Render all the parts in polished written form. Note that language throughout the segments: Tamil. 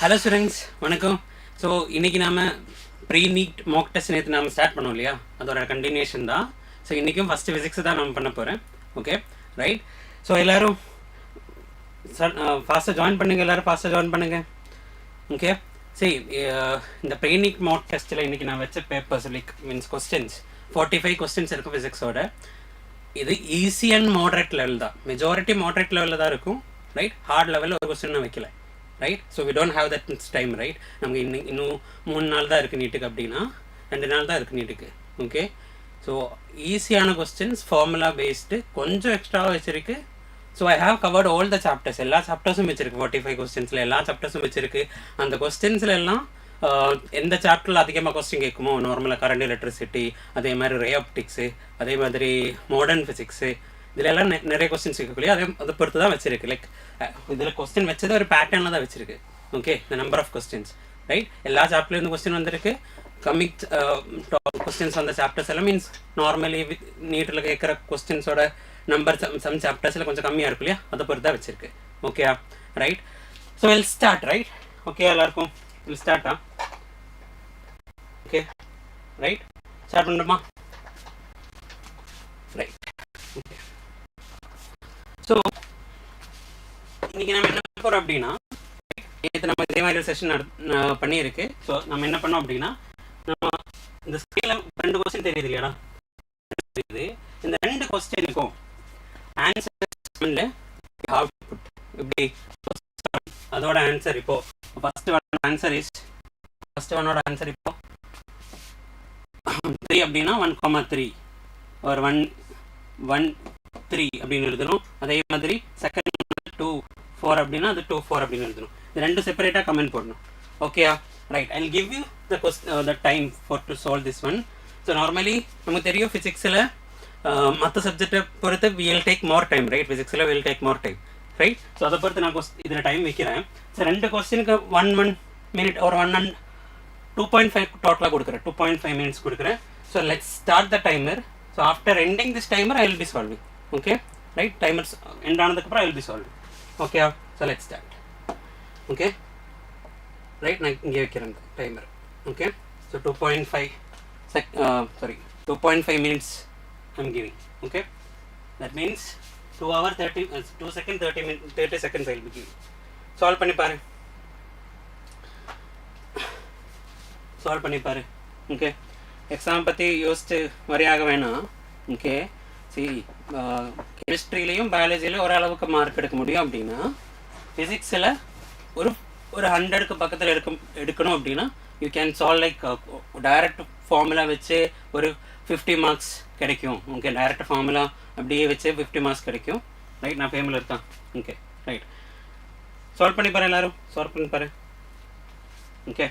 ஹலோ ஸ்டூடெண்ட்ஸ், வணக்கம். ஸோ இன்றைக்கி நாம் ப்ரீ நீட் மாக் டெஸ்ட் நேற்று நாம் ஸ்டார்ட் பண்ணோம் இல்லையா, அதோட கண்டினியூஷன் தான். ஸோ இன்றைக்கும் ஃபஸ்ட்டு ஃபிசிக்ஸ் தான் நம்ம பண்ண போகிறேன். Okay, right. ஸோ எல்லோரும் ஃபாஸ்ட்டாக ஜாயின் பண்ணுங்கள், எல்லோரும் ஃபாஸ்ட்டாக ஜாயின் பண்ணுங்கள். ஓகே, சரி. இந்த ப்ரீ நீட் மாக் டெஸ்ட்டில் இன்றைக்கி நான் வச்ச பேப்பர்ஸ் மீன்ஸ் கொஸ்டின்ஸ் 45 கொஸ்டின்ஸ் இருக்கும் ஃபிசிக்ஸோட. இது ஈஸி அண்ட் மாடரேட் லெவல் தான், மெஜாரிட்டி மாடரேட் லெவலில் தான் இருக்கும். ரைட், ஹார்ட் லெவலில் ஒரு கொஸ்டின் நான் வைக்கல. Right, so we don't have that time. Right, நமக்கு இன்னும் 3 நாள் தான் இருக்குது நீட்டுக்கு, அப்படின்னா 2 நாள் தான் இருக்குது நீட்டுக்கு. ஓகே, ஸோ ஈஸியான கொஸ்டின்ஸ், ஃபார்முலா பேஸ்டு, கொஞ்சம் எக்ஸ்ட்ராவாக வச்சுருக்கு. So I have covered all the chapters, எல்லா சாப்டர்ஸும் வச்சிருக்கு. 45 கொஸ்டின்ஸில் எல்லா சாப்டர்ஸும் வச்சிருக்கு. அந்த கொஸ்டின்ஸில் எல்லாம் எந்த சாப்டரில் அதிகமாக கொஸ்டின் கேட்குமோ, நார்மலாக கரண்ட் எலக்ட்ரிசிட்டி, அதே மாதிரி ரே ஆப்டிக்ஸு, அதே மாதிரி மாடர்ன் ஃபிசிக்ஸு, இதில் எல்லாம் நிறைய கொஸ்டின்ஸ் இருக்கக்கூடிய அதை பொறுத்து தான் வச்சிருக்கு. லைக் இதில் கொஸ்டின் வச்சது ஒரு பேட்டர்னில் தான் வச்சிருக்கு. Okay, the number of questions. Right, எல்லா சாப்டர்லேருந்து கொஸ்டின் வந்திருக்கு. கம்மிங் கொஸ்டின்ஸ் வந்த சாப்டர்ஸ் எல்லாம் மீன்ஸ் நார்மலி நீட்டில் கேட்குற கொஸ்டின்ஸோட நம்பர் சம் சாப்டர்ஸில் கொஞ்சம் கம்மியாக இருக்கும் இல்லையா, அதை பொறுத்து தான் வச்சிருக்கு. Okay, right. So will start. Right, okay, எல்லாருக்கும் வில் ஸ்டார்ட்டா? ஓகே, ரைட், ஸ்டார்ட் பண்ணுறோமா? Right, okay. ஸோ இன்றைக்கி நம்ம என்ன போகிறோம் அப்படின்னா, நேற்று நம்ம இதே மாதிரி செஷன் பண்ணியிருக்கு. ஸோ நம்ம என்ன பண்ணோம் அப்படின்னா, நம்ம இந்த ஸ்கேலில் 2 கொஸ்டின் தெரியுது இல்லையாடா, தெரியுது. இந்த 2 கொஸ்டினுக்கும் ஆன்சர் அவுட்புட் இப்படி அதோட ஆன்சர் இப்போ ஃபர்ஸ்ட் ஒன்னோட ஆன்சர் இப்போ 3 அப்படின்னா 1,3 ஒரு 1,1,3 அப்படின்னு எழுதணும். அதே மாதிரி செகண்ட் 2,4 அப்படின்னா அது 2,4 அப்படின்னு எழுதணும். இது 2 செப்பரேட்டாக கமெண்ட் போடணும். Okay, right. I will give you the time for to solve this one. So normally நமக்கு தெரியும் ஃபிசிக்ஸில் மற்ற சப்ஜெக்டை பொறுத்து will take more time. Right, ஃபிசிக்ஸில் will take more time. Right, so அதை பொறுத்து நான் இதில் டைம் வைக்கிறேன். ஸோ 2 கொஸ்டினுக்கு 1 minute ஒரு 2.5 டோட்டலாக கொடுக்குறேன். 2.5 minutes கொடுக்குறேன். So let's start the timer. So after ending this timer I will be solving. Okay, right, timers end ஆனதுக்கப்புறம் I will be solving. Okay, so let's start. Okay, right, நான் இங்கே வைக்கிறேன் timer. Okay, so 2.5 minutes I'm giving. Okay, that means 2 hours 2 seconds 30 seconds I will be giving. Solve பண்ணி பாரு. ஓகே, எக்ஸாம் பற்றி யோசிச்சு வரையாக வேணாம். ஓகே, சரி, கெமிஸ்ட்ரியிலையும் பயாலஜிலையும் ஓரளவுக்கு மார்க் எடுக்க முடியும் அப்படின்னா, ஃபிசிக்ஸில் ஒரு 100க்கு பக்கத்தில் எடுக்கணும் அப்படின்னா you can solve like direct formula வச்சு ஒரு 50 மார்க்ஸ் கிடைக்கும். ஓகே, டைரக்ட் ஃபார்முலா அப்படியே வச்சு 50 மார்க்ஸ் கிடைக்கும். ரைட், நான் ஃபேமில் இருக்கேன். ஓகே, ரைட், சால்வ் பண்ணி பாரு, எல்லாரும் சால்வ் பண்ணி பாரு. ஓகே,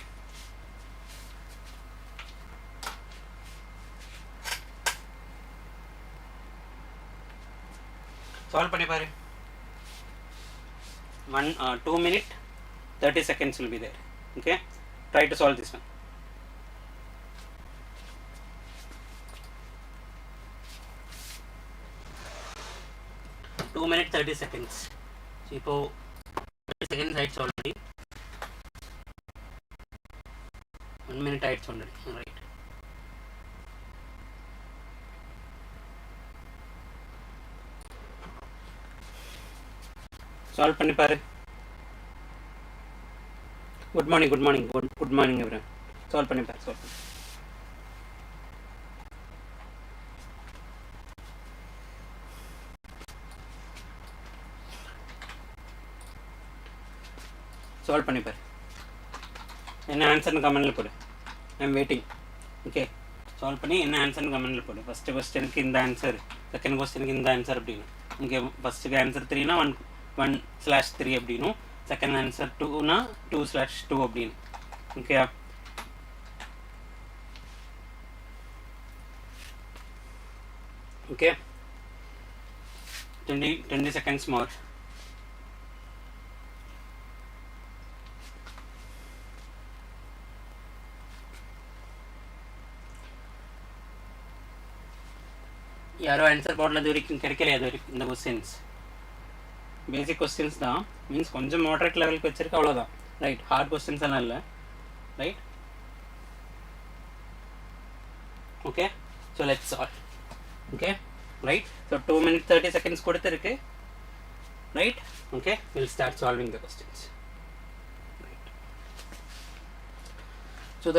சால்வ் பண்ணி பாரு. 2 minutes 30 seconds will be there. Okay, try to solve this one. minutes 30 seconds. So இப்போ 30 seconds ஆயிடுச்சு already. 1 minute ஆயிடுச்சு already. Right, சால்வ் பண்ணி பாரு. Good morning everyone. சால்வ் பண்ணி பாரு. சால்வ் பண்ணி பாரு. என்ன ஆன்சர்னு கமெண்ட்டில் போடு. I am waiting. Okay, solve பண்ணி என்ன ஆன்சர்னு கமெண்ட்டில் போடு. ஃபஸ்ட்டு கொஸ்டினுக்கு இந்த ஆன்சர், செகண்ட் கொஸ்டினுக்கு இந்த ஆன்சர் அப்படின்னு. ஓகே, ஃபஸ்ட்டுக்கு ஆன்சர் 3னா 1/3 அப்படின்னும், செகண்ட் ஆன்சர் 2னா 2/2 அப்படின்னு. Okay, okay, 20 seconds more. யாரோ ஆன்சர் போடல, இது வரைக்கும் கிடைக்கலையா? அது வரைக்கும் இந்த கொஸ்டின்ஸ் பேசிக் கொஸ்டின்ஸ் தான், மீன்ஸ் கொஞ்சம் மாடரேட் லெவலுக்கு வச்சிருக்க அவ்வளோதான், ரைட். ஹார்ட் கொஸ்டின்ஸ் எல்லாம் இல்லை, right. Okay, so let's solve. Okay, right. So 2 minutes 30 seconds கொடுத்துருக்கு, right. Okay, will start solving the questions. Right. So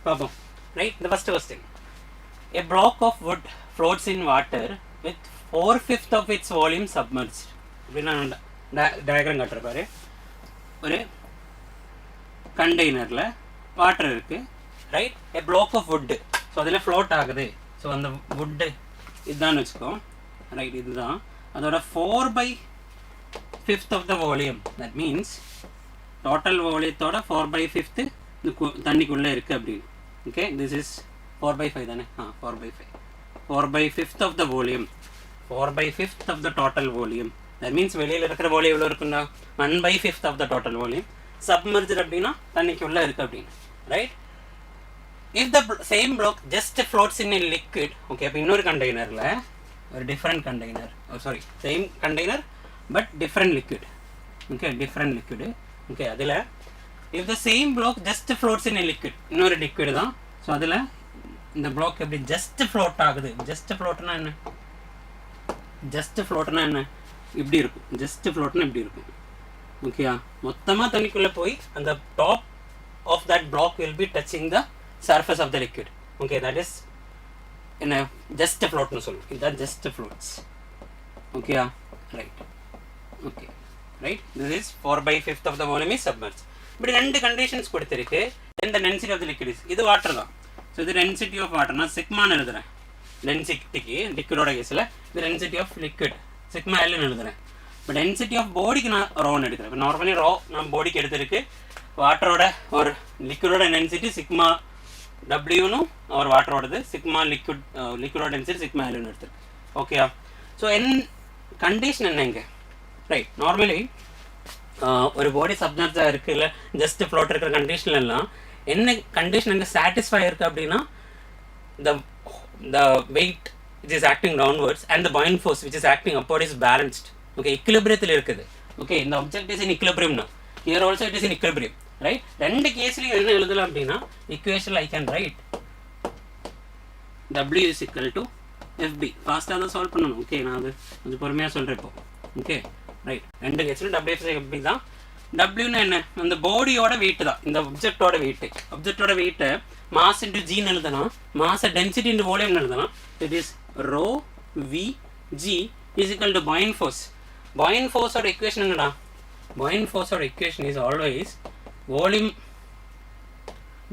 பார்ப்போம், right. The first question. A block of wood floats in water with 4/5 of its volume submerged. அப்படின்னா டயக்ராம் காட்டுறப்பாரு. ஒரு கண்டெய்னரில் வாட்டர் இருக்குது, right. A block of wood, so அதில் ஃப்ளோட் ஆகுது. ஸோ அந்த வுட்டு இதுதான் வச்சுக்கோ, ரைட். இதுதான் அதோட 4/5 of the volume. That means total வால்யூத்தோட 4/5 தண்ணிக்குள்ளே இருக்குது அப்படின்னு. ஓகே, திஸ் இஸ் 4/5 தானே? 4/5. 4/5 of the volume, 4/5 of the total volume. That means வெளியில் இருக்கிற வால்யூம் எவ்வளோ இருக்குன்னா 1/5 of the total volume. சப்மர்ஜர் அப்படின்னா தண்ணிக்குள்ளே இருக்குது அப்படின்னு, right. If the same block just floats in a liquid, okay, அப்போ இன்னொரு கண்டெய்னரில் ஒரு different container, sorry same container but different liquid, okay, different liquid. Okay, அதில் if the same block just floats in a liquid, இன்னொரு லிக்விடு தான். ஸோ அதில் இந்த பிளாக் எப்படி ஜஸ்ட் ஃப்ளோட் ஆகுது? ஜஸ்ட் ஃப்ளோட்னா என்ன? ஜஸ்ட் ஃப்ளோட்னா என்ன? இப்படி இருக்கும். ஜஸ்ட் ஃப்ளோட்னா இப்படி இருக்கும். ஓகேயா, மொத்தமாக தண்ணிக்குள்ளே போய் அந்த top of that block will be touching the surface of the liquid. Okay, that is in a just float nu sollu. That just floats. Okay, right. Okay, right. This is 4/5 of the volume is submerged. But ரெண்டு conditions கொடுத்திருக்கு. Then the density of the liquid is, இது water தான். So the density of water நான் sigma னு எழுதுறேன். density க்கு liquid ஓட கேஸ்ல the density of liquid sigma L னு எழுதுறேன். But density of body க்கு நான் rho னு எடுக்கிறேன். Normally rho நான் body க்கு எடுத்திருக்கு. water ஓட or liquid ஓட density sigma W னு அவர் வாட்டர் ஓடது, சிக்மா லிக்விடோட டென்சிட்டி சிக்மா L னு எடுத்துருக்கு. ஓகேயா, ஸோ கண்டிஷன் என்ன இங்கே, ரைட். நார்மலி ஒரு பாடி சப்மர்ஜாக இருக்குது இல்லை ஜஸ்ட் ஃப்ளோட் இருக்கிற கண்டிஷன்ல எல்லாம் என்ன கண்டிஷன் அங்கே சாட்டிஸ்ஃபை இருக்குது அப்படின்னா the weight which is acting downwards and the buoyant force which is acting upward is balanced. Okay, equilibrium இருக்குது. ஓகே, இந்த object is in equilibrium now. Here also it is in equilibrium. Right. ரெண்டு கேஸ்லையும் என்ன எழுதலாம் அப்படின்னா ஈக்குவேஷனில் ஐ can right W is equal to FB. ஃபாஸ்ட்டாக தான் சால்வ் பண்ணணும். ஓகே, நான் அது கொஞ்சம் பொறுமையாக சொல்கிறேன் இப்போ. Okay, right. ரெண்டு கேஸ்லையும் WFB தான். டபிள்யூன்னு என்ன? அந்த பாடியோட வெயிட் தான், இந்த ஒப்ஜெக்டோட வெயிட்டு. ஒப்ஜெக்டோட வெயிட்டை மாஸ் இன்ட்டு ஜின்னு எழுதலாம், மாஸை டென்சிட்டி இன்ட்டு வால்யூம்னு எழுதலாம். It is rho V g is equal to buoyant force. Buoyant ஃபோர்ஸோட இக்குவேஷன் என்னடா? பாயிண்ட் ஃபோர்ஸோட equation is always volume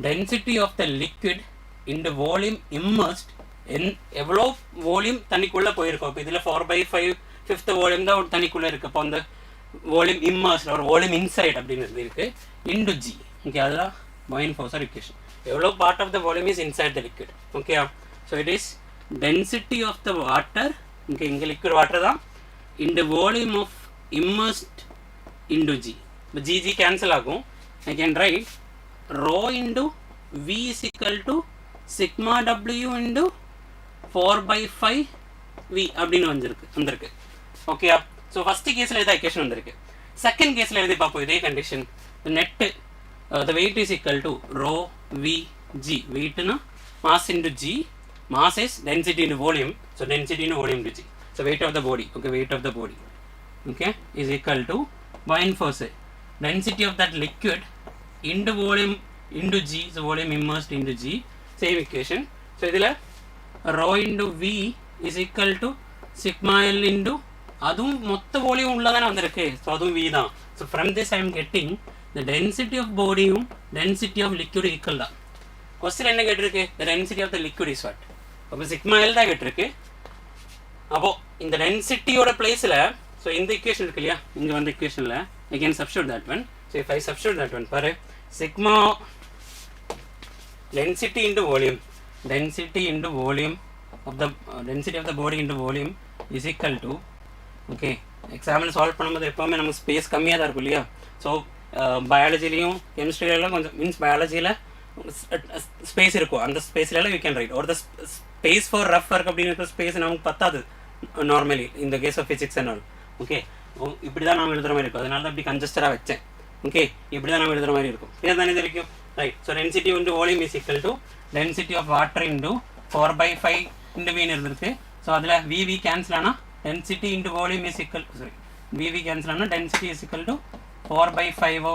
density of the liquid into volume immersed in எவ்வளோ வால்யூம் தண்ணிக்குள்ளே போயிருக்கோம். இப்போ இதில் 4/5 வால்யூம் தான் தண்ணிக்குள்ளே இருக்குது. அப்போ அந்த வால்யூம் இம்மர்ஸ்ட் ஒரு வால்யூம் இன்சைட் அப்படின்னு இருக்குது இன்டு ஜி. ஓகே, அதுதான் பாயிண்ட் ஃபோர்ஸ் இக்குவேஷன். எவ்வளோ part of the volume is inside the liquid. Okay, so it is density of the water, okay, இங்கே லிக்விட் வாட்டர் தான், into volume of immersed into g. இப்போ ஜி கேன்சல் ஆகும். I can write rho into V is equal to sigma W into 4/5 V அப்படின்னு வந்திருக்கு. ஓகேயா, ஸோ ஃபஸ்ட்டு கேஸில் இதான் equation வந்திருக்கு. செகண்ட் கேஸில் எழுதி பார்ப்போம் இதே condition. Net the weight is equal to rho V G. வெயிட்னா mass into G, mass is density into volume, so density into volume into G. So weight of the body, okay, weight of the body, okay, is equal to buoyant force, density of that liquid into volume into G, so volume immersed into G, same equation. So idhila rho into V is equal to sigma L into அதுவும் மொத்த வால்யூம் உள்ளதானே வந்திருக்கு. ஸோ அதுவும் V தான். So from this I am getting the density of பாடியும் டென்சிட்டி ஆஃப் லிக்விட் ஈக்குவல் தான். கொஸ்டின் என்ன கேட்டிருக்கு? The density of the liquid is what? அப்போ சிக்மா L தான் கேட்டிருக்கு. அப்போது இந்த டென்சிட்டியோட பிளேஸில் ஸோ இந்த இக்குவேஷன் இருக்கு இல்லையா, இங்கே வந்த இக்குவேஷனில் I can substitute that one. So if I substitute that one, பாரு, sigma density into volume of the density of the body into volume is equal to, okay, example solve பண்ணும்போது எப்போவுமே நமக்கு ஸ்பேஸ் கம்மியாக தான் இருக்கும் இல்லையா. ஸோ பயாலஜிலையும் கெமிஸ்ட்ரியிலாம் கொஞ்சம் மீன்ஸ் பயாலஜியில் ஸ்பேஸ் இருக்கும். அந்த ஸ்பேஸ்லாம் யூ கேன் ரைட் ஒரு the space for rough work அப்படின்னு இருக்கிற ஸ்பேஸ் நமக்கு பத்தாது நார்மலி இந்த case of physics and all. Okay, இப்படி தான் நாம் எழுதுகிற மாதிரி இருக்கும். அதனால தான் இப்படி கன்ஜஸ்டராக வச்சேன். ஓகே, இப்படி தான் நம்ம எழுதுகிற மாதிரி இருக்கும். இதை தானே தெரியும், right? So density into volume is equal to density of water into 4/5 into வீன் இருந்திருக்கு. ஸோ அதில் விவி கேன்சல் ஆனால் density into volume is equal, sorry, V V cancel ஆனால் density is equal to 4/5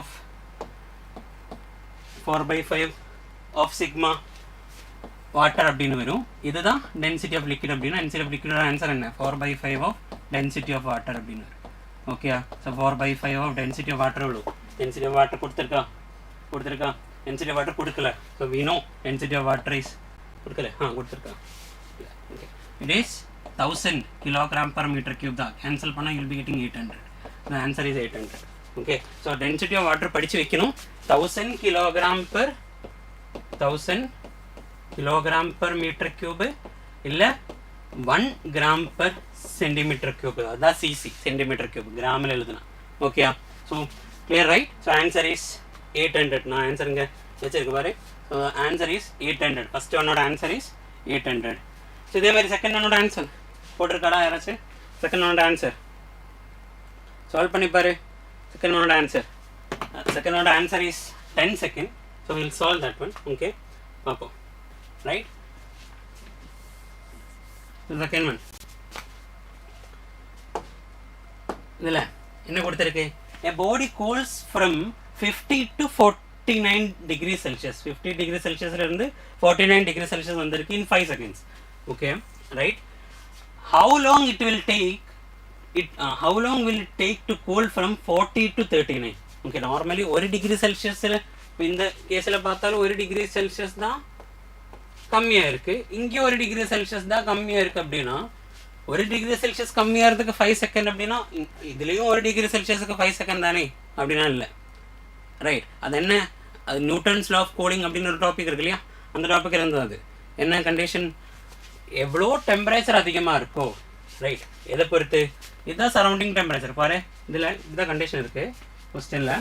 of sigma water அப்படின்னு வரும். இதுதான் டென்சிட்டி ஆஃப் லிக்விட் அப்படின்னா டென்சிட்டி ஆஃப் லிக்விடோட ஆன்சர் என்ன? 4/5 ஆஃப் டென்சிட்டி ஆஃப் வாட்டர் அப்படின்னு வரும். Okay, so 4/5 of density of water எவ்வளோ? டென்சிட்டி ஆஃப் வாட்டர் கொடுத்துருக்கா? டென்சிட்டி ஆஃப் வாட்டர் கொடுக்கல. So we know density of water is கொடுக்கல, கொடுத்துருக்கா. Okay, it is 1000 kilogram per meter cube தான். கேன்சல் பண்ணால் you'll be getting 800. the answer is 800. Okay, so density of water படித்து வைக்கணும். 1000 கிலோகிராம் per meter cube இல்லை 1 gram per centimeter cube. அதான் cc, சென்டிமீட்டர் கியூப், கிராமில் எழுதுனா. Okay, so clear, right? So answer is 800. நான் ஆன்சருங்க வச்சிருக்கு பாரு. So answer is 800. ஃபர்ஸ்ட் ஒன்னோட ஆன்சர் இஸ் 800. ஸோ இதே மாதிரி செகண்ட் ஒன்னோட ஆன்சர் போட்டிருக்காடா யாராச்சும்? செகண்ட் ஒன்னோட ஆன்சர் சால்வ் பண்ணிப்பாரு. செகண்ட் ஒன்னோட answer is 10 second. So will solve that one. Okay, பார்ப்போம். ரைட், செகண்ட் ஒன் இதில் என்ன கொடுத்துருக்கு? A body cools from 50 to 49 degrees Celsius. 50 degrees Celsius இருந்து 49 degrees Celsius வந்திருக்கு in 5 seconds. Okay, right? How long will it take to cool from 40 to 39? Okay, normally 1 degree Celsius இந்த கேஸில் பார்த்தாலும் 1 degree Celsius தான் கம்மியாக இருக்குது. இங்கே 1 degree Celsius தான் கம்மியாக இருக்குது. அப்படின்னா 1 degree Celsius கம்மியாகிறதுக்கு 5 செகண்ட் அப்படின்னா இதுலேயும் 1 degree Celsiusக்கு 5 செகண்ட் தானே? அப்படின்னா இல்லை, ரைட்? அது என்ன? அது நியூட்டன்ஸ் லா ஆஃப் கூலிங் அப்படின்னு ஒரு டாபிக் இருக்கு இல்லையா? அந்த டாபிக் இருந்தது. அது என்ன கண்டிஷன்? எவ்வளோ டெம்பரேச்சர் அதிகமாக இருக்கோ, ரைட்? எதை பொறுத்து? இதுதான் சரௌண்டிங் டெம்பரேச்சர். பாரு, இதில் இதுதான் கண்டிஷன் இருக்குது கொஸ்டினில்.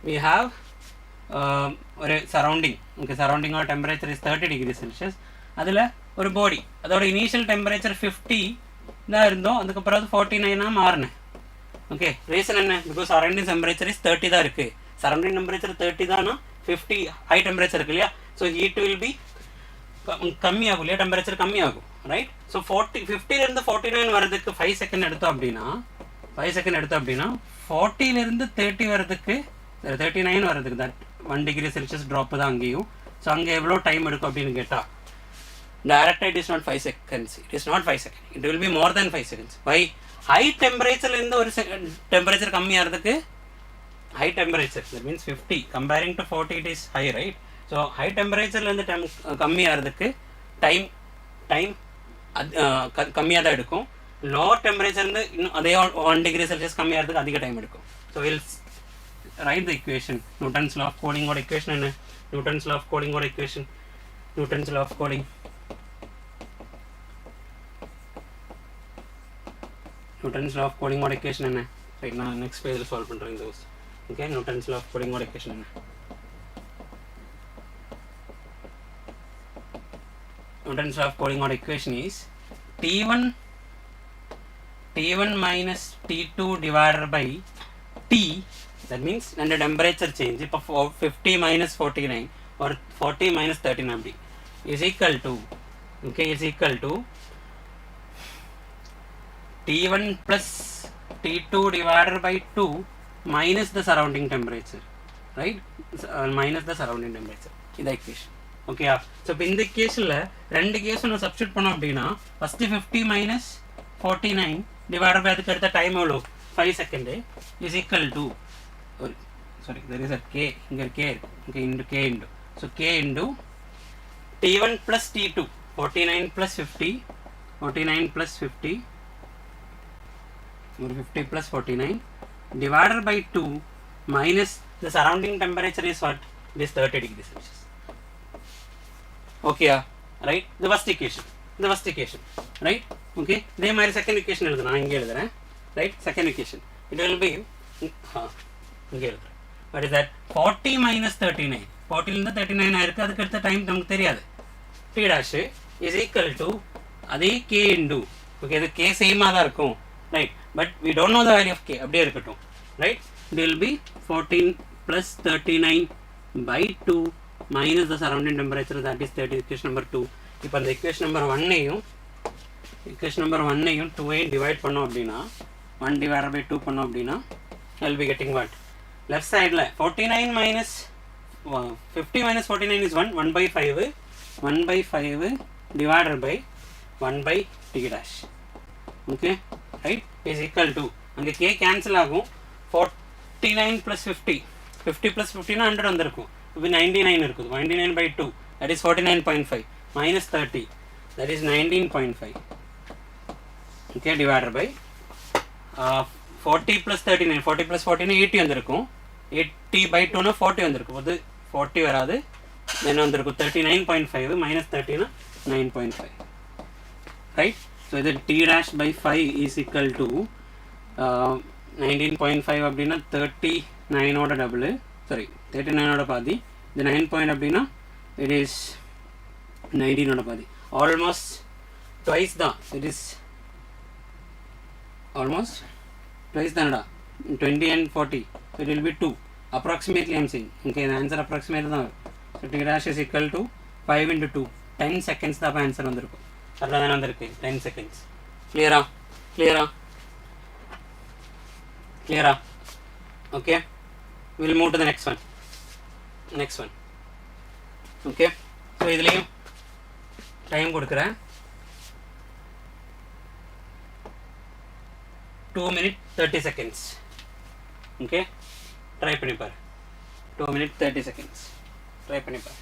we have ஒரு சரௌண்டிங். ஓகே, சரௌண்டிங்கோட டெம்பரேச்சர் இஸ் 30 degree Celsius. அதில் ஒரு பாடி, அதோட இனிஷியல் டெம்பரேச்சர் 50 தான் இருந்தோம். அதுக்கப்புறம் அது 49 மாறினேன். ஓகே, ரீசன் என்ன? பிகாஸ் சரௌண்டிங் டெம்பரேச்சர் இஸ் 30 தான் இருக்குது. சரௌண்டிங் டெம்பரேச்சர் 30 தானா 50 ஹை டெம்பரேச்சர் இருக்கு இல்லையா? ஸோ ஹீட் வில் பி கம்மியாகும் இல்லையா? டெம்பரேச்சர் கம்மியாகும், ரைட்? ஸோ 50லேருந்து 49 வரதுக்கு 5 செகண்ட் எடுத்தோம் அப்படின்னா 40லேருந்து 30 வரதுக்கு 39 வரதுக்கு தட் 1 degree Celsius ட்ராப் தான் அங்கேயும். ஸோ அங்கே எவ்வளோ டைம் எடுக்கும் அப்படின்னு கேட்டால், direct it is not 5 seconds. It is not 5 seconds. It will be more than 5 seconds. Why? High temperature in the temperature கம்மியாகிறதுக்கு high temperature, that means 50 comparing to 40 it is high, right? So high temperature in the கம்மியாகிறதுக்கு time கம்மியாக தான் எடுக்கும். லோ டெம்பரேச்சர் இருந்து இன்னும் அதே 1 degree Celsius கம்மியாகிறதுக்கு அதிக டைம் எடுக்கும். So will write the equation. Newton's law of கூலிங்கோட இக்குவேஷன் என்ன? நியூட்டன்ஸ் லா ஆஃப் கூலிங்கோட இக்குவேஷன் என்ன? ரைட், நான் நெக்ஸ்ட் பேஜில் சால்வ் பண்ணுறேன் இந்த course. Okay, Newton's law of கூலிங்கோட இக்குவேஷன் என்ன? நியூட்டன்ஸ் லா ஆஃப் கூலிங்கோட equation is T1 minus T2 divided by T, that means and the temperature change இப்போ 50 minus 49 or 40 minus 39 அப்படி is equal to, okay, is equal to T1 plus T2 divided by 2 minus the surrounding temperature, right? Minus the surrounding temperature. இது equation. Okay, so இப்போ இந்த கேஸில் ரெண்டு கேஸும் நான் சப்ஸ்டியூட் பண்ணோம் அப்படின்னா ஃபஸ்ட்டு 50 minus 49 divided by அதுக்கு அடுத்த டைம் எவ்வளோ? 5 second is equal to, sorry, there is a k, இங்கே k இருக்கு. Okay, into k into, so k into T1 plus T2, 49 plus 50 or 50 plus 49 divided by 2 minus the surrounding temperature is what? It is 30 degrees Celsius. Okay, right? The first equation, right? Okay, இதே மாதிரி செகண்ட் equation எழுதுறேன். நான் இங்கே எழுதுறேன், right? Second equation, it will be இங்கே எழுதுறேன். What is that? 40 minus 39, 40 இருந்து 39 ஆயிருக்கு. அதுக்கு அடுத்த டைம் நமக்கு தெரியாது. T dash is equal to அதே k into, okay, இது k same தான் இருக்கும், right, but we don't know the value of k, அப்படியே இருக்கட்டும், right. It will be 14 plus 39 by 2 minus the surrounding temperature, that is 30, equation number 2. இப்போ அந்த equation number 1 ஐயும் 2 ஐயும் divide பண்ணோம் அப்படின்னா 1 divided by 2 பண்ணோம் அப்படின்னா I will be getting what? Left side la 49 minus 50 minus 49 is 1 by 5 divided by 1 by t dash, okay, right, is equal to, அங்க k cancel ஆகும், 49 plus 50 plus 50 னா 100 வந்திருக்கும், இப்போ 99 இருக்குது, 99 by 2 that is 49.5 minus 30 that is 19.5, okay, divided by 40 plus 39, 40 plus 49 80 வந்திருக்கும், 80 by 2 னா 40 வந்திருக்கும், அது 40 வராது, then வந்திருக்கும் 39.5 minus 30 னா 9.5, right. So இது t dash by 5 is equal to 19.5 அப்படின்னா 39 ஓட டபுள், சாரி 39 ஓட பாதி, இது 9 பாயிண்ட் அப்படின்னா it is 19 ஓட பாதி, almost twice தான், it is almost twice தானடா, 20 and 40, so it will be 2 approximately, I am saying, okay, the answer approximate தான் வரும். So t dash is equal to 5 into 2, 10 seconds தான் அப்போ ஆன்சர் வந்திருக்கும், அதில் தானே வந்திருக்கு 10 seconds. clear-ஆ okay, we will move to the next one, okay. So இதுலேயும் டைம் கொடுக்குறேன், 2 minutes 30 seconds, okay, try பண்ணி பாரு, 2 minutes 30 seconds, try பண்ணி பாரு.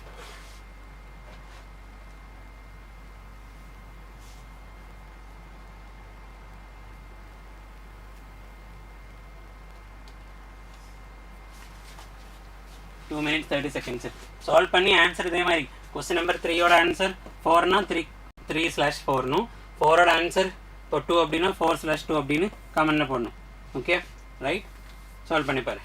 Two minutes 30 seconds. Solve பண்ணி ஆன்சர் இதே மாதிரி. Question number 3 ஓட ஆன்சர் 4 னா 3/4 னும், 4 ஓட ஆன்சர் இப்போ 2 அப்படின்னா 4/2 அப்படின்னு கமெண்ட்ல போடணும், ஓகே, ரைட். சால்வ் பண்ணி பாரு.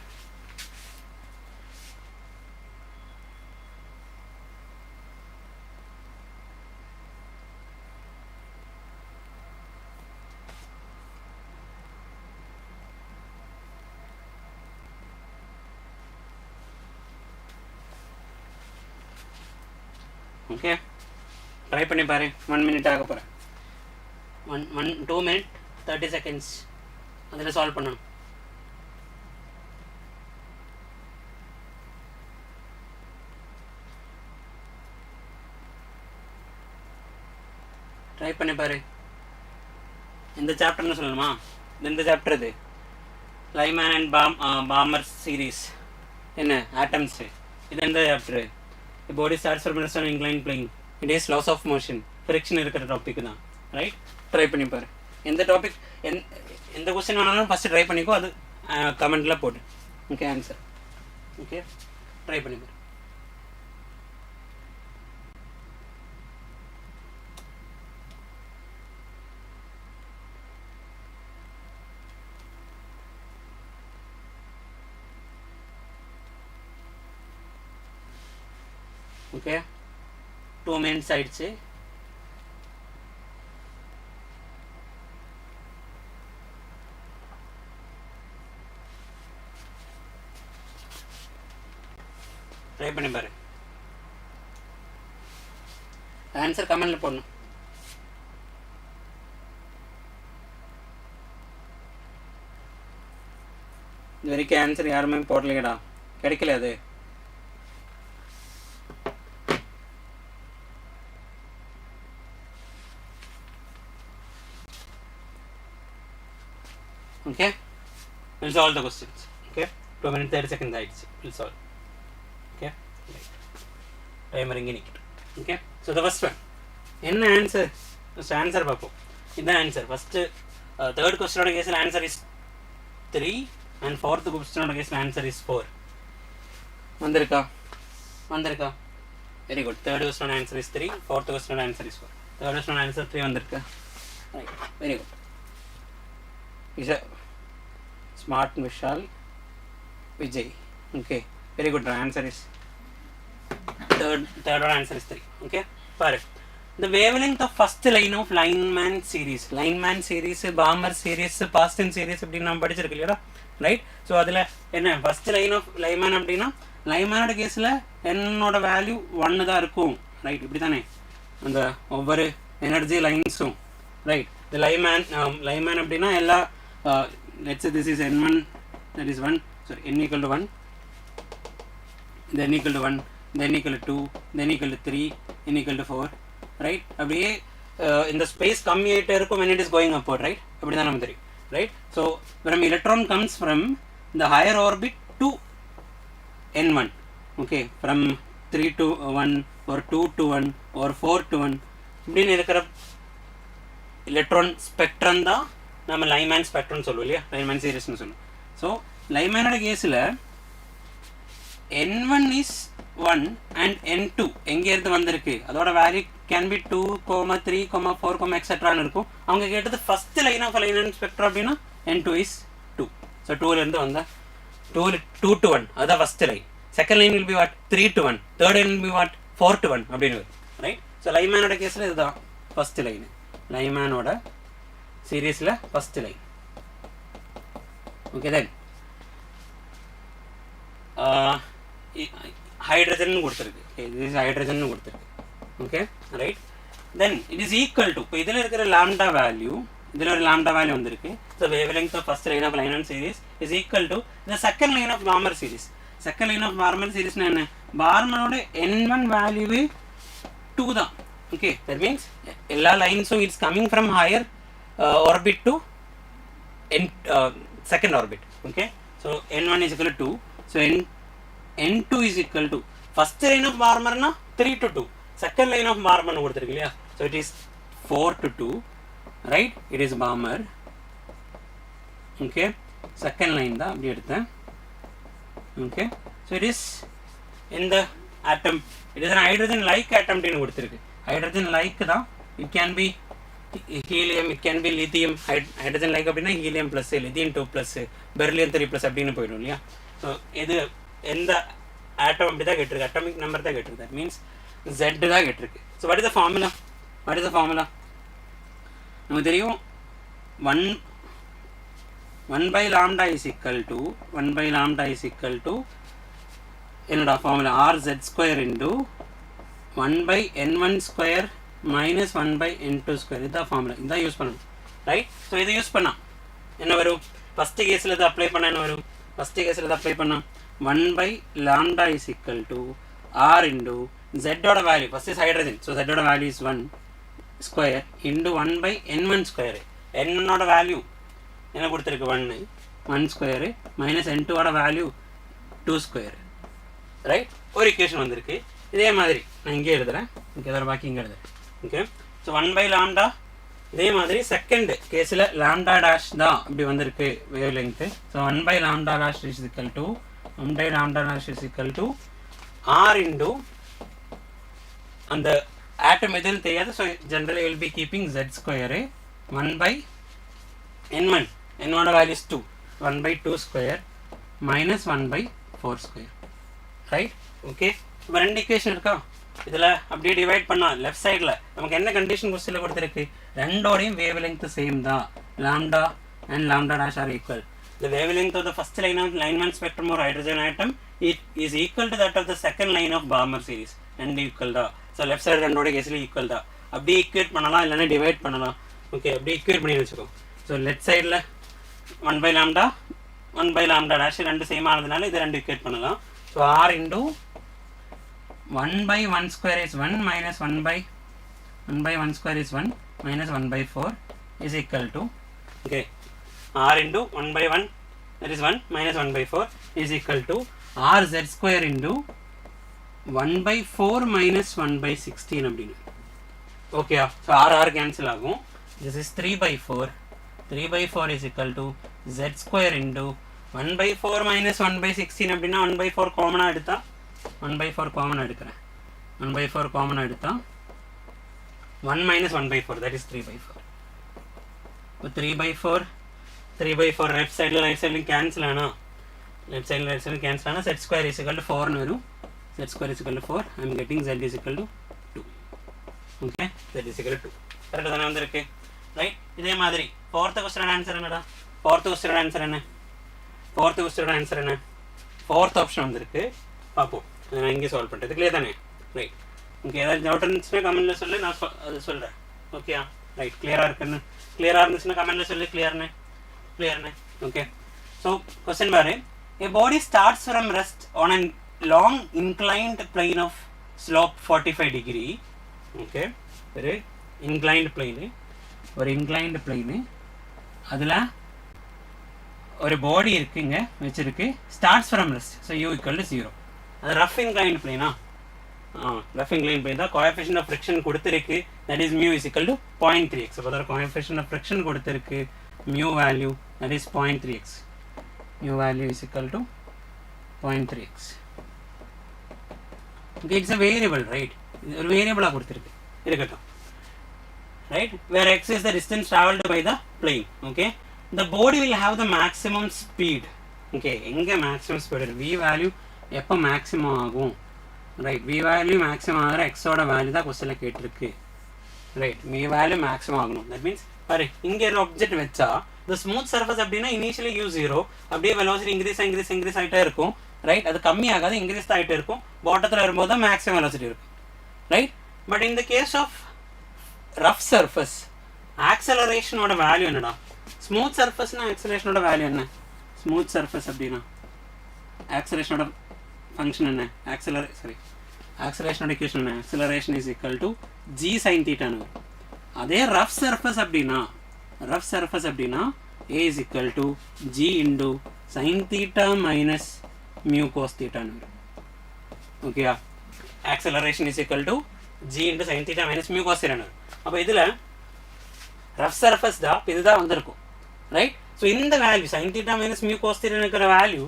ஓகே, ட்ரை பண்ணி பாரு. 1 minute ஆக போகிறேன், 2 minutes 30 seconds அதில் சால்வ் பண்ணணும். ட்ரை பண்ணி பாரு. இந்த சாப்டர்னு சொல்லணுமா? இந்த சாப்டர் இது லைமேன் அண்ட் பாமர் சீரீஸ், என்ன ஆட்டம்ஸு, இது எந்த chapter? The body starts from rest on inclined plane. It is laws of motion. Friction இருக்கிற டாபிக் தான், ரைட். ட்ரை பண்ணி பாரு. எந்த டாபிக் எந்த கொஸ்டின் வேணாலும் ஃபஸ்ட்டு ட்ரை பண்ணிக்கோ, அது கமெண்ட்டில் போட்டு, ஓகே, ஆன்சர், ஓகே, ட்ரை பண்ணி பாரு. ஓகே, 2 minutes ஆயிடுச்சு. ட்ரை பண்ணி பாரு. ஆன்சர் கமெண்ட்ல போடணும். இது வரைக்கும் ஆன்சர் யாருமே போடலையடா, கிடைக்கல அது. Okay, we'll solve the questions. Okay, 2 minutes 30 seconds ஆயிடுச்சு, we'll solve. Okay, timer இங்கே நிற்கிட்டு. Okay, so the first one என்ன ஆன்சர்? ஃபஸ்ட் ஆன்சர் பார்ப்போம். இதுதான் ஆன்சர். ஃபஸ்ட்டு தேர்ட் கொஸ்டினோட கேஸில் ஆன்சர் இஸ் 3 and fourth கொஸ்டினோட கேஸில் ஆன்சர் இஸ் 4. வந்திருக்கா? Very good. தேர்ட் கொஸ்டினோட ஆன்சர் இஸ் 3, fourth கொஸ்டினோட ஆன்சர் இஸ் 4. தேர்ட் கொஸ்டினோட ஆன்சர் 3 வந்திருக்கா? Right, very good. Is a smart Vishal Vijay. Okay, very good. The answer is third answer is 3. Okay, பாரு. the wavelength of first line of Lyman series, Balmer series, Paston series அப்படினு நாம் படிச்சிருக்கோம் இல்லையா, ரைட்? ஸோ அதில் என்ன ஃபர்ஸ்ட் லைன் ஆஃப் லைமேன் அப்படின்னா லைமேனோட கேஸில் என்னோட வேல்யூ 1 தான் இருக்கும், ரைட்? இப்படி தானே அந்த ஒவ்வொரு எனர்ஜி லைன்ஸும், ரைட்? இந்த லைமேன் அப்படின்னா எல்லா let's say this is n1, that is 1, sorry, n equal to 1, then equal to 1, then equal to 2, then equal to 3, n equal to 4, right? அப்படியே இந்த ஸ்பேஸ் கம்மியாயிட்டே இருக்கும் when it is going upward, right? அப்படி தான் நமக்கு தெரியும், right? So when electron comes from the higher orbit to n1, okay, from 3 to 1 or 2 to 1 or 4 to 1 இப்படின்னு இருக்கிற எலக்ட்ரான் ஸ்பெக்ட்ரம் தான் நம்ம லைமேன் ஸ்பெக்ட்ரம்னு சொல்லுவோம் இல்லையா, லைமேன் சீரிஸ்னு சொல்லுவோம். ஸோ லைமேனோட கேஸில் n1 இஸ் 1 அண்ட் n2 எங்கேருந்து வந்திருக்கு அதோட வேல்யூ கேன் பி 2, 3, 4, எக்ஸெட்ரான்னு இருக்கும். அவங்க கேட்டது ஃபர்ஸ்ட் லைன் ஆஃப் லைமேன் ஸ்பெக்ட்ரம் அப்படின்னா n2 இஸ் 2. ஸோ 2லேருந்து வந்தால் 2 to 1 அதுதான் first line. Second line will be what 3 to 1, third line will be what 4 to 1 அப்படின்னு வரும், ரைட்? ஸோ லைமேனோட கேஸில் இதுதான் ஃபர்ஸ்ட் லைன், லைமேனோட சீரீஸில் first line. Okay, then hydrogen கொடுத்துருக்கு, இது ஹைட்ரஜன் கொடுத்துருக்கு. Okay, right? Then it is equal to, இப்போ இதில் இருக்கிற லாம்டா வேல்யூ, இதில் ஒரு லாம்டா வேல்யூ வந்திருக்கு. So wavelength of first line of Lyman series is equal to the second line of Balmer series. Second line of Balmer சீரிஸ்னா என்ன? பார்மனோட n1 வேல்யூவே 2 தான். ஓகே, தட் மீன்ஸ் எல்லா லைன்ஸும் it's coming from higher orbit to second orbit. Okay, so n1 is equal to 2, so n2 is equal to first line of Barmer na 3 to 2, second line of Barmer கொடுத்திருக்கு இல்லையா, so it is 4 to 2, right? It is Barmer. Okay, second line தான் அப்படி எடுத்தேன். Okay, so it is in the atom, it is an hydrogen like atom ன்னு கொடுத்திருக்கு. hydrogen like தான், it can be helium, it can be lithium. hydrogen like அப்படின்னா helium plus lithium 2 plus beryllium 3 plus அப்படின்னு போயிடும் இல்லையா. ஸோ இது எந்த ஆட்டம் அப்படி தான் கேட்டிருக்கு, அட்டாமிக் நம்பர் தான் கேட்டிருக்கு, தட் மீன்ஸ் Z தான் கேட்டிருக்கு. So what is the formula? நமக்கு தெரியும் 1 by lambda is equal to என்னோட formula RZ square into 1 by n1 square minus 1 by n2 square. இதுதான் ஃபார்முலா, இதுதான் யூஸ் பண்ணணும், ரைட்? ஸோ இதை யூஸ் பண்ணால் என்ன வரும்? ஃபஸ்ட்டு கேஸில் இதை அப்ளை பண்ணால் என்ன வரும்? ஃபஸ்ட்டு கேஸில் இதை அப்ளை பண்ணால் 1 by lambda is equal to R into Z ஓட value, first is hydrogen, so Z ஓட value is 1 square into 1 by n1 square. n1ஓட வேல்யூ என்ன கொடுத்துருக்கு? 1 ஸ்கொயரு மைனஸ் n2 ஓட வேல்யூ 2 ஸ்கொயர், ரைட்? ஒரு இக்குவேஷன் வந்திருக்கு. இதே மாதிரி நான் இங்கே எழுதுகிறேன், இங்கே எதாவது பாக்கி இங்கே எழுதுறேன். ஓகே, ஸோ 1 by lambda, இதே மாதிரி செகண்ட் கேஸில் லாம்டா டேஷ் தான் இப்படி வந்திருக்கு wave length. So 1 by lambda dash is equal to 1 by lambda dash is equal to R into அந்த ஆட்டம் எதுன்னு தெரியாது, so generally will be keeping Z square 1 by n1, n1 value is 2, 1 by 2 square minus 1 by 4 square, right? Okay, இப்போ ரெண்டு இக்குவேஷன் இருக்கா, இதில் அப்படியே டிவைட் பண்ணால் லெஃப்ட் சைடில் நமக்கு என்ன கண்டிஷன் கொஸ்டினில் கொடுத்துருக்கு? ரெண்டோடையும் வேவ் லெங்த் சேம் தான், lambda and lambda dash are equal. The wavelength of the first line of Lyman spectrum or hydrogen atom it is equal to that of the second line of Balmer series, and equal தான். ஸோ லெஃப்ட் சைடு ரெண்டோட கேஸில் ஈக்குவல் தான். அப்படியே ஈக்குவேட் பண்ணலாம், இல்லைன்னா டிவைட் பண்ணலாம். ஓகே, அப்படியே ஈக்குவேட் பண்ணி வச்சுக்கோ. ஸோ லெஃப்ட் சைடில் 1 by lambda, 1 by lambda dash ரெண்டு சேம் ஆனதுனால இதை ரெண்டு ஈக்குவேட் பண்ணலாம். So R into 1 by 1 square is 1 minus 1 by 1 square is 1 minus 1 by 4 is equal to, okay, R into 1 by 1, that is 1 minus 1 by 4 is equal to RZ square into 1 by 4 minus 1 by 16 அப்படின்னு. ஓகே, ஸோ R cancel ஆகும். This is 3 by 4. 3 by 4 is equal to Z square into 1 by 4 minus 1 by 16 அப்படின்னா 1 by 4 காமனாக எடுத்தா 1 by 4 காமனாக எடுக்கிறேன். 1 by 4 காமனாக எடுத்தா 1 minus 1 by 4, that is 3 by 4. இப்போ 3 by 4 left side right side cancel ஆனால் left side right side cancel ஆனால் Z square is equal to 4 வரும். Z square is equal to 4. I am getting Z is equal to 2. Okay that is equal to 2 கரெக்டாக தானே வந்திருக்கு ரைட் இதே மாதிரி fourth question ஆன்சர் என்னடா fourth question ஆன்சர் என்ன fourth ஆப்ஷன் வந்திருக்கு பார்ப்போம் நான் இங்கே சால்வ் பண்ணுறது கிளியர் தானே ரைட் ஓகே ஏதாவது டவுட் இருந்துச்சுன்னா கமெண்ட்டில் சொல்லு நான் அது சொல்கிறேன் ஓகே ரைட் கிளியராக இருந்துச்சுன்னா கமெண்ட்டில் சொல்லு கிளியர்னு ஓகே ஸோ கொஸ்டின் பாரு a body starts from rest on a long inclined plane of slope 45 degree okay ஒரு inclined plane அதில் ஒரு பாடி இருக்குங்க வச்சிருக்கு starts from rest so u equal to 0 அது ரஃப் இன்க்ளைன்ட் பிளேனா ரஃப் இன்க்ளைன்ட் பிளேன் தான் கோஎஃபிஷியன்ட் ஆஃப் ஃப்ரிக்ஷன் கொடுத்துருக்கு that is mu is equal to 0.3x அப்போ தான் கோஎஃபிஷியன்ட் ஆஃப் ஃப்ரிக்ஷன் கொடுத்துருக்கு mu value that is 0.3x mu value is equal to 0.3x okay it's a variable right ஒரு வேரியபிளா கொடுத்திருக்கு இருக்கட்டும் right where x is the distance traveled by the plane okay the body will have the maximum speed okay எங்க maximum speed v value எப்ப maximum ஆகும் right v value maximum ஆகுற x ஓட வேல்யூ தான் क्वेश्चनல கேட்டிருக்கு right v value maximum ஆகணும் that means பாரு இங்க ஒரு ஆப்ஜெக்ட் வெச்சா the smooth surface அப்படினா initially u0 அப்படியே velocity increase ஆயிட்டே இருக்கும் right அது கம்மி ஆகாது increase ஆயிட்டே இருக்கும் பாட்டத்துல வரும்போது maximum velocity இருக்கும் right but in the case of rough surface acceleration ஓட வேல்யூ என்னடா smooth surface னா acceleration ஓட வேல்யூ என்ன smooth surface அப்படினா acceleration ஓட function என்ன acceleration ஓட equation என்ன acceleration is equal to g sin theta னு அதே rough surface அப்படினா a is equal to g into sin theta minus mu cos theta னு okay acceleration is equal to g into sin theta minus mu cos theta னு அப்ப இதுல rough surface da இதுதான் வந்திருக்கும் right so இந்த value sin theta minus mu cos theta னுக்குற வேல்யூ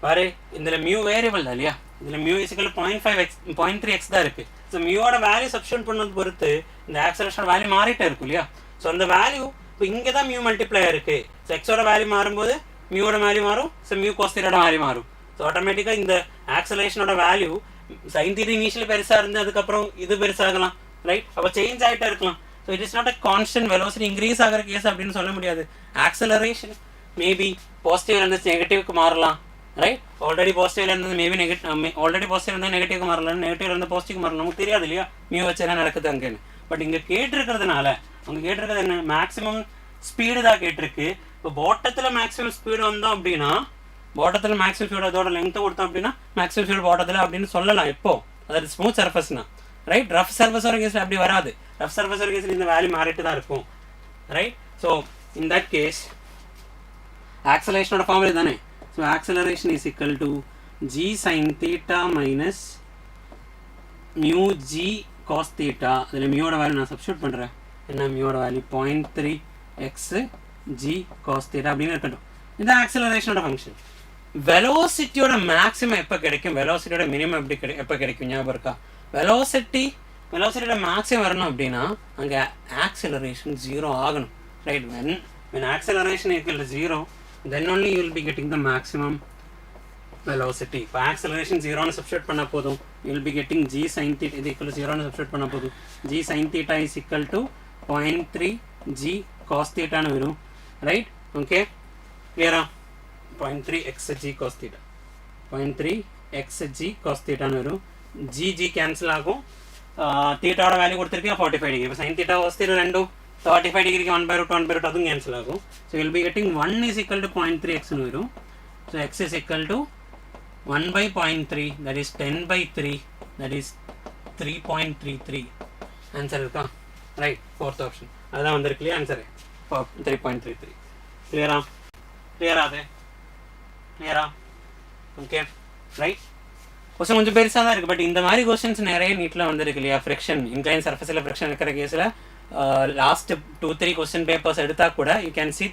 பாரு இதுல mu வேரியபிள் தான் இல்லையா இதுல mu is equal to 0.5x 0.3x தான் இருக்கு so mu ஓட வேல்யூ சப்ஸ்டிட்யூட் பண்ணது பொறுத்து இந்த ஆக்சலரேஷன் வேல்யூ மாறிட்டே இருக்கும் இல்லையா so அந்த வேல்யூ இப்போ இங்க தான் mu மல்டிப்ளையர் இருக்கு so x ஓட வேல்யூ மாறும்போது mu ஓட வேல்யூ மாறும் so mu cos theta ஓட வேல்யூ மாறும் so ஆட்டோமேட்டிக்கா இந்த ஆக்சலரேஷனோட வேல்யூ sin theta இனிஷியலி பெருசா இருந்து அதுக்கு அப்புறம் இது பெருசாகலாம் ரைட் அப்ப சேஞ்ச் ஆயிட்டே இருக்கலாம் so it is not a constant velocity increase ஆகற கேஸ் அப்படினு சொல்ல முடியாது acceleration maybe positive ல இருந்து negative க்கு மாறலாம் right already positive ல இருந்து maybe negative already positive ல இருந்து negative க்கு மாறலாம் negative ல இருந்து positive க்கு மாறலாம் நமக்கு தெரியாது இல்லையா mu வச்சு என்ன நடக்குது அங்கன்னு பட் இங்க கேட்டிருக்கிறதுனால அவங்க கேட்டிருக்கிறது என்ன maximum speed தான் கேட்டிருக்கு இப்போ பாட்டத்துல maximum speed வந்தோம் அப்படினா பாட்டத்துல maximum speed அதோட length கொடுத்தோம் அப்படினா maximum speed பாட்டத்துல அப்படினு சொல்லலாம் எப்போ அது smooth surface-னா right rough surface or case அப்படி வராது rough surface or case இந்த வேல்யூ மாறிட்டு தான் இருக்கும் right so in that case acceleration ஓட ஃபார்முலா தானே so acceleration is equal to g sin theta minus mu g cos theta அதுல mu ஓட வேல்யூ நான் சப்ஸ்டிட்யூட் பண்றேன் என்ன mu ஓட value 0.3 x g cos theta அப்படினு இருக்கட்டும் இந்த acceleration ஓட ஃபங்க்ஷன் velocity ஓட maximum எப்ப கிடைக்கும் velocity ஓட minimum எப்ப கிடைக்கும் ஞாபகம் இருக்கா velocity ஓட maximum வரணும் அப்படினா அங்க acceleration 0 ஆகணும் right when acceleration equal to 0 then only you will be getting the maximum velocity இப்போ acceleration 0 னு சப்ஸ்டிட்யூட் பண்ணா போதும் you will be getting g sin theta is equal to 0 னு சப்ஸ்டிட்யூட் பண்ணா போதும் g sin theta is equal to 0.3 g cos theta னு வரும் right okay clear ஆ 0.3 x g cos theta 0.3 x g cos theta னு வரும் g g cancel ஆகும் theta ஓட வேல்யூ கொடுத்திருக்கீங்க 45 டிகிரி இப்போ sin theta cos theta ரெண்டும் 35 டிகிரிக்கு 1/√1/√2 அதுவும் கேன்சல் ஆகும் so you will be getting 1 is equal to 0.3 x னு வரும் so x is equal to 1/0.3 that is 10/3 that is 3.33 answer இருக்கா ரைட் fourth option அதான் வந்திருக்கு இல்லையா ஆன்சர் 3.33 கிளியரா அது கிளியரா ஓகே ரைட் क्वेश्चन கொஞ்சம் பெருசா தான் இருக்கு பட் இந்த மாதிரி क्वेश्चंस நிறைய நீட்ல வந்திருக்கு இல்லையா ஃபிரிக்ஷன் இன்க்ளைன் சர்ஃபேஸ்ல ஃபிரிக்ஷன் இருக்கிற கேஸ்ல லாஸ்ட் 2-3 क्वेश्चन பேப்பர்ஸ் எடுத்தா கூட you can see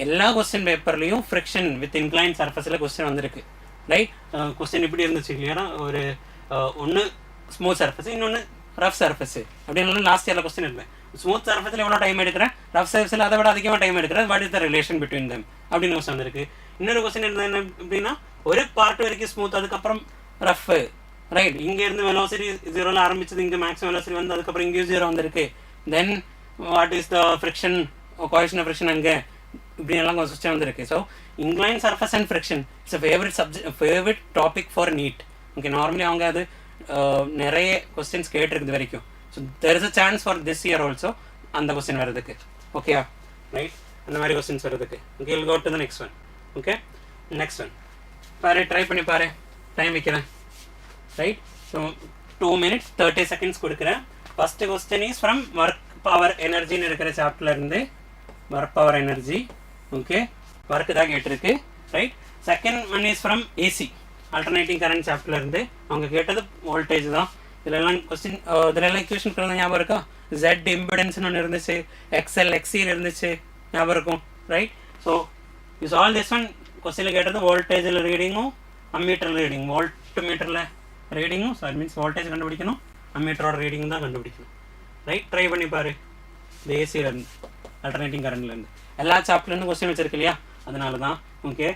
எல்லா क्वेश्चन பேப்பர்லயும் ஃபிரிக்ஷன் வித் இன்க்ளைன் சர்ஃபேஸ்ல क्वेश्चन வந்திருக்கு ரைட் क्वेश्चन இப்படி இருந்துச்சு இல்லையா ஒரு ஒன்னு ஸ்மூத் சர்ஃபேஸ் இன்னொன்னு ரஃப் சர்ஃபேஸ் அப்படினால லாஸ்ட் இயர்ல क्वेश्चन எடுத்தேன் ஸ்மூத் சர்ஃபேஸ்ல எவ்வளவு டைம் எடுக்கறேன் ரஃப் சர்ஃபேஸ்ல அதை விட அதிகமா டைம் எடுக்கறேன் what is the relation between them அப்படின क्वेश्चन வந்திருக்கு இன்னொரு क्वेश्चन என்ன அப்படினா ஒரு பார்ட் வரைக்கும் ஸ்மூத் அதுக்கு அப்புறம் ரஃப் ரைட். இங்கேருந்து வெலாசிட்டி ஜீரோவில் ஆரம்பிச்சது, இங்கே மேக்ஸிமம் வெலாசிட்டி வந்து அதுக்கப்புறம் இங்கேயும் ஜீரோ வந்திருக்கு. Then what is the friction, coefficient of friction அங்கே இப்படி எல்லாம் கொஸ்டின் வந்திருக்கு. So incline surface and friction it's favourite topic for NEET. Okay, normally அவங்க அது நிறைய கொஸ்டின்ஸ் கேட்டிருக்குது வரைக்கும். So there is a chance for this year also அந்த கொஸ்டின் வர்றதுக்கு. ஓகேயா, ரைட், அந்த மாதிரி கொஸ்டின்ஸ் வர்றதுக்கு. Okay, will go to the next one. Okay, next one பாரு, ட்ரை பண்ணி பாரு, டைம் வைக்கிறேன். ரைட், ஸோ 2 minutes 30 seconds கொடுக்குறேன். First question is from work power எனர்ஜின்னு இருக்கிற சாப்டர்ல இருந்து, work power energy. Okay, work தான் கேட்டிருக்கு. Right, second one is from AC alternating current சாப்டர்ல இருந்து. அவங்க கேட்டது வோல்டேஜ் தான். இதெல்லாம் கொஸ்டின், இதெல்லாம் ஈக்குவேஷன் ஞாபகம் இருக்கா? ஜெட் இம்பிடன்ஸ்னு ஒன்று இருந்துச்சு, எக்ஸ்எல் எக்ஸின்னு இருந்துச்சு, ஞாபகம் இருக்கும். Right, so is all this one கொஸ்டினில் கேட்டது வோல்டேஜில் ரீடிங்கும் அம்மீட்டரில் ரீடிங், வோல்ட் மீட்டரில் ரீடிங்கும், ஸோ மீன்ஸ் வோல்டேஜ் கண்டுபிடிக்கணும், அம்மீட்டரோட ரீடிங் தான் கண்டுபிடிக்கணும். ரைட், ட்ரை பண்ணி பாரு. இந்த ஏசியிலேருந்து ஆல்டர்னேட்டிங் கரண்ட்லேருந்து எல்லா சாப்டர்லேருந்து கொஸ்டின் வச்சிருக்கு இல்லையா, அதனால தான். ஓகே,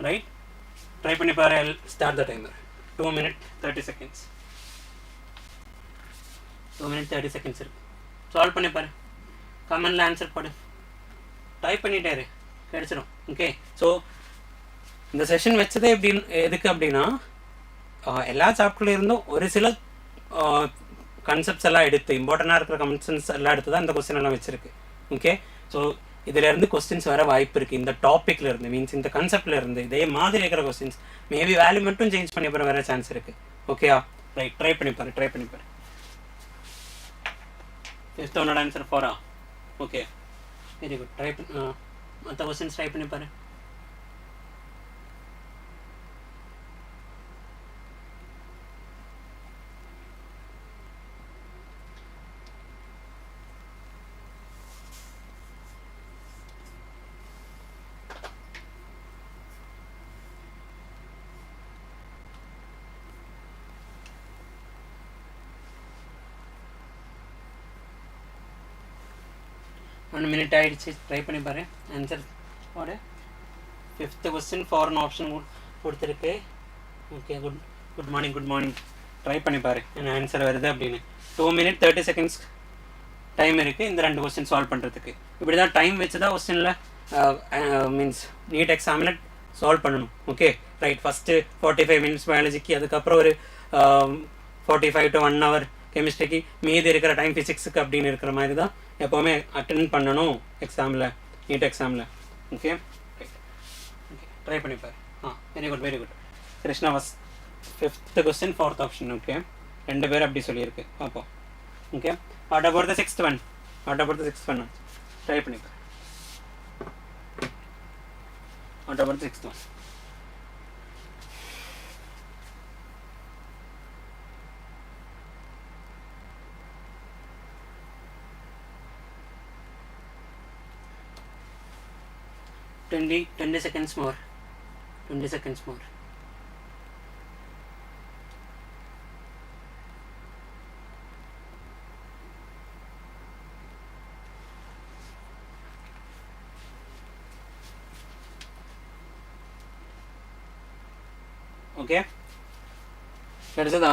ரைட், ட்ரை பண்ணி பாரு. Start the timer. 2 minutes 30 seconds. 2 minutes 30 seconds இருக்கு. சால்வ் பண்ணி பாரு, கமெண்ட்ல ஆன்சர் போடு, டைப் பண்ணிட்டாரு, கிடைச்சிடும். ஓகே, ஸோ இந்த செஷன் வச்சதே எப்படி, எதுக்கு அப்படின்னா எல்லா சாப்டர்ல இருந்தும் ஒரு சில கான்செப்ட்ஸ் எல்லாம் எடுத்து, இம்பார்ட்டண்டாக இருக்கிற கான்செப்ட்ஸ் எல்லாம் எடுத்து தான் இந்த கொஸ்டின் எல்லாம் வச்சிருக்கு. ஓகே, ஸோ இதுல இருந்து கொஸ்டின்ஸ் வர வாய்ப்பு இருக்கு. இந்த டாபிக்ல இருந்து, மீன்ஸ் இந்த கான்செப்ட்ல இருந்து இதே மாதிரி இருக்கிற கொஸ்டின்ஸ் மேபி வேல்யூ மட்டும் சேஞ்ச் பண்ணி போகிற வர சான்ஸ் இருக்கு. ஓகேயா, ரைட், ட்ரை பண்ணி பாரு, ட்ரை பண்ணி பாரு. ஃபிஃப்த் ஒன்னோட answer 4. Okay, very good. Try பண்ணி மற்ற கொஸ்டின்ஸ் ட்ரை பண்ணி பாரு. ஒன் மினிட் ஆகிடுச்சு, ட்ரை பண்ணி பாரு. ஆன்சர் போடு. ஃபிஃப்த்து கொஸ்டின் ஃபாரின் ஆப்ஷன் கொடுத்துருக்கு. Okay, good morning, good morning. Try பண்ணி பாரு என்ன ஆன்சர் வருது அப்படின்னு. 2 minutes 30 seconds டைம் இருக்குது இந்த 2 கொஸ்டின் சால்வ் பண்ணுறதுக்கு. இப்படி தான் டைம் வச்சு தான் கொஸ்டினில் மீன்ஸ் நீட் எக்ஸாமில் சால்வ் பண்ணணும். Okay, right. ஃபஸ்ட்டு 45 minutes பயாலஜிக்கு, அதுக்கப்புறம் ஒரு 45 to 1 hour கெமிஸ்ட்ரிக்கு, மீதி இருக்கிற டைம் ஃபிசிக்ஸுக்கு அப்படின்னு இருக்கிற மாதிரி தான் எப்போவுமே அட்டென்ட் பண்ணணும் எக்ஸாமில், நீட் எக்ஸாமில். Okay, right. ஓகே, ட்ரை பண்ணிப்பார். Very good, very good. Krishna was fifth question fourth option. Okay, 2 பேர் அப்படி சொல்லியிருக்கு, பார்ப்போம். Okay, what about the sixth one? What about the sixth one? Try பண்ணிப்பார். What about the sixth one? Twenty seconds more. 20 seconds more. Okay. கிடைச்சதா?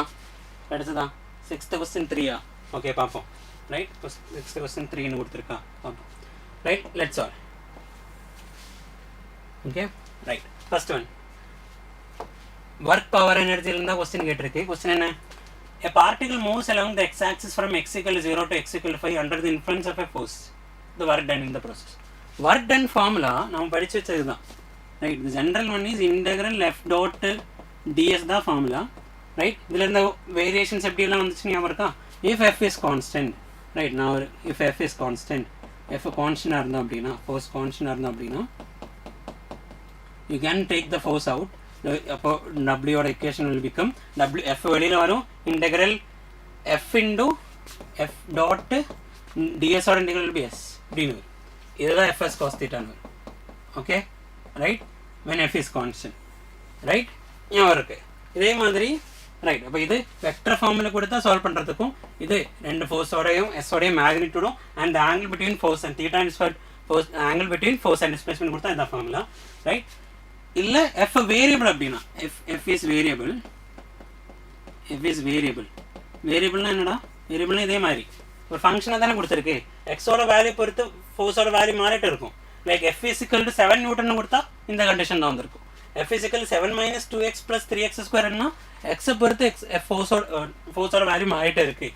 Sixth question 3. ஓகே, பார்ப்போம். ரைட், சிக்ஸ்த் கொஸ்டின் 3 கொடுத்துருக்கா, பார்ப்போம். Right, let's all. Okay, right. First one work power எனர்ஜியில் இருந்தால் கொஸ்டின் கேட்டிருக்கு. கொஸ்டின் என்ன? A particle moves along the x-axis from x equal to 0 to x equal to 5 under the influence of a force. The work done in the process. Work done formula நம்ம படிச்சு வச்சது தான். Right, the general one is integral f dot ds தான் ஃபார்முலா. ரைட், இதில் இருந்த வேரியேஷன்ஸ் எப்படியெல்லாம் வந்துச்சுன்னு ஞாபகம் இருக்கா? if f is constant, right, நான் ஒரு if f is constant, f கான்ஸ்டன்டாக இருந்தால் அப்படின்னா, ஃபோர்ஸ் கான்ஸ்டன்டாக இருந்தால் அப்படின்னா, you can take the force out. அப்போ w ஓட equation will become w, f வெளியில் வரும், integral f into f dot ds or integral will be s அப்படின்னு வரும். இதுதான் fs cos theta வரும். Okay, right, when f is constant. Right, ஞாபகம் இருக்கு. இதே மாதிரி ரைட். அப்போ இது வெக்டர் ஃபார்மில் கொடுத்தா சால்வ் பண்ணுறதுக்கும், இது 2 ஃபோர்ஸோடையும் எஸ்ஸோடையும் மேக்னிட்யூடும் and angle between force and theta is force, angle between force and displacement கொடுத்தா இந்த ஃபார்முலா. ரைட், இல்லை எஃப் வேரியபிள் அப்படின்னா, F is variable, f is variable. வேரியபிள்னா என்னடா? வேரியபிள்னா இதே மாதிரி ஒரு ஃபங்க்ஷனை தானே கொடுத்துருக்கு. எக்ஸோட வேல்யூ பொறுத்து ஃபோர்ஸோட வேல்யூ மாறிட்டு இருக்கும். Like f is equal to 7 Newton கொடுத்தா இந்த கண்டிஷன் தான் வந்திருக்கும். f is equal to 7 minus 2x plus 3x square என்ன x பொறுத்து ஃபோர்ஸோட வேல்யூ மாறிட்டே இருக்கு.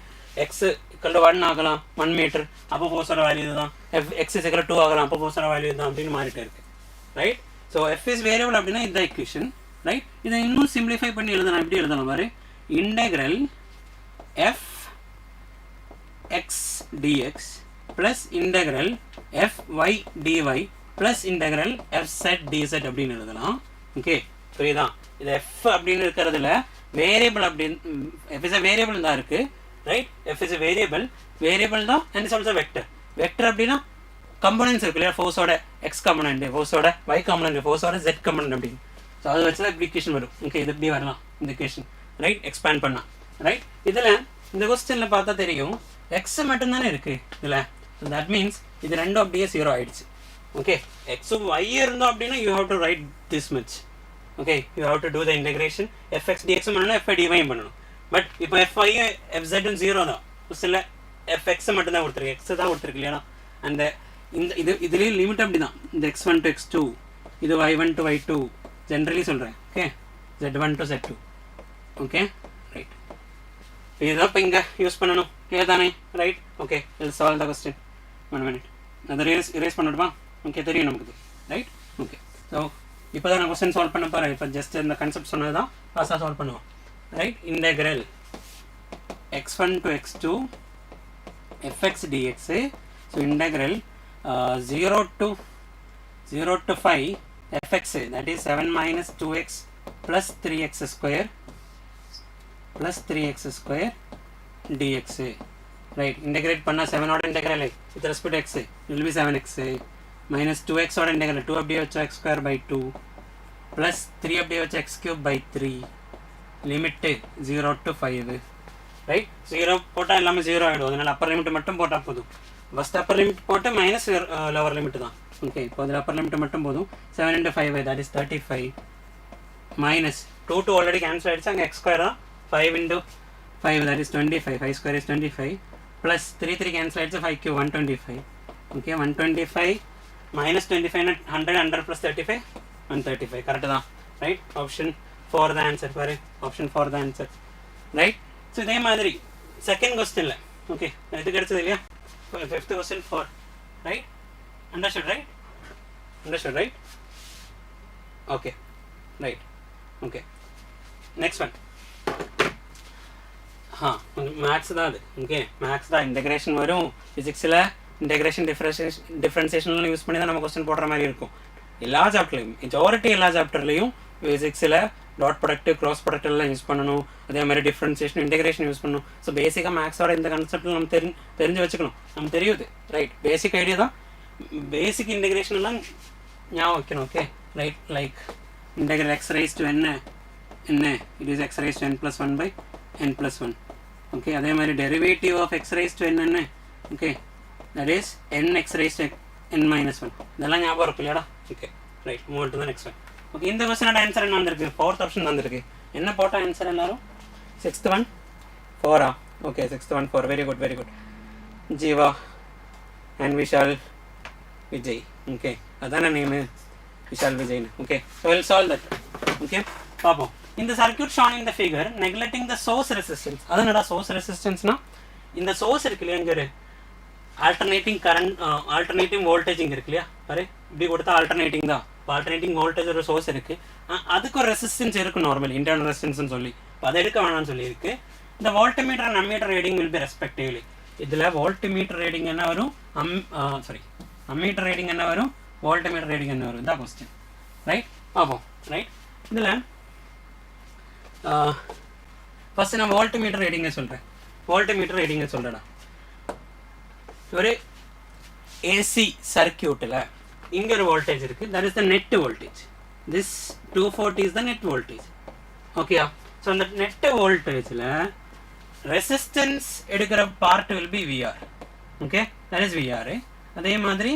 x equal to 1 ஆகலாம் 1 மீட்டர், அப்போ ஃபோர்ஸோட வேல்யூ இதுதான். x is equal to 2 ஆகலாம், அப்போ ஃபோர்ஸோட வேல்யூ இதுதான் அப்படின்னு மாறிட்டே இருக்கு. Right? So f is variable அப்படின்னா இந்த equation. ரைட்? இதை இன்னும் சிம்பிளிஃபை பண்ணி எழுதலாம். எப்படி எழுதலாம் பாரு, integral f x dx plus integral f y dy plus integral f z dz அப்படின்னு எழுதலாம். ஓகே, புரியுதா? இது f அப்படின்னு இருக்கிறதுல வேரியபிள் அப்படின்னு f is a variable தான் இருக்கு. Right? f is a variable தான் and is also vector. Vector அப்படின்னா கம்போனன்ட்ஸ் இருக்கு இல்லையா, ஃபோர்ஸோட x காம்பனண்ட், ஃபோர்ஸோட y காம்பனண்ட், ஃபோர்ஸோட z காம்பனண்ட் அப்படின்னு. ஸோ அதை வச்சு தான் இப்படி ஈக்குவேஷன் வரும். ஓகே, இது இப்படி வரலாம் இந்த ஈக்குவேஷன். ரைட்? எக்ஸ்பேண்ட் பண்ணா. ரைட்? இதில் இந்த கொஸ்டினில் பார்த்தா தெரியும் எக்ஸ் மட்டும்தானே இருக்குது இதில். தட் மீன்ஸ் இது ரெண்டும் அப்படியே 0 ஆயிடுச்சு. ஓகே, எக்ஸும் ஒய் இருந்தோம் அப்படின்னா you have to write this much. Okay, you have to do the integration. F X டிஎக்ஸும் பண்ணணும், எஃப்ஐ டிவையும் பண்ணணும். பட் இப்போ எஃப்ஐ எஃப்செட்டும் 0 தான். சில எஃப்எக்ஸ் மட்டும் தான் கொடுத்துருக்கு, எக்ஸ் தான் கொடுத்துருக்கு இல்லையா. அந்த இதுலேயும் லிமிட் அப்படி தான். இந்த x1 to x2, இது y1 to y2 ஜென்ரலி சொல்கிறேன். Okay, z1 to z2. Okay, right. இதுதான் இப்போ இங்கே யூஸ் பண்ணணும். கிளியர் தானே? Right? Okay, I'll solve the question. 1 minute. அதை erase பண்ணட்டுமா? ஓகே, தெரியும் நமக்கு இது. ரைட்? ஓகே, ஸோ இப்போ தான் நான் கொஸ்டின் சால்வ் பண்ண போகிறேன். இப்போ ஜஸ்ட் இந்த கான்செப்ட் சொன்னது தான் ஃபாஸ்ட்டாக சால்வ் பண்ணுவோம். Right? Integral x1 to x2 fx dx. So integral 0 to 5 fx, that is 7 minus 2x plus 3x square dx. Right? Integrate panna 7 odd integral with respect to x, it will be 7x minus 2x odd integral 2 up divided x square by 2 plus 3 up divided x cube by 3, limit 0 to 5. Right? 0 போட்டா எல்லாமே 0 ஆயிடும். அதனால அப்பர் லிமிட் மட்டும் போட்டா போதும். ஃபர்ஸ்ட் அப்பர் லிமிட் போட்டு மைனஸ் லவர் லிமிட் தான். ஓகே, இப்போ அதில் அப்பர் லிமிட் மட்டும் போதும். 7 into 5 that is 35 minus 2 to already cancel ஆகிடுச்சு. அங்கே எக்ஸ் ஸ்கொயர் தான். 5 into 5 that is 25, 5 square is 25 plus 3 cancel ஆகிடுச்சு. 5 cube 125. ஓகே, 125 minus 25 100 plus 35 135. கரெக்டு தான். Right? Option for the answer பாரு, option for the answer. Right? So இதே மாதிரி செகண்ட் கொஸ்டினில் ஓகே இது கிடச்சது இல்லையா. Fifth question for. Right? Understood, right? Understood, right? Okay, right. Okay, next one. Maths தான் அது. ஓகே, மேக்ஸ் தான். இன்டெகிரேஷன் வரும் ஃபிசிக்ஸில். இன்டெகிரேஷன் டிஃப்ரென்சியேஷன்லாம் யூஸ் பண்ணி தான் நம்ம கொஸ்டின் போடுற மாதிரி இருக்கும் எல்லா சாப்டர்லையும். மெஜாரிட்டி எல்லா சாப்டர்லையும் ஃபிசிக்ஸில் டாட் ப்ராடக்ட், கிராஸ் ப்ராடக்ட் எல்லாம் யூஸ் பண்ணணும். அதே மாதிரி டிஃப்ரென்சியேஷன், இன்டெகிரேஷன் யூஸ் பண்ணணும். ஸோ பேசிக்காக மேக்ஸோட இந்த கான்செப்டில் நம்ம தெரிஞ்சு வச்சுக்கணும். நமக்கு தெரியுது. ரைட்? பேசிக் ஐடியா தான். பேசிக் இன்டெகிரேஷன் எல்லாம் ஞாபகம் வைக்கணும். Okay, right? Like integral x raised to n என்ன, it is x raised to n plus 1 by n plus 1. Okay, அதே மாதிரி derivative of x raised to n என்ன, okay, that is n x raised to n minus 1. இதெல்லாம் ஞாபகம் இருக்கும் இல்லையாடா. Okay, right. Move to the next one. Okay, இந்த கொஸ்டினோட ஆன்சர் என்ன வந்திருக்கு? 4th ஆப்ஷன் வந்திருக்கு. என்ன போட்ட ஆன்சர் எல்லாரும்? 6th one 4. Okay, 6th one 4. Very good, very good. Jeeva and Vishal Vijay. Okay, அதான நேமு, விஷால் விஜய்னு. Okay, so will solve that. Okay, பார்ப்போம். இந்த circuit shown in the figure neglecting the source resistance. அதனடா சோர்ஸ் ரெசிஸ்டன்ஸ்னா இந்த சோர்ஸ் இருக்கு இல்லையா, இங்கே ஆல்டர்னேட்டிங் கரண்ட், ஆல்டர்னேட்டிங் வோல்டேஜ் இங்கே இருக்கு இல்லையா. பாரு, இப்படி கொடுத்தா ஆல்டர்னேட்டிங் தான். இப்போ ஆல்டர்னேட்டிங் வோல்டேஜ் ஒரு சோர்ஸ் இருக்குது, அதுக்கு ஒரு ரெசிஸ்டன்ஸ் இருக்கும் நார்மலி, இன்டர்னல் ரெசிஸ்டன்ஸ்னு சொல்லி. இப்போ அதை எடுக்க வேணாம்னு சொல்லியிருக்கு. இந்த voltmeter and ammeter reading will be respectively. இதில் வோல்ட்மீட்டர் ரீடிங் என்ன வரும், அம்மீட்டர் ரீடிங் என்ன வரும், வோல்ட்மீட்டர் ரீடிங் என்ன வரும், இதான் கொஸ்டின். ரைட்? பார்ப்போம். ரைட்? இதில் ஃபஸ்ட்டு நான் வோல்ட்மீட்டர் ரீடிங்கை சொல்கிறேன். வோல்ட்மீட்டர் ரீடிங்கை சொல்கிறேடா. ஒரு ஏசி சர்க்கியூட்டில் இங்கே ஒரு வோல்டேஜ் இருக்குது, that is the net voltage. This 240 is the net voltage. ஓகேயா? ஸோ அந்த நெட் வோல்டேஜில் ரெசிஸ்டன்ஸ் எடுக்கிற part will be VR. Okay, that is VR. அதே மாதிரி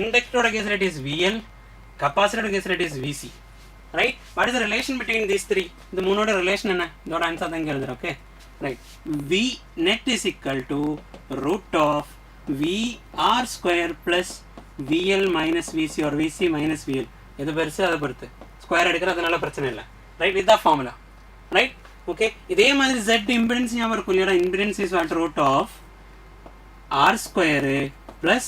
இண்டக்டரோட கேஸ் ரேட் இஸ் விஎல், கப்பாசிட்டரோட case rate is VC. right? What is the relation between these three? The மூணோட relation என்ன? இதோட ஆன்சர் தான் இங்க எழுதுறேன். Okay, right. V net is equal to root of VR square plus VL minus VC or VC minus VL. எது பெருசு அதை பொறுத்து ஸ்கொயர் எடுக்கிறதுனால பிரச்சனை இல்லை, ரைட்? இதுதான் ஃபார்முலா, ரைட்? ஓகே, இதே மாதிரி Z இம்பிடன்ஸ் ஞாபகம் இருக்கும் இல்லையா? Impedance is what root of R square plus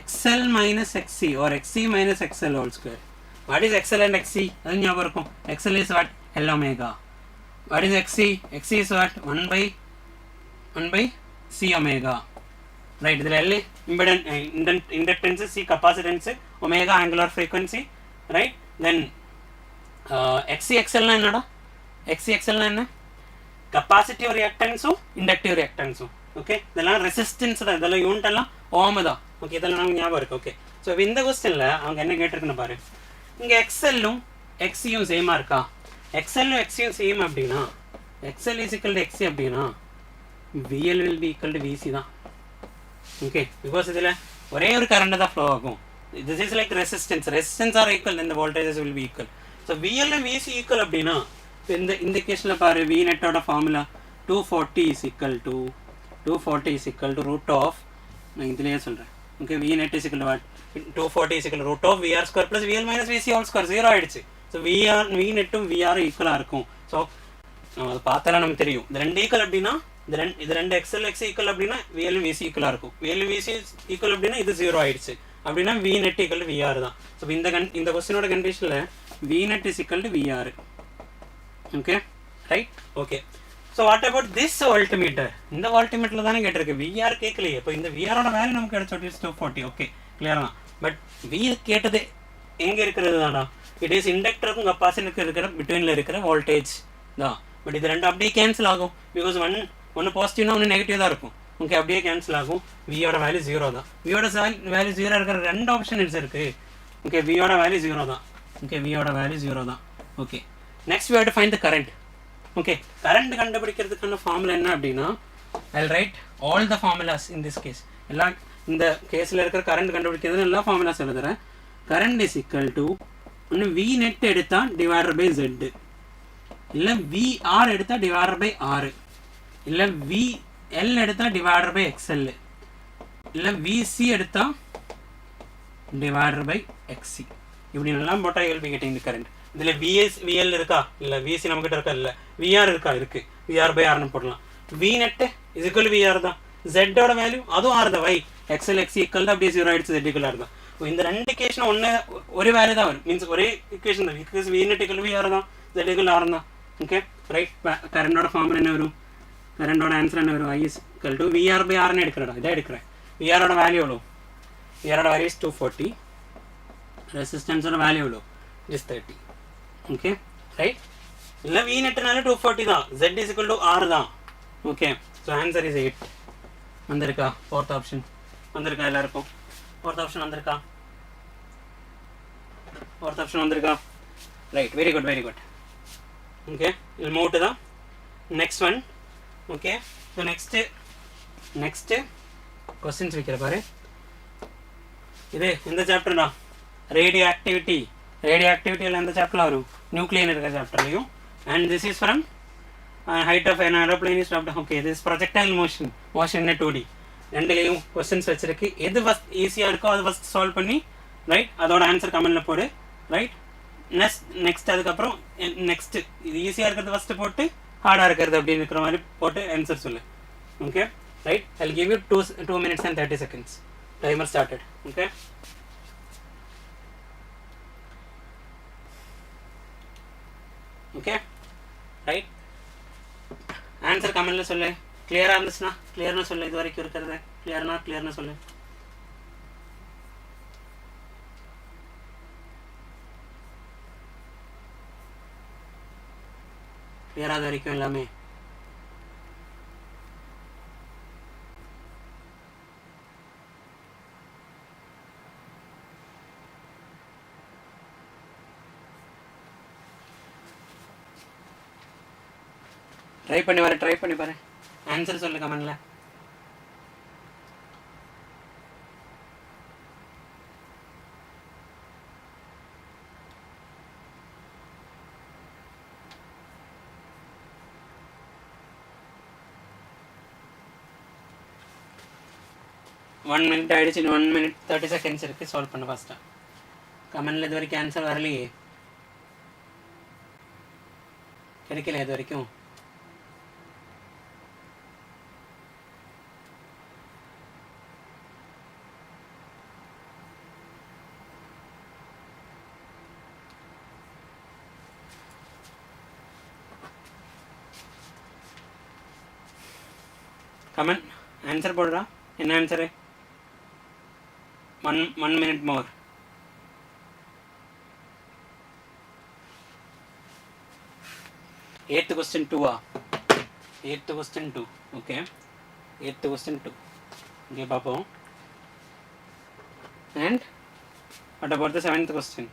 XL minus XC or XC minus XL whole square. What is XL and XC? அது ஞாபகம் இருக்கும். XL is what? L omega. What is XC? XC is what? 1 by C omega. Right, இதில் L inductance, C capacitance, omega angular frequency, right? Then XC XL னா என்னடா? XC XL னா என்ன? Capacitive reactance, inductive reactance. Okay, இதெல்லாம் ரெசிஸ்டன்ஸ் தான், இதெல்லாம் யூனிட் எல்லாம் ஓம் தான். ஓகே, இதெல்லாம் நமக்கு ஞாபகம் இருக்குது. ஓகே, ஸோ இந்த கொஸ்டினில் அவங்க என்ன கேட்டிருக்குன்னு பாரு. இங்கே எக்ஸ்எல்லும் எக்ஸியும் சேமாக இருக்கா? எக்ஸ்எல்லும் எக்ஸியும் சேம் அப்படின்னா XL is equal to XC அப்படின்னா VL will be equal to VC தான். ஓகே, பிகாஸ் இதில் ஒரே ஒரு கரண்ட் தான் ஃப்ளோ ஆகும். This is like resistance R equal, இந்த voltages will be equal. So VL VC equal அப்படின்னா இந்த கேஸில் பாரு, வி நெட்டோட formula 240 is equal to root of, நான் இதுலேயே சொல்கிறேன். Okay, V net is equal to what? 240 is equal to root of VR square plus VL minus VC whole square. 0 ஆயிடுச்சு. ஸோ வி நெட்டும் விஆரும் ஈக்குவலாக இருக்கும். ஸோ நம்ம அதை பார்த்தாலும் நமக்கு தெரியும். இந்த ரெண்டு ஈக்குவல் அப்படின்னா இது ரெண்டு எக்ஸ்எல் எக்ஸ் ஈக்குவல் அப்படின்னா விஎல் விசி ஈக்குவலாக இருக்கும். விஎல் விசி ஈக்குவல் அப்படின்னா இது 0 ஆயிடுச்சு. அப்படின்னா V net equal to VR தான். ஸோ இந்த கொஸ்டினோட கண்டிஷனில் V net is equal to VR. Okay, right? Okay, so what about this voltmeter? இந்த வோல்ட்மீட்டரில் தானே கேட்டிருக்கு, விஆர் கேட்கலையே. இப்போ இந்த விஆரோட வேல்யூ நமக்கு கிடைச்சோட்டு 240. ஓகே, கிளியர் தான். பட் வி கேட்டது எங்கே இருக்கிறது தானா? இட் இஸ் இண்டக்டருக்கும் கப்பாசிட்டருக்கும் இருக்கிற பிட்வீனில் இருக்கிற வோல்டேஜ் தான். பட் இது ரெண்டு அப்படியே கேன்சல் ஆகும். பிகாஸ் ஒன்று பாசிட்டிவ்னா ஒன்று நெகட்டிவ் தான் இருக்கும். ஓகே, அப்படியே கேன்சல் ஆகும். வியோட வேல்யூ 0 தான். வியோட வேல்யூ 0 இருக்கிற ரெண்டு ஆப்ஷன்ஸ் இருக்குது. ஓகே, வியோட வேல்யூ 0 தான். ஓகே, வியோட வேல்யூ 0 தான். Okay, next we have to find the current. Okay, current கண்டுபிடிக்கிறதுக்கான ஃபார்முலா என்ன அப்படின்னா, I'll write all the formulas in this case. எல்லாம் இந்த கேஸில் இருக்கிற கரண்ட் கண்டுபிடிக்கிறது எல்லா ஃபார்முலாஸ் எழுதுறேன். கரண்ட் இஸ் ஈக்குவல் டு ஒன்று வி நெட் எடுத்தால் டிவைடர் பை ஜெட்டு, இல்லை விஆர் எடுத்தால் டிவைடர் பை ஆர், இல்லை விஎல் எடுத்தால் டிவைடர் பை எக்ஸ்எல், இல்லை விசி எடுத்தால் டிவைடர் பை எக்ஸி. இப்படி எல்லாம் போட்டால் you will be getting the current. இதில் விஎல் இருக்கா? இல்லை. விசி நம்மகிட்ட இருக்கா? இல்லை. விஆர் இருக்கா? இருக்கு. விஆர் பை ஆர்னு போடலாம். V net is equal VR தான். ஜெட்டோட வேல்யூ அதுவும் ஆர் தான். வை எக்ஸ்எல் எக்ஸி ஈக்குவல் தான். அப்படியே 0 ஆயிடுச்சு. ஜெட் ஈக்குவல் ஆர் தான். இந்த ரெண்டு இக்குவேஷன் ஒரு வேல்யூ தான் வரும். மீன்ஸ் ஒரே இக்குவேஷன் தான். Because V net equal VR தான், ஜெட் ஈக்குவல் ஆர் தான். Okay, right? கரண்டோட ஃபார்முலா என்ன வரும்? கரண்டோட ஆன்சர் என்ன வரும்? I is equal to VR by ஆர்னு எடுக்கிறடா. இதான் எடுக்கிறேன். விஆரோட வேல்யூ எவ்வளோ? விஆரோட வேல்யூ இஸ் 240. ரெசிஸ்டன்ஸோட வேல்யூ எவ்வளோ? இஸ் 30. Okay, right? இல்லை, வி நெட்டுனால 240 தான். Z is equal to R தான். Okay, so answer is 8. வந்திருக்கா? ஃபோர்த் ஆப்ஷன் வந்திருக்கா? எல்லாருக்கும் ஃபோர்த் ஆப்ஷன் வந்திருக்கா? ஃபோர்த் ஆப்ஷன் வந்திருக்கா? Right, very good, very good. Okay, இது மூட்டு தான். Next one. Okay, so next questions வைக்கிற பாரு. இது இந்த சாப்டர் தான், ரேடியோ ஆக்டிவிட்டியில் எந்த சாப்டரில் வரும்? நியூக்ளியர் இருக்கிற சாப்டர்லையும். And this is from height of an aeroplane is dropped. Okay, this is projectile motion in 2D. ரெண்டுலேயும் கொஸ்டின்ஸ் வச்சிருக்கு. எது ஃபஸ்ட் ஈஸியாக இருக்கோ அது ஃபஸ்ட் சால்வ் பண்ணி, ரைட், அதோட ஆன்சர் கமெண்டில் போடு. ரைட், நெக்ஸ்ட் அதுக்கப்புறம் நெக்ஸ்ட்டு இது ஈஸியாக இருக்கிறது ஃபஸ்ட்டு போட்டு ஹார்டாக இருக்கிறது அப்படின்னு இருக்கிற மாதிரி போட்டு ஆன்சர் சொல்லு. Okay, right? I will give you 2 minutes and 30 seconds. Timer started. Okay. Okay, right? Answer கமெண்ட்ல சொல்லு. கிளியராக இருந்துச்சுன்னா கிளியர்னு சொல்லு. இது வரைக்கும் இருக்கிறத கிளியர்னு சொல்லு. கிளியராக வரைக்கும் எல்லாமே. ட்ரை பண்ணி பாரு. ஆன்சர் சொல்லு கமெண்ட்ல. 1 minute ஆயிடுச்சு, 1 minute 30 seconds இருக்குது. சால்வ் பண்ண ஃபாஸ்ட்டாக. கமெண்டில் இது வரைக்கும் ஆன்சர் வரலையே, கிடைக்கல இது வரைக்கும். கமெண்ட் ஆன்சர் போடுறா. என்ன answer? 1 minute more. Eighth question 2. Eighth question 2. Okay. Eighth question 2. Okay, Papa. And what about the 7th question?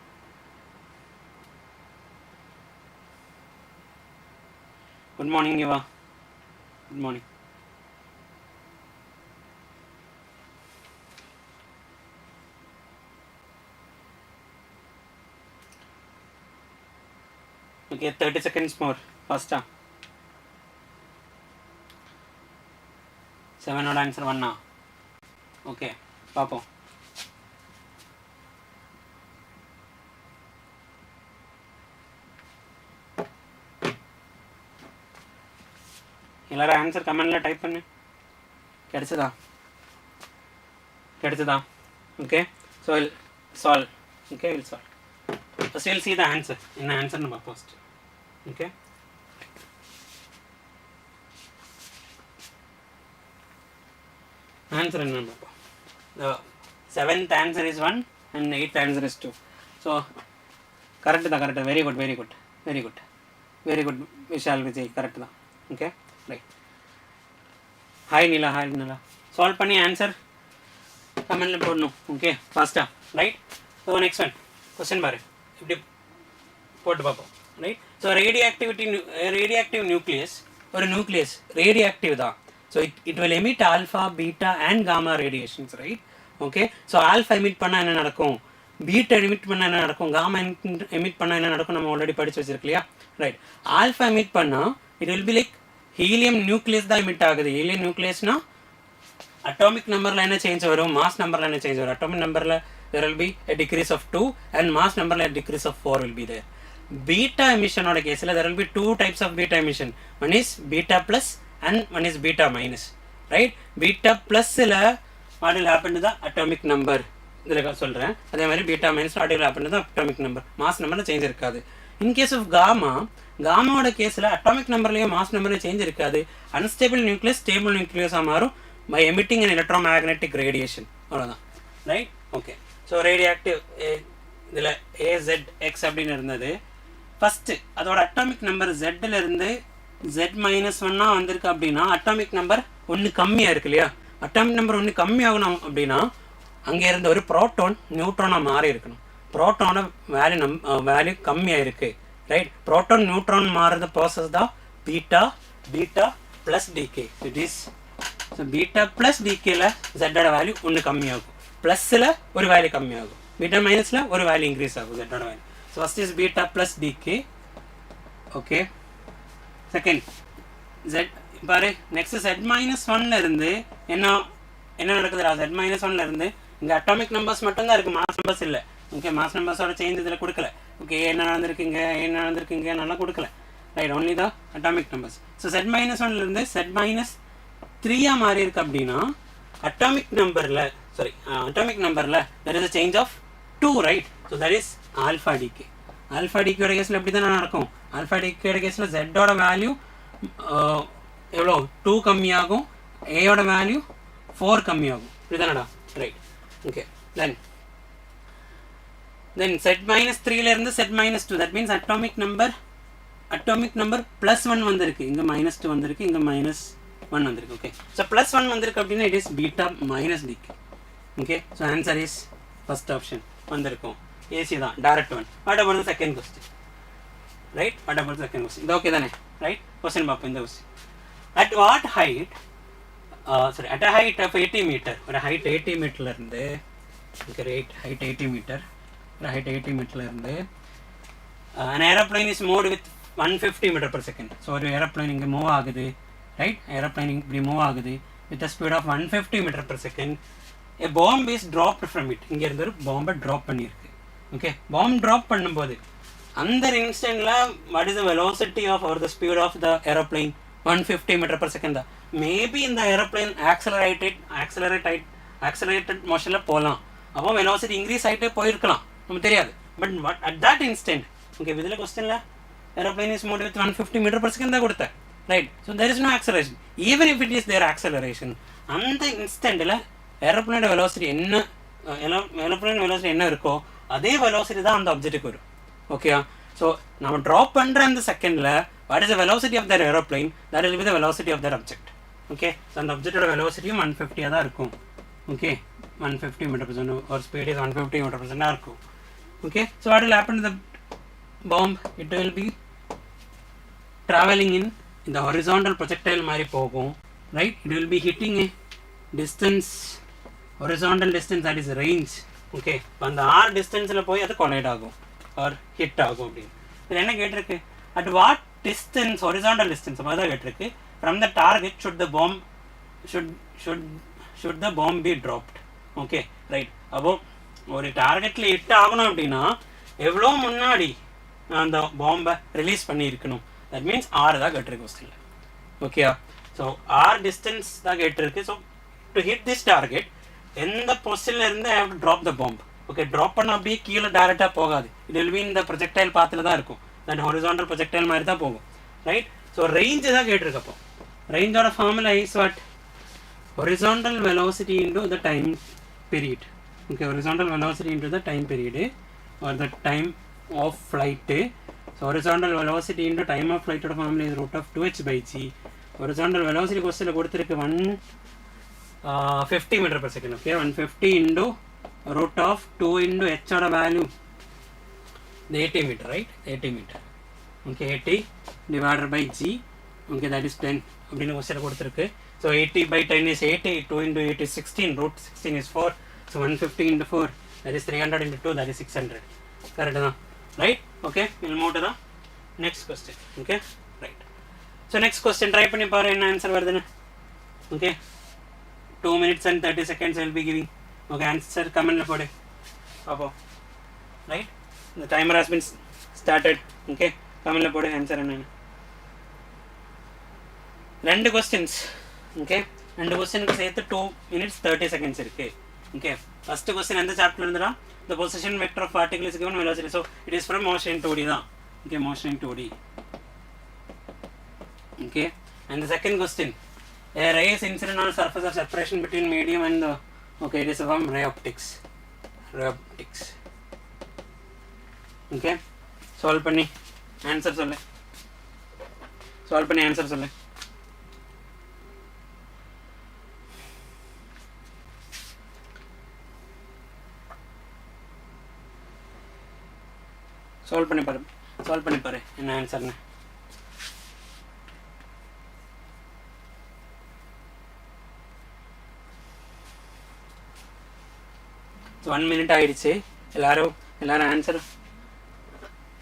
Good morning, Eva. Good morning. Okay, 30 seconds more. Faster. 7 odd answer 1 now. Okay, Papo. எல்லாரும் ஆன்சர் கமெண்ட்ல டைப் பண்ணு. கிடைச்சதா? Okay, so we'll solve. Okay, we'll solve. First we'll see the answer. In the answer number first. Okay. Answer number. The 7th answer is 1 and 8th answer is 2. So correct. Very good. Vishal Vijay, correct. Okay, right. Hi Nila. Solve panni answer comment la podnu. Okay, faster. Right. So next one. Question bar. இப்படி போட்டு பார்ப்போம். ரைட். ஸோ ரேடியாக்டிவ் நியூக்ளியஸ் ஒரு நியூக்ளியஸ் ரேடியாக்டிவ் தான். So it will emit alpha, beta and gamma radiations. Right. Okay. So alpha emit பண்ணால் என்ன நடக்கும், பீட்டா எமிட் பண்ணால் என்ன நடக்கும், காமா எமிட் பண்ணால் என்ன நடக்கும், நம்ம ஆல்ரெடி படிச்சு வச்சிருக்கு இல்லையா. ரைட். ஆல்ஃபா எமிட் பண்ணால் it will be like helium nucleus தான் எமிட் ஆகுது. ஹீலியம் நியூக்ளியஸ்னா அட்டாமிக் நம்பரில் என்ன சேஞ்ச் வரும், மாஸ் நம்பரில் என்ன சேஞ்ச் வரும். அட்டாமிக் நம்பரில் there will be a decrease of 2 and mass number a decrease of 4 will be there. Beta emission oda case la there will be 2 types of beta emission. One is beta plus and one is beta minus. Right. Beta plus la what will happen to the atomic number idhula solren. Adhe mari beta minus what will happen to the atomic number, mass number la change irukadu. In case of gamma oda case la atomic number la mass number la change irukadu. Unstable nucleus stable nucleus ah marum by emitting an electromagnetic radiation. Avladha. Right. Okay. So radioactive இதில் AZX அப்படின்னு இருந்தது. ஃபஸ்ட்டு அதோட அட்டாமிக் நம்பர் Z இருந்து Z-1 வந்திருக்கு அப்படின்னா அட்டாமிக் நம்பர் ஒன்று கம்மியாக இருக்கு இல்லையா. அட்டாமிக் நம்பர் ஒன்று கம்மியாகணும் அப்படின்னா அங்கே இருந்த ஒரு ப்ரோட்டான் நியூட்ரானாக மாறி இருக்கணும். ப்ரோட்டானோட வேல்யூ கம்மியாக இருக்குது. ரைட். ப்ரோட்டான் நியூட்ரான் மாறுற ப்ராசஸ் தான் beta plus decay. It is so beta plus டிகேல Z-ஓட வேல்யூ ஒன்று கம்மியாகும். ப்ளஸில் ஒரு வேல்யூ கம்மியாகும், பீட்டா மைனஸில் ஒரு வேல்யூ இன்க்ரீஸ் ஆகும் Z-ஓட value. So first is beta plus decay. Okay. Second Z பாரு. நெக்ஸ்ட் Z-1 இருந்து என்ன நடக்குதுடா. Z-1 இருந்து இங்கே அட்டாமிக் நம்பர்ஸ் மட்டும்தான் இருக்குது, மாஸ் நம்பர்ஸ் இல்லை. ஓகே. மாஸ் நம்பர்ஸோட சேஞ்ச் இதில் கொடுக்கல. ஓகே. என்ன நடந்திருக்குங்க நல்லா கொடுக்கல. ரைட். ஒன்லி தான் அட்டாமிக் நம்பர்ஸ். ஸோ Z-1 இருந்து Z-3 மாறி இருக்கு அப்படின்னா அட்டாமிக் நம்பரில் there is a change of 2, right? So that is alpha decay. Alpha decay ஓட கேஸில் எப்படி தான் நடக்கும். ஆல்ஃபா டிகேயோட கேஸில் Z-ஓட வேல்யூ எவ்வளோ 2 கம்மியாகும், A-ஓட வேல்யூ 4 கம்மியாகும். இதுதானடா. Right. Okay. Then Z-3 Z-2 that means atomic number +1 வந்திருக்கு, இங்கே -2 வந்திருக்கு, இங்கே -1 வந்திருக்கு. ஓகே. ஸோ +1 வந்திருக்கு அப்படின்னா it is beta minus decay. Okay, so answer is first option வந்திருக்கும். AC தான், direct one. What about the second question? Right. What about the second question? இது ஓகே தானே. ரைட். கொஸ்டின் பார்ப்போம். இந்த question at what height at a height of 80 meter, ஒரு height 80 மீட்டர்ல இருந்து height 80 மீட்டர், ஒரு height 80 மீட்டர்ல இருந்து an aeroplane is moved with 150 meter per second. So ஒரு ஏரோப்ளைன் இங்கே மூவ் ஆகுது. ரைட். ஏரோப்ளைன் இப்படி மூவ் ஆகுது with a speed of 150 meter per second. a bomb is dropped from it. இங்க இருந்து ஒரு பாம்பை drop பண்ணிருக்கு. Okay, bomb drop பண்ணும்போது அந்த இன்ஸ்டன்ட்ல what is the velocity of or the speed of the aeroplane? 150 meter per second தான். Maybe இந்த aeroplane accelerated motionல போகலாம். அப்போ velocity increase ஆகிட்டே போயிருக்கலாம், நமக்கு தெரியாது. But what at that instant, okay, இதில் கொஸ்டின்ல aeroplane is moved with 150 meter per second தான் கொடுத்தேன், right? So there is no acceleration. Even if it is there acceleration, அந்த இன்ஸ்டன்ட்ல aeroplane velocity என்ன இருக்கோ அதே velocity தான் அந்த ஆப்ஜெக்ட்டுக்கு வரும். ஓகே, ஸோ நம்ம ட்ராப் பண்ணுற அந்த செகண்டில் what is the velocity of that aeroplane, that will be the velocity of that object. Okay, so அந்த ஆப்ஜெக்டோட வெலாசிட்டியும் 150 தான் இருக்கும். Okay, 150 metre per second or speed is 150 metre per second இருக்கும். Okay, so what will happen to the bomb? It will be traveling in the horizontal projectile மாதிரி போகும், right? It will be hitting a distance, horizontal distance, that is range. Okay, இப்போ அந்த r டிஸ்டன்ஸில் போய் அது கொலைட் ஆகும் or hit ஆகும் அப்படின்னு. இதில் என்ன கேட்டிருக்கு? At what distance, horizontal distance அதான் கேட்டிருக்கு, from the target should the bomb be dropped. Okay, right. அப்போ ஒரு டார்கெட்டில் ஹிட் ஆகணும் அப்படின்னா எவ்வளோ முன்னாடி அந்த பாம்பை ரிலீஸ் பண்ணியிருக்கணும்? தட் மீன்ஸ் ஆர் தான் கேட்டிருக்கு கொஸ்டினில். ஓகே, ஸோ ஆர் டிஸ்டன்ஸ் தான் கேட்டிருக்கு. So to hit this target எந்த பொசிஷன்ல இருந்து I have to drop the bomb. Okay, drop பண்ண அப்படியே கீழே டேரெக்டாக போகாது, இட் வில் பி இந்த ப்ரொஜெக்டைல் பாத்தில் தான் இருக்கும், தட் ஹாரிசான்டல் ப்ரொஜெக்டைல் மாதிரி தான் போகும், ரைட்? ஸோ ரேஞ்சு தான் கேட்டிருக்கு. அப்போ ரேஞ்சோட formula is what? Horizontal velocity into the time period. Okay, horizontal velocity into the time period or the time of flight. So horizontal velocity into time of ஃப்ளைட்டோட formula is root of 2h/g. Horizontal velocity கொஸ்டினில் கொடுத்துருக்கு 150 metre per second. Okay, 150 into root of 2 into h oda value, the 80 meter, right? 80 meter. Okay, 80 divided by g. Okay, that is 10. அப்படினு கொஸ்டின் கொடுத்திருக்கு. So 80 by 10 is 80, 2 into 8 is 16, root 16 is 4. So 150 into 4, that is 300 into 2, that is 600. Correct na? Right? Okay, we'll move to the next question. Okay, right. So next question try பண்ணி பாரு என்ன ஆன்சர் வருதுன்னு. Okay, 2 minutes and 30 seconds I will be giving. Okay, answer comment la pode appo, right? The timer has been started. Okay, comment la pode answer enna. Rendu questions. Okay, rendu question ku சேர்த்து 2 minutes 30 seconds இருக்கு. Okay, first question எந்த chapter இருந்துடா? The position vector of particle is given velocity. So it is from motion in 2D தான். Okay, motion in 2D. Okay, and the second question, a ray is incident on surface of separation between medium and the, okay, it is from ray optics. Okay, solve பண்ணி answer சொல்லு. solve பண்ணி answer சொல்லு. solve பண்ணி பாரு என்ன ஆன்சர்னு. ஸோ 1 minute ஆகிடுச்சு. எல்லாரும் ஆன்சர்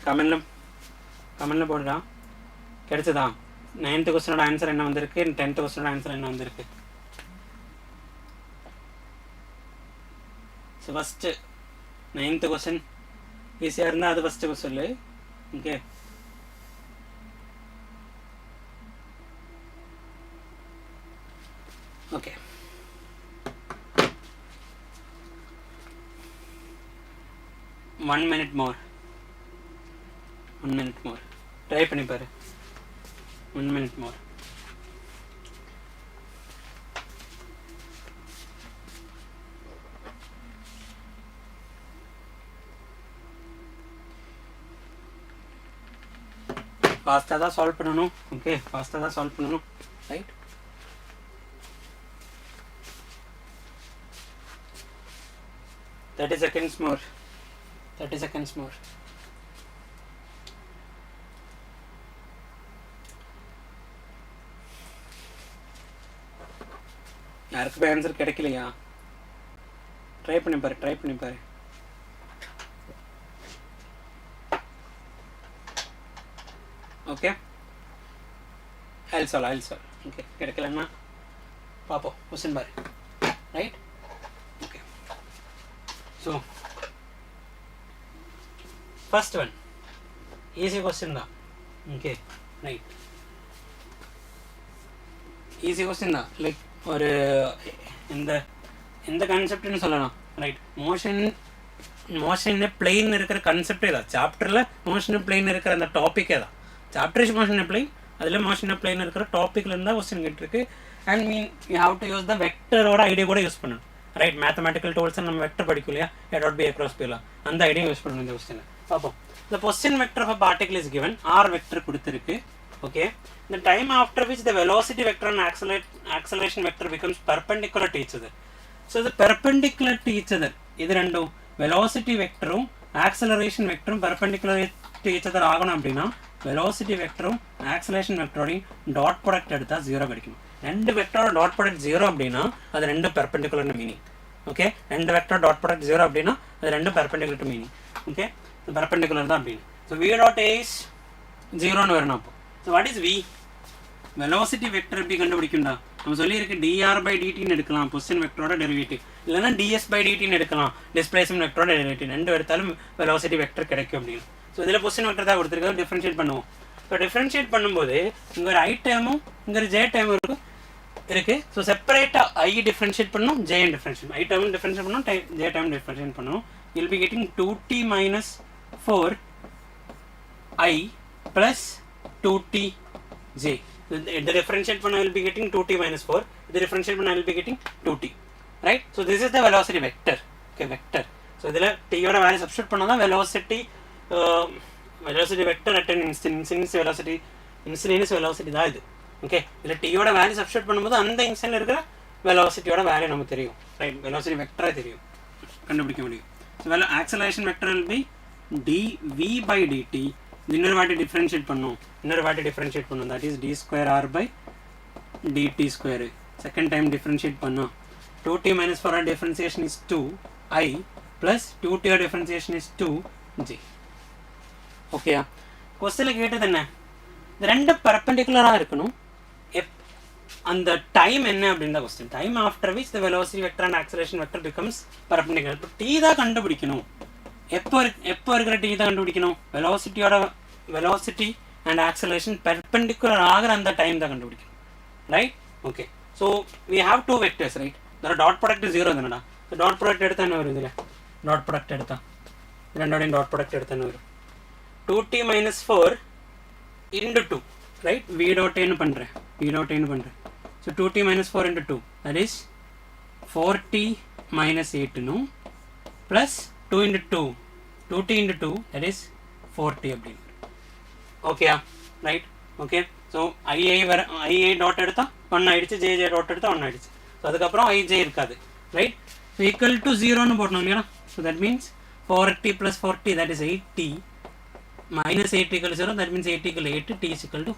கமெண்டில் போடுறான். கிடைச்சதா? 9th கொஸ்டினோட ஆன்சர் என்ன வந்திருக்கு, 10th கொஸ்டினோட ஆன்சர் என்ன வந்திருக்கு? ஸோ ஃபஸ்ட்டு 9th கொஸ்டின் ஈஸியாக இருந்தால் அது ஃபஸ்ட்டு சொல்லு. Okay, okay, one minute more. Try பண்ணி பாரு. 1 minute more. ஃபாஸ்ட்டாக தான் சால்வ் பண்ணணும். ஓகே, ஃபாஸ்ட்டாக தான் சால்வ் பண்ணணும், ரைட்? Thirty seconds more. யாருக்கு போய் ஆன்சர் கிடைக்கலையா? ட்ரை பண்ணி பாரு. Okay, I'll solve. ஓகே, கிடைக்கலன்னா பார்ப்போம். கொஸ்டின் பாரு, right? Okay, So first one easy question da. Okay, right, easy question da. Like ஒரு இந்த கான்செப்ட்னு சொல்லலாம். ரைட், மோஷன் பிளெயின் இருக்கிற கான்செப்டே தான். சாப்டரில் மோஷன் பிளெயின் இருக்கிற அந்த டாப்பிக்கே தான். சாப்டர் மோஷன் பிளெயின், அதில் மோஷன் பிளெயின் இருக்கிற டாப்பிக்கில் இருந்தால் கொஸ்டின் கேட்டிருக்கு. And mean you have to use the வெக்டரோட ஐடியா கூட யூஸ் பண்ணணும். ரைட், மேத்தமெட்டிக்கல் டூல்ஸ் நம்ம வெக்டர் படிக்கும் இல்லையா, A.B across போயிடலாம், அந்த ஐடியா யூஸ் பண்ணணும் இந்த கொஸ்டின். பார்ப்போம். The position vector of a particle is given, r vector கொடுத்துருக்கு. Okay, the time after which the velocity vector and acceleration vector becomes perpendicular to each other. So the perpendicular to each other, இது ரெண்டும் velocity vectorம் acceleration vectorம் perpendicular to each other ஆகணும் அப்படின்னா velocity vectorம் acceleration vectorோடையும் டாட் ப்ராடக்ட் எடுத்தால் 0 கிடைக்கணும். ரெண்டு வெக்டரோட டாட் ப்ராடக்ட் 0 அப்படின்னா அது ரெண்டு பெர்பெண்டிகுலர்னு மீனிங். ஓகே, ரெண்டு வெக்டர் டாட் ப்ராடக்ட் 0 அப்படின்னா அது ரெண்டு perpendicular to meaning. Okay, perpendicular தான் அப்படின்னு. So v dot a is 0ன்னு வரணும். அப்போ so what is v? Velocity vector எப்படி கண்டுபிடிக்கும்டா? நம்ம சொல்லியிருக்கு dr/dtன்னு எடுக்கலாம் பொசிஷன் வெக்டரோட டெரிவேட்டிவ், இல்லைன்னா ds/dtன்னு எடுக்கலாம் டிஸ்பிளேஸ்மென்ட் வெக்டரோட டெரிவேட்டிவ். ரெண்டு எடுத்தாலும் வெலாசிட்டி வெக்டர் கிடைக்கும் அப்படின்னு. ஸோ இதில் பொசிஷன் வெக்டர் தான் கொடுத்துருக்காங்க, டிஃபரன்ஷியேட் பண்ணுவோம். ஸோ டிஃபரன்ஷியேட் பண்ணும்போது இங்கே ஒரு i டேமும் இங்கே ஒரு j டேமும் இருக்கு. ஸோ செப்பரேட்டாக i டிஃபரன்ஷியேட் பண்ணணும், j டிஃபரன்ஷியேட், i டேமும் டிஃபரன்ஷியேட் பண்ணணும், j டேமும் டிஃபரன்ஷியேட் பண்ணணும். Will be getting 2t minus 4i plus 2tj. The differentiate panna will be getting 2t minus 4. The differentiate panna will be getting 2t. Right? So this is the velocity vector. Okay, vector. So idhila t oda value substitute panna velocity vector at an instantaneous velocity da idu. Okay, idhila t oda value substitute பண்ணும்போது அந்த இன்ஸ்டன்ட்ல இருக்கிற velocity oda value நமக்கு தெரியும். Right? Velocity vector தெரியும், கண்டுபிடிக்க முடியும். So acceleration vector will be dv by dt. இன்னொரு வாட்டி டிஃபரன்ஷியேட் பண்ணும், that is d square r by dt square. Second time differentiate பண்ணோம், 2t minus 4 differentiation is 2i plus 2t differentiation is 2j. ஓகேயா? கொஸ்டின்ல கேட்டது என்ன? இந்த ரெண்டு பெர்பெண்டிகுலராக இருக்கணும். அந்த டைம் என்ன அப்படின்னு தான் question. Time after which the velocity vector and acceleration vector becomes perpendicular. இப்போ டி தான் கண்டுபிடிக்கணும். எப்போ இருக்கிற டி தான் கண்டுபிடிக்கணும்? வெலாசிட்டி அண்ட் ஆக்சலரேஷன் பெர்பெண்டிகுலர் ஆகிற அந்த டைம் தான் கண்டுபிடிக்கணும். Right? Okay, so we have two vectors. Right, இதோட டாட் ப்ராடக்ட் 0 தானடா. டாட் ப்ராடக்ட் எடுத்தால் என்ன வரும்? இதில் டாட் ப்ராடக்ட் எடுத்தால் ரெண்டோடையும் டாட் ப்ராடக்ட் எடுத்தால் என்ன வரும்? 2t minus 4 into 2. Right, v dot a பண்ணுறேன். So 2t minus 4 into 2, that is 4t minus 8 plus 2 into 2, 2t into 2, that is 4t அப்படின்னு. ஓகேயா? Right, okay. So IA dot எடுத்தால் 1 ஆயிடுச்சு, ஜே டாட் எடுத்தால் 1 ஆயிடுச்சு. ஸோ அதுக்கப்புறம் ஐஜே இருக்காது. ரைட், ஸோ ஈக்குவல் டு 0ன்னு போடணும் இல்லையா? So that means 4t plus 4t, that is 8t minus 8 equal to 0, that means 8 equal to 8, t is equal to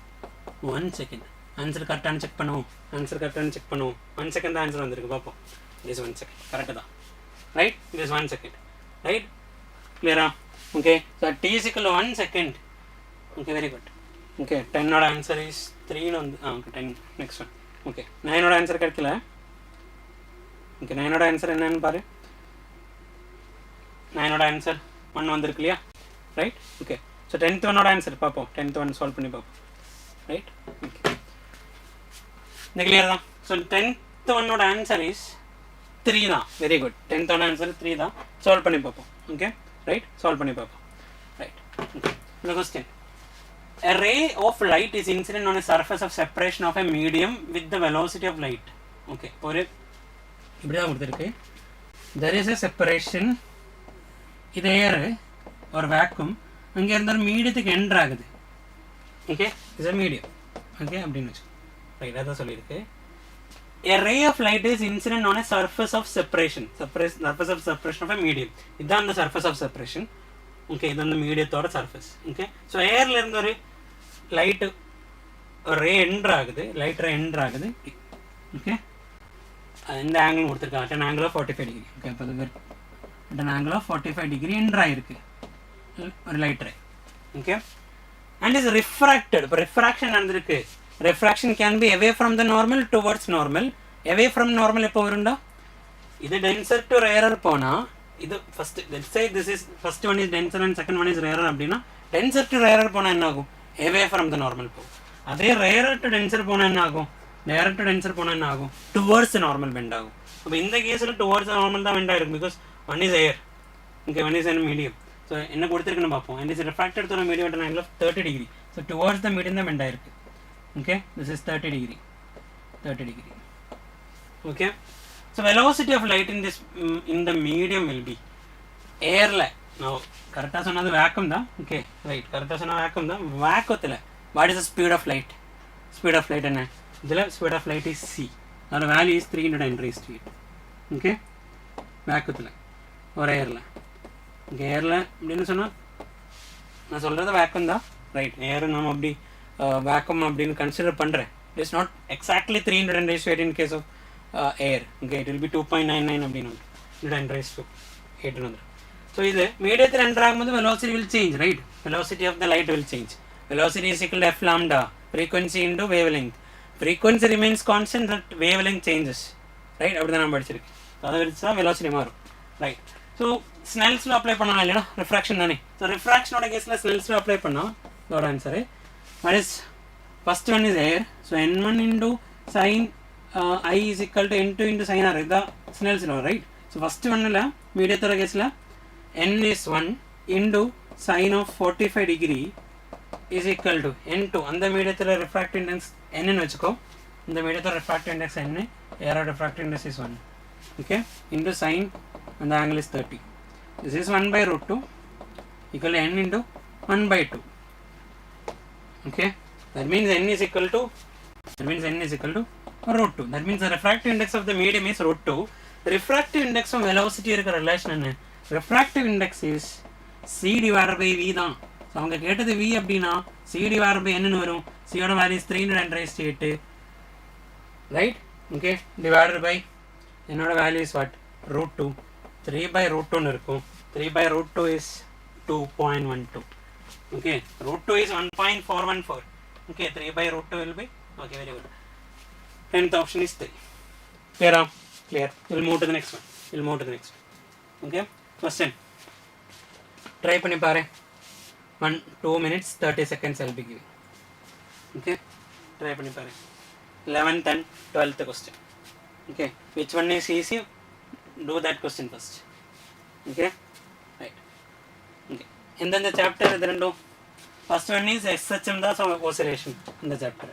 1 second. Answer கரெக்டானு செக் பண்ணுவோம். 1 செகண்ட் தான் ஆன்சர் வந்திருக்கு, பார்ப்போம். this 1 second கரெக்டு தான். Right, this 1 second. ரைட், கிளியரா? Okay, so t is equal to 1 second. Okay, very good. Okay, 10ஓட ஆன்சர் இஸ் 3ன்னு வந்து ஓகே 10. Next one. ஓகே, 9ஓட ஆன்சர் கிடைக்கல. ஓகே, 9ஓட ஆன்சர் என்னன்னு பாரு. 9ஓட ஆன்சர் 1 வந்திருக்கு இல்லையா? Right, okay. ஸோ 10th ஒன்னோட ஆன்சர் பார்ப்போம். 10th ஒன் சால்வ் பண்ணி பார்ப்போம். ரைட், ஓகே, இந்த கிளியர் தான். ஸோ 10th ஒன்னோட ஆன்சர் இஸ் 3 தான். Very good. 10th one answer 3 தான். சால்வ் பண்ணி பார்ப்போம். ஓகே, ரைட், சால்வ் பண்ணி பார்ப்போம். Right, okay. இந்த question, a ray of light is incident on a surface of separation of a medium with the velocity of light. Okay, ஒரு இப்படி தான் கொடுத்துருக்கு. there is a separation, இது ஏர் ஒரு வேக்யூம், அங்கே இருந்தாலும் மீடியத்துக்கு என்ட்ரு ஆகுது. Okay, is a medium. Okay, அப்படின்னு வச்சு ரைட், அதான் சொல்லியிருக்கு. a ray of light is incident on a surface of separation of a medium. இதுதான் அந்த surface of separation. ஓகே, இது வந்து மீடியத்தோட சர்ஃபேஸ். ஓகே, ஸோ ஏரில் இருந்து ஒரு லைட்டு ரே என்ட்ரு ஆகுது, லைட் ரே என்ட்ரு ஆகுது. ஓகே, இந்த ஆங்கிள் கொடுத்துருக்காங்க, at an angle of 45 degree. Okay, அப்போ அது at an angle of 45 degree enter ஆகிருக்கு ஒரு light ray. Okay, and is refracted. இப்போ ரிஃப்ராக்ஷன் நடந்திருக்கு. Refraction can be away from the normal towards normal. Away from normal எப்போ வரும்டா? இது டென்சர் டு ரேரர் போனால் இது first, let's say this is first one is denser and second one is rarer அப்படினா denser to rarer போனா என்ன ஆகும், away from the normal போகும். அதே rarer to denser போனா என்ன ஆகும், rarer to denser போனா என்ன ஆகும், towards the normal bend ஆகும். அப்ப இந்த கேஸ்ல towards the normal தான் bend ஆயிருக்கு, because one is air, okay, one is in medium. So என்ன கொடுத்திருக்குன்னு பாப்போம், and is refracted through a medium at an angle of 30 degree. So towards the medium தான் bend ஆயிருக்கு. Okay, this is 30 degree, 30 degree. Okay, so velocity of light in this in the medium will be air la. Now correct ah sonnadhu vacuum da, okay, right, correct ah sonna vacuum da. Vacuum what is the speed of light, speed of light enna idhula, speed of light is c, our value is 300 10 raised to 8. Okay, vacuum or air la, okay, air la appadinu sonna na solradhu vacuum da, right, air nam appdi vacuum appdinu consider pandren. It is not exactly 300 10 raised to 8 in case of air, okay, it will be 2.99 அப்படினு 10 raised to 8 வந்து. So இது மீடியத்தில் என்டர் ஆகும்போது velocity will change, right, velocity of the light will change. Velocity is equal to f lambda, frequency into wavelength. Frequency remains constant, but wavelength changes, right, அப்படி தான் நான் படிச்சிருக்கேன். அதை வச்சு தான் velocity மாறும், right. So Snell's law apply பண்ணலாம் இல்லையா, refraction தானே. So refraction ஓட கேஸில் Snell's law apply பண்ணா இதோட answer what is, first one is air, so n1 into sin I is equal to n2 into sin r, the Snell's law, right. So first one la mediator case la n is 1 into sin of 45 degree is equal to n2, and the mediator refractive index n nu vechukko, and the mediator refractive index n, error refractive index is 1, okay, into sin, and the angle is 30. This is 1 by root 2 equal to n into 1 by 2, okay, that means n is equal to, root 2. That means the refractive index of the medium is root 2. The refractive index of velocity irukra relation enna, refractive index is c divided by v தான். So அவங்க கேட்டது v அப்படினா c divided by n னு வரும். c ஓட value is 300 raised to 8, right, okay, divided by n ஓட value is what, root 2, 3 by root 2 னு இருக்கும். 3 by root 2 is 2.12, okay, root 2 is 1.414, okay, 3 by root 2 will be, okay, very good. 10th option is 3. Clear? Clear. We'll move to the next one. Okay. Question. Try panni paare. 2 minutes 30 seconds I'll be giving. Okay. Try panni paare. 11th and 12th question. Okay. Which one is easy? Do that question first. Okay. Right. Okay. And then the chapter rendu. First one is SHM da oscillation in the chapter.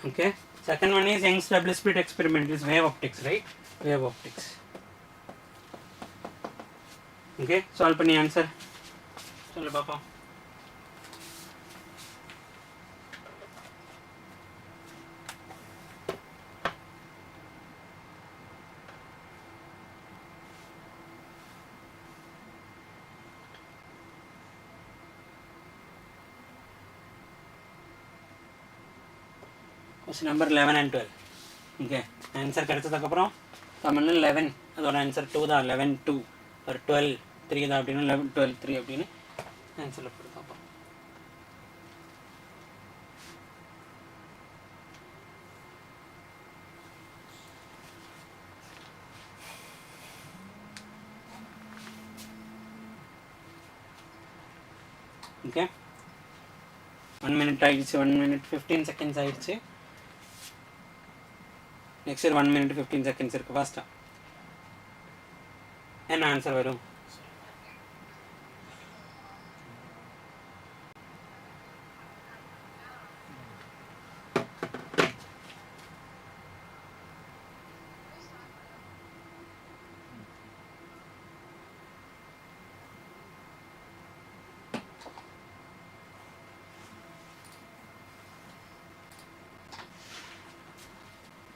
Okay, second one is Young's double slit experiment, is wave optics, right, wave optics. Okay, solve panni answer sollu papa. Question number 11 and 12. Okay, answer கிடைச்சதுக்கு அப்புறம் தமிழ்ல 11 அதோட ஆன்சர் 2 தான், 11 2 or 12 3 தான் அப்படினா 11 12 3 அப்படினு ஆன்சர்ல போடுங்க அப்போ. Okay, 1 minute ஆயிடுச்சு, 1 minute 15 seconds ஆயிடுச்சு. Next 1 minute 15 seconds இருக்கு, ஃபாஸ்டா என்ன ஆன்சர் வரும்?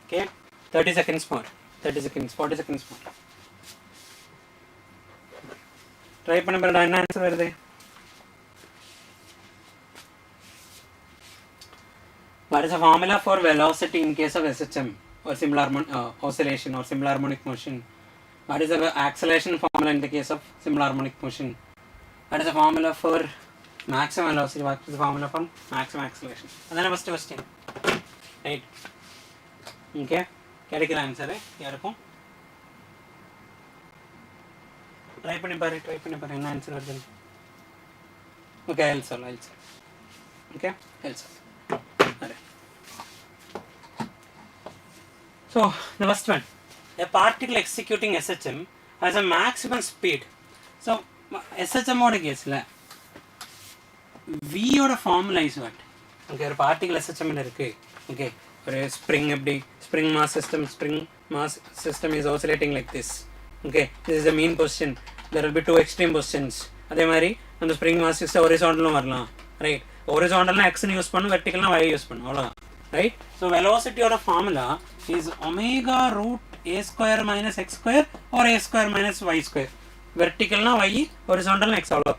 Okay, 30 seconds more, 30 seconds, 40 seconds more. Try பண்ண பாருடா, என்ன ஆன்சர் வருது? What is the formula for velocity in case of SHM or similar oscillation or similar harmonic motion? What is the acceleration formula in the case of similar harmonic motion? What is the formula for maximum velocity? What is the formula for maximum acceleration? That's the first question, right? Okay, கிடைக்கிற ஆன்சர் யாருக்கும்? try பண்ணி பாரு என்ன ஆன்சர் வருது. Okay, I'll solve. Okay, I'll solve. Alright. So the first one, a particle executing SHM has a maximum speed. So SHM oda case la V oda formula is what? Okay, ஒரு particle SHM ல இருக்கு. Okay, ஒரு spring mass system is oscillating like this. Okay, this is the mean position. There will be two extreme positions. அதே மாதிரி அந்த spring mass system horizontal வரலாம். Right, horizontal x னு யூஸ் பண்ணு, vertical னா y யூஸ் பண்ணு, அவ்வளவுதான். Right, so velocity oda formula is omega root a square minus x square or a square minus y square. Vertical na y, horizontal na x avlo.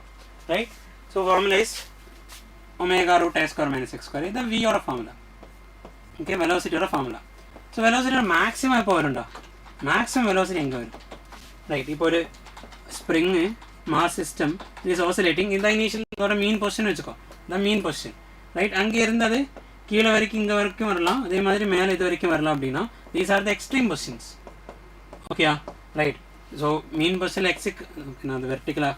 Right, so formula is omega root a square minus x square. This is the v oda formula. Okay, velocity oda formula. So velocity oda maximum epo varunda, maximum velocity enga varum. Right, ipo oru spring mass system is oscillating in the initial oda mean position vechuko, the mean position. Right, ange irundadu கீழே வரைக்கும் இங்கே வரைக்கும் வரலாம், அதே மாதிரி மேலே இது வரைக்கும் வரலாம். அப்படின்னா these are the extreme positions. ஓகேயா, ரைட். ஸோ மீன் பொசிஷனில் எக்ஸிக் நான் அது வெர்டிக்கலாக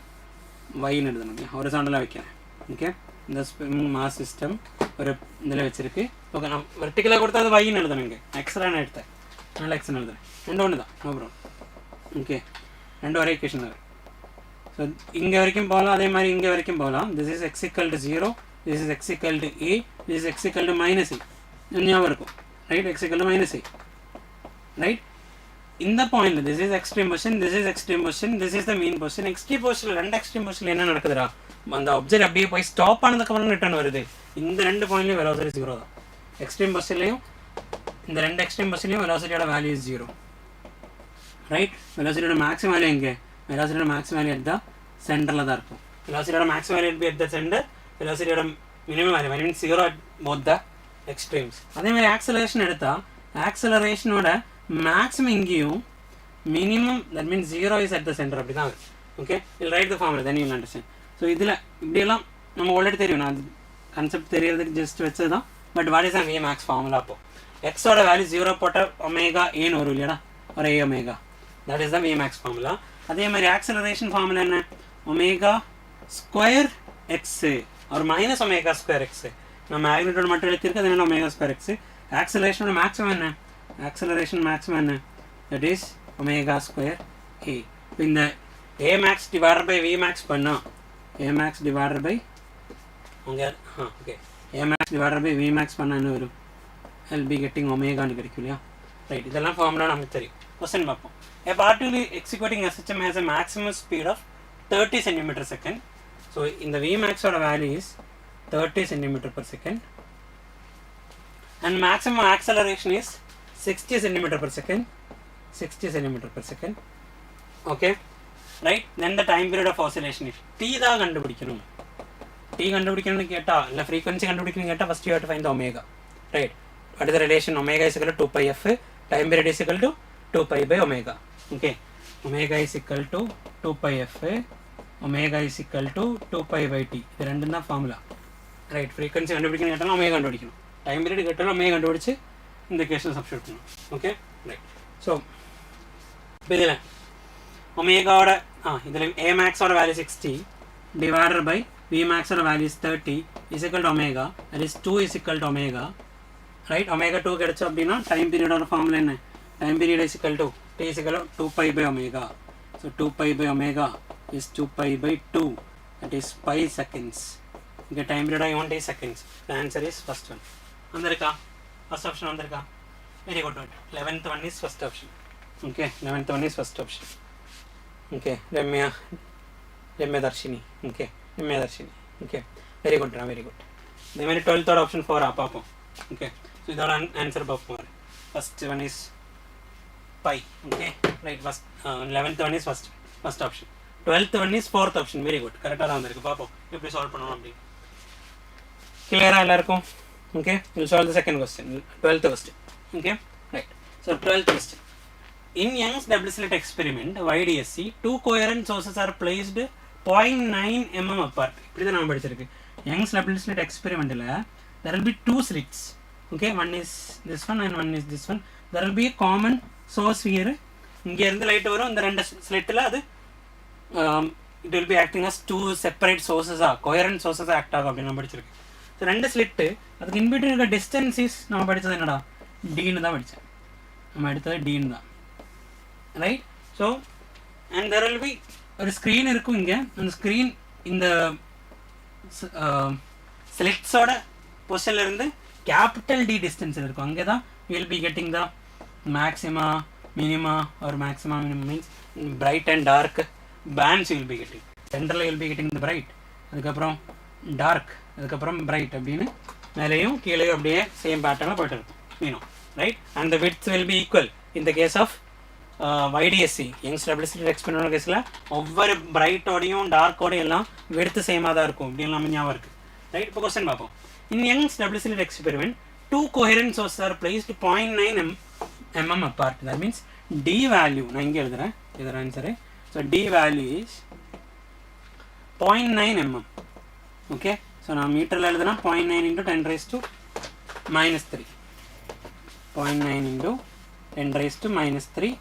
வைன்னு எழுதணும், ஹொரிசாண்டலாக வைக்கிறேன். ஓகே, இந்த ஸ்ப்ரிங் மாஸ் சிஸ்டம் ஒரு இதில் வச்சுருக்கு. ஓகே, நான் வெர்டிக்கலாக கொடுத்தா அது வைன்னு எழுதணும். இங்கே எக்ஸ்ட்ரா நான் எடுத்தேன், அதனால் எக்ஸ்ன்னு எழுதுறேன். ரெண்டு ஒன்று தான், நோ ப்ராப்ளம். ஓகே, ரெண்டு ஒரே ஈக்குவேஷன் தான். ஸோ இங்கே வரைக்கும் போகலாம், அதே மாதிரி இங்கே வரைக்கும் போகலாம். This is x equal to 0, this is x equal to a, this is x equal to minus a. ஞாபகம் இருக்கும், right? X equal to minus a, right? இந்த point this is extreme position, this is extreme position, this is the mean position. extreme position ரெண்டு extreme position என்ன நடக்குதுடா, அந்த ஆப்ஜெக்ட் அப்படியே போய் ஸ்டாப் ஆனதுக்கு அப்புறம் ரிட்டர்ன் வருது. இந்த ரெண்டு பாயிண்ட்லயும் velocity 0 தான். எக்ஸ்ட்ரீம் பொசிஷன்லயும் இந்த ரெண்டு எக்ஸ்ட்ரீம் பொசிஷன்லயும் velocityயோட வேல்யூ இஸ் 0. ரைட், velocityயோட மேக்ஸிமம் வேல்யூ எங்க, velocityயோட மேக்ஸிமம் வேல்யூ எட் த சென்டர்ல தான் இருக்கும். velocityயோட maximum value at the centre, velocityயோட minimum value means 0 at both the extremes. அதே மாதிரி acceleration எடுத்தா accelerationோட maximum இங்கேயும் minimum, that means 0 is at the center. அப்படி தான். Okay, you'll write the formula, then you'll understand. So இதில் இப்படியெல்லாம் நம்ம ஆல்ரெடி தெரியும், நான் கான்செப்ட் தெரியறதுக்கு ஜஸ்ட் வச்சது தான். But what is the Vmax formula? அப்போ எக்ஸோட வேல்யூ 0 போட்டால் ஒமேகா ஏன்னு வரும் இல்லையா, ஒரு A omega, that is the Vmax formula. அதே மாதிரி ஆக்சலரேஷன் ஃபார்முலா என்ன, ஒமேகா ஸ்கொயர் எக்ஸு और माइनस ओमेगा स्क्वायर एक्स. நான் மேக்னிட்யூட் மட்டும் எடுத்திருக்கு, அது என்ன ஒமேகா ஸ்கொயர் எக்ஸ். ஆக்சலரேஷனோட மேக்ஸிமம் என்ன, ஆக்சலரேஷன் மேக்ஸிமம் என்ன, that is omega square A. இப்போ இந்த A max divided by V max பண்ணால் ஏ மேக்ஸ் டிவைடட் பை அங்கே okay A max divided by V max பண்ணால் என்ன வரும், எல் பி கெட்டிங் ஒமேகான்னு கிடைக்கும் இல்லையா. ரைட், இதெல்லாம் ஃபார்முலா நமக்கு தெரியும். கொஸ்டின் பார்ப்போம். A particle executing SHM has a maximum speed of 30 cm/s. So in the Vmax or value is 30 cm/s and maximum acceleration is 60 cm/s. 60 cm/s. Okay, right? Then the time period of oscillation is t da கண்டுபிடிக்கணும். t கண்டுபிடிக்கணும்னு கேட்டா இல்ல frequency கண்டுபிடிக்கணும்னு கேட்டா first you have to find the omega. Right? What is the relation? Omega is equal to 2 pi f, time period is equal to 2 pi by omega. Okay, omega is equal to 2 pi f, omega is equal to 2 pi by t. இது ரெண்டும் தான் ஃபார்முலா. ரைட், ஃப்ரீக்வன்சி கண்டுபிடிக்கணும் கேட்டாலும் ஒமேகா கண்டுபிடிக்கணும், டைம் பீரியட் கேட்டாலும் ஒமேகா கண்டுபிடிச்சு இந்த கேஸில் சப்ஸ்டிட்யூட் பண்ணணும். Okay, right. ஸோ இப்போ இதில் ஒமேகாவோட இதில் ஏ மேக்ஸோட வேல்யூ 60 டிவைடட் பை வி மேக்ஸோட value is 30 is equal to omega, that is 2 is equal to omega. Right, omega 2 கிடைச்சோம் அப்படின்னா டைம் பீரியடோட ஃபார்முலா என்ன, time period is equal to t is equal to 2 pi by omega. So 2 pi by omega is 2 pi by 2, that is pi seconds. Okay, time period I want is seconds. The answer is first one. Andarika, first option andarika. Very good. 11th one is first option. Okay, 11th one is first option. Okay, Ramya Darshini. Okay, Ramya Darshini. Okay, very good, very good. Then 12th option for apapom. Okay, so this answer before. First one is pi. Okay, right. First 11th one is first option. 12th one is fourth option. Very good. Correct ah vandirukku paapom eppadi solve pannanom appdi clear ah ellarkum. Okay, we'll solve the second question, 12th question. Okay, right. So 12th question, in Young's double slit experiment YDSC, two coherent sources are placed 0.9 mm apart. இப்படி தான் நான் படிச்சிருக்கு. Young's double slit experiment la there will be two slits. Okay, one is this one and one is this one. There will be a common source here. இங்க இருந்து லைட் வரும், இந்த ரெண்டு ஸ்லிட்ல அது it will be acting as two separate sources coherent sources act ஆகும் அப்படின்னு நம்ம படிச்சிருக்கு. ஸோ ரெண்டு ஸ்லிட்டு அதுக்கு இன்பிட்வீன் இருக்க டிஸ்டன்ஸ் இஸ் நம்ம படித்தது என்னடா டீன்னு தான் படித்தேன். நம்ம எடுத்தது டீன்னு தான், right? So and there will B ஒரு ஸ்க்ரீன் இருக்கும் இங்கே. அந்த ஸ்க்ரீன் இந்த ஸ்லிட்ஸோட பொசிஷன்லேருந்து கேபிட்டல் டி டிஸ்டன்ஸில் இருக்கும். அங்கே தான் will be getting the maxima minima ஒரு maxima minima means bright and dark bands will be getting. சென்டரில் will be getting the bright, அதுக்கப்புறம் டார்க், அதுக்கப்புறம் பிரைட் அப்படின்னு மேலேயும் கீழேயும் அப்படியே சேம் பேட்டர்னில் போய்ட்டு இருக்கும் மீனும், right? And the widths will be equal in the case of YDSC Young's double slit experiment கேஸில் ஒவ்வொரு பிரைட்டோடையும் டார்க்கோடையும் எல்லாம் விடுத்து சேமாக தான் இருக்கும். இப்படி எல்லாம் ஞாபகம் இருக்குது, ரைட்? இப்போ கொஸ்டின் பார்ப்போம். In Young's double slit experiment two coherent sources are placed 0.9 mm apart. That means D value, நான் இங்கே எழுதுறேன், இதோட answer. So D value is 0.9 mm. Okay, so நான் மீட்டரில் எழுதுனா 0.9 into 10 raised to minus 3. 0.9 into 10 raised to minus 3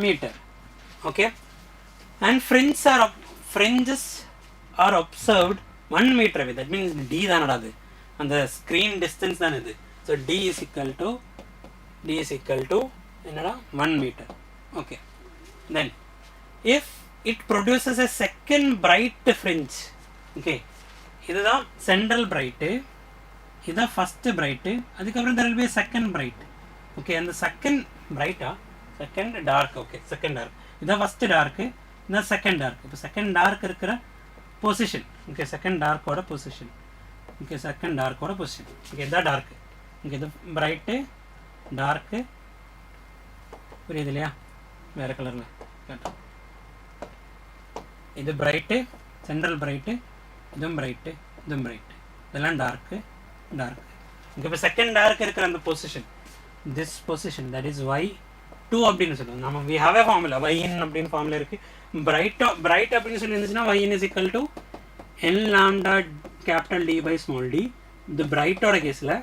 meter. Okay, and fringes are observed 1 meter away. That means D தானடா அது, அந்த ஸ்க்ரீன் டிஸ்டன்ஸ் தான் இது. So D is equal to என்னடா 1 meter. Okay, then if it produces a second bright fringe, okay, இதுதான் சென்ட்ரல் பிரைட்டு, இதுதான் ஃபஸ்ட்டு பிரைட்டு, அதுக்கப்புறம் there will be a second bright. Okay, அந்த செகண்ட் பிரைட்டா second dark, okay second dark, இதுதான் ஃபஸ்ட்டு டார்க்கு, இதுதான் செகண்ட் டார்க். இப்போ செகண்ட் டார்க் இருக்கிற பொசிஷன், ஓகே செகண்ட் டார்க்கோட பொசிஷன், ஓகே செகண்ட் டார்க்கோட பொசிஷன், ஓகே இதுதான் டார்க்கு, ஓகே இது பிரைட்டு டார்க்கு, புரியுது இல்லையா? வேறு கலரில் கேட்டோம். இது பிரைட்டு சென்ட்ரல் பிரைட்டு, இதுவும் பிரைட்டு, இதுவும் பிரைட்டு, இதெல்லாம் டார்க்கு டார்க்கு. இங்கே இப்போ செகண்ட் டார்க் இருக்கிற அந்த position, this position that is Y2 அப்படின்னு சொல்லுவோம். நம்ம we have a formula YN அப்படின்னு ஃபார்முலா இருக்குது. பிரைட் அப்படின்னு சொல்லி இருந்துச்சுன்னா YN is equal to N lambda capital D by small d. இது பிரைட்டோட கேஸில்,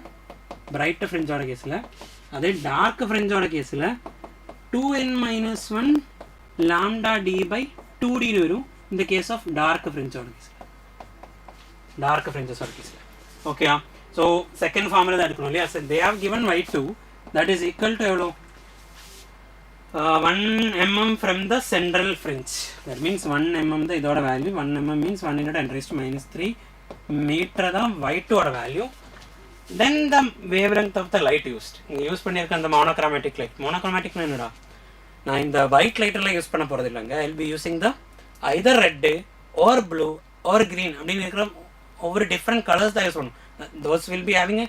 பிரைட் ஃப்ரிஞ்சோட கேஸில், அதே டார்க் ஃப்ரிஞ்சோட கேஸில் 2n minus 1 lambda d by 2d வரும். இந்த கேஸ் ஆஃப் டார்க் ஃப்ரிஞ்சோட கேஸில், டார்க் ஃப்ரிஞ்சஸோட கேஸில். ஓகே, ஸோ செகண்ட் ஃபார்முலா தான் எடுக்கணும் இல்லையா? They have given Y2 that is equal to எவ்வளோ 1 mm from the central fringe. That means 1 mm தான் இதோட value. 1 mm means 1 into 10 raised to minus 3 metre தான் Y2 ஓட value. Then the wavelength of the light used, இங்கே யூஸ் பண்ணியிருக்க அந்த மோனோக்ரோமேட்டிக் லைட். மோனோக்ரோமேட்டிக்னா என்னடா, நான் இந்த ஒயிட் லைட்டெல்லாம் யூஸ் பண்ண போகிறது இல்லைங்க. I will be using the either red or blue or green அப்படின்னு இருக்கிற ஒவ்வொரு டிஃப்ரெண்ட் கலர்ஸ் தான் யூஸ் பண்ணும். Those will be having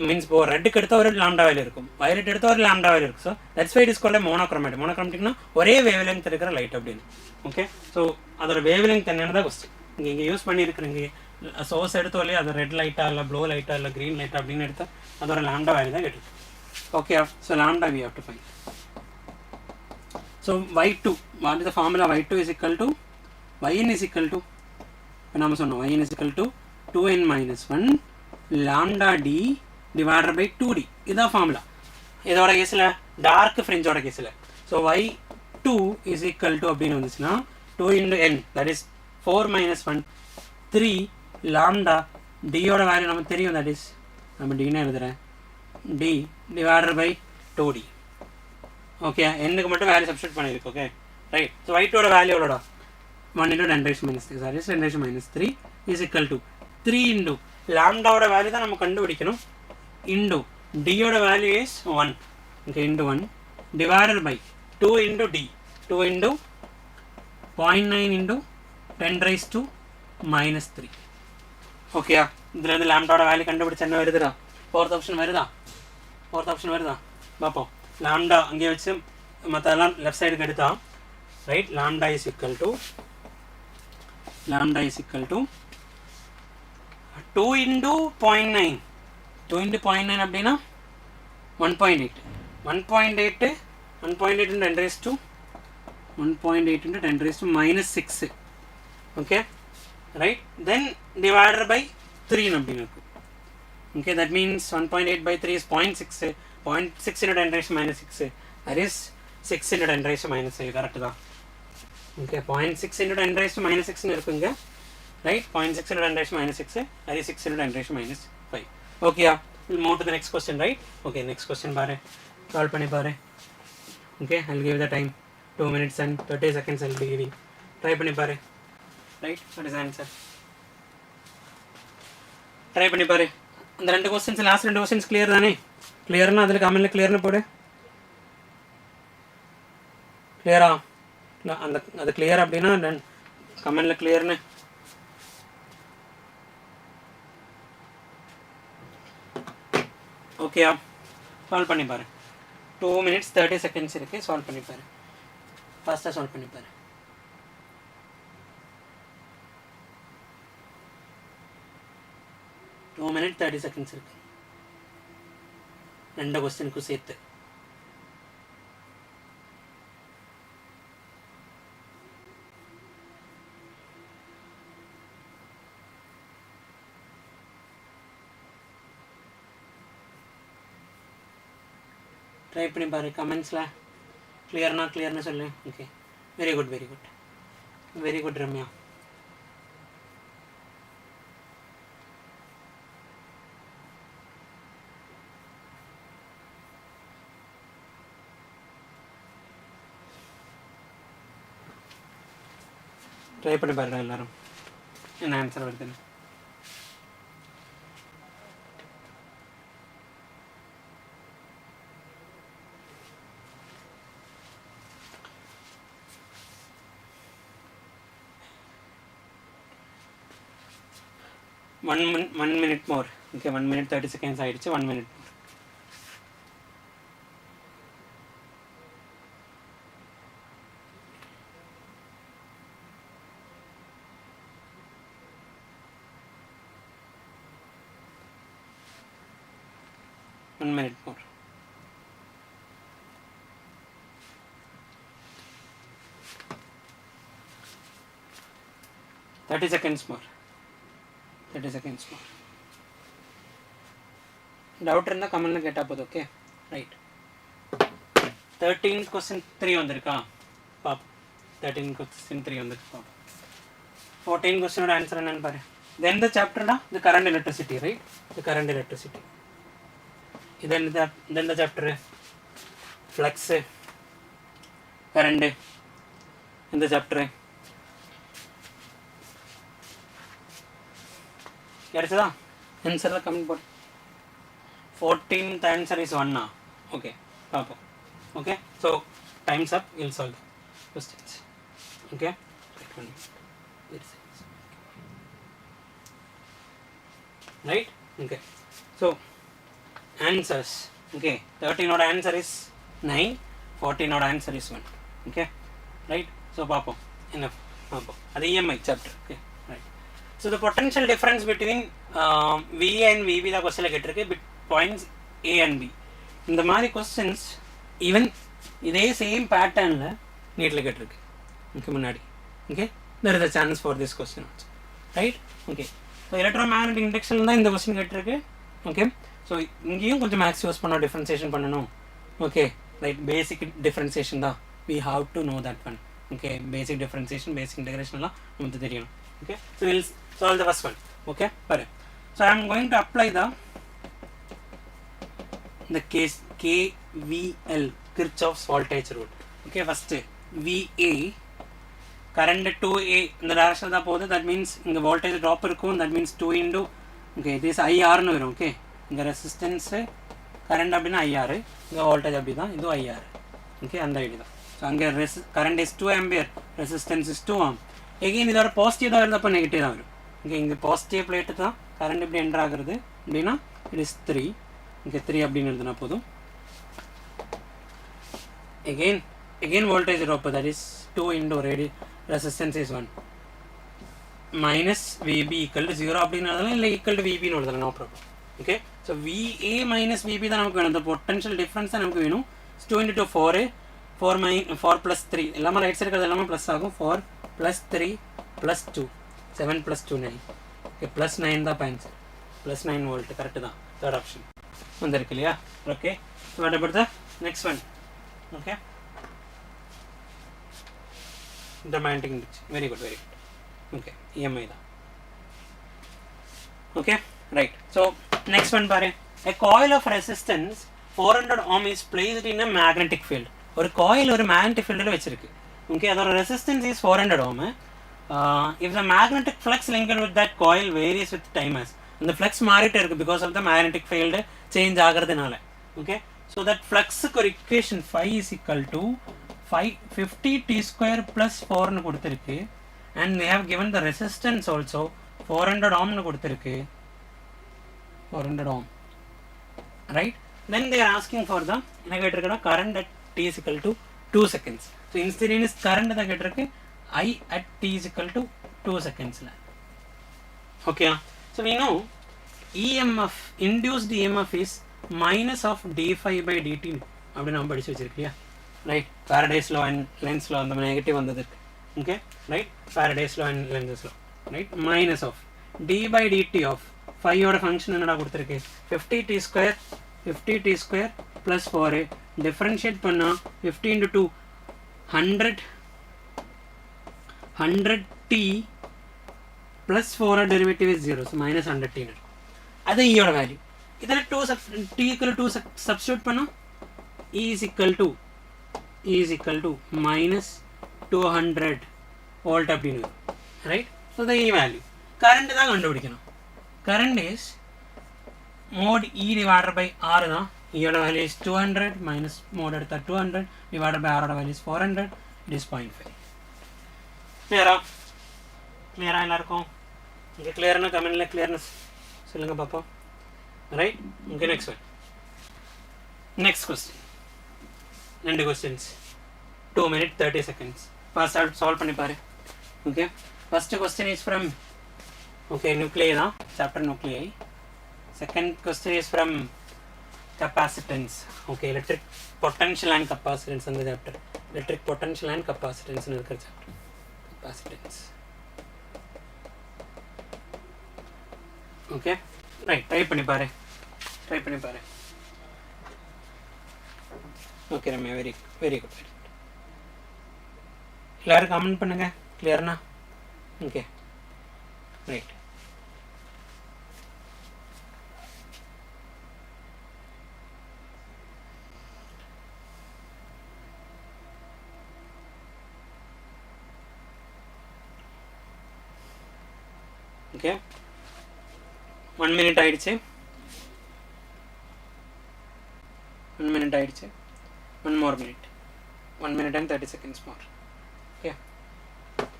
means இப்போ ரெட்டுக்கு எடுத்தால் ஒரு லாம்டா வேல்யூ இருக்கும், வயலட் எடுத்தால் ஒரு லாம்டா வேல்யூ இருக்கும். So that's why it is called monochromatic. மோனோக்ரோமேட்டிக்னா ஒரே வேவ் லென்த் இருக்கிற லைட் அப்படின்னு. ஓகே, ஸோ அதோட வேவ் லென்த் என்னன்னு தான் கொஸ்டின். இங்கே யூஸ் பண்ணியிருக்கிறீங்க சோர்ஸ் எடுத்தோலே அது ரெட் லைட்டா இல்லை ப்ளூ லைட்டா இல்லை க்ரீன் லைட்டா அப்படின்னு எடுத்தால் அதோட லாம்டா வேல்யூ தான் கேட்டிருக்கு. Okay, so lambda we have to find. So Y2, what is the formula? Y2 is equal to Yn is equal to, இப்போ நம்ம சொன்னோம் Yn is equal to 2n minus 1 lambda d divided by 2d. இதுதான் ஃபார்முலா இதோட கேஸில், டார்க் ஃப்ரிஞ்சோட கேஸில். So Y2 is equal to அப்படின்னு வந்துச்சுன்னா 2 into n, that is 4 minus 1 3 lambda d-யோட value நமக்கு தெரியும், that is நம்ம d-ன்னு எழுதுகிறேன், d divided by 2d. Okay, என்னுக்கு மட்டும் வேல்யூ சப்ஸ்டியூட் பண்ணியிருக்கு. Okay, right. So Y2 value எவ்வளோடா 1 into 10 raised to minus 3, that is 10 raised to minus 3 is equal to 3 into லாம்டாவோட வேல்யூ தான் நம்ம கண்டுபிடிக்கணும், இன்டு டியோட value is 1, okay into 1 divided by 2 into d, 2 into 0.9 into 10 raised to minus 3. ஓகேயா, இதில் வந்து லாம்டாவோட வேல்யூ கண்டுபிடிச்சா என்ன வருதுடா? ஃபோர்த் ஆப்ஷன் வருதா? ஃபோர்த் ஆப்ஷன் வருதா? பார்ப்போம். லாம்டா அங்கே வச்சு மற்றெல்லாம் லெஃப்ட் சைடுக்கு எடுத்தா, right, lambda is equal to 2 into 0.9, 2 into 0.9 அப்படின்னா 1.8, 1.8 into 10 raised to 1.8 into 10 raised to minus 6. Okay, right, then divided by 3 அப்படின்னு இருக்கும். Okay, that means 1.8 by 3 is 0.6, 0.6 into 10 raised to minus 6, that is 6 into 10 raised to minus 5. Correct தான். Okay, 0.6 into 10 raised to minus 6 இருக்குங்க, right? 0.6 into 10 raised to minus 6, that is 6 into 10 raised to minus 5. Okay, yeah, we'll move to the next question, right? Okay, next question பாரு, solve பண்ணி பாரு. Okay, I'll give you the time, 2 minutes and 30 seconds I'll be giving. Try பண்ணி பாரு, right? What is the answer? Try பண்ணி பாரு. அந்த ரெண்டு questions, last ரெண்டு questions clear தானே? clearனா அதில் கமெண்ட்ல clearனு போடு. clear ஆ? அந்த அது clear அப்படின்னா கமெண்ட்ல clearனு. ஓகேயா, சால்வ் பண்ணி பாரு. 2 minutes 30 seconds இருக்கு, சால்வ் பண்ணி பாரு. ஃபாஸ்ட்டாக சால்வ் பண்ணி பாரு. டூ மினிட் 30 seconds இருக்கு, ரெண்டு கொஸ்டினுக்கும் சேர்த்து. ட்ரை பண்ணி பாரு, கமெண்ட்ஸில் கிளியர்னு சொல்லு. Okay, very good very good very good Ramya. Try பண்ணி பாருடா எல்லாரும், என்ன ஆன்சர் வருதுன்னு. one minute more. Okay, 1 minute 30 seconds ஆயிடுச்சு, 1 minute more. One minute more. Thirty seconds more. 30 seconds more. Doubt இருந்தா கமெண்ட்ல கேட்டா போதும். Okay, right. 13th question 3 வந்திருக்கா பாப். 13th question 3 வந்திருக்கு பாப். 14th question ஓட ஆன்சர் என்னன்னு பாரு. Then the chapter da the current electricity, right? The current electricity. Then the chapter flux current in the chapter. கிடைச்சதா? ஆன்சரில் கமெண்ட் போடு. 14th answer is 1 now. Okay, பார்ப்போம். Okay, so time's up, we'll solve the questions. Okay, right? Okay, so answers. Okay, 13 odd answer is 9, 14 odd answer is 1. Okay, right? So பார்ப்போம், enough பார்ப்போம். அது EMI chapter. Okay, right. So the potential difference between V and VB தான் கொஸ்டினில் கேட்டிருக்கு, பாயிண்ட்ஸ் A and B. இந்த மாதிரி கொஸ்டின்ஸ் ஈவன் இதே சேம் பேட்டர்னில் நீட்டில் கேட்டிருக்கு. ஓகே, முன்னாடி. Okay, there is a chance for this question also, right? Okay, so electromagnetic induction தான் இந்த கொஸ்டின் கேட்டிருக்கு. ஓகே, ஸோ இங்கேயும் கொஞ்சம் மேக்ஸ் யூஸ் பண்ணோம், டிஃப்ரென்சியேஷன் பண்ணணும். ஓகே, ரைட், பேசிக் டிஃப்ரென்சியேஷன் தான், we have to know that one. Okay, basic differentiation, basic integration எல்லாம் நமக்கு தெரியணும். Okay, so we'll solve the first one. Okay, pare. So I am going to apply the case KVL, Kirchhoff's voltage rule. Okay, first VA current 2A இந்த direction தான் போகுது, that means இங்க voltage drop இருக்கும், that means 2 into okay this IR னு வரும். Okay, இங்க resistance current அப்படினா IR, இங்க voltage அப்படி தான், இது IR. Okay, அந்த ஐடியா தான். So அங்க current is 2 ampere, resistance is 2 ohm. Again இதோட பாசிட்டிவ் தான் இருந்தப்போ நெகட்டிவ் தான் வரும். ஓகே, இங்கே பாசிட்டிவ் பிளேட்டு தான் கரண்ட் இப்படி என்ட்ரு ஆகுறது அப்படின்னா இட் இஸ் 3. இங்கே 3 அப்படின்னு எழுதுனா போதும். Again voltage drop, that is 2 into resistance is 1 minus VB equal to 0 அப்படின்னு எழுதலாம், இல்லை ஈக்குவல் டு VBன்னு எழுதலாம், no problem. Okay, so VA minus VB தான் நமக்கு வேணும், இந்த பொட்டன்ஷியல் டிஃப்ரென்ஸ் தான் நமக்கு வேணும். 2 into 4 4 plus 3 எல்லாமே ரைட் சைடு இருக்கிறது எல்லாமே ப்ளஸ் ஆகும். 4 plus 3 plus 2 7 plus 2 9. Okay, plus 9 தான் point sir, plus 9 volt correct தான், தேர்ட் ஆப்ஷன் வந்திருக்கு இல்லையா? Okay, so what about the next one? Okay, electromagnetic induction. Very good, very good. Okay, EMI da. Okay, right. So next one pare, a coil of resistance 400 ohm is placed in a magnetic field. Or coil or magnetic field la vechirukku. Okay, ador resistance is 400 ohm. If the magnetic flux linked with that coil varies with time as, and the flux மாறிட்டே இருக்கு because of the magnetic field change ஆகிறதுனால. Okay, so that flux equation phi is equal to 50 t square plus 4 னு கொடுத்திருக்கு, and they have given the resistance also 400 ohm னு கொடுத்திருக்கு, 400 ohm, right? Then they are asking for the என்ன கேட்டிருக்குன்னா current at t is equal to 2 seconds. So instantaneous current தான் கேட்டிருக்கு, I at t is equal to 2 seconds. Okay, so we know EMF, induced EMF is minus of d phi by dt. அப்படி நம்ம படிச்சு வச்சிருக்கியா, right? Faraday's law and Lenz's law அந்த நெகட்டிவ் வந்தது. Okay, right? Faraday's law and Lenz's law, right? Minus of d by dt of phi ஓட ஃபங்க்ஷன் என்னடா கொடுத்திருக்கு, 50 t square plus 4 differentiate பண்ணா 50 into 2 100 t plus 4 derivative is 0, so minus 100 t. அது E ஓட வேல்யூ. இதில் 2 t equal to 2 substitute பண்ணா E is equal to minus 200 volt அப்படின்னு, right? So the E value. Current தான் கண்டுபிடிக்கணும். Current is mod E divided by R தான். E ஓட value is 200 minus mod எடுத்தா 200 divided by R ஓட value is 400, it is 0.5. கிளியரா எல்லாருக்கும்? இங்கே கிளியர்னா கமெண்ட்ல கிளியர்னஸ் சொல்லுங்க பார்ப்போம், right? Okay, next question, 2 questions, 2 minutes 30 seconds. First solve பண்ணி பாரு. Okay, first question is from, okay, nuclei தான், chapter nuclei. Second question is from capacitance. Okay, electric potential and capacitance அந்த சாப்டர், எலக்ட்ரிக் பொட்டன்ஷியல் அண்ட் கப்பாசிட்டன்ஸ்னு இருக்கிற chapter, capacitance. Okay, right, try பண்ணி பாரு. Okay Ramya, very good. எல்லாரும் கமெண்ட் பண்ணுங்க, கிளியர்னா? Okay, right. ஓகே, 1 minute ஆயிடுச்சு. 1 more minute. 1 minute and 30 seconds more. Okay,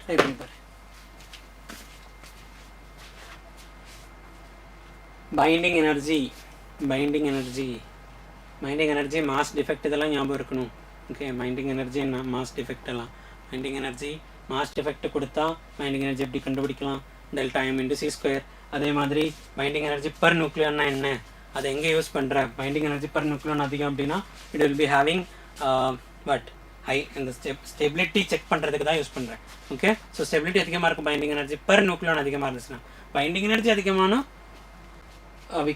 try பண்ணி பாரு. binding energy mass defect இதெல்லாம் ஞாபகம் இருக்கணும். Okay, binding energy mass defect எல்லாம், binding energy mass defect கொடுத்தா binding energy எப்படி கண்டுபிடிக்கலாம், delta m into c square. அதே மாதிரி binding energy per nucleon என்ன, அதை எங்கே யூஸ் பண்ணுற, binding energy per nucleon அதிகம் அப்படின்னா it will be having what high, இந்த stability செக் பண்ணுறதுக்கு தான் யூஸ் பண்ணுறேன். ஓகே, ஸோ ஸ்டெபிலிட்டி அதிகமாக இருக்கும் binding energy per nucleon அதிகமாக இருந்துச்சுன்னா. binding energy அதிகமான we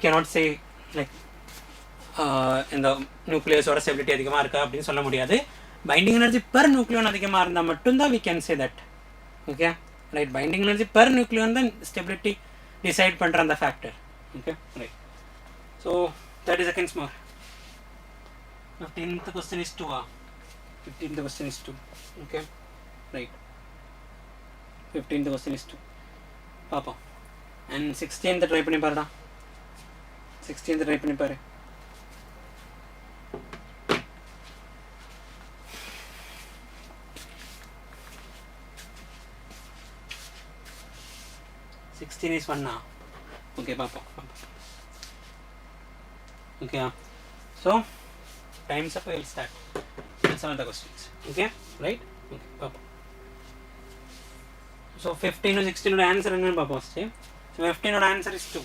cannot say like இந்த நியூக்ளியஸோட ஸ்டெபிலிட்டி அதிகமாக இருக்கா அப்படின்னு சொல்ல முடியாது. binding energy per nucleon அதிகமாக இருந்தால் மட்டும்தான் we can say that. Okay, right? Binding energy per nucleon then stability decide பண்ற அந்த factor. Okay, right. So 30 seconds more. 15th question is 2. 15th question is 2. Okay, right. 15th question is 2. பாப்போம். And 16th try பண்ணி பாருடா. 16th try பண்ணி பாரு. is 1 now. Okay, papa. Okay, so time's up, we'll start. That's some of the questions. Okay, right? Okay, papa. So 15 or 16 would answer and papa. So 15 would answer is 2.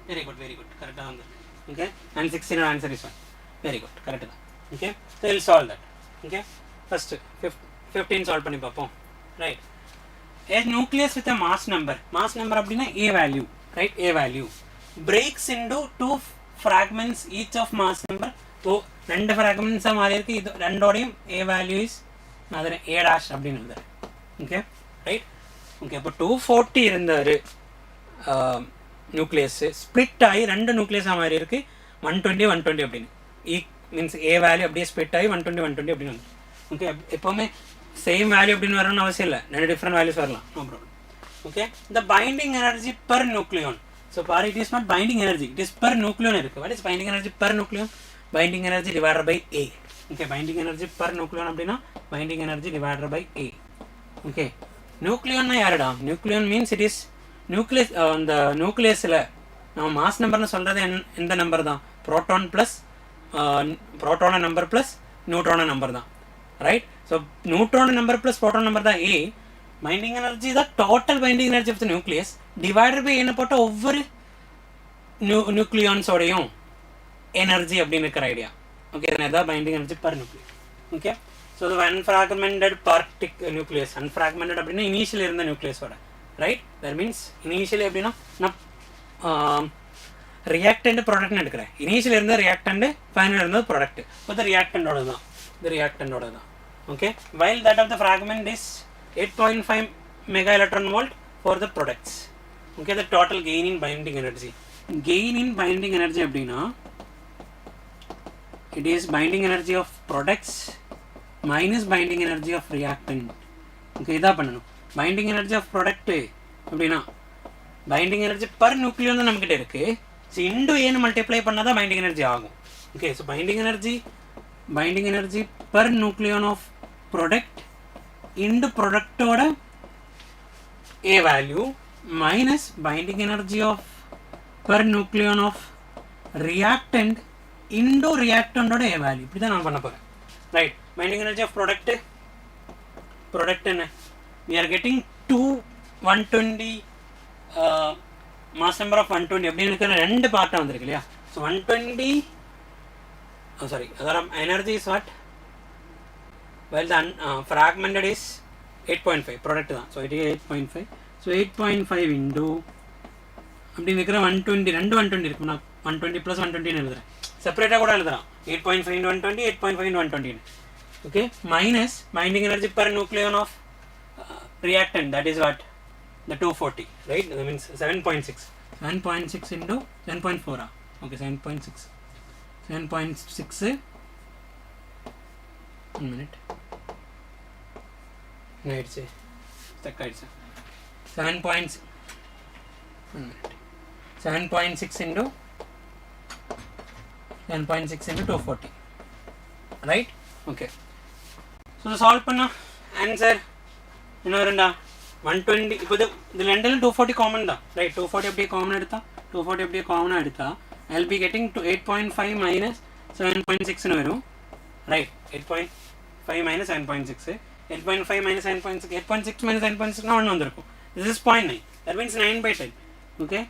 Very good, correct. Okay, and 16 would answer is 1. Very good, correct. Okay, so we'll solve that. Okay, first 15 solve panni papa. Right. A nucleus with a mass number அப்படினா a value, right? A value breaks into 2 fragments each of mass number. So 2 fragments மாறி இருக்கு, இது ரெண்டோடையும் a value is நான் அதில் A dash அப்படின்னு எழுதுறேன். Okay right. ஓகே அப்போ 240 இருந்தார் நியூக்ளியஸ், ஸ்ப்ளிட் ஆகி 2 நியூக்ளியஸாக மாதிரி இருக்குது 120 120 அப்படின்னு. மீன்ஸ் A வேல்யூ அப்படியே ஸ்ப்ளிட் ஆகி 120 120 அப்படின்னு வந்து. ஓகே எப்போவுமே சேம் வேல்யூ அப்படின்னு வரணும்னு அவசியம் இல்லை, 2 டிஃப்ரெண்ட் வேல்யூஸ் வரலாம், no problem. Okay the binding energy per nucleon. So far it is not binding energy, it is per nucleon இருக்கு. What is binding energy per nucleon? Binding energy divided by A. Okay, binding energy per nucleon அப்படின்னா binding energy divided by A. Okay, nucleon னா யாருடா? Nucleon means it is nucleus. அந்த நியூக்ளியஸில் நம்ம மாஸ் நம்பர்னு சொல்கிறது எந்த நம்பர் தான்? ப்ரோட்டான் ப்ளஸ் ப்ரோட்டான நம்பர் ப்ளஸ் நியூட்ரான நம்பர் தான், ரைட்? ஸோ நியூட்ரான நம்பர் ப்ளஸ் ப்ரோட்டான் நம்பர் தான் A. பைண்டிங் எனர்ஜி தான் total binding energy of the nucleus divided by என்ன போட்டால் ஒவ்வொரு நியூக்ளியான்ஸோடையும் எனர்ஜி அப்படின்னு இருக்கிற ஐடியா. ஓகே அதுதான் binding energy per nucleus. Okay so அது அன்ஃப்ராக்மெண்டட் நியூக்ளியஸ். அன்ஃப்ராக்மெண்டட் அப்படின்னா இனிஷியல் இருந்த நியூக்ளியஸோட, ரைட்? தட் மீன்ஸ் இனிஷியலி அப்படின்னா நான் ரியாக்டண்ட் ப்ராடக்ட்னு எடுக்கிறேன். இனிஷியல் இருந்த ரியாக்டண்ட், ஃபைனல் இருந்தது ப்ராடக்ட். இப்போ த ரியாக்டண்டோட தான், இந்த ரியாக்டண்டோட தான். Okay while that of the fragment is 8.5 mega electron volt for the products. Okay, the total gain in binding energy. Gain in binding energy அப்படின்னா it is binding energy of products minus binding energy of reactant. Okay, இதான் பண்ணணும். Binding energy of product அப்படின்னா binding energy per nucleon தான் நம்மகிட்ட இருக்கு. So into A multiply பண்ணாதான் binding energy ஆகும். Okay, so binding energy per nucleon of product into product order A value minus binding energy of per nucleon of reactant into reactant order A value. இப்படி தான் நான் பண்ண போகிறேன், right? binding energy of product என்ன? we are getting 120 mass number of 120 அப்படின்னு இருக்கிற 2 பார்ட்டாக வந்திருக்கு இல்லையா? ஸோ 120 அதோட energy is what? While the fragmented is 8.5 product தான். So it is 8.5. So 8.5 into அப்படி இருக்கிற 120, 120 இருக்கு. நான் 120 plus 120 எழுதுறேன், செப்பரேட்டாக கூட எழுதுறேன். 8.5 into 120, 8.5 into 120. Okay, minus binding energy per nucleon of reactant, that is what? The 240, right? That means 7.6. 7.6 into 7.4. Okay, 7.6. 7.6. 1 minute. ஆயிடுச்சு, ஸ்டக் ஆயிடுச்சு. 7.6 1 minute. 7.6 into 240, right? Okay so solve பண்ணா ஆன்சர் என்ன வரும்டா? 120. இப்போ இது ரெண்டிலும் 240 காமன் தான், ரைட்? 240 அப்படியே காமன் எடுத்தா, 240 அப்படியே காமனாக எடுத்தா I'll be getting to 8.5 minus 7.6 வரும், right? 8.5 minus 7.6. 8.5 minus 7.6, 8.6 minus 7.6 na 1 வந்திருக்கும். This is 0.9. That means 9/10. Okay,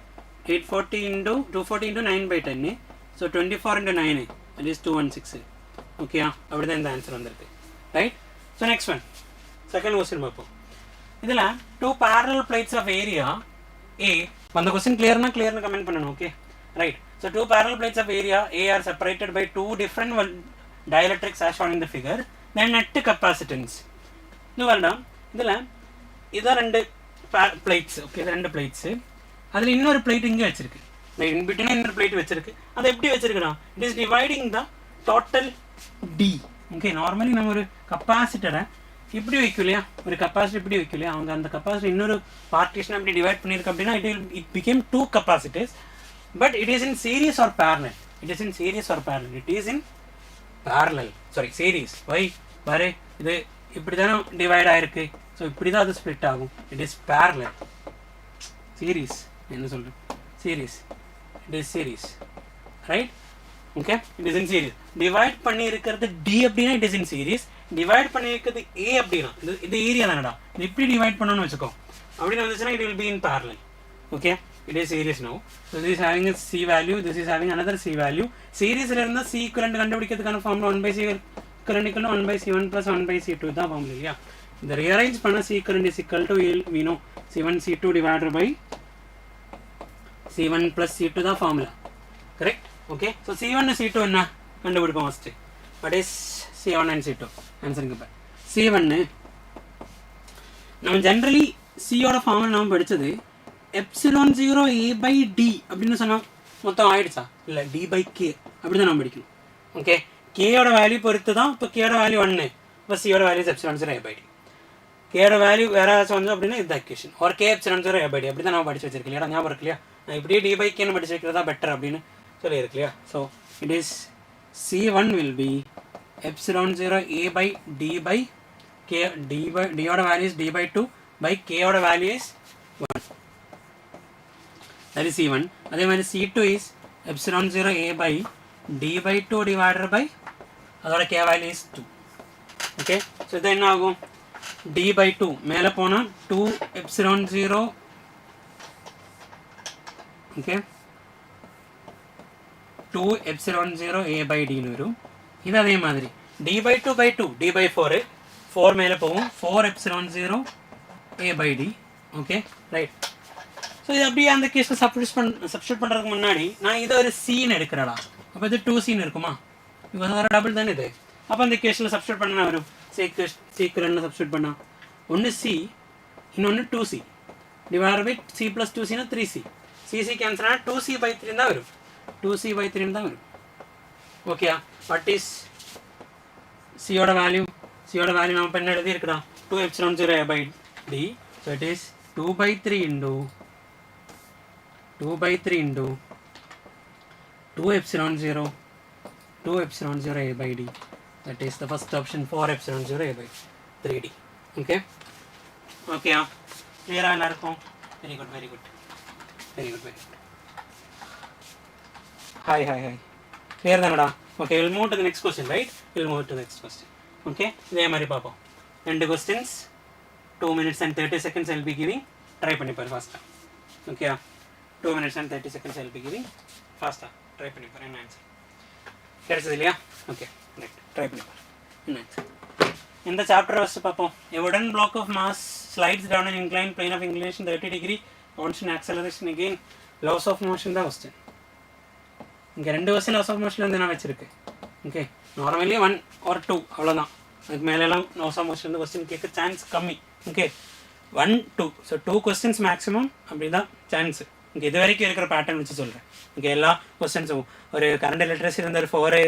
840 into 240 into 9/10. So 24 into 9. That is 216. Okay, அப்படிதான் இந்த ஆன்சர் வந்திருக்கு, right? So next one, second question பார்ப்போம். இதில் 2 parallel plates of area A. அந்த கொஸ்டின் கிளியர்னு கமெண்ட் பண்ணணும். Okay right. So 2 parallel plates of area A are separated by 2 different dielectrics as shown in the figure. Then net capacitance. இது வரலாம். இதில் இதான் 2 பிளேட்ஸ். Okay, 2 plates. அதில் இன்னொரு பிளேட் இங்கே வச்சிருக்கு, இன்பிட்வீனா இன்னொரு பிளேட் வச்சிருக்கு. அதை எப்படி வச்சிருக்கணும்? It is dividing the total D. Okay, normally நம்ம ஒரு கப்பாசிட்டரை இப்படி வைக்கும் இல்லையா? ஒரு கப்பாசிட்டர் இப்படி வைக்கும் இல்லையா? அவங்க அந்த கப்பாசிட்டர் இன்னொரு பார்ட்டிஷன் அப்படி டிவைட் பண்ணியிருக்கு அப்படின்னா it became 2 capacitors. But it is in series or parallel? It is in series or parallel? It is in parallel, sorry series. Why பாரு, இது இப்படி தானே டிவைட் ஆகிருக்கு. ஸோ இப்படி தான் அது ஸ்ப்ளிட் ஆகும். It is parallel. சீரீஸ் என்ன சொல்கிறேன்? Series, it is series, right? Okay, it is in series. Divide பண்ணி இருக்கிறது டி அப்படின்னா it is in series. Divide பண்ணி இருக்கிறது ஏ அப்படின்னா இது ஏரியா தானடா. இது இப்படி டிவைட் பண்ணணும்னு வச்சுக்கோ. அப்படின்னு வந்துச்சுன்னா it will be in parallel. Okay, it is series now. So this is having a C value, this is having another C value. Series la irundha C equivalent கண்டுபிடிக்கிறதுக்கான formula 1/C equivalent equal to 1/C1 plus 1/C2 தான் ஃபார்முலா இல்லையா? இந்த rearrange பண்ண C equivalent is equal to we know C1 C2 divided by C1 plus C2 தான் formula, correct? Okay, so C1 and C2 என்ன கண்டுபிடிப்போம் first? What is C1 and C2? Answer இங்க பாரு. C1 நம்ம ஜென்ரலி சியோட ஃபார்முலா நம்ம படித்தது எப்சிலான் 0 a by d அப்படின்னு சொன்னால் மொத்தம் ஆயிடுச்சா இல்லை d by k அப்படி தான் நம்ம படிக்கணும். ஓகே, கேயோட வேல்யூ பொறுத்து தான். இப்போ கேயோட வேல்யூ 1, இப்போ சியோட value epsilon 0 a by d. கேயோட வேல்யூ வேறு ஏதாச்சும் வந்து அப்படின்னா இந்த எக்வேஷன் ஒரு K epsilon 0 a by d அப்படி தான் நம்ம படிச்சு வச்சிருக்கோம் இல்லையா, ஞாபகம் இருக்கு இல்லையா. நான் இப்படியே d by kன்னு படிச்சு வைக்கிறதா பெட்டர் அப்படின்னு சொல்லியிருக்கு இல்லையா. So it is C1 will be epsilon 0 a by d by k. D order value is d by 2 by k order value is 1. That is C1. அதே மாதிரி C2 is epsilon 0 a by d by 2 divided by அதோட k value is 2. Okay, so இது என்ன ஆகும், d by 2 மேலே போனால் 2 epsilon 0. Okay, 2 epsilon 0 a by d ன்னு வரும். இது அதே மாதிரி d by 2 by 2 d by 4 4 மேலே போகும் 4 epsilon 0 a by d. Okay right. So இது அப்படியே அந்த கேஸில் சப்ஸ்டியூட் பண்ணுறதுக்கு முன்னாடி நான் இதை ஒரு சீன் எடுக்கிறடா, அப்போ இது 2 சீன் இருக்குமா, இப்போ ஒரு டபுள் தானே இது. அப்போ அந்த கேஸில் சப்ஸ்டியூட் பண்ண வரும் சீக்கிரம் சப்ஸ்டியூட் பண்ணால் ஒன்று சி இன்னொன்று 2c டிவைட் பை c + 2cனா 3c. cc கேன்சல் ஆனால் 2c by 3 தான் வரும், 2c by 3 தான் வரும். ஓகேயா, வாட் இஸ் சியோட வேல்யூ நம்ம இப்போ என்ன எழுதியிருக்கிறா 2 epsilon 0 a by d. So it is 2 by 3 into 2 epsilon 0 a by d. That is the first option, 4 epsilon 0 a by 3d. Okay, ஓகேயா, கிளியராக எல்லாருக்கும்? Very good. Hi. Clear தானடா? Okay, we'll move to the next question, right? Okay, இதே மாதிரி பார்ப்போம். 2 questions, 2 minutes and 30 seconds I'll be giving. Try பண்ணி பாரு ஃபாஸ்ட்டாக. ஓகேயா, 2 minutes and 30 seconds I'll be giving. ஃபாஸ்ட்டாக ட்ரை பண்ணி பாரு, என்ன ஆன்சர் கிடைச்சது இல்லையா? ஓகே ரைட், ட்ரை பண்ணி பாரு என்ன ஆன்சர். இந்த சாப்டர் ஃபஸ்ட்டு பார்ப்போம். A wooden block of mass slides down an inclined plane of inclination 30 degree, constant acceleration again, laws of motion தான் கொஸ்டின். இங்கே 2 கொஸ்டின் லாஸ் ஆஃப் மோஷன் வந்து நான் வச்சுருக்கேன். ஓகே, நார்மலி 1 or 2 அவ்வளோதான். அதுக்கு மேலெல்லாம் லாஸ் ஆஃப் மோஷன் வந்து கொஸ்டின் கேட்க சான்ஸ் கம்மி. ஓகே, 1 2, ஸோ 2 கொஸ்டின்ஸ் மேக்ஸிமம் அப்படி தான் சான்ஸு. இங்கே இது வரைக்கும் இருக்கிற பேட்டர்ன் வச்சு சொல்கிறேன். இங்கே எல்லா கொஸ்டின்ஸும் ஒரு கரண்ட் லிட்ரஸி இருந்த ஒரு 4,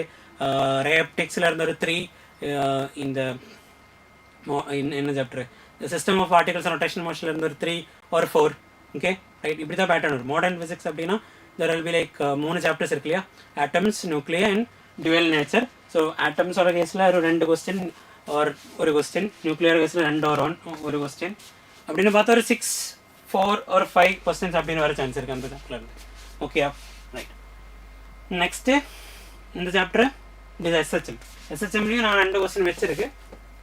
ரேப்டிக்ஸில் இருந்த ஒரு 3, இந்த என்ன chapter system of particles rotation மோஷனில் இருந்த ஒரு 3 or 4. ஓகே ரைட், இப்படி தான் பேட்டர்ன் வரும். மாடர்ன் ஃபிசிக்ஸ் அப்படின்னா there will be like 3 chapters இருக்கு இல்லையா, atoms, nuclear and dual nature. So ஆட்டம்ஸோட கேஸில் ஒரு 2 கொஸ்டின் ஆர் ஒரு கொஸ்டின், நியூக்ளியர் கேஸில் 2 or 1 ஒரு கொஸ்டின் அப்படின்னு பார்த்தா ஒரு 6, 4 or 5 கொஸ்டின்ஸ் அப்படின்னு வர சான்ஸ் இருக்குது அந்த சாப்டர்ல இருந்து. ஓகேயா ரைட். நெக்ஸ்ட்டு இந்த சாப்டர் இது எஸ்ஹெச்எம்லேயும் நான் 2 கொஸ்டின் வச்சிருக்கேன்.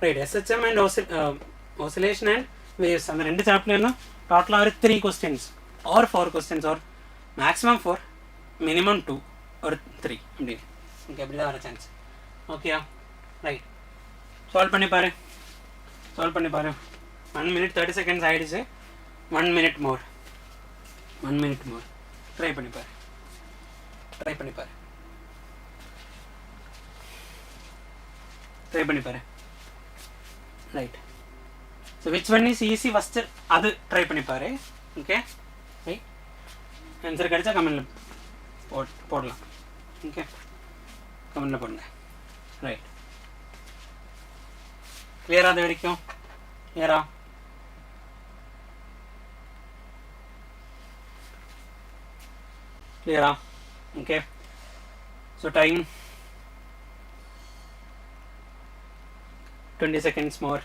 Right, SHM and oscillation and waves அந்த 2 சாப்டர்லாம் டோட்டலாக ஒரு 3 questions or 4 questions or maximum 4, minimum 2 or 3 அப்படி. ஓகே, அப்படி தான் வர சான்ஸ். ஓகேயா ரைட், சால்வ் பண்ணி பாரு. 1 minute 30 seconds ஆகிடுச்சு. 1 minute more. ட்ரை பண்ணி பாரு. Right, so which one is easy first அது ட்ரை பண்ணி பாரு. ஓகே ரைட், ஆன்சர் கிடைச்சா கமெண்டில் போடலாம். ஓகே, கமெண்டில் போடுங்க. ரைட், கிளியரா அது வரைக்கும்? கிளியரா? Okay, so time 20 seconds more.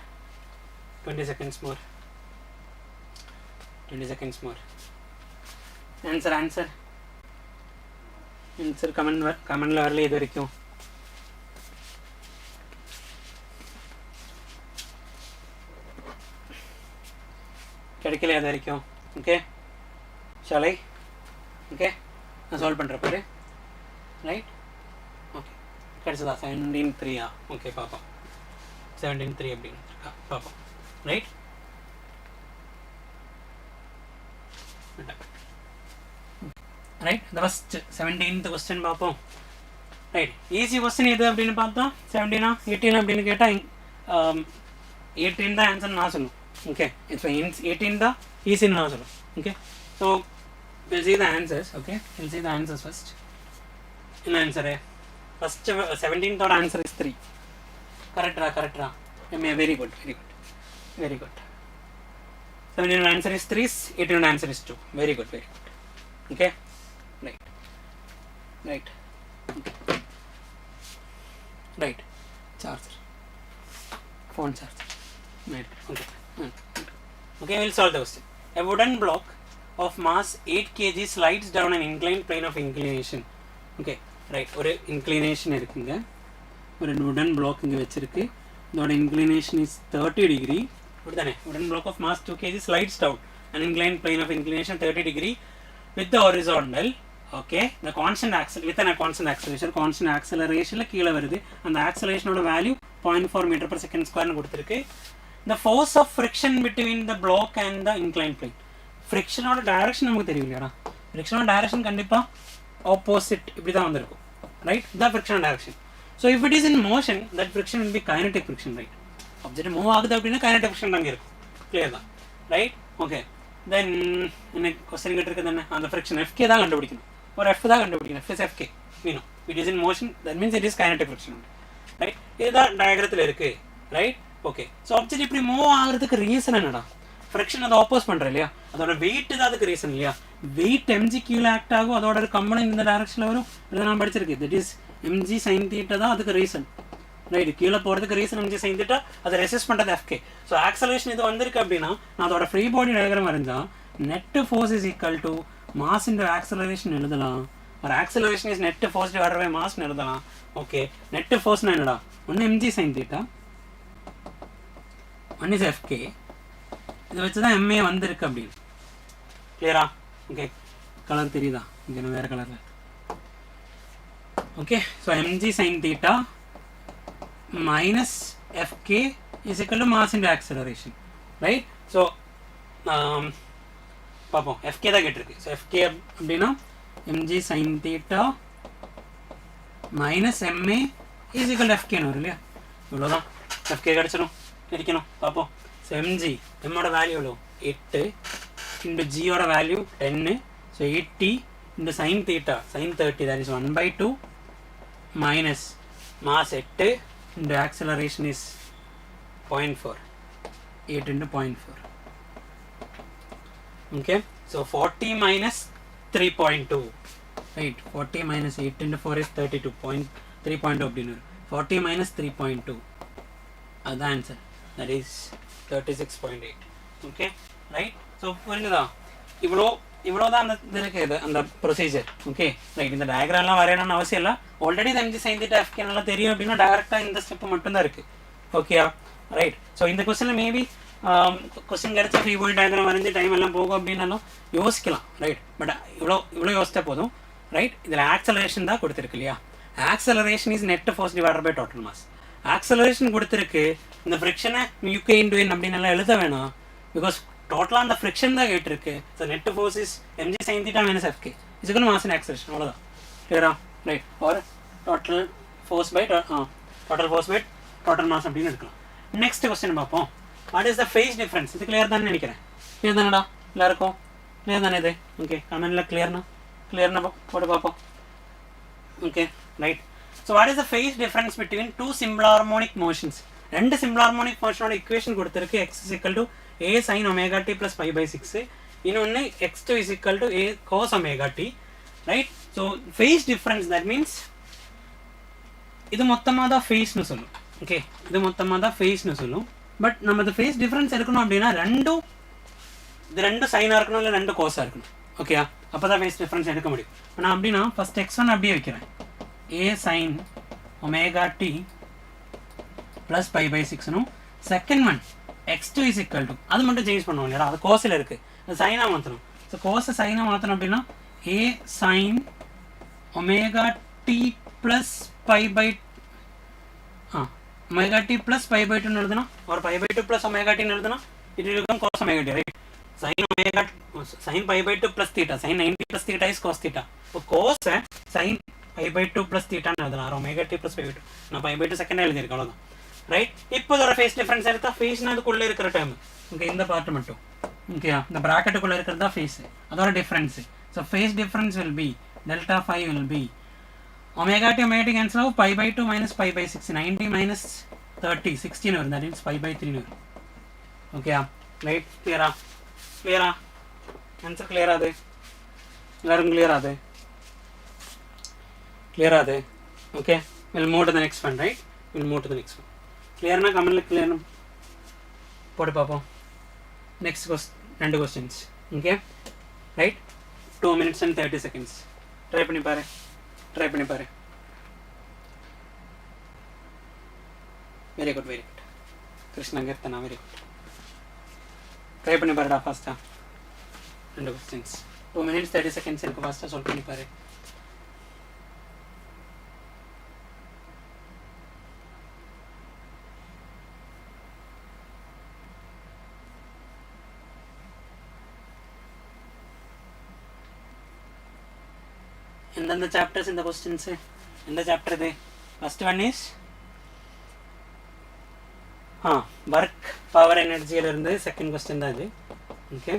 Answer கமெண்ட்ல வரல இது வரைக்கும். கிடைக்கல அது வரைக்கும். ஓகே, ஷாலை? ஓகே, நான் சால்வ் பண்ணுற பாரு. ரைட், ஓகே, கிடைச்சதா? 17.3. ஓகே, பார்ப்போம். 17.3 அப்படின்னு இருக்கா, பார்ப்போம். ரைட், இந்த ஃபஸ்ட் 17th கொஸ்டின் பார்ப்போம். ரைட், ஈஸி கொஸ்டின் எது அப்படின்னு பார்த்தா 17 18 அப்படின்னு கேட்டால் 18 the answer na sollu. Okay, it's fine. 18 the easy na sollu. Okay, so we'll see the answers. Okay, we'll see the answers first. In answer first 17th or answer is 3. Correct ra. Very good. 17th answer is 3, 18th answer is 2. Very good. Okay, right. Right. Charger. Phone charger. Right. Okay, we'll solve the question. A wooden block of mass 8 kg slides down an inclined plane of inclination. Okay, right. ஒரு inclination இருக்குங்க. ஒரு wooden block இங்க வச்சிருக்கு. இதோட inclination is 30 degree. அப்படிதானே? Wooden block of mass 2 kg slides down an inclined plane of inclination 30 degree with the horizontal. Okay, the constant acceleration கீழே வருது. அந்த accelerationோட value 0.4 meter per second square னு கொடுத்திருக்கு. The force of friction between the block and the inclined plane. Frictionோட direction நமக்கு தெரியலையாடா. Frictionோட direction கண்டிப்பா opposite இப்படி தான் வந்திருக்கும். Right? The friction direction. So if it is in motion, that friction will be kinetic friction, right? Object move ஆகுது அப்படின்னா kinetic friction தான் இருக்கும். Clear தான். Right? Okay. Then என்ன question கேட்டிருக்கு தானே அந்த friction FK தான் கண்டுபிடிக்கணும். ஒரு F தான் கண்டுபிடிக்கணும். F is FK. We know. It is in motion, that means it is kinetic friction. Right? இதுதான் டயகிராத்தில் இருக்கு. Right? Okay. So object இப்படி மூவ் ஆகிறதுக்கு ரீசன் என்னடா? ஃப்ரிக்ஷன் அதை ஆப்போஸ் பண்ற இல்லையா? அதோட வெயிட் தான் அதுக்கு ரீசன் இல்லையா? வெயிட் mg கீழே ஆக்ட் ஆகும், அதோட கம்பனன்ட் இந்த டைரக்ஷன்ல வரும். இதை நான் படிச்சிருக்கேன். தட் இஸ் mg sin θ தான் அதுக்கு ரீசன். ரைட், கீழே போறதுக்கு ரீசன் mg sin θ, அதை ரெசிஸ்ட் பண்றது fk. ஸோ ஆக்சலரேஷன் இது வந்திருக்கு அப்படின்னா நான் அதோட ஃப்ரீ பாடி டயக்ராம் வரைஞ்சா net force is equal to mass into acceleration எழுதலாம். ஒரு acceleration is net force divided by mass எழுதலாம். ஓகே, நெட் ஃபோர்ஸ்னா என்னடா? ஒன்று mg sin θ, one is fk. இதை வச்சு தான் MA வந்திருக்கு அப்படின்னு. கிளியரா? ஓகே, கலர் தெரியுதா? இங்கே வேறு கலரில். Okay, so mg sin θ minus fk is equal to mass into acceleration. Right? So பார்ப்போம். fk தான் கேட்டிருக்கு. ஸோ fk அப்படின்னா mg sin θ minus ma is equal to fkன்னு வரும் இல்லையா? இவ்வளோதான். fk கிடச்சிடும், இருக்கணும். பார்ப்போம். ஸோ mg mோட வேல்யூ எவ்வளோ? 8 இன்டு ஜியோட value 10. So 80 into sin θ sin 30, that is 1/2 minus mass 8 into acceleration is 0.4. 8 into 0.4. Okay, so 40 minus 3.2. Right, 40 minus 8 into 4 is 32. 3.2 அப்படினு. 40 minus 3.2. That's the answer. That is 36.8. Okay, right? So புரியுதா? இவ்வளோதான் அந்த இது இருக்குது, அந்த ப்ரொசீஜர். Okay, right. இந்த டயக்ராம்லாம் வரையணும்னு அவசியம் இல்லை. ஆல்ரெடி mg sin θ fk நல்லா தெரியும் அப்படின்னா டேரெக்டாக இந்த ஸ்டெப் மட்டும்தான் இருக்குது. ஓகேயா? ரைட். ஸோ இந்த கொஸ்டினில் மேபி கொஸ்டின் கிடச்சா ஃப்ரீ பாடி டயக்ராம் வரைஞ்சி டைம் எல்லாம் போகும் அப்படின்னாலும் யோசிக்கலாம். ரைட், பட் இவ்வளோ யோசிச்சா போதும். ரைட், இதில் ஆக்சலரேஷன் தான் கொடுத்துருக்கு இல்லையா? Acceleration is net force divided by total mass. Acceleration கொடுத்துருக்கு. இந்த ஃப்ரிக்ஷனை uk into n அப்படின்னு எல்லாம் எழுத வேணாம். பிகாஸ் டோட்டலாக அந்த ஃப்ரிக்ஷன் தான் கேட்டிருக்கு. So net force is mg sin θ minus fk is equal to mass and acceleration. அவ்வளோதான். கிளியரா? Right. Or total force by total mass அப்படின்னு எடுக்கலாம். நெக்ஸ்ட் கொஸ்டின் பார்ப்போம். What is the phase difference? இது கிளியர் தானே நினைக்கிறேன். கிளியர் தானடா எல்லாருக்கும்? கிளியர் தானே இது? ஓகே, கமெண்ட்ல கிளியர்னா போட்டு பார்ப்போம். Okay, right. So what is the phase difference between two simple harmonic motions? ரெண்டு சிம்பிள் ஹார்மோனிக் மோஷனோட இக்குவேஷன் கொடுத்துருக்கு. x is equal to a sin omega t plus pi by 6. இன்னொன்று x2 is equal to a cos omega t. Right. So phase difference, that means இது மொத்தமாக தான் ஃபேஸ்னு சொல்லும். ஓகே, இது மொத்தமாக தான் ஃபேஸ்னு சொல்லும். பட் நம்ம இந்த ஃபேஸ் டிஃபரன்ஸ் எடுக்கணும் அப்படின்னா இது ரெண்டும் சைனாக இருக்கணும், இல்லை ரெண்டு கோஸாக இருக்கணும். ஓகே, அப்போ தான் ஃபேஸ் டிஃபரன்ஸ் எடுக்க முடியும். நான் அப்படின்னா ஃபஸ்ட் x1 அப்படியே வைக்கிறேன். a sin omega t plus pi by 6னும் second one x2 is equal to, அது மட்டும் சேஞ்ச் பண்ணுவோம் இல்லையா? அது கோஸில் இருக்குது, அது சைனாக மாற்றணும். ஸோ கோஸை சைனாக மாற்றணும் அப்படின்னா a sin omega t plus pi by omega t plus pi by 2 எழுதுனா, or pi by 2 plus omega t எழுதுனா, it will become cos omega t, right? sin pi by 2 plus theta, sin 90 plus theta is cos theta. So cos sin pi by 2 plus theta எழுதலாம், or omega t plus pi by 2. நான் pi by 2 செகண்ட் எழுதியிருக்கேன், அவ்வளோதான். ரைட். இப்போ இதோட ஃபேஸ் டிஃபரன்ஸ் எடுத்தா ஃபேஸ்னா அதுக்குள்ளே இருக்கிற டேர்ம். ஓகே, இந்த பார்ட் மட்டும். ஓகேயா, இந்த ப்ராக்கெட்டுக்குள்ளே இருக்கிறது தான் ஃபேஸ், அதோட difference. So phase difference will be delta phi will be omega t omega t cancel ஆகும், pi by 2 minus pi by 6, 90 minus 30, 16 வரும். தட் மீன்ஸ் பை பை 3 வரும். ஓகேயா, ரைட். கிளியரா? கிளியரா? ஆன்சர் கிளியரா? அது எல்லாரும் கிளியரா? அது கிளியரா? அது okay. We'll move to the next one. Right, we'll move to the next one. கிளியர்னா கமெண்ட்ல கிளியர்னு போட்டு பார்ப்போம். நெக்ஸ்ட் ரெண்டு questions. Okay right. 2 minutes and 30 seconds. Try பண்ணி பாரு, ட்ரை பண்ணி பாரு. Very good, very good. Krishna Keerthana, very good. Try பண்ணி பாருடா ஃபாஸ்ட்டாக. ரெண்டு கொஸ்டின்ஸ் 2 minutes 30 seconds இருக்கு. ஃபாஸ்ட்டாக சொல் பண்ணி பாரு. எந்தெந்த சாப்டர்ஸ் இந்த கொஸ்டின்ஸு? எந்த சாப்டர் இது? First one is work power எனர்ஜியிலிருந்து செகண்ட் கொஸ்டின் தான் இது. ஓகே,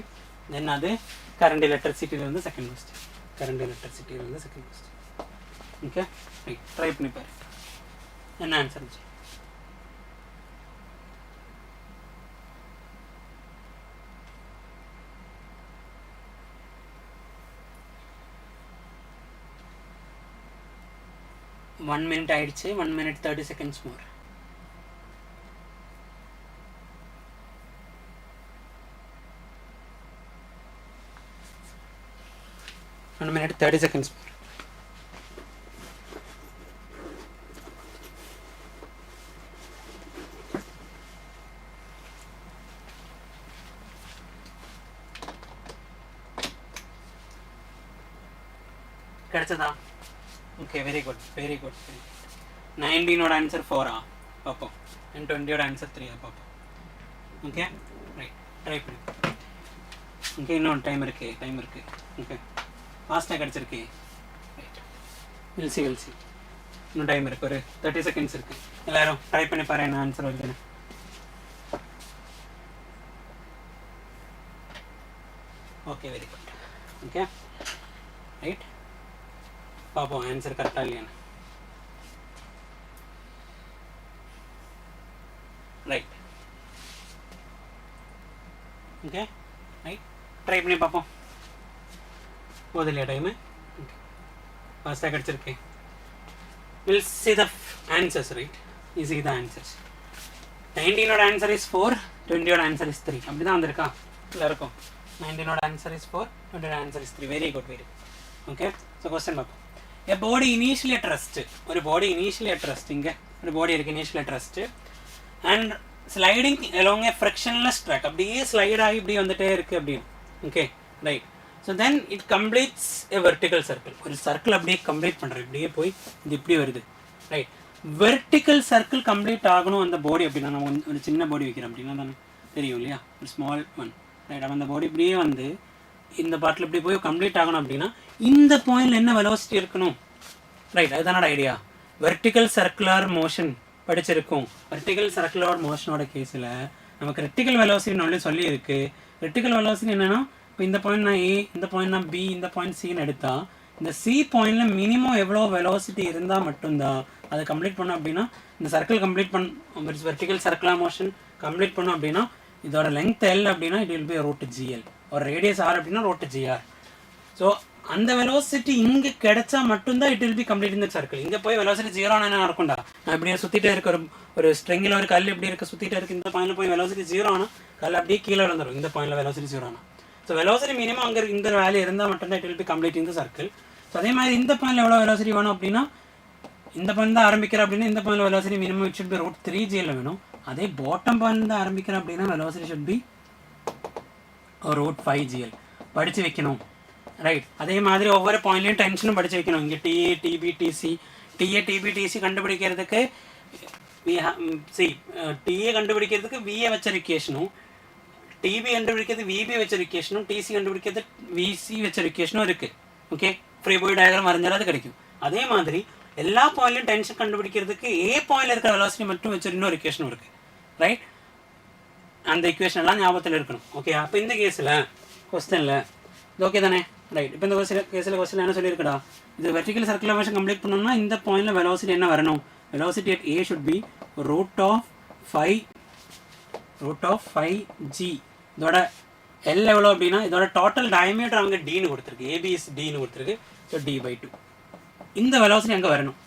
தென் அது கரண்ட் எலக்ட்ரிசிட்டியிலிருந்து செகண்ட் கொஸ்டின். கரண்ட் எலக்ட்ரிசிட்டியிலிருந்து second question. Okay right, try பண்ணி பாரு என்ன ஆன்சர். 1 minute ஆயிடுச்சு. 1 minute 30 seconds more. One minute 30 seconds more. கிடைச்சதா? Okay, very good, very good. 19ஓட ஆன்சர் 4 பார்ப்போம், அண்ட் 20ஓட ஆன்சர் 3 பார்ப்போம். ஓகே ரைட், ட்ரை பண்ணி. ஓகே, இன்னும் டைம் இருக்குது, டைம் இருக்குது. ஓகே, ஃபாஸ்ட்டாக கிடச்சிருக்கு. Right, we'll see we'll see. இன்னும் டைம் இருக்குது, ஒரு 30 seconds இருக்குது. எல்லோரும் ட்ரை பண்ணி பாரு என்ன ஆன்சர் வருதுன்னு. Okay, very good. Okay right, பார்ப்போம் ஆன்சர் கரெக்டாக இல்லையான்னு. ரைட், ஓகே ரைட், ட்ரை பண்ணி பார்ப்போம். போதும் இல்லையா டைமு? ஓகே, ஃபாஸ்ட்டாக கிடச்சிருக்கு. We'll see the answers, right? You see the answers. 19ஓட ஆன்சர் இஸ் 4, 20ஓட ஆன்சர் இஸ் 3. அப்படி தான் வந்திருக்கா எல்லாருக்கும்? 19ஓட ஆன்சர் இஸ் 4, 20ஓட answer is 3. Very good, very good. Okay, so question பார்ப்போம். A body initially at rest. ஒரு body initially at rest. இங்கே ஒரு body இருக்கு initially at rest and sliding along a frictionless track. அப்படியே ஸ்லைட் ஆகி இப்படி வந்துட்டே இருக்குது அப்படின்னு. Okay right. So then it completes a vertical circle. ஒரு சர்க்கிள் அப்படியே கம்ப்ளீட் பண்ணுறது, இப்படியே போய் இது இப்படி வருது. ரைட், வெர்டிக்கல் சர்க்கிள் கம்ப்ளீட் ஆகணும் அந்த பாடி அப்படின்னா. நம்ம ஒரு சின்ன பாடி வைக்கிறோம் அப்படின்னா தானே தெரியும் இல்லையா, ஒரு ஸ்மால் ஒன். ரைட், அந்த பாடி இப்படியே வந்து இந்த பாட்டில் இப்படி போய் கம்ப்ளீட் ஆகணும் அப்படின்னா இந்த பாயிண்டில் என்ன வெலோசிட்டி இருக்கணும்? ரைட், அதுதானோட ஐடியா. வெர்டிக்கல் சர்க்குலர் மோஷன் படிச்சிருக்கோம். வெர்டிக்கல் சர்க்குலர் மோஷனோட கேஸில் நமக்கு ரெட்டிக்கல் வெலோசிட்டி ஒன்று சொல்லியிருக்கு. ரெட்டிக்கல் வெலோசிட்டி என்னென்னா, இப்போ இந்த பாயிண்ட் நான் ஏ, இந்த பாயிண்ட் நான் பி, இந்த பாயிண்ட் சின்னு எடுத்தால் இந்த சி பாயிண்டில் மினிமம் எவ்வளோ வெலோசிட்டி இருந்தால் மட்டும்தான் அதை கம்ப்ளீட் பண்ணோம் அப்படின்னா இந்த circle complete vertical circular motion complete பண்ணோம் அப்படின்னா இதோட லெங்த் எல் அப்படின்னா it will be root GL. ஒரு ரேடியஸ் ஆர் அப்படின்னா ரூட் ஜிஆர். ஸோ அந்த வெலோசிட்டி இங்கே கிடைச்சா மட்டும்தான் இட் வில் பி கம்ப்ளீட் இந்த சர்க்கிள். இங்கே போய் வெலோசிட்டி 0 என்ன இருக்கும்டா? நான் இப்படியே சுற்றிட்டே இருக்க ஒரு ஸ்ட்ரிங்கில் ஒரு கல் இப்படி இருக்க சுற்றிட்டே இருக்கு. இந்த பாயிண்டில் போய் வெலோசிட்டி 0 ஆனால் கல் அப்படியே கீழே விழுந்துடும். இந்த பாயிண்டில் வெலோசிட்டி 0 ஆனால் ஸோ வெலோசிட்டி மினிமம் அங்கே இந்த வேல்யூ இருந்தால் மட்டும்தான் இட் வில் பி கம்ப்ளீட் இந்த சர்க்கிள். ஸோ அதே மாதிரி இந்த பாயிண்டில் எவ்வளோ வெலோசிட்டி வேணும் அப்படின்னா இந்த பாயிண்ட் தான் ஆரம்பிக்கிறேன் அப்படின்னா இந்த பாயிண்டில் velocity minimum it should be root 3 GL வேணும். அதே பாட்டம் பாயிண்ட் தான் ஆரம்பிக்கிறேன் அப்படின்னா velocity should be root 5 GL. படித்து வைக்கணும். ரைட், அதே மாதிரி ஒவ்வொரு பாயிண்ட்லையும் டென்ஷனும் படித்து வைக்கணும். இங்கே TA TB TC, TA TB TC கண்டுபிடிக்கிறதுக்கு டிஏ கண்டுபிடிக்கிறதுக்கு விஏ வச்ச ரிக்கேஷனும், டிபி கண்டுபிடிக்கிறது விபி வச்ச ரிக்கேஷனும், டிசி கண்டுபிடிக்கிறது விசி வச்ச ரிக்கேஷனும் இருக்குது. ஓகே, ஃப்ரீ பாடி டயக்ராம் வரைஞ்சாலும் அது கிடைக்கும். அதே மாதிரி எல்லா பாயிண்ட்லையும் டென்ஷன் கண்டுபிடிக்கிறதுக்கு ஏ பாயிண்ட்ல இருக்கிற வெலாசிட்டி மட்டும் வச்சு இன்னொரு இக்குவேஷன் இருக்குது, ரைட்? அந்த இக்குவேஷன் எல்லாம் ஞாபகத்தில் இருக்கணும். ஓகே, அப்போ இந்த கேஸில் கொஸ்டினில் இது ஓகே தானே, ரைட்? இப்போ இந்த கேஸில் கொஸ்டின் என்ன சொல்லியிருக்கடா, இது வெர்டிகல் சர்க்குலர் மோஷன் கம்ப்ளீட் பண்ணணும்னா இந்த பாயிண்டில் வெலாசிட்டி என்ன வரணும்? Velocity at A should be root of 5g. இதோட எல் எவ்வளோ அப்படின்னா இதோட டோட்டல் டயமீட்டர் அவங்க டின்னு கொடுத்துருக்கு, ஏபிஎஸ் டின்னு கொடுத்துருக்கு. ஸோ d/2 இந்த வெலாசிட்டி அங்கே வரணும்.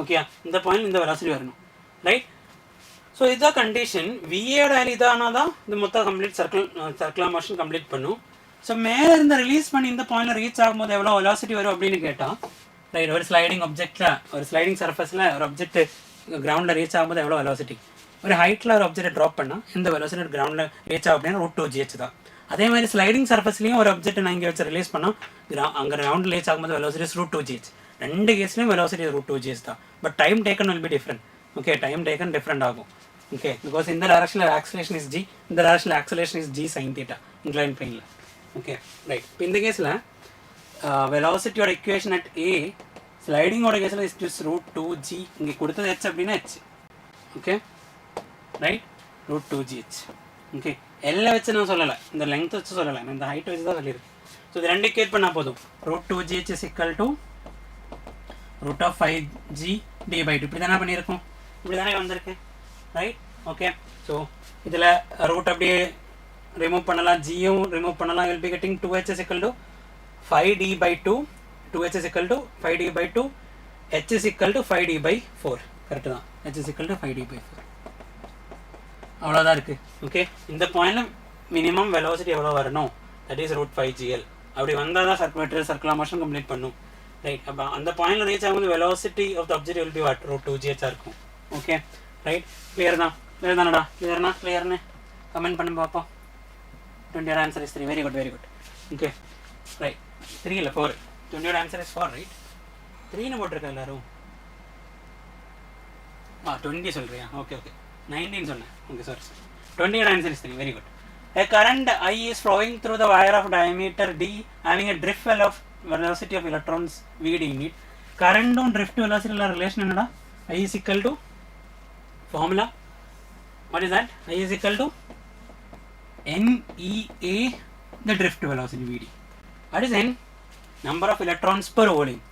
ஓகே, இந்த பாயிண்ட் இந்த வெலாசிட்டி வரணும், ரைட்? ஸோ இதுதான் கண்டிஷன். விஏட வேல்யூ இதானால் தான் இந்த மொத்தம் கம்ப்ளீட் சர்க்குலர் மோஷன் கம்ப்ளீட் பண்ணும். ஸோ மேலே இருந்து ரிலீஸ் பண்ணி இந்த பாயிண்டில் ரீச் ஆகும்போது எவ்வளோ வெலாசிட்டி வரும் அப்படின்னு கேட்டால், ரைட், ஒரு ஸ்லைடிங் ஆப்ஜெக்டில் ஒரு ஸ்லைடிங் சர்ஃபேஸில் ஒரு ஆப்ஜெக்ட் கிரவுண்டில் ரீச் ஆகும்போது எவ்வளோ வெலாசிட்டி, ஒரு ஹைட்டில் ஒரு ஆப்ஜெக்ட் ட்ராப் பண்ணால் இந்த வெலாசிட்டி கிரவுண்டில் ரீச் ஆகும் அப்படின்னா √2gh தான். அதே மாதிரி ஸ்லைடிங் சர்ஃபேஸ்லையும் ஒரு ஆப்ஜெக்ட் நான் இங்கே வச்சு ரிலீஸ் பண்ணால் அங்கே கிரவுண்டில் ரீச் ஆகும்போது வெலாசிட்டி √2gh. ரெண்டு கேஸ்லையும் வெலாசிட்டி √2gh தான். But time taken will be different. Okay, time taken different ஆகும். ஓகே, பிகாஸ் இந்த டைரக்ஷனில் ஆக்சலேஷன் இஸ் g, இந்த டைரக்ஷனில் acceleration is g sin θ incline பிளேனில். Okay, right. இப்போ இந்த கேஸில் வெலாசிட்டியோட இக்குவேஷன் அட் ஏ, ஸ்லைடிங்கோட கேஸில் இஸ் ஜஸ்ட் √2g. இங்கே கொடுத்தது h அப்படின்னா h. Okay, right, √2gh. Okay, எல்லை வச்சு நான் சொல்லலை, இந்த லெங்த் வச்சு சொல்லலை, நான் இந்த ஹைட் வச்சு தான் சொல்லியிருக்கேன். ஸோ இது ரெண்டு கேட் பண்ணால் போதும். √2gh is equal to √5g d/2. இப்படி தானே பண்ணியிருக்கோம், இப்படி தானே வந்திருக்கு, ரைட்? ஓகே, ஸோ இதில் ரூட் அப்படியே ரிமூவ் பண்ணலாம், ஜியும் ரிமூவ் பண்ணலாம். Will be getting 2h is equal to 5d/2. 2h is equal to 5d/2. h is equal to 5d/4. Correct தான், h is equal to 5d/4. அவ்வளோதான் இருக்குது. ஓகே, இந்த பாயிண்டில் மினிமம் வெலாசிட்டி எவ்வளோ வரணும், தட் இஸ் √5gl. அப்படி வந்தால் தான் சர்க்குலர் மோஷன் கம்ப்ளீட் பண்ணும், ரைட்? அப்போ அந்த பாயிண்டில் ரீச் ஆகும்போது velocity of the object will be what, √2gh இருக்கும். Okay, right? கிளியர் தான், கிளியர் தானடா? கிளியர்னு கமெண்ட் பண்ணி பார்ப்போம். 20 answer is 3. Very good, very good. Okay, right. 3 இல்லை 4. 20 ஆன்சர் இஸ் 4, ரைட்? 3ன்னு போட்டிருக்கா எல்லாரும்? 20 சொல்கிறியா? ஓகே, 19 சொன்னேன். Okay, sorry. 20 answer is 3. Very good. A current I is flowing through the wire of diameter d having a drift velocity of electrons Vd in it. Current and drift velocity relation என்னடா? I is equal to formula. What is that? I is equal to NEA, the drift velocity Vd. What is N? Number of electrons per volume.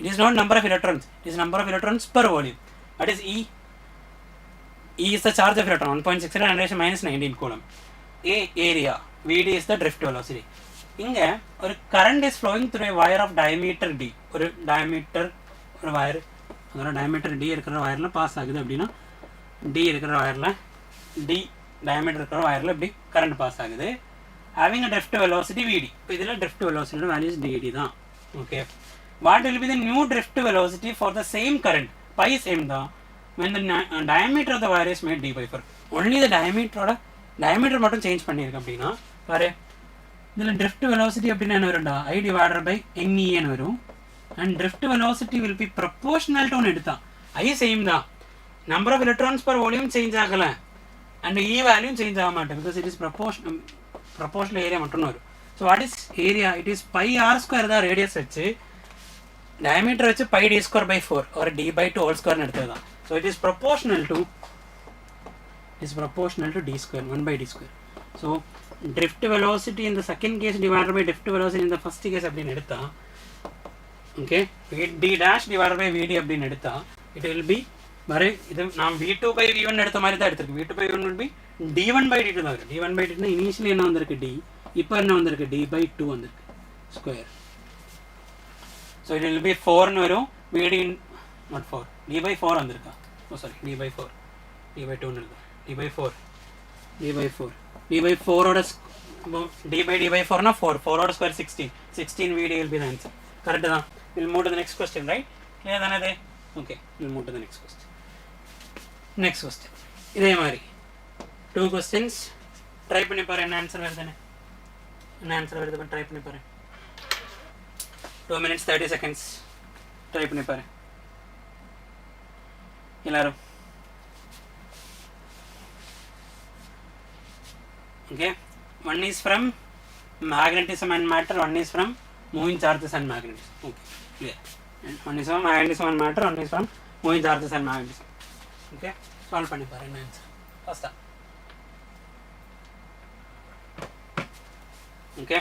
It is not number of electrons, it is number of electrons per volume. What is E? E is the charge of electron, 1.69 10 minus 19 coulomb. A area, Vd is the drift velocity. இங்கே ஒரு current is flowing through a wire of diameter d. ஒரு wire, அதோட diameter d இருக்கிற வயரில் பாஸ் ஆகுது அப்படின்னா d இருக்கிற வயரில் diameter இருக்கிற வயரில் இப்படி current பாஸ் ஆகுது. having a drift velocity Vd. இப்போ இதில் drift velocity value is dd தான். Okay, what will be the new drift velocity for the same current? Pi same தான். when the diameter of the wire is made d/4. only the diameter மட்டும் சேஞ்ச் பண்ணியிருக்கு அப்படின்னா பாரு, இதில் drift velocity அப்படின்னா என்ன வரும்டா, I divided by NEன்னு வரும். And drift velocity will be proportional to எடுத்தா I சேம் தான், number of electrons per volume change ஆகலை அண்ட் E வேல்யூம் சேஞ்ச் ஆக மாட்டேன், because it is proportional area மட்டும் வரும். So what is area? It is πr² தான் ரேடியஸ் வச்சு, diameter வச்சு πd²/4 or d/2 whole square எடுத்தது தான். So it is proportional to d², 1/d². So drift velocity in the second case divided by drift velocity in the first case அப்படின்னு எடுத்தா, okay, d dash divided by vd அப்படின்னு எடுத்தா, it will be வரை இது நாம் v2/v1 எடுத்த மாதிரி தான் எடுத்திருக்கு. v2/v1 will be d1/d2 தான் வரும். d1/d2 இனிஷியலி என்ன வந்திருக்கு d, இப்போ என்ன வந்திருக்கு d/2 வந்திருக்கு square. So it will be 4ன்னு வரும், vd not 4, d/4 வந்திருக்கா, ஓ சாரி d/4, d/2ன்னு இருக்கும், d/4 d/4 ஓட d/4 னா 4 ஓட square 16 vd will be the answer. Correct தான். we'll move to the next question, right? clear தானே இது? okay, we'll move to the next question. இதே மாதிரி 2 questions ட்ரை பண்ணி பாரு, என்ன ஆன்சர் வருதுன்னு. ட்ரை பண்ணி பாரு. 2 minutes 30 seconds ட்ரை பண்ணி பாரு எல்லாரும். okay, one is from magnetism and matter, one is from moving charges and magnetism. okay, clear. And one is from magnetism and matter, one is from moving charges and magnetism. Okay, solve பண்ணி பாரு என்ன ஆன்சர் ஃபர்ஸ்டா. Okay,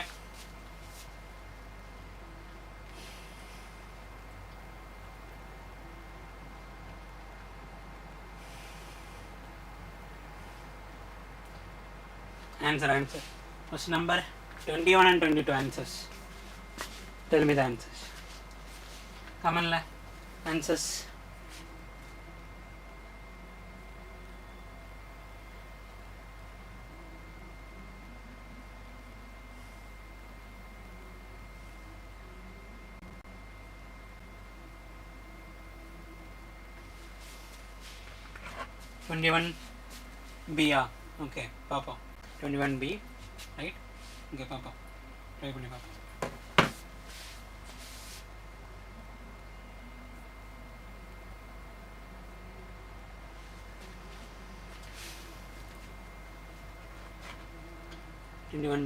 answer. Question number 21 and 22 answers. Tell me the answers. Come on, answers. B. Okay, Papa. 21B, right? Okay, Papa. Try பண்ணி Papa.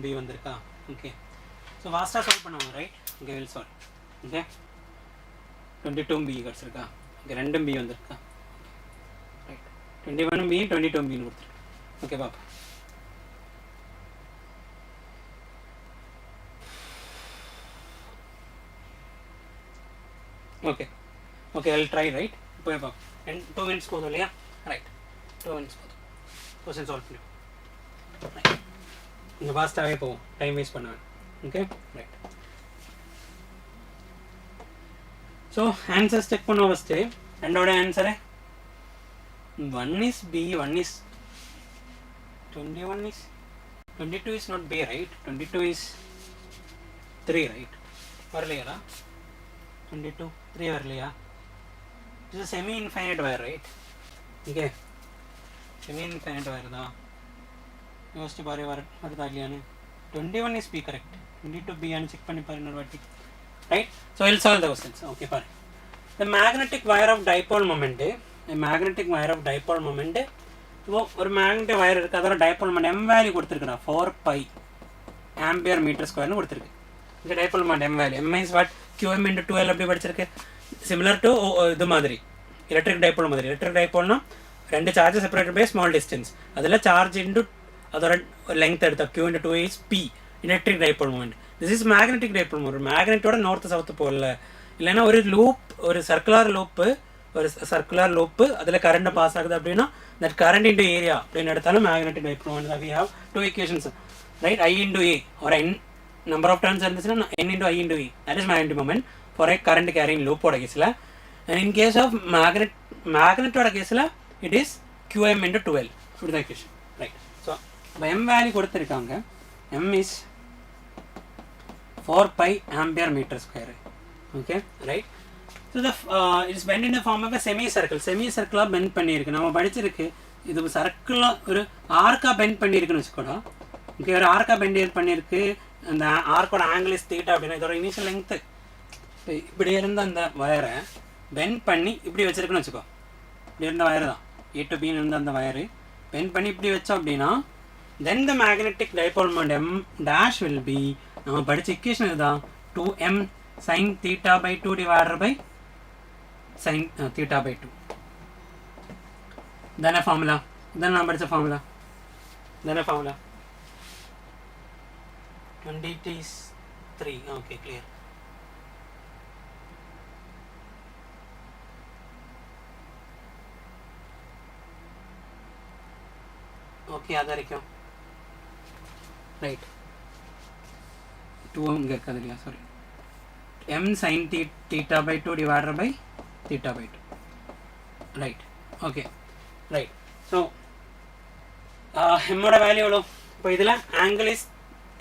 B வந்திருக்கா? Okay. So vast solve பண்ணுவாங்க, right? Okay, we'll solve. Okay. 22B கிடைச்சிருக்கா? Okay, 2B வந்திருக்கா? Right. 21B, 22B னு கொடுத்திருக்கு. Okay, Papa. Okay, I'll try, right? And 2 minutes go liya, right? 2 minutes go. Question solve பண்ணு. Right. இங்க ஃபாஸ்டாவே போவோம், டைம் வேஸ்ட் பண்ணாம. Okay, right. So answers check பண்ணோம் first. ரெண்டோட answer 1 is B, 1 is 21 is 22 is not B, right? 22 is 3, right? வரலையா? 22 3 வரலையா? This is semi infinite wire, right? Okay, semi infinite wire தான். யோசிச்சு பாரு வருதா இல்லையான்னு. 21 is B, correct. 22 B ஆனு check பண்ணி பாரு இன்னொரு வாட்டி. Right? So I'll solve the questions. Okay, பாரு. The magnetic wire of dipole moment, ஒரு மேக்னெட்டிக் வயர் இருக்கு, அதோட டைபோல் மொமெண்ட் m வேல்யூ கொடுத்திருக்கா 4 pi ஆம்பியர் மீட்டர் ஸ்கொயர் னு கொடுத்திருக்கு. இந்த dipole moment m value, m is what? qm into 12 அப்படி படிச்சிருக்கு. சிமிலர் டு இது மாதிரி எலக்ட்ரிக் டைபோல் மாதிரி. எலக்ட்ரிக் டைபோல்னா ரெண்டு charge separated by small distance, அதில் சார்ஜ் இன்டு அதோட லெங்த் எடுத்தா q into 2 is p electric dipole moment. This is magnetic dipole moment. மேக்னெட்டோட நார்த் சவுத் போகல, இல்லைன்னா ஒரு லூப், ஒரு சர்க்குலர் லூப்பு அதில் கரண்ட் பாஸ் ஆகுது அப்படின்னா that current into area அப்படின்னு எடுத்தாலும் magnetic dipole moment. We have two equations, right? I into A or n number of turns இருந்துச்சுன்னா n into I into E, that is magnetic moment for a current carrying loop ஓட கேஸில். and in case of magnet கேஸில் it is qm into 12 இப்படி தான் equation, right? so m value கொடுத்துருக்காங்க, m is 4 pi ampere meter square. Okay, right? So the it is bent in the form of a semicircle bend பண்ணிருக்கு. நம்ம படிச்சிருக்கு இது சர்க்கிளா ஒரு ஆர்க்கா பெண்ட் பண்ணிருக்குன்னு வெச்சுக்கோடா. ஓகே, ஒரு ஆர்க்கா பெண்ட் பண்ணிருக்கு. அந்த ஆர்க்கோட ஆங்கிள் இஸ் தீட்டா அப்படினா இதோட இனிஷியல் லெங்த் இப்படி இருந்த அந்த வயரை பெண்ட் பண்ணி இப்படி வச்சிருக்குன்னு வெச்சுக்கோ. இப்படி இருந்த வயர் தான் A to B ன்னு இருந்த அந்த வயர் பெண்ட் பண்ணி இப்படி வெச்சோம் அப்படினா then the magnetic dipole moment m dash will be, நம்ம படிச்ச ஈக்குவேஷன் இதுதான், 2m sin theta by 2 divided by sin theta by 2. then a formula, then number is a formula, then a formula 20 is 3. okay, clear. okay, adha irukku, right? 2 இங்க இருக்காது இல்லையா, sorry, m sin theta by 2 divided by theta by 2, right? okay, right. so m ஓட வேல்யூ எவ்வளோ? இப்போ இதில் ஆங்கிள் இஸ்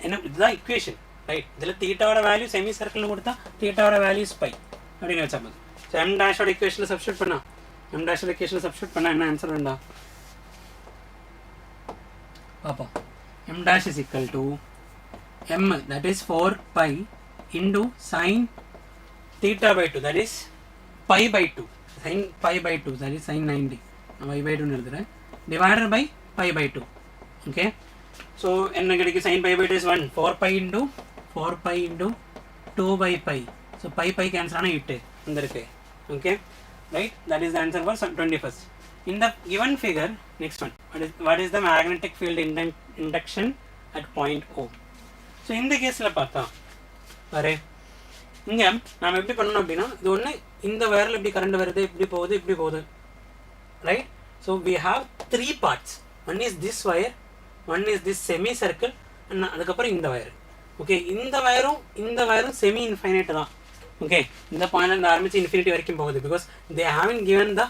என்ன, இதுதான் இக்குவேஷன், ரைட்? இதில் தீட்டாவோட வேல்யூ செமி சர்க்கிள்னு கொடுத்தா தீட்டாவோட வேல்யூ பை அப்படின்னு வச்சா போதும். ஸோ m டேஷோட இக்குவேஷனில் சப்ஸ்டியூட் பண்ணால் என்ன ஆன்சர் வேண்டா பார்ப்போம். m dash is equal to m, that is 4 pi into sin theta by 2, that is pi by 2, sin pi by 2, that is sin 90, pi by 2 எழுதுறேன், divided by pi by 2. okay, so என்ன கிடைக்கும்? sin pi by 2 is 1, 4 pi into 2 by pi, so pi cancel ஆனா 8, வந்திருக்கு. Okay, right, that is the answer for 21st. In the given figure, next one, what is the magnetic field induction at point O? So இந்த கேஸ்ல பார்த்தா பாரு, இங்க நாம எப்படி பண்ணணும் அப்படின்னா, இது ஒன்று இந்த வயரில் இப்படி கரண்ட் வருது, இப்படி போகுது, right. So we have 3 parts. One is this wire, one is this semi circle, and அதுக்கப்புறம் இந்த வயர். ஓகே, இந்த வயரும் செமி இன்ஃபைனைட் தான். ஓகே, இந்த பாயிண்ட்ல இருந்து ஆரம்பிச்சு இன்ஃபினிட்டி வரைக்கும் போகுது. Because they haven't given the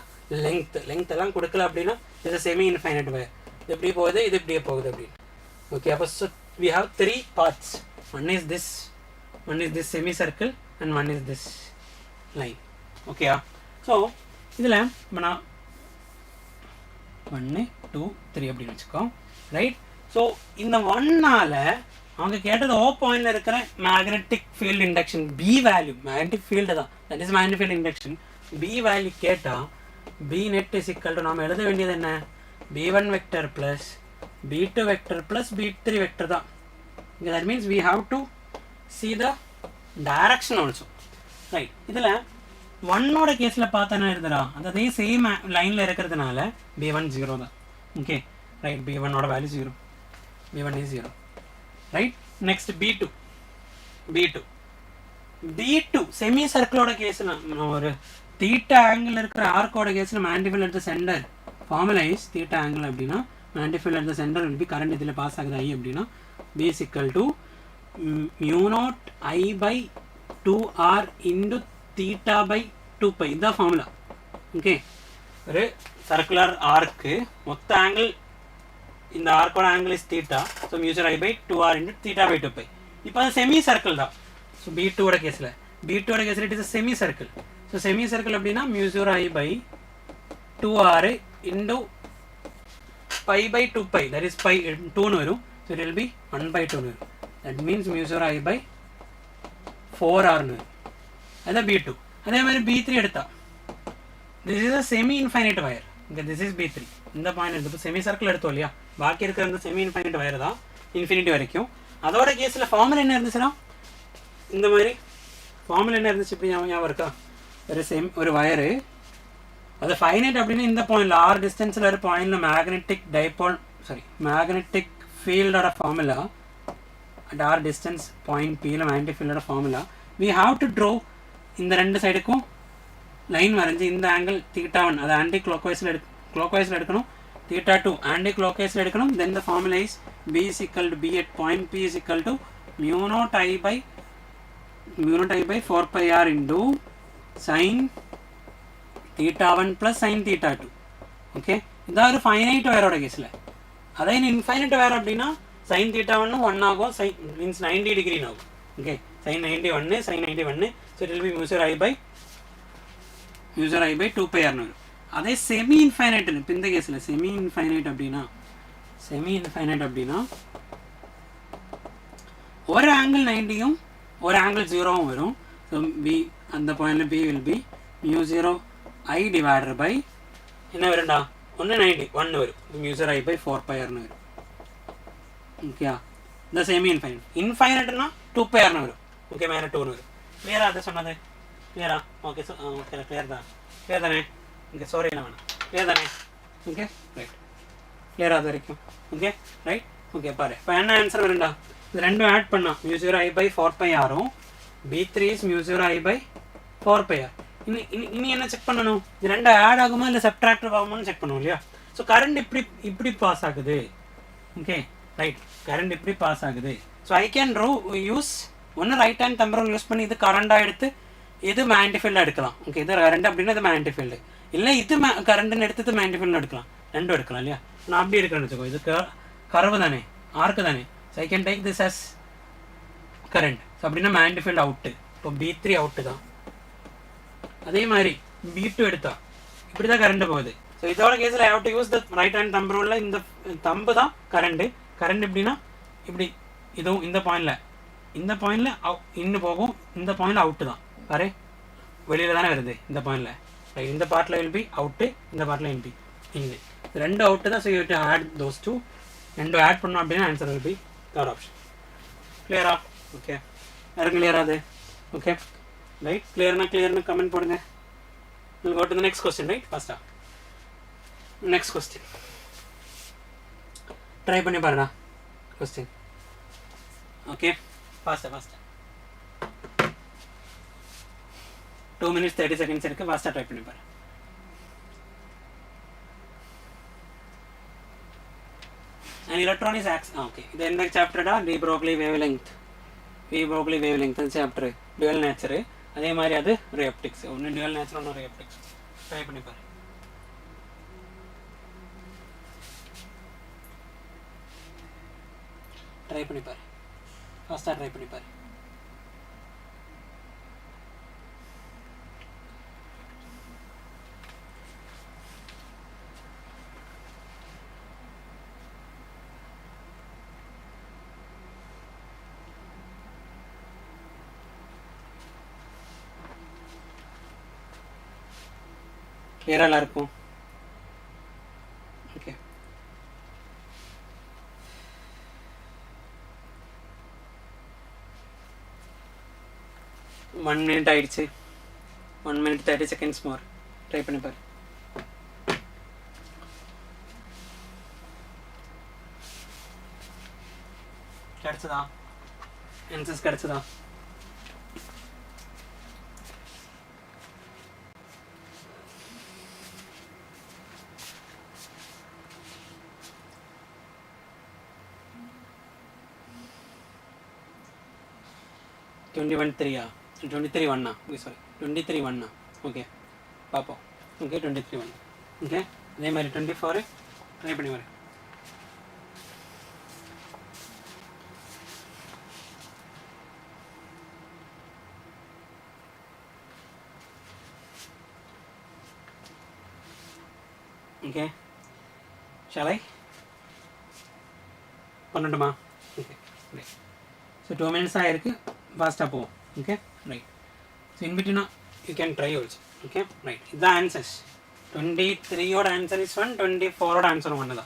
length எல்லாம் கொடுக்கல அப்படின்னா இது செமி இன்ஃபைனைட் வயர். இது இப்படி போகுது, இது இப்படியே போகுது அப்படின்னு. ஓகே, அப்போ so we have 3 parts. One is this semi circle and one is this line. Okay, so இதில் நான் 1 2 3 அப்படின்னு வச்சுக்கோ, ரைட். ஸோ இந்த 1னால அவங்க கேட்டது ஓ பாயிண்ட்ல இருக்கிற magnetic field induction B value, magnetic field தான், that is magnetic field induction. B value கேட்டால் B net is equal to நாம் எழுத வேண்டியது என்ன, b1 vector plus b2 vector plus b3 vector தான். That means we have to see the direction also, right. இதில் 1ஓட கேஸில் பார்த்தா என்ன எழுதுறா, அதே சேம் லைனில் இருக்கிறதுனால b1 0 தான். ஓகே, ரைட், b1ஓட value 0, b1 is 0, right. Next b2 செமி சர்க்கிளோட கேஸில் ஒரு தீட்டா ஆங்கிள் இருக்கிற ஆர்க்கோட கேஸில் magnetic field at the centre formula is theta angle அப்படின்னா magnetic field at the centre will be current இதில் பாஸ் ஆகுது I அப்படின்னா b is equal to mu naught I by 2r into theta by 2pi. இதுதான் ஃபார்முலா. ஓகே, ஒரு சர்க்குலர் ஆர்க்கு மொத்த ஆங்கிள், இந்த ஆர்க்கோட angle is theta, so mu zero I by 2r into theta by 2pi. இப்போ அது செமி சர்க்கிள் தான். ஸோ b2ஓட கேஸில் it is semi circle. So semi circle அப்படின்னா mu zero I by 2r into pi by 2pi, that is pi 2னு வரும். So it will B 1 by 2னு வரும். that means மியூசர் I by 4rனு வரும். அதான் b2. அதே மாதிரி b3 எடுத்தா, this is a semi infinite wire. இங்கே this is b3. இந்த பாயிண்ட் எடுத்து செமி சர்க்கிள் எடுத்தோம் இல்லையா, பாக்கி இருக்கிற அந்த செமி இன்ஃபைனைட் வயர் தான் இன்ஃபினிட்டி வரைக்கும். அதோட கேஸில் ஃபார்முலா என்ன இருந்துச்சுன்னா, இந்த மாதிரி ஃபார்முலா என்ன இருந்துச்சு இப்படி ஞாபகம் இருக்கா, ஒரு வயரு அது ஃபைனைட் அப்படின்னா இந்த பாயிண்ட்ல ஆர் டிஸ்டன்ஸில் ஒரு பாயிண்ட்ல மேக்னெட்டிக் ஃபீல்டோட formula at r distance point பியில் மேக்னெட்டிக் ஃபீல்டோட formula we have to draw. இந்த ரெண்டு சைடுக்கும் லைன் வரைஞ்சி இந்த ஆங்கிள் தீட்டா 1 அது ஆன்டி கிளாக்வைஸில் எடுக்கணும், theta 2 anti clockwise எடுக்கணும். then the formula is b is equal to b at point p is equal to mu naught I by 4 pi r into sin theta 1 plus sin theta 2. Okay, இதான் ஒரு ஃபைனைட் வயரோட கேஸில். அதே இன்ஃபைனைட் வயர் அப்படின்னா sin theta 1 ஆகும், sin means 90 degree ஆகும். Okay, sin 90 1, so it will be mu I by 2 pi r னு வரும். அதே செமி இன்ஃபைனைட் இப்போ இந்த கேஸில் செமி இன்ஃபைனைட் அப்படின்னா ஒரு ஆங்கிள் 90யும் ஒரு ஆங்கிள் 0வும் வரும். ஸோ பி அந்த பாயிண்டில் B will be mu 0 I divided by என்ன வரும்டா, 1 வரும், மியூசர் I by 4 pi rனு வரும். ஓகே, இந்த செமி இன்ஃபைனைட்னா 2 pi rனு வரும். ஓகே, மேலே 2னு வரும். கிளியரா அதை சொன்னது, கிளியரா? ஓகே, ஓகே, கிளியர் தானே? ஓகே, சாரி என்ன வேணாம், கிளியர் தானே? ஓகே, ரைட், கிளியரா அது வரைக்கும்? Okay, right. ஓகே, பாரு இப்போ என்ன ஆன்சர் வரும்டா, இது ரெண்டும் ஆட் பண்ணா மியூசர் I by 4 pi rரும் b3 is மியூசர் I by 4 pi r. இனி என்ன செக் பண்ணணும், இது ரெண்டு ஆட் ஆகுமா இல்லை சப்ட்ராக்ட் ஆகுமான்னு செக் பண்ணுவோம் இல்லையா. ஸோ கரண்ட் இப்படி பாஸ் ஆகுது. ஓகே, ரைட், கரண்ட் இப்படி பாஸ் ஆகுது. ஸோ ஐ கேன் யூஸ் ஒன்று ரைட் ஹேண்ட் தம்பர் ரூல் யூஸ் பண்ணி இது கரண்டாக எடுத்து இது மேக்னெட்டிக் ஃபீல்டாக எடுக்கலாம். ஓகே, இது கரண்ட் அப்படின்னா இது மேக்னெட்டிக் ஃபீல்டு, இல்லை இது கரண்ட்னு எடுத்து மேக்னெட்டிக் ஃபீல்டு எடுக்கலாம், ரெண்டும் எடுக்கலாம் இல்லையா. நான் அப்படி எடுக்கிறேன்னு வச்சுக்கோ, இது கர்வு தானே, ஆர்க்கு தானே. So I can take this as current. So அப்படின்னா மேக்னெட்டிக் ஃபீல்டு அவுட்டு, இப்போ b3 அவுட்டு தான். அதே மாதிரி b2 எடுத்தா இப்படி தான் கரண்ட் போகுது. ஸோ இதோட கேஸில் I have to use the right hand thumb ரூலில் இந்த தம்பு தான் கரண்ட் எப்படின்னா இப்படி இதுவும் இந்த பாயிண்டில் இன்னும் போகும், இந்த பாயிண்டில் அவுட்டு தான். பாரு வெளியில் தானே வருது இந்த பாயிண்டில், ரைட். இந்த பார்ட்டில் வில் பி அவுட்டு, இந்த பார்ட்டில் வில் பி இன்னு, ரெண்டு அவுட்டு தான். So you do add those two, ரெண்டு ஆட் பண்ணோம் அப்படின்னா answer will be third option. கிளியரா? ஓகே, யாரும் கிளியரா அது? Okay, Right? Clear na comment podunga. We'll go to the next question, right? Faster. Next question. Try panni parana. Question. Okay. Faster. 2 minutes 30 seconds irukku. Faster try panni paru. An electron is okay. Then the chapter da de Broglie wavelength. Broglie wavelength chapter. Dual nature. அதே மாதிரி அது ray optics. ஒன்னு dual nature ஒன்னு ray optics. ட்ரை பண்ணி பாரு. ஃபாஸ்டா ட்ரை பண்ணி பாரு. கிளியரா இருக்கும். ஓகே. 1 minute ஆயிடுச்சு. 1 minute 30 seconds more. ட்ரை பண்ணி பாரு. கிடைச்சதா? ஆன்சர்ஸ் கிடைச்சதா? Sorry, 23 1. Okay, பாப்போம். Okay, 23 1. Okay, அதே மாதிரி 24 ட்ரை பண்ணி வரேன். Okay, shall I? பண்ணட்டுமா? Okay, right. So 2 minutes ஆயிருக்கு. Faster போவோம். Okay, right. So in between you can try also. Okay, right. The answers 23 odd answer is 1, 24 odd answer 1 da.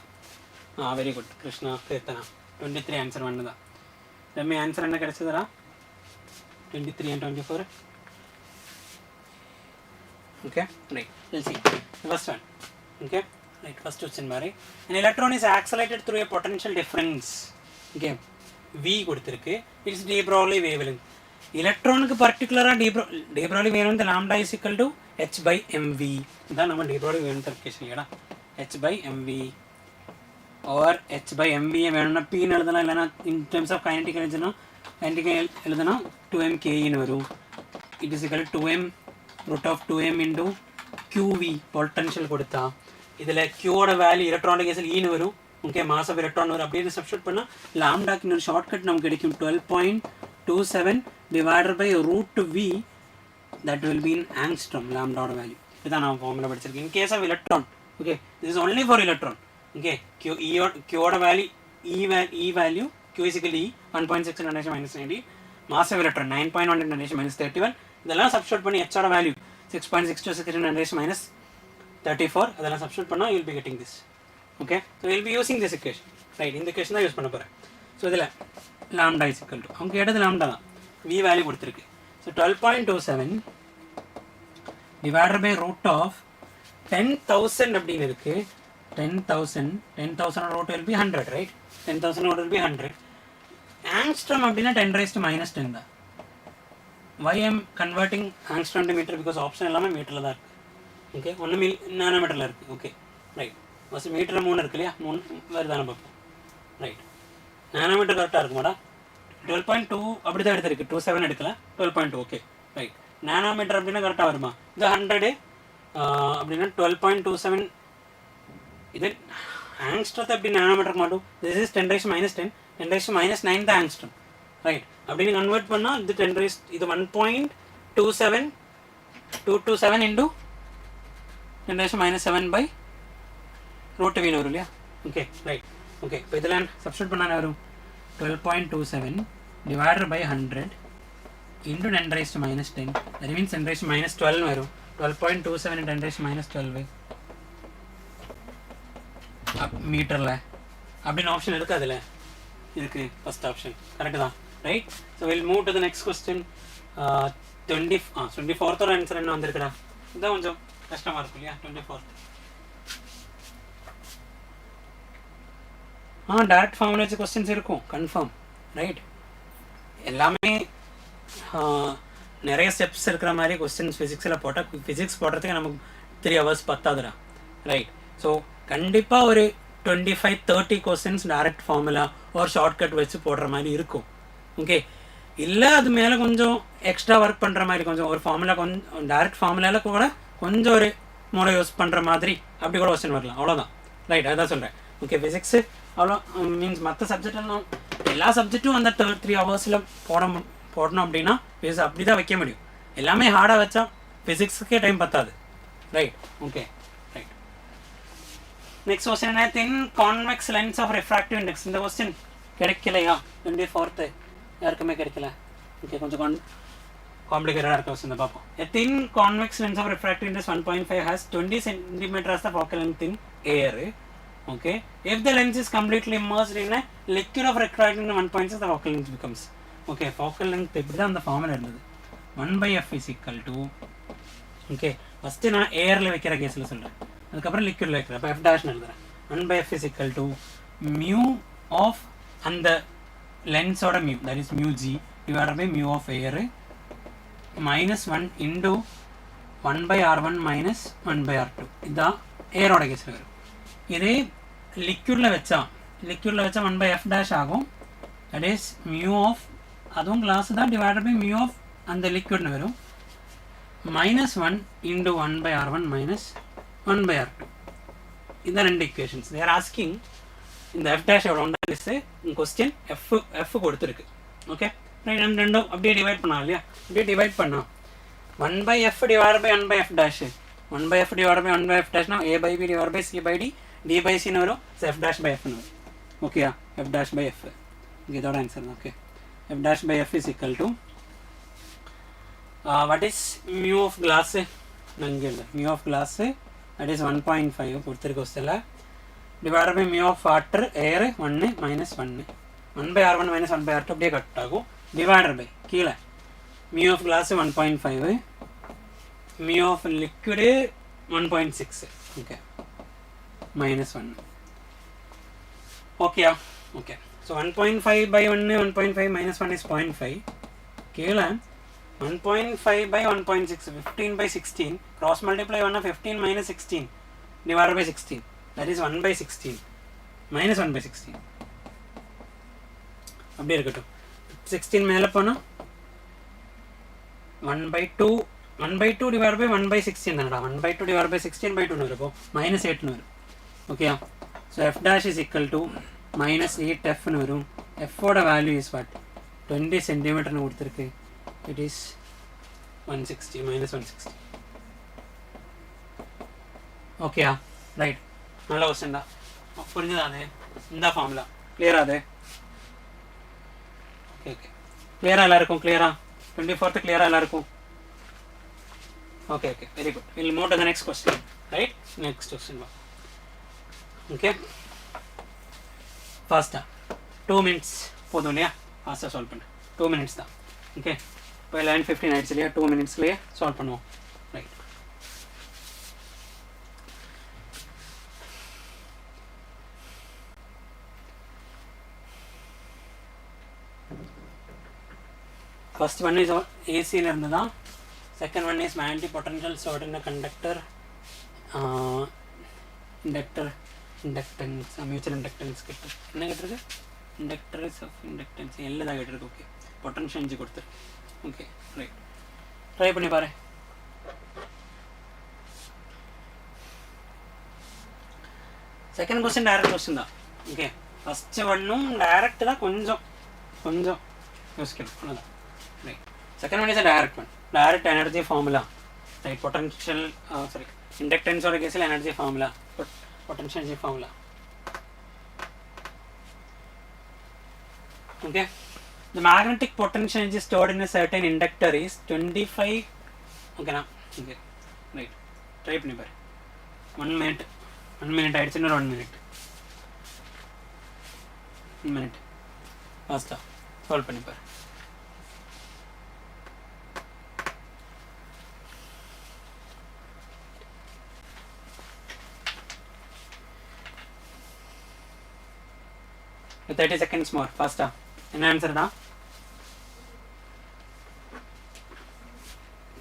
Very good. Krishna Kirtana 23 answer 1 da. Let me answer enna kedachadara 23 and 24. Okay, right. We'll see. First one. Okay, right. First question mari. An electron is accelerated through a potential difference. Okay, V கொடுத்திருக்கு. It's de Broglie wavelength. Electron particular de Broglie wavelength lambda is equal to h by mv. இதான் நம்ம de Broglie wavelength calculation இல்லடா. h by mv or h by mv வேணும்னா p ன்னு எழுதலாம், இல்லனா in terms of kinetic எழுதனா 2m k ன்னு வரும். It is equal to 2m root of 2m into qv potential கொடுத்தா இதுல q ஓட வேல்யூ எலக்ட்ரானிக் கேஸ்ல e ன்னு வரும். ஓகே, மாஸ் ஆஃப் எலக்ட்ரான் வரும். அப்படியே சப்ஸ்டிட்யூட் பண்ணா லாம்டாக்கு இன்னொரு ஷார்ட்கட் நமக்கு கிடைக்கும். 12.27 divided by root v, that will be in angstrom, lambda value. இதான் நான் ஃபார்முலா படிச்சிருக்கேன். In case of electron, okay, this is only for electron. Okay, q ஓட value e value q is equal to e 1.6 × 10 minus 90, mass of electron 9.1 × 10 minus 31. இதெல்லாம் சப்ஸ்டிட்யூட் பண்ணி h ஓட வேல்யூ 6.626 × 10 minus 34. அதெல்லாம் சப்ஸ்டிட்யூட் பண்ணா you will be getting this. Okay, so we will be using this equation, right? இந்த equation தான் யூஸ் பண்ண போறேன். So இதுல lambda is equal to, அவங்க கேட்டது lambda தான், v வேல்யூ கொடுத்திருக்கு. So 12.27 divided by root of 10,000 அப்படின்னு இருக்கு. 10,000 root will be 100, right? 10,000 root will be 100. Angstrom அப்படினா 10 raised to minus 10 தான். Why I am converting angstrom to meter? Because option எல்லாமே மீட்டர்ல தான் இருக்கு. Okay, 1 நானோமீட்டர்ல இருக்கு. Okay, right. ஃபர்ஸ்ட் மீட்டர் 3 இருக்கு இல்லையா, 3 வருதானே பார்ப்போம். ரைட், நானோமீட்டர் கரெக்டாக இருக்குமாடா? 12.2 அப்படி தான் எடுத்திருக்கு, 27 எடுக்கல, 12.2. Okay, right. நானோமீட்டர் அப்படின்னா கரெக்டாக வருமா? இது 100 அப்படின்னா 12.27. இது ஆங்ஸ்ட்ரத்தை எப்படி நானோமீட்டருக்கு மாட்டோம்? This is 10 raised to minus 10, 10 raised to minus 9 தான் ஆங்ஸ்ட்ரம், ரைட். அப்படின்னு கன்வெர்ட் பண்ணால் இது 10 raised, இது 1.227 into 10 raised to minus 7 by root v வரும் இல்லையா? Okay, right. ஓகே, இப்போ இதெல்லாம் சப்ஸ்டிட்யூட் பண்ணால் வரும் 12.27 divided by 100 into 10 raised to minus 10. That means 10 raised to minus 12 வரும். 12.27 into 10 raised to minus 12 மீட்டரில் அப்படின்னு ஆப்ஷன் இருக்குது. அதில் இருக்குது ஃபர்ஸ்ட் ஆப்ஷன், கரெக்டு தான், right. So will move to the next question. 24th ஒரு ஆன்சர் என்ன வந்திருக்குடா? இதான் கொஞ்சம் கஷ்டமா இருக்கும் இல்லையா? 24th. டைரக்ட் ஃபார்முலா வச்சு கொஸ்டின்ஸ் இருக்கும் கன்ஃபார்ம், ரைட்? எல்லாமே நிறைய ஸ்டெப்ஸ் இருக்கிற மாதிரி கொஸ்டின்ஸ் ஃபிசிக்ஸில் போட்டால் ஃபிசிக்ஸ் போடுறதுக்கு நமக்கு 3 hours பத்தாதுடா, ரைட்? ஸோ கண்டிப்பாக ஒரு 25-30 கொஸ்டின்ஸ் டைரக்ட் ஃபார்முலா ஒரு ஷார்ட்கட் வச்சு போடுற மாதிரி இருக்கும். ஓகே, இல்லை அது மேலே கொஞ்சம் எக்ஸ்ட்ரா ஒர்க் பண்ணுற மாதிரி கொஞ்சம் ஒரு ஃபார்முலா கொஞ்சம் டைரக்ட் ஃபார்முலாவில் கூட கொஞ்சம் ஒரு மூளை யூஸ் பண்ணுற மாதிரி அப்படி கூட கொஸ்டின் வரலாம், அவ்வளோதான், ரைட்? அதான் சொல்கிறேன். ஓகே, ஃபிசிக்ஸு அவ்வளோ மீன்ஸ் மற்ற சப்ஜெக்டெல்லாம் எல்லா சப்ஜெக்ட்டும் அந்த 3 hours போடணும் அப்படின்னா அப்படி தான் வைக்க முடியும். எல்லாமே ஹார்டாக வச்சா ஃபிசிக்ஸுக்கே டைம் பத்தாது, right? Okay, right. Next question என்ன? Thin convex lens of refractive index. இந்த கொஸ்டின் கிடைக்கலையா? 24th யாருக்குமே கிடைக்கல. ஓகே, கொஞ்சம் காம்ப்ளிகேட்டடாக இருக்க கொஸ்டின் பார்ப்போம். A thin convex lens of refractive index 1.5 has 20 cm as the focal length in air. Okay, if the lens is completely immersed in a liquid of refracting 1.6, the focal length becomes. Okay, focal length இப்படி தான் அந்த ஃபார்முலா இருந்தது. 1/f is equal to, okay, first நான் ஏரில் வைக்கிற கேஸில் சொல்கிறேன், அதுக்கப்புறம் லிக்விடில் வைக்கிறேன். அப்போ f dash எழுதுறேன். 1/f is equal to mu of அந்த லென்ஸோட mu, that is mu g divided by mu of air minus 1 into 1/r1 minus 1/r2. இதுதான் ஏரோட கேஸில் வரும். இதே லிக்விடில் வச்சா 1/f dash ஆகும், that is mu of அதுவும் கிளாஸ் தான் divided by mu of அந்த லிக்விட்னு வரும் minus 1 into 1/r1 minus 1/r2. இதுதான் ரெண்டு equations. they are asking இந்த f dash எவ்வளோ உண்டாச்சு கொஸ்டின் f கொடுத்துருக்கு. Okay, right? நம்ம ரெண்டும் அப்படியே டிவைட் பண்ணலாம் இல்லையா? அப்படியே டிவைட் பண்ணோம். 1/f divided by 1/f dash, 1/f divided by 1/f dash now a by b divided by c by d, d by c னு வரும், f dash by f னு வரும். ஓகேயா? f dash by f இதோட ஆன்சர் தான். Okay, f dash by f is equal to what is mu of glass? நங்கே இல்லை, mu of glass that is 1.5 கொடுத்துருக்கு கொஸ்டினில், divided by mu of water air 1 minus 1, 1/r1 minus 1/r2 அப்படியே கட் ஆகும், divided by கீழே mu of glass 1.5, mu of liquid 1.6. Okay, minus 1. ஓகேயா? Okay, so 1.5 by 1, 1.5 minus 1 is 0.5. கீழே 1.5 by 1.6, 15 by 16, cross multiply 1 of 15 minus 16 divided by 16, that is 1/16 minus 1/16. அப்படியே இருக்கட்டும். 16 மேலே போனால் 1/2 divided by 1/16 தானடா, 1/2 divided by 16/2 இருக்கும், minus 8 வரும். ஓகேயா? So f dash is equal to minus 8f வரும். f ஓட வேல்யூ இஸ் வாட்? 20 சென்டிமீட்டர்னு கொடுத்துருக்கு. it is 160 minus 160. ஓகேயா? ரைட், நல்ல கொஸ்டின் தான். புரிஞ்சுதா? அது இந்த ஃபார்முலா கிளியரா? அது ஓகே, ஓகே, கிளியரா எல்லாருக்கும்? கிளியரா? 24th கிளியரா எல்லாருக்கும்? Okay, okay, very good. we'll move to the next question, right? next question. Okay, ஃபாஸ்ட்டாக 2 minutes போதும் இல்லையா? ஃபாஸ்ட்டாக சால்வ் பண்ண 2 minutes தான். ஓகே, இப்போ 11:15 ஆயிடுச்சு இல்லையா? 2 minutesலேயே சால்வ் பண்ணுவோம், ரைட்? ஃபர்ஸ்ட் ஒன் இஸ் ஏசியில் இருந்து தான். Second one is magnetic potential stored in a conductor, inductance, mutual inductance கிட்ட என்ன கேட்டிருக்கு? இண்டக்டர்ஸ் ஆஃப் இண்டக்டன்ஸ் எல்லாம் தான் கேட்டிருக்கு. ஓகே, பொட்டன்ஷியல் இஞ்சி கொடுத்து. ஓகே, ரைட், ட்ரை பண்ணி பாரு. செகண்ட் கொஸ்டின் டைரக்ட் கொஸ்டின் தான். ஓகே, ஃபஸ்ட்டு ஒன்றும் டைரக்ட் தான், கொஞ்சம் யோசிக்கணும், அவ்வளோதான். Right, second one is a direct one. Direct energy formula, right? Potential sorry இண்டக்டன்ஸோட கேஸில் energy formula, potential energy formula. Okay, the magnetic potential energy stored in a certain inductor is 25. Okay na? Okay, right, try பண்ணி பாரு. 1 minute ஆயிடுச்சு, இன்னொரு 1 minute, 1 minute ஃபாஸ்ட்டாக சால்வ் பண்ணி பாரு. 30 seconds more. Faster. Any answer da?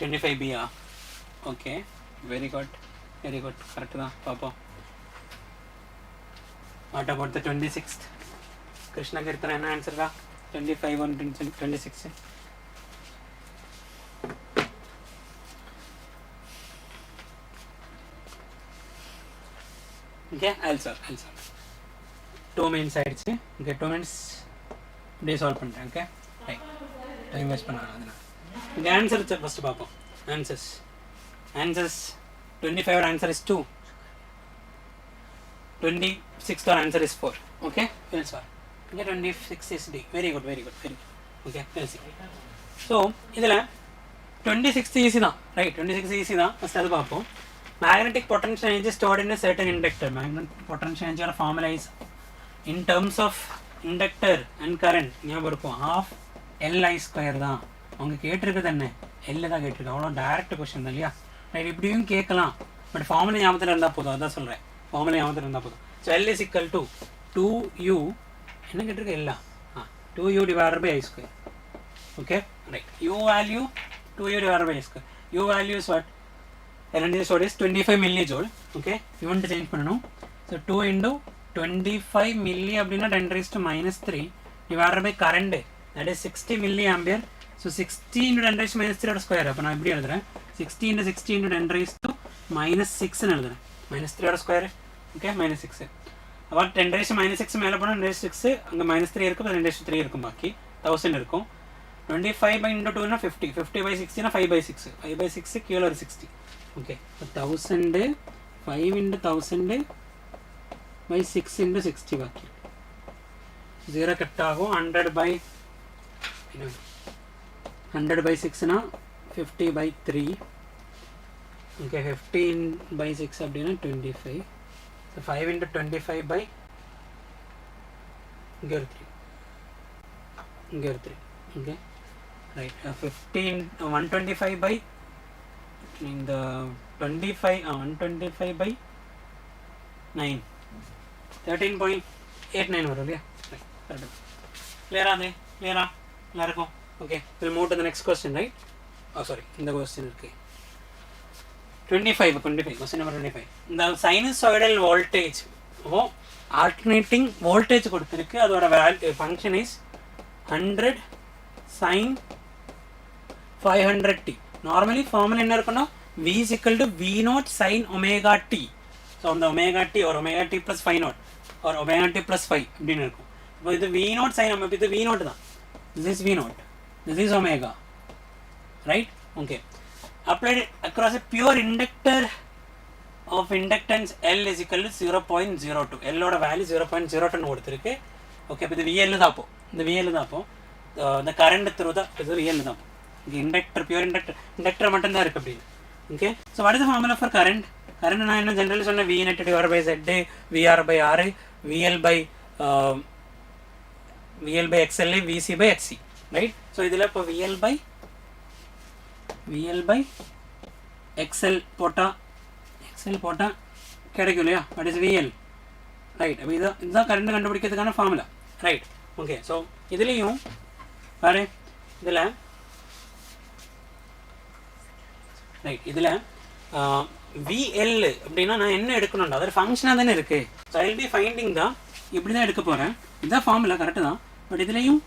25B. Okay. Very good. Very good. Correct da, Papa. What about the 26th? Krishna Kirtana, any answer da? 25 on 26. Okay, I'll solve. 2 main sides. Okay, 2 minutes. They solve panta. Okay, right. Time waste panna. Okay, answer first papo. Answers. 25 answer is 2. 26 answer is 4. Okay, we'll solve. Okay, 26 is D. Very good. Okay, we'll see. So, idhila 26 easy da. Right, 26 easy da. First adu papo. Magnetic potential energy stored in a certain inductor. Magnetic potential energy formula is in terms of inductor and current. Half Li square da. அவங்க கேட்டிருக்குது என்ன L தான் கேட்டிருக்கு. அவ்வளோ டைரக்ட் கொஸ்டின் தான் இல்லையா? ரைட், இப்படியும் கேட்கலாம். பட் ஃபார்முலா ஞாபகத்தில் இருந்தால் போதும். அதான் சொல்கிறேன், ஃபார்முலா ஞாபகத்தில் இருந்தால் போதும். So L is equal to 2U என்ன கேட்டிருக்கு? L 2U divided by I square. Okay, right. U value 2U divided by I square. U value is what? Energy stored is 25 millijoule. Okay, you want to change பண்ணணும். So 2 into 25 milli அப்படின்னா 10 raised to minus 3 divided by current, that is 60 milliampere. So 60 into 10 raised to minus 3 square. அப்போ நான் எப்படி எழுதுறேன்? 60 into 60 into 10 raised to minus 6 ன்னு எழுதுறேன். minus 3 square. Okay, minus 6. அப்போ 10 raised to minus 6 மேலே போனால் 10 raised to 6 அங்கே minus 3 இருக்கும், 10 raised to 3 இருக்கும், பாக்கி 1000 இருக்கும். 25 by into 2 னா 50. 50 by 60 னா 5 by 6. 5 by 6 கீழே ஒரு 60. Okay, so 1000 5 into 1000 by 6 into 60 பாக்கி 0 கட் ஆகும். 100 by 6 னா 50 by 3. Okay, 15 by 6 அப்படின்னா 25. So 5 into 25 by இங்கே ஒரு 3. Okay, right. 15 125 by இந்த 125 by 9 13.89 வரும் இல்லையா? கிளியரா எல்லாருக்கும்? Okay, we'll move to the next question, right? Oh, sorry, இந்த question இருக்கு 25, question number 25. இந்த sinusoidal voltage alternating voltage கொடுத்திருக்கு. அதோட function is 100 sin 500t. Normally formula என்ன இருக்குன்னா V is equal to V0 sin omega t. So அந்த omega t or omega t plus phi naught or omega t plus phi அப்படின்னு இருக்கும். இப்போ இது V0 sin omega, இது V0 தான். This is V0. This is omega. Right? Okay. Applied across a pure inductor of inductance L is equal to 0.02. L ஓட value 0.02 கொடுத்திருக்கு. Okay, இப்போ இது VL தான் அப்போ. இந்த VL தான் அப்போ. The current through the இது VL தான் அப்போ. Inductor, pure inductor மட்டும் தான் இருக்கு அப்படின்னு. Okay, so what is the formula for current? Current நான் என்ன ஜெனரலி சொன்ன V net divided by Z, VR by R, VL by XL, VC by XC, right? So இதில் இப்போ VL by XL போட்டா கிடைக்கும் இல்லையா? what is VL, right? அப்போ இதுதான் கரண்ட் கண்டுபிடிக்கிறதுக்கான ஃபார்முலா, ரைட்? ஓகே, ஸோ இதுலேயும் பாரு, இதில் ரைட், இதில் VL அப்படின்னா நான் என்ன எடுக்கணும்டா, அது ஃபங்க்ஷனாக தானே இருக்குது. So I will B finding தான், இப்படி தான் எடுக்க போகிறேன். இதுதான் ஃபார்முலா, கரெக்டு தான். பட் இதுலேயும்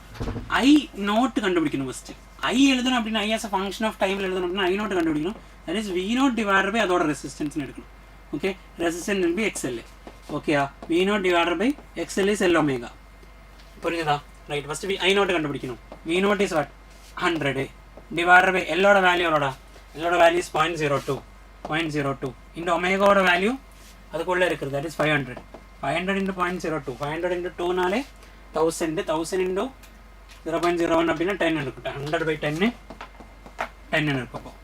ஐ நோட் கண்டுபிடிக்கணும். ஃபஸ்ட்டு ஐ எழுதணும் அப்படின்னா I as a function of டைமில் எழுதணும் அப்படின்னா ஐ நோட் கண்டுபிடிக்கணும். That is V naught divided by அதோட ரெசிஸ்டன்ஸ்னு எடுக்கணும். Okay, resistance will be XL. ஓகேயா? V naught divided by XL is L omega. புரிஞ்சுதா? ரைட், ஃபஸ்ட்டு ஐ நோட் கண்டுபிடிக்கணும். V naught is what? 100 divided by எல்லோட வேல்யூ எவ்வளோடா? எல்லோட வேல்யூ இஸ் 0.02 இந்த ஒமேகாவோட வேல்யூ அதுக்குள்ளே இருக்குது, தட் இஸ் 500 into 0.02. 500 into 2 நாலே 1000 into 0.01 அப்படின்னா 10 இருக்கும். 100 by 10 இருக்கும்.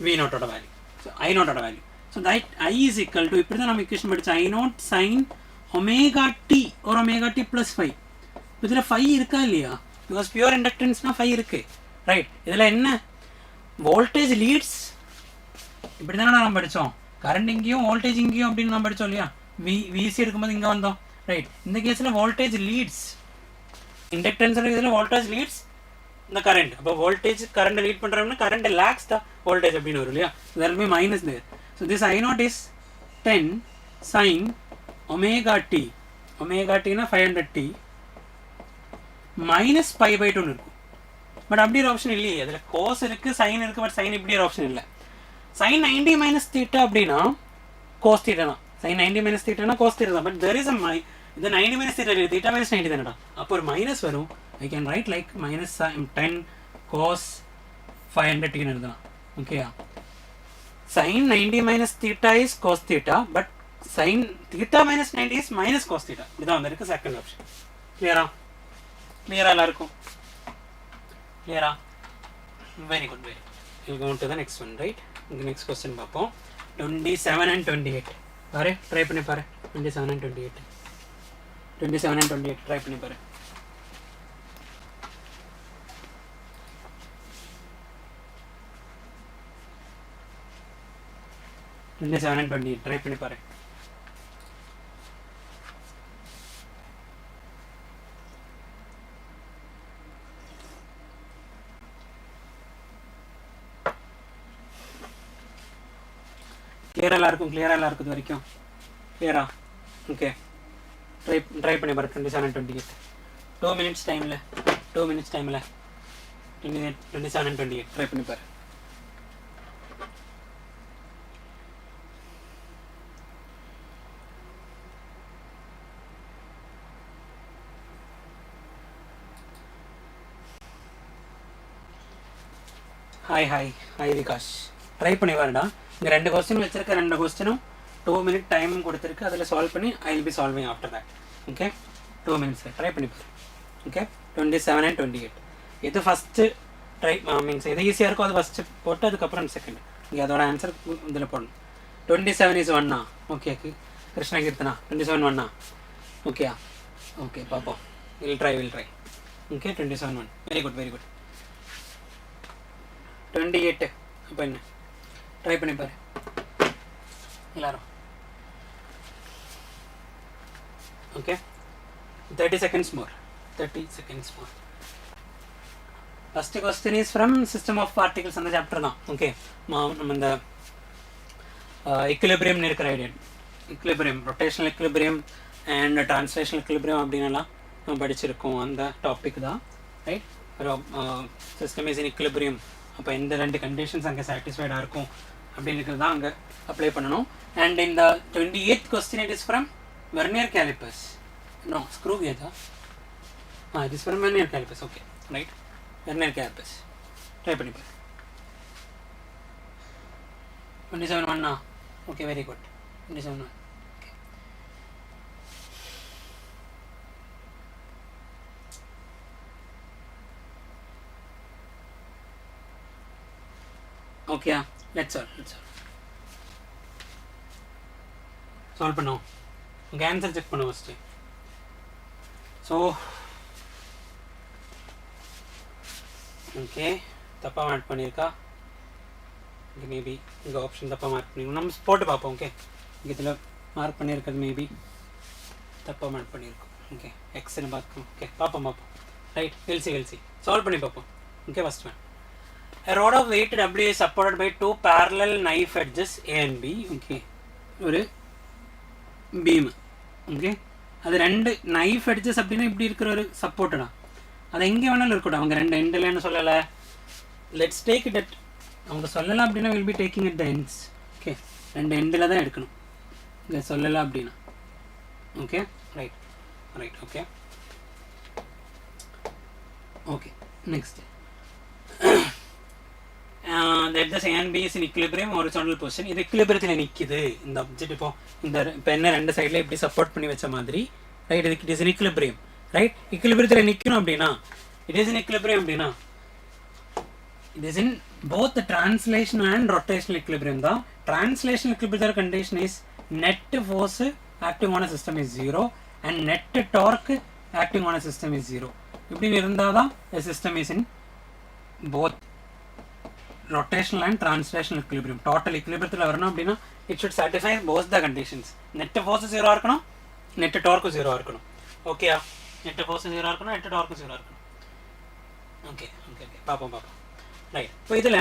V நோட்டோட வேல்யூ, ஸோ ஐ நோட்டோட value. So that I is equal to, இப்படி தான் நம்ம இக்குவேஷன் படித்தோம், I naught sine omega t ஒரு ஒமேகா டி ப்ளஸ் 5. இதில் 5 இருக்கா இல்லையா? பிகாஸ் பியூர் இண்டக்டன்ஸ்னால் 5 இருக்குது, ரைட்? இதில் என்ன வோல்டேஜ் லீட்ஸ், இப்படி தானே நம்ம படித்தோம். கரண்ட் இங்கேயும் வோல்டேஜ் இங்கேயும் அப்படின்னு நம்ம படித்தோம் இல்லையா? விசி இருக்கும்போது இங்கே வந்தோம், ரைட்? இந்த கேஸில் வோல்டேஜ் லீட்ஸ் inductance இதில் voltage leads the current. அப்போ voltage current lead பண்ணுறோம்னா current lags the voltage அப்படின்னு வரும் இல்லையா? There will be minus there. So this I naught is 10 sin omega t. Omega t na 500 t minus pi by 2 இருக்கும். பட் அப்படி ஒரு ஆப்ஷன் இல்லையே. அதில் கோஸ் இருக்குது, சைன் இருக்குது, பட் சைன் இப்படி ஒரு ஆப்ஷன் இல்லை. சைன் 90 மைனஸ் தீட்டா அப்படின்னா கோஸ் தீட்டா தான். சைன் 90 மைனஸ் தீட்டானா கோஸ் தீட்டா தான். பட் தெர் இஸ் அ இது 90 மைனஸ் தீட்டா இல்லை, தீட்டா மைனஸ் 90 தானடா. அப்போ ஒரு மைனஸ் வரும். I can write like minus 10 cos 500 டின்னு எழுதலாம். ஓகேயா? Sine 90 minus theta is cos theta, but sine theta minus 90 is minus cos theta. இதுதான் வந்திருக்கு செகண்ட் ஆப்ஷன். கிளியரா? கிளியரா எல்லாருக்கும்? Clear? Very good, very good. We'll go on to the next one, right? The next question பார்ப்போம். 27 and 28. பாரு, ட்ரை பண்ணி பாரு. 27 and 28. 27 and 28 ட்ரை பண்ணி பாரு. ட்ரை பண்ணி பாரு. கிளியராக இருக்கும், கிளியராக இருக்குது வரைக்கும். கிளியரா? ஓகே, ட்ரை பண்ணி பாரு. 27 and 28 2 minutes டைமில் 27 and 28 ட்ரை பண்ணி பாரு. ஹாய் விகாஷ், ட்ரை பண்ணி பாருடா. இங்கே 2 கொஸ்டின் வச்சிருக்க, 2 கொஸ்டினும் 2 minute டைமும் கொடுத்துருக்கு. அதில் சால்வ் பண்ணி ஐ will be solving after that. Okay, 2 minutes try பண்ணி பாரு. ஓகே, 27 and 28 எது ஃபஸ்ட்டு ட்ரை மீன்ஸ் எது ஈஸியாக இருக்கோ அது ஃபஸ்ட்டு போட்டு அதுக்கப்புறம் செகண்ட். இங்கே அதோட ஆன்சர் இதில் போடணும். 27 is 1 ஓகே. கிருஷ்ணகீர்த்தனா 27 1 ஓகேயா? ஓகே, பார்ப்போம். Will try okay. 27 1 very good. 28 அப்போ என்ன? ட்ரை பண்ணி பாரு எல்லாரும். Okay, 30 seconds more. First question is from system of particles, அந்த சாப்டர் தான். ஓகே, நம்ம இந்த equilibrium இருக்கிற idea, equilibrium, rotational equilibrium and translational equilibrium அப்படின்னலாம் நம்ம படிச்சிருக்கோம். அந்த டாபிக் தான், right? System is in equilibrium. அப்போ எந்த 2 கண்டிஷன்ஸ் அங்கே சாட்டிஸ்ஃபைடாக இருக்கும் அப்படின்றது தான் அங்கே அப்ளை பண்ணணும். அண்ட் இந்த 28th question it is from vernier callipers. No, screw கேஜா? It is from vernier callipers. Okay, right, vernier callipers. Try பண்ணி பாரு. 27 1 okay, very good. 27 1 okay. Let's solve பண்ணுவோம். உங்கள் ஆன்சர் செக் பண்ணுவோம் ஃபஸ்ட்டு. ஸோ ஓகே, தப்பாக மார்க் பண்ணியிருக்கா? இங்கே மேபி இங்கே ஆப்ஷன் தப்பாக மார்க் பண்ணியிருக்கோம். நம்ம போட்டு பார்ப்போம். ஓகே, இங்கே இதில் மார்க் பண்ணியிருக்கிறது மேபி தப்பாக மார்க் பண்ணியிருக்கோம். ஓகே, எக்ஸ்ன்னு பார்க்கணும். ஓகே, பார்ப்போம். ரைட், வெல்சி சால்வ் பண்ணி பார்ப்போம். Okay, first one. A rod of weight W is supported by 2 parallel knife edges A and B. Okay, ஒரு பீம். ஓகே, அது 2 நைஃப் எட்ஜஸ் அப்படின்னா இப்படி இருக்கிற ஒரு சப்போர்ட்டடா. அது எங்கே வேணாலும் இருக்கட்டும். அவங்க 2 எண்டில்னு சொல்லலை. லெட்ஸ் டேக் இட் அட், அவங்க சொல்லலாம் அப்படின்னா will be taking it the ends. Okay, 2 எண்டில் தான் எடுக்கணும். இங்கே சொல்லலாம் அப்படின்னா. Okay, right. Okay, next. the edges A and B is in equilibrium, horizontal position. இது equilibriumத்தில் நிற்கிது இந்த ஆப்ஜெக்ட். இப்போ என்ன 2 சைடில் இப்படி சப்போர்ட் பண்ணி வச்ச மாதிரி, ரைட்? இதுக்கு it is in equilibrium, right? equilibriumத்தில் நிற்கணும் அப்படின்னா இட் இஸ் இன் equilibrium அப்படின்னா it is in both the translational and rotational equilibrium தான். Translational equilibrium condition is net force acting on a system is 0 and net torque acting on a system is 0. இப்படி இருந்தால் தான் a system is in both rotational and translational equilibrium. Total equilibriumத்தில் வரணும் அப்படின்னா it should satisfy both the conditions. net force 0 இருக்கணும், net torque 0 இருக்கணும். ஓகேயா? நெட் ஃபோர்ஸ் 0 இருக்கணும், நெட் டார்க் 0 இருக்கணும். ஓகே ஓகே ஓகே பார்ப்போம். ரைட். இப்போ இதில்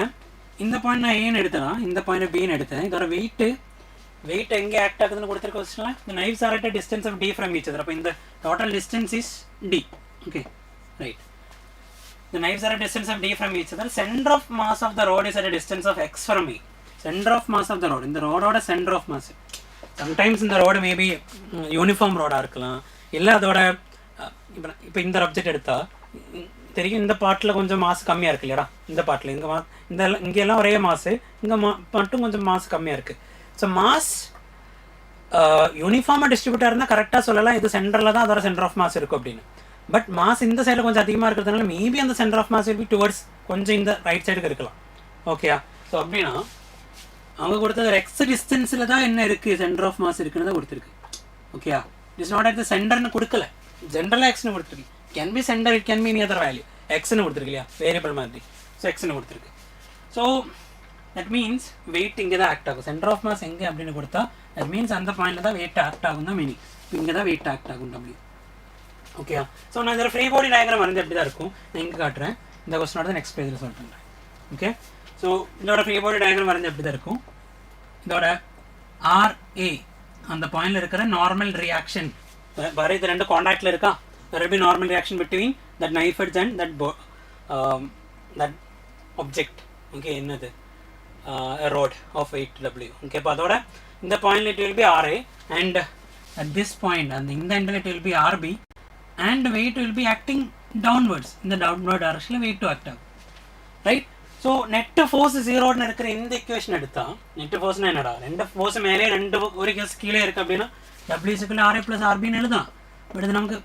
இந்த பாயிண்ட் நான் ஏன்னு எடுத்தேன்னா இந்த பாயிண்ட் பின்னு எடுத்தேன். இதோட வெயிட் எங்கே ஆக்ட் ஆகுதுன்னு கொடுத்துருக்க கொஸ்டினில் the knives are at a distance of d from each other. அப்போ இந்த total distance is d. Okay right. The knives are at a distance of d from each other. Center of mass of the rod is at a distance of x from e. Center of mass of the rod. இந்த ரோடோட center of mass. Sometimes இந்த ரோடு மேபி யூனிஃபார்ம் ரோடாக இருக்கலாம், இல்லை அதோட இப்போ இந்த ஆப்ஜெக்ட் எடுத்தால் தெரியும் இந்த பாட்டில் கொஞ்சம் மாசு கம்மியாக இருக்கு இல்லையா, இந்த பாட்டில் இங்கெல்லாம் ஒரே மாசு, இங்கே மட்டும் கொஞ்சம் மாசு கம்மியாக இருக்குது. ஸோ மாஸ் யூனிஃபார்மாக டிஸ்ட்ரிபியூட்டாக இருந்தால் கரெக்டாக சொல்லலாம் இது சென்டரில் தான் அதோட சென்டர் ஆஃப் மாஸ் இருக்கும் அப்படின்னு. பட் மாஸ் இந்த சைடில் கொஞ்சம் அதிகமாக இருக்கிறதுனால மேபி அந்த centre of mass will be towards கொஞ்சம் இந்த ரைட் சைடுக்கு இருக்கலாம். ஓகேயா? ஸோ அப்படின்னா அவங்க கொடுத்தது எக்ஸ் டிஸ்டன்ஸில் தான் என்ன இருக்குது சென்டர் ஆஃப் மாஸ் இருக்குன்னு தான் கொடுத்துருக்கு. ஓகேயா? இட்ஸ் நாட் அட் த சென்டர்னு கொடுக்கல, ஜென்ரலாக எக்ஸ்னு கொடுத்துருக்கு. Can be centre, it can be any other value. எக்ஸ்னு கொடுத்துருக்கு இல்லையா, வேரியபிள் மாதிரி. ஸோ எக்ஸ்னு கொடுத்துருக்கு. ஸோ தட் மீன்ஸ் வெயிட் இங்கே தான் ஆக்ட் ஆகும். சென்டர் ஆஃப் மாஸ் எங்கே அப்படின்னு கொடுத்தா தட் மீன்ஸ் அந்த பாயிண்டில் தான் வெயிட் ஆக்ட் ஆகும் தான் மீனிங். இங்கே தான் வெயிட் ஆக்ட் ஆகும் டபிள்யூ. ஓகேயா? ஸோ நான் இதில் ஃப்ரீ பாடி டயக்ராம் வரைஞ்சு எப்படி தான் இருக்கும் நான் இங்கே காட்டுறேன். இந்த கொஸ்டினோட தான் நெக்ஸ்ட் பேஜில் சொல்லிட்டு பண்ணுறேன். ஓகே? ஸோ இதோட ஃப்ரீ பாடி டயக்ராம் வரைஞ்சு எப்படி தான் இருக்கும். இதோட RA அந்த பாயிண்டில் இருக்கிற நார்மல் ரியாக்ஷன் வர இது ரெண்டு காண்டாக்டில் இருக்கா. There will be normal reaction between that knife edge and that object. Okay, என்னது a rod of weight W. Okay, அப்போ அதோட இந்த point it will be RA and at this point and in the end it will be RB and weight will be acting downwards. in the downward direction weight to act out. Right? So net force 0 ன்னு இருக்கிற இந்த equation எடுத்தா net force என்னடா, ரெண்டு force மேலே ரெண்டு ஒரு கேஸ் கீழே இருக்கு அப்படின்னா W is equal to RA plus RB ன்னு எழுதலாம். பட் இது நமக்கு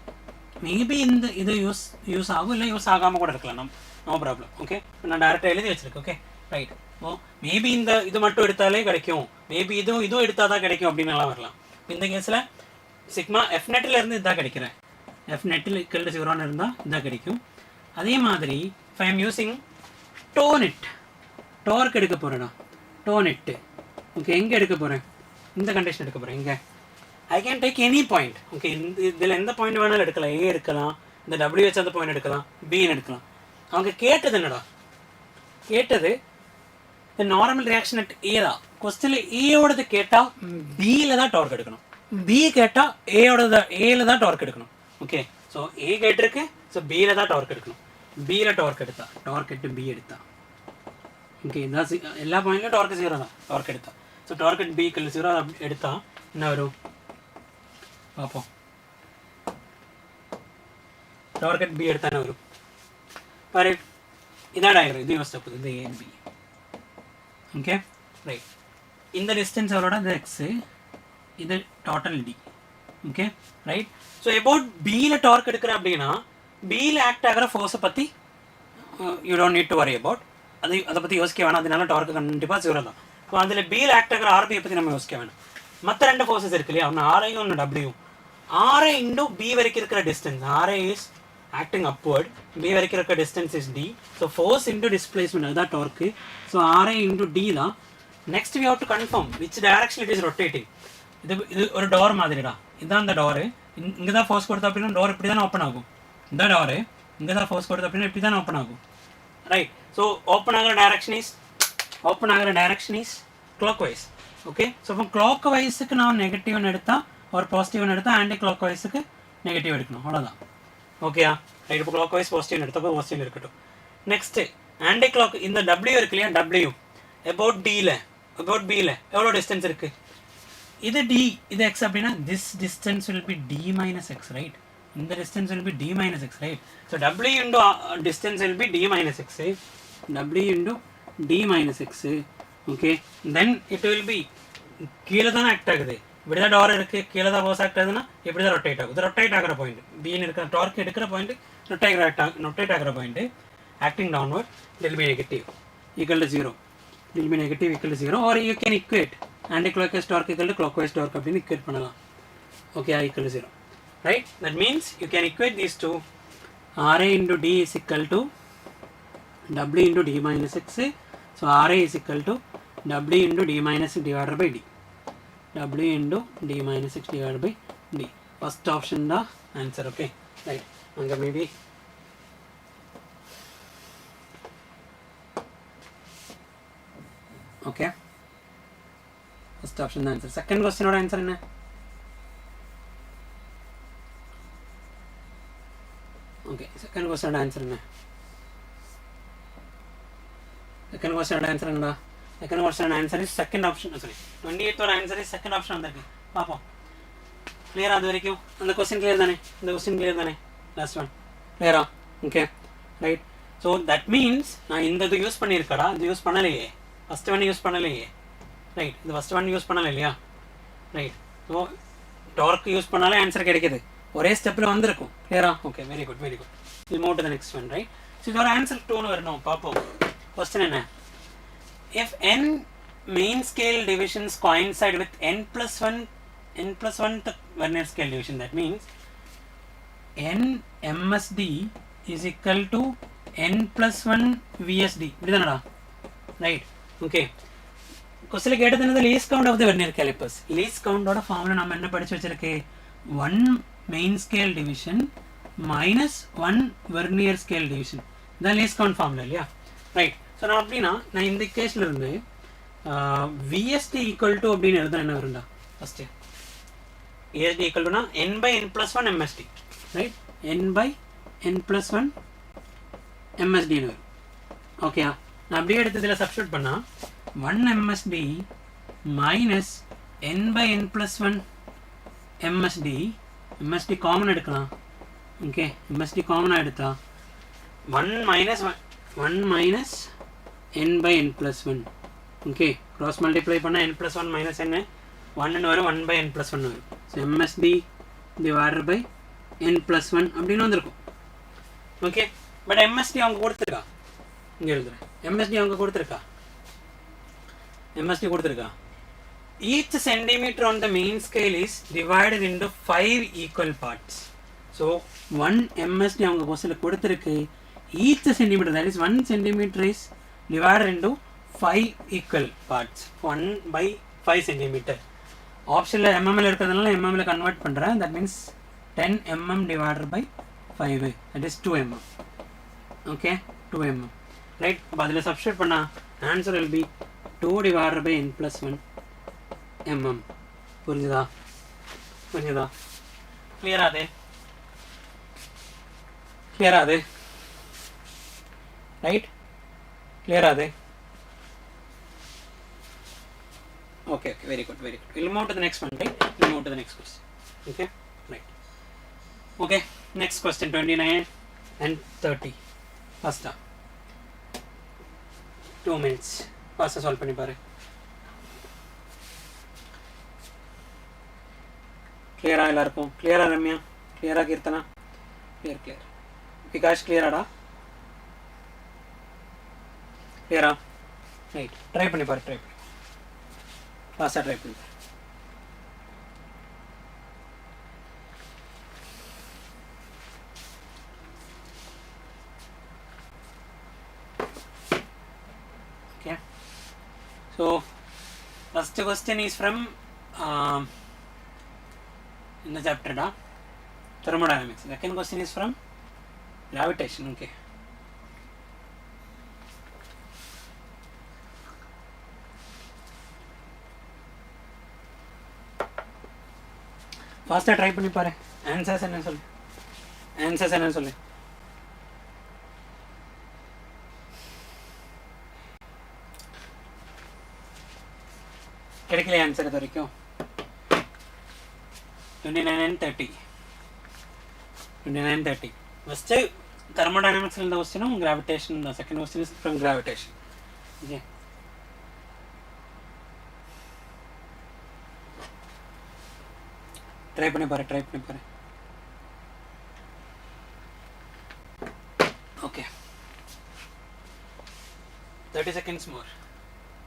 மேபி இந்த இது யூஸ் ஆகும், இல்லை யூஸ் ஆகாமல் கூட இருக்கலாம், நோ ப்ராப்ளம். ஓகே, நான் டேரெக்டாக எழுதி வச்சிருக்கேன். Okay right. ஓ மேபி இந்த இது மட்டும் எடுத்தாலே கிடைக்கும், மேபி இதுவும் எடுத்தால் தான் கிடைக்கும் அப்படின்னு எல்லாம் வரலாம். இந்த கேஸில் சிக்மா எஃப் நெட்டில் இருந்து இதான் கிடைக்கிறேன். எஃப் நெட்டில் இக்கல் 0ன்னு இருந்தால் இதான் கிடைக்கும். அதே மாதிரி if I am using tau net, torque எடுக்க போகிறேன்னா டோ நெட்டு. ஓகே, எங்கே எடுக்க போகிறேன், இந்த கண்டிஷன் எடுக்க போகிறேன். இங்கே I can take any point. Okay, இதில் எந்த பாயிண்ட் வேணாலும் எடுக்கலாம். ஏ எடுக்கலாம், இந்த டபிள்யூ வச்சு அந்த பாயிண்ட் எடுக்கலாம், பின்னு எடுக்கலாம். அவங்க கேட்டது என்னடா, கேட்டது இந்த நார்மல் ரியாக்ஷன் அட் ஏ தான். கொஸ்டினில் ஏயோடது கேட்டால் பியில் தான் டார்க் எடுக்கணும், பி கேட்டால் ஏல தான் டார்க் எடுக்கணும். ஓகே, ஸோ ஏ கேட்டிருக்கு, ஸோ பியில் தான் டார்க் எடுக்கணும். பியில் டார்க் எடுத்தா, டார்க் எட்டு பி எடுத்தா. ஓகே, இதான் எல்லா பாயிண்ட்லையும் டார்க் 0 தான், டார்க் எடுத்தா. ஸோ டார்க் எட் பி கல் 0 எடுத்தா என்ன வரும் பார்ப்போம். டார்கெட் பி எடுத்தானே வரும் பாரு. இதான் டயக்ராம், இது யோசிச்சு போகுது, இது ஏ பி. Okay right. இந்த டிஸ்டன்ஸ் அவரோட இந்த எக்ஸு, இது total D. Okay right. So about பியில் டார்க் எடுக்கிற அப்படின்னா பியில் ஆக்ட் ஆகிற ஃபோர்ஸை பற்றி you don't need to worry about. அதை பற்றி யோசிக்க வேணாம், அதனால டார்க்கு கண்டிப்பாக 0 தான். ஸோ அதில் பியில் ஆக்ட் ஆகிற ஆர்பியை பற்றி நம்ம யோசிக்க வேணாம். மற்ற ரெண்டு ஃபோர்ஸஸ் இருக்கு இல்லையா, ஒன்று ஆர்ஐயும் ஒன்று டபிள்யூ. RA into B வரைக்கும் இருக்கிற distance, RA is acting upward, B வரைக்கும் இருக்கிற distance is D. So force into displacement, அதுதான் torque. So RA into D தான். Next we have to confirm which direction it is rotating. இது ஒரு டோர் மாதிரிடா, இதுதான் இந்த டோரு. இங்கே தான் ஃபோர்ஸ் கொடுத்தா அப்படின்னா டோர் இப்படி தான் ஓப்பன் ஆகும். இந்த டோரு இங்கே தான் ஃபோர்ஸ் கொடுத்தா அப்படின்னா இப்படி தான் ஓப்பன் ஆகும். ரைட். ஸோ ஓப்பன் ஆகிற direction is clockwise. Okay, so இப்போ கிளாக் வைஸுக்கு நான் நெகட்டிவ்னு எடுத்தால் ஒரு பாசிட்டிவ்னு எடுத்தால் ஆன்டி கிளாக் வைஸுக்கு நெகட்டிவ் எடுக்கணும், அவ்வளோதான். ஓகேயா ரைட். இப்போ கிளாக் வைஸ் பாசிட்டிவ்னு எடுத்தப்போ பாசிட்டிவ் இருக்கட்டும். நெக்ஸ்ட்டு ஆன்டி கிளாக் இந்த டபிள்யூ இருக்கு இல்லையா, டபிள்யூ அபவுட் பியில் எவ்வளோ டிஸ்டன்ஸ் இருக்குது, இது டி இது எக்ஸ் அப்படின்னா this distance will be d minus x right. இந்த distance will be d minus x right. So W into distance will be d minus x, W into d minus x. Okay, then it will be கீழே தானே ஆக்ட் ஆகுது, இப்படி தான் டோர் இருக்குது, கீழே தான் ஃபோர்ஸ் ஆக்ட் ஆகுதுன்னா இப்படி தான் ரொட்டேட் ஆகுது. ரொட்டேட் ஆகிற பாயிண்ட் பின்னு இருக்கிற டார்க் எடுக்கிற பாயிண்ட் ரொட்டேட் ஆகிற point acting downward will be negative equal to 0. Will be negative equal to 0 or you can equate anticlockwise torque equal to clockwise torque அப்படின்னு இக்குவேட் பண்ணலாம். Okay, equal to 0 right. That means you can equate these two. RA into D is equal to W into D minus X. So RA is equal to W into D minus X divided by D. W into D minus X divided by D. First option the answer. Okay. right? Anga maybe okay. First option the answer. Second question oda answer enna? Okay, second question oda answer enna? Second question answer enna? Second question answer is second option. Sorry, 28th or answer is second option vandirukku. Paapom. Clear adu varaikum? And the question clear thane? The question clear thane? Last one. Clear ah? Okay. Right. So that means na indha use pannirukada, adu use pannalaye. First one use pannalaye. Right. The first one use pannala illaya? Right. So torque use pannala answer kedikudhu. Ore step la vandirukum. Clear ah? Okay, very good, very good. We'll move to the next one, right? So your answer 2 nu varanum. Paapom. Question enna? If n main scale divisions coincide with n plus 1th Vernier scale division, that means n MSD is equal to n plus 1 VSD. Right? Okay. Question like the least count of the Vernier calipers. Least count of formula nam enna padichu vechirukke 1 main scale division minus 1 Vernier scale division. The least count formula, yeah. Right. So now அப்படினா நான் இந்த கேஸ்ல இருந்து VSD equal to அப்படினு எழுதுனா என்ன வரும்டா first VSD equal to n by n plus 1 MSD, right? n by n plus 1 MSD னு வரும். ஓகேயா? நான் அப்படியே எடுத்து இதல சப்ஸ்டிட்யூட் பண்ணா 1 MSD minus n by n plus 1 MSD common எடுக்கலாம். ஓகே, MSD காமனா எடுத்தா 1 minus n by n plus 1. Okay, cross multiply panna n plus 1 minus n 1 nu varum 1 by n plus 1 nu varum. So MSD divided by n plus 1 அப்படினு வந்திருக்கும். Okay, but MSD அவங்க கொடுத்திருக்கா? இங்க எழுதுறேன். MSD அவங்க கொடுத்திருக்கா? MSD கொடுத்திருக்கா? Each centimeter on the main scale is divided into 5 equal parts. So 1 MSD அவங்க கொஸ்டின்ல கொடுத்திருக்கு. Each centimeter, that is 1 centimeter, is divided into 5 equal parts. 1 by 5 centimeter. Option la mm la irukadanaல mm la convert பண்றேன். That means 10 mm divided by 5. That is 2 mm. Okay, 2 mm. Right? badila substitute பண்ணா answer will be 2 divided by n plus 1 mm. புரியுதா? Clear ஆதே? Clear ஆதே? Right? Clear are they? Okay, very good. We'll move to the next one, right? We'll move to the next question. Okay, right. Okay, next question 29 and 30. First 2 minutes. First solve பண்ணி பாரு. Clear ஆ எல்லாருக்கும்? Clear ஆ ரம்யா? Clear ஆ கீர்த்தனா? Clear. விகாஷ் clear ஆடா? Clear ah? Right. Try பண்ணி பாரு. Fast try பண்ணி பாரு. Okay. So first question is from in the chapter da thermodynamics. Second question is from gravitation. Okay. Faster try பண்ணி பாரு. Answers என்ன சொல்லு. கிடைக்கல ஆன்சர் இது வரைக்கும். 29 and 30. First thermodynamics இந்த question gravitation. The second question is from gravitation. Okay. Try பண்ணி பாரு. Okay. 30 seconds more.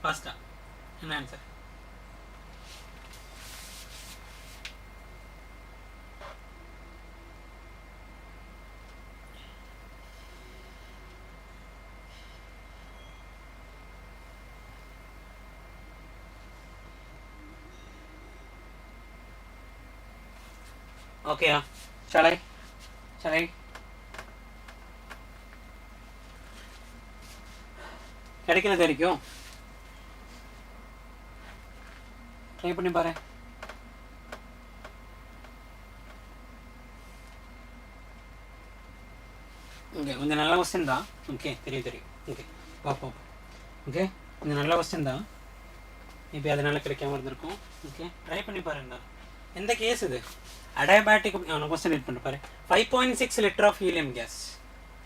Faster. An answer. Okay, shall I? Shall I? கிடைக்கிறது வரைக்கும் ட்ரை பண்ணி பாரு. ஓகே, கொஞ்சம் நல்ல கொஸ்டின் தான். ஓகே, தெரியும். ஓகே, பார்ப்போம். ஓகே, கொஞ்சம் நல்ல கொஸ்டின் தான். இப்போ அதனால கிடைக்காம இருந்திருக்கும். ஓகே, ட்ரை பண்ணி பாருங்க. எந்த கேஸ் இது? அடியாபேட்டிக் கொஸ்டின் ரீட் பண்ணி பாரு. 5.6 litre of helium gas.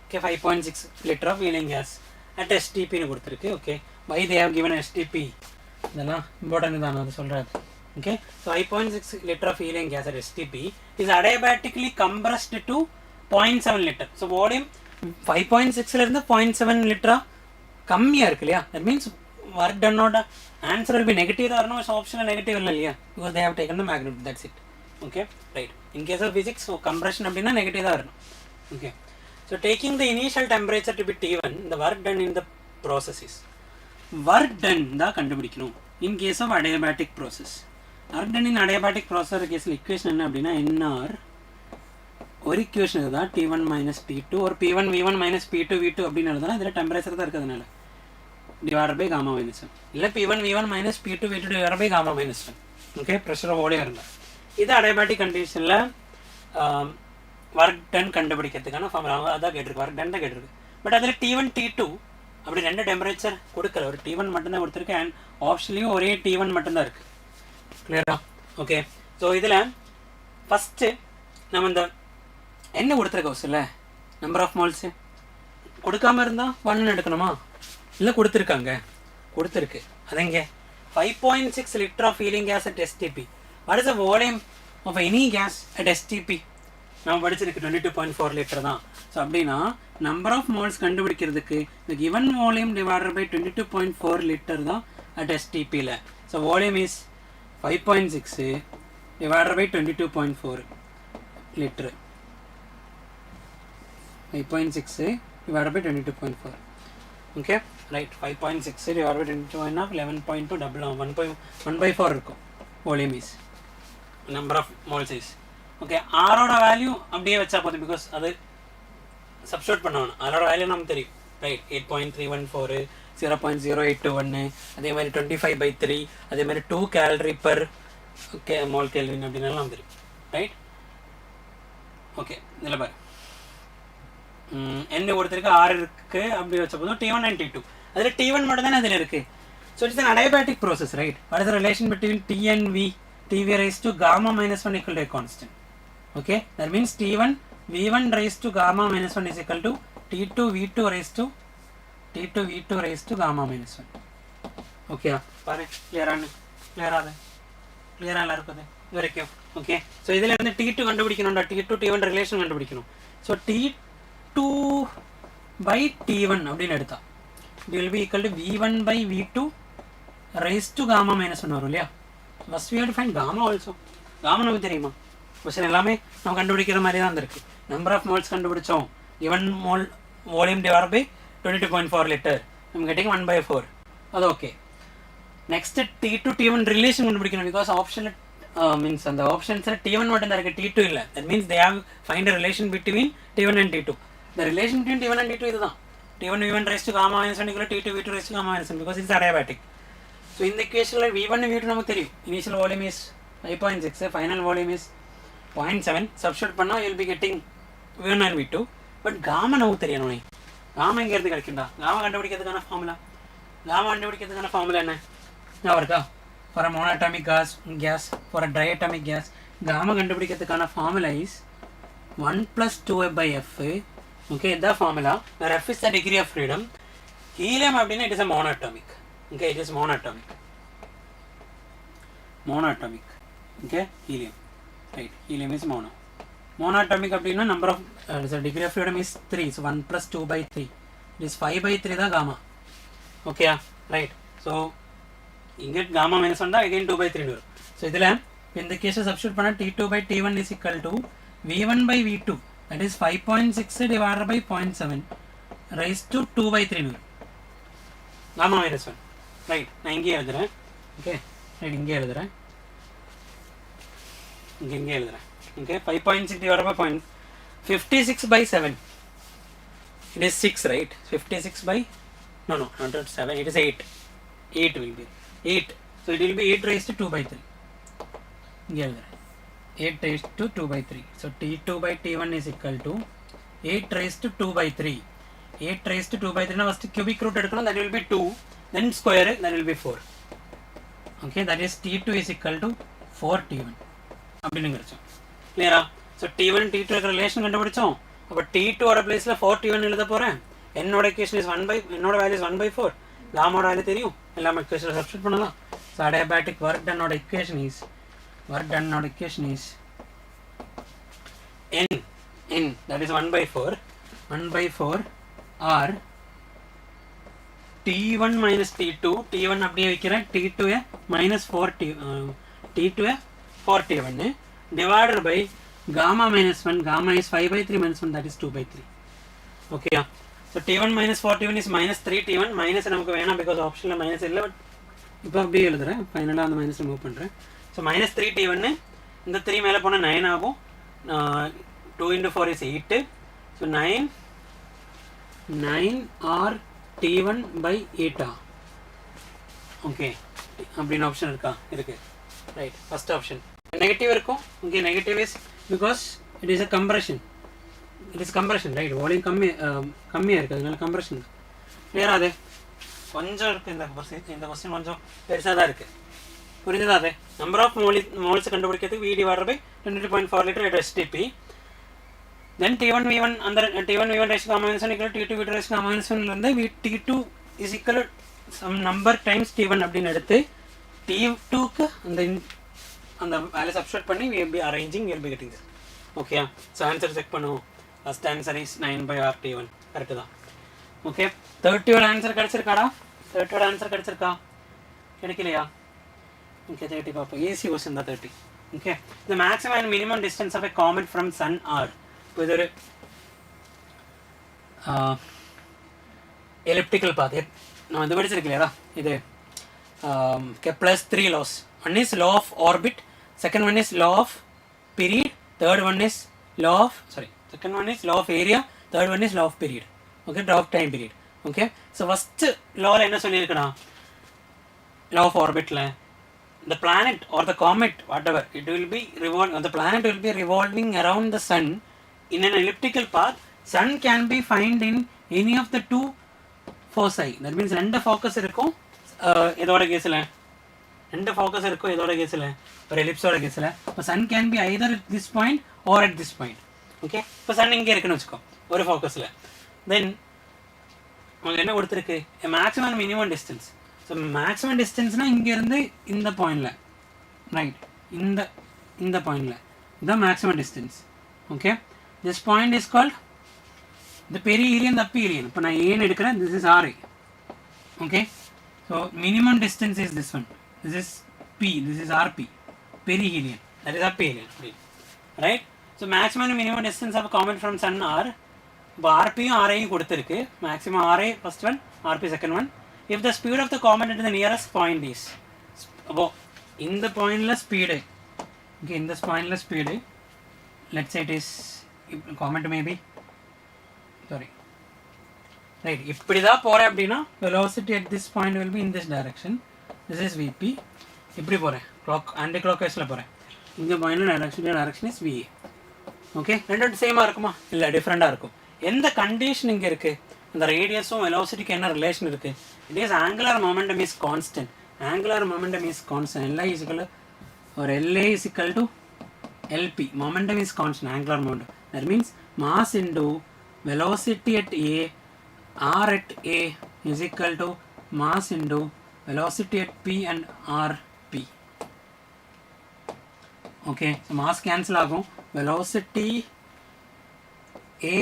Okay, 5.6 litre of helium gas at எஸ்டிபின்னு கொடுத்துருக்கு. Okay, why they have given STP, இதெல்லாம் இம்பார்ட்டன்ட் தான் அது சொல்கிறது. Okay, so 5.6 litre of helium gas at STP is adiabatically compressed to 0.7 litre. So volume 5.6லேருந்து 0.7 லிட்டரா கம்மியாக இருக்கு இல்லையா? தட் மீன்ஸ் ஒர்க் டன்னோட ஆன்சர் will be நெகட்டிவ் தான் வரணும். ஸோ ஆப்ஷனில் நெகட்டிவ் இல்லை இல்லையா? Because they have taken the magnitude, that's it. Okay, right. In case of physics, so compression அப்படின்னா நெகட்டிவ் தான் வரணும். Okay, so taking the initial temperature to be T1, the work done in the process is work done தான் கண்டுபிடிக்கணும். In case of adiabatic process, work done in adiabatic process கேஸில் இக்குவேஷன் என்ன அப்படின்னா என்ஆர் ஒரு இக்குவேஷன் தான் T1 மைனஸ் T2 ஒரு P1 V1 minus P2 V2 அப்படின்னு எழுதுனா இதில் டெம்பரேச்சர் தான் இருக்கிறதுனால டிவைடட் பை காமா மைனஸ் 1 இல்லை P1 V1 minus P2 V2 divided by gamma minus 1. Okay, pressure ஓடியா இருந்தால் இது அடியாபேட்டிக் கண்டிஷனில் ஒர்க் டன் கண்டுபிடிக்கிறதுக்கான ஃபார்முலா அதான் கேட்டிருக்கு. ஒர்க் டன் தான் கேட்டிருக்கு. பட் அதில் T1 T2 அப்படி ரெண்டு டெம்பரேச்சர் கொடுக்கல, ஒரு T1 மட்டும்தான் கொடுத்துருக்கு. அண்ட் ஆப்ஷன்லையும் ஒரே T1 மட்டும்தான் இருக்குது. கிளியரா? ஓகே, ஸோ இதில் ஃபஸ்ட்டு நம்ம இந்த என்ன கொடுத்துருக்கோம் சில நம்பர் ஆஃப் மால்ஸு கொடுக்காம இருந்தால் 1 எடுக்கணுமா? இல்லை கொடுத்துருக்கு. அதங்க 5.6 litre of helium gas at STP. What is the volume of any gas at STP? நம்ம படிச்சிருக்கு 22.4 லிட்டர் தான். ஸோ அப்படின்னா நம்பர் ஆஃப் மால்ஸ் கண்டுபிடிக்கிறதுக்கு இந்த given volume divided by 22.4 litre தான் அட் எஸ்டிபியில். So volume is 5.6 divided by 22.4 litre. 5.6 divided by 22.4. Okay, right. 5.6 divided by 22.5 11.2 double 1/4 இருக்கும். Volume is number of moles is. Okay, R ஓட வேல்யூ அப்படியே வச்சா போதும். பிகாஸ் அது சப்ஸ்டிட்யூட் பண்ணணும். R ஓட வேல்யூ நமக்கு தெரியும். ரைட், 8.314 0.0821 அதே மாதிரி 25/3 அதே மாதிரி 2 calorie per mole Kelvin அப்படின்னாலும் நமக்கு தெரியும். Right, okay. இதில் பாரு என்ன ஒருத்தருக்கு 6 இருக்கு அப்படி வச்ச போதும் T1 and T2 அதில் T1 மட்டும் தானே அதில் இருக்குது. So it's an adiabatic process, right? What is the relation between T and V? TV raised to gamma minus 1 equal to a constant. Okay, that means T1 V1 raised to gamma minus 1 is equal to T2 V2 raised to gamma minus 1. Okay, பாரு கிளியரா இருக்குது இது வரைக்கும். ஓகே, ஸோ இதில் வந்து T2 கண்டுபிடிக்கணும்டா. T2 T1 ரிலேஷன் கண்டுபிடிக்கணும். ஸோ T2 by T1 அப்படின்னு எடுத்தா it will be equal to V1 by V2 raised to gamma minus 1 வரும் இல்லையா? First we have to find gamma also. gamma நமக்கு தெரியுமா? கொஸ்டின் எல்லாமே நம்ம கண்டுபிடிக்கிற மாதிரி தான் இருக்கு. நம்பர் ஆஃப் மோல்ஸ் கண்டுபிடிச்சோம். given mole volume divided by 22.4 litre நம்ம getting 1/4. அது okay. Next T2 T1 relation கண்டுபிடிக்கணும். பிகாஸ் ஆப்ஷன் மீன்ஸ் அந்த ஆப்ஷன்ஸில் T1 மட்டும் தான் இருக்குது, T2 இல்லை. That means they have find a relation between T1 and T2. The relation between T1 and T2 இதுதான். T1 V1 raised to gamma minus 1 equal to T2 V2 raised to gamma minus 1 because it's adiabatic. So in the equation like V1 and V2 நமக்கு தெரியும். Initial volume is 5.6, final volume is 0.7. Substitute பண்ணா you'll be getting V1 and V2. But gamma நமக்கு தெரியணும். gamma எங்க இருந்து கிடைக்கும்டா? gamma கண்டுபிடிக்கிறதுக்கான ஃபார்முலா என்ன? ஞாபகம் இருக்கா? For a monatomic gas, for a diatomic gas, gamma கண்டுபிடிக்கிறதுக்கான formula is 1 plus 2 by F. Okay, the formula where F is the degree of freedom. Helium அப்படினா it is a monatomic. Okay, it is monatomic. Okay, helium. Right, helium is monatomic அப்படினா number of degree of freedom is 3. So 1 plus 2 by 3. It is 5/3 தான் gamma. Okay, right. So இங்க gamma minus 1 தான் again 2/3 வரும். So இதில இந்த கேஸ் சப்ஸ்டிட்யூட் பண்ணா T2 by T1 is equal to V1 by V2. That is 5.6 divided by 0.7 raised to 2/3 gamma minus 1. Right, நான் இங்கே எழுதுறேன். Okay, right, இங்கே எழுதுறேன். Okay, 5.6 divided by 56 by 7. It is 6, right? 56 by, no, not 7, it is 8. 8 will be 8. So it will be 8 raised to 2 by 3. Yeah, 8 raised to 2 by 3. So T2 by T1 is equal to 8 raised to 2 by 3. 8 raised to 2 by 3. Now first cubic root that will be 2. Then square it, that will be 4. Okay, that is T2 is equal to 4 T1. Clear? So T1 and T2 relation கண்டுபிடிச்சோம். அப்ப T2 ஓட பிளேஸ்ல 4 T1 எழுத போறேன். n ஓட equation is 1 by n ஓட value is 1 by 4. gamma ஓட value தெரியும். எல்லாமே equation சப்ஸ்டிட்யூட் பண்ணலாம். So adiabatic work done ஓட equation is n that is 1 by 4. 1 by 4 or T1 minus T2. T1 அப்படியே வைக்கிறேன். T2 minus 4 T2 4 T1 divided by gamma minus 1. Gamma is 5 by 3 minus 1, that is 2 by 3. Okay. So T1 minus 4 T1 is minus 3 T1. Minus நமக்கு வேணாம் because option minus இல்லை. But இப்போ அப்படியே எழுதுறேன். ஃபைனலாக அந்த மைனஸ் ரிமூவ் பண்ணுறேன். ஸோ minus 3 T1 இந்த 3 மேலே போனால் 9 ஆகும். 2 into 4 is 8. So 9 or T1 by 8. Okay. அப்படின்னு ஆப்ஷன் இருக்கா? இருக்கு. Right. First option. Negative இருக்கும். Okay, negative is because it is a compression. It is compression, right? Volume கம்மியா இருக்கு, அதனால compression. Clear ஆகுது? கொஞ்சம் இருக்கு இந்த क्वेश्चन கொஞ்சம் பெருசா தான் இருக்கு. புரியுதா அது? Number of moles கண்டுபிடிக்கிறதுக்கு V divided by 22.4 liter at STP. Then T1 V1 அந்த T1 V1 raised to gamma minus 1 equal to T2 V2 raised to gamma minus 1 ல இருந்து T2 is equal to some number times T1 அப்படின்னு எடுத்து T2 க்கு அந்த வேல்யூ சப்ஸ்டிட்யூட் பண்ணி we will be arranging, we will be getting this. Okay, so answer check பண்ணுவோம். First answer is 9 by r T1. Correct தான். Okay, 30 ஓட ஆன்சர் கிடைச்சிருக்காடா? 30 ஓட ஆன்சர் கிடைச்சிருக்கா? கிடைக்கலையா? Okay, 30 பாப்போம். ஈஸி क्वेश्चन தான் 30. Okay, the maximum and minimum distance of a comet from sun are. இப்போ இது ஒரு elliptical path. நான் இது படிச்சிருக்கலையா? இது Kepler's 3 laws. One is law of orbit, second one is law of period, third one is law of second one is law of area, third one is law of period. Okay, law of time period. Okay, so first law la enna sollirukana, law of orbit la the planet or the comet whatever it will be the planet will be revolving around the sun in an elliptical path. Sun can be found in any of the two foci. That means ரெண்டு focus இருக்கும் இதோட கேஸ்ல ரெண்டு focus இருக்கும் இதோட கேஸ்ல ஒரு ellipsoட கேஸ்ல. இப்போ sun can be either at this point or at this point. Okay, இப்போ sun இங்க இருக்குன்னு வெச்சுக்கோ ஒரு focusல. Then உங்களுக்கு என்ன கொடுத்திருக்கு? a maximum and minimum distance. So maximum distance னா இங்க இருந்து இந்த பாயிண்ட்ல, ரைட், இந்த பாயிண்ட்ல இதான் maximum distance. Okay, this point is called the perihelion, the aphelion. இப்போ நான் ஏன்னு எடுக்கிறேன், this is RA. Okay, so minimum distance is this one, this is P, this is RP, perihelion, that is aphelion, right? So maximum and minimum distance of a comet from sun are, இப்போ RP யும் RA யும் கொடுத்திருக்கு. maximum RA first one, RP second one. If the speed of the comet at the nearest point is, அப்போ இந்த பாயிண்ட்ல ஸ்பீடு, okay, இந்த பாயிண்ட்ல speed, let's say it is comet maybe, sorry, right, இப்படிதான் போறேன் அப்படின்னா velocity at this point will be in this direction. This is VP. இப்படி போறேன், clock anti clockwise-ல போறேன். இந்த பாயிண்ட்ல direction is VA. Okay, ரெண்டும் சேமா இருக்குமா? இல்ல டிஃபரெண்டா இருக்கும். எந்த கண்டிஷன் இங்க இருக்கு? அந்த ரேடியஸும் வெலாசிட்டிக்கு என்ன ரிலேஷன் இருக்கு? It is angular momentum is constant. Angular momentum is constant. LI is equal to, or LA is equal to LP. Momentum is constant. Angular momentum. That means mass into velocity at A, R at A is equal to mass into velocity at P and RP. Okay, so mass cancel ஆகும். Velocity A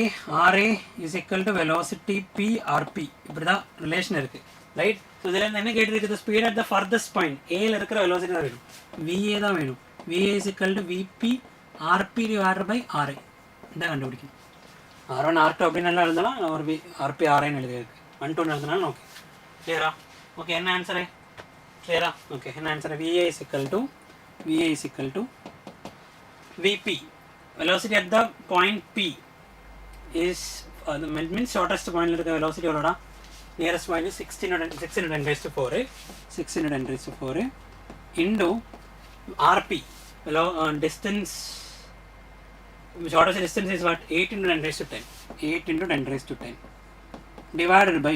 RA is equal to velocity P RP. இப்படிதான் ரிலேஷன் இருக்கு, ரைட்? ஸோ இதில் இருந்து என்ன கேட்டு இருக்குது? Speed at the farthest point ஏல இருக்கிற வெலாசிட்டி தான் வேணும், VA தான் வேணும். VA is equal to VP RP divided by RA. இதான் கண்டுபிடிக்கணும். R1 R2 அப்படின்னு நல்லா எழுதலாம், ஒரு RP RAன்னு எழுதியிருக்கு. 1 2 எழுதினாலும் ஓகே. கிளியரா? ஓகே, என்ன ஆன்சரு? கிளியரா? ஓகே, என்ன answer? VA is equal to VP velocity at the point P. is the means shortest point velocity evoda nearest point is 610 raised to 4 610 raised to 4 into rp distance. Shortest distance is what? 8 into 10 raised to 10. 8 into 10 raised to 10 divided by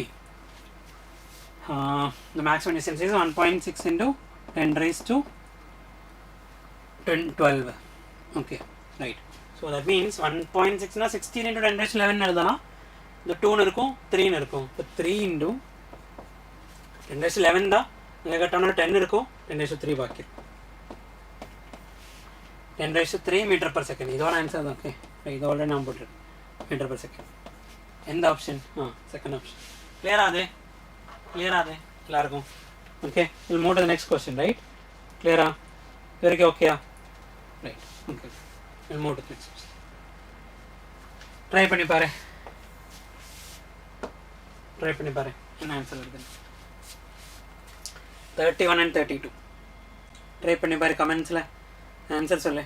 the maximum distance is 1.6 into 10 raised to 12. Okay, right. So that means 1.6 na 16 into 10 raised to 11 எழுதனா the 2 இருக்கும் 3 இருக்கும். So 3 into 10 raised to 11 தான் இங்க கட்டணும் 10 இருக்கும் 10 raised to 3 பாக்கி இருக்கும். 10 raised to 3 meter per second. இதோட ஆன்சர் தான். ஓகே, இது ஆல்ரெடி நான் போட்டுருக்கேன். Metre per second. எந்த ஆப்ஷன்? Second option. கிளியர் ஆகுது எல்லாருக்கும்? Okay, we'll move to the next question, right? கிளியரா? வரைக்கும் ஓகேயா? Right, okay, we'll move to the next question. Try பண்ணி பாரு என்ன ஆன்சர் வருது. 31 and 32 ட்ரை பண்ணி பாரு. கமெண்ட்ஸில் ஆன்சர் சொல்லு.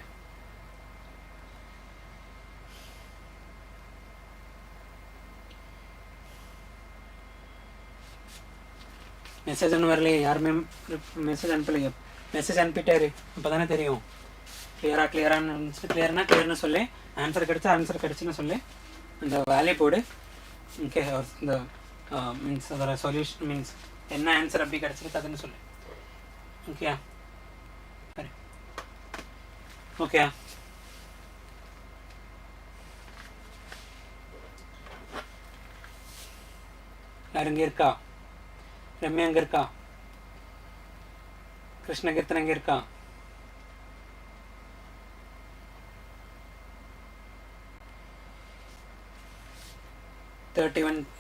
மெசேஜ் ஒன்றும் வரலையே, யாருமே மெசேஜ் அனுப்பலையே. மெசேஜ் அனுப்பிட்டாரு, அப்போ தானே தெரியும். கிளியர்னு சொல்லி ஆன்சர் கிடச்சுன்னு சொல்லி இந்த வேலையை போடு. ஓகே, இந்த மீன்ஸ் அதோட சொல்யூஷன் மீன்ஸ் என்ன ஆன்சர் அப்படி கிடச்சிருக்கு அதுன்னு சொல்லு. ஓகேயா? சரி, ஓகேயா? யார் இங்கே இருக்கா? ரம்யா அங்கே இருக்கா? கிருஷ்ணகீர்த்தன் அங்கே இருக்கா?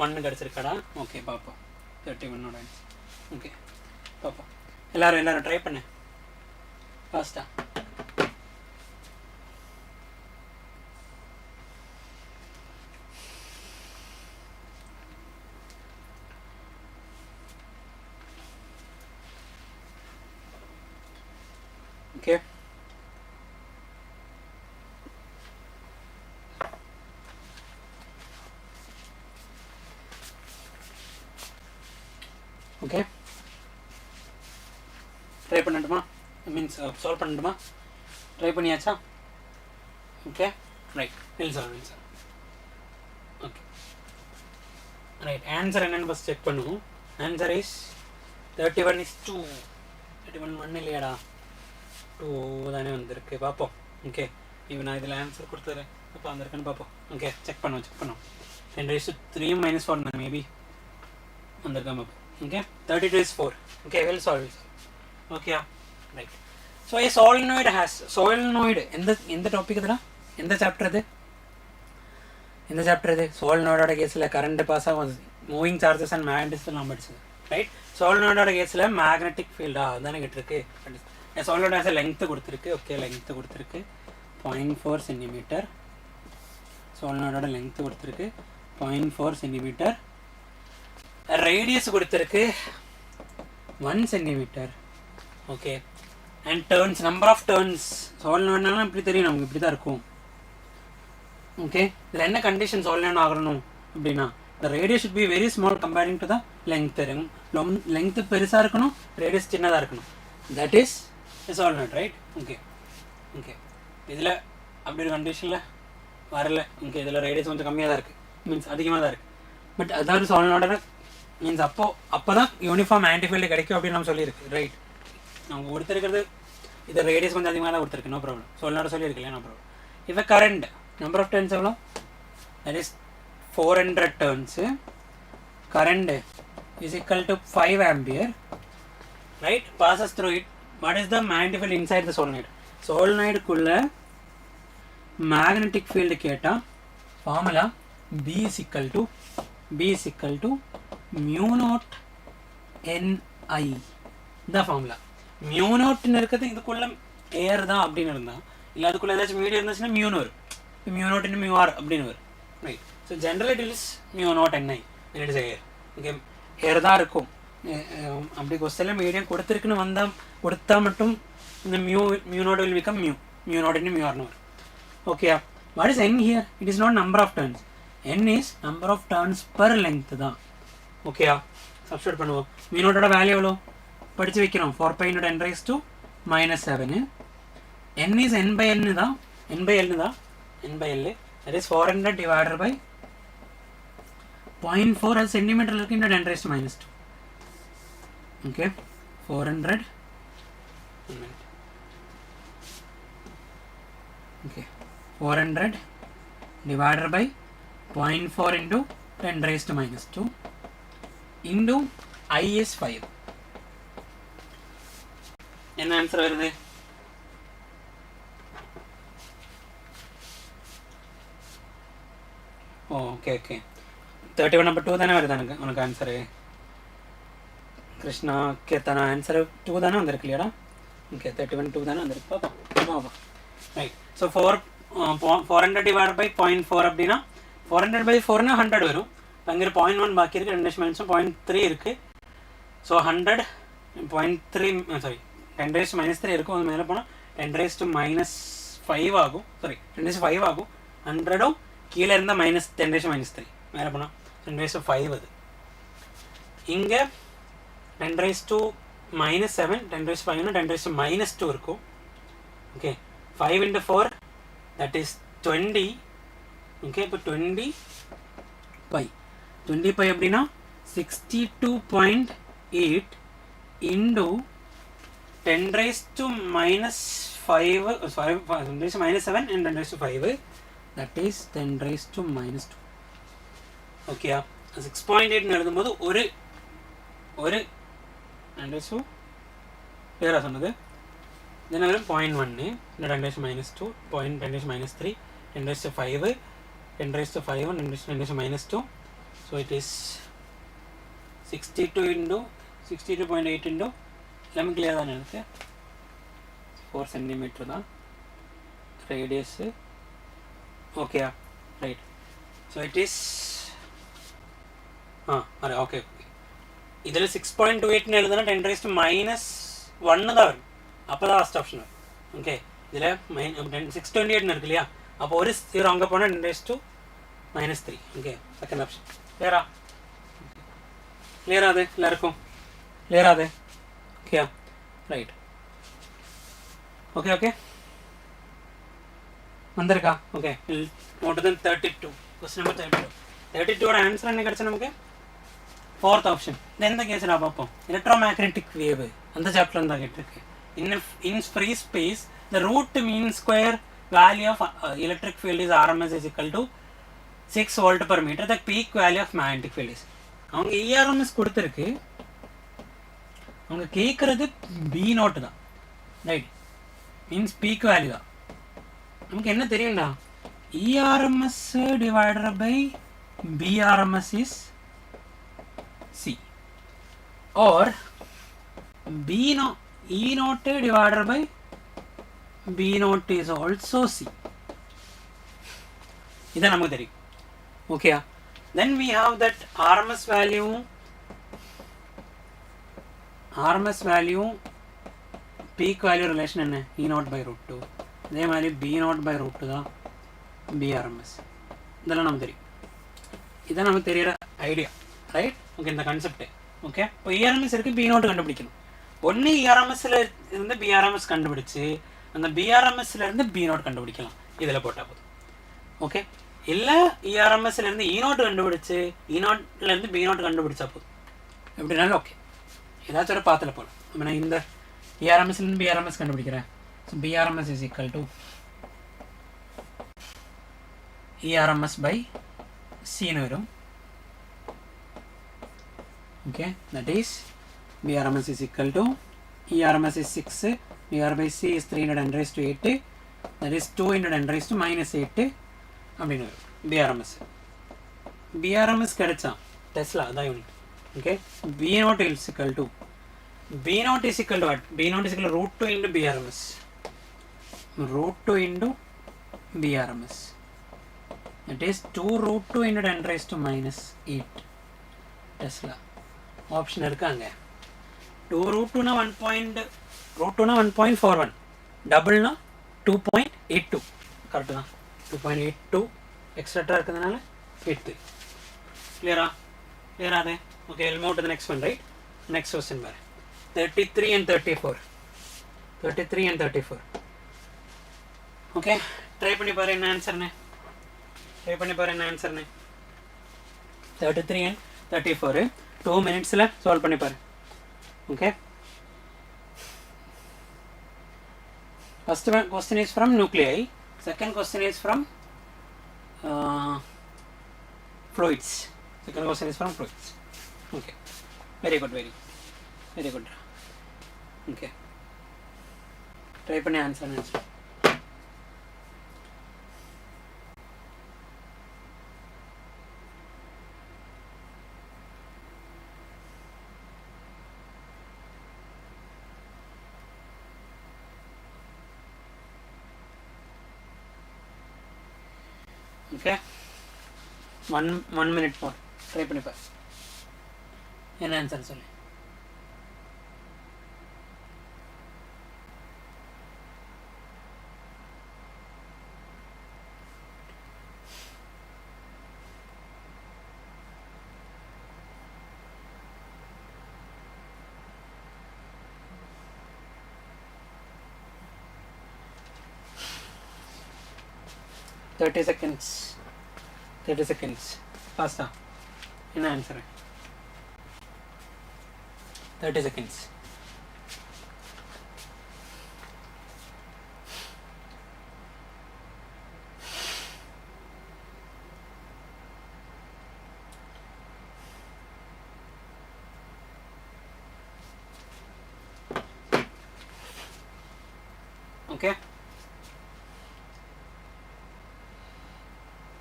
ஒன்று கிடச்சிருக்காடா? ஓகே, பார்ப்போம். 31 ஆன்சர். ஓகே, பார்ப்போம். எல்லாரும் ட்ரை பண்ணு ஃபாஸ்டா. ஓகே, ஓகே, ட்ரை பண்ணட்டுமா? மீன்ஸ் சால்வ் பண்ணட்டுமா? ட்ரை பண்ணியாச்சா? Okay, right, we'll solve. Okay, right. Answer என்னன்னு ஃபஸ்ட் செக் பண்ணுவோம். Answer is 31 is 2. 31 1 இல்லையாடா? 2 தானே வந்திருக்கு. பார்ப்போம். ஓகே, இப்போ நான் இதில் ஆன்சர் கொடுத்துறேன். அப்போ வந்திருக்குன்னு பார்ப்போம். ஓகே, செக் பண்ணுவோம். 10 raised to 3 minus 4 மேபி வந்திருக்கேன். பார்ப்போம். Okay, 32 is 4. Okay, we'll solve it. Okay, right. So a solenoid has in the topic idala in the chapter இது solenoid கேஸ்ல current pass ஆகும், moving charges and magnetism எல்லாம் படிச்சது, right? solenoid கேஸ்ல magnetic field அதானே கேட்டிருக்கு. a solenoid has a length கொடுத்திருக்கு. okay, length கொடுத்திருக்கு 0.4 cm. solenoid length கொடுத்திருக்கு 0.4 cm. radius கொடுத்திருக்கு 1 cm. okay, and turns, number of turns solenoidனால இப்படி தெரியும் நமக்கு, இப்படி தான் இருக்கும். okay, இதில் என்ன கண்டிஷன் solenoid ஆகணும் அப்படின்னா the radius should be very small comparing to the length. length பெருசாக இருக்கணும், radius சின்னதாக இருக்கணும். that is a solenoid, right? okay, இதில் அப்படி ஒரு கண்டிஷனில் வரல. okay, இதில் radius கொஞ்சம் கம்மியாக தான் இருக்குது, மீன்ஸ் அதிகமாக தான் இருக்குது. பட் அதாவது solenoid மீன்ஸ் அப்போ தான் யூனிஃபார்ம் ஆன்டிஃபீல்டு கிடைக்கும் அப்படின்னு நம்ம சொல்லியிருக்கு, ரைட்? நம்ம கொடுத்துருக்கிறது இது ரேடியஸ் கொஞ்சம் அதிகமாக தான் கொடுத்துருக்கு, நோ ப்ராப்ளம். solenoid சொல்லியிருக்கு இல்லையா, நோ ப்ராப்ளம். இப்போ கரண்ட் நம்பர் ஆஃப் டர்ன்ஸ் எவ்வளோ? That is 400 turns. Current is equal to 5 ampere, right? Passes through it. What is the magnetic field inside the solenoid? solenoidக்குள்ள மேக்னெட்டிக் ஃபீல்டு கேட்டால் formula B is equal to mu naught Ni. இந்த ஃபார்முலா mu naughtன்னு இருக்கிறது இதுக்குள்ள ஏர் தான் அப்படின்னு இருந்தால், இல்லை அதுக்குள்ள ஏதாச்சும் மீடியம் இருந்துச்சுன்னா மியூன்னு வரும். mu naught into mu r அப்படின்னு வரும், right? So general it is mu naught Ni, it is air. Okay, air தான் இருக்கும். அப்படி கொஸ்டினில் மீடியம் கொடுத்துருக்குன்னு கொடுத்தா மட்டும் இந்த mu naught will become mu naught into mu rன்னு வரும். Okay, what is n here? It is not number of turns. n is number of turns per length தான். ஓகேயா, சப்ஸ்டியூட் பண்ணுவோம். மீனோட வேல்யூ எவ்வளோ படித்து வைக்கிறோம், 4 pi into 10 raised to minus 7. n is n by n தான், n by l தான், n by l, that is 400 divided by 0.4 as centimeter into 10 raised to minus 2. Okay, 400, okay, 400 divided by 0.4 into 10 raised to minus 2 into I is 5. என்ன ஆன்சர் வருது? ஓகே ஓகே, 31/2 தானே வருது உனக்கு ஆன்சரு கிருஷ்ணா. ஓகே தானே ஆன்சர் 2 தானே வந்திருக்கு இல்லையாடா? ஓகே 31/2 தானே வந்திருக்கு. பார்ப்போம். ரைட். ஸோ 400 டிவைட் பை 0.4 அப்படின்னா 400/4னா 100 வரும். அங்கே 0.1 பாக்கி இருக்குது, 2 மைனஸும் 0.3 இருக்குது. So 100 0.3 sorry 10 raised to minus 3 இருக்கும். அது மேலே போனால் 10 raised to minus 5 ஆகும். சாரி 10 raised to 5 ஆகும். 100ம் கீழே இருந்தால் -10 raised to minus 3 மேலே போனால் 10 raised to 5 அது. இங்கே 10 raised to minus 7, 10 raised to 5 10 raised to minus 2 இருக்கும். Okay, 5 into 4 that is 20. Okay, இப்போ 20 pi அப்படின்னா 62.8 into 10 raised to minus 5, sorry 10 raised to minus 7 and 10 raised to 5, that is 10 raised to minus 2. Okay, 6.8 எழுதும்போது ஒரு 10 raised to வேற சொன்னது then வரும் 0.1 இந்த 10 raised to minus 2, 10 raised to minus 3, 10 raised to 5, 10 raised to 5 and 10 raised to minus 2. So it is 62 into 62.8 into எல்லாமே கிளியர் தானே எனக்கு? 4 centimeter தான் radius. Okay right. So it is okay இதில் 6.28 எழுதுனா 10 raised to minus 1 தான் வரும். அப்போ தான் லாஸ்ட் ஆப்ஷன் வரும். ஓகே, இதில் 628 இருக்கு இல்லையா? அப்போ ஒரு 0 அங்கே போனால் 10 raised to minus 3. Okay, second option. கிளியரா? கிளியரா அது எல்லாருக்கும்? கிளியரா அது? Okay right. ஓகே ஓகே வந்திருக்கா? ஓகே, மோட்டர் தென் 32. Question number 32. 32ஓட ஆன்சர் என்ன கிடச்சி நமக்கு? 4th option. எந்த கேஸில் பார்ப்போம்? எலக்ட்ரோமேக்னெட்டிக் வேவ் அந்த சாப்டர் தான் கேட்டிருக்கு. In free space the root mean square value of electric field is RMS is equal to 6 volt per meter. The peak value of magnetic field is. அவங்க ERMS கொடுத்துருக்கு, அவங்க கேட்குறது B0 தான். ரைட், மீன்ஸ் பீக் வேல்யூ தான். நமக்கு என்ன தெரியும்டா, ERMS divided by BRMS is C or B0 E0 divided by B0 is also C. இதான் நமக்கு தெரியும். Okay, then we have that RMS value peak value relation என்ன? E0 by root 2. அதே மாதிரி B0 by root 2 தான் BRMS. இதெல்லாம் நமக்கு தெரியும். இதான் நமக்கு தெரியிற ஐடியா. ரைட்? ஓகே, இந்த கான்செப்ட். ஓகே, இப்போ ERMS இருக்குது, B0 கண்டுபிடிக்கணும். ஒன்று ERMSல இருந்து BRMS கண்டுபிடிச்சு அந்த BRMSல இருந்து B0 கண்டுபிடிக்கலாம். இதில் போட்டால் போதும். ஓகே, இல்லை ERMSல இருந்து E0 கண்டுபிடிச்சு E0ல இருந்து B0 கண்டுபிடிச்சா போதும். எப்படினாலும் ஓகே, ஏதாச்சும் ஒரு பாத்தில் போகலாம். நான் இந்த ERMSல இருந்து BRMS கண்டுபிடிக்கிறேன். So BRMS is equal to ERMS by Cன்னு வரும். Okay, that is BRMS is equal to ERMS is 6 divided by C is 310 raised to 8, that is 2 into 10 raised to minus 8 அப்படின்னு வரும் BRMS. BRMS கிடைச்சா டெஸ்லா அதான் unit. Okay, B0 is equal to what? B0 is equal to root 2 into BRMS. Root 2 into BRMS. That is 2 root 2 into 10 raised to minus 8 Tesla. Option இருக்காங்க. 2 root 2 na 1.41, double na 2.82. Correct தான். 2.82 எக்ஸ்ட்ரா இருக்கிறதுனால 8. Clear? Clear are they? Okay, we'll move to the next one, right? Next question. 33 and 34. 33 and 34. Okay, try பண்ணி பாரு என்ன ஆன்சர்னு. ட்ரை பண்ணி பாரு என்ன ஆன்சர்னு. 33 and 34 2 minutesல சால்வ் பண்ணி பாரு. Okay. First one question is from nuclei. Second question is from fluids. Second question is from fluids. Okay. Very good. Very good. Okay. Try பண்ணி answer. Okay, 1 minute more. Try பண்ணி பாரு என்ன ஆன்சர் சொல்லு. Thirty seconds. Faster. என்ன answer? 30 seconds. Okay.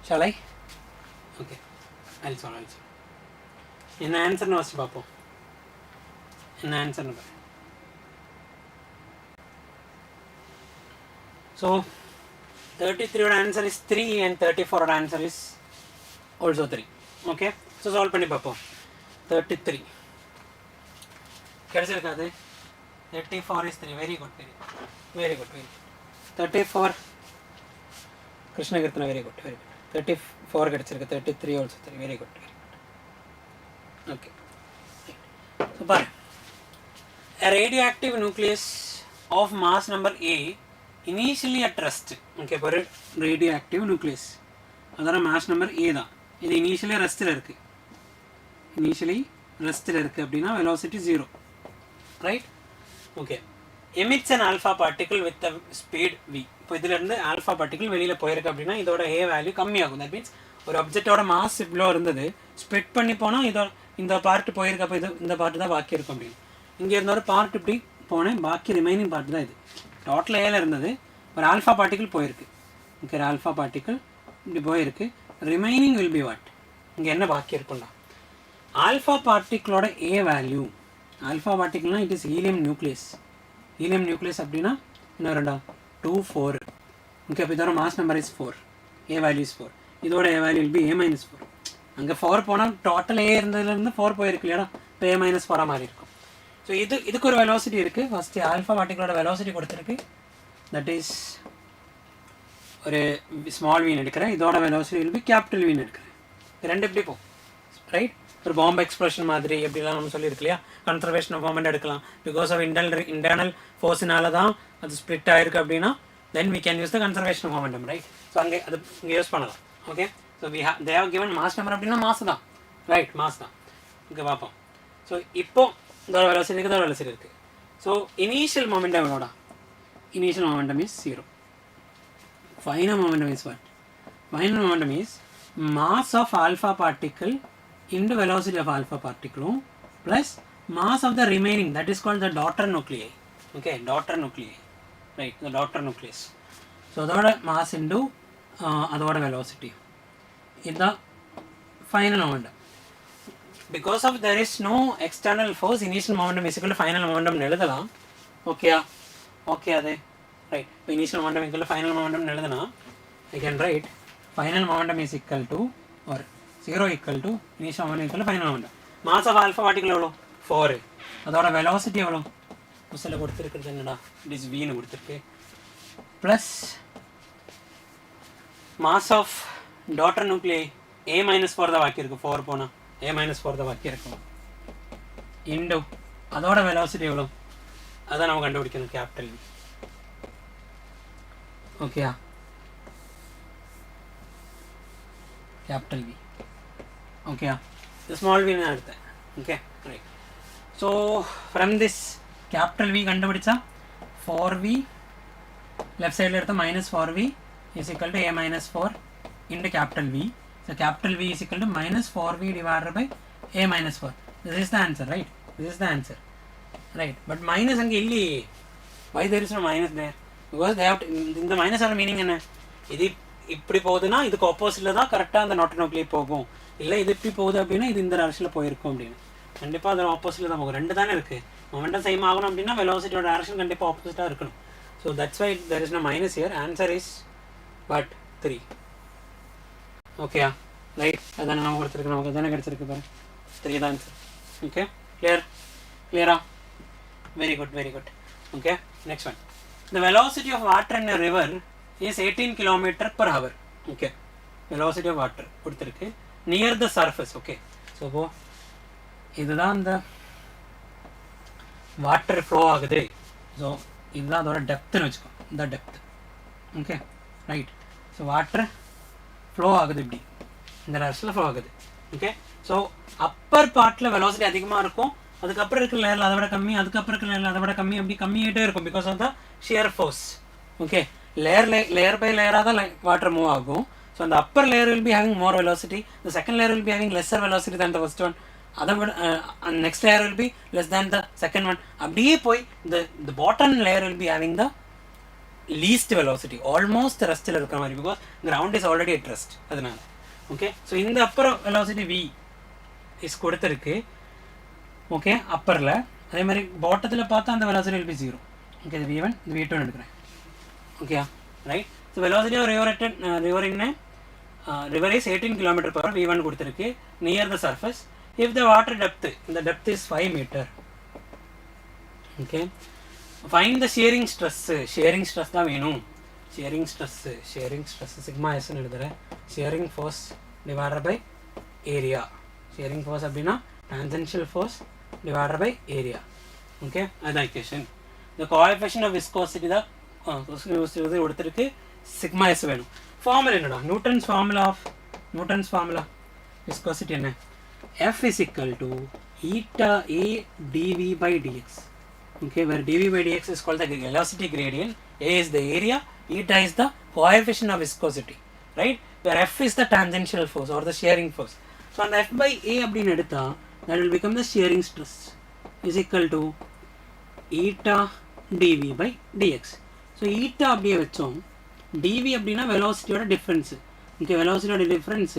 Shall I? Okay. I'll solve. என்ன ஆன்சர்னு ஃபஸ்ட்டு பார்ப்போம். என்ன ஆன்சர்னு பாரு. So 33 ஓட ஆன்சர் இஸ் 3 and 34 ஓட answer is also 3. Okay, so solve பண்ணி பார்ப்போம். 33 கிடைச்சிருக்காது. 34 is 3. Very good. 34 கிருஷ்ணகீர்த்தனா. Very good. 34 கிடைச்சிருக்கு. 33 also 3. Very good. Okay. So பாரு, a radioactive nucleus of mass number A initially at rest. Okay, பாரு, radioactive nucleus அதோட mass number A தான். இது initially restல இருக்கு. அப்படின்னா velocity 0. Right? Okay. Emits an alpha particle with a speed v. இப்போ இதுல இருந்து ஆல்ஃபா பார்ட்டிகிள் வெளியில போயிருக்கு அப்படின்னா இதோட A வேல்யூ கம்மியாகும். தட் மீன்ஸ் ஒரு ஆப்ஜெக்டோட மாஸ் இவ்வளோ இருந்தது, ஸ்ப்ளிட் பண்ணி போனால் இந்த பார்ட் போயிருக்கு. அப்போ இந்த பார்ட்டு தான் பாக்கி இருக்கும் அப்படின்னு. இங்கே இருந்த ஒரு பார்ட் இப்படி போனேன், பாக்கி ரிமைனிங் பார்ட் தான் இது. டோட்டல் ஏல இருந்தது, ஒரு ஆல்ஃபா பார்ட்டிகிள் போயிருக்கு. ஓகே, ஆல்ஃபா பார்ட்டிகிள் இப்படி போயிருக்கு. Remaining will be what? இங்கே என்ன பாக்கி இருக்கும்டா? ஆல்ஃபா பார்ட்டிகிளோட A வேல்யூ. ஆல்ஃபா பார்ட்டிகிள்னா it is helium nucleus. Helium nucleus அப்படின்னா என்ன ரெண்டா? 2 4. ஓகே, அப்போ இதோட mass number is 4. A value is 4. இதோட A value will be A-4. அங்கே 4 போனால் டோட்டல் A இருந்ததுலேருந்து 4 போயிருக்கு இல்லையா? இப்போ A-4 மாதிரி இருக்கும். ஸோ இதுக்கு ஒரு வெலாசிட்டி இருக்குது. ஃபஸ்ட்டு ஆல்ஃபா பார்ட்டிகளோட வெலாசிட்டி கொடுத்துருக்கு. தட் இஸ் ஒரு ஸ்மால் வீன் எடுக்கிறேன். இதோட வெலாசிட்டி வில் பி கேபிட்டல் வீன் எடுக்கிறேன். ரெண்டு எப்படி போகும்? ரைட், ஒரு பாம்பு எக்ஸ்ப்ளோஷன் மாதிரி எப்படிலாம் நம்ம சொல்லியிருக்கு இல்லையா? கன்சர்வேஷன் ஆஃப் மொமெண்ட் எடுக்கலாம். பிகாஸ் ஆஃப் இன்டர்னல் ஃபோர்ஸ்னால தான் அது ஸ்ப்ளிட் ஆயிருக்கு அப்படின்னா then we can use the conservation of momentum. Right, so அங்கே அது இங்கே யூஸ் பண்ணலாம். Okay, so they have given mass number அப்படின்னா மாஸ் தான். ரைட், மாஸ் தான். இங்கே பார்ப்போம். ஸோ இப்போ இதோட வெலாசிட்டி இருக்குது. ஸோ இனிஷியல் மொமெண்டம் எவ்வளோட? Initial momentum is 0. Final momentum is what? Final momentum is mass of alpha particle into velocity of alpha particle plus mass of the remaining, that is called the daughter nuclei. Okay, daughter nuclei. Right, the daughter nucleus. So அதோட mass into அதோட velocity. இது final momentum. Because of there is no external force, initial momentum is equal to final momentum எழுதலாம். ஓகேயா? ஓகே அதே. ரைட், இப்போ initial momentum equal to final momentum எழுதுனா I can write final momentum is equal to or 0 equal to initial momentum equal to final momentum. Mass of alpha particle எவ்வளோ? 4. அதோட velocity எவ்வளோ? புஸ்ஸில் கொடுத்துருக்குறது என்னடா? it is v னு கொடுத்துருக்கு. Plus mass of daughter nuclei a minus 4 தான் பாக்கி இருக்கு 4 போனா a minus 4 தான் பாக்கி இருக்கும் இன்டு அதோட வெலாசிட்டி எவ்வளோ அதான் நம்ம கண்டுபிடிக்கணும் கேபிட்டல் V ஓகேயா capital V okay the small v நான் எடுத்தேன் okay right so from this capital V கண்டுபிடிச்சா 4v left side ல எடுத்தா minus 4v is equal to a minus 4 into capital V so capital V is equal to minus 4v divided by a minus 4 this is the answer right this is the answer right but minus அங்க இல்லையே why there is no minus there because they have to, இந்த minus ஆன meaning என்ன இது இப்படி போகுதுன்னா இதுக்கு ஆப்போசிட்ல தான் கரெக்டாக அந்த நாட் நோக்கிலே போகும் இல்லை இது இப்படி போகுது அப்படின்னா இது இந்த டேரக்ஷனில் போயிருக்கும் அப்படின்னு கண்டிப்பாக அதில் ஆப்போசிட்ல தான் போகும் ரெண்டு தானே இருக்குது மொமெண்டம் சேம் ஆகணும் அப்படின்னா வெலாசிட்டியோட டேரக்ஷன் கண்டிப்பாக ஆப்போசிட்டாக இருக்கணும் so that's why there is no minus here answer is but 3 ஓகேயா ரைட் அதானே நம்ம கொடுத்துருக்கு நமக்கு தானே கிடச்சிருக்கு பாரு 3 தான் ஆன்சர் ஓகே கிளியரா very good okay next one the velocity of water in a river is 18 km per hour okay velocity of water கொடுத்திருக்கு near the surface okay so இப்போ இதுதான் அந்த வாட்டர் ஃப்ளோ ஆகுது ஸோ இதுதான் அதோட டெப்த்னு வச்சுக்கோ இந்த depth okay right so water flow ஆகுது இப்படி இந்த டேரக்ஷனில் ஃப்ளோ ஆகுது ஓகே ஸோ அப்பர் பார்ட்டில் வெலாசிட்டி அதிகமாக இருக்கும் அதுக்கப்புறம் இருக்கிற லேயரில் அதை விட கம்மி அதுக்கப்புறம் இருக்கிற லேயரில் அதை விட கம்மி அப்படி கம்மியாகிட்டே இருக்கும் because of the shear force okay layer by லேயராக தான் வாட்டர் மூவ் ஆகும் ஸோ அந்த upper layer will be having more velocity the second layer will be having lesser velocity than the first one அதை விட next layer will be less than the second one அப்படியே போய் the bottom layer will be having the least velocity almost ரெஸ்ட்டில் இருக்கிற மாதிரி because ground is already at rest அதனால ஓகே ஸோ இந்த அப்பர் வெலாசிட்டி V இஸ் கொடுத்துருக்கு ஓகே அப்பரில் அதே மாதிரி பாட்டத்தில் பார்த்தா அந்த வெலாசிட்டி வில் பி 0 ஓகே இது V1 இது V2 எடுக்கிறேன் okay right so velocity of river in river is 18 km per hour V1 கொடுத்துருக்கு near the surface if the water depth the depth is 5 meter okay find the shearing stress தான் வேணும் shearing stress sigma s னு எழுதுறேன் shearing force divided by area shearing force அப்படினா tangential force divided by area okay அதான் equation the coefficient of viscosity தான் கொடுத்துருக்கு sigma s வேணும் formula என்னடா Newton's formula viscosity என்ன F is equal to eta A dV by dx okay where dV by dx is called the velocity gradient A is the area eta is the coefficient of viscosity right where F is the tangential force or the shearing force so and F by A அப்படினு எடுத்தா that will become the shearing stress is equal to eta dV by dx so eta அப்படியே வெச்சோம் dV அப்படினா velocityயோட difference okay velocityயோட difference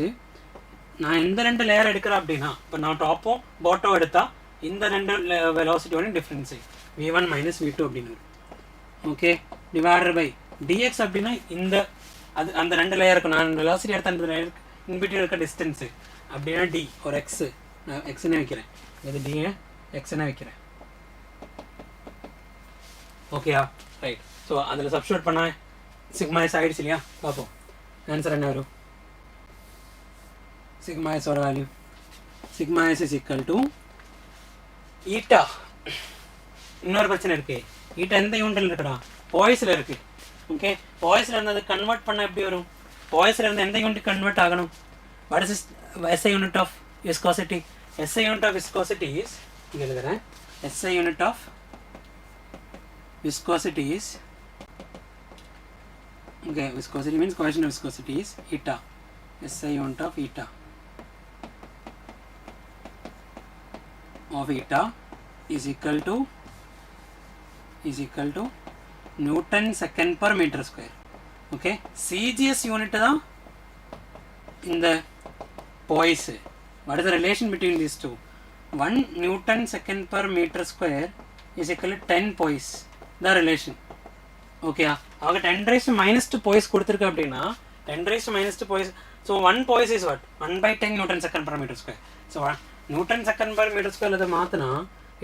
நான் இந்த ரெண்டு லேயர் எடுக்கிறேன் அப்படின்னா இப்போ நான் டாப்பும் பாட்டம் எடுத்தா இந்த ரெண்டு வெலாசிட்டியோட டிஃப்ரென்ஸு V1 மைனஸ் V2 அப்படின்னு ஓகே டிவைடட் பை dx அப்படின்னா இந்த அது அந்த ரெண்டு லேயர் இருக்கும் நான் வெலாசிட்டி எடுத்த அந்த லேயருக்கு இன்பிட்வீன் இருக்க டிஸ்டன்ஸு அப்படின்னா D ஒரு எக்ஸு நான் எக்ஸ்னே வைக்கிறேன் இது D எக்ஸ்னே வைக்கிறேன் ஓகேயா ரைட் ஸோ அதில் சப்ஸ்டியூட் பண்ண சிக்மா எஸ் ஆகிடுச்சு இல்லையா பார்ப்போம் ஆன்சர் என்ன வரும் sigma s or value sigma s is equal to eta இன்னொரு பிரச்சனை இருக்கு eta எந்த யூனிட்ல இருக்குடா பாய்ஸ்ல இருக்கு ஓகே பாய்ஸ்ல இருந்து கன்வர்ட் பண்ண எப்படி வரும் பாய்ஸ்ல இருந்து எந்த யூனிட் கன்வர்ட் ஆகணும் what is SI unit of viscosity SI unit of viscosity is இங்க எழுதுறேன் SI unit of viscosity is okay viscosity means coefficient of viscosity is eta SI unit of eta of eta is equal to Newton second per meter square okay CGS unit தான் இந்த poise what is the relation between these two 1 Newton second per meter square is equal to 10 poise the relation okay ஆக 10 raised to minus 2 poise கொடுத்திருக்கு அப்படினா 10 raised to minus 2 poise so 1 poise is what 1 by 10 Newton second per meter square so Newton second per meter square அதை மாத்தினா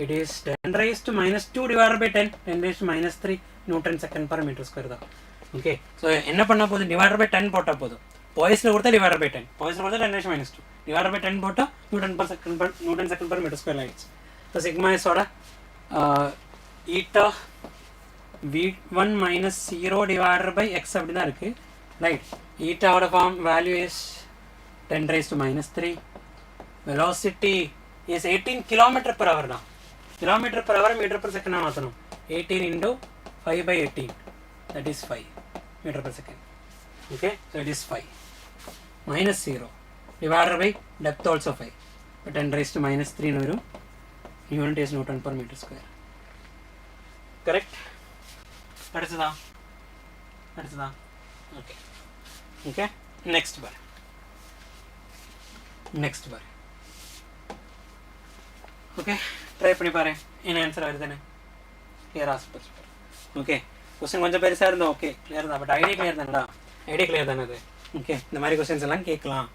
it is 10 raised to minus 2 divided by 10 raised to minus 3 Newton second per meter square தான் okay so என்ன பண்ணா போதும் divided by 10 போட்டா போதும் பாய்ஸில் கொடுத்தா டிவைடட் பை 10, பாய்ஸில் கொடுத்தா 10 minus 2 divided by 10 போட்டால் Newton second per meter square ஆகிடுச்சு. ஸோ சிக்மா இஸோட eta v1 minus 0 divided by x அப்படி தான் இருக்குது, ரைட். ஈட்டாவோட form value is 10 raised to minus 3. velocity is 18 km/h தான். km/h meter/second மாற்றணும். 18 into 5 by 18, that is 5 meter/second. Okay, so it is 5 minus 0 divided by depth also 5, but 10 raised to minus 3 no unit is Newton per meter square. Correct? That's the okay. Okay, next bar. Okay, try பண்ணி பாரு என்ன ஆன்சர் வருதுன்னு. clear aspects. ஓகே, क्वेश्चन கொஞ்சம் பெருசா இருந்தா ஓகே கிளியர் தான், பட் ஐடியா கிளியர் தானடா, ஐடியா கிளியர் தானே அது. ஓகே, இந்த மாதிரி क्वेश्चंस எல்லாம் கேட்கலாம்.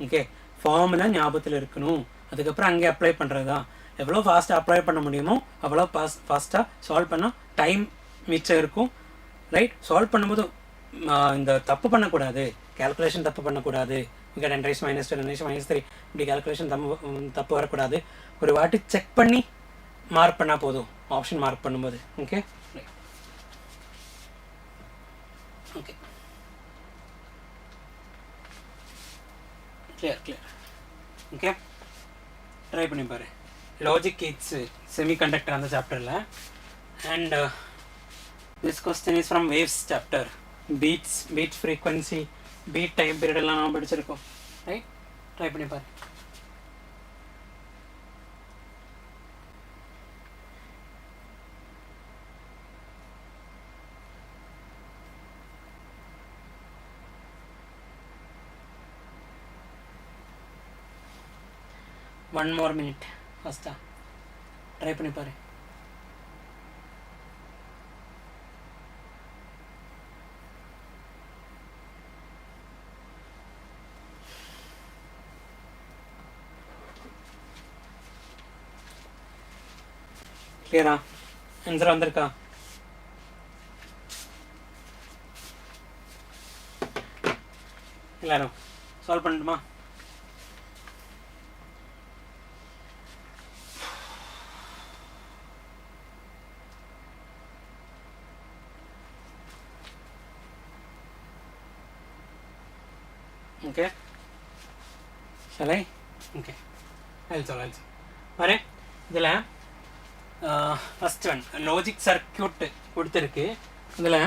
ஓகே, ஃபார்முலா ஞாபகத்தில் இருக்கணும், அதுக்கப்புறம் அங்கே அப்ளை பண்ணுறது தான். எவ்வளோ ஃபாஸ்ட்டாக அப்ளை பண்ண முடியுமோ அவ்வளோ ஃபாஸ்ட்டாக சால்வ் பண்ணால் டைம் மிச்சம் இருக்கும், ரைட். சால்வ் பண்ணும்போது இந்த தப்பு பண்ணக்கூடாது, கேல்குலேஷன் தப்பு பண்ணக்கூடாது. இங்கே 10 raised minus 2 10 raised minus 3 இப்படி கேல்குலேஷன் தப்பு வரக்கூடாது. ஒரு வாட்டி செக் பண்ணி மார்க் பண்ணால் போதும், ஆப்ஷன் மார்க் பண்ணும்போது. Okay okay clear. Okay, try பண்ணி பாரு. லாஜிக் இட்ஸ் செமிகண்டக்டர் அந்த சாப்டரில். And this question is from waves chapter. Beat frequency, beat time period எல்லாம் நம்ம படிச்சிருக்கோம், ரைட். ட்ரை பண்ணி பாரு. One more minute ஃபஸ்ட்டா ட்ரை பண்ணி பாரு. கிளியரா? ஆன்சர் வந்திருக்கா? எல்லாரும் சால்வ் பண்ணட்டுமா? ஓகே, சரி. ஓகே, அழிச்சோம் பாரு. இதில் ஃபஸ்ட் ஒன் லாஜிக் சர்க்கியூட் கொடுத்துருக்கு. இதில்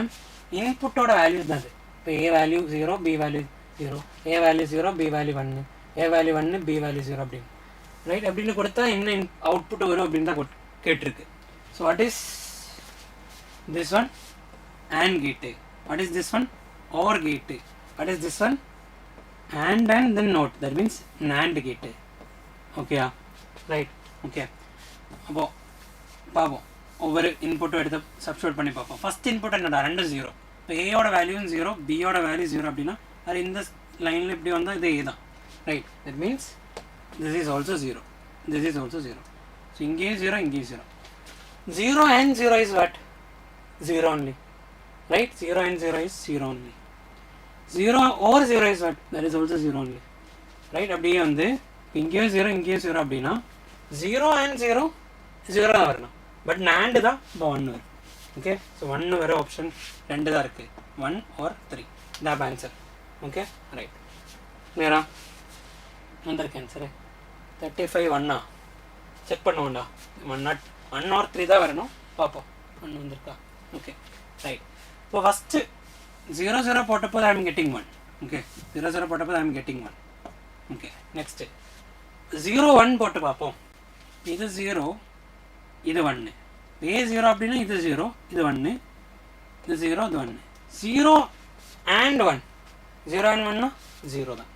இன்புட்டோட வேல்யூ தான் அது. இப்போ A value 0, B value 0, A value 0, B value 1, A value 1, B value 0 அப்படின்னு, ரைட். அப்படின்னு கொடுத்தா என்ன அவுட்புட் வரும் அப்படின்னு தான் கேட்டிருக்கு. So what is this one? AND கேட்டு. What is this one? OR கேட்டு. What is this one? and then note, that means NAND gate. Okay, right. Okay, அப்போ பார்ப்போம், ஒவ்வொரு இன்புட்டும் எடுத்து சப்ஸ்டியூட் பண்ணி பார்ப்போம். ஃபஸ்ட் இன்புட் என்னடா? 2 0. இப்போ ஏயோட வேல்யூவும் 0, பியோட வேல்யூ 0 அப்படின்னா அது இந்த லைனில் இப்படி வந்தால் இது ஏ தான், right. That means this is also 0, this is also 0. So இங்கேயும் 0, இங்கேயும் 0. 0 and 0 is what? 0 only, right? 0 and 0 is 0 only. 0 or 0 is what? That is also 0 only, right? அப்படியே வந்து இங்கேயும் 0, இங்கேயும் 0 அப்படின்னா 0 and 0 0 தான் வரணும், பட் NAND தான் இப்போ 1 வரும். ஓகே, ஸோ 1 வர ஆப்ஷன் 2 தான் இருக்குது, 1 or 3. இதான் ஆன்சர். Okay, right. நேரா வந்திருக்கு ஆன்சரு 35. 1 செக் பண்ணுவோம்டா. 1 or 3 தான் வரணும், பார்ப்போம் 1 வந்திருக்கா. Okay, right. இப்போ ஃபஸ்ட்டு 0 0 போட்டப்போ ஐ எம் கெட்டிங் 1. ஓகே, 0 0 போட்டப்போ I am getting 1. Okay, next 0 1 போட்டு பார்ப்போம். இது 0, இது 1. ஏ 0 அப்படின்னா இது 0, இது 1, இது 0, இது 1. 0 and 1, 0 and 1 0 தான்.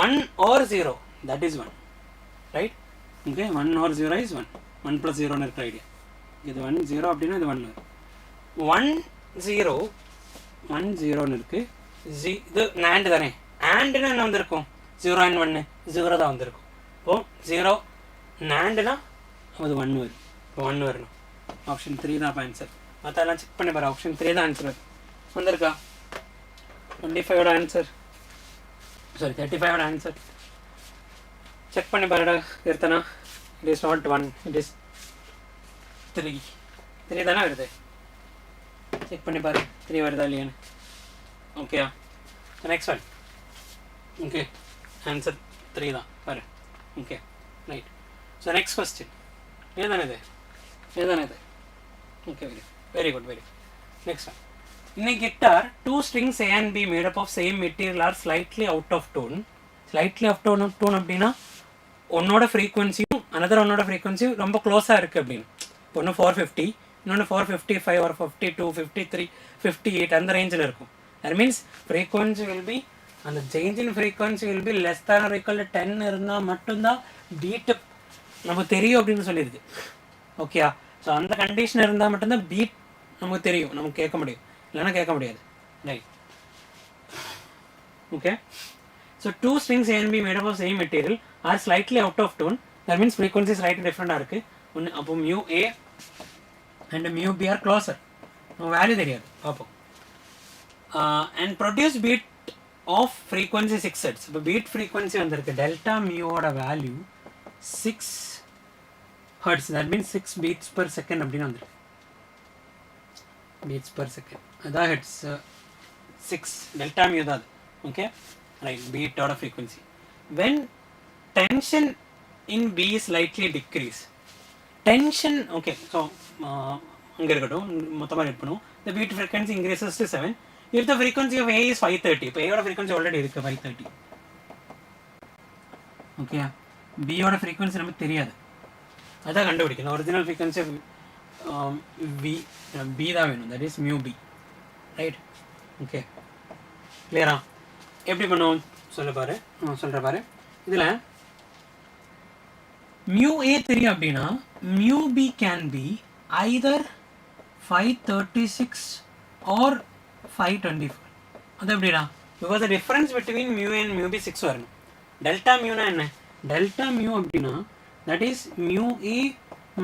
1 or 0, that is 1, right? Okay, 1 or 0 is 1. 1 plus 0 னு இருக்கிற ஐடியா. இது 1 0 அப்படின்னா இது 1 வரும். 1 0 1 0 னு இருக்கு. இது NAND தானே, ANDனா என்ன வந்திருக்கும்? 0 and 1 0 தான் வந்திருக்கும். இப்போ 0 NANDனா அது 1 வரும். இப்போ 1 வரணும். ஆப்ஷன் 3 தான் ஆன்சர். மற்றெல்லாம் செக் பண்ணி பாரு, ஆப்ஷன் 3 தான் ஆன்சர் வந்திருக்கா. 25ஓட ஆன்சர் sorry 35 answer check பண்ணி பாருடா Keerthana it is not 1 it is 3 தானே வருது செக் பண்ணி பாரு 3 வருதா இல்லையான்னு ஓகேயா next one okay answer 3 தான் பாரு okay right so next question ஏதானே இது okay very good next one in a guitar two strings A and B made up of same material are slightly out of tone அப்படின்னா ஒன்னோட ஃப்ரீக்வன்சியும் another ஒன்னோட ஃப்ரீக்வன்சியும் ரொம்ப க்ளோஸாக இருக்குது அப்படின்னு ஒன்று 450 இன்னொன்று 455 ஒரு 52 53 58 அந்த ரேஞ்சில் இருக்கும் that means frequency will be அந்த change in frequency will be less than or equal to 10 இருந்தால் மட்டும்தான் பீட்டு நமக்கு தெரியும் அப்படின்னு சொல்லிடுது ஓகேயா ஸோ அந்த கண்டிஷன் இருந்தால் மட்டும்தான் பீட் நமக்கு தெரியும் நமக்கு கேட்க முடியும் இல்லைன்னா கேட்க முடியாது right okay so two strings A and B made up of same material are slightly out of tone that means frequency slightly different இருக்குது ஒன்று அப்போ mu A and mu B are closer நம்ம வேல்யூ தெரியாது பார்ப்போம் and produce beat of frequency 6 hertz இப்போ beat frequency வந்திருக்கு delta mu ஓட value 6 hertz that means 6 beats per second அப்படின்னு வந்திருக்கு beats per second அதான் hertz 6 delta mu தான் okay right beat ஓட frequency when tension in B is slightly decrease tension okay so அங்கே இருக்கட்டும் மொத்தமாக ரீட் பண்ணுவோம் the beat frequency increases to 7 if the frequency of A is 530 இப்போ A ஓட frequency already இருக்கு 530 ஓகே B ஓட frequency நமக்கு தெரியாது அதான் கண்டுபிடிக்கணும் ஒரிஜினல் frequency of B தான் வேணும் that is mu B right okay கிளியரா எப்படி பண்ணுவோம் சொல்கிற பாரு இதில் mu A தெரியும் அப்படின்னா mu B can be either 536 or 524 அது எப்படிடா because the difference between mu A and mu B 6 வரணும் delta mu னா என்ன delta mu அப்படின்னா that is mu A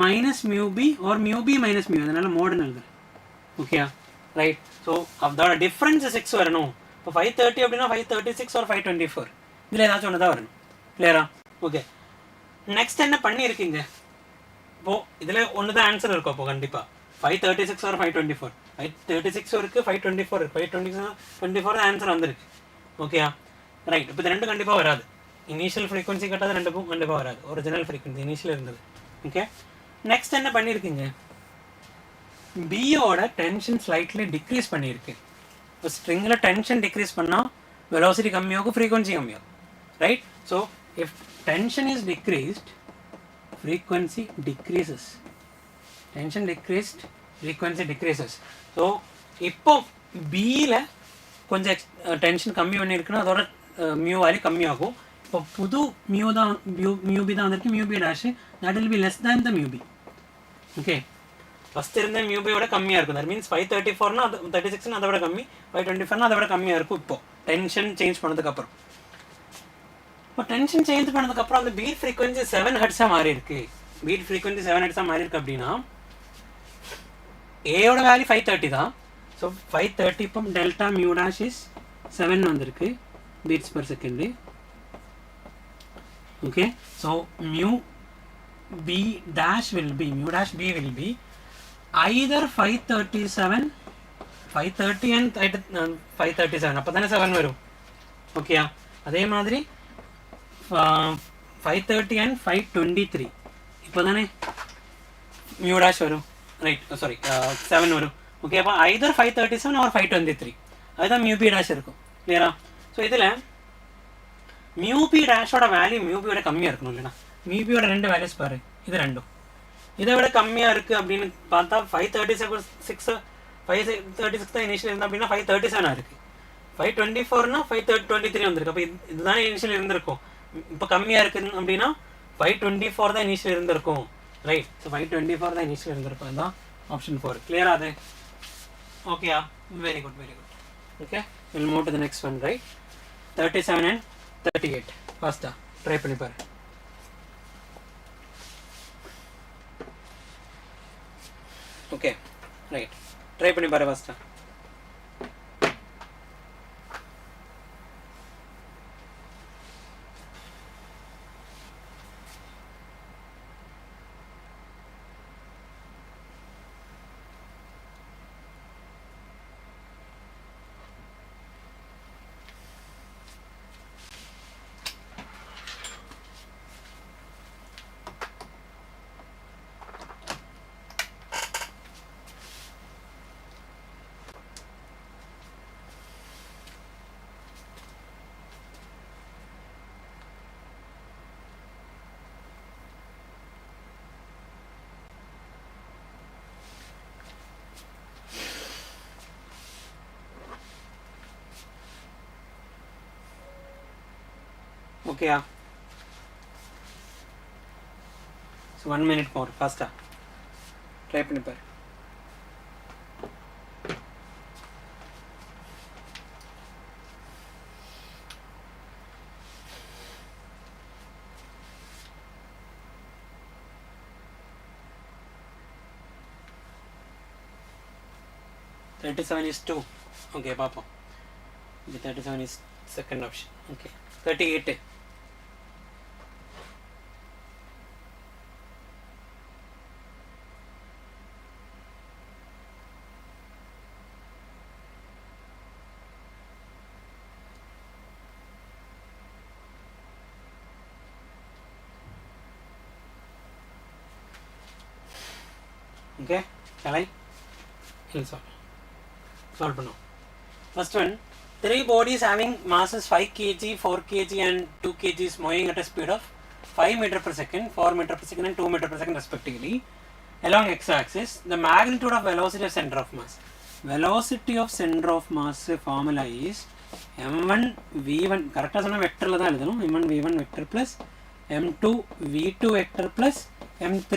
minus mu B or mu B minus mu அதனால மோடுன்னு எழுதுறேன் ஓகேயா ரைட் ஸோ அதோட டிஃப்ரென்ஸ் 6 வரணும் இப்போ 530 அப்படின்னா 536 or 524 இதில் ஏதாச்சும் ஒன்று தான் வரணும் கிளியரா ஓகே நெக்ஸ்ட் என்ன பண்ணியிருக்கீங்க இப்போது இதில் ஒன்று தான் ஆன்சர் இருக்கும் அப்போ கண்டிப்பாக 536 or 524 536 இருக்குது 524 இருக்குது 524 ஆன்சர் வந்திருக்கு ஓகேயா ரைட் இப்போ இது ரெண்டும் கண்டிப்பாக வராது இனிஷியல் ஃப்ரீக்வன்சி கட்டாத ரெண்டுக்கும் கண்டிப்பாக வராது ஒரிஜினல் ஃப்ரீக்வன்சி இனிஷியல் இருந்தது ஓகே நெக்ஸ்ட் என்ன பண்ணியிருக்கீங்க பியோட டென்ஷன் ஸ்லைட்லி டிக்ரீஸ் பண்ணியிருக்கு இப்போ ஸ்ட்ரிங்கில் டென்ஷன் டிக்ரீஸ் பண்ணால் வெலாசிட்டி கம்மியாகும் ஃப்ரீக்வன்சி கம்மியாகும் right so if tension is decreased frequency decreases tension decreased frequency decreases so இப்போ Bல கொஞ்சம் டென்ஷன் கம்மி பண்ணியிருக்குன்னா அதோட மியூ வேல்யூ கம்மியாகும் இப்போ புது மியூ பி தான் வந்திருக்கு mu B dash that will be less than the mu B okay first இருந்த மியூ பியோட கம்மியாக இருக்கும் தட் மீன்ஸ் 534னா அது 36னா அதை விட கம்மி 524னா அதை விட கம்மியாக இருக்கும் இப்போ டென்ஷன் சேஞ்ச் பண்ணதுக்கப்புறம் இப்போ டென்ஷன் சேஞ்ச் பண்ணதுக்கப்புறம் அந்த பீட் ஃப்ரீக்வன்சி 7 ஹெர்ட்ஸாக மாறி இருக்கு பீட் ஃப்ரீக்வன்சி 7 ஹெர்ட்ஸாக மாறி இருக்கு அப்படின்னா ஏயோட வேல்யூ 530 தான் ஸோ 530 இப்போ டெல்டா மியூ டேஷ் இஸ் 7 வந்திருக்கு beats per second okay so mu B dash will be mu dash B will be either 537 530 and 537 அப்போ தானே 7 வரும் ஓகேயா அதே மாதிரி 530 and 523 இப்போ தானே மியூ டேஷ் வரும் ரைட் சாரி 7 வரும் ஓகே அப்போ ஐதர் 537 or 523 அதுதான் மியூ பி டேஷ் இருக்கும் கிளியரா ஸோ இதில் மியூ பி டேஷோட வேல்யூ மியூ பியோட கம்மியாக இருக்கணும் இல்லைனா மியூ பியோட ரெண்டு வேல்யூஸ் பாரு இது ரெண்டும் இதை விட கம்மியாக இருக்குது அப்படின்னு பார்த்தா 536 தான் இனிஷியல் இருந்தால் அப்படின்னா 537 இருக்குது 524னா 523 வந்திருக்கு அப்போ இதுதான் இனிஷியல் இருந்திருக்கும் இப்போ கம்மியாக இருக்குது அப்படின்னா 524 தான் இனிஷியல் இருந்திருக்கும் ரைட் ஸோ 524 தான் இனிஷியல் இருந்திருக்கும் அதுதான் ஆப்ஷன் 4 கிளியரா அது ஓகேயா very good okay we'll move to the next one right 37 and 38 ஃபாஸ்ட்டாக ட்ரை பண்ணி பாரு ஓகே ரைட் ட்ரை பண்ணி பாரு ஃபாஸ்ட்டாக Okay, so 1 minute more, faster. Try பண்ணி பாரு. $37 is 2. Okay, Papa. The 37 is second option. Okay. 38. Okay, shall I? Solve now. First one, 3 bodies having masses 5 kg, 4 kg and 2 kg is moving at a speed of 5 meter per second, 4 meter per second and 2 meter per second respectively along x-axis. The magnitude of velocity of center of mass. Velocity of center of mass formula is m1 v1, correct as vector la dhaan eludhanum, m1 v1 vector plus m2 v2 vector plus m3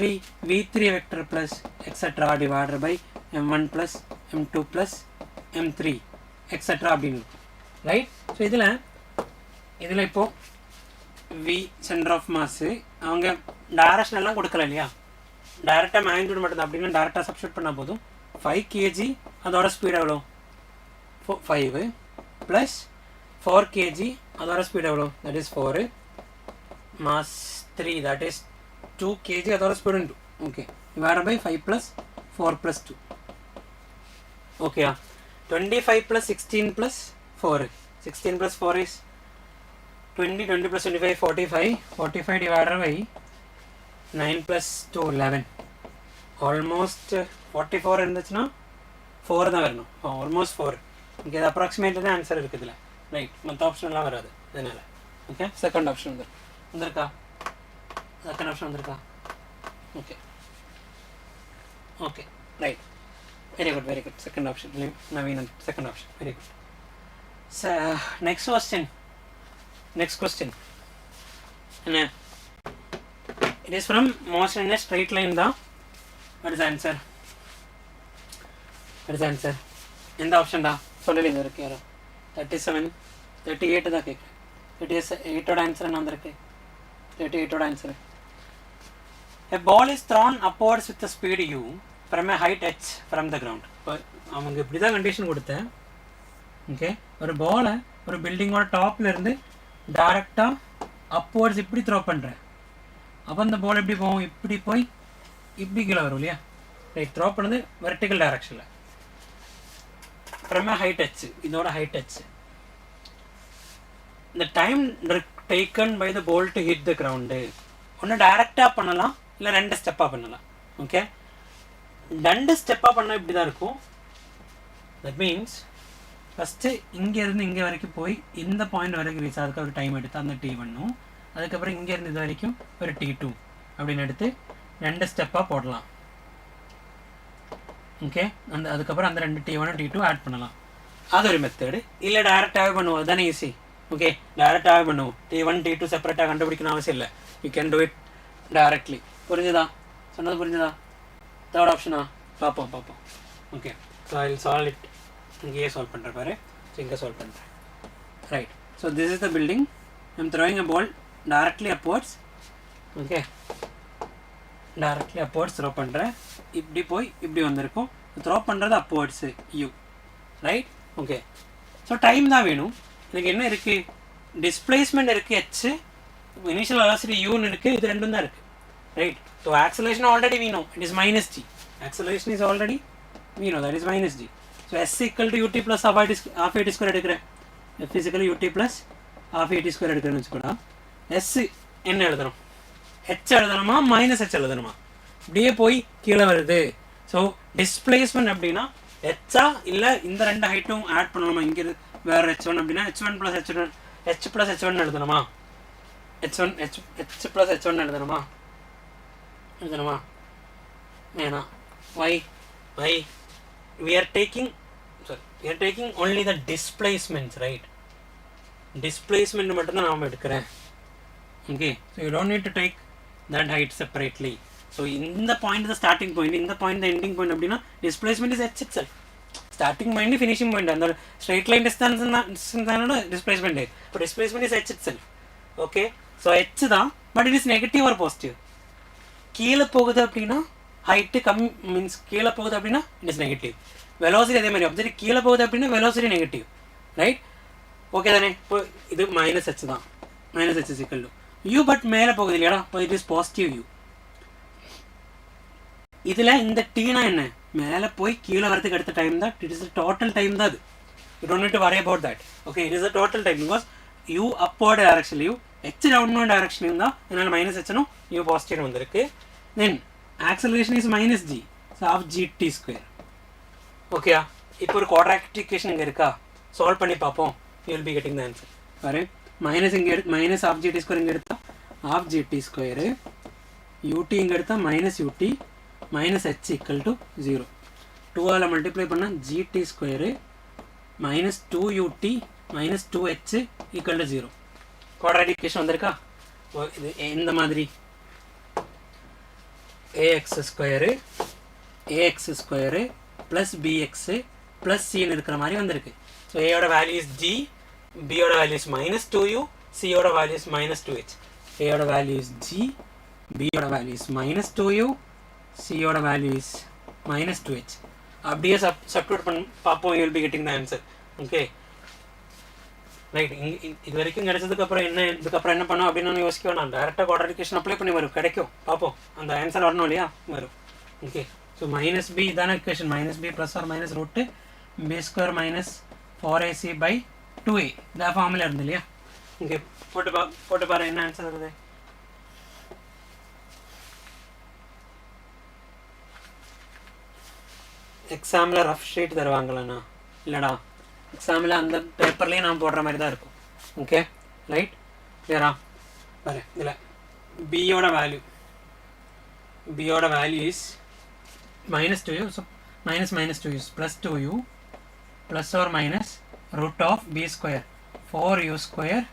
v3 vector plus etc. divided by m1 plus m2 plus m3 etc. அப்படின்னு ரைட். ஸோ இதில் இப்போ வி சென்டர் ஆஃப் மாஸு அவங்க டைரக்ஷன் எல்லாம் கொடுக்கல இல்லையா, டைரெக்டாக மேக்னிட்யூட் மட்டும் தான். அப்படின்னா டைரெக்டாக சப்ஸ்டியூட் பண்ணால் போதும். 5 kg அதோட ஸ்பீட் எவ்வளோ 5 ப்ளஸ் 4 kg அதோட ஸ்பீட் எவ்வளோ that is 4 mass 3 that is 2 kg அதோட speed 2. Okay, divided by 5 plus 4 plus 2. Okay, 25 plus 16 plus 4. 16 plus 4 is 20, 20 plus 25, 45. 45 divided by 9 plus 2, 11. Almost 44 இருந்துச்சுன்னா 4 தான் வரணும். Almost 4. Okay, இது approximate தான் ஆன்சர் இருக்குதுல. ரைட், மற்ற ஆப்ஷன்லாம் வராது இதனால. ஓகே, செகண்ட் ஆப்ஷன் வந்திருக்கா? செகண்ட் ஆப்ஷன் வந்திருக்கா? Okay okay right. Very good, very good. Second option. Naveen, second option. Very good. So, next question. Next question. And, it is from motion in a straight line. What is the answer? What is the answer? In the option da. Solve it. 37, 38 da kek. 38 odd answer and 38 odd answer. A ball is thrown upwards with the speed u from a height h from the ground. இப்போ அவங்க இப்படி தான் கண்டிஷன் கொடுத்தேன். ஓகே, ஒரு பாலை ஒரு பில்டிங்கோட டாப்ல இருந்து டைரெக்டாக அப்வர்ட்ஸ் இப்படி த்ரோ பண்ணுறேன். அப்போ அந்த பால் எப்படி போகும், இப்படி போய் இப்படி கீழே வரும் இல்லையா. ரைட், த்ரோ பண்ணது வெர்டிக்கல் டைரக்ஷனில் ஃப்ரம் a height h. இதோட height h. இந்த time taken by the ball to hit the ground ஒன்று டைரெக்டாக பண்ணலாம், இல்லை 2 ஸ்டெப்பாக பண்ணலாம். ஓகே, 2 ஸ்டெப்பாக பண்ணால் இப்படி தான் இருக்கும். தட் மீன்ஸ் ஃபஸ்ட்டு இங்கேருந்து இங்கே வரைக்கும் போய் இந்த பாயிண்ட் வரைக்கும் ரீச் அதுக்கு ஒரு டைம் எடுத்து அந்த T1, அதுக்கப்புறம் இங்கேருந்து இது வரைக்கும் ஒரு T2 அப்படின்னு எடுத்து 2 ஸ்டெப்பாக போடலாம். ஓகே, அதுக்கப்புறம் அந்த 2 T1 T2 ஆட் பண்ணலாம். அது ஒரு மெத்தடு. இல்லை டைரெக்டாகவே பண்ணுவோம், அதுதானே ஈஸி. ஓகே, டைரெக்டாகவே பண்ணுவோம். T1 T2 செப்பரேட்டாக கண்டுபிடிக்கணும் அவசியம் இல்லை. You can do it directly. புரிஞ்சுதா? சொன்னது புரிஞ்சுதா? தேர்ட் ஆப்ஷனா? பார்ப்போம். Okay, so I will solve it. இங்கேயே சால்வ் பண்ணுறேன் பாரு. ஸோ இங்கே சால்வ் பண்ணுறேன். Right, so this is the building. I'm throwing a ball directly upwards. Okay, directly upwards throw பண்ணுறேன். இப்படி போய் இப்படி வந்திருக்கும். த்ரோ பண்ணுறது upwards u. Right, okay. So time தான் வேணும். எனக்கு என்ன இருக்குது, டிஸ்பிளேஸ்மெண்ட் இருக்குது ஹெச், இனிஷியல் வெலாசிட்டி யூன்னு இருக்குது. இது ரெண்டும் தான் இருக்குது. Right, so acceleration already we know it is minus g. Acceleration is already we know that is minus g. So s equal to ut plus half at square எடுக்கிறேன். f is equal to ut plus half at square எடுக்கிறேன்னு வச்சுக்கோடா. s என்ன எழுதணும், h எழுதணுமா மைனஸ் h எழுதணுமா? இப்படியே போய் கீழே வருது. ஸோ டிஸ்பிளேஸ்மெண்ட் அப்படின்னா ஹெச்சா இல்லை இந்த 2 ஹைட்டும் ஆட் பண்ணணுமா? இங்கே வேறு h1 அப்படின்னா h1 plus h1 h plus h1 எழுதணுமா? h plus h1 எழுதணுமா? வேணாம். why we are taking only the displacements, right? displacement மட்டும் தான் நாம எடுக்கிறேன். Okay, so you don't need to take that height separately. So in the point the starting point, in the point the ending point அப்படினா displacement is h itself. Starting point finishing point அந்த straight line distance தான displacement. So displacement is h itself. Okay, so h தான், but it is negative or positive. கீழே போகுது அப்படின்னா height கம்மி மீன்ஸ் கீழே போகுது அப்படின்னா it is negative. velocity அதே மாதிரி ஆப்ஜெக்ட் கீழே போகுது அப்படின்னா velocity negative, right? ஓகே தானே? இப்போ இது மைனஸ் h தான், minus h is equal to u, but மேலே போகுது இல்லையாடா, இப்போ it is positive u. இதில் இந்த டீனா என்ன, மேலே போய் கீழே வரதுக்கு அடுத்த டைம் தான், இட் இஸ் டோட்டல் டைம் தான் அது. You don't need to worry about that. Okay, it is a total time because u upward direction u, h downward direction இருந்தால் இதனால் மைனஸ் ஹெச்னும் u பாசிட்டிவ் வந்திருக்கு. Then acceleration is minus g, so half gt square. ஓகேயா, இப்போ ஒரு குவாட்ராட்டிக் ஈக்குவேஷன் இங்கே இருக்கா, சால்வ் பண்ணி பார்ப்போம். You will be getting the answer. பாரு, மைனஸ் இங்கே எடுத்து மைனஸ் ஆஃப் ஜிடி ஸ்கொயர் இங்கே எடுத்தால் ஆஃப் ஜிடி ஸ்கொயரு, யூடி இங்கே எடுத்தால் minus ut minus h equal to 0. 2ஆல் மல்டிப்ளை பண்ணால் gt square minus 2ut minus 2h equal to 0. Quadratic equation வந்திருக்கா? இது இந்த மாதிரி ax square plus bx plus cன்னு இருக்கிற மாதிரி வந்திருக்கு. ஸோ ஏயோட வேல்யூ இஸ் g, பியோட வேல்யூ இஸ் மைனஸ் 2u, சியோட வேல்யூ இஸ் மைனஸ் 2h. ஏயோட வேல்யூ இஸ் g, பியோட வேல்யூ இஸ் மைனஸ் 2u, சியோட வேல்யூ இஸ் மைனஸ் 2h. அப்படியே சப்ஸ்டிட்யூட் பண்ணி பார்ப்போம். You will be getting the answer. Okay right. இது வரைக்கும் கிடைச்சதுக்கப்புறம் என்ன, இதுக்கப்புறம் என்ன பண்ணோம் அப்படின்னு யோசிக்க வேணாம். டேரெக்டாக குவாட்ராட்டிக் அப்ளை பண்ணி வரும், கிடைக்கும், பார்ப்போம். அந்த ஆன்சர் வரணும் இல்லையா, வரும். ஓகே, ஸோ மைனஸ் பி இதான equation, minus B plus or minus root B square minus 4ac by 2a, இந்த ஃபார்முலா இருந்து இல்லையா. ஓகே, போட்டு பாரு என்ன ஆன்சர் வருது. எக்ஸாமில் ரஃப் ஷீட் தருவாங்களண்ணா? இல்லைடா, எக்ஸாமில் அந்த பேப்பர்லேயே நான் போடுற மாதிரி தான் இருக்கும். ஓகே ரைட், கிளியரா? பாரு, இதில் பியோட value is minus 2u, so minus 2u plus 2u plus or minus root of b square 4u square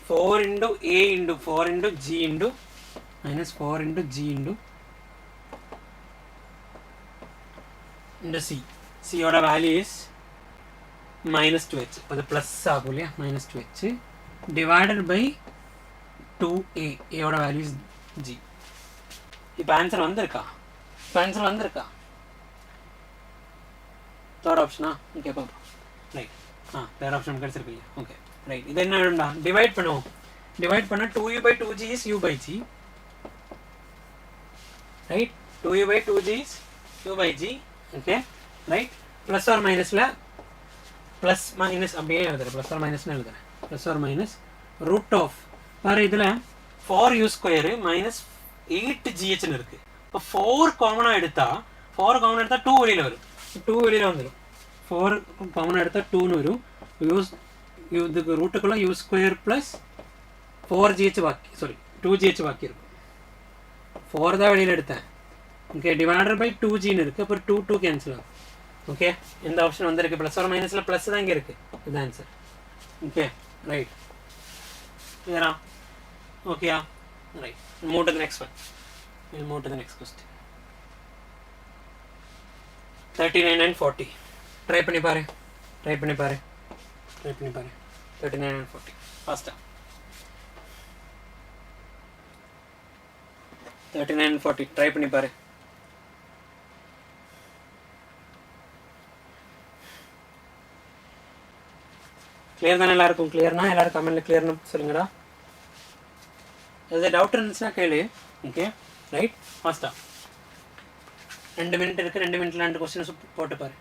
4 into a into 4 into g into minus 4 into g into c. c oda value is minus 2h, அது plus ஆகும் இல்லையா, minus 2h divided by 2a, a oda value is g. இப்போ ஆன்சர் வந்திருக்கா? தேர்ட் ஆப்ஷனா? ஓகே பாப்போம். ரைட், தேர்ட் ஆப்ஷன் கிடைச்சிருக்கு இல்லையா? Okay right. இது என்ன வேணும்டா, டிவைட் பண்ணுவோம். டிவைட் பண்ண 2u by 2g is u by g, right. 2u by 2g is u by g. Okay right. Plus or மைனஸில் ப்ளஸ் மைனஸ் அப்படியே எழுதுறேன், ப்ளஸ் ஆர் மைனஸ்னு எழுதுறேன். Plus or minus root of வேறு இதில் 4u ஸ்கொயரு மைனஸ் 8gஹ்னு இருக்குது. இப்போ 4 காமனாக எடுத்தால் 2 வெளியில் வரும். 2 வெளியில் வந்துடும். 4 காமனாக எடுத்தால் 2ன்னு வரும். இதுக்கு ரூட்டுக்குள்ளே u ஸ்கொயர் ப்ளஸ் 4gh பாக்கி, சாரி 2gh பாக்கி இருக்கும். 4 தான் வெளியில் எடுத்தேன். ஓகே, டிவைடர் பை 2gன்னு இருக்குது. அப்புறம் 2 கேன்சல் ஆகும். ஓகே, எந்த ஆப்ஷன் வந்திருக்கு? ப்ளஸ் ஆர் மைனஸில் ப்ளஸ் தான் இங்கே இருக்குது. இது ஆன்சர். ஓகே ரைட், கிளியரா? ஓகேயா? Right, move to the next one. We'll move to the next question. 39 and 40. Try பண்ணி பாரு. 39 and 40. Faster. 39 and 40. Try பண்ணி பாரு. கிளியர் தானே எல்லாருக்கும்? கிளியர்னா எல்லாரும் கமெண்ட்ல கிளியர்னு சொல்லுங்கடா. ஏதாவது டவுட் இருந்துச்சுன்னா கேளு. ஓகே ரைட், ஃபாஸ்டா. 2 மினிட் இருக்குது. 2 மினிட்ல 2 கொஸ்டின்ஸ் போட்டு பாரு.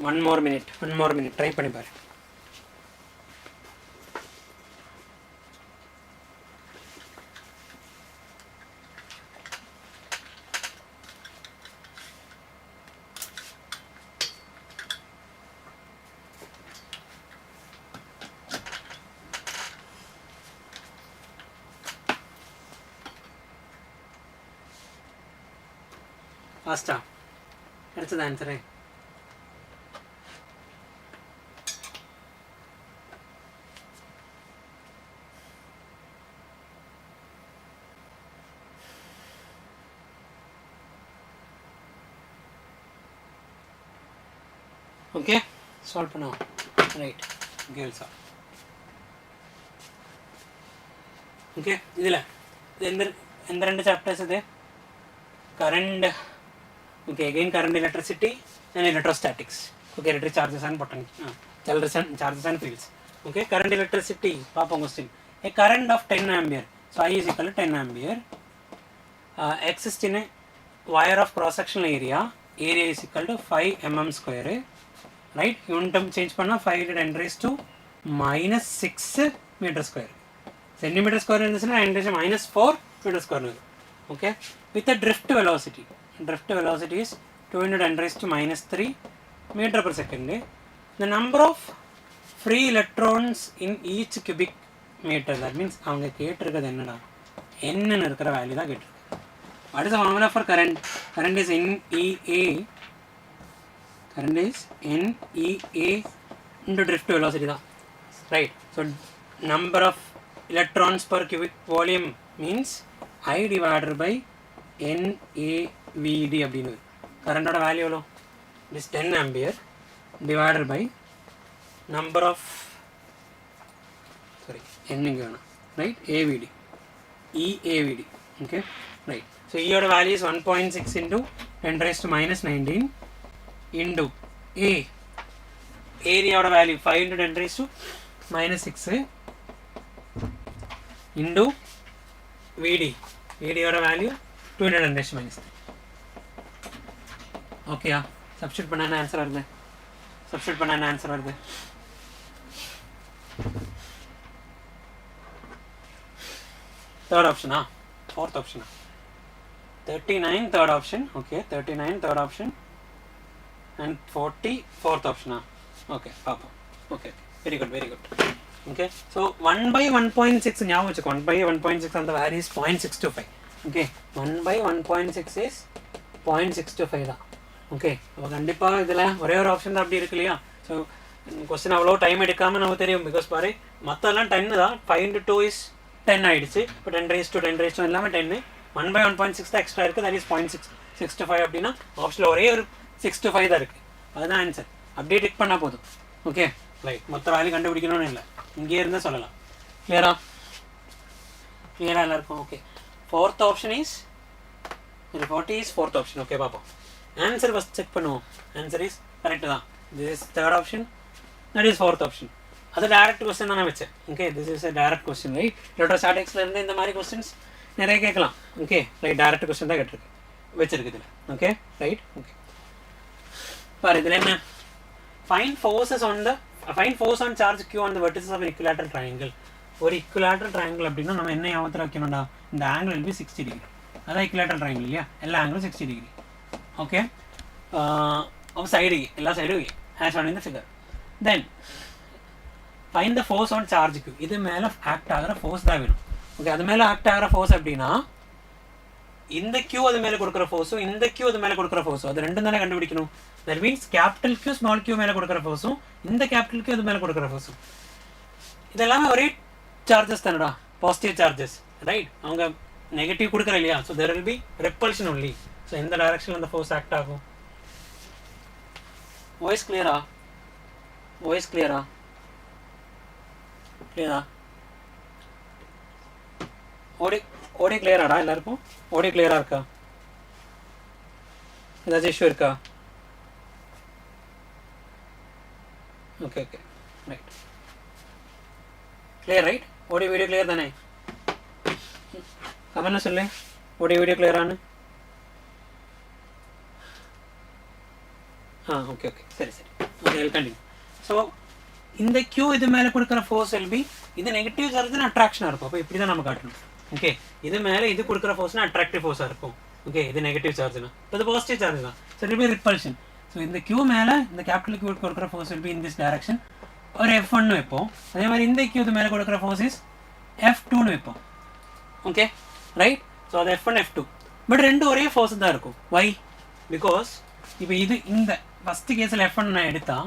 One more minute. Try பண்ணி பாரு. ஃபாஸ்டா கிடைச்சது ஆன்சரு. ஓகே சால்வ் பண்ணுவோம். Right, okay will solve. Okay இதில் எந்த ரெண்டு சாப்டர்ஸ் இது? Current, okay again current, electricity and electrostatics. Okay electric charges and potential charges and fields. Okay current electricity பார்ப்போம் question. A current of 10 ampere, so I is equal to 10 ampere, exists in a wire of cross sectional area. Area is equal to 5 mm square. Right, unit change panna 5 to 10 raised to minus 6 meter square. Centimeter square in this is 10 raised to minus 4 meter square. Okay, with a drift velocity. Drift velocity is 2 into 10 raised to minus 3 meter per second. The number of free electrons in each cubic meter, that means அவங்க கேட்டிருக்கிறது என்னடா, என்னன்னு இருக்கிற வேல்யூ தான் கேட்டிருக்கு. What is the formula for current? Current is NEA. Current is NEA into drift velocity தான். Right, so number of electrons per cubic volume means I divided by NAVD அப்படின்னு. கரண்டோட வேல்யூ எவ்வளோ? It is 10 ampere divided by number of, sorry, n இங்க வேணாம், right, AVD, EAVD. Okay, right, so E ஓட value is 1.6 into 10 raised to minus 19 into A, area ஓட value 5 into 10 raised to minus 6 into VD, VD ஓட value 2 into 10 raised to minus 3. ஓகேயா, சப்ஸ்டிட் பண்ண ஆன்சர் வருது, சப்ஸ்டிட் பண்ண ஆன்சர் வருது. Third option, fourth option, 39 third option. Okay, 39 third option and 40 fourth option. Okay, papa. Okay, very good, very good. Okay, so 1 by 1.6 now, 1 by 1.6 and the value is 0.625. Okay, 1 by 1.6 is 0.625 da. Okay, அப்போ கண்டிப்பாக இதில் ஒரே ஒரு ஆப்ஷன் தான் அப்படி இருக்கு இல்லையா. ஸோ கொஸ்டின் அவ்வளோ டைம் எடுக்காமல் நமக்கு தெரியும், பிகாஸ் பாரு மற்றெல்லாம் 10 தான், 5 into 2 is 10 ஆகிடுச்சு. இப்போ 10 raised to 10 raised to எல்லாமே 10. 1 by 1.6 தான் எக்ஸ்ட்ரா இருக்குது, தட் இஸ் 0.625 அப்படின்னா ஆப்ஷனில் ஒரே ஒரு 625 தான் இருக்குது. அதுதான் ஆன்சர். அப்படியே டிக் பண்ணால் போதும். ஓகே ரைட், மொத்த வேல்யூ கண்டுபிடிக்கணும்னு இல்லை, இங்கேயே இருந்தால் சொல்லலாம். கிளியரா? கிளியராக எல்லாருக்கும்? Okay, fourth option is 40 is fourth option. Okay பார்ப்போம். ஆன்சர் ஃபஸ்ட் செக் பண்ணுவோம். ஆன்சர் இஸ் கரெக்டு தான். This is third option, that is fourth option. அது டைரக்ட் கொஸ்டின் தான் நான் வச்சேன். Okay, this is a direct question. Right, எலக்ட்ரோஸ்டாட்டிக்ஸ்ல இருந்து இந்த மாதிரி கொஸ்டின்ஸ் நிறைய கேட்கலாம். ஓகே ரைட், டைரக்ட் கொஸ்டின் தான் கேட்டிருக்கு வச்சிருக்கு இதில். Okay right. ஓகே பாரு இதில் என்ன, find forces on charge Q on the vertices of equilateral triangle. ஒரு equilateral triangle அப்படின்னா நம்ம என்ன ஞாபகத்தில் வைக்கணும்டா, இந்த ஆங்கிள் will be 60 degree. அதான் equilateral triangle இல்லையா, எல்லா ஆங்கிளும் 60 degree. ஓகே, அப்போ சைடு எல்லா சைடும் ஹேஸ் ஆன் இந்த figure. Then find the force on charge Q. இது மேலே ஆக்ட் ஆகிற ஃபோர்ஸ் தான் வேணும். ஓகே, அது மேலே ஆக்ட் ஆகிற ஃபோர்ஸ் அப்படின்னா இந்த Q அது மேலே கொடுக்குற ஃபோர்ஸும் இந்த Q அது மேலே கொடுக்குற ஃபோர்ஸும் அது ரெண்டும் தானே கண்டுபிடிக்கணும். That means capital Q small Q மேலே கொடுக்குற ஃபோர்ஸும் இந்த கேபிட்டல் Q அது மேலே கொடுக்குற ஃபோர்ஸும் இதெல்லாமே ஒரே சார்ஜஸ் தானடா, பாசிட்டிவ் சார்ஜஸ். ரைட், அவங்க நெகட்டிவ் கொடுக்குற இல்லையா, so there will be repulsion only. So எந்த டைரக்ஷனில் அந்த ஃபோர்ஸ் ஆக்ட் ஆகும்? வாய்ஸ் கிளியரா? வாய்ஸ் கிளியரா? கிளியரா? ஓடி கிளியராடா எல்லாருக்கும்? ஓடி கிளியரா இருக்கா? ஏதாச்சும் இஷ்யூ இருக்கா? Okay okay right, clear. Right, ஓடி வீடியோ கிளியர் தானே? கமெண்ட்ல சொல்லு, ஓடி வீடியோ கிளியரானு. ஓகே ஓகே சரி சரி. Okay continue. ஸோ இந்த Q இது மேலே கொடுக்குற ஃபோர்ஸ் எல்பி, இது நெகட்டிவ் சார்ஜ்னா அட்ராக்ஷனாக இருக்கும். அப்போ இப்படி தான் நம்ம காட்டணும். ஓகே, இது மேலே இது கொடுக்குற ஃபோர்ஸ்னா அட்ராக்டிவ் ஃபோர்ஸாக இருக்கும். ஓகே, இது நெகட்டிவ் சார்ஜ்னா, இப்போ இது பாசிட்டிவ் சார்ஜ் தான். So it be repulsion. So இந்த Q மேலே இந்த கேபிட்டல் Q கொடுக்குற ஃபோர்ஸ் எல்பி இன் திஸ் டைரக்ஷன் ஒரு F1 வைப்போம். அதே மாதிரி இந்த Q இது மேலே கொடுக்குற ஃபோர்ஸ் இஸ் F2 வைப்போம். ஓகே ரைட், ஸோ அது F1 F2, பட் ரெண்டு ஒரே ஃபோர்ஸ் தான் இருக்கும். வை because இப்போ இது இந்த ஃபஸ்ட்டு கேஸில் F1 நான் எடுத்தா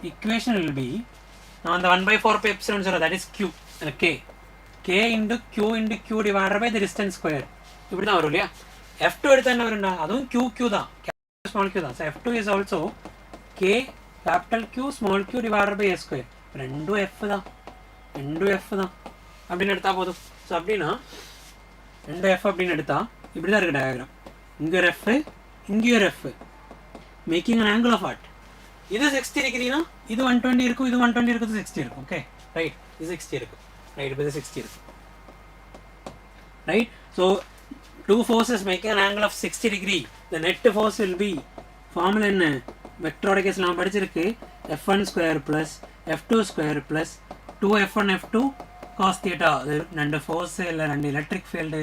equation will be நான் அந்த 1/4 epsilon சொல்கிறேன், that is Q K into Q divided by the distance square இப்படி தான் வரும் இல்லையா. F2 எடுத்தால் என்ன வரும்டா, அதுவும் Q தான், small q தான். So F2 is also K capital Q small q divided by a square. ரெண்டும் F தான் அப்படின்னு எடுத்தால் போதும். ஸோ அப்படின்னா 2F அப்படின்னு எடுத்தால் இப்படி தான் இருக்குது டயக்ராம். இங்கே ஒரு F, இங்கே ஒரு F, making an angle of what? இது 60 டிகிரினா இது 120 இருக்கும், இது 120 இருக்குது, 60 இருக்கும். ஓகே ரைட், இது 60 இருக்கும். ரைட், இப்போ இது 60 இருக்கும். Right, so two forces making an angle of 60 degree. The net force will be formula என்ன, வெக்டரோட கேஸ் நம்ம படிச்சிருக்கு, F1 square plus F2 square plus 2F1 F2 cos theta. அது ரெண்டு ஃபோர்ஸ் இல்லை ரெண்டு எலக்ட்ரிக் ஃபீல்டு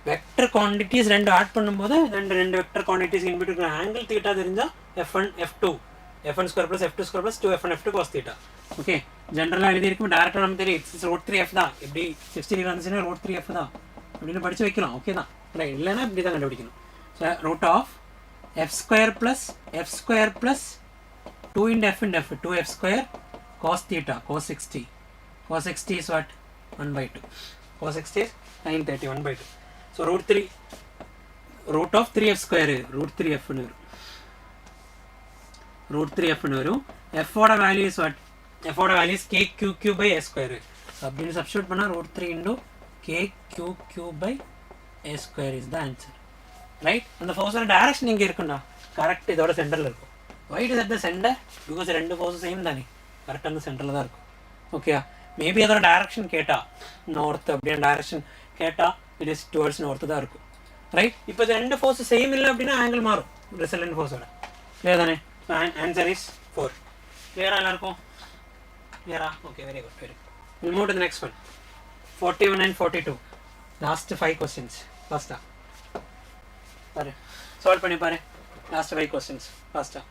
வெக்டர் குவான்டிட்டிஸ் ரெண்டு ஆட் பண்ணும்போது ரெண்டு வெக்டர் குவான்டிட்டிஸ் இன்பிட் இருக்கிற ஆங்கிள் தீட்டா தெரிஞ்சால் F1 F2 F1 square plus F2 square plus 2F1 F2 cos theta. Okay ஜென்ரலாக எழுதியிருக்கும், டேரக்டாக நம்ம தெரியும் இட்ஸ் √3F தான். எப்படி 60 டிகிரி வந்துச்சுன்னா √3F தான் அப்படின்னு படித்து வைக்கலாம். ஓகே தான், ரைட். இல்லைன்னா இப்படி தான் கண்டுபிடிக்கணும். So root of F square plus 2 into F 2F square cos theta cos 60 is what, 1/2. cos 60 is 930 1/2. So root of 3F square √3F னு வரும். √3F னு வரும். F ஓட வேல்யூ இஸ் வாட், F ஓட value is KQQ by A square. அப்படின்னு சப்ஸ்டிட்யூட் பண்ணால் √3 into KQQ by A square is the answer. Right, அந்த ஃபோர்ஸோட டைரக்ஷன் இங்கே இருக்குண்டா, கரெக்ட் இதோட சென்டரில் இருக்கும். Why it is at the center? Because ரெண்டு ஃபோர்ஸும் சேம் தானே, கரெக்டாக அந்த சென்டரில் தான் இருக்கும். ஓகேயா, மேபி அதோட டைரக்ஷன் கேட்டா நார்த் அப்படியே டைரக்ஷன் கேட்டா இட் இஸ் டுவர்ட்ஸ் நார்த்து தான் இருக்கும். ரைட், இப்போ இது ரெண்டு ஃபோர்ஸ் சேம் இல்லை அப்படின்னா ஆங்கிள் மாறும் ரிசல்டன்ட் ஃபோர்ஸோட. கிளியர் தானே? Answer is 4. கிளியரா எல்லாருக்கும்? கிளியரா? Okay, very good, very good. We'll move to the next one. 41 and 42. Last 5 questions. Faster. பாரு, சால்வ் பண்ணி பாரு. Last 5 questions. Faster.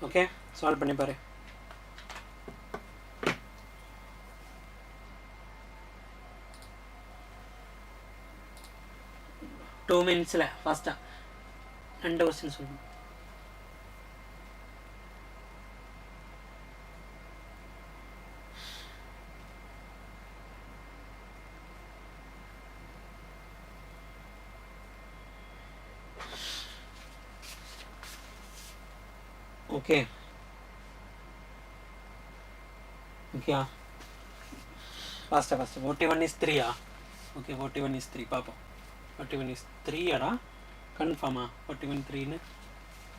Okay, solve பண்ணி பாரு. டூ மினிட்ஸில் ஃபாஸ்ட்டாக 2 கொஸ்டின் சொல்லணும். ஓகே ஓகேயா, ஃபாஸ்ட்டாக 41 is 3. ஓகே, 41 is 3 பார்ப்போம். 41 is 3 ஆடா, கன்ஃபார்மா 41 3ன்னு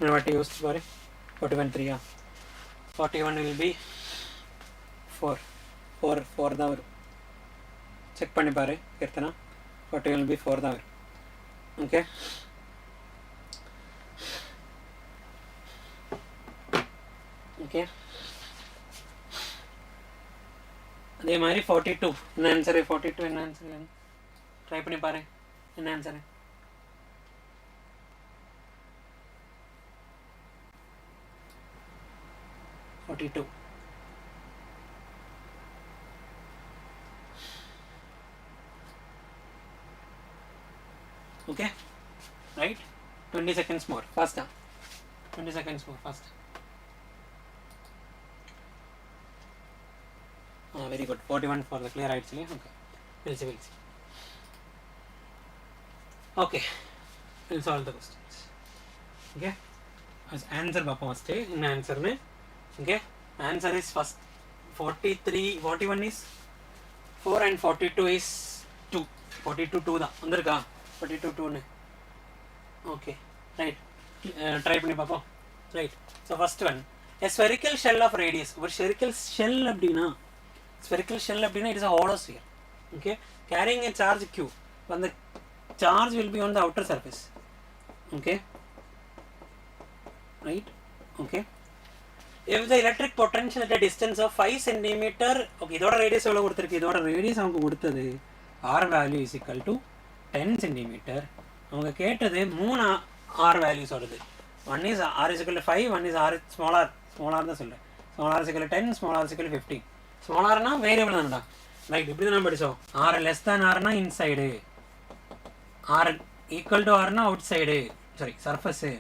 ஒரு வாட்டி யோசிச்சு பாரு. 41 3 41 will be 4 தான் வரும். செக் பண்ணி பாரு கீர்த்தனா, 41 will be 4 தான் வரும். ஓகே, ஓகே, அதே மாதிரி 42 என்ன ஆன்சரு? 42 என்ன ஆன்சரு? ட்ரை பண்ணி பாரு, என்ன answer? Okay, right? 20 seconds more, faster. 20 seconds more, faster. Very good. 41 for the clear actually. Okay, we'll see. Okay, we'll solve the questions. Okay, as answer papa must in answer me. Okay, answer is first 41 is 4 and 42 is 2. 42 2 da andarka 42 2 ne. Okay, right. Try panni papa. Right, so first one, a spherical shell of radius. Or spherical shell abdina it is a hollow sphere. Okay, carrying a charge q. When the charge will be on the outer surface. Okay, right. Okay, if the electric potential at a distance of 5 cm, okay, இதோட radius எவ்வளவு கொடுத்திருக்கு? இதோட radius அவங்க கொடுத்தது r value is equal to 10 cm. அவங்க கேட்டது 3 r values வருது. One is r is equal to 5, one is r small r தான் சொல்கிறேன். Small r is equal to 10, small r is equal to 15. Small r னா வேரியபிள் தான்டா. ரைட், இப்படி தான் படித்தோம். r less than r னா inside, r equal to r னா outside, sorry surface,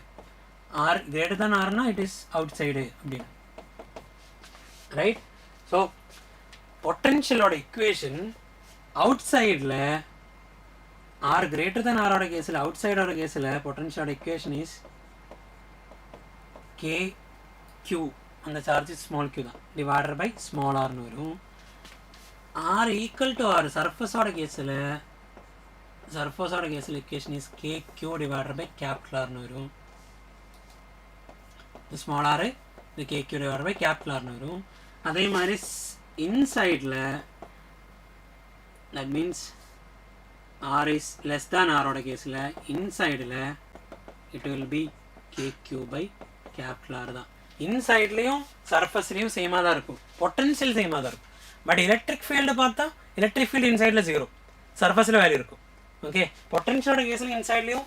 r greater than r னா இட் இஸ் அவுட் சைடு அப்படின்னு. ரைட், ஸோ பொட்டன்ஷியலோட இக்குவேஷன் அவுட் சைடில் r greater than r ஓட கேஸில், அவுட் சைடோட கேஸில் பொட்டன்ஷியலோட இக்குவேஷன் இஸ் kq, அந்த சார்ஜ் ஸ்மால் q தான், டிவைடட் பை ஸ்மால் ஆர்னு வரும். r ஈக்குவல் டு r சர்ஃபஸோட கேஸில் equation is kq divided by capital ஆர்னு வரும். இது ஸ்மால் ஆர், இது kq டிவைடட் பை கேபிட்டல் ஆர்னு வரும். அதே மாதிரி இன்சைடில் that means r is less than r ஓட கேஸில் இன்சைடில் it will be kq by capital R தான். இன்சைட்லேயும் சர்ஃபஸ்லேயும் சேமாக தான் இருக்கும், பொட்டன்ஷியல் சேமாக தான் இருக்கும். பட் எலக்ட்ரிக் ஃபீல்டு பார்த்தா எலக்ட்ரிக் ஃபீல்டு இன்சைடில் 0, சர்ஃபஸில் வேல்யூ இருக்கும். ஓகே, பொட்டன்ஷியலோட கேஸில் இன்சைட்லேயும்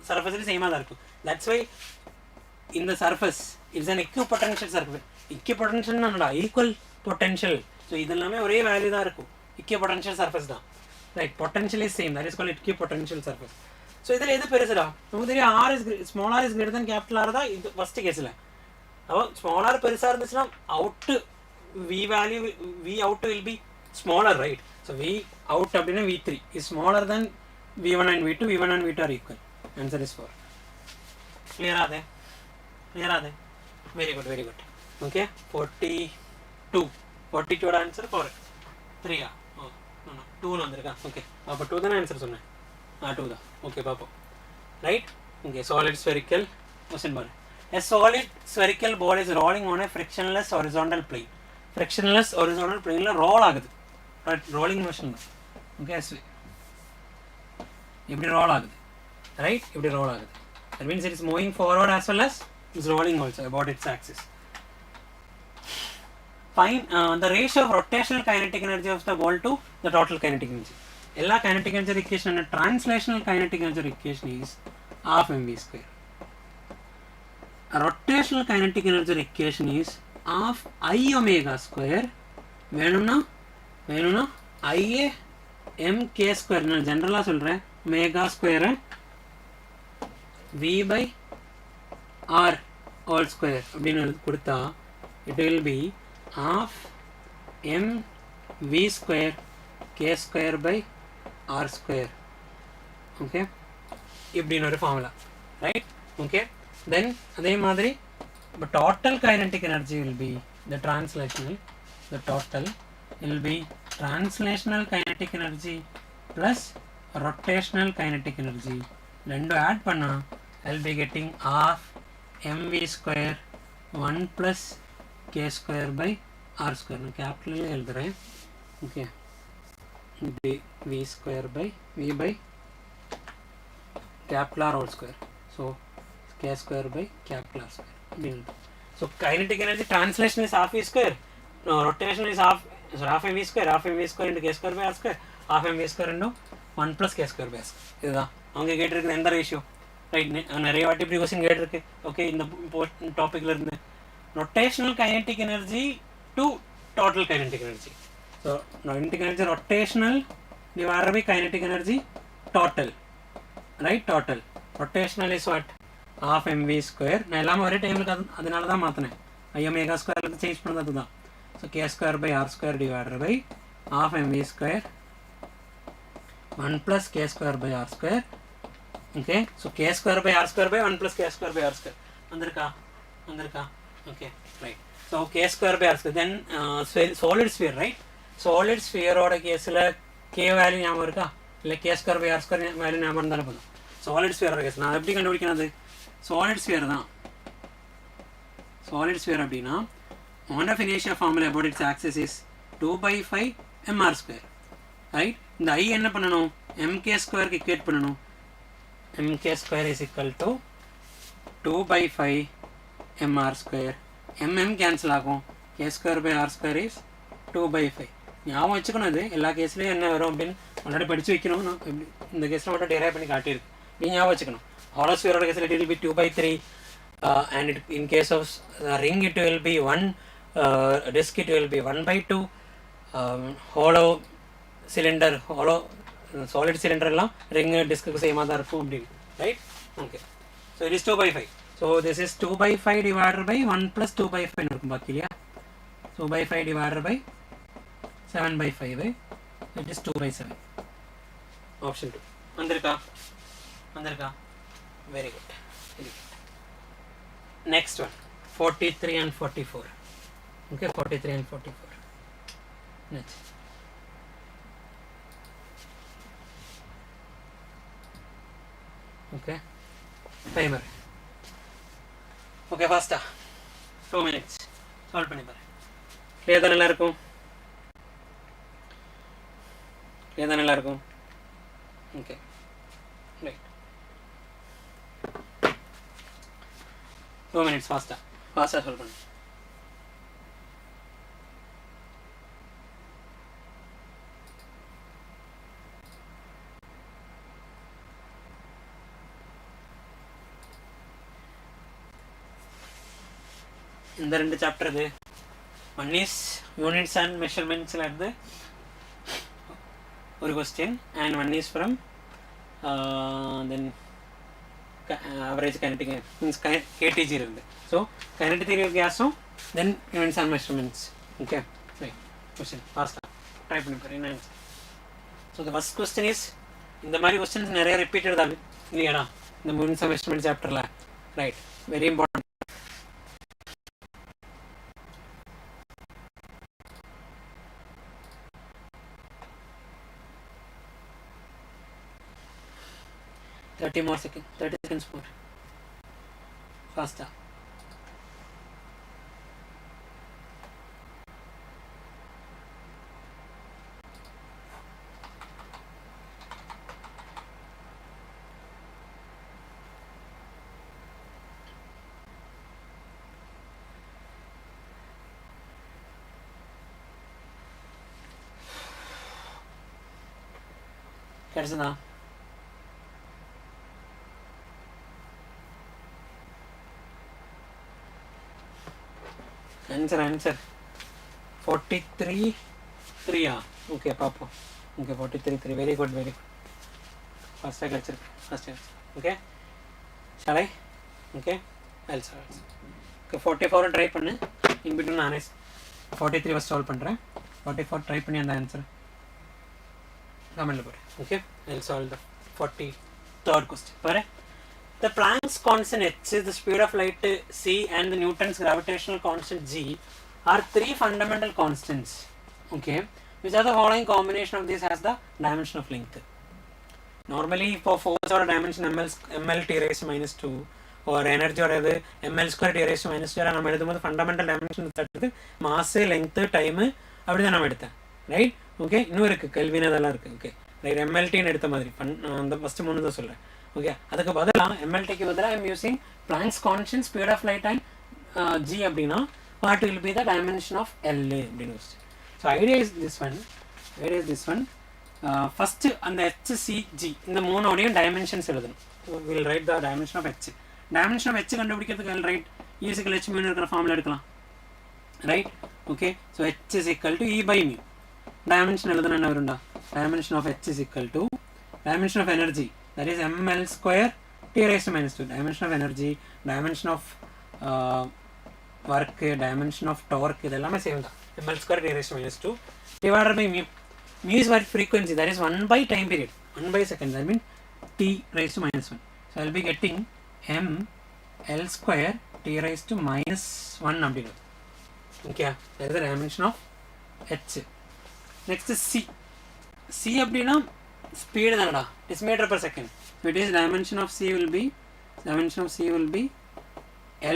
சர்ஃபஸ்லேயும் சேமாக தான் இருக்கும். தட்ஸ் வை இந்த surface it's an equipotential surface. இக்யூ பொட்டன்ஷியல்னா என்னடா, ஈக்குவல் பொட்டன்ஷியல். ஸோ இது எல்லாமே ஒரே வேல்யூ தான் இருக்கும், இக்யூ பொட்டன்ஷியல் சர்ஃபஸ் தான். Right, potential is same, that is called EQ potential surface. So இதில் எது பெருசுடா, நமக்கு தெரியும் r is small r is greater than capital R தான் இது ஃபஸ்ட்டு கேஸில். அப்போ ஸ்மால் r பெருசாக இருந்துச்சுன்னா out v value v out will be smaller, right. So v out அப்படின்னா v3 is smaller than v1 and v2, v1 and v2 are equal. Answer is 4. Clear ஆகுது, வெரி குட். ஓகே, 42 ஆன்சர் 4, 3 2ன்னு வந்திருக்கா. ஓகே, அப்போ 2 தானே ஆன்சர் சொன்னேன். 2 தான். ஓகே, பார்ப்போம். Right, okay. Solid spherical question பாரு. A solid spherical ball is rolling on a frictionless horizontal plane. Frictionless horizontal plane roll ஆகுது. ரைட், ரோலிங் மோஷன் தான். ஓகே, இப்படி ரோல் ஆகுது. ரைட், இப்படி ரோல் ஆகுது. That means it is moving forward as well as it's rolling also about its axis. Find the ratio of rotational kinetic energy of the ball to the total kinetic energy. எல்லா kinetic energy equation and translational kinetic energy equation is half mv square. A rotational kinetic energy equation is half I omega square. வேணும்னா IA mk square. நான் ஜெனரலாக சொல்கிறேன், omega square v by r all square அப்படின்னு கொடுத்தா it will be half m v square k square by r square. Okay, இப்படின்னு ஒரு ஃபார்முலா. Right, okay. தென் அதே மாதிரி இப்போ total kinetic energy will be the total will be translational kinetic energy plus rotational kinetic energy. ரெண்டும் ஆட் பண்ணா I'll be getting half mv square 1 plus k square by r square. நான் கேபிட்டலில் எழுதுகிறேன். Okay, v square by v by capital R whole square. So k square by capital R square. So kinetic energy translation is half v square. No, rotation is half mv square. Half mv square into k square by r square. Half mv square into 1 plus k square by r square. இதுதான் அவங்க கேட்டிருக்கிற எந்த ரேஷியோ. ரைட், நிறைய வாட்டி இப்படி கொஸ்டின் கேட்டிருக்கு. ஓகே, இந்த டாப்பிக்கில் இருந்து rotational kinetic energy to total kinetic energy. So kinetic energy rotational divided by kinetic energy total. Right, total rotational is what, half mv square. நான் எல்லாமே ஒரே டைமில் அதனால தான் மாற்றினேன், i omega square சேஞ்ச் பண்ணது தான். So k square by r square divided by half mv square 1 plus k square by r square. Okay, so k square by r square by 1 plus k square by r square வந்திருக்கா. Okay, right. So k square by r square. Then solid sphere, right. solid sphereோட கேஸில் k வேல்யூ ஞாபகம் இருக்கா, இல்லை k square by r square value ஞாபகம் இருந்தாலும் போதும். solid sphereோட கேஸ் நான் எப்படி கண்டுபிடிக்கிறது, solid sphere தான். solid sphere அப்படின்னா mode of inertia formula about its axis is 2 by 5 mr square. Right, இந்த I என்ன பண்ணணும், mk ஸ்கொயருக்கு இக்குவேட் பண்ணணும். mk square is equal to 2 by 5 mr square. Cancel ஆகும், k square by r square is 2 by 5. ஞாபகம் வச்சுக்கணும், இது எல்லா கேஸ்லேயும் என்ன வரும் அப்படின்னு முன்னாடி படித்து வைக்கணும். நான் இந்த கேஸில் மட்டும் டெரைவ் பண்ணி காட்டியிருக்கு, நீ ஞாபகம் வச்சுக்கணும். hollow sphere case it will be 2 by 3, and in case of ring it will be 1, disc it will be 1 by 2, hollow cylinder, hollow solid cylinder எல்லாம் ring disc சேமா தான் இருக்கும் அப்படி, right? Okay, so it is 2 by 5. So this is 2 by 5 divided by 1 plus 2 by 5 இருக்கும் பாக்கி இல்லையா? 2 by 5 divided by 7 by 5, it is 2 by 7. Option 2 வந்திருக்கா? Very good. Next one, 43 and 44. Okay, 43 and 44. Next. Okay, timer. Okay, faster. 2 minutes. Solve பண்ணி பாரு. clear தான எல்லாருக்கும்? clear தான எல்லாருக்கும்? Okay, right. 2 minutes, faster solve பண்ணு. இந்த ரெண்டு சாப்டர் இது. ஒன் இஸ் யூனிட்ஸ் அண்ட் மெஷர்மெண்ட்ஸில் இருந்து ஒரு question, and one is from then average kinetic means KTG இருந்து. So kinetic theory of gas, then units and measurements. Okay, right. Question ஃபாஸ்ட்டாக ட்ரை பண்ணி பாரு என்ன answer. So the first question is, இந்த மாதிரி கொஸ்டின்ஸ் நிறைய ரிப்பீட்டட் தான் இல்லையாடா இந்த யூனிட்ஸ் அண்ட் மெஷர்மெண்ட் சாப்டரில், right? Very important. more seconds, 30 seconds more. Faster. கிடைச்சதா? ஆன்சர் 43 3. ஓகே பார்ப்போம். ஓகே 43 3. வெரி குட் ஃபஸ்ட்டாக கிடச்சிருக்கு. ஃபஸ்ட் ஓகே ஷாலை. ஓகே ஓகே 44 ட்ரை பண்ணு. இன்பிட்வீன் நானே 43 ஃபஸ்ட் சால்வ் பண்ணுறேன். 44 ட்ரை பண்ணி அந்த ஆன்சர் கமெண்ட்டில் போகிறேன். Okay I'll solve the 43rd question. பாரு, the Planck's constant h, the speed of light c, and the Newton's gravitational constant g are three fundamental constants. Okay, which are the following combination of these has the dimension of length? Normally for force or dimension ml t raised to minus 2 or energy or ml square t raised to minus 2 நம்ம எடுக்கும்போது fundamental dimension எடுத்து mass, length, time அப்படி தான் நம்ம எடுத்தேன், ரைட்? ஓகே, இன்னும் இருக்குது கெல்வின் அதெல்லாம் இருக்குது. ஓகே ரைட், எம்எல்டின்னு எடுத்த மாதிரி அந்த ஃபஸ்ட்டு மூணு தான் சொல்கிறேன். ஓகே, அதுக்கு பதிலாக எம்எல்டிக்கு பதிலாக I'm using Planck's constant, speed of light and G அப்படின்னா what will be the dimension of L அப்படின்னு வச்சு. So idea is this one. First அந்த ஹெச்சிஜி இந்த மூணோடையும் டைமென்ஷன்ஸ் எழுதணும். Will write the dimension of h. Dimension of h கண்டுபிடிக்கிறதுக்கு ரைட் ஈஸிக்கல் ஹெச் மியூன்னு இருக்கிற ஃபார்மில் எடுக்கலாம், ரைட்? Okay, so h is equal to E by mu. Dimension எழுதுனா என்ன வரும்டா? Dimension of h is equal to dimension of energy, that is ml square t raised to minus 2. Dimension of energy, dimension of work, dimension of torque, இதெல்லாமே சேம் தான். ml square t raised to minus 2 divided by mu. Mu is what frequency, that is 1 by time period, 1 by second, that means t raised to minus 1. So I will be getting m l square t raised to minus 1 அப்படிங்கிறது. Okay, that is the dimension of h. Next is c. c அப்படின்னா speed தானடா, is meter per second. So it is dimension of c will be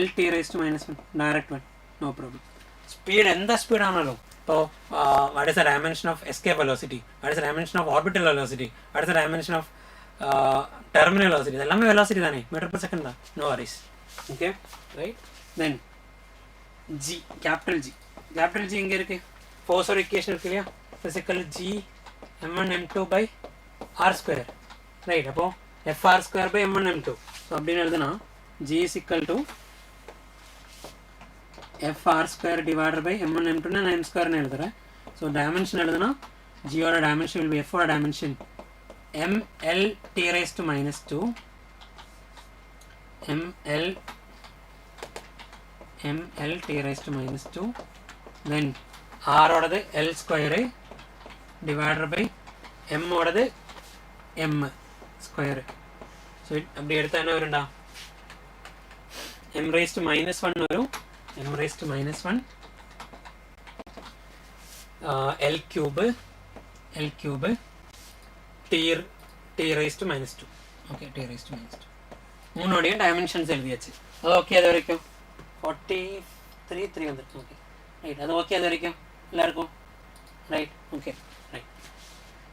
L t raised to minus 1, direct one, no problem. Speed எந்த ஸ்பீட் ஆனாலும் இப்போ what is the dimension of escape velocity, what is the dimension of orbital velocity, what is the dimension of terminal velocity, இதெல்லாமே velocity தானே, meter per second தான், no worries. Okay, right? Then g, capital G எங்கே இருக்கு? force or equation இருக்கு இல்லையா? physical g m1 m2 by r square, right? அப்போ fr square by m1 m2 so அப்படின்னு எழுதுனா g is equal to f r square divided by m1 m2 நான் m square னு எழுதுறேன். ஸோ டைமென்ஷன் எழுதுனா g ஓட டைமென்ஷன் will be f ஓட dimension ml t raised to minus 2 ml t raised to minus 2 then r ஓடது l square divided by m ஓடது m square. So அப்படி எடுத்தா என்ன வரும்டா m raised to minus 1 வரும் m raised to minus 1 l cube t raised to minus 2 okay t raised to minus 2 மூணோடைய dimensions எழுதியாச்சு. அது ஓகே அது வரைக்கும் 43 வந்துருக்கு. ஓகே ரைட் அது ஓகே அது வரைக்கும் எல்லாருக்கும் right okay right.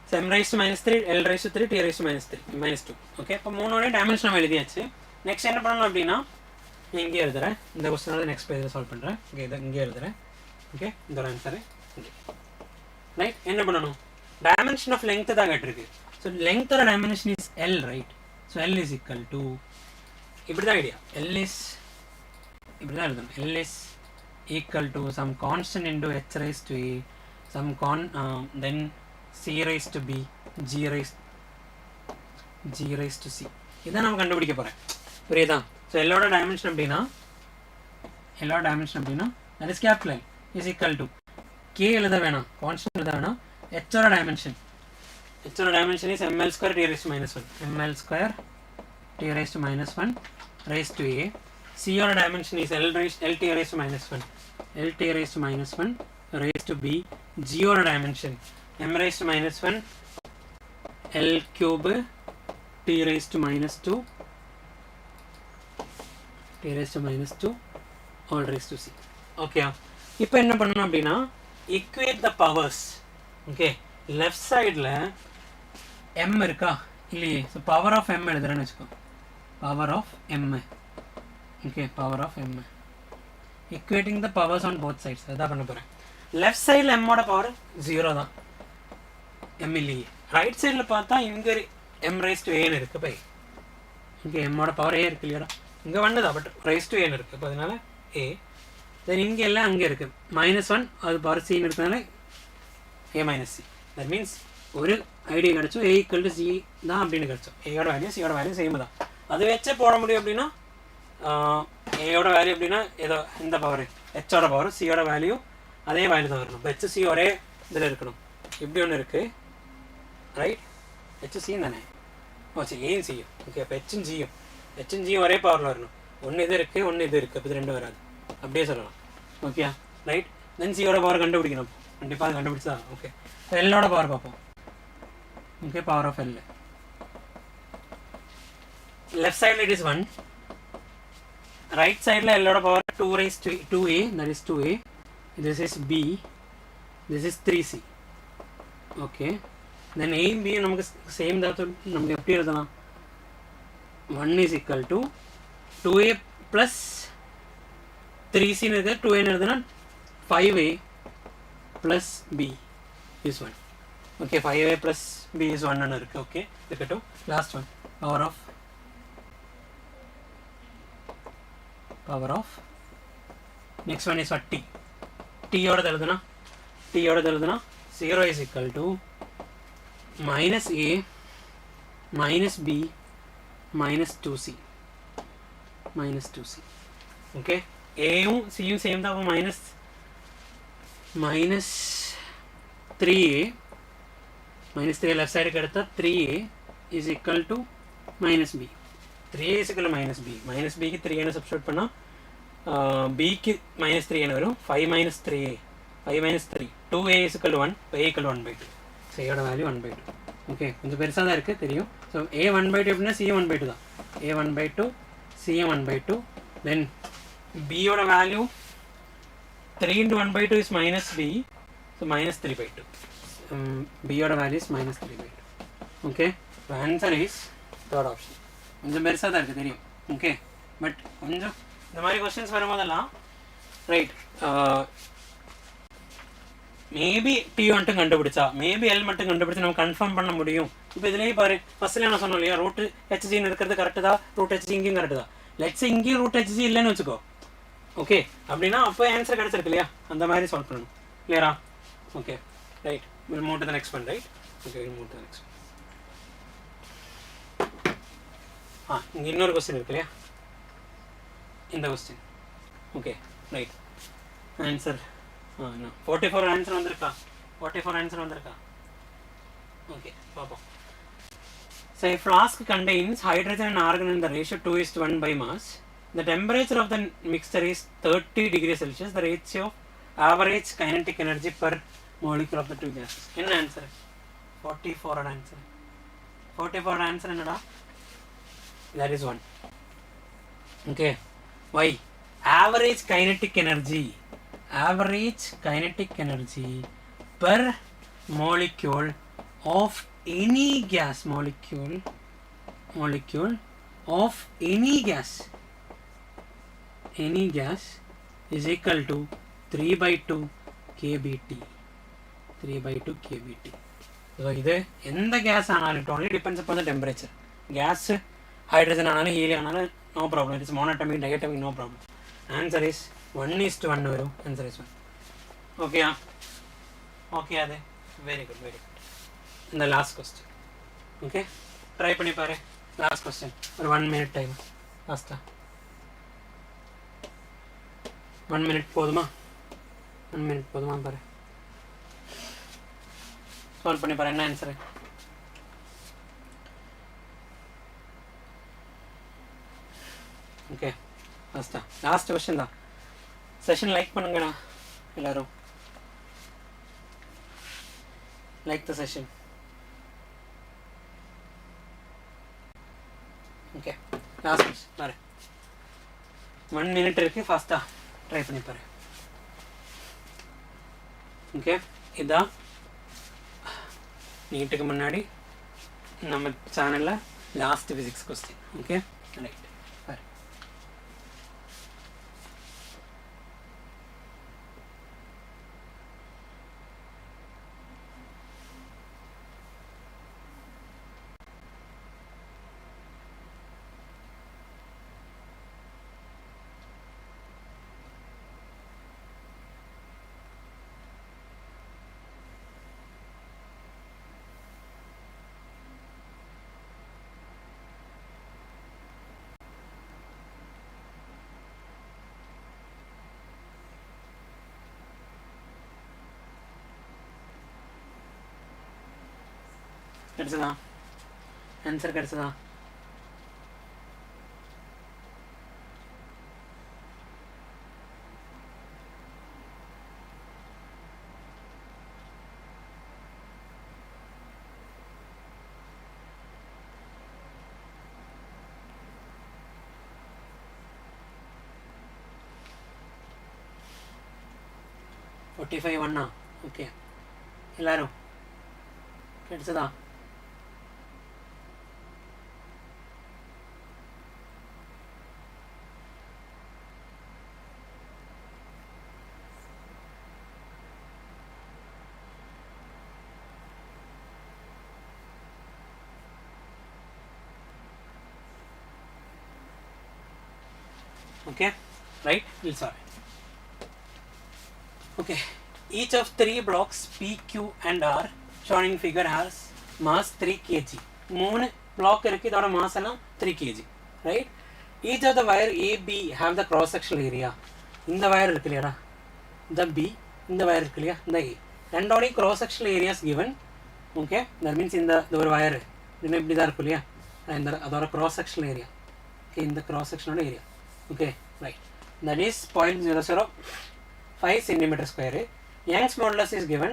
So m raised to minus 3 l raised to 3 t raised to minus 2 okay. இப்போ மூணோடைய டைமென்ஷன் நம்ம எழுதியாச்சு. நெக்ஸ்ட் என்ன பண்ணணும் அப்படின்னா இங்கே எழுதுறேன். இந்த கொஸ்டினோட நெக்ஸ்ட் பேஜில் சால்வ் பண்ணுறேன். ஓகே இதை இங்கே எழுதுறேன். ஓகே இந்த ஒரு ஆன்சரு ரைட். என்ன பண்ணணும் டைமென்ஷன் ஆஃப் லெங்த் தான் கேட்டிருக்கு. ஸோ லெங்த்தோட dimension is L right. So L is equal to இப்படி தான் ஐடியா எல் இஸ் இப்படி தான் எழுதணும் L is equal to some constant into h raise to a some then c raise to b G raise to c. இதான் நம்ம கண்டுபிடிக்க போகிறேன். புரியுதா? ஸோ எல்லோட டைமென்ஷன் அப்படின்னா that is capital is equal to K எழுத வேணாம் கான்ஸ்டன்ட் எழுத வேணாம் ஹெச்சோட dimension is ml square t raised to minus 1 ml square t raised to minus 1 raised to a. C or dimension is l t raised to minus 1 l t raised to minus 1 raised to b. G or dimension m raised to minus 1 l cube t raised to minus 2 t raised to minus 2 all raised to c. okay இப்போ என்ன பண்ணணும் அப்படின்னா equate the powers. okay left side ல m இருக்கா இல்லையே. ஸோ பவர் ஆஃப் m எழுதுறேன்னு வச்சுக்கோ. Power of m okay power of m equating the powers on both sides அதான் பண்ண போகிறேன். லெஃப்ட் சைடில் m ஓட பவர் 0 தான் m இல்லையே. ரைட் சைடில் பார்த்தா இங்கே m raised to a ன்னு இருக்குது. பை இங்கே m ஓட பவர் a இருக்கு இல்லையாடா. இங்கே வந்ததா பட் raised to a ன்னு இருக்குது. இப்போ அதனால a தென் இங்கே எல்லாம் அங்கே இருக்குது -1 அது பவர் c ன்னு இருக்கிறதுனால a minus c. That means ஒரு ஐடியா கிடச்சோம் a equal to c தான் அப்படின்னு கிடச்சோம். ஏயோட வேல்யூ சியோட வேல்யூ சேம் தான். அது வச்சே போட முடியும் அப்படின்னா ஏயோட வேல்யூ அப்படின்னா ஏதோ இந்த பவர் ஹெச்சோட பவர் சியோட வேல்யூ அதே வேல்யூ தான் வரணும். இப்போ ஹெச் சி ஒரே இதில் இருக்கணும். இப்படி ஒன்று இருக்குது ரைட். ஹெச் சி தானே ஓகே ஏன் சியும் ஓகே. இப்போ ஹெச்சும் ஜியும் ஒரே பவரில் வரணும். ஒன்று இது இருக்குது ஒன்று இது இருக்குது. இப்போ இது ரெண்டும் வராது அப்படியே சொல்லலாம். Okay right. தென் சியோட பவர் கண்டுபிடிக்கணும். கண்டிப்பாக அது கண்டுபிடிச்சா ஓகே. எல்லோட பவர் பார்ப்போம். Okay power of L left சைடில் இட் இஸ் 1. ரைட் சைடில் எல்லோட power 2 raised to 2a that is 2a. this is b this is 3c. Okay then ஏயும் பியும் நமக்கு சேம் தான். நமக்கு எப்படி எழுதலாம் 1 is equal to 2a plus 3c ன்னு இருக்குது. 2a ன்னு எழுதுனா 5a plus b is 1. okay 5a plus b is 1 ன்னு இருக்குது. ஓகே இருக்கட்டும். Last one power of next one is what t ஓடது எழுதுனா 0 is equal to minus a minus b minus 2c okay. a யும் c யும் சேம் தான். அப்போ minus 3a left side எடுத்தா 3a is equal to minus b. 3a is equal to minus b. minus b க்கு 3a ன்னு சப்ஸ்டிட்யூட் பண்ணால் b க்கு minus 3a ன்னு வரும். 5 minus 3a 5 minus 3 2a is equal to 1 a equal to 1/2. So ஏயோட வேல்யூ 1/2. ஓகே கொஞ்சம் பெருசாக தான் இருக்குது தெரியும். ஸோ a 1/2 அப்படின்னா c 1/2 தான். a 1/2 c 1/2 தென் b யோட value 3 into 1/2 is minus b. so minus 3/2. b யோட value is minus 3/2. Okay answer is third option. கொஞ்சம் பெருசாக தான் இருக்குது தெரியும். ஓகே பட் கொஞ்சம் இந்த மாதிரி கொஸ்டின்ஸ் வரும்போதெல்லாம் ரைட் மேபி டி மட்டும் கண்டுபிடிச்சா மேபி எல் மட்டும் கண்டுபிடிச்சு நம்ம கன்ஃபார்ம் பண்ண முடியும். இப்போ இதுலேயே பாரு ஃபர்ஸ்ட்ல நான் சொன்னோம் இல்லையா ரூட் ஹெச்ஜின்னு இருக்கிறது கரெக்டு தான், ரூட் ஹெச்ஜி இங்கேயும் கரெக்டு தான். லெட்ஸ் இங்கேயும் ரூட் ஹெச்ஜி இல்லைன்னு வச்சுக்கோ. ஓகே அப்படின்னா அப்போ ஆன்சர் கிடச்சிருக்கு இல்லையா, அந்த மாதிரி சால்வ் பண்ணணும். கிளியரா? Okay right, we'll move to the next one. Right, okay we'll move to the next one. இங்கே இன்னொரு கொஸ்டின் இருக்கு இல்லையா, இந்த question. Okay right, answer 44 answer வந்திருக்கா, 44 ஆன்சர் வந்திருக்கா. ஓகே பார்ப்போம். So a flask contains hydrogen and argon in the ratio 2:1 by mass. The temperature of the mixture is 30 degrees Celsius. The ratio of average kinetic energy per molecule of the two gases. என்ன ஆன்சர்? 44 ஆன்சர். 44 ஆன்சர் என்னடா? That is 1. Okay. Why? Average kinetic energy. Average kinetic energy per molecule of any gas molecule of any gas is equal to 3/2 kBT. 3/2 kBT. So இது எந்த கேஸ் ஆனாலும் it only depends upon the temperature. gas hydrogen ஆனாலும் helium ஆனாலும் no problem, it is monatomic diatomic no problem. Answer is 1:1 வரும். Answer is 1. Okay okay அது very good, very good. In the last question. Okay, try பண்ணி பாரு. Last question, ஒரு 1 minute time. லாஸ்டா 1 minute போதுமா? 1 minute போதுமா பாரு. சால்வ் பண்ணி பாரு, என்ன ஆன்சர்? ஓகே லாஸ்டா, லாஸ்ட் கொஸ்டின் தான். செஷன் லைக் பண்ணுங்கடா எல்லாரும், like the session. Okay last question பாரு, 1 minute இருக்கு, ஃபாஸ்ட்டாக ட்ரை பண்ணி பாரு. ஓகே இதான் நீட்டுக்கு முன்னாடி நம்ம சேனலில் last physics question. Okay right பாரு. கிடச்சதா? ஆன்சர் கிடச்சதா? $45 1. ஓகே எல்லாரும் கிடச்சதா? Okay, right, we'll solve it. Okay, each of 3 blocks P, Q and R shown in figure has mass 3 kg. 3 block இருக்கு, இதோட mass எல்லாம் 3 kg, right? Each of the wire A, B have the cross sectional area. இந்த wire இருக்கு இல்லையாடா, இந்த B, இந்த wire இருக்கு இல்லையா, இந்த A, ரெண்டோட cross sectional areas given. Okay, that means இந்த ஒரு wire இன்னும் இப்படி தான் இருக்கும் இல்லையா, அதோட cross sectional area. Okay, இந்த cross sectional area. Okay, right, that is 0.005 centimeter square. Young's modulus is given.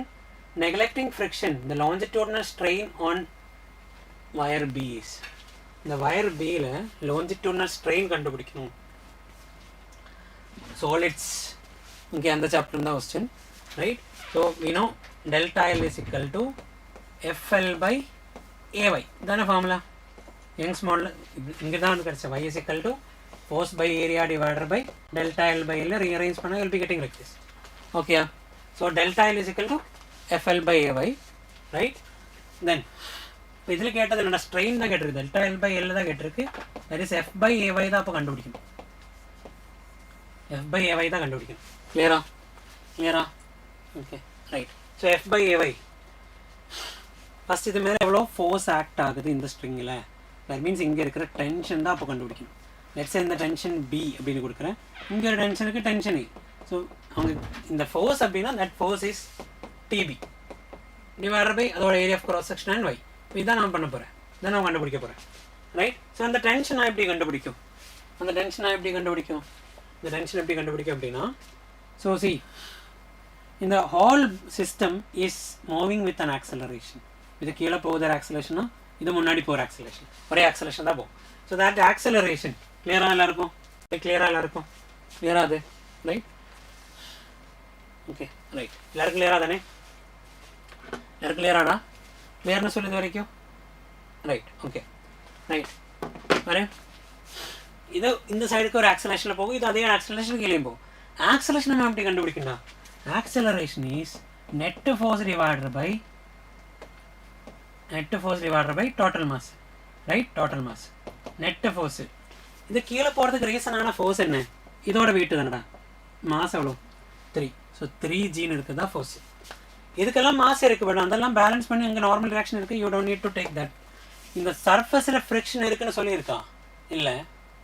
Neglecting friction, the longitudinal strain on wire B is. The wire B la longitudinal strain கண்டுபிடிக்கணும். Solids. Okay, அந்த chapter இந்த question, right? So we know delta L is equal to FL by AY. இதான formula. Young's modulus இங்க தான் வந்து கிடைச்ச y is equal to force by area divided by delta L by L. Rearrange பண்ணா you'll be getting like this. Okay, so So delta L is equal to FL by AY, right? Then இதில் கேட்டது என்னடா ஸ்ட்ரெயின் தான் கேட்டிருக்கு, டெல்டா எல் பை எல் தான் கேட்டிருக்கு. That is F by AY தான் அப்போ கண்டுபிடிக்கணும். எஃப் பை ஏஒய் தான் கண்டுபிடிக்கணும். கிளியரா okay right. So F by AY first இது மேலே எவ்வளோ ஃபோர்ஸ் ஆக்ட் ஆகுது இந்த ஸ்ட்ரிங்கில், தட் மீன்ஸ் இங்கே இருக்கிற டென்ஷன் தான் அப்போ கண்டுபிடிக்கணும். லெட்ஸ் இந்த டென்ஷன் பி அப்படின்னு கொடுக்குறேன், இங்கே ஒரு டென்ஷனுக்கு டென்ஷன் ஏ. ஸோ அவங்க இந்த ஃபோர்ஸ் அப்படின்னா that force is d p divided by அதோட area of cross section and Y. இதுதான் நான் பண்ண போகிறேன், இதான் நான் கண்டுபிடிக்க போகிறேன், ரைட்? ஸோ அந்த டென்ஷனாக எப்படி கண்டுபிடிக்கும், இந்த டென்ஷன் எப்படி கண்டுபிடிக்கும் அப்படின்னா, ஸோ சி இந்த whole system is moving with an acceleration. இது கீழே போகுது ஆக்சலேஷனா, இது முன்னாடி போகிற ஆக்சலேஷன், ஒரே ஆக்சலேஷன் தான் போகும். ஸோ தட் ஆக்சலரேஷன் கிளியராக எல்லாருக்கும், கிளியரா அது, ரைட்? ஓகே ரைட், எல்லாருக்கும் கிளியரா தானே? எல்லாருக்கும் கிளியராடா? கிளியர்னு சொல்லுது வரைக்கும், ரைட்? Okay right. வரேன், இது இந்த சைடுக்கு ஒரு ஆக்சலேஷனில் போகும், இது அதே ஆக்சலேஷன் கீழே போகும். ஆக்சலேஷன் நம்ம எப்படி கண்டுபிடிக்கணும்? Acceleration is net force divided by total mass, right? Total mass net force. இது கீழே போகிறதுக்கு ரீசனான ஃபோர்ஸ் என்ன? இதோட வெயிட் தானடா, மாஸ் எவ்வளோ? 3. ஸோ 3Gன்னு இருக்குது தான் ஃபோர்ஸ். இதுக்கெல்லாம் மாஸ் இருக்குது, பட் அதெல்லாம் பேலன்ஸ் பண்ணி அங்கே நார்மல் ரியாக்ஷன் இருக்குது. You don't need to take that. இந்த சர்ஃபஸில் ஃப்ரிக்ஷன் இருக்குன்னு சொல்லியிருக்கா இல்லை?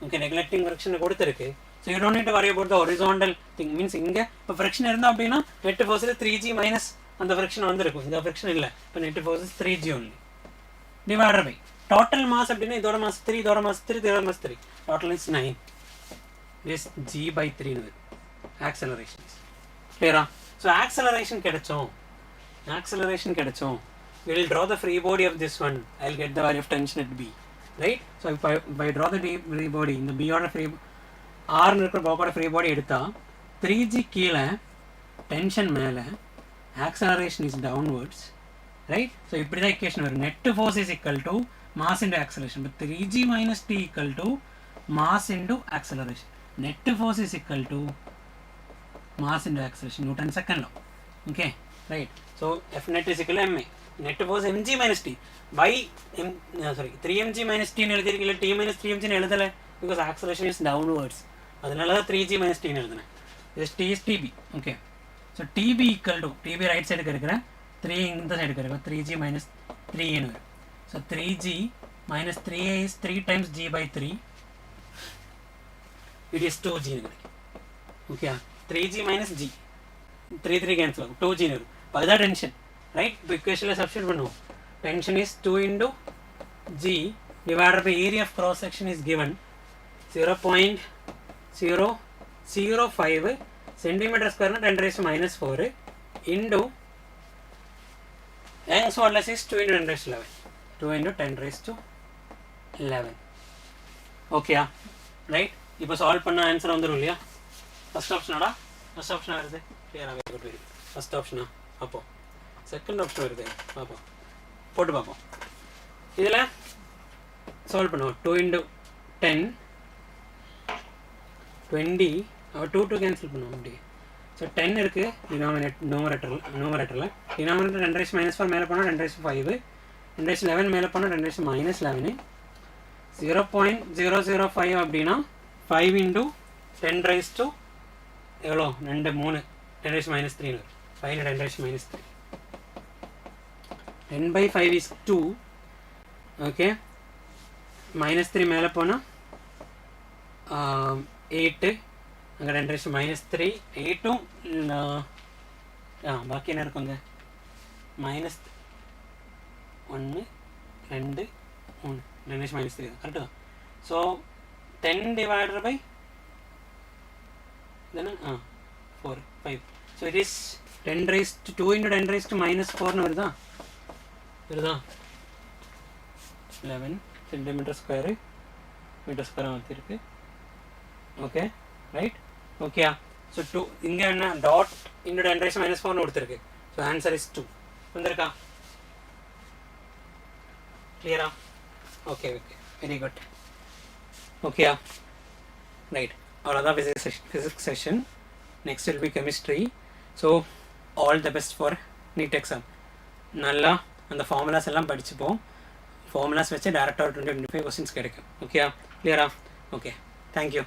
ஓகே, நெக்லெக்டிங் ஃப்ரிக்ஷன் கொடுத்துருக்கு. So you don't need to worry about the horizontal thing. Means இங்கே இப்போ ஃப்ரிக்ஷன் இருந்தால் அப்படின்னா நெட் ஃபோர்ஸில் 3G மைனஸ் அந்த ஃப்ரிக்ஷன் வந்துருக்கும். இந்த ஃப்ரிக்ஷன் இல்லை, இப்போ net force 3G only divided by total mass அப்படின்னா இதோட மாஸ் 3, இதோட மாஸ் 3, இதோட mass 3, total is 9. This G/3 acceleration. கிளியரா? ஸோ ஆக்சலரேஷன் கிடைச்சோம், we will draw the free body of this one. I will get the value of tension at B, right? So if I draw the free body, இந்த B ஓட free R இருக்கிற பாப்போட free body எடுத்தா 3G கீழே, டென்ஷன் மேலே, acceleration is downwards, right? So இப்படி தான் equation வரும். net force is equal to mass into acceleration, but 3G minus T equal to mass into acceleration. net force is equal to mass into acceleration, Newton's second law. Okay, right? So F net is equal to ma. Net force mg minus t by 3mg minus t ன்னு எழுதிருக்கீங்க, t minus 3mg ன்னு எழுதல, because acceleration is downwards. அதனால தான் 3g minus t ன்னு எழுதுனேன். this t is tb. okay, so tb equal to tb right side க்கு இருக்கிற 3 இந்த சைடு க்கு இருக்கிற 3g minus 3a ன்னு வரும். so 3g minus 3a is 3 times g by 3, it is 2g ன்னு கிடைக்கும். okay, 3g minus g 3 cancel ஆகும், 2g ன்னு வரும். அதுதான் டென்ஷன், ரைட்? இப்போ இக்குவேஷனில் சப்ஸ்டியூட் பண்ணுவோம். Tension is 2 into g divided by area of cross section is given 0.005 centimeter square na 10 raised to minus 4 into Young's modulus is 2 into 10 raised to 11. 2 into 10 raised to 11. Okay, right? இப்போ சால்வ் பண்ண ஆன்சர் வந்துடும் இல்லையா? ஃபர்ஸ்ட் ஆப்ஷனாடா? ஃபர்ஸ்ட் ஆப்ஷனா வருது. கிளியரா வெரி குட், வெரி ஃபர்ஸ்ட் ஆப்ஷனா? அப்போ செகண்ட் ஆப்ஷன் வருது, பார்ப்போம், போட்டு பார்ப்போம். இதில் சால்வ் பண்ணுவோம். 2 into 10 20, அவள் 2 கேன்சல் பண்ணுவோம் அப்படி. ஸோ 10 இருக்குது நோமரேட்டரில், டினாமினேட்டர் 10 raised to minus 4 மேலே போனால் 10 raised to 5, 10 raised to 11 மேலே போனால் 10 raised to minus 11, 0.005 அப்படின்னா 5 into 10 raised to எவ்வளோ? 2 3 10 raised to minus 3 வரும். 5 into 10 raised to minus 3. 10 by 5 is 2. Okay, minus 3 மேலே போனால் 8, அங்கே 10 raised to minus 3, 8ம் பாக்கி என்ன இருக்குங்க? minus 1 2 3 10 raised to minus 3 correct தான். So 10 divided by then 4 5, so it is 10 raised to 2 into 10 raised to minus 4 ன்னு வருதா? 11 centimeter square meter square வந்துருக்கு. ஓகே ரைட், ஓகேயா? ஸோ 2 இங்கே என்ன dot into 10 raised to minus 4 ன்னு கொடுத்துருக்கு. ஸோ ஆன்சர் இஸ் 2 வந்திருக்கா? கிளியரா? Okay okay, very good. ஓகேயா? ரைட், அவ்வளோதான் physics session. Next will be chemistry. So all the best for NEET exam. நல்லா அந்த ஃபார்முலாஸ் எல்லாம் படிச்சுப்போம். ஃபார்முலாஸ் வச்சு டேரெக்டாக ஒரு 20-25 கொஸ்டின்ஸ் கிடைக்கும். ஓகே, கிளியரா? Okay, thank you.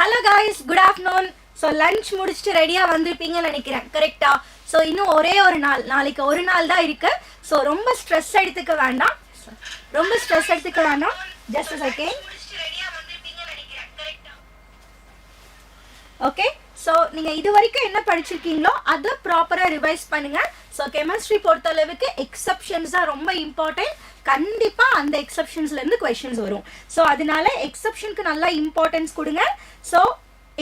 Hello guys, good afternoon. So lunch முடிச்சிட்டு ரெடியா வந்திருப்பீங்கன்னு நினைக்கிறேன். கரெக்ட்டா? So இன்னும் ஒரே ஒரு நாள், நாளைக்கு ஒரு நாள் தான் இருக்கு. So ரொம்ப ஸ்ட்ரெஸ் எடுத்துக்க வேண்டாம். Just a second. Okay? So நீங்க இது வரைக்கும் என்ன படிச்சிருக்கீங்களோ அதை ப்ராப்பரா ரிவைஸ் பண்ணுங்க. So chemistry பொறுத்தளவுக்கு எக்ஸெப்ஷன்ஸ் தான் ரொம்ப இம்பார்ட்டன்ட். கண்டிப்பா அந்த எக்ஸெப்ஷன்ஸ்ல இருந்து क्वेश्चंस வரும். சோ அதனால எக்ஸெப்ஷனுக்கு நல்லா இம்பார்ட்டன்ஸ் கொடுங்க. சோ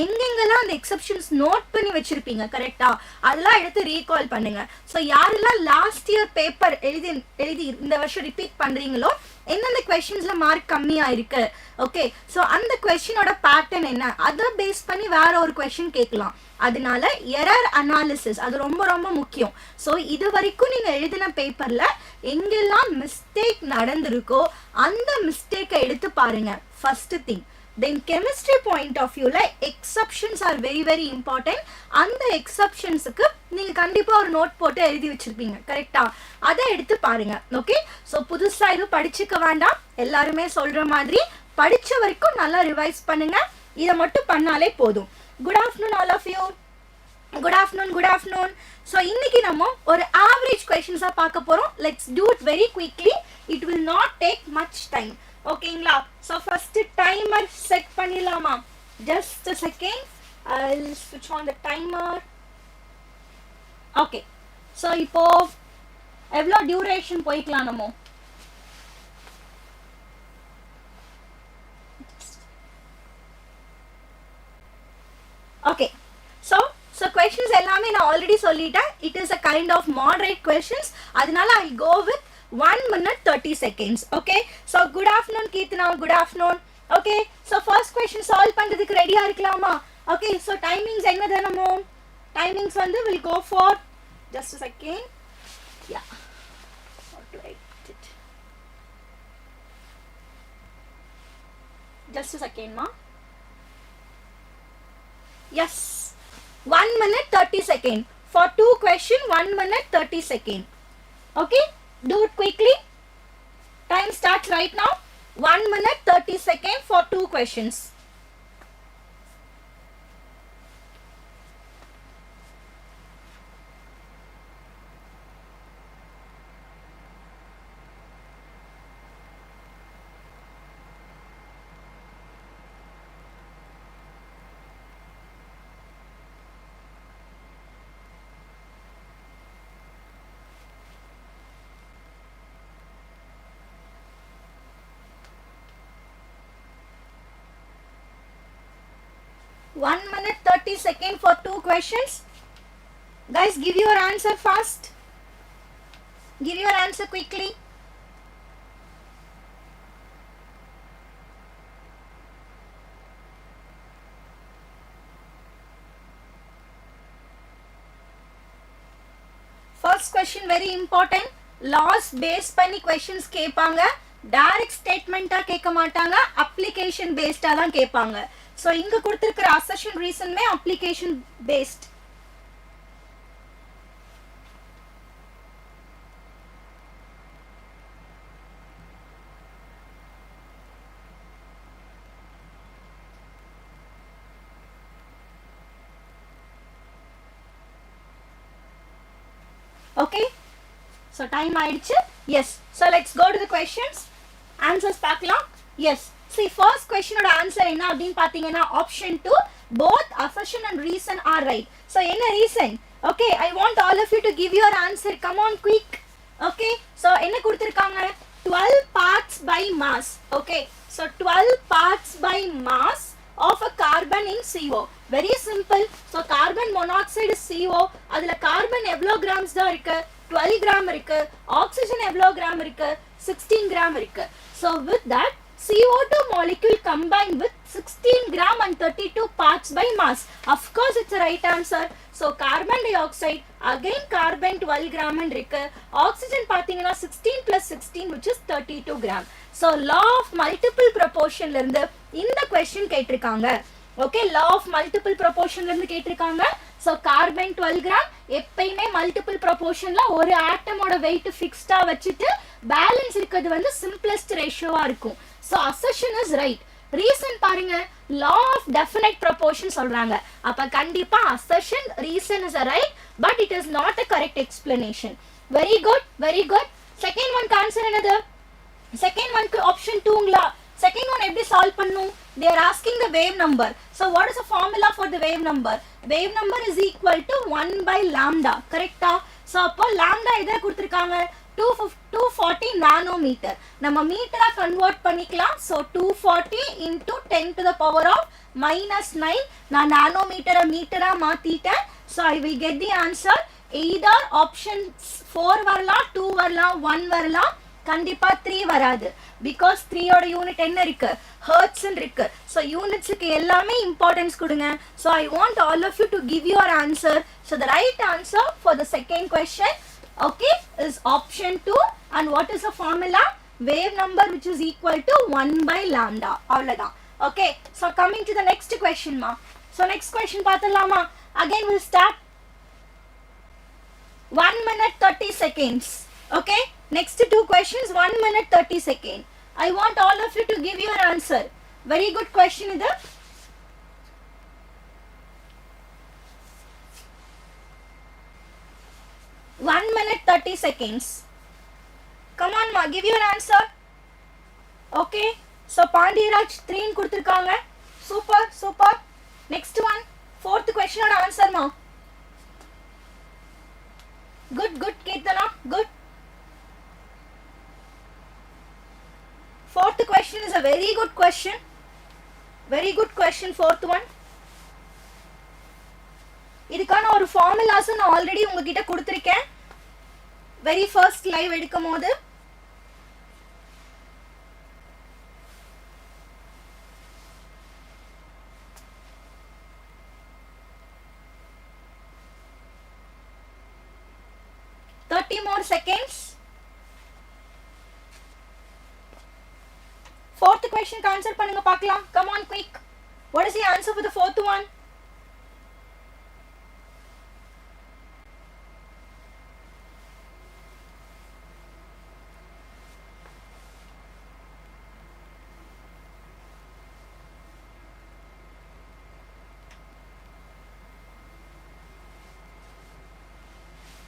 எங்கெங்கெல்லாம் அந்த எக்ஸெப்ஷன்ஸ் நோட் பண்ணி வச்சிருப்பீங்க கரெக்ட்டா, அதெல்லாம் எடுத்து ரீகால் பண்ணுங்க. சோ யாரெல்லாம் லாஸ்ட் இயர் பேப்பர் எழுதி இந்த வருஷம் ரிப்பீட் பண்றீங்களோ எந்தெந்த क्वेश्चंसல மார்க் கம்மியா இருக்கு, ஓகே, சோ அந்த क्वेश्चनோட பேட்டர்ன் என்ன, அதை பேஸ் பண்ணி வேற ஒரு क्वेश्चन கேட்கலாம். அதனால எரர் அனாலிசிஸ் அது ரொம்ப ரொம்ப முக்கியம். ஸோ இது வரைக்கும் நீங்கள் எழுதின பேப்பரில் எங்கெல்லாம் மிஸ்டேக் நடந்திருக்கோ அந்த மிஸ்டேக்கை எடுத்து பாருங்க first thing. Then chemistry point of வியூவில் exceptions are very very important. அந்த எக்ஸப்ஷன்ஸுக்கு நீங்கள் கண்டிப்பாக ஒரு நோட் போட்டு எழுதி வச்சுருப்பீங்க கரெக்டா, அதை எடுத்து பாருங்க. ஓகே, ஸோ புதுசாக எதுவும் படிச்சுக்க வேண்டாம். எல்லாருமே சொல்கிற மாதிரி படித்த வரைக்கும் நல்லா ரிவைஸ் பண்ணுங்க. இதை மட்டும் பண்ணாலே போதும். Good afternoon all of you. Good afternoon. So இன்னைக்கு நம்ம ஒரு average questions பார்க்க போறோம். Let's do it very quickly. It will not take much time. ஓகேங்களா? So first timer set பண்ணிடலாமா? Just a second. I'll switch on the timer. Okay. So இப்போ எவ்வளோ duration போய்க்கலாம் நம்ம? Okay, so questions எல்லாமே நான் already சொல்லிட்டேன். It is a kind of moderate questions. அதனால I'll go with 1 minute 30 seconds. Okay, so good afternoon Keerthana, good afternoon. Okay, so first question solve பண்றதுக்கு ரெடியா இருக்கலாமா? Okay, so timings என்ன தானமோ? Timings வந்து will go for just a second. Yeah, how to write it? Just a second ma. Yes, 1 minute 30 seconds for 2 questions. 1 minute 30 seconds. Okay, do it quickly. Time starts right now. 1 minute 30 seconds for 2 questions. One minute 30 seconds for 2 questions. Guys, give your answer fast. Give your answer quickly. First question very important. Laws based பண்ணி questions கேட்பாங்க. Direct statement கேட்க மாட்டாங்க. Application based தான் கேட்பாங்க. So இங்க கொடுத்திருக்கிற assertion reason மே application based. Okay, so time ஆயிடுச்சு. Yes, so let's go to the questions. Answers பார்க்கலாம். Yes, see first question oda answer என்ன அப்படினு பாத்தீங்கன்னா option 2, both assertion and reason are right. So என்ன reason? Okay, I want all of you to give your answer. Come on quick. Okay, so என்ன கொடுத்திருக்காங்க? 12 parts by mass. Okay, so 12 parts by mass of a carbon in CO. Very simple. So carbon monoxide is CO. அதுல carbon எவ்வளோ grams தான் இருக்கு? 12 gram இருக்கு. Oxygen எவ்வளோ gram இருக்கு? 16 gram இருக்கு. So with that CO2 molecule combined with 16 gram and 32 parts by mass. Of course it's the right answer. So carbon dioxide again carbon 12 gram and இருக்கு. Oxygen பாத்தீங்கன்னா 16 plus 16 which is 32 gram. So law of multiple proportion ல இருந்து இந்த question கேட்டிருக்காங்க. Okay, law of multiple proportion ல இருந்து கேட்டிருக்காங்க. So carbon 12 gram எப்பயுமே multiple proportionல ஒரு ஆட்டமோட weight ஃபிக்ஸ்டா வச்சுட்டு பேலன்ஸ் இருக்கிறது வந்து simplest ratio-வா இருக்கும். So assertion is right. Reason பாருங்க, law of definite proportion சொல்றாங்க. அப்ப கண்டிப்பா assertion reason is a right, but it is not a correct explanation. Very good, very good. Second one answer என்னது? Second one option 2ங்களா? Second one எப்படி solve பண்ணும்? They are asking the wave number. So what is the formula for the wave number? Wave number is equal to 1 by lambda. கரெக்ட்டா? So அப்போ lambda எதை கொடுத்திருக்காங்க? 240 nanometer. நம்ம மீட்டரா கன்வர்ட் பண்ணிக்கலாம். So 240 into 10 to the power of -9. நான் நானோமீட்டரை மீட்டரா மாத்திட்டேன். So I will get the answer. Either option 4 வரலாம், 2 வரலாம், 1 வரலாம். கண்டிப்பா 3 வராது. Because 3 ஓட யூனிட் என்ன இருக்கு? Hertz இருக்கு. So unitsக்கு எல்லாமே importance கொடுங்க. So I want all of you to give your answer. So the right answer for the second question, okay, is option 2. And what is the formula? Wave number which is equal to 1 by lambda. அவ்வளவுதான். Okay, so coming to the next question ma. So next question பார்த்தலாமா? Again we'll start 1 minute 30 seconds. Okay, next 2 questions, 1 minute 30 seconds. I want all of you to give your answer. Very good question இது. One minute 30 seconds. Come on ma, give your answer. Okay, so Pandiraj 3 கொடுத்திருக்காங்க. Super, super. Next one, fourth question ஓட answer ma. Good, good Keetana, good. Fourth question is a very good question. Very good question, fourth one. இதுக்கான ஒரு ஃபார்முலாஸ் நான் ஆல்ரெடி உங்ககிட்ட கொடுத்திருக்கேன். வெரி ஃபர்ஸ்ட் லைவ் எடுக்கும்போது more seconds. Fourth question answer பண்ணுங்க பார்க்கலாம். Come on quick. What is the answer for the fourth one?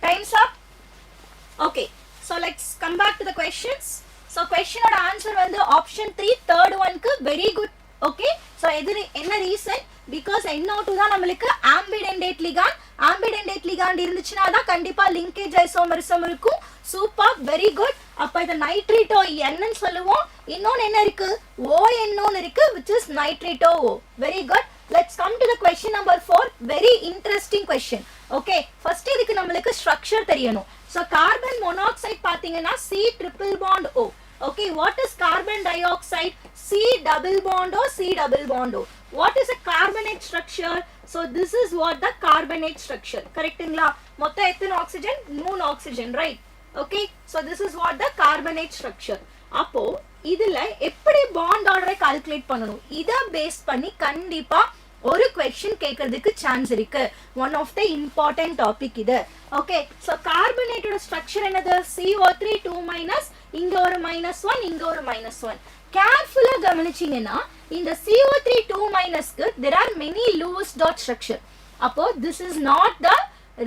Time's up. Okay, so let's come back to the questions. So question oda answer வந்து option 3 third one க்கு very good. Okay, so இது என்ன reason? Because NO2 தான் நமக்கு ambidendate ligand இருந்துச்சுனா தான் கண்டிப்பா linkage isomerism இருக்கும். Super, very good. அப்ப இது nitrito N ன்னு சொல்லுவோம். இன்னொன்னு என்ன இருக்கு? ONO ன்னு இருக்கு, which is nitrito O. Very good. Let's come to the question number 4. Very interesting question. Okay, first இதுக்கு நமக்கு structure தெரியணும். So carbon monoxide பாத்தீங்கன்னா C triple bond O. Okay, what is carbon dioxide? C double bond O, C double bond O. What is a carbonate structure? So this is what the carbonate structure. Correctங்களா? மொத்தம் எத்தனை oxygen? 3 oxygen, right? Okay, so this is what the carbonate structure. அப்போ இதுல எப்படி bond order calculate பண்ணணும்? இத பேஸ் பண்ணி கண்டிப்பா ஒரு question கேட்கிறதுக்கு சான்ஸ் இருக்கு. One of the important topic இது. Okay, so carbonate ஓட structure என்னது? CO3 2-, இங்க ஒரு -1, இங்க ஒரு -1. கேர்ஃபுல்லா கவனிச்சீங்கன்னா இந்த CO3 2- க்கு there are many Lewis dot structure. அப்போ this is not the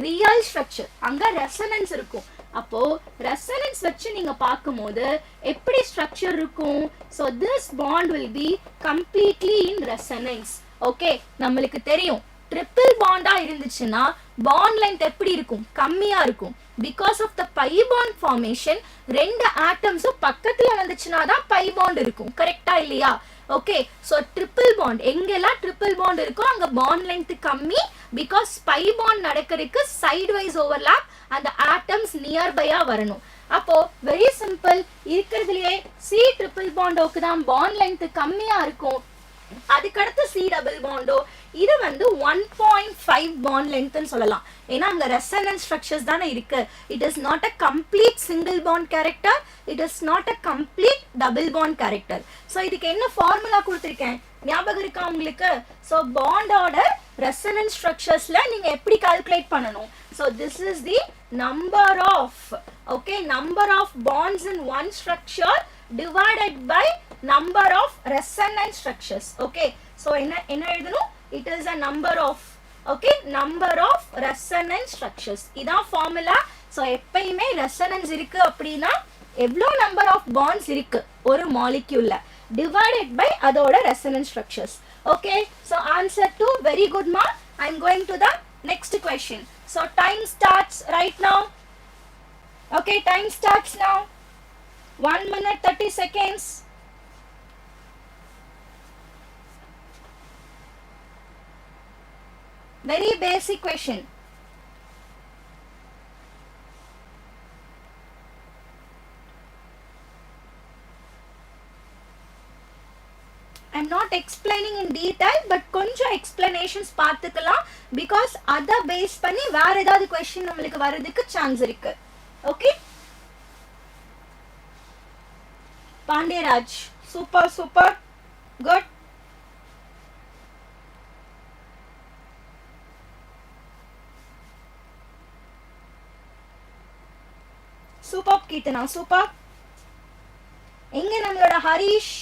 real structure. அங்க resonance இருக்கும். அப்போ resonance வச்சு நீங்க பாக்கும்போது எப்படி structure இருக்கும்? So this bond will be completely in resonance. Okay, நம்மளுக்கு தெரியும் ட்ரிபிள் பாண்டா இருந்துச்சுன்னா bond length எப்படி இருக்கும்? கம்மியா இருக்கும். Because of the pi bond formation, ரெண்டு atoms பக்கத்துல வந்துச்சுன்னா தான் pi bond இருக்கும். கரெக்ட்டா இல்லையா? Okay, so triple bond எங்கெல்லாம் triple bond இருக்கோ அங்க bond length கம்மி. Because pi bond நடக்கிறதுக்கு sidewise overlap and the atoms nearby வரணும். அப்போ very simple, இருக்கிறதுலயே C triple bond ஓக்கு தான் bond length கம்மியா இருக்கும். அதுக்கடுத்து C double bond இது வந்து 1.5 bond length ன்னு சொல்லலாம். ஏன்னா அங்க resonance structures தானே இருக்கு. It is not a complete single bond character. It is not a complete double bond character. So இதுக்கு என்ன formula கொடுத்திருக்கேன்? ஞாபகம் இருக்கா உங்களுக்கு? So bond order resonance structuresல நீங்க எப்படி calculate பண்ணணும்? So this is the number of, okay, number of bonds in one structure divided by number of resonance structures. Okay, so என்ன எழுதணும்? It is a number of, okay, number of resonance structures. இதான் formula. So எப்பயுமே resonance இருக்கு அப்படின்னா எவ்வளோ number of bonds இருக்கு ஒரு moleculeல divided by அதோட resonance structures. Okay, so answer 2 very good ma. I'm going to the next question. So time starts right now. Okay, time starts now. 1 minute 30 seconds. Very basic question. I'm not explaining in detail, but கொஞ்சம் explanations பார்த்துக்கலாம் because அதை பேஸ் பண்ணி வேற ஏதாவது question நம்மளுக்கு வரதுக்கு சான்ஸ் இருக்கு. Okay, Pandiraj super super good. Super Keerthana super. எங்க நம்மளோட ஹரிஷ்,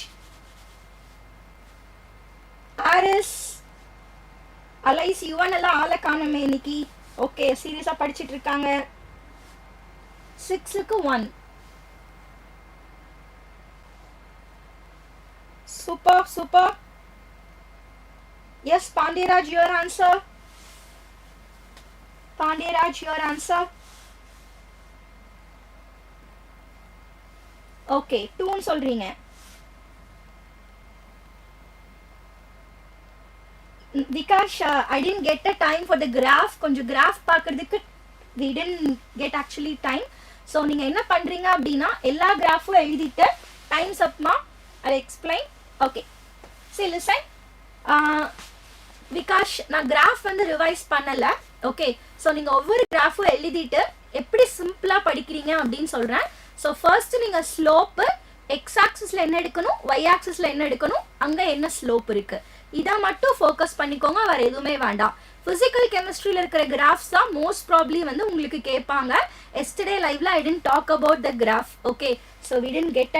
ஆரிஸ், அலைஸ், யுவன் எல்லாம் ஆளை காணுமே இன்னைக்கு. ஓகே, சீரியஸா படிச்சிட்டு இருக்காங்க. 6க்கு 1. Super super. Yes, Pandeyaraj, your answer. Pandeyaraj, your answer. Okay, 2 சொல்றீங்க. Because I didn't get the time for the graph. கொஞ்சம் graph பார்க்கிறதுக்கு we didn't get actually time. So நீங்க என்ன பண்றீங்க அப்படின்னா எல்லா கிராஃபும் எழுதிட்டு times up ma, I'll explain. Okay, see listen. Because நான் கிராஃப் வந்து ரிவைஸ் பண்ணல. ஓகே, ஸோ நீங்கள் ஒவ்வொரு கிராஃபும் எழுதிட்டு எப்படி சிம்பிளாக படிக்கிறீங்க அப்படின்னு சொல்கிறேன். ஸோ ஃபர்ஸ்ட் நீங்கள் ஸ்லோப்பு எக்ஸ் ஆக்சிஸில் என்ன எடுக்கணும், ஒய் ஆக்சிஸில் என்ன எடுக்கணும், அங்கே என்ன ஸ்லோப் இருக்குது, இதை மட்டும் ஃபோக்கஸ் பண்ணிக்கோங்க, வேறு எதுவுமே வேண்டாம். ஃபிசிக்கல் கெமிஸ்ட்ரியில் இருக்கிற கிராஃப்ஸ் தான் மோஸ்ட் ப்ராப்ளி வந்து உங்களுக்கு கேட்பாங்க. எஸ்டர்டே லைவ்ல I didn't talk about the graph. Okay, so we didn't get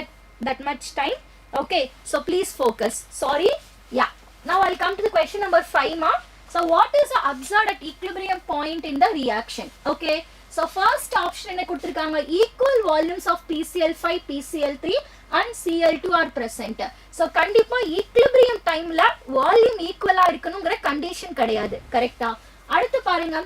that much time. Okay, so please focus. Sorry. Yeah, now I'll come to the question number 5 ma. So what is observed at equilibrium point in the reaction? Okay, so first option என்ன கொடுத்திருக்காங்க, equal volumes of PCl5, PCl3 and Cl2 are present. So கண்டிப்பா equilibrium timeல வால்யூம் ஈக்குவலா இருக்கணும்ங்கற கண்டிஷன் கிடையாது. கரெக்ட்டா? அடுத்து பாருங்க,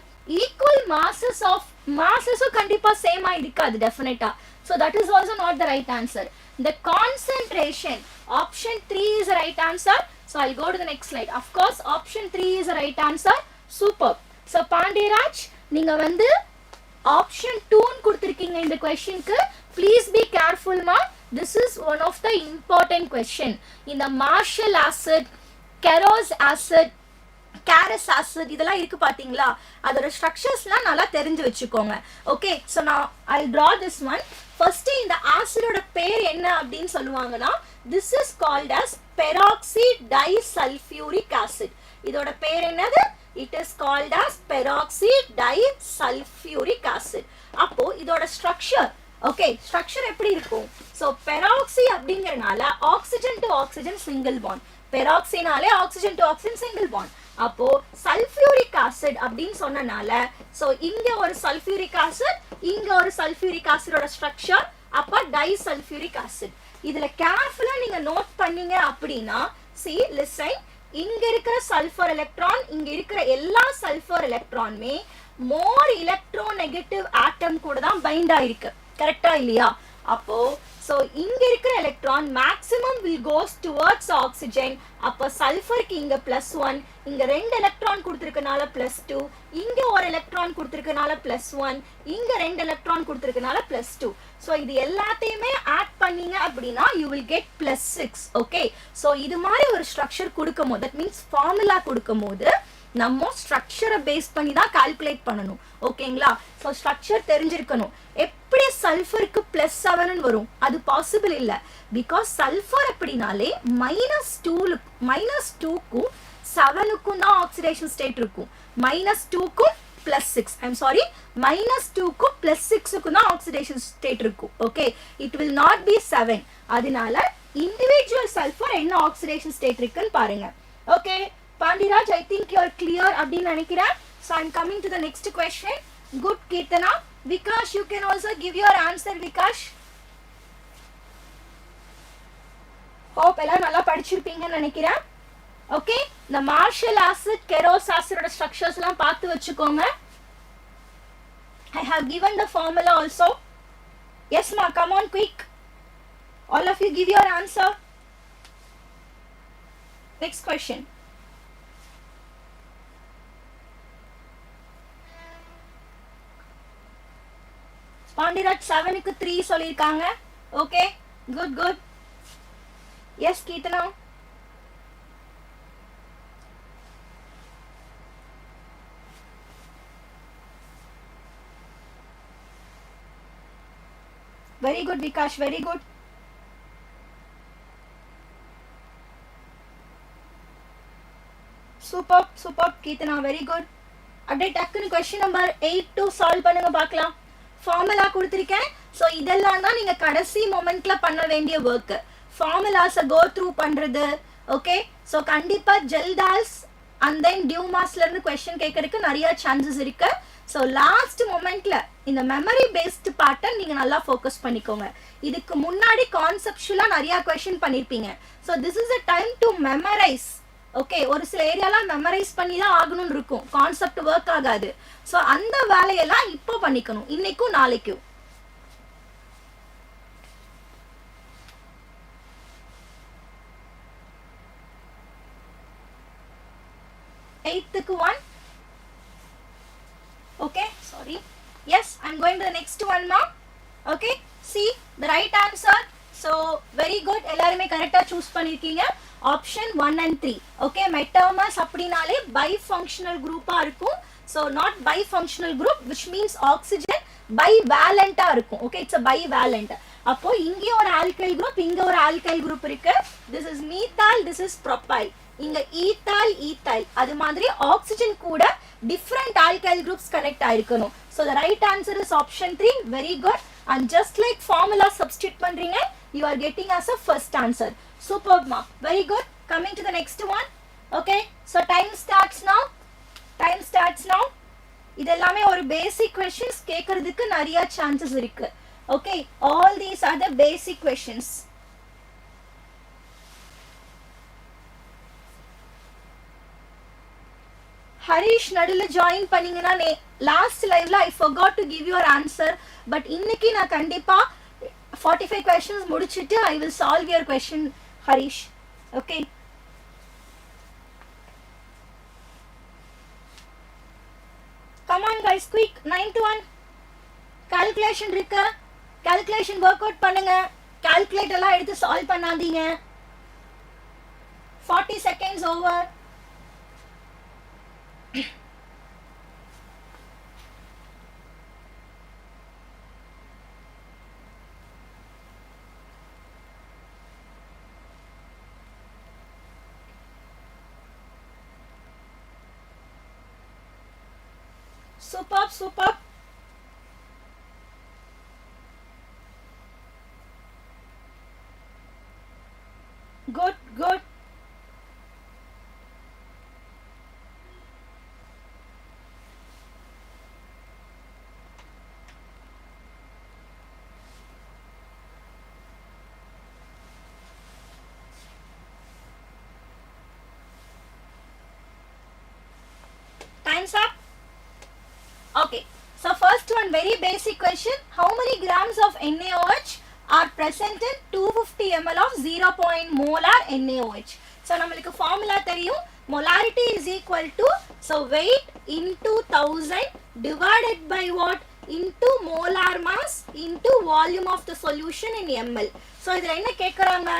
equal masses of masses கண்டிப்பா சேமா இருக்காது டெஃபினட்டா. So that is also not the right answer. The concentration, option 3 is the right answer. So I'll go to the next slide. Of course, option 3 is the right answer. Super. So Pandeyaraj, நீங்க வந்து option 2 ன்னு கொடுத்திருக்கீங்க இந்த क्वेश्चनக்கு. Please be careful ma. This is one of the important question. இந்த Marshall acid, Keros acid, Keros acid இதெல்லாம் இருக்கு பாத்தீங்களா, அதோட ஸ்ட்ரக்சர்ஸ்லாம் நல்லா தெரிஞ்சு வச்சுக்கோங்க. Okay, so now I'll draw this one. First இந்த ஆசிடோட பேர் என்ன அப்படின்னு சொல்லுவாங்கன்னா, this is called as peroxide disulfuric acid. இதோட பேர் என்னது? It is called as peroxide disulfuric acid. அப்போ இதோட ஸ்ட்ரக்சர், ஓகே, ஸ்ட்ரக்சர் எப்படி இருக்கும்? ஸோ பெராக்சி அப்படிங்கறனால oxygen to oxygen single bond, பெராக்சினாலே oxygen to oxygen single bond. அப்போ சல்ஃபியூரிக் ஆசிட் அப்படின்னு சொன்னனால, ஸோ இங்க ஒரு சல்ஃபியூரிக் ஆசிட், இங்க ஒரு சல்ஃபியூரிக் ஆசிடோட ஸ்ட்ரக்சர், அப்ப டைசல்ஃபியூரிக் ஆசிட். இதுல கேர்ஃபுல்லா நீங்க நோட் பண்ணீங்க அப்படின்னா, see listen, இங்க இருக்கிற சல்ஃபர் எலக்ட்ரான், இங்க இருக்கிற எல்லா சல்ஃபர் எலக்ட்ரானுமே மோர் எலக்ட்ரோநெகட்டிவ் ஆட்டம் கூட தான் பைண்ட் ஆயிருக்கு. கரெக்டா இல்லையா? அப்போ so இங்க இருக்கிற electron maximum will goes towards oxygen. அப்ப சல்ஃபருக்கு இங்க +1, இங்க 2 எலக்ட்ரான் கொடுத்திருக்கனால +2, இங்க ஒரு எலக்ட்ரான் கொடுத்திருக்கனால +1, இங்க 2 எலக்ட்ரான் கொடுத்திருக்கனால +2. so இது எல்லாத்தையுமே ஆட் பண்ணீங்க அப்படினா you will get +6. Okay, so இது மாதிரி ஒரு ஸ்ட்ரக்சர் கொடுக்கும்போது, that means ஃபார்முலா கொடுக்கும்போது நம்ம ஸ்ட்ரக்சரை பேஸ் பண்ணி தான் கால்குலேட் பண்ணணும். ஓகேங்களா? ஸோ ஸ்ட்ரக்சர் தெரிஞ்சிருக்கணும். எப்படி சல்ஃபருக்கு +7 வரும்? அது பாசிபிள் இல்லை. பிகாஸ் சல்ஃபர் அப்படின்னாலே -2க்கும் 7க்கும் தான் ஆக்சிடேஷன் ஸ்டேட் இருக்கும். -2க்கும் +6, ஐம் சாரி, -2க்கும் +6க்கும் தான் ஆக்சிடேஷன் ஸ்டேட் இருக்கும். Okay, it will not be 7. அதனால இண்டிவிஜுவல் சல்ஃபர் என்ன ஆக்சிடேஷன் ஸ்டேட் இருக்குன்னு பாருங்க. Okay Pandiraj, I think you are clear அப்படின்னு நினைக்கிறேன். So I'm coming to the next question. Good Kirtana. Vikash, you can also give your answer. Vikash, hope எல்லாம் நல்லா படிச்சிருப்பீங்கன்னு நினைக்கிறேன். ஓகே, இந்த மார்ஷல் ஆசிட் கெரோஸ் ஆசிடோட ஸ்ட்ரக்சர்ஸ் எல்லாம் பார்த்து வச்சுக்கோங்க. I have given the formula also. Yes ma, come on quick. All of you give your answer. Next question. Pandiraj 7 க்கு 3 சொல்லிருக்காங்க. Okay, good good. Yes Keetana. Very good Vikash, very good. Superb, superb Keetana, very good. அப்படியே டக்குன்னு question number 8 to solve பண்ணுங்க பார்க்கலாம். ஃபார்முலா கொடுத்திருக்கேன். ஸோ இதெல்லாம் தான் நீங்க கடைசி மொமெண்ட்ல பண்ண வேண்டிய ஒர்க். ஃபார்முலாஸை கோ த்ரூ பண்றது. ஓகே, ஸோ கண்டிப்பா ஜெல்டால்ஸ் அண்ட் தென் டியூமாஸ்ல இருந்து கொஸ்டின் கேட்கறதுக்கு நிறைய சான்சஸ் இருக்கு. ஸோ லாஸ்ட் மொமெண்ட்ல இந்த மெமரி பேஸ்டு பார்ட்டை நீங்க நல்லா ஃபோக்கஸ் பண்ணிக்கோங்க. இதுக்கு முன்னாடி கான்செப்சுவலா நிறைய கொஸ்டின் பண்ணிருப்பீங்க. So this is a time to memorise. Okay, ஒரு சில ஏரியாலாம் மெமரைஸ் பண்ணி தான் ஆகணும்னு இருக்கும், கான்செப்ட் ஒர்க் ஆகாது. ஸோ அந்த வேலையெல்லாம் இப்போ பண்ணிக்கணும், இன்னைக்கும் நாளைக்கும். Eighth one. Okay, sorry. Yes, I'm going to the next one now. Okay, see the right answer. So very good, எல்லாருமே கரெக்டா சூஸ் பண்ணிருக்கீங்க. Option 1 and 3. ஓகே, மெட்டர்மஸ் அப்படினாலே பைஃபங்க்ஷனல் குரூப்பா இருக்கும். So not bifunctional group which means oxygen பைவேலண்டா இருக்கும். Okay, it's a bivalent. அப்போ இங்கே ஒரு ஆல்கைல் குரூப், இங்க ஒரு ஆல்கைல் குரூப் இருக்கு. This is methyl, this is propyl. இங்க ஈத்தால் ஈத்தைல். அது மாதிரி ஆக்சிஜன் கூட டிஃப்ரெண்ட் ஆல்கைல் குரூப்ஸ் கனெக்ட் ஆயிருக்கணும். So the right answer is option 3. Very good. And just like formula substitute பண்றீங்க, you are getting as a first answer. Superb ma, very good. Coming to the next one. Okay, so time starts now. Time starts now. இதெல்லாமே ஒரு basic questions கேட்கறதுக்கு நிறைய chances இருக்கு. Okay, all these are the basic questions. Harish நடுல ஜாயின் பண்ணீங்கன்னா லாஸ்ட் லைவ்ல I forgot to give your answer. But இன்னைக்கு நான் கண்டிப்பா 45 questions முடிச்சிட்டு I will solve your question, Harish. Okay. Come on guys, quick. 9th one. Calculation இருக்கு. Calculation work out பண்ணுங்க. Calculate எல்லாம் எடுத்து solve பண்ணாதீங்க. 40 seconds over. Superb, superb. Good, good. Time's up. Okay, so first one, very basic question. How many grams of NaOH are present in 250 ml of 0. molar NaOH? So நம்மளுக்கு formula தெரியும். Molarity is equal to, so weight into 1000 divided by what? Into molar mass into volume of the solution in ml. So இதுல என்ன கேக்குறாங்க?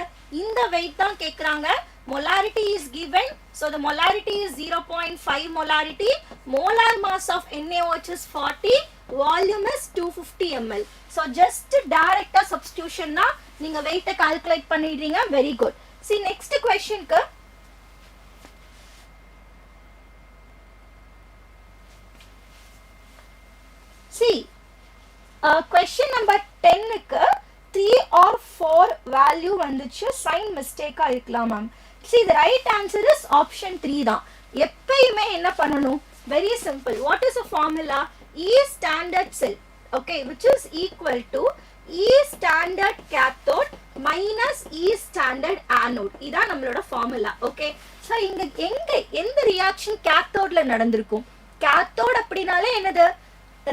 இந்த weight தான் கேக்குறாங்க. Molarity is given, so the molarity is 0.5 molarity. Molar mass of NaOH is 40, volume is 250 ml. So just direct substitution na நீங்க weight calculate பண்ணிடுறீங்க. Very good. See next question க்கு see question number 10 க்கு 3 or 4 வேல்யூ வந்துச்சு சைன் மிஸ்டேக்கா இருக்கலாம் ma'am. see the right answer is option 3 தான். எப்பயுமே என்ன பண்ணணும், very simple. what is the formula? E standard cell, okay, which is equal to E standard cathode minus E standard anode. இதான் நம்மளோட ஃபார்முலா. ஓகே, ஸோ இங்க எந்த ரியாக்ஷன் கேத்தோட்ல நடந்திருக்கும்? கேத்தோட் அப்படினாலே என்னது?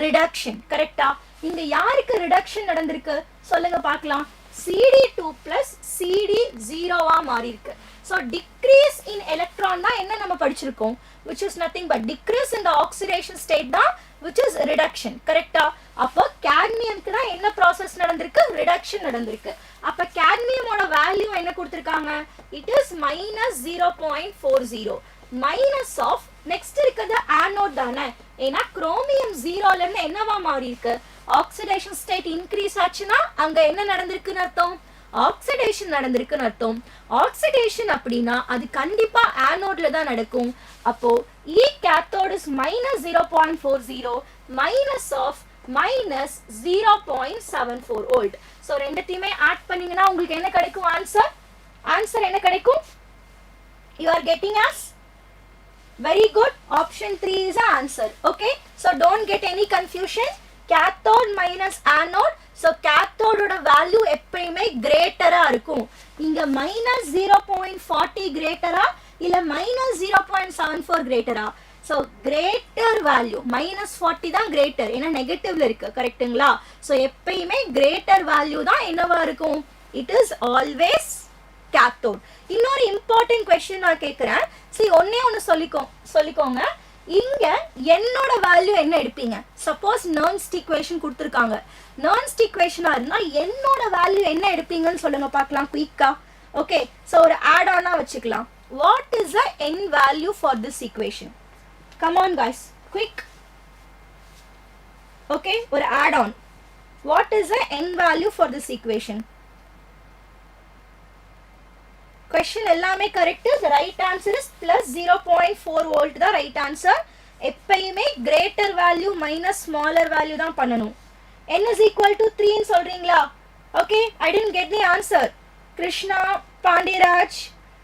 ரிடக்ஷன். கரெக்டா? இங்க யாருக்கு ரிடக்ஷன் நடந்திருக்கு சொல்லுங்க பார்க்கலாம். CD2 plus CD0 மாறி இருக்கு. ஸோ டிக்ரீஸ் இன் எலக்ட்ரான் தான் என்ன நம்ம படிச்சிருக்கோம், which is nothing but decrease in the oxidation state தான், which is reduction. கரெக்டா? அப்போ கேட்மியம்க்கு தான் என்ன ப்ராசஸ் நடந்திருக்கு? ரிடக்ஷன் நடந்திருக்கு. அப்ப கேட்மியமோட வேல்யூ என்ன கொடுத்திருக்காங்க? it is minus 0.40 minus of next இருக்கிறது ஆனோட் தானே. ஏன்னா குரோமியம் 0ல இருந்து என்னவா மாறி இருக்கு? ஆக்சிடேஷன் ஸ்டேட் இன்க்ரீஸ் ஆச்சுன்னா அங்க என்ன நடந்திருக்குன்னு அர்த்தம்? ஆக்சிடேஷன் நடந்திருக்குன்னு அர்த்தம். ஆக்சிடேஷன் அப்படின்னா அது கண்டிப்பா ஆனோட்ல தான் நடக்கும். அப்போ E cathode is minus 0.40 minus of minus 0.74 volt. So ரெண்டுத்தையுமே ஆட் பண்ணீங்கன்னா உங்களுக்கு என்ன கிடைக்கும்? ஆன்சர் என்ன கிடைக்கும்? you are getting us very good. option 3 is the answer. okay, so don't get any confusion. cathode minus anode. so cathode ஓட வேல்யூ எப்பயுமே கிரேட்டரா இருக்கும். இங்க minus 0.40 கிரேட்டரா இல்ல minus 0.74 கிரேட்டரா? so greater value minus 40 தான் greater, ஏன்னா நெகட்டிவ்ல இருக்கு. கரெக்ட்டுங்களா? so எப்பயுமே greater value தான் என்னவா இருக்கும்? it is always cathode. இன்னொரு இம்பார்ட்டன்ட் क्वेश्चन நான் கேக்குறேன். see ஒண்ணே ஒன்னு சொல்லிக்கோங்க. இங்க என்னோட வேல்யூ என்ன எடுப்பீங்க? சப்போஸ் நர்ன்ஸ்ட் ஈக்குவேஷன் கொடுத்திருக்காங்க. நர்ன்ஸ்ட் ஈக்குவேஷனா இருந்தா என்னோட வேல்யூ என்ன எடுப்பீங்கன்னு சொல்லுங்க பார்க்கலாம் குயிக்கா. ஓகே, சோ ஒரு ஆட் ஆனா வச்சுக்கலாம். what is the n value for this equation? come on guys, quick. okay, ஒரு add on. what is the n value for this equation? question எல்லாமே correct. the right answer is plus 0.4 volt தான் right answer. எப்பயுமே greater value minus smaller value தான் பண்ணணும். n is equal to 3 ன்னு சொல்றீங்களா? okay, I didn't get the answer. Krishna, Pandiraj.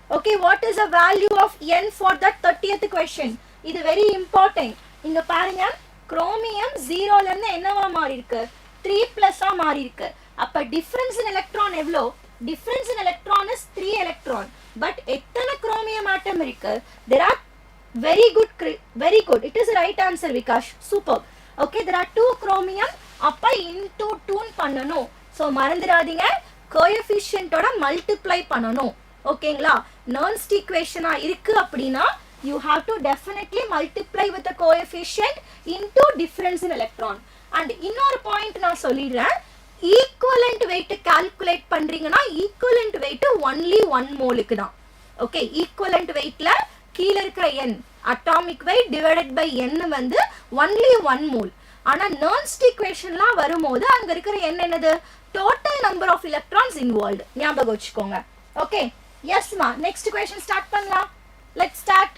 okay, what is the value of n for that 30th question? இது very important. இங்க பாருங்க, குரோமியம் 0ல இருந்து என்னவா மாறி இருக்கு? 3 plus ஆ மாறி இருக்கு. அப்ப difference in electron எவ்வளோ? difference in electron is 3 electron. but எத்தனை குரோமியம் ஆட்டம் இருக்கு? there are very good. it is the right answer Vikash. super. okay, there are 2 chromium. அப்ப into 2 பண்ணனும். so மறந்துடாதீங்க, coefficient ஓட multiply பண்ணனும். ஓகேங்களா? நர்ன்ஸ்ட் ஈக்குவேஷனா இருக்கு அப்படினா you have to definitely multiply with the coefficient into difference in electron. and இன்னொரு பாயிண்ட் நான் சொல்லிடுறேன். ஈக்குவலண்ட் weight கால்குலேட் பண்றீங்கன்னா ஈக்குவலண்ட் weight only 1 மோலுக்கு தான். ஓகே, ஈக்குவலண்ட் weightல கீழ இருக்கிற n atomic weight divided by n வந்து only 1 மோல். ஆனா நர்ன்ஸ்ட் ஈக்குவேஷன்லாம் வரும்போது அங்க இருக்கிற n என்னது? Total number of electrons involved. ஞாபகம் வச்சுக்கோங்க. ஓகே, எஸ் மா. நெக்ஸ்ட் क्वेश्चन ஸ்டார்ட் பண்ணலாம். Let's start.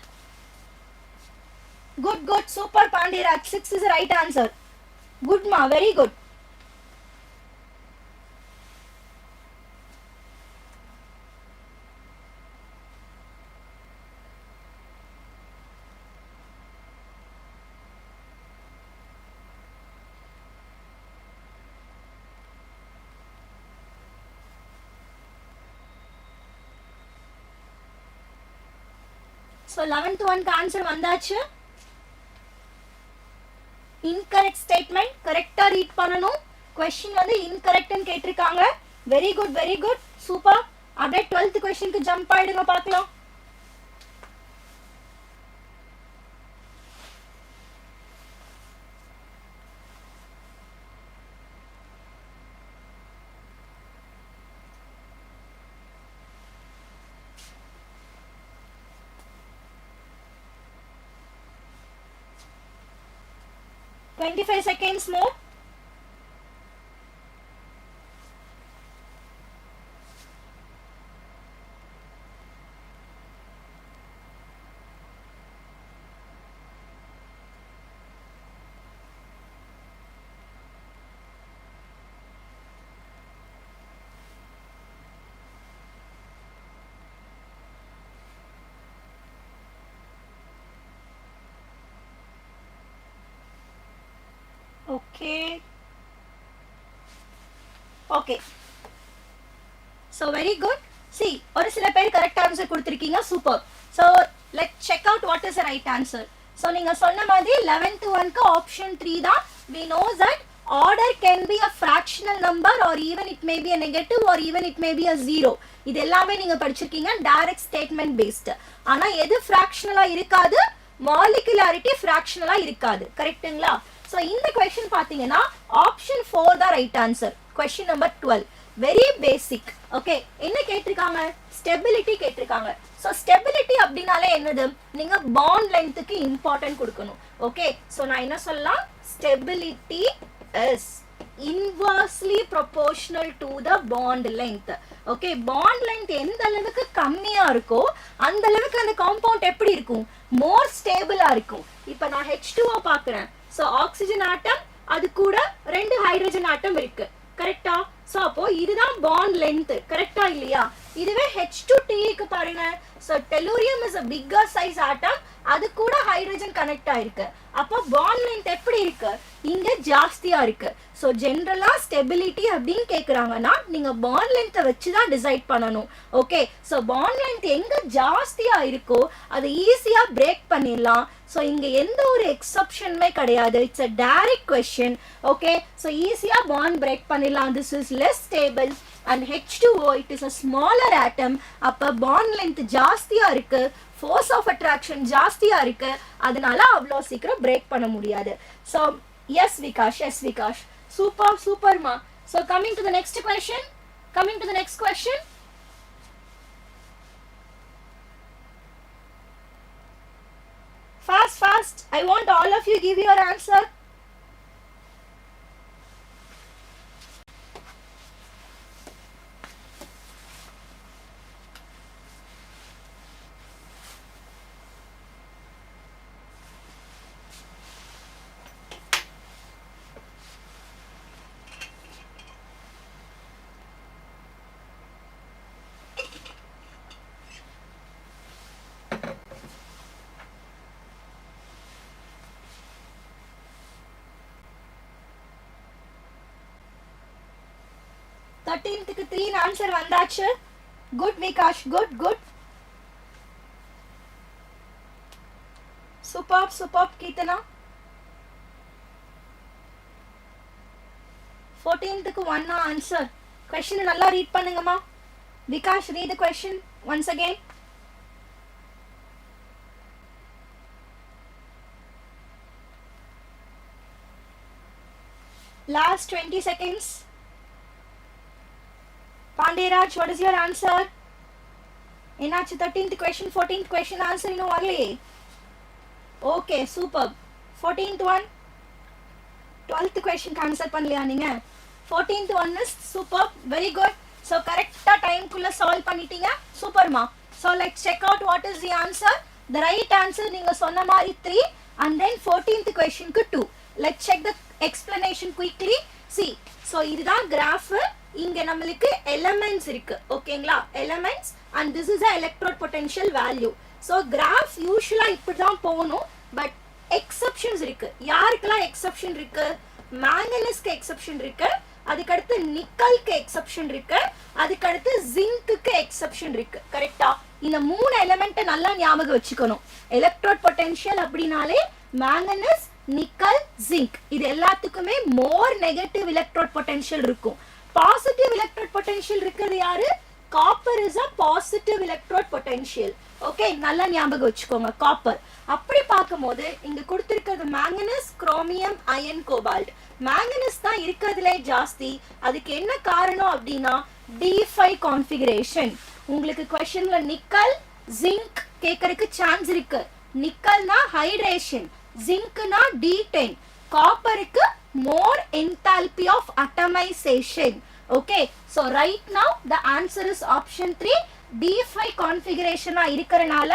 good, super Pandiraj. 6 is the right answer. good ma, very good. so 11th one का आंसर வந்தாச்சு. incorrect statement கரெக்ட்டா ரீட் பண்ணனும். क्वेश्चन வந்து incorrect ன்னு கேட்டிருக்காங்க. very good super. அப்படியே 12th question க்கு ஜம்ப் ஆயிடுங்க பார்க்கலாம். $25 seconds more. Okay. Okay. So very good. See, ஒரு சில பேர் correct answer கொடுத்திருக்கீங்க. Super. So let's check out what is the right answer. So நீங்க சொன்ன மாதிரி 11th ஒன்க்கு option 3 தான். We know that order can be a fractional number or even it may be a negative or even it may be a zero. இது எல்லாமே நீங்க படிச்சிருக்கீங்க direct statement based. ஆனா எது fractionalா இருக்காது, molecularity fractionalா இருக்காது. கரெக்ட்டுங்களா? So இந்த question பாத்தீங்கன்னா option 4 தான் right answer. Question number 12. Very basic. Okay, என்ன கேட்டிருக்காங்க? Stability கேட்டிருக்காங்க. So stability அப்படினாலே என்னது? நீங்க bond lengthக்கு important கொடுக்கணும். Okay, so நான் என்ன சொல்லலாம்? Stability is inversely proportional to the bond length. Okay, bond length எந்த அளவுக்கு கம்மியா இருக்கோ அந்த அளவுக்கு அந்த காம்பவுண்ட் எப்படி இருக்கும்? more stable இருக்கும். இப்போ நான் H2O பார்க்கிறேன். So oxygen atom அது கூட ரெண்டு ஹைட்ரஜன் ஆட்டம் இருக்கு. கரெக்ட்டா? சோ அப்போ இதுதான் bond length. கரெக்ட்டா இல்லையா? இதுவே H2T க்கு பாருங்க. So tellurium is a bigger size atom. அது கூட ஹைட்ரஜன் கனெக்ட் ஆயிருக்கு. அப்போ bond length எப்படி இருக்கு? இங்க ஜாஸ்தியா இருக்கு. So ஜெனரலா ஸ்டெபிலிட்டி அப்படினு கேக்குறாங்கன்னா நீங்க bond length வச்சு தான் டிசைட் பண்ணனும். ஓகே, so bond length எங்க ஜாஸ்தியா இருக்கோ அதை ஈஸியா பிரேக் பண்ணிடலாம். So இங்க எந்த ஒரு எக்ஸெப்ஷனுமே கிடையாது. It's a direct question. Okay, so ஈஸியா bond break பண்ணிடலாம். This is less stable and H2O it is a smaller atom. அப்ப bond length ஜாஸ்தியா இருக்கு, force of attraction ஜாஸ்தியா இருக்கு, அதனால அவ்வளோ சீக்கிரம் break பண்ண முடியாது. So yes Vikash, yes Vikash, super super ma. So coming to the next question. Fast, I want all of you give your answer. க்கு 3 ஆன்சர் வந்தாச்சு. Good Vikash, good. Super Keerthana. 14க்கு 1 ஆன்சர். क्वेश्चन நல்லா ரீட் பண்ணுங்கம்மா. Vikash, read the question once again. Last 20 seconds. Pandiraj, what is your answer? என்னாச்சு? 13th question, 14th question answer இன்னும் வரலையே. Okay, super. 14th one, 12th question answer பண்ணலையா நீங்க? 14th one is super, very good. So கரெக்ட்டா டைம் குள்ள சால்வ் பண்ணிட்டீங்க. சூப்பர்மா. So let's check out what is the answer. The right answer நீங்க சொன்ன மாதிரி 3 and then 14th question க்கு 2. Let's check the explanation quickly. See, so இதுதான் graph. இங்க நம்மளுக்கு elements இருக்கு. ஓகேங்களா? elements and this is a electrode potential value. So graph usually இப்படிதான் போகணும். But exceptions இருக்கு. யாருக்கெல்லாம் exception இருக்கு? manganese-க்கு exception இருக்கு. அதுக்கடுத்து நிக்கலுக்கு exception இருக்கு. அதுக்கடுத்து zinc-க்கு exception இருக்கு. கரெக்டா? இந்த மூணு எலிமெண்ட்டை நல்லா ஞாபகம் வச்சுக்கணும். electrode potential அப்படினாலே manganese, nickel, zinc இது எல்லாத்துக்குமே more negative electrode potential இருக்கும். Positive electrode potential இருக்கிறது யாரு? Copper is a positive electrode potential. Okay, நல்லா ஞாபகம் வச்சுக்கோங்க. Copper. அப்படி பார்க்கும்போது இங்க கொடுத்திருக்கிறது manganese, chromium, iron, cobalt. manganese தான் இருக்கிறதுலே ஜாஸ்தி. அதுக்கு என்ன காரணம் அப்படின்னா D5 configuration. உங்களுக்கு questionல nickel, zinc கேட்கறதுக்கு சான்ஸ் இருக்கு. nickelனா hydration, zincனா D10, copperக்கு more enthalpy of atomization. Okay, so right now the answer is option 3. D5 configuration இருக்கறனால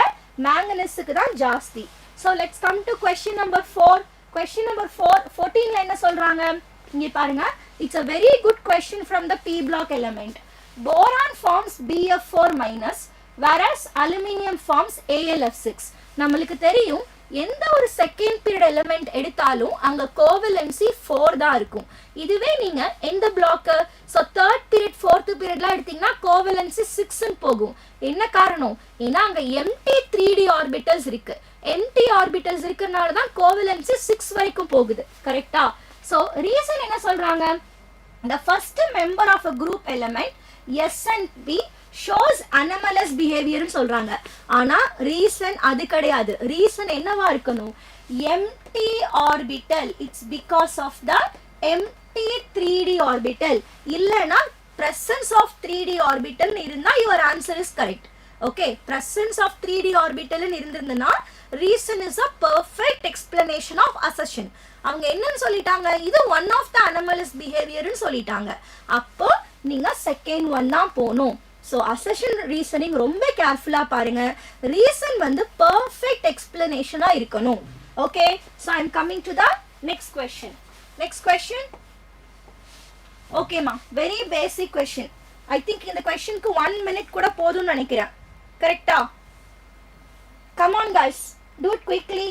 manganese க்கு தான் ஜாஸ்தி. So let's come to question number 4. Question number 4, 14 ல என்ன சொல்றாங்க? இங்க பாருங்க. It's a very good question from the P block element. Boron forms BF4 minus whereas aluminium forms AlF6. நம்மளுக்கு தெரியும் எந்த ஒரு செகண்ட் பீரியட் எலிமெண்ட் எடுத்தாலும் அங்க கோவலன்சி 4 தான் இருக்கும். இதுவே நீங்க எந்த block so third period fourth பீரியட்லாம் எடுத்தீங்கன்னா கோவலன்சி 6 போகும். என்ன காரணம்? ஏன்னா அங்க எம்டி 3D ஆர்பிட்டல்ஸ் இருக்கு. எம்டி ஆர்பிட்டல்ஸ் இருக்கிறனால தான் கோவலன்சி 6 வரைக்கும் போகுது. கரெக்டா? ஸோ ரீசன் என்ன சொல்றாங்க? The first member of a group element S and B shows anomalous behavior னு சொல்றாங்க. ஆனா ரீசன் அது கிடையாது. ரீசன் என்னவா இருக்கணும்? empty orbital. It's because of the empty 3D orbital. இல்லனா presence of 3D orbital இருந்தா your answer is correct. Okay, presence of 3D orbital இருந்திருந்தனா reason is a perfect explanation of assertion. அவங்க என்னன்னு சொல்லிட்டாங்க? இது one of the anomalous behavior னு சொல்லிட்டாங்க. அப்போ நீங்க செகண்ட் ஒன் தான் போணும். ஸோ அசெஷன் ரீசனிங் ரொம்ப கேர்ஃபுல்லா பாருங்க. ரீசன் வந்து பர்ஃபெக்ட் எக்ஸ்பிளனேஷனா இருக்கணும். Okay, so I am coming to the next question. Next question ஓகேமா, very basic question. I think இந்த கொஸ்டினுக்கு 1 minute கூட போதும்னு நினைக்கிறேன். கரெக்டா? Come on guys, do it quickly.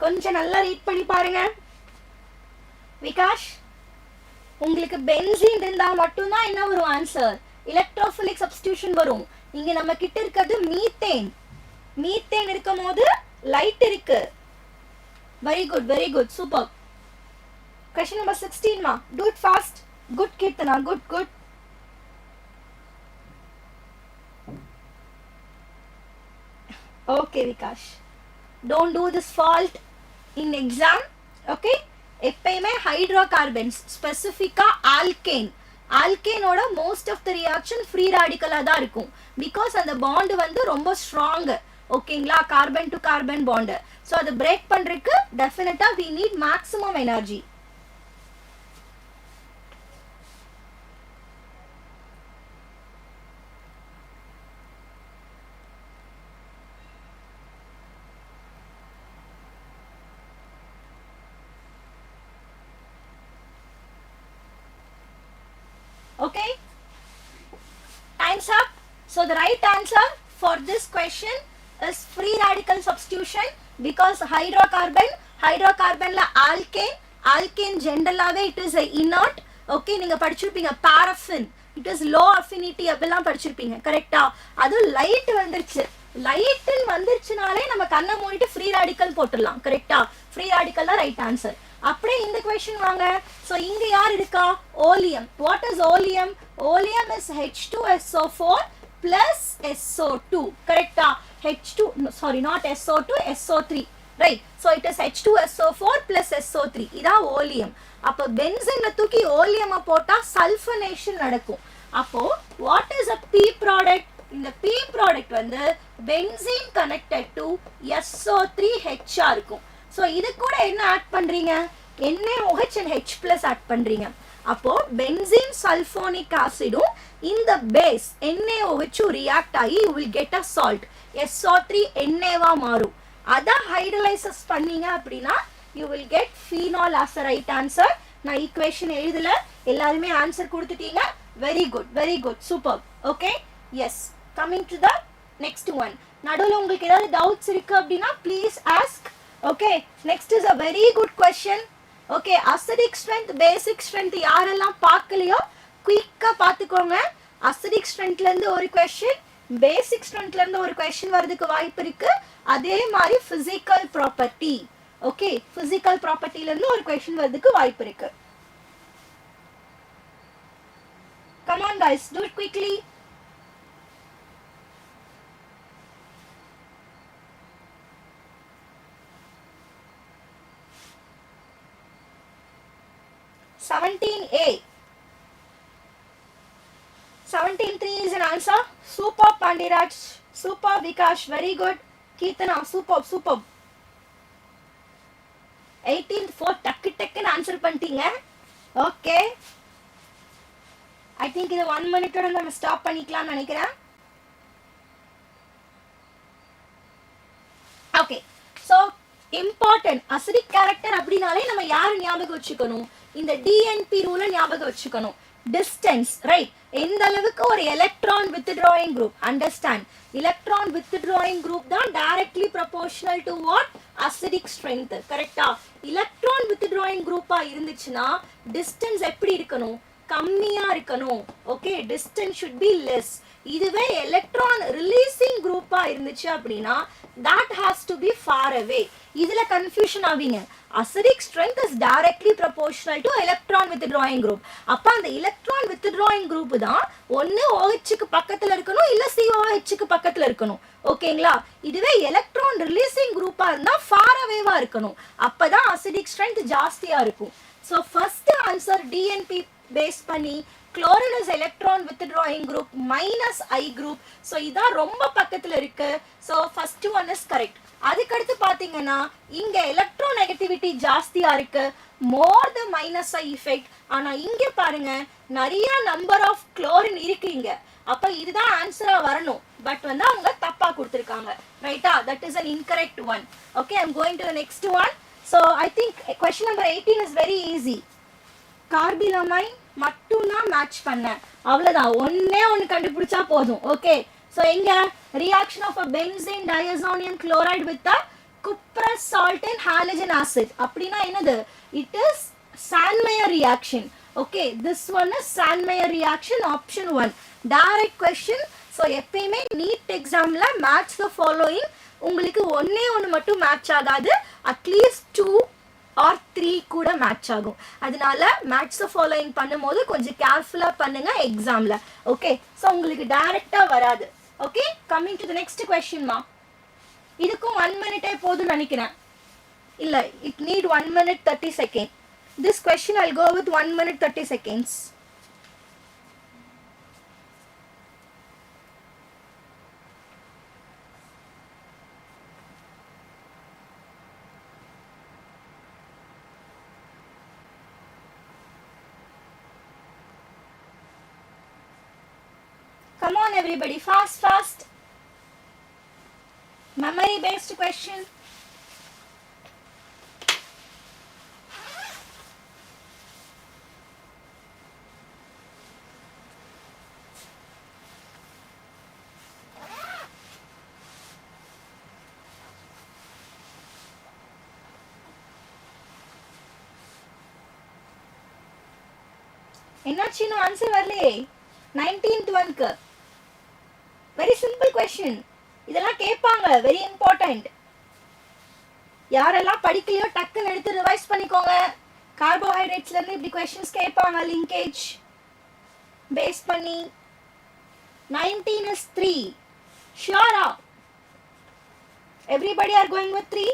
கொஞ்சம் நல்லா ரீட் பண்ணி பாருங்க. விகாஷ், உங்களுக்கு பென்சீன் இருந்தா மட்டும்தான் என்ன வரும் ஆன்சர்? எலக்ட்ரோஃபிலிக் சப்ஸ்டிடியூஷன் வரும். இங்க நம்ம கிட்ட இருக்கிறது மீத்தேன். மீத்தேன் இருக்கும் போது லைட் இருக்கு. Very good, very good, super. Question number 16 ma, do it fast. Good Kirtana, good, good. Okay Vikash, don't do this fault in exam. Okay, எப்பயுமே ஹைட்ரோகார்பன்ஸ் ஸ்பெசிஃபிக்கா ஆல்கேன், ஆல்கேனோட most of the reaction free ராடிக்கலா தான் இருக்கும். பிகாஸ் அந்த பாண்ட் வந்து ரொம்ப ஸ்ட்ராங். ஓகேங்களா? Carbon to carbon bond. So அதை பிரேக் பண்றதுக்கு டெஃபினட்டா we need maximum energy. Okay, time's up. So the right answer for this question is free radical substitution, because hydrocarbon la alkane generally it is a inert. Okay, நீங்க படிச்சிருப்பீங்க paraffin, it is low affinity அப்படிலாம் படிச்சிருப்பீங்க. கரெக்ட்டா? அது லைட் வந்துருச்சு. லைட் வந்துருச்சுனாலே நம்ம கண்ணை மூடிட்டு ஃப்ரீ ராடிக்கல் போட்டுடலாம். கரெக்ட்டா? ஃப்ரீ ராடிக்கல் தான் ரைட் ஆன்சர். அப்படியே இந்த क्वेश्चन வாங்க. சோ இங்க யார் இருக்கா? Oleum. What is oleum? Oleum is H2SO4 plus SO2. கரெக்ட்டா? H2, sorry, not SO2, SO3. Right, so it is H2SO4 plus SO3. இதா ஓலியம். அப்ப பென்சீன்ல தூக்கி ஓலியம் போட்டா சல்ஃபனேஷன் நடக்கும். அப்போ what is a P product? இந்த P product வந்து பென்சீன் connected to SO3H இருக்கும். ஸோ இது கூட என்ன ஆட் பண்றீங்க? NaOH and H plus add பண்றீங்க. அப்போ பென்சீன் சல்ஃபோனிக் ஆசிடும் இந்த பேஸ் NaOH ரியாக்ட் ஆகி you will get a salt. SO3 Na மாறும். அதை ஹைட்ரலைசஸ் பண்ணீங்க அப்படின்னா you will get phenol as a right answer. நான் ஈக்குவேஷன் எழுதல, எல்லாருமே ஆன்சர் கொடுத்துட்டீங்க. Very good, very good, super. Okay, yes. Coming to the next one. நடுவில் உங்களுக்கு ஏதாவது டவுட்ஸ் இருக்கு அப்படின்னா please ask. Okay, next is a very good question. Okay, acidic strength, basic strength யாரெல்லாம் பார்க்கலையோ குயிக்கா பார்த்துக்கோங்க. acidic strengthல இருந்து ஒரு question, basic strengthல இருந்து ஒரு question வரதுக்கு வாய்ப்பு இருக்கு. அதே மாதிரி physical property. Okay, physical propertyல இருந்து ஒரு question வரதுக்கு வாய்ப்பு இருக்கு. Come on guys, do it quickly. A. 17.3 is an answer. Super Pandiraj, super Vikash, very good. Kirtana, superb, superb. 18.4 டக்கு ஆன்சர் பண்ணிட்டீங்க. ஓகே, ஐ திங்க் இது 1 minute நம்ம ஸ்டாப் பண்ணிக்கலாம்னு நினைக்கிறேன். Okay, so important. Acidic character அப்படினாலே நம்ம யார் ஞாபகம் வச்சுக்கணும்? இந்த டிஎன்பி ரூலை ஞாபகம் வச்சுக்கணும். Distance, right? எந்த அளவுக்கு ஒரு electron withdrawing group, understand, electron withdrawing group தான் directly proportional to what? Acidic strength. கரெக்டா? எலக்ட்ரான் வித்ட்ராயிங் குரூப்பா இருந்துச்சுன்னா டிஸ்டன்ஸ் எப்படி இருக்கணும்? கம்மியா இருக்கணும். Okay, distance should be less. இதுவே எலக்ட்ரான் ரிலீசிங் குரூப்பா இருந்துச்சு அப்படின்னா that has to be far away. இதுல கன்ஃபியூஷன் ஆவீங்க. acidic strength is directly proportional to electron withdrawing group. அப்ப அந்த electron withdrawing group தான் ஒன்னு OH க்கு பக்கத்துல இருக்கணும் இல்ல COH க்கு பக்கத்துல இருக்கணும். ஓகேங்களா? இதுவே electron releasing குரூப்பா இருந்தா far awayவா இருக்கணும். அப்பதான் acidic strength ஜாஸ்தியா இருக்கும். So first answer DNP base பண்ணி chlorine is electron withdrawing group minus I group. So இதான் ரொம்ப பக்கத்துல இருக்கு. So first one is correct. அதுக்கு அடுத்து பாத்தீங்கன்னா இங்க electronegativity ஜாஸ்தியா இருக்கு, more the minus I effect. ஆனா இங்க பாருங்க நிறைய number of chlorine இருக்கு இங்க. அப்ப இதுதான் ஆன்சரா வரணும். பட் வந்து அவங்க தப்பா கொடுத்திருக்காங்க. ரைட்டா? That is an incorrect one. Okay, I'm going to the next one. So I think question number 18 is very easy. Carbylamine மட்டும் தான் மேட்ச் பண்ணேன், அவ்வளவுதான். ஒண்ணே ஒன்னு கண்டுபிடிச்சா போதும். ஓகே, சோ எங்க reaction of a benzene diazonium chloride with a cuprous salt and halogen acid அப்படினா என்னது? It is Sandmeyer reaction. Okay, this one is Sandmeyer reaction, option 1. Direct question. So எப்பயுமே NEET examல match the following. உங்களுக்கு ஒண்ணே ஒன்னு மட்டும் மேட்ச் ஆகாது, அட்லீஸ்ட் 2 or 3 கூட மேட்ச் ஆகும். அதனால மேட்ச் த ஃபாலோயிங் பண்ணும்போது கொஞ்சம் கேர்ஃபுல்லா பண்ணுங்க எக்ஸாம்ல. ஓகே, சோ உங்களுக்கு டைரக்டா வராது. Okay, coming to the next question மா. இதுக்கும் 1 மினிட்டே போதும் நினைக்கிறேன். இல்ல, it need 1 minute 30 seconds. This question I'll go with 1 minute 30 seconds. Come on everybody, fast, fast. Memory based question. என்னாச்சு, இன்னும் ஆன்சர் வரலையே? 19th ஒன்க்கு very simple question. இதெல்லாம் கேட்பாங்க, வெரி இம்பார்ட்டன்ட். யாரெல்லாம் படிக்கலையோ டக்குன்னு எடுத்து ரிவைஸ் பண்ணிக்கோங்க. கார்போஹைட்ரேட்ஸ்ல இருந்து இப்படி கொஸ்டின்ஸ் கேட்பாங்க, லிங்கேஜ் பேஸ் பண்ணி. 19 is 3. ஷியோரா? Everybody are going with 3?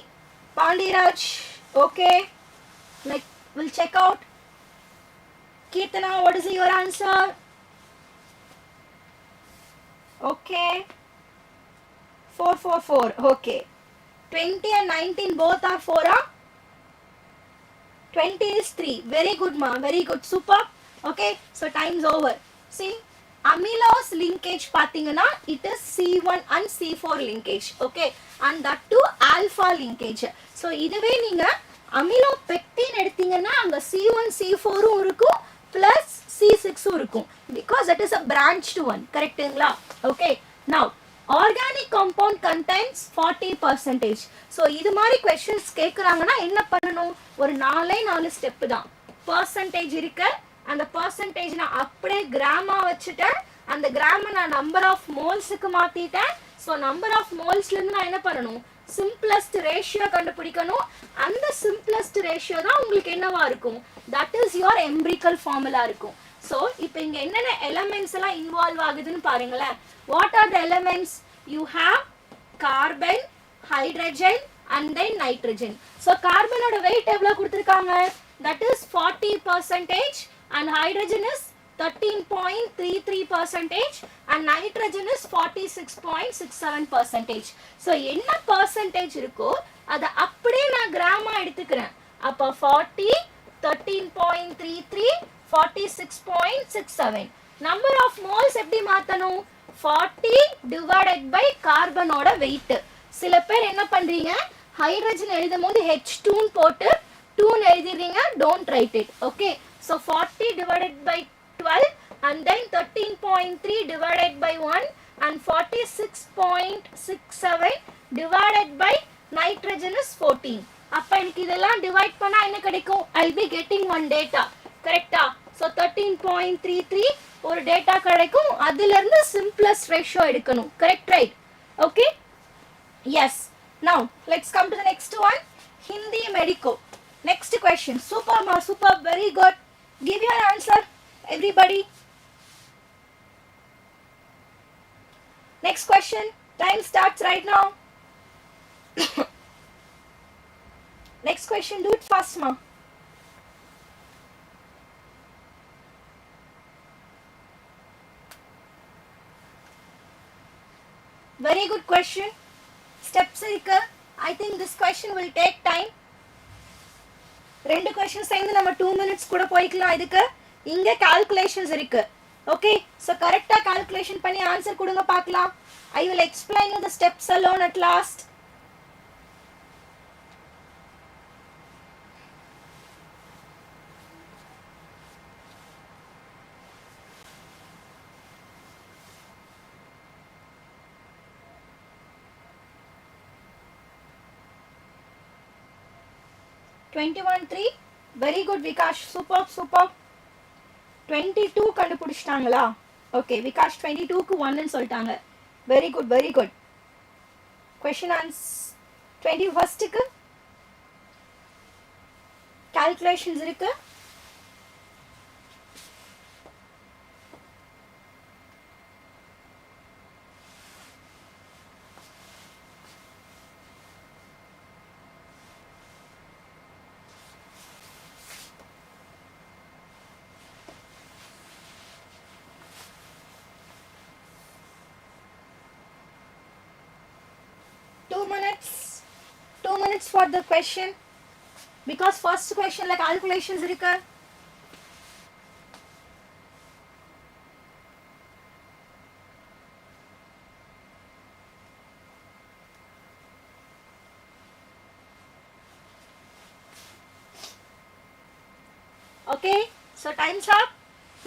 Pandiraj, okay. Like, we'll check out. Kirtana, what is your answer? Okay. 4, 4, 4. Okay. 20 and 19 both are 4. 20 is 3. Very good, ma. Very good. Super. Okay. So time's over. See, amylose linkage pathingana, it is C1 and C4 linkage. Okay. And that too alpha linkage. So இதுவே நீங்க amylopectin எடுத்தீங்கன்னா அங்க C1 C4 இருக்கும் plus C6 இருக்கும், because that is a branched one. கரெக்ட்டுங்களா? Okay. Now organic compound contains 40%. so இது மாதிரி questions கேக்குறாங்கன்னா என்ன பண்ணணும்? ஒரு 4 ஸ்டெப் தான். percentage இருக்கு, அந்த percentage நான் அப்படியே கிராமா வச்சுட்டேன், அந்த கிராமை நான் நம்பர் ஆஃப் மோல்ஸ்க்கு மாத்திட்டேன். so number of moles ல இருந்து நான் என்ன பண்ணணும்? simplest ratio கண்டுபிடிக்கணும். அந்த simplest ratio தான் உங்களுக்கு என்னவா இருக்கும்? that is your empirical formula இருக்கும். so இப்போ இங்க என்னென்ன elements எல்லாம் இன்வால்வ் ஆகுதுன்னு பாருங்களேன். what are the elements? you have carbon, hydrogen and then nitrogen. so carbon ஓட weight எவ்வளவு கொடுத்திருக்காங்க? that is 40% and hydrogen is 13.33% and nitrogen is 46.67%. so என்ன percentage இருக்கோ அத அப்படியே நான் கிராமா எடுத்துக்கிறேன். அப்ப 40, 13.33, 46.67. number of moles எப்படி மாத்தணும்? 40 divided by carbon ஓட weight. சில பேர் என்ன பண்றீங்க, ஹைட்ரஜன் எழுதும் போது H2 போட்டு 2 எழுதிறீங்க, don't write it. Okay, so 40 divided by 12 and then 13.3 divided by 1 and 46.67 divided by nitrogen is 14. அப்ப எனக்கு இதெல்லாம் டிவைட் பண்ணா என்ன கிடைக்கும்? I'll be getting one data. கரெக்ட்டா? So 13.33 ஒரு டேட்டா கிடைக்கும். அதில இருந்து simplest ratio எடுக்கணும். Correct, right? Okay? Yes. Now, let's come to the next one. Hindi Medico. Next question. Super, ma, super, very good. Give your answer, everybody. Next question. Time starts right now. Next question. Do it fast, ma. Very good question. Steps irukku. I think this question will take time. ரெண்டு क्वेश्चन சேர்ந்து நம்ம 2 minutes கூட போய்க்கலாம். இதுக்கு இங்க calculations இருக்கு. Okay, so கரெக்ட்டா calculation பண்ணி ஆன்சர் கொடுங்க பார்க்கலாம். I will explain you the steps alone at last. $21.3. Very good, Vikash. Super, super. 22 கண்டுபிடிச்சிட்டாங்களா? Okay, Vikash 22 க்கு 1 ன்னு சொல்லிட்டாங்க. Very good, very good. Question answer 21st க்கு calculations இருக்கு. Two minutes for the question because first question like calculations irukku. Okay, so time's up.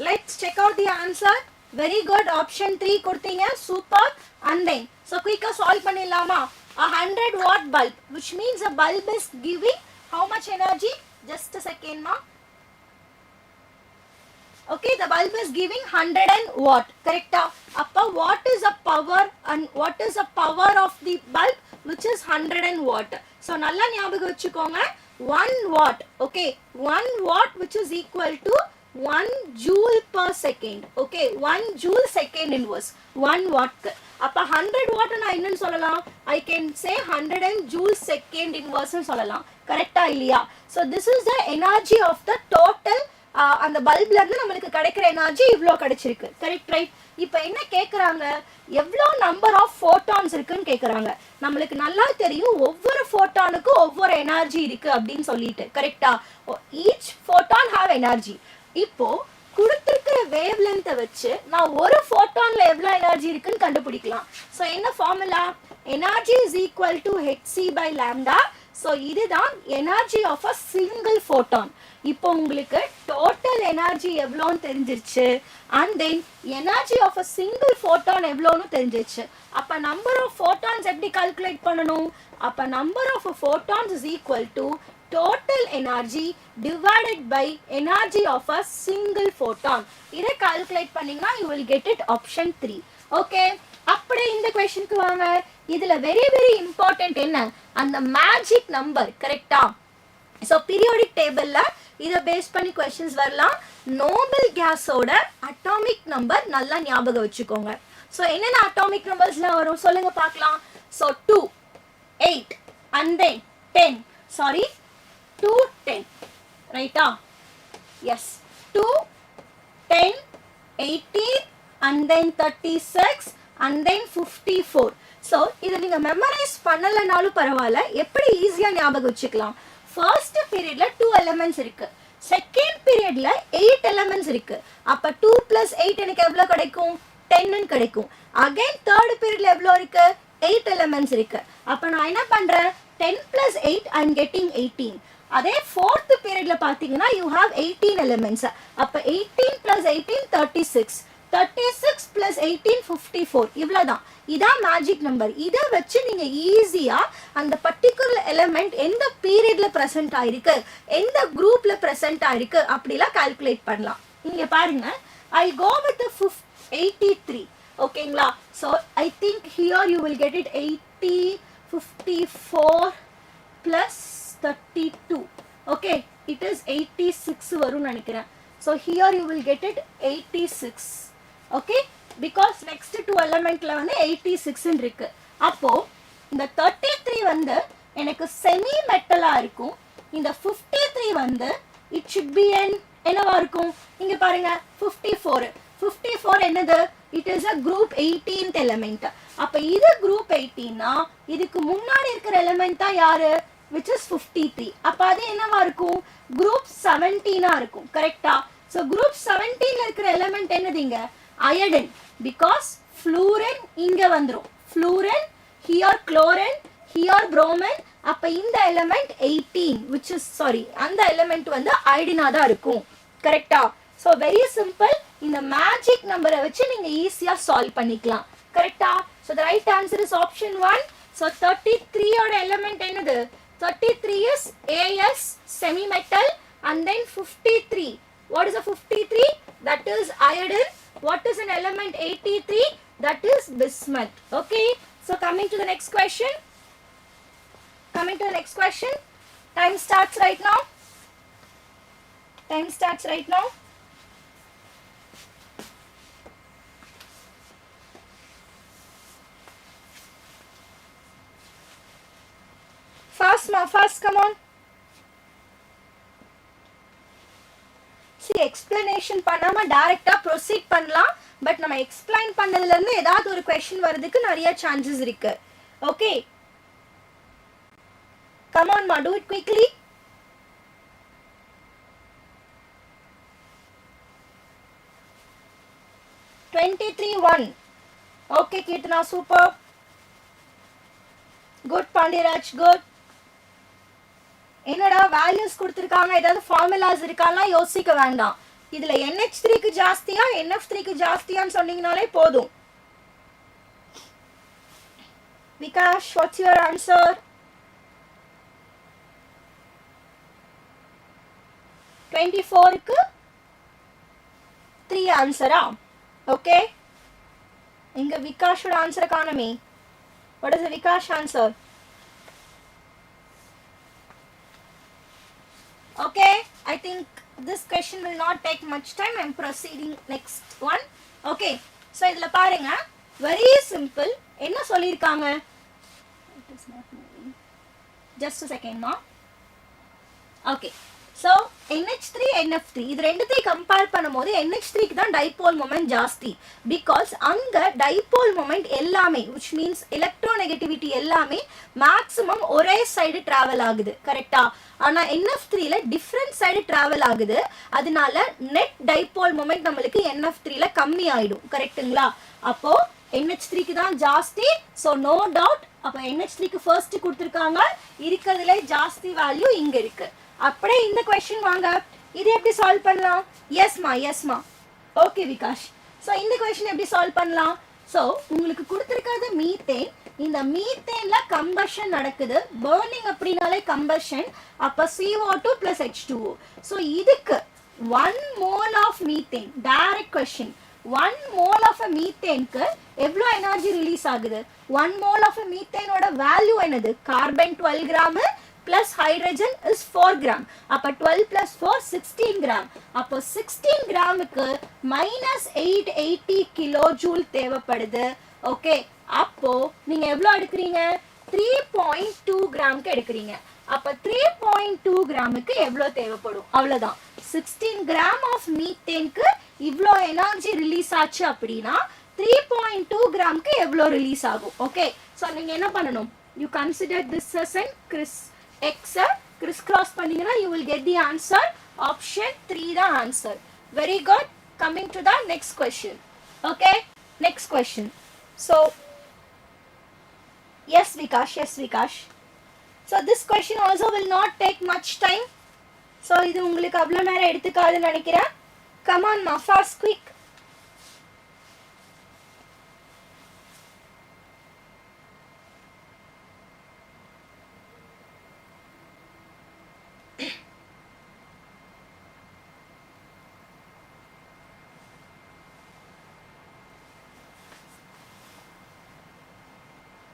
Let's check out the answer. Very good, option 3 கொடுத்தீங்க. Super. And then so quick solve பண்ணிடலாமா? A 100 watt bulb, which means a bulb is giving how much energy? Just a second, ma. Okay, the bulb is giving 100 watt. Correct? Appa, what is the power and what is the power of the bulb, which is 100 watt? So nalla ஞாபகம் வெச்சுக்கோங்க. 1 watt. Okay, 1 watt, which is equal to 1 joule per second. Okay, 1 joule second inverse. 1 watt. அப்ப 100 watt நான் என்னன்னு சொல்லலாம்? I can say 100 joule second inverse ன்னு சொல்லலாம். கரெக்ட்டா இல்லையா? So this is the energy of the total அந்த பல்ப்ல இருந்து நமக்கு கிடைக்கிற எனர்ஜி இவ்ளோ கிடைச்சிருக்கு. Correct, right? இப்போ என்ன கேக்குறாங்க? எவ்ளோ நம்பர் ஆஃப் ஃபோட்டான்ஸ் இருக்குன்னு கேக்குறாங்க. நமக்கு நல்லா தெரியும் ஒவ்வொரு ஃபோட்டானுக்கு ஒவ்வொரு எனர்ஜி இருக்கு அப்படின்னு சொல்லிட்டு. கரெக்ட்டா? each photon have energy. இப்போ கொடுத்திருக்கிற வேவ் லென்த்தை வச்சு நான் ஒரு ஃபோட்டான்ல எவ்வளவு எனர்ஜி இருக்குன்னு கண்டுபிடிக்கலாம். சோ என்ன formula? Energy is equal to hc by lambda. So இதுதான் energy of a single photon. இப்போ உங்களுக்கு டோட்டல் எனர்ஜி எவ்வளோன்னு தெரிஞ்சிருச்சு. And then energy of a single photon எவ்வளோன்னு தெரிஞ்சிருச்சு. அப்ப நம்பர் ஆஃப் ஃபோட்டான்ஸ் எப்படி கால்குலேட் பண்ணணும்? அப்ப number of photons is equal to total energy divided by energy of a single photon. இதை கால்குலேட் பண்ணீங்கன்னா you will get it option 3. Okay, அப்படியே இந்த क्वेश्चनக்கு வாங்க. இதுல very very important என்ன? அந்த மேஜிக் நம்பர். கரெக்ட்டா? சோ பீரியாடிக் டேபிள்ல இத பேஸ் பண்ணி क्वेश्चंस வரலாம். நோபல் கேஸோட அட்டாமிக் நம்பர் நல்லா ஞாபகம் வச்சுக்கோங்க. சோ என்னென்ன அட்டாமிக் நம்பர்ஸ்லாம் வரும் சொல்லுங்க பார்க்கலாம். So 2, 8 and then 10. Sorry, 2, 10. Right? Yes. 2, 10, 18 and then 36 and then 54. So இத நீங்க மெமரைஸ் பண்ணலனாலும் பரவாயில்ல. எப்படி ஈஸியா ஞாபகம் வச்சுக்கலாம்? ஃபர்ஸ்ட் பீரியட்ல 2 எலிமெண்ட்ஸ் இருக்கு. செகண்ட் பீரியட்ல 8 எலிமெண்ட்ஸ் இருக்கு. அப்ப 2 + 8 எனக்கு எவ்வளவு கிடைக்கும்? 10 ன்னு கிடைக்கும். அகைன் தேர்ட் பீரியட்ல எவ்வளவு இருக்கு? 8 எலிமெண்ட்ஸ் இருக்கு. அப்ப நான் என்ன பண்றேன்? 10 plus 8 I am getting 18. அதே fourth periodல பாத்தீங்கன்னா you have 18 elements. அப்ப 18 plus 18 36. 36 plus 18 54. இவ்வளவுதான். இதான் மேஜிக் நம்பர். இதை வச்சு நீங்க ஈஸியா அந்த பர்டிகுலர் எலிமெண்ட் எந்த பீரியட்ல பிரசன்ட் ஆயிருக்கு, எந்த குரூப்ல பிரசன்ட் ஆயிருக்கு அப்படிலாம் கால்குலேட் பண்ணலாம். இங்க பாருங்க, I go with the 83. ஓகேங்களா? So I think here you will get it 80 54 plus 32. Okay, it is 86 வரும்னு நினைக்கிறேன். So here you will get it 86. Okay, because next two elementல வந்து 86 ன்னு இருக்கு. அப்போ இந்த 33 வந்து எனக்கு செமி மெட்டலா இருக்கும். இந்த 53 வந்து it should be என்னவா இருக்கும்? இங்க பாருங்க 54. 54 என்னது? It is a group 18th element. அப்ப இது group 18 னா இதுக்கு முன்னாடி இருக்கிற element தான் யாரு? Which is 53. அப்ப அது என்னவா இருக்கும்? group 17 ஆ இருக்கும். கரெக்ட்டா? So group 17 ல இருக்கிற element என்னதுங்க? Iodine. Because fluorine இங்க வந்துரும். Fluorine, here chlorine, here bromine. அப்ப இந்த element 18, which is sorry, அந்த element வந்து iodine தான் இருக்கும். கரெக்ட்டா? So very simple. இந்த magic number வச்சு நீங்க ஈஸியா சால்வ் பண்ணிக்கலாம். கரெக்ட்டா? So the right answer is option 1. So 33 ஓட element என்னது? 33 is AS semi metal, and then 53. What is a 53? That is iodine. What is an element 83? That is bismuth. Okay. So coming to the next question. Coming to the next question. Time starts right now. Time starts right now. Fast, ma, fast, come on. See, explanation பண்ணாம டைரக்ட்டா ப்ரோசீட் பண்ணலாம். பட் நம்ம எக்ஸ்பிளைன் பண்ணதுல இருந்து ஏதாவது ஒரு क्वेश्चन வரதுக்கு நிறைய சான்சஸ் இருக்கு. Okay, come on ma, do it quickly. (23:1). Okay Kirtana, super. Good Pandiraj, good. என்னடா வேல்யூஸ் கொடுத்திருக்காங்க, ஏதாவது ஃபார்முலாஸ் இருக்கானா யோசிக்க வேண்டாம். இதுல NH3 க்கு ஜாஸ்தியா NF3 க்கு ஜாஸ்தியான்னு சொன்னீங்கனாலே போதும். Vikash, what's your answer? 24 க்கு 3 ஆன்சரா? ஓகே, இங்க விகாஷோட ஆன்சர் காணுமே. What is the Vikash answer? Okay, I think this question will not take much time. I am proceeding next one. Okay, so இதுல பாருங்க, very simple. என்ன சொல்லிருக்காங்க? It is not moving. Just a second ma. Okay, so NH3 NF3 இது ரெண்டுத்தையும் கம்பேர் பண்ணும்போது NH3 க்கு தான் டைபோல் மொமெண்ட் ஜாஸ்தி. பிகாஸ் அங்க டைபோல் மொமெண்ட் எல்லாமே, which means எலக்ட்ரோநெகட்டிவிட்டி எல்லாமே மேக்ஸிமம் ஒரே சைடு டிராவல் ஆகுது. கரெக்டா? ஆனா NF3 ல டிஃபரண்ட் சைடு டிராவல் ஆகுது. அதனால நெட் டைபோல் மொமெண்ட் நம்மளுக்கு NF3 ல கம்மி ஆயிடும். கரெக்ட்டுங்களா? அப்போ NH3 க்கு தான் ஜாஸ்தி. So no doubt. அப்போ NH3 க்கு ஃபர்ஸ்ட் கொடுத்துருக்காங்க. இருக்கிறதுல ஜாஸ்தி வேல்யூ இங்க இருக்கு. அப்படியே இந்த கொஸ்டின் வாங்க, இது எப்படி சால்வ் பண்ணலாம்? எஸ்மா, எஸ்மா. ஓகே விகாஷ். ஸோ இந்த கொஸ்டின் எப்படி சால்வ் பண்ணலாம்? ஸோ உங்களுக்கு கொடுத்துருக்கிறது மீத்தேன். இந்த மீத்தேன்ல கம்பஷன் நடக்குது. பர்னிங் அப்படின்னாலே கம்பஷன். அப்போ CO2 plus H2O. ஸோ இதுக்கு 1 mole of methane, direct question, 1 mole of a மீத்தேனுக்கு எவ்வளோ எனர்ஜி ரிலீஸ் ஆகுது? 1 mole of a மீத்தேனோட வேல்யூ என்னது? Carbon 12 gram plus hydrogen is 4 gram. அப்ப 12 plus 4 16 gram. அப்போ 16 கிராமுக்கு -880 கிலோஜூல் தேவைப்படுது. ஓகே, அப்போ நீங்க எவ்வளவு எடுக்கிறீங்க? 3.2 கிராமுக்கு எடுக்கிறீங்க. அப்ப 3.2 கிராமுக்கு எவ்வளவு தேவைப்படும்? அவ்வளவுதான். 16 கிராம் ஆஃப் மீத்தேனுக்கு இவ்வளோ எனர்ஜி ரிலீஸ் ஆச்சு அப்படின்னா 3.2 கிராமுக்கு எவ்வளோ ரிலீஸ் ஆகும்? ஓகே, ஸோ நீங்க என்ன பண்ணணும்? You consider this as an crisscross பண்ணீங்கன்னா you will get the answer. Option 3 the answer. Very good. Coming to the next question. Okay, next question. So yes Vikash, yes Vikash. So this question also will not take much time. So இது உங்களுக்கு அவ்வளவு நேரம் எடுத்துக்காதுன்னு நினைக்கிறேன். Come on ma, fast, quick.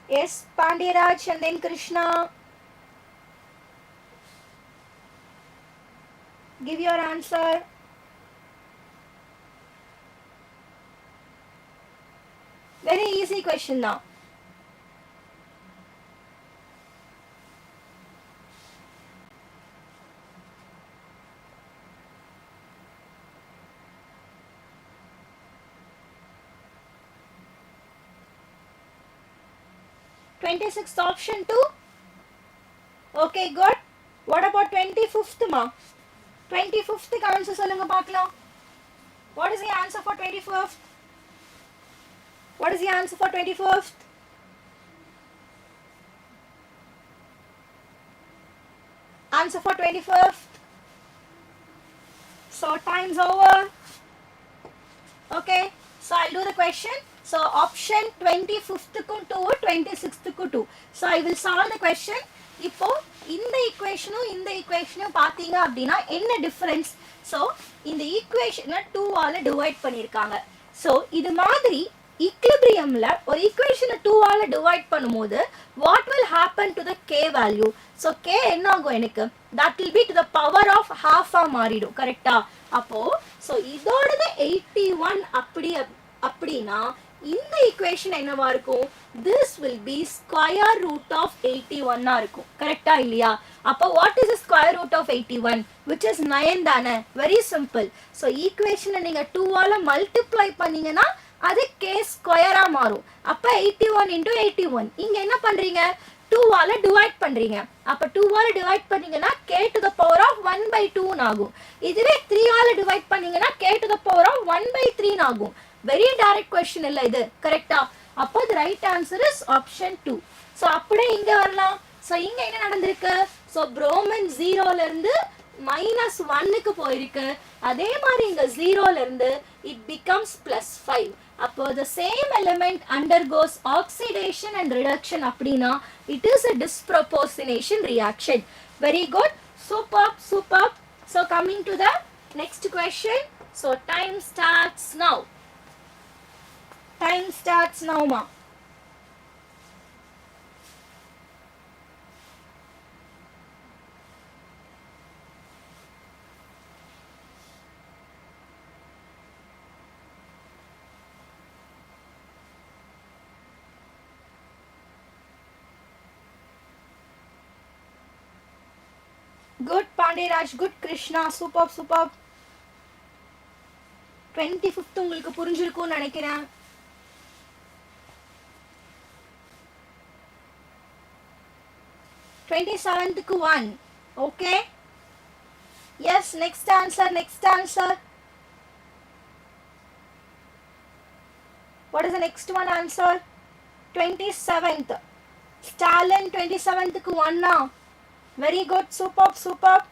Yes, Pandyraj and then Krishna. Give your answer. Very easy question now. Twenty-sixth option 2. Okay, good. What about 25th ma? 25th का आंसर சொல்லுங்க பார்க்கலாம். What is the answer for 25th? What is the answer for 25th? Answer for 25th. So time's over. Okay, so I'll do the question. So option 25th க்கும் 2, 26th க்கும் 2. So I will solve the question. இப்போ இந்த ஈக்குவேஷனும் இந்த ஈக்குவேஷனும் பார்த்தீங்க அப்படின்னா என்ன டிஃபரன்ஸ்? ஸோ இந்த ஈக்குவேஷனை 2 ஆல டிவைட் பண்ணியிருக்காங்க. ஸோ இது மாதிரி ஈக்லிபிரியம்ல ஒரு ஈக்குவேஷனை 2 ஆல டிவைட் பண்ணும்போது what will happen to the K value? So K என்ன ஆகும் எனக்கு? That will be to the power of ஹாஃபா மாறிடும். கரெக்டா? அப்போ ஸோ இதோடது 81 அப்படின்னா இந்த ஈக்குவேஷன் என்னவா இருக்கும்? this will be square root of 81 இருக்கும். கரெக்டா இல்லையா? அப்போ what is the square root of 81? which is 9 தானே? very simple. so ஈக்குவேஷனை நீங்க 2 ஆல மல்டிப்ளை பண்ணீங்கன்னா அது k ஸ்கொயரா மாறும். அப்ப 81 into 81 இங்க என்ன பண்றீங்க? 2 ஆல டிவைட் பண்றீங்க. அப்ப 2 ஆல டிவைட் பண்ணீங்கன்னா k to the power of 1/2 ஆகும். இதுவே 3 ஆல டிவைட் பண்ணீங்கன்னா k to the power of 1/3 ஆகும். very direct question இல்ல இது. கரெக்ட்டா? அப்போ the right answer is option 2. so அப்படியே இங்க வரலாம். so இங்க என்ன நடந்திருக்கு? so bromine 0 ல இருந்து -1 க்கு போயிருக்கு. அதே மாதிரி இங்க 0 ல இருந்து it becomes +5. அப்போ the same element undergoes oxidation and reduction அப்படினா it is a disproportionation reaction. very good, superb, superb. so coming to the next question. so time starts now. Time starts now ma. Good Pandyraj, good Krishna, superb, superb. 25th உங்களுக்கு புரிஞ்சிருக்கும்னு நினைக்கிறேன். 27th க்கு 1. okay, yes, next answer, next answer. what is the next one answer? 27th. Stalin 27th க்கு 1 now. very good, superb, superb.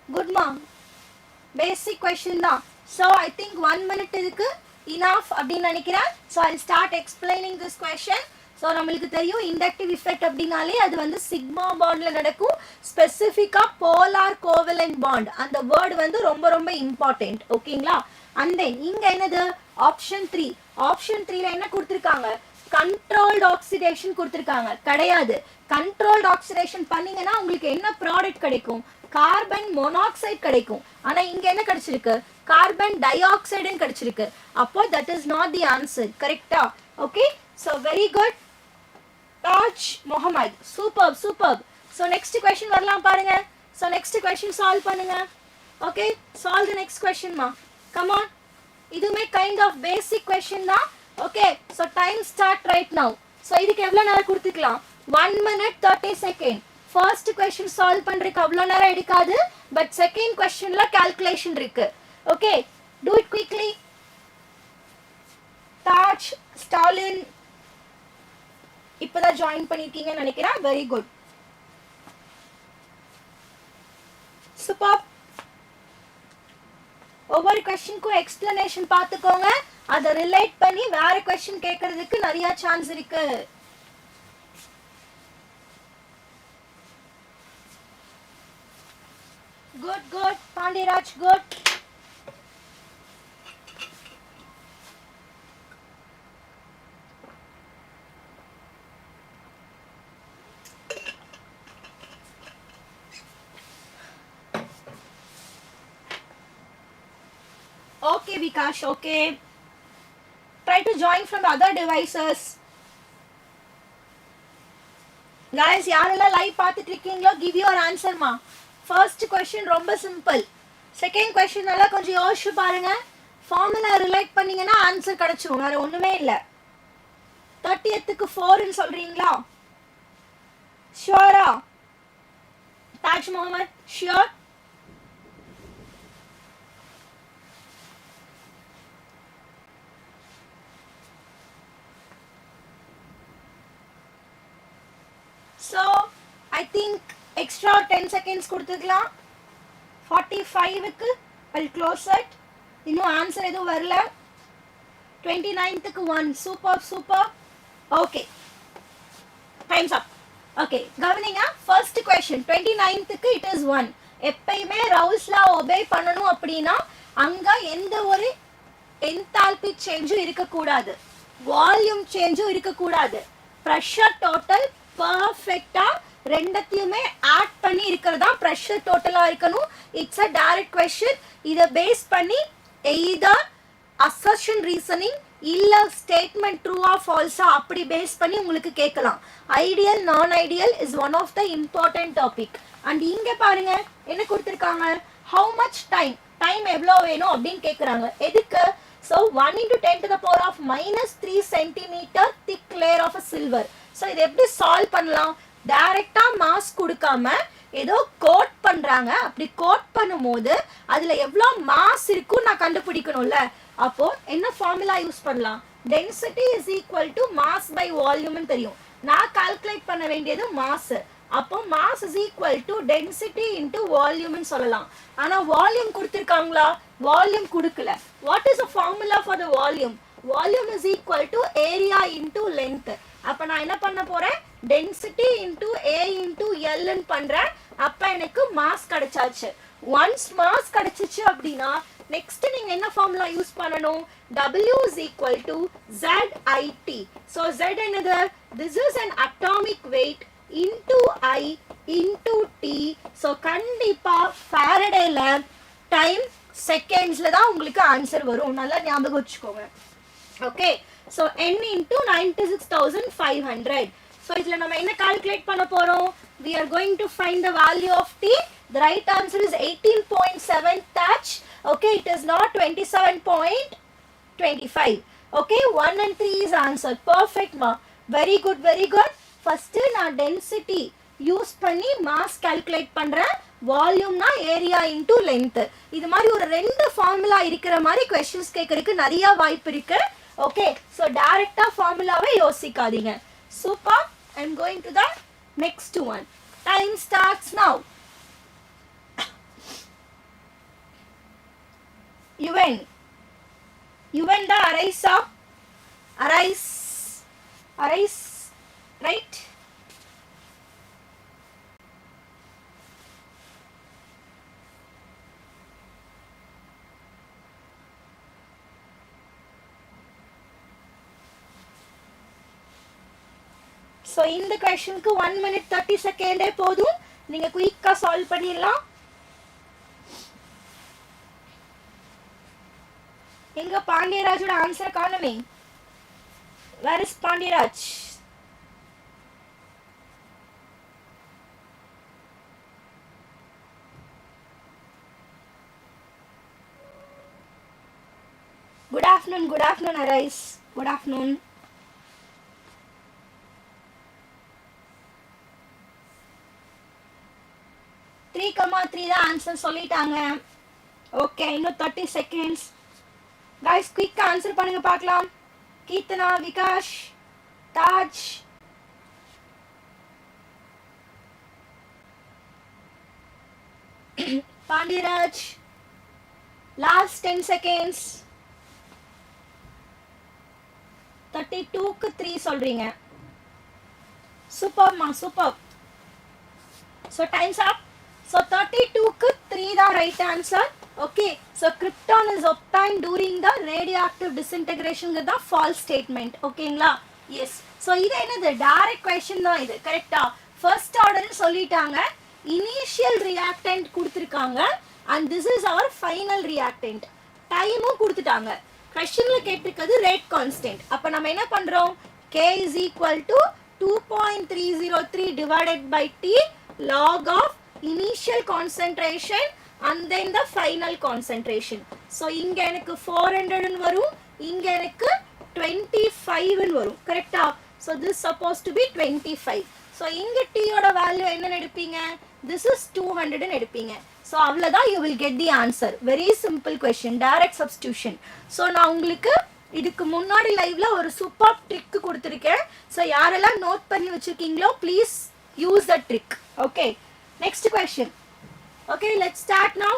good ma. basic question da. so I think 1 minute இதுக்கு enough அப்படினு நினைக்கிறேன். so I'll start explaining this question. so நம்மளுக்கு தெரியும் inductive effect அப்படினாலே அது வந்து sigma bondல நடக்கும். specifica polar covalent bond அந்த word வந்து ரொம்ப ரொம்ப important. ஓகேங்களா? and then இங்க என்னது? option 3. option 3 ல என்ன கொடுத்திருக்காங்க? controlled oxidation கொடுத்திருக்காங்க. கிடையாது. controlled oxidation பண்ணீங்கன்னா உங்களுக்கு என்ன ப்ராடக்ட் கிடைக்கும்? கார்பன் மோனாக்சைடு கிடைக்கும். ஆனா இங்க என்ன கிடைச்சிருக்கு? கார்பன் டை ஆக்சைடு கிடைச்சிருக்கு. அப்போ that is not the answer. கரெக்ட்டா? okay, so very good. Taj Mohammed, superb, superb. so next question வரலாம் பாருங்க. so next question solve பண்ணுங்க. okay, solve the next question ma. come on. இதுமே kind of basic question தான். okay, so time start right now. so இதுக்கு எவ்வளவு நேரம் கொடுத்துக்கலாம்? 1 minute 30 second. first question solve பண்றதுக்கு அவ்வளவு நேரம் எடுக்காது. but second questionல calculation இருக்கு. okay, do it quickly. Taj, Stalin இப்பதான் ஜாயின் பண்ணிருக்கீங்கன்னு நினைக்கிறேன். Very good. சூப்பர். ஒவ்வொரு क्वेश्चनக்கும் எக்ஸ்பிளனேஷன் பார்த்துக்கோங்க. அதை ரிலேட் பண்ணி வேற क्वेश्चन கேட்கிறதுக்கு நிறைய சான்ஸ் இருக்கு. Good good Pandiraj good. Okay, Vikash, okay. Try to join from the other devices. Guys, யாரெல்லாம் லைவ் பார்த்துட்டு இருக்கீங்களோ give your answer மா. ஃபர்ஸ்ட் क्वेश्चन ரொம்ப சிம்பிள். செகண்ட் क्वेश्चन எல்லாம் கொஞ்சம் யோசிச்சு பாருங்க. ஃபார்முலா ரிலேட் பண்ணீங்கன்னா ஆன்சர் கிடைச்சிடும். வேற ஒண்ணுமே இல்ல. 30க்கு 4 ன்னு சொல்றீங்களா? ஷூரா? Taj Mohammed sure? So, I think extra 10 seconds கொடுத்துக்கலாம். 45க்கு I'll close it. இன்னும் ஆன்சர் எதுவும் வரல. 29க்கு 1. Super super. Okay. Times up. Okay. கவனிங்க. ஃபர்ஸ்ட் क्वेश्चन 29க்கு it is 1. எப்பயுமே ரவுல்ஸ் லா ஒபே பண்ணனும் அப்படினா அங்க எந்த ஒரு என்தால்பி சேஞ்சும் இருக்க கூடாது. வால்யூம் சேஞ்சும் இருக்க கூடாது. பிரஷர் டோட்டல் பர்ஃபெக்ட்டா ரெண்டத்தையுமே ஆட் பண்ணி இருக்கிறதா பிரஷர் டோட்டலா இருக்கணும். It's a direct question. இத பேஸ் பண்ணி either assertion reasoning இல்ல ஸ்டேட்மென்ட் ட்ரூ ஆ ஃபால்ஸா அப்படி பேஸ் பண்ணி உங்களுக்கு கேட்கலாம். Ideal non ideal is one of the important topic. And இங்க பாருங்க என்ன கொடுத்திருக்காங்க, how much time டைம் எவ்வளவு வேணும் அப்படின்னு கேக்குறாங்க. எதுக்கு? So 1 into 10 to the power of minus 3 centimeter thick layer of a silver. So இதை எப்படி சால்வ் பண்ணலாம்? டைரக்டா மாஸ் கொடுக்காம ஏதோ கோட் பண்றாங்க. அப்படி கோட் பண்ணும்போது அதுல எவ்வளவு மாஸ் இருக்கும் நான் கண்டுபிடிக்கணும்ல. அப்போ என்ன ஃபார்முலா யூஸ் பண்ணலாம்? Density is equal to mass by வால்யூம்னு தெரியும். நான் கால்குலேட் பண்ண வேண்டியது மாஸ். அப்போ mass is equal to density into வால்யூம்னு சொல்லலாம். ஆனா வால்யூம் கொடுத்திருக்காங்களா? வால்யூம் கொடுக்கல. What is the formula for the volume? Volume is equal to area into length. அப்ப நான் என்ன பண்ண போறேன்? டென்சிட்டி இன்டு ஏ இன்டு எல்னு பண்றேன். அப்ப எனக்கு மாஸ் கிடைச்சாச்சு. ஒன்ஸ் மாஸ் கிடைச்சிச்சு அப்படின்னா நெக்ஸ்ட் நீங்க என்ன ஃபார்முலா யூஸ் பண்ணணும்? W is equal to ZIT. So Z என்னது? This is an atomic weight into I into T. So கண்டிப்பா ஃபாரடேல டைம் செகண்ட்ஸ்ல தான் உங்களுக்கு ஆன்சர் வரும். நல்லா ஞாபகம் வச்சுக்கோங்க. Okay. So n into 96,500. So இதுல நம்ம என்ன கால்குலேட் பண்ண போறோம்? We are going to find the value of T. The right answer is 18.7 touch. Okay, it is not 27.25. Okay, 1 and 3 is answer. Perfect ma. Very good, very good. First நான் density யூஸ் பண்ணி மாஸ் கால்குலேட் பண்றேன். வால்யூம்னா ஏரியா இன்டு லென்த். இது மாதிரி ஒரு ரெண்டு ஃபார்முலா இருக்கிற மாதிரி क्वेश्चंस கேட்கறதுக்கு நிறைய வாய்ப்பு இருக்கு. ஓகே, சோ டைரக்ட்டா ஃபார்முலாவை யோசிக்காதீங்க. Super. I am going to the next one. Time starts now. Even the arise up. Arise. Right? So இந்த क्वेश्चनக்கு 1 minute 30 செகண்டே போதும். நீங்க குயிக்கா சால்வ் பண்ணிடலாம். எங்க பாண்டியராஜோட ஆன்சர் காணுமே? Where is Pandiraj? Good afternoon, Arise. Good afternoon. Three தான் ஆன்சர் சொல்லிட்டாங்க. ஓகே, இன்னும் 30 செகண்ட்ஸ். guys quick ஆன்சர் பண்ணுங்க பார்க்கலாம். Keerthana, Vikash, Taj. Pandiraj, last 10 seconds. 32 க்கு 3 சொல்றீங்க. Superb ma, superb. So time's up. So 32 க்கு 3 தான் right answer. Okay. So krypton is obtained during the radioactive disintegration ங்கதா false statement. ஓகேங்களா? Yes. So இது என்னது? direct question தான் இது. கரெக்ட்டா? First order சொல்லிட்டாங்க. Initial reactant கொடுத்திருக்காங்க and this is our final reactant. டைமும் கொடுத்துட்டாங்க. questionல கேட்டிருக்கிறது rate constant. அப்ப நம்ம என்ன பண்றோம்? K is equal to 2.303 divided by T log of initial concentration and then the final concentration. So இங்க எனக்கு 400 ன்னு வரும், இங்க எனக்கு 25 ன்னு வரும். கரெக்ட்டா? So this supposed to be 25. So இங்க T ஓட வேல்யூ என்ன எடுப்பீங்க? This is 200 ன்னு எடுப்பீங்க. So அவ்வளவுதான், you will get the answer. Very simple question, direct substitution. So நான் உங்களுக்கு இதுக்கு முன்னாடி லைவ்ல ஒரு சூப்பர் ட்ரிக் கொடுத்திருக்கேன். So யாரெல்லாம் நோட் பண்ணி வச்சிருக்கீங்களோ please use the trick. Okay, next question. Okay, let's start now.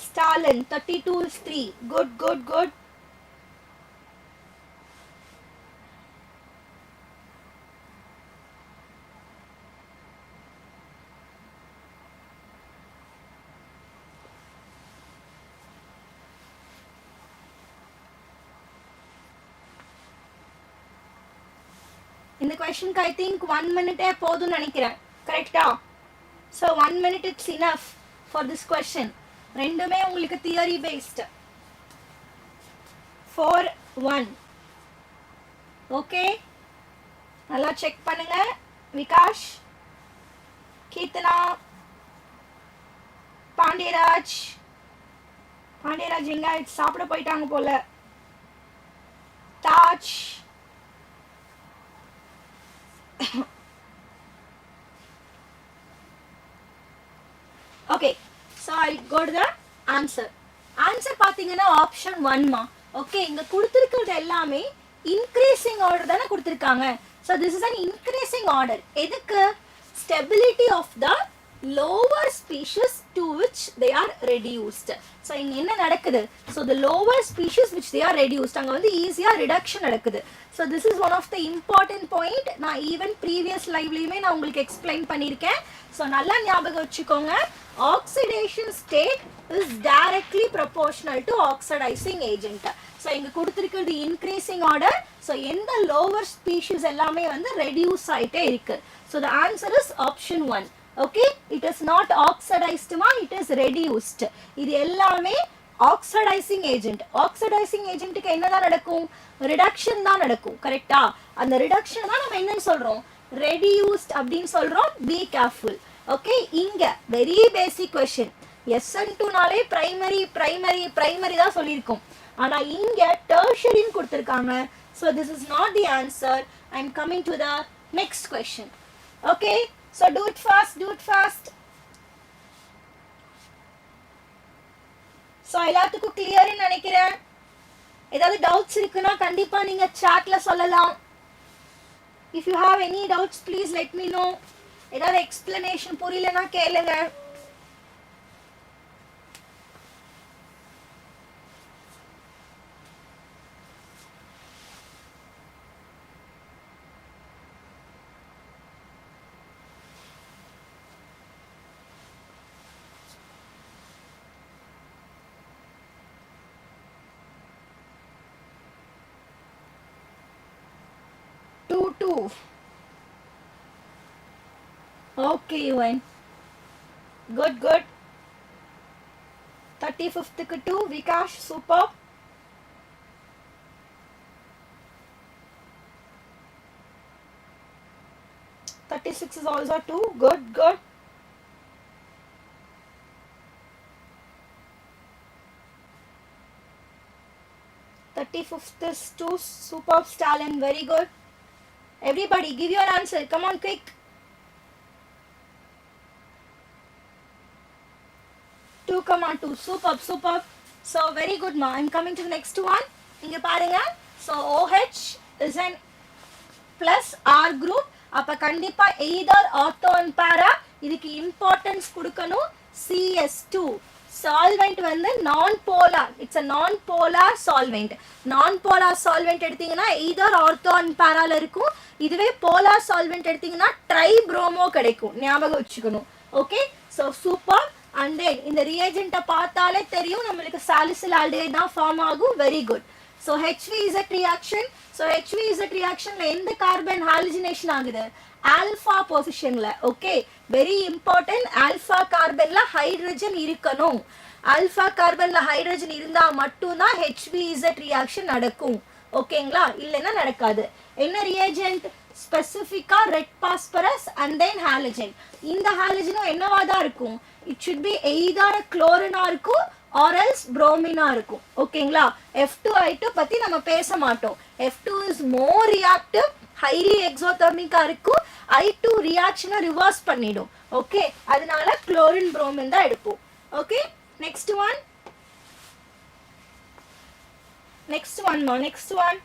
Stalin 32 is 3. Good. இந்த questionக்கு I think 1 minute போதும்னு நினைக்கிறேன். கரெக்ட்டா? So 1 minute it's enough for this question. ரெண்டுமே உங்களுக்கு theory based. 4-1. Okay? நல்லா செக் பண்ணுங்க. விகாஷ், கீர்த்தனா, பாண்டியராஜ் எங்க சாப்பிட போயிட்டாங்க போல. Taj, okay, so I'll go to the answer. Answer பாத்தீங்கன்னா option 1 மா. Okay, இங்க கொடுத்திருக்கிறது எல்லாமே increasing order தானே கொடுத்திருக்காங்க. So this is an increasing order. எதுக்கு? Stability of the lower species to which they are reduced. So இங்க என்ன நடக்குது? So the lower species which they are reduced, அங்க வந்து ஈஸியா reduction நடக்குது. So this is one of the important point. நான் even previous liveலயுமே நான் உங்களுக்கு explain பண்ணிருக்கேன். So நல்லா ஞாபகம் வச்சுக்கோங்க. Oxidation state is directly proportional to oxidizing agent. So இங்க கொடுத்திருக்கிறது increasing order. So எந்த lower species எல்லாமே வந்து reduce ஆயிட்டே இருக்கு. So the answer is option 1. Okay, it is not oxidized ma, it is reduced. இது எல்லாமே oxidizing agent. Oxidizing agent க்கு என்னதான் நடக்கும்? reduction தான் நடக்கும். கரெக்ட்டா? அந்த reduction தான் நம்ம என்னன்னு சொல்றோம்? reduced அப்படினு சொல்றோம். be careful. Okay, இங்க very basic question. SN2 நாலே primary தான் சொல்லிருக்கோம். ஆனா இங்க tertiary ன்னு கொடுத்திருக்காங்க. So this is not the answer. I am coming to the next question. Okay, so do it fast. So எல்லாத்துக்கும் clear ன்னு நினைக்கிறேன். ஏதாவது doubts இருக்குன்னா கண்டிப்பா நீங்க chatல சொல்லலாம். If you have any doubts, please let me know. ஏதாவது explanation புரியலனா கேளுங்க. Two. Okay, Yuan. Good. 35th க்கு 2. Vikash, super. Thirty-six is also 2. Good. 35th is 2. Superb, Stalin. Very good. Everybody, give your answer. Come on, quick. 2,2. Superb. So, very good, ma. I'm coming to the next one. இங்க பாருங்க. So, OH is an plus R group. அப்ப கண்டிப்பா either ortho and para. இதுக்கு importance கொடுக்கணும். CS2 solvent வந்து non-polar. It's a non-polar solvent. Non-polar solvent எடுத்தீங்கன்னா either ortho and paraல இருக்கும். இதுவே polar solvent எடுத்தீங்கன்னா tribromo கிடைக்கும். ஞாபகம் வச்சுக்கணும். Okay, so super. And then இந்த reagent பார்த்தாலே தெரியும் நம்மளுக்கு salicylaldehyde தான் ஃபார்ம் ஆகும். Very good. So HVZ reaction. So HVZ reactionல எந்த கார்பன் ஹாலஜினேஷன் ஆகுது? ஆல்பா பொசிஷன்ல. Okay, very important. ஆல்பா கார்பன்ல ஹைட்ரஜன் இருக்கணும். ஆல்பா கார்பன்ல ஹைட்ரஜன் இருந்தா மட்டும்தான் HVZ ரியாக்ஷன் நடக்கும். ஓகேங்களா? இல்லைன்னா நடக்காது. என்ன ரியாஜென்ட்? ஸ்பெசிஃபிக்கா red phosphorus and then halogen. இந்த ஹாலஜனும் என்னவா தான் இருக்கும்? இட் should be either குளோரினா இருக்கும் or else bromine இருக்கும். ஓகேங்களா? F2I2 பத்தி நம்ம பேச மாட்டோம். F2 is more reactive, highly exothermic இருக்கும். I2 reaction reverse பண்ணிடும். ஓகே, அதனால chlorine bromine தான் எடுப்போம். Okay, next one. Next one ma, next one.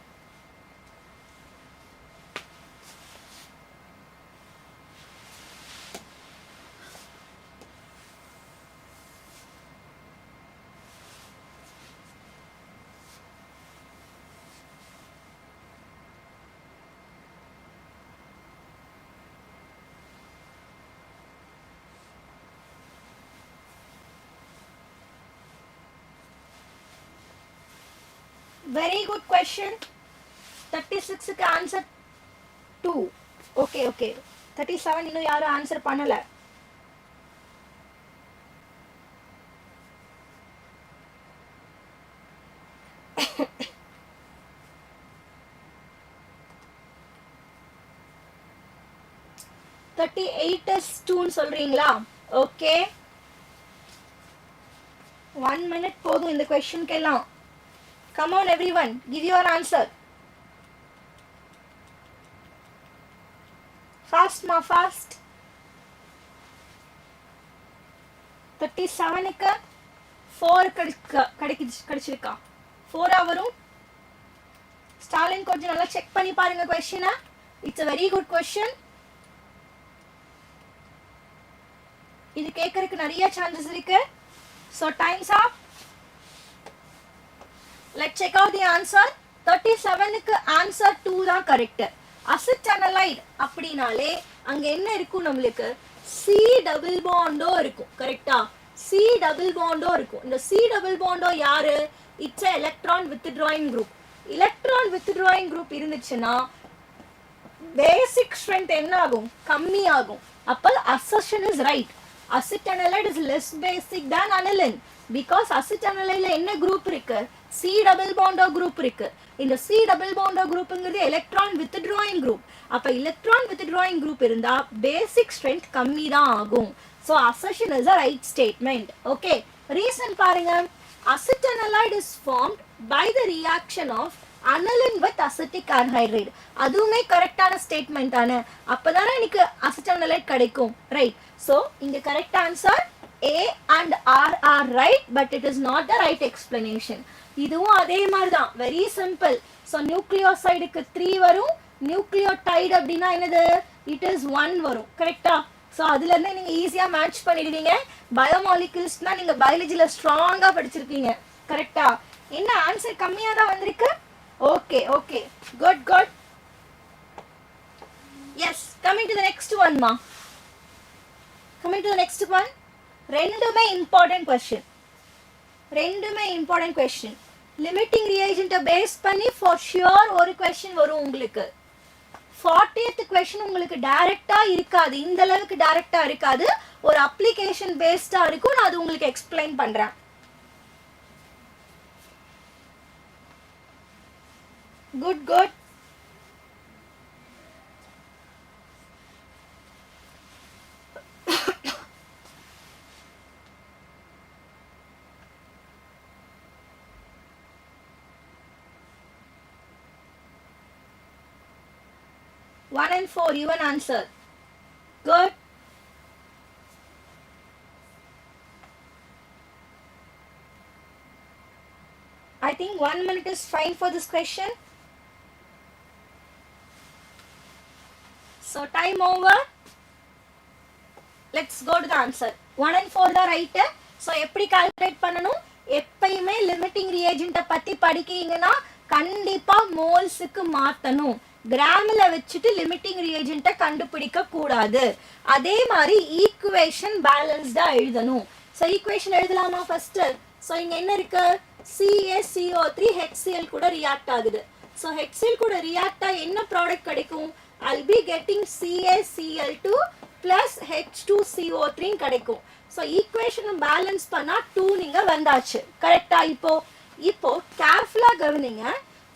Very good question. 36 க்கு ஆன்சர் 2. ஓகே ஓகே, 37 இன்னும் யாரும் ஆன்சர் பண்ணல. சொல்றீங்களா? ஓகே, 1 minute போதும் இந்த கொஸ்டினுக்கு எல்லாம். Come on everyone, give your answer. Fast ma, fast. 37 க்கு 4 கிடைச்சிருக்கா? 4 வரும். ஸ்டாலின் கொஞ்சம் நல்லா செக் பண்ணி பாருங்க question. It's a very good question. இது கேட்கறதுக்கு நிறைய சான்சஸ் இருக்கு. So time's up. Let's check out the answer. 37 க்கு ஆன்சர் 2 தான் கரெக்ட். அசிட்டனைலைட் அப்படினாலே அங்க என்ன இருக்கும்? நம்மளுக்கு C டபுள் பாண்டோ இருக்கும். கரெக்ட்டா? C டபுள் பாண்டோ இருக்கும். இந்த C டபுள் பாண்டோ யாரு? It's a electron withdrawing group. electron withdrawing group இருந்துச்சுன்னா பேசிக் ஸ்ட்ரெngth என்ன ஆகும்? கம்மி ஆகும். அப்ப assertion is right. Acetanilide is less basic than aniline because acetanilide என்ன குரூப் இருக்கு? C double bond group இருக்கு. இந்த C double bond groupங்கிறது electron withdrawing group. அப்ப electron withdrawing group இருந்தா basic strength கம்மி தான் ஆகும். So assertion is a right statement. Okay, reason பாருங்க. Acetanilide is formed by the reaction of aniline with acetic anhydride. அதுவுமே கரெக்டான ஸ்டேட்மெண்ட் தானே. அப்பதானே எனக்கு acetanilide கிடைக்கும். ரைட். So இங்க correct answer A and R are right, but it is not the right explanation. இதுவும் அதே மாதிரி தான். Very simple. ஸோ நியூக்ளியோசைடுக்கு 3 வரும். நியூக்ளியோடைடு அப்படின்னா என்னது? இட் இஸ் 1 வரும். கரெக்டா? ஸோ அதுல இருந்து நீங்க ஈஸியா மேட்ச் பண்ணிடுவீங்க. பயோமாலிகுல்ஸ்னா நீங்க பயாலஜில ஸ்ட்ராங்கா படிச்சிருக்கீங்க. கரெக்டா? என்ன ஆன்சர் கம்மியா தான் வந்திருக்கு? Okay okay, good good. Yes, coming to the next one மா. Coming to the next one. ரெண்டுமே இம்பார்ட்டன்ட் क्वेश्चन. ரெண்டுமே இம்பார்ட்டன்ட் क्वेश्चन. லிமிட்டிங் ரிஏஜென்ட்ட பேஸ் பண்ணி ஃபார் ஷூர் ஒரு क्वेश्चन வரும் உங்களுக்கு. 40th क्वेश्चन உங்களுக்கு டைரக்டா இருக்காது. இந்த அளவுக்கு டைரக்டா இருக்காது. ஒரு அப்ளிகேஷன் பேஸ்டா இருக்கும். நான் அது உங்களுக்கு எக்ஸ்பிளைன் பண்றேன். Good good. One and 4, even answer. Good. I think 1 minute is fine for this question. So time over. Let's go to the answer. 1 and 4 தான் ரைட். ஸோ எப்படி கால்குலேட் பண்ணணும்? எப்பயுமே லிமிட்டிங் ரியேஜென்ட்டை பற்றி படிக்கிறீங்கன்னா கண்டிப்பாக மோல்ஸுக்கு மாற்றணும். கிராமில் வச்சுட்டு லிமிட்டிங் ரியேஜென்ட்டை கண்டுபிடிக்க கூடாது. அதே மாதிரி ஈக்குவேஷன் பேலன்ஸ்டாக எழுதணும். ஸோ ஈக்குவேஷன் எழுதலாமா ஃபர்ஸ்ட்? ஸோ இங்கே என்ன இருக்கு? CaCO3 HCl கூட ரியாக்ட் ஆகுது. ஸோ HCl கூட ரியாக்ட் ஆகி என்ன ப்ராடக்ட் கிடைக்கும்? I'll be getting CaCl2 plus H2CO3 கிடைக்கும். ஸோ ஈக்குவேஷன் பேலன்ஸ் பண்ணா 2 நீங்க வந்தாச்சு. கரெக்டா? இப்போ கேர்ஃபுல்லா கவனிங்க.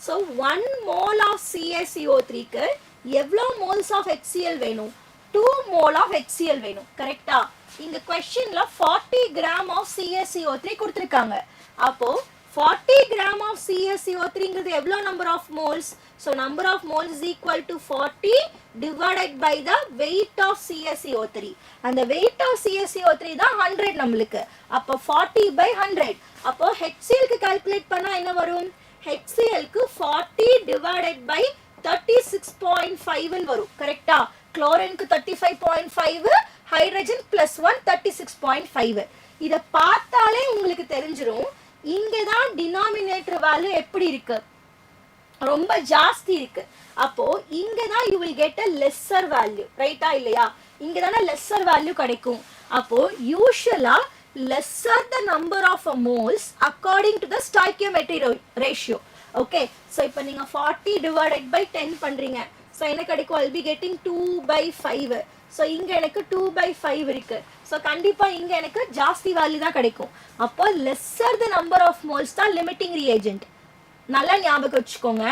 ஸோ 1 mole of CaCO3க்கு எவ்வளோ மோல்ஸ் ஆஃப் HCl வேணும்? 2 mole of HCl வேணும். கரெக்டா? இந்த கொஸ்டின்ல 40 கிராம் ஆஃப் CaCO3 கொடுத்துருக்காங்க. அப்போ 40 gram of CaCO3 எவ்வளோ number of moles? So number of moles is equal to 40 divided by the weight of CaCO3. And the weight of CaCO3 தான் 100 நம்மளுக்கு. அப்போ 40 by 100. அப்போ HClக்கு calculate பண்ணா என்ன வரும்? HClக்கு 40 divided by 36.5 வரும். கரெக்டா? குளோரினுக்கு 35.5, ஹைட்ரஜன் plus 1 36.5. இதை பார்த்தாலே உங்களுக்கு தெரிஞ்சிரும் இங்கே தான் டினாமினேட்டர் வேல்யூ எப்படி இருக்கு? ரொம்ப ஜாஸ்தி இருக்கு. அப்போ இங்க தான் you will get a lesser value. ரைட்டா இல்லையா? இங்க தான lesser value கிடைக்கும். அப்போ யூசுவலா lesser the number of moles according to the stoichiometry ratio. Okay, so இப்போ நீங்க 40 divided by 10 பண்றீங்க. ஸோ என்ன கிடைக்கும்? I'll be getting 2/5. ஸோ இங்க எனக்கு 2/5 இருக்கு. ஸோ கண்டிப்பா இங்க எனக்கு ஜாஸ்தி வேல்யூ தான் கிடைக்கும். அப்போ lesser the number of moles தான் லிமிட்டிங் ரியேஜென்ட். நல்லா ஞாபகம் வச்சுக்கோங்க.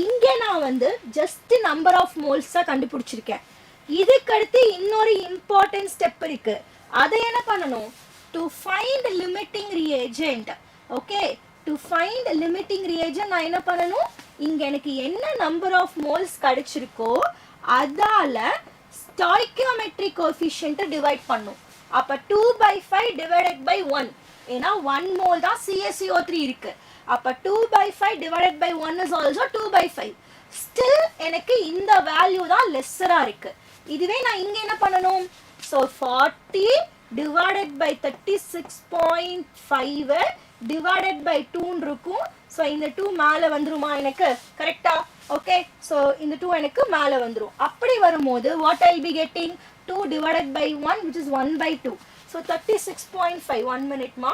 இங்க நான் வந்து ஜஸ்ட் நம்பர் ஆஃப் மோல்ஸ் தான் கண்டுபிடிச்சிருக்கேன். இதுக்கு அடுத்து இன்னொரு இம்பார்ட்டன்ட் ஸ்டெப் இருக்கு. அதை என்ன பண்ணணும்? To find limiting reagent. Okay, to find limiting reagent நான் என்ன பண்ணணும்? இங்க எனக்கு என்ன நம்பர் ஆஃப் மோல்ஸ் கிடைச்சிருக்கோ அதால stoichiometric coefficient டிவைட் பண்ணும். அப்ப 2/5 divided by 1. ஏன்னா 1 mole தான் CaCO3 இருக்கு. அப்ப 2/5 divided by 1 is also 2/5. Still எனக்கு இந்த வேல்யூ தான் லெஸ்ஸரா இருக்கு. இதுவே நான் இங்க என்ன பண்ணணும்? So 40 divided by 36.5 divided by 2 இருக்கும். So இந்த 2 மேல வந்துருமா எனக்கு? கரெக்டா? ஓகே, ஸோ இந்த 2 எனக்கு மேலே வந்துடும். அப்படி வரும்போது what I'll be getting? 2 divided by 1 which is 1/2. So 36.5. 1 minute மா.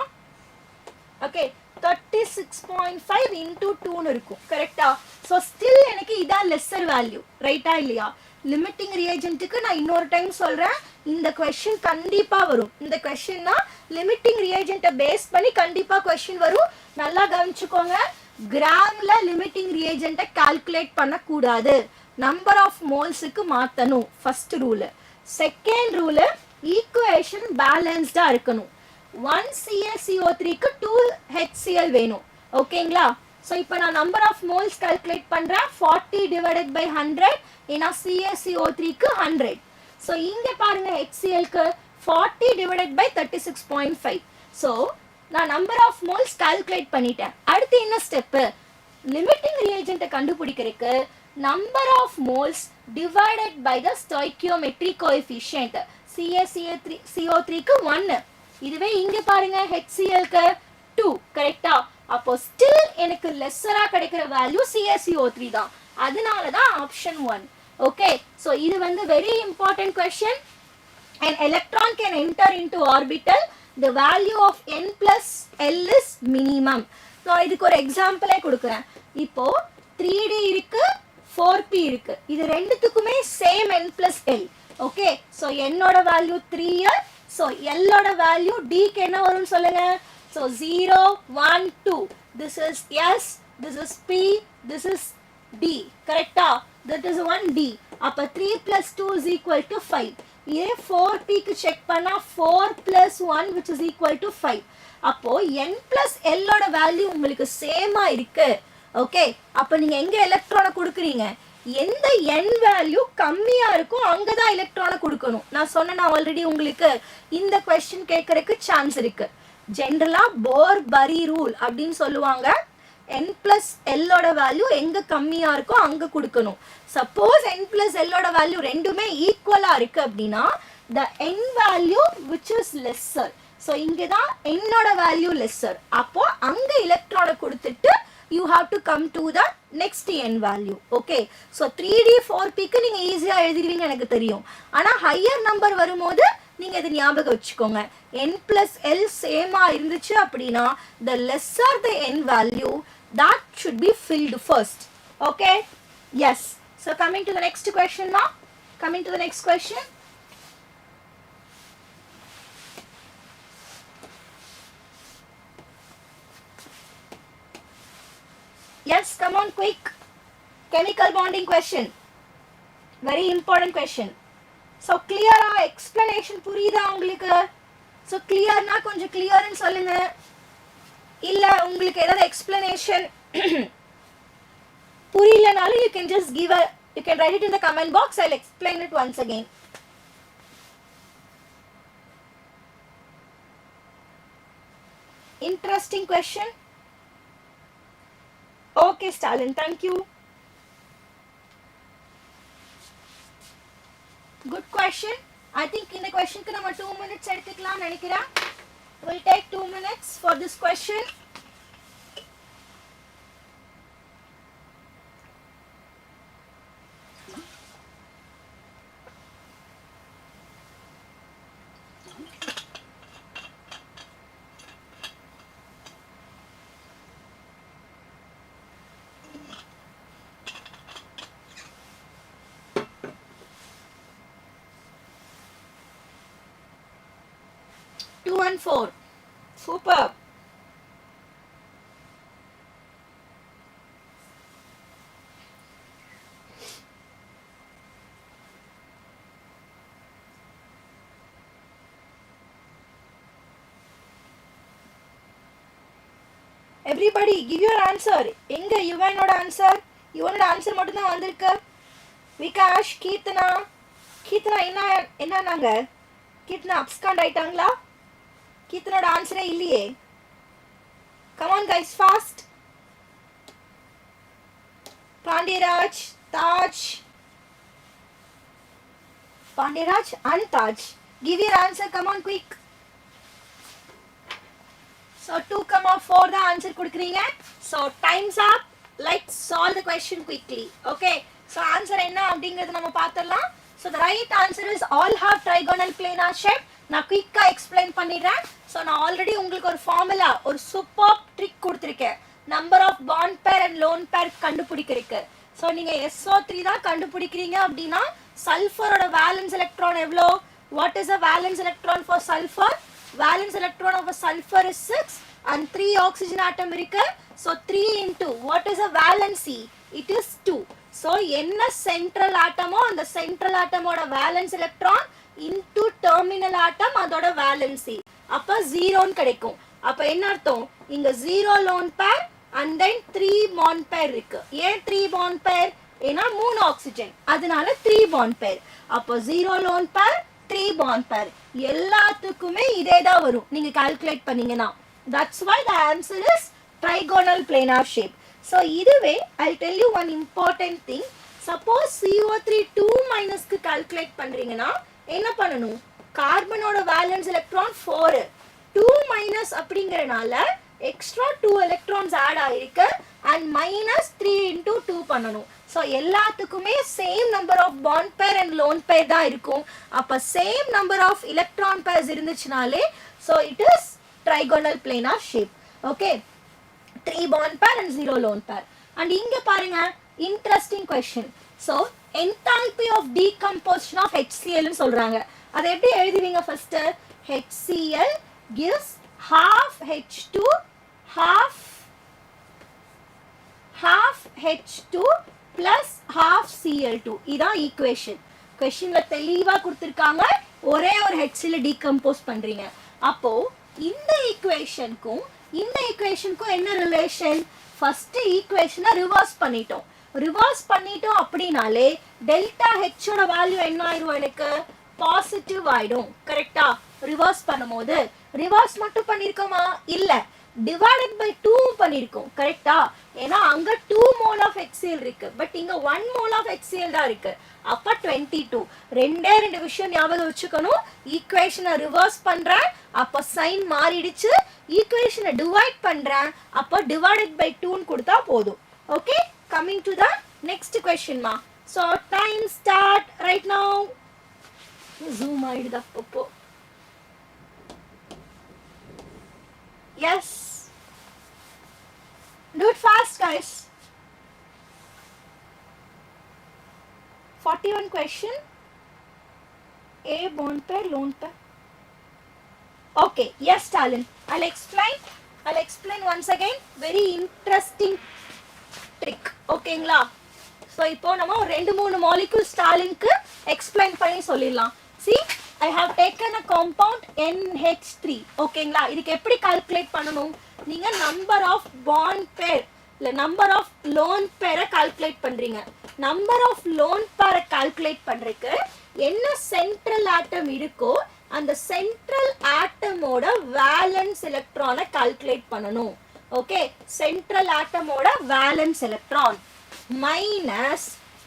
ஓகே, 36.5 into 2 இருக்கும். கரெக்டா? ஸோ ஸ்டில் எனக்கு இதான் லெஸ்ஸர் வேல்யூ. ரைட்டா இல்லையா? லிமிட்டிங் ரியேஜென்ட்டுக்கு நான் இன்னொரு டைம் சொல்கிறேன். இந்த கொஸ்டின் கண்டிப்பாக வரும். இந்த கொஸ்டின்னா லிமிட்டிங் ரியேஜென்ட்டை பேஸ் பண்ணி கண்டிப்பாக கொஸ்டின் வரும். நல்லா கவனிச்சுக்கோங்க. கிராம்ல லிமிட்டிங் ரியேஜென்ட்டை கால்குலேட் பண்ணக்கூடாது. நம்பர் ஆஃப் மோல்ஸுக்கு மாற்றணும். First rule. Second rule, equation பேலன்ஸ்டாக இருக்கணும். 1 CaCO3க்கு 2 HCl வேணும். ஓகேங்களா? ஸோ இப்போ நான் நம்பர் ஆஃப் மோல்ஸ் கால்குலேட் பண்ணுறேன். 40 divided by 100. ஏன்னா CaCO3க்கு 100. ஸோ இங்கே பாருங்க HClக்கு 40 divided by 36.5. ஸோ நான் நம்பர் ஆஃப் மோல்ஸ் கால்குலேட் பண்ணிட்டேன். அடுத்து என்ன ஸ்டெப்பு? லிமிட்டிங் ரியேஜென்ட்டை கண்டுபிடிக்கிறதுக்கு number of moles divided by the stoichiometric coefficient. CaCO3க்கு 1. இதுவே இங்க பாருங்க HClக்கு 2. கரெக்டா? அப்போ ஸ்டில் எனக்கு லெஸ்ஸரா கிடைக்கிற வேல்யூ CaCO3 தான். அதனால தான் ஆப்ஷன் 1. ஓகே, ஸோ இது வந்து very important question. An electron can enter into orbital. The value of n plus L is minimum. நான் இதுக்கு ஒரு எக்ஸாம்பிளே கொடுக்குறேன். இப்போ 3D இருக்கு, 4P இருக்கு. இது ரெண்டுத்துக்குமே same n plus L. Okay, so என்னோட வேல்யூ 3L. ஸோ Lோட வேல்யூ Dக்கு என்ன வரும்னு சொல்லுங்க. So 0, 1, 2. This is S, this is P, this is D. கரெக்டா? That is 1D. அப்போ 3 plus 2 is equal to 5. இதே 4Pக்கு செக் பண்ணா 4 plus 1 which is equal to 5. அப்போ n plus Lோட வேல்யூ உங்களுக்கு சேமா இருக்கு. ஓகே, அப்போ நீங்க எங்க எலக்ட்ரானை கொடுக்குறீங்க? எந்த n வேல்யூ கம்மியா இருக்கோ அங்கதான் எலக்ட்ரானை கொடுக்கணும். நான் சொன்னேன் ஆல்ரெடி உங்களுக்கு இந்த கொஸ்டின் கேட்கறதுக்கு சான்ஸ் இருக்கு. ஜென்ரலா போர் பரி ரூல் அப்படின்னு சொல்லுவாங்க. n plus l ஓட வேல்யூ எங்க கம்மியா இருக்கோ அங்க கொடுக்கணும். சப்போஸ் n plus l ஓட வேல்யூ ரெண்டுமே ஈக்குவலா இருக்கு அப்படின்னா the n value which is lesser. So இங்கே தான் என்னோட வேல்யூ லெஸ்ஸர். அப்போ அங்க எலக்ட்ரானை கொடுத்துட்டு you have to come to the next n value. Okay, so 3D 4Pக்கு நீங்க ஈஸியா எழுதிடுவீங்க எனக்கு தெரியும். ஆனா ஹையர் நம்பர் வரும்போது நீங்க இதை ஞாபகம் வச்சுக்கோங்க. n plus l சேமா இருந்துச்சு அப்படின்னா the lesser the n value that should be filled first. Okay, yes. So coming to the next question now. Coming to the next question. Yes, come on quick. Chemical bonding question. Very important question. So clear explanation புரியுதா உங்களுக்கு? So clear னா கொஞ்சம் clear ன்னு சொல்லுங்க. இல்ல உங்களுக்கு ஏதாவது explanation புரியலனாலும் you can just you can write it in the comment box. I'll explain it once again. Interesting question. Okay, Stalin, thank you. Good question. I think in the question ku nama 2 minutes eduthukalam nenikira. We'll take 2 minutes for this question. Two and 4. Superb. Everybody give your answer. எங்க யுவனோட ஆன்சர்? யுவனோட ஆன்சர் மட்டும் தான் வந்திருக்கு. விகாஷ், கீர்த்தனா என்னன்னாங்க? கீர்த்தனா அப்ஸ்காண்ட் ஆயிட்டாங்களா? கீர்த்தனோட ஆன்சரே இல்லையே. Come on guys, fast. Pandeyaraj, Taj and Taj. Give your answer, come on quick. So 2,4 the answer கொடுக்கிறீங்க. So time's up. Let's solve the question quickly. Okay. So answer என்ன அப்படிங்கறது நம்ம பார்த்தறலாம். So the right answer is all have trigonal planar shape. நான் குயிக்கா எக்ஸ்பிளைன் பண்ணிடுறேன். ஸோ நான் ஆல்ரெடி உங்களுக்கு ஒரு ஃபார்முலா, ஒரு சூப்பர் ட்ரிக் கொடுத்துருக்கேன். Number of bond pair and lone pair கண்டுபிடிக்கிறதுக்கு. ஸோ நீங்கள் SO3 தான் கண்டுபிடிக்கிறீங்க அப்படின்னா சல்ஃபரோட வேலன்ஸ் எலக்ட்ரான் எவ்வளோ? What is a valence electron for sulphur? Valence electron of sulphur is 6 and 3 oxygen atom இருக்கு. So 3 into what is a valency? It is 2. So என்ன சென்ட்ரல் ஆட்டமோ அந்த சென்ட்ரல் ஆட்டமோட valence electron into terminal atom அதோட valency. அப்ப 0 கிடைக்கும். அப்ப என்ன அர்த்தம்? இங்க 0 lone pair and then 3 bond pair இருக்கு. ஏன் 3 bond pair? ஏன்னா 3 ஆக்சிஜன், அதனால 3 bond pair. அப்ப 0 lone pair 3 bond pair எல்லாத்துக்குமே இதே தான் வரும் நீங்க கால்குலேட் பண்ணீங்கன்னா. That's why the answer is trigonal planar shape. So இதுவே I'll tell you one important thing. Suppose CO3 2- க்கு கால்குலேட் பண்றீங்கன்னா என்ன பண்ணணும்? கார்பனோட வேலன்ஸ் எலக்ட்ரான் 4, 2- அப்படிங்கறனால எக்ஸ்ட்ரா 2 எலக்ட்ரான்ஸ் ஆட் ஆயிருக்கு அண்ட் -3 into 2 பண்ணணும். ஸோ எல்லாத்துக்குமே same number of bond pair and lone pair தான் இருக்கும். அப்போ same number of electron pairs இருந்துச்சுனாலே so it is trigonal planar shape. Okay, 3 bond pair and 0 lone pair. And இங்க பாருங்க, interesting question. So enthalpy of decomposition of HCl ன்னு சொல்றாங்க. அதை எப்படி எழுதுவீங்க? First HCl gives half H2 half H2 plus half Cl2. இதான் ஈக்குவேஷன். கொஸ்டின்ல தெளிவா கொடுத்திருக்காங்க. ஒரே ஒரு HCl டீகம்போஸ் பண்றீங்க. அப்போ இந்த ஈக்குவேஷனுக்கும் இந்த ஈக்குவேஷனுக்கும் என்ன ரிலேஷன்? ஃபர்ஸ்ட் ஈக்குவேஷனை ரிவர்ஸ் பண்ணிட்டோம். அப்படினாலே டெல்டா H ஓட வேல்யூ என்ன ஆயிரும்? எனக்கு பாசிட்டிவ் ஆயிடும். கரெக்டா? ரிவர்ஸ் பண்ணும்போது ரிவர்ஸ் மட்டும் பண்ணிருக்கோமா? இல்ல, divided by 2 பண்ணிருக்கோம் கரெக்ட்டா ஏனா அங்க 2 mole of HCl இருக்கு பட் இங்க 1 mole of HCl தான் இருக்கு அப்ப 22 ரெண்டு விஷயம் ஞாபகம் வச்சுக்கணும் ஈக்குவேஷனை ரிவர்ஸ் பண்றேன் அப்ப சைன் மாறிடுச்சு ஈக்குவேஷனை டிவைட் பண்றேன் அப்ப divided by 2 ன்னு கொடுத்தா போதும் okay coming to the next question ma so time start right now zoom ஆயிடுதா அப்போ yes do it fast guys 41 question a bond pair lone pair okay yes Stalin I'll explain once again very interesting trick ஓகேங்களா சோ இப்போ நம்ம ரெண்டு மூணு molecules ஸ்டாலினுக்கு explain பண்ணி சொல்லிடலாம் see I have taken a compound NH3 ஓகேங்களா இதுக்கு எப்படி கால்குலேட் பண்ணனும் நீங்க number of bond pair இல்ல number of lone pair calculate பண்றீங்க number of lone pair calculate பண்றதுக்கு என்ன சென்ட்ரல் ஆட்டம் இருக்கோ அந்த சென்ட்ரல் ஆட்டமோட வேலன்ஸ் எலக்ட்ரானை கால்குலேட் பண்ணனும் ஓகே சென்ட்ரல் ஆட்டமோட valence electron minus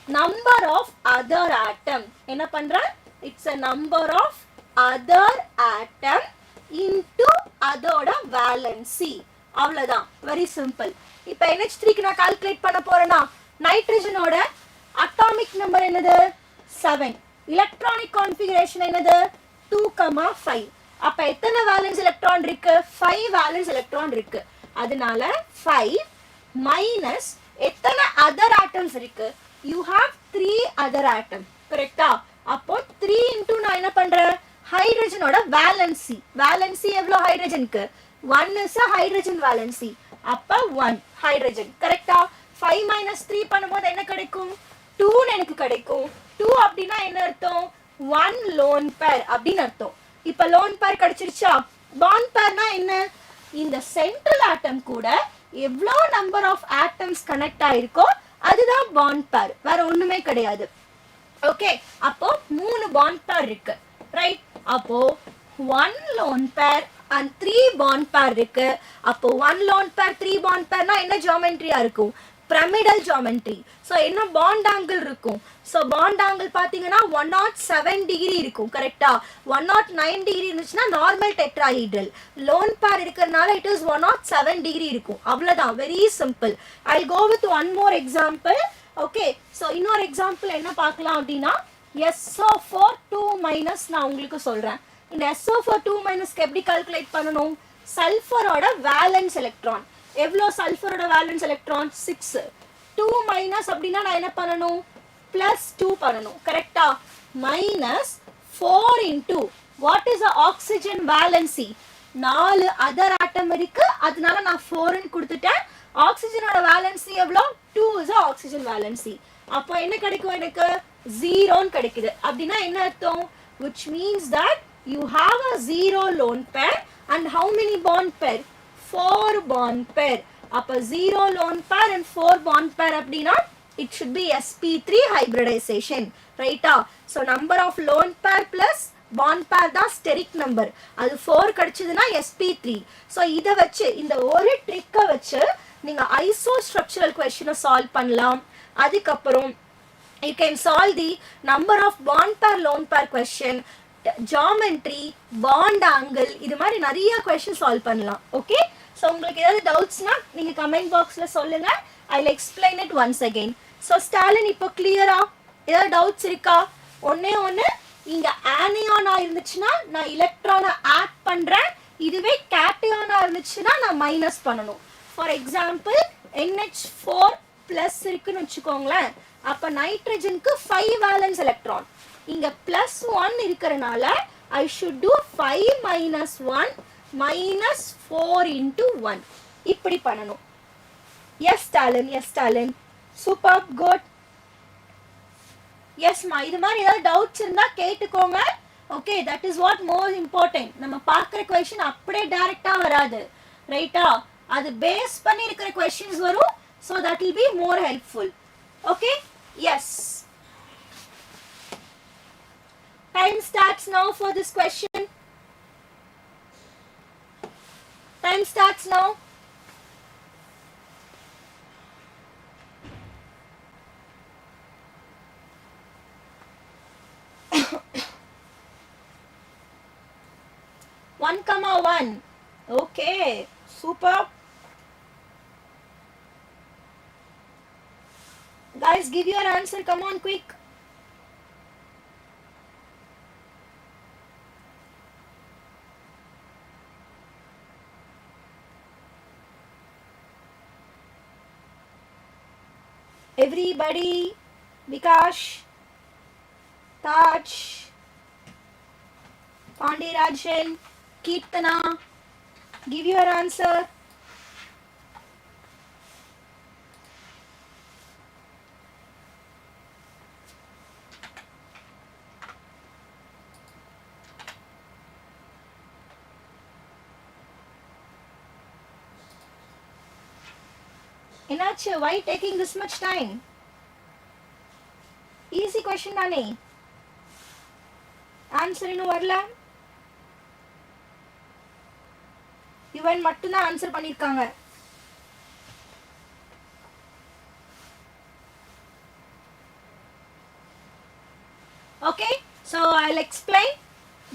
number of other atom என்ன பண்றேன் it's a number of other atom into அதோட valency அவ்வளவுதான் வெரி சிம்பிள் இப்போ NH3 க்கு நான் கால்குலேட் பண்ண போறேனா நைட்ரஜனோட அட்டாமிக் நம்பர் என்னது 7 எலக்ட்ரானிக் கான்ஃபிகரேஷன் என்னது 2,5 அப்ப எத்தனை வேலன்ஸ் எலக்ட்ரான் இருக்கு 5 வேலன்ஸ் எலக்ட்ரான் இருக்கு அதனால 5 மைனஸ் எத்தனை அதர் ஆட்டம்ஸ் இருக்கு you have 3 other atom கரெக்ட்டா அப்போ 3 into நான் என்ன பண்றேன் ஹைட்ரஜனோட வேலன்சி எவ்வளவு ஹைட்ரஜனுக்கு 1 is a ஹைட்ரஜன் வேலன்சி அப்ப 1 ஹைட்ரஜன் கரெக்ட்டா 5 minus 3 பண்ணும்போது என்ன கிடைக்கும் 2 எனக்கு கிடைக்கும் 2 அப்படினா என்ன அர்த்தம் 1 lone pair அப்படினு அர்த்தம் இப்போ lone pair கிடைச்சிருச்சா bond pairனா என்ன இந்த சென்ட்ரல் ஆட்டம் கூட எவ்வளோ நம்பர் ஆஃப் ஆட்டம்ஸ் கனெக்ட் ஆயிருக்கோ அதுதான் bond pair வேற ஒண்ணுமே கிடையாது ஓகே அப்போ 3 bond pair இருக்கு ரைட் அப்போ 1 lone pair and 3 bond pair இருக்கு அப்போ 1 lone pair 3 bond pairனா என்ன ஜியோமெட்ரியா இருக்கும் pyramidal geometry so என்ன bond angle இருக்கும் so bond angle பாத்தீங்கன்னா 107 degree இருக்கும் கரெக்ட்டா 109 degree இருந்துச்சுனா நார்மல் டெட்ராஹெட்ரல் lone pair இருக்கறனால it is 107 degree இருக்கும் அவ்வளவுதான் very simple I'll go with one more example okay so இன்னொரு எக்ஸாம்பிள் என்ன பார்க்கலாம் அப்படினா SO4 2- நான் உங்களுக்கு சொல்றேன் இந்த SO4 2- க்கு எப்படி கால்குலேட் பண்ணனும் சல்ஃபரோட வேலன்ஸ் எலக்ட்ரான் எவ்வளோ சல்ஃபரோட வேலன்ஸ் எலக்ட்ரான் 6 2- அப்படினா நான் என்ன பண்ணனும் +2 பண்ணனும் கரெக்ட்டா minus 4 into what is the oxygen valency 4 other atom இருக்கு அதனால நான் 4 ன்னு கொடுத்துட்டேன் ஆக்ஸிஜனோட வேலன்சி எவ்வளோ 2 is the oxygen valency அப்போ என்ன கிடைக்கும் எனக்கு 0 ன்னு கிடைக்குது அப்படினா என்ன அர்த்தம் which means that you have a 0 lone pair and how many bond pair 4 bond pair அப்ப 0 lone pair and 4 bond pair அப்படினா it should be sp3 hybridization ரைட்டா so number of lone pair plus bond pair தான் steric number அது 4 கிடைச்சதுனா sp3 so இத வச்சு இந்த ஒரு ட்ரிக்க வச்சு நீங்க isostructural question சால்வ் பண்ணலாம் அதுக்கு அப்புறம் you can solve the number of bond pair lone pair question geometry bond angle இது மாதிரி நிறைய question சால்வ் பண்ணலாம் ஓகே so உங்களுக்கு ஏதாவது டவுட்ஸ்னா நீங்க கமெண்ட் பாக்ஸ்ல சொல்லுங்க I'll explain it once again so Stalin இப்போ கிளியரா ஏதாவது டவுட்ஸ் இருக்கா ஒண்ணே இங்க ஆனியானா இருந்துச்சுனா நான் எலக்ட்ரானை ஆட் பண்றேன் இதுவே கேட்டயானா இருந்துச்சுனா நான் மைனஸ் பண்ணனும் ஃபார் எக்ஸாம்பிள் NH4 பிளஸ் இருக்குன்னு வெச்சுக்கோங்களேன் அப்ப நைட்ரஜனுக்கு 5 வேலன்ஸ் எலக்ட்ரான் இங்க +1 இருக்கறனால I should do 5 minus 1 minus 4 into 1 இப்படி பண்ணனும் yes Stalin super good yes ma இது மாதிரி ஏதாவது டவுட்ஸ் இருந்தா கேட்டுக்கோங்க okay that is what more important நம்ம பார்க்குற क्वेश्चन அப்படியே டைரக்ட்டா வராது ரைட்டா அது பேஸ் பண்ணி இருக்கிற क्वेश्चंस வரும் so that will be more helpful okay yes time starts now for this question time starts now. One comma one. Okay, super. Guys, give your answer. Come on, quick. Everybody, Vikash, Taj, Pandirajan, Kirtana, give your answer. Enache, why taking this much time? Easy question தானே. ஆன்சர் இன்னும் வரல. இவன் மட்டும்தான் ஆன்சர் பண்ணிருக்காங்க. Okay, so I'll explain.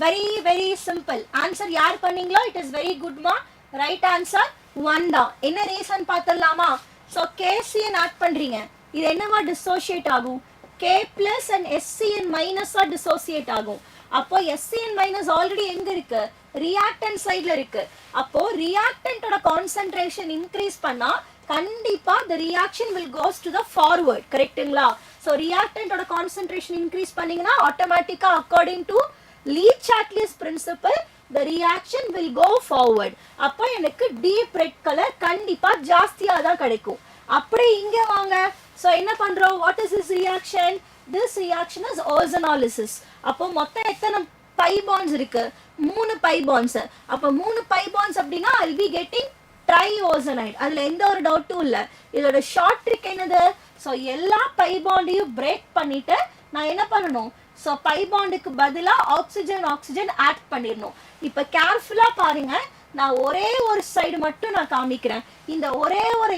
Very simple. Answer யார் பண்ணீங்களோ it is very good ma. Right answer 1 தான். என்ன ரீசன் பார்த்தலாமா? So KCN ஆட் பண்றீங்க. இது என்னவா டிசோசியேட் ஆகும்? K plus and SCN minus ஆ டிசோசியேட் ஆகும். அப்போ SCN minus ஆல்ரெடி எங்க இருக்கு? ரியாக்டன்ட் சைடுல இருக்கு. அப்போ ரியாக்டன்ட்டோட கான்சென்ட்ரேஷன் இன்க்ரீஸ் பண்ணா கண்டிப்பா the reaction will goes to the forward. கரெக்ட்டுங்களா? So reactantோட கான்சென்ட்ரேஷன் இன்க்ரீஸ் பண்ணீங்கன்னா ஆட்டோமேட்டிக்கா according to Lee-Chatterjee's principle the reaction will go forward. அப்போ எனக்கு deep red color கண்டிப்பா ஜாஸ்தியா தான் கிடைக்கும். அப்படி இங்க வாங்க. So என்ன பண்றோம்? What is this reaction? This reaction is ozonolysis. அப்போ மொத்தம் எத்தனை pi bonds இருக்கு? 3 pi bonds. அப்போ 3 pi bonds அப்படின்னா I'll be getting triozonide. அதுல எந்த ஒரு டவுட்டும் இல்ல. இதோட ஷார்ட் ட்ரிக் என்னது? So எல்லா pi bondையும் பிரேக் பண்ணிட்டு நான் என்ன பண்ணணும்? So pi bondக்கு பதிலா ஆக்சிஜன் ஆட் பண்ணிரணும். இப்போ கேர்ஃபுல்லா பாருங்க. நான் ஒரே ஒரு சைடு மட்டும் நான் காமிக்கிறேன். இந்த ஒரே ஒரு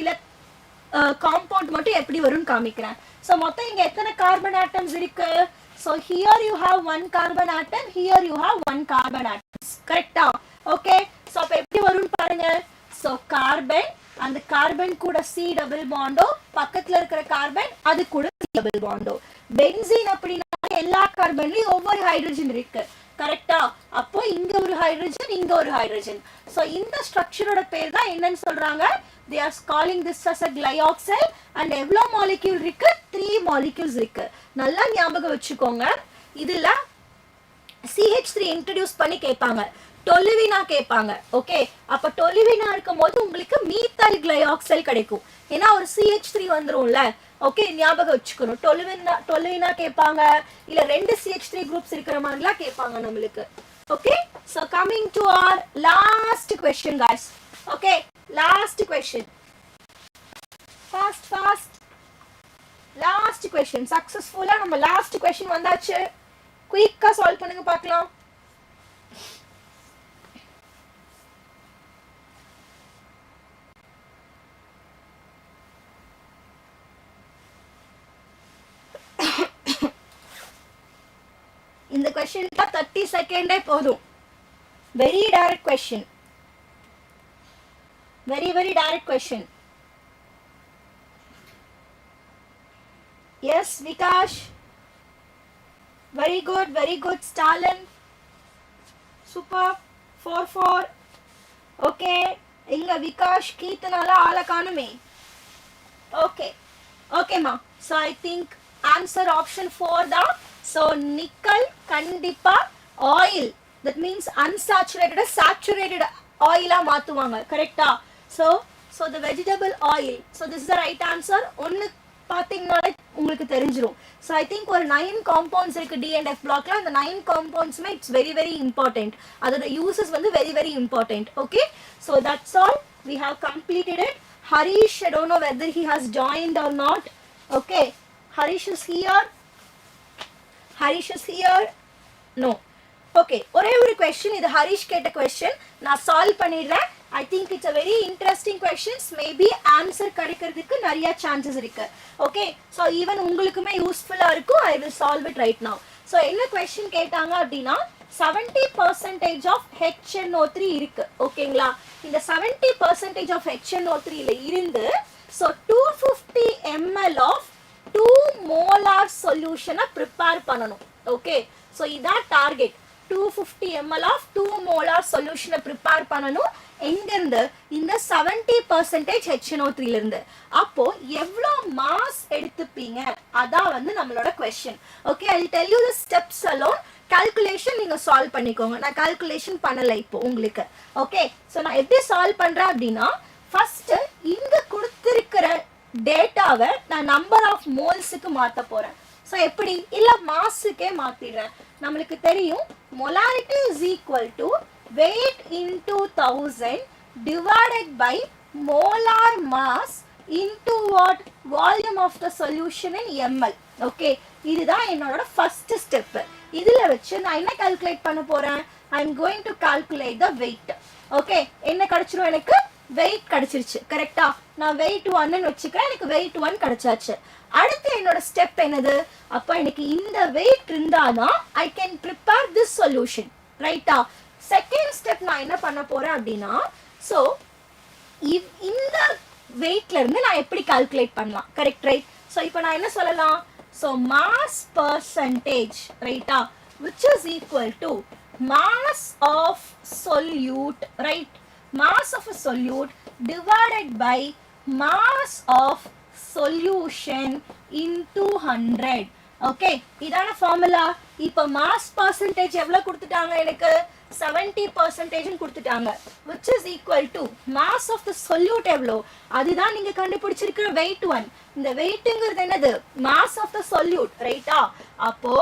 காம்பவுண்ட் மட்டும் எப்படி வரும்னு காமிக்கிறேன். So மொத்தம் இங்க எத்தனை கார்பன் ஆட்டம்ஸ் இருக்கு? So here you have one carbon atom, here you have one carbon atom. கரெக்ட்டா? Okay. So அப்ப எப்படி வரும்னு பாருங்க. So carbon அந்த கார்பன் கூட C டபுள் பாண்டோ, பக்கத்துல இருக்கிற கார்பன் அது கூட C டபுள் பாண்டோ. பென்சீன் அப்படினா எல்லா கார்பன்லயும் ஒவ்வொரு ஹைட்ரஜன் இருக்கு. கரெக்ட்டா? அப்போ இங்க ஒரு ஹைட்ரஜன், இங்க ஒரு ஹைட்ரஜன். So இந்த ஸ்ட்ரக்சரோட பேர் தான் என்னன்னு சொல்றாங்க? They are calling this as a glyoxal and எவ்வளோ மாலிக்யூல் இருக்கு? 3 molecules இருக்கு. நல்லா ஞாபகம் வச்சுக்கோங்க. இதுல CH3 இன்ட்ரோ듀ce பண்ணி கேட்பாங்க. டொலுவினா கேட்பாங்க. ஓகே, அப்ப டொலுவினா இருக்கும்போது உங்களுக்கு மீத்தால் கிளையாக்சல் கிடைக்கும். ஏன்னா ஒரு CH3 வந்துரும்ல. ஓகே, ஞாபகம் வச்சுக்கணும். டொலுவினா கேட்பாங்க, இல்ல 2 CH3 குரூப்ஸ் இருக்கிற மாதிரிலாம் கேட்பாங்க நம்மளுக்கு. Okay, so coming to our last question guys. Okay, last question. Fast. Last question. Successful ஆ நம்ம last question வந்தாச்சு. குயிக்கா சால்வ் பண்ணுங்க பார்க்கலாம். இந்த क्वेश्चन 30 செகண்டே போதும். Very direct question. Very direct question. Yes, Vikash. Very good. Stalin. Super. 4. Okay. Inga Vikash Keethanala ala kanume. Okay ma. So I think answer option 4 da. So nickel kandipa oil. That means unsaturated saturated oil ah maatuvanga. Correct ah? So the vegetable oil. So this is the right answer. ஒன்னு பாத்தீங்கனாலே உங்களுக்கு தெரிஞ்சிரும். So I think ஒரு 9 compounds இருக்கு D and F blockல. அந்த 9 compoundsமே it's very important. அதோட uses வந்து very important. Okay, so that's all. We have completed it. Harish, I don't know whether he has joined or not. Okay, Harish is here. No. Okay, ஒரே ஒரு கொஸ்டின், இது ஹரிஷ் கேட்ட கொஸ்டின், நான் சால்வ் பண்ணிடுறேன். I think it's a very interesting questions. Maybe answer கிடைக்கிறதுக்கு நிறைய சான்சஸ் இருக்கு. ஓகே, ஸோ ஈவன் உங்களுக்குமே யூஸ்ஃபுல்லாக இருக்கும். ஐ will solve it right now. So என்ன கொஸ்டின் கேட்டாங்க அப்படின்னா 70% ஆஃப் HNO3 இருக்கு. ஓகேங்களா, இந்த 70% ஆஃப் HNO3ல இருந்து ஸோ 250 ml ஆஃப் 2 molar சொல்யூஷனை ப்ரிப்பேர் பண்ணணும். ஓகே, ஸோ இதான் டார்கெட். 250 ml ஆஃப் 2 molar சொல்யூஷனை ப்ரிப்பேர் பண்ணணும். எங்கிருந்து? இந்த 70% HNO3 இருந்து. அப்போ எவ்வளோ மாஸ் எடுத்துப்பீங்க, அதான் வந்து நம்மளோட question. Okay, I will tell you the steps alone. Calculation நீங்க சால்வ் பண்ணிக்கோங்க. நான் கால்குலேஷன் பண்ணல இப்போ உங்களுக்கு. ஓகே, ஸோ நான் எப்படி சால்வ் பண்றேன் அப்படின்னா, ஃபர்ஸ்ட் இங்க கொடுத்திருக்கிற டேட்டாவை நான் நம்பர் ஆஃப் மோல்ஸுக்கு மாற்ற போறேன். ஸோ எப்படி? இல்ல மாஸுக்கே மாத்திடுறேன். நம்மளுக்கு தெரியும் molarity is equal to weight into 1000 divided by molar mass into what? Volume of the solution in ml. Okay, இதுதான் என்னோட ஃபர்ஸ்ட் ஸ்டெப். இதுல வச்சு நான் என்ன கால்குலேட் பண்ண போறேன்? I am going to calculate the weight. Okay, என்ன கிடைச்சிரும்? எனக்கு வெயிட் கிடைச்சிருச்சு. கரெக்டா? நான் வெயிட் 1 வச்சுக்கிறேன். எனக்கு வெயிட் 1 கிடைச்சாச்சு. அடுத்து என்னோட ஸ்டெப் என்னது? அப்போ எனக்கு இந்த வெயிட் இருந்தாதான் I can prepare this solution. ரைட்டா? செகண்ட் ஸ்டெப் நான் என்ன பண்ண போறேன் அப்படின்னா, ஸோ இந்த வெயிட்ல இருந்து நான் எப்படி கால்குலேட் பண்ணலாம்? Correct, right? ஸோ இப்போ நான் என்ன சொல்லலாம்? ஸோ மாஸ் பர்சன்டேஜ், ரைட்டா, which is equal to mass of solute, right? Mass of a solute divided by mass of solution into 100. Okay, இதான ஃபார்முலா. இப்போ மாஸ் பர்சன்டேஜ் எவ்வளவு கொடுத்துட்டாங்க? எனக்கு 70% கொடுத்துட்டாங்க, which is equal to mass of the solute எவ்வளோ? அதுதான் நீங்க கண்டுபிடிச்சிருக்கிற weight 1. இந்த வெயிட்ங்கிறது என்னது? mass of the solute, ரைட்டா? அப்போ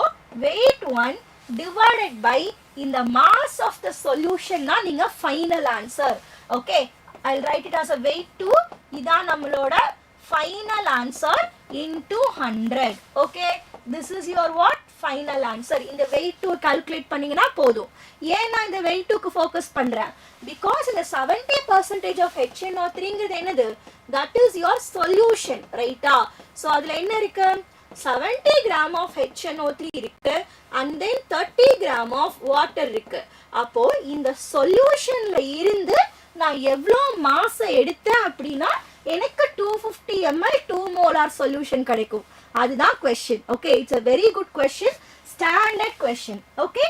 weight 1 divided by இந்த mass of the solution தான் நீங்க final answer. Okay, I'll write it as a weight 2. இதான் நம்மளோட final answer into 100. Okay, this is your what? Final answer. இந்த weight 2 calculate பண்ணீங்கன்னா போதும். ஏன் நான் இந்த weight 2க்கு focus பண்றேன்? Because இந்த 70% of HNO3ங்கிறது என்னது? That is your solution, ரைட்டா? So அதுல என்ன இருக்கு? 70 gram of HNO3 இருக்கு and then 30 gram of water இருக்கு. அப்போ இந்த சொல்யூஷன்ல இருந்து நான் எவ்வளோ மாஸ் எடுத்தேன் அப்படின்னா எனக்கு 250 ml 2 molar சொல்யூஷன் கிடைக்கும். அதுதான் question. Okay, it's a very good question, standard question. Okay,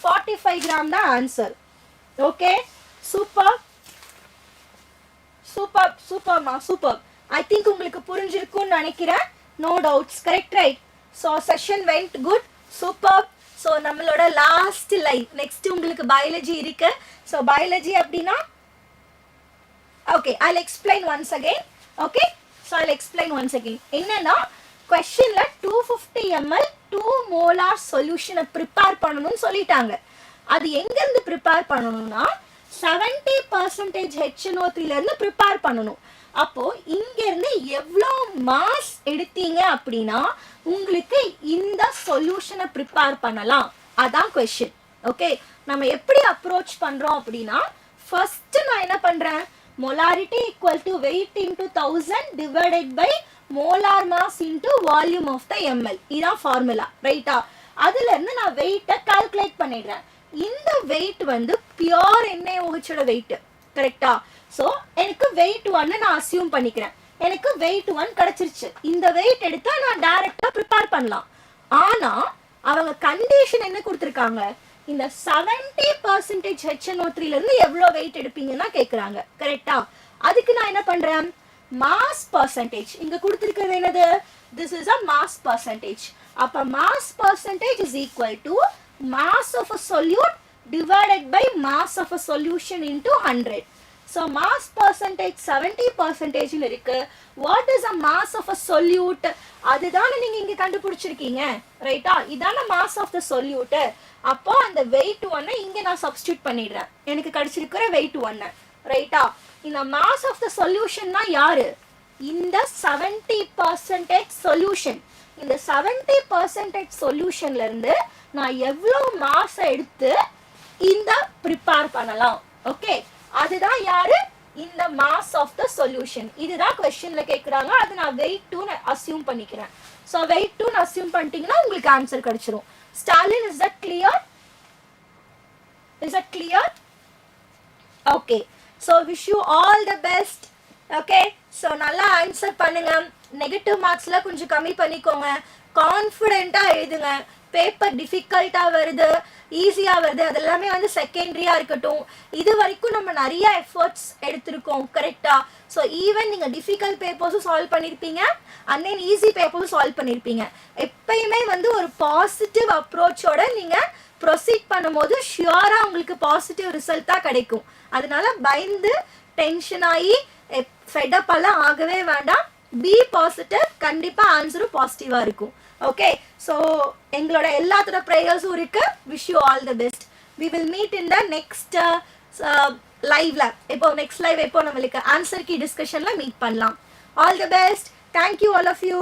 45 gram தான் answer. Okay, super super super ma super. I think உங்களுக்கு புரிஞ்சிருக்கும்னு நினைக்கிறேன். No doubts, correct, right? So session went good, super. So நம்மளோட last line, next உங்களுக்கு biology இருக்கு. So biology அப்படின்னா, okay, I'll explain once again. Okay, so I'll explain once again. என்னன்னா questionல 250 ml 2 molar solution prepare பண்ணணும்னு சொல்லிட்டாங்க. அது எங்க இருந்து prepare பண்ணணும்னா 70% HNO3ல இருந்து prepare பண்ணணும். அப்போ இங்க இருந்து எவ்வளோ மாஸ் எடுத்தீங்க அப்படின்னா உங்களுக்கு இந்த சொல்யூஷனை ப்ரிப்பேர் பண்ணலாம். அதான் கொஸ்டின். ஓகே, நம்ம எப்படி அப்ரோச் பண்றோம் அப்படின்னா, ஃபர்ஸ்ட் நான் என்ன பண்றேன்? molarity equal to weight into 1000 divided by molar mass into volume of the ml. இதான் ஃபார்முலா, ரைட்டா? அதுல இருந்து நான் வெயிட்டை கால்குலேட் பண்ணிடுறேன். இந்த வெயிட் வந்து பியூர் NaOH வெயிட், கரெக்டா? ஸோ எனக்கு வெயிட் 1 நான் அசியூம் பண்ணிக்கிறேன். எனக்கு வெயிட் 1 கிடைச்சிருச்சு. இந்த வெயிட் எடுத்தா நான் டைரக்டா ப்ரிப்பேர் பண்ணலாம். ஆனா அவங்க கண்டிஷன் என்ன கொடுத்துருக்காங்க? இந்த 70% HNO3ல இருந்து எவ்வளோ வெயிட் எடுப்பீங்கன்னா கேட்குறாங்க, கரெக்டா? அதுக்கு நான் என்ன பண்றேன்? மாஸ் பர்சன்டேஜ் இங்க கொடுத்துருக்கிறது என்னது? This is a mass percentage. அப்ப mass percentage is equal to mass of a solute divided by mass of a solution into 100. So mass percentage 70% இருக்கு. What is a mass of a solute? அதுதானே நீங்க இங்க கண்டுபிடிச்சிருக்கீங்க, ரைட்டா? இதான mass of the solute. அப்போ அந்த weight 1 இங்க நான் சப்ஸ்டிட்யூட் பண்ணிடுறேன். எனக்கு கிடைச்சிருக்கிற weight 1, ரைட்டா? இந்த mass of the solution னா யாரு? இந்த 70% solution. இந்த 70% சொல்யூஷன்ல இருந்து நான் எவ்வளோ மாஸ் எடுத்து இந்த ப்ரிப்பேர் பண்ணலாம். ஓகே, அதுதான் யாரு, இந்த மாஸ் ஆஃப் த சொல்யூஷன். இதுதான் கொஸ்டின்ல கேட்குறாங்க. அது நான் வெயிட் 2 அசியூம் பண்ணிக்கிறேன். ஸோ வெயிட் 2 அசியூம் பண்ணிட்டீங்கன்னா உங்களுக்கு ஆன்சர் கிடைச்சிரும். Stalin, is that clear? Is that clear? Okay, so wish you all the best. Okay, so நல்லா ஆன்சர் பண்ணுங்க. நெகட்டிவ் மார்க்ஸ்லாம் கொஞ்சம் கம்மி பண்ணிக்கோங்க. கான்ஃபிடென்ட்டாக எழுதுங்க. பேப்பர் டிஃபிகல்ட்டாக வருது, ஈஸியாக வருது, அதெல்லாமே வந்து செகண்டரியாக இருக்கட்டும். இது வரைக்கும் நம்ம நிறைய எஃபர்ட்ஸ் எடுத்திருக்கோம், கரெக்டாக? ஸோ ஈவன் நீங்கள் டிஃபிகல்ட் பேப்பர்ஸும் சால்வ் பண்ணியிருப்பீங்க, அண்ட் தென் ஈஸி பேப்பரும் சால்வ் பண்ணியிருப்பீங்க. எப்பயுமே வந்து ஒரு பாசிட்டிவ் அப்ரோச்சோட நீங்கள் ப்ரொசீட் பண்ணும்போது ஷியோராக உங்களுக்கு பாசிட்டிவ் ரிசல்ட் தான் கிடைக்கும். அதனால பயந்து டென்ஷன் ஆகி ஃபெடப் எல்லாம் ஆகவே வேண்டாம். பி பாசிட்டிவ், கண்டிப்பாக ஆன்சரும் பாசிட்டிவாக இருக்கும். ஓகே, ஸோ எங்களோட எல்லாத்தோட ப்ரேயர்ஸும் இருக்கு. Wish you all the best. We will meet in the next லைவ்ல. இப்போ நெக்ஸ்ட் லைவ் எப்போ நம்மளுக்கு ஆன்சர் கீ டிஸ்கஷன்ல மீட் பண்ணலாம். All the best. Thank you all of you.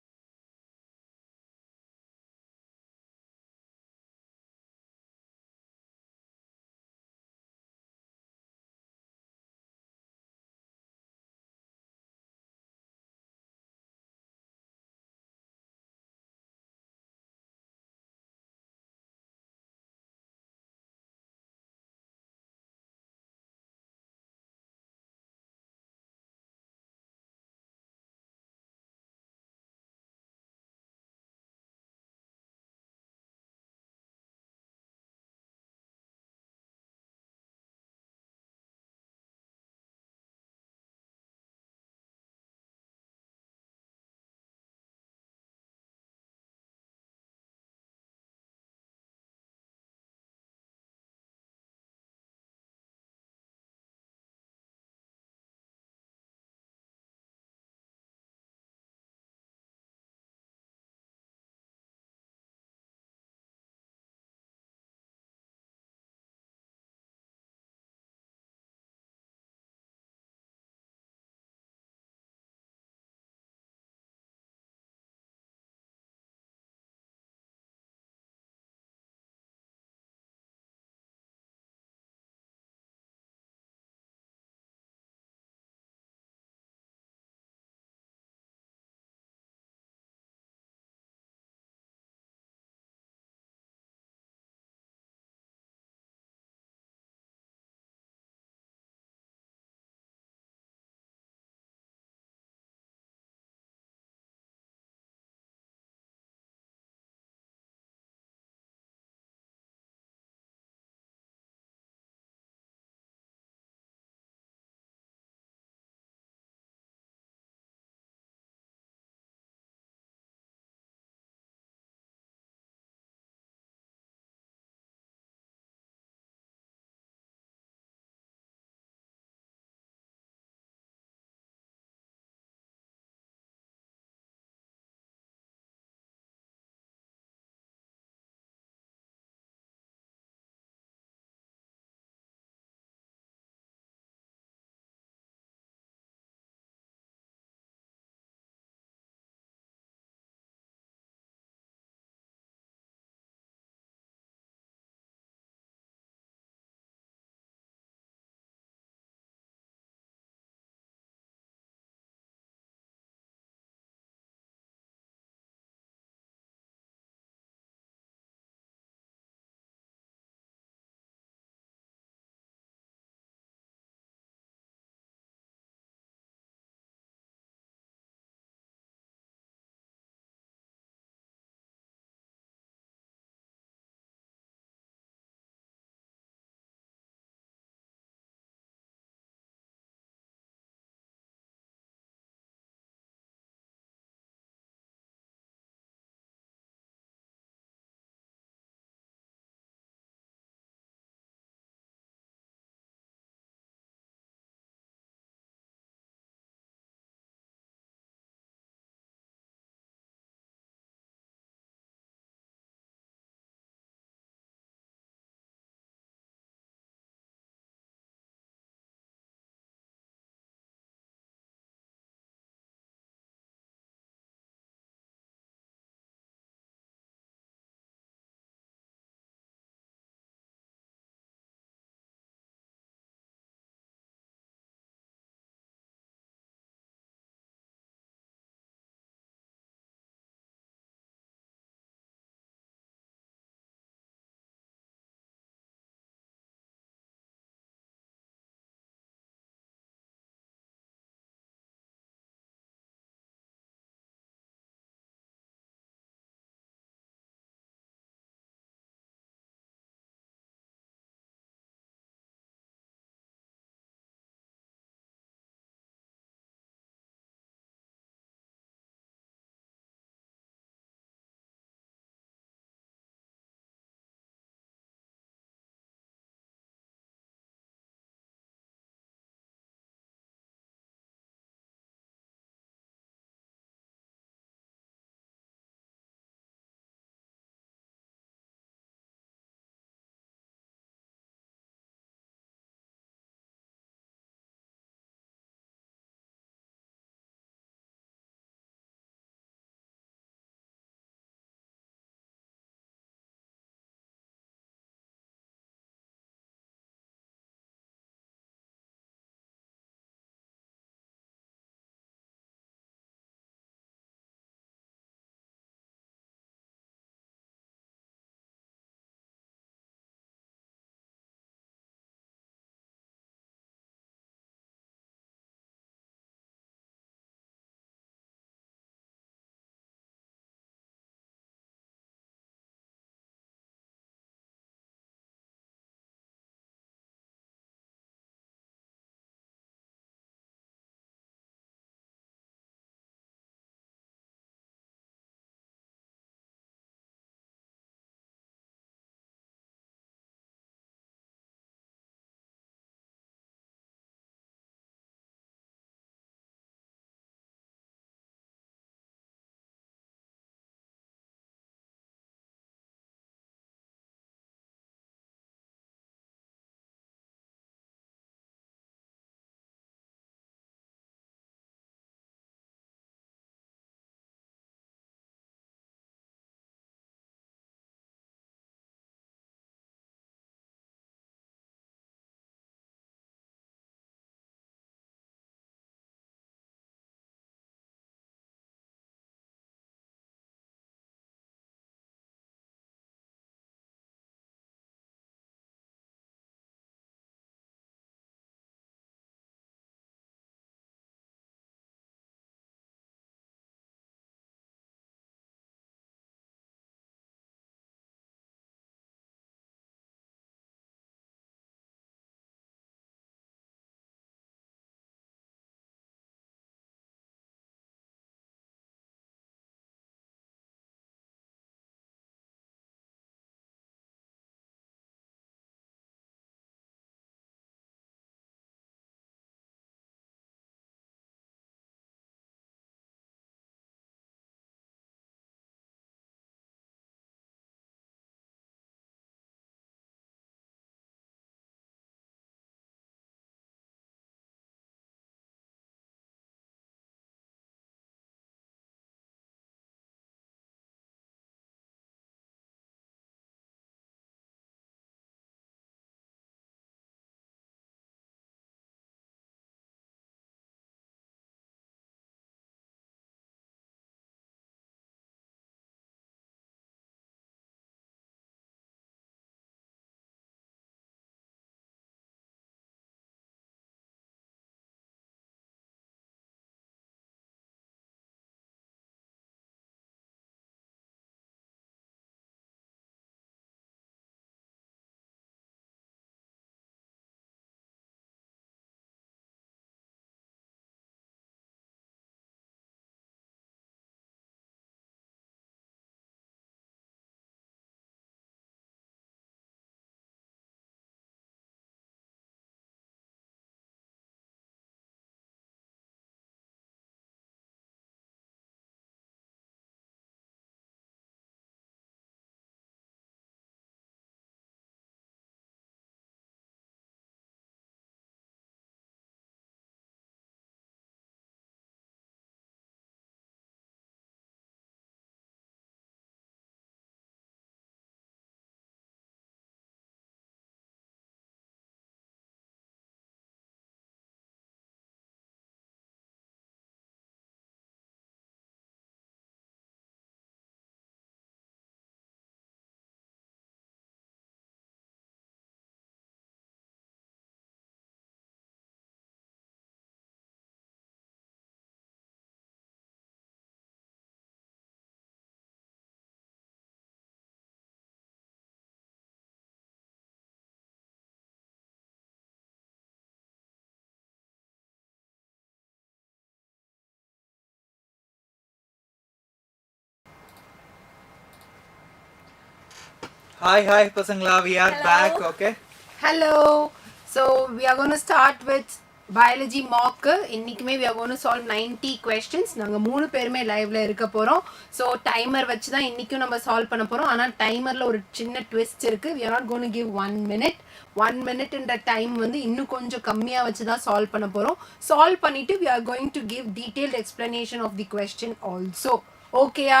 Hi, Pasangla. We are Hello. back, okay? Hello. So we are going to start with biology mock. இன்னைக்குமே we are going to solve 90 questions. நாங்க மூணு பேருமே லைவ்ல இருக்க போறோம். So timer வச்சு தான் இன்னைக்கும் நம்ம சால்வ் பண்ண போறோம். ஆனா டைமர்ல ஒரு சின்ன ட்விஸ்ட் இருக்கு. We are not going to give 1 minute. 1 minute in the time வந்து இன்னும் கொஞ்சம் கம்மியா வச்சு தான் சால்வ் பண்ண போறோம். சால்வ் பண்ணிட்டு we are going to give detailed explanation of the question also. ஓகேயா?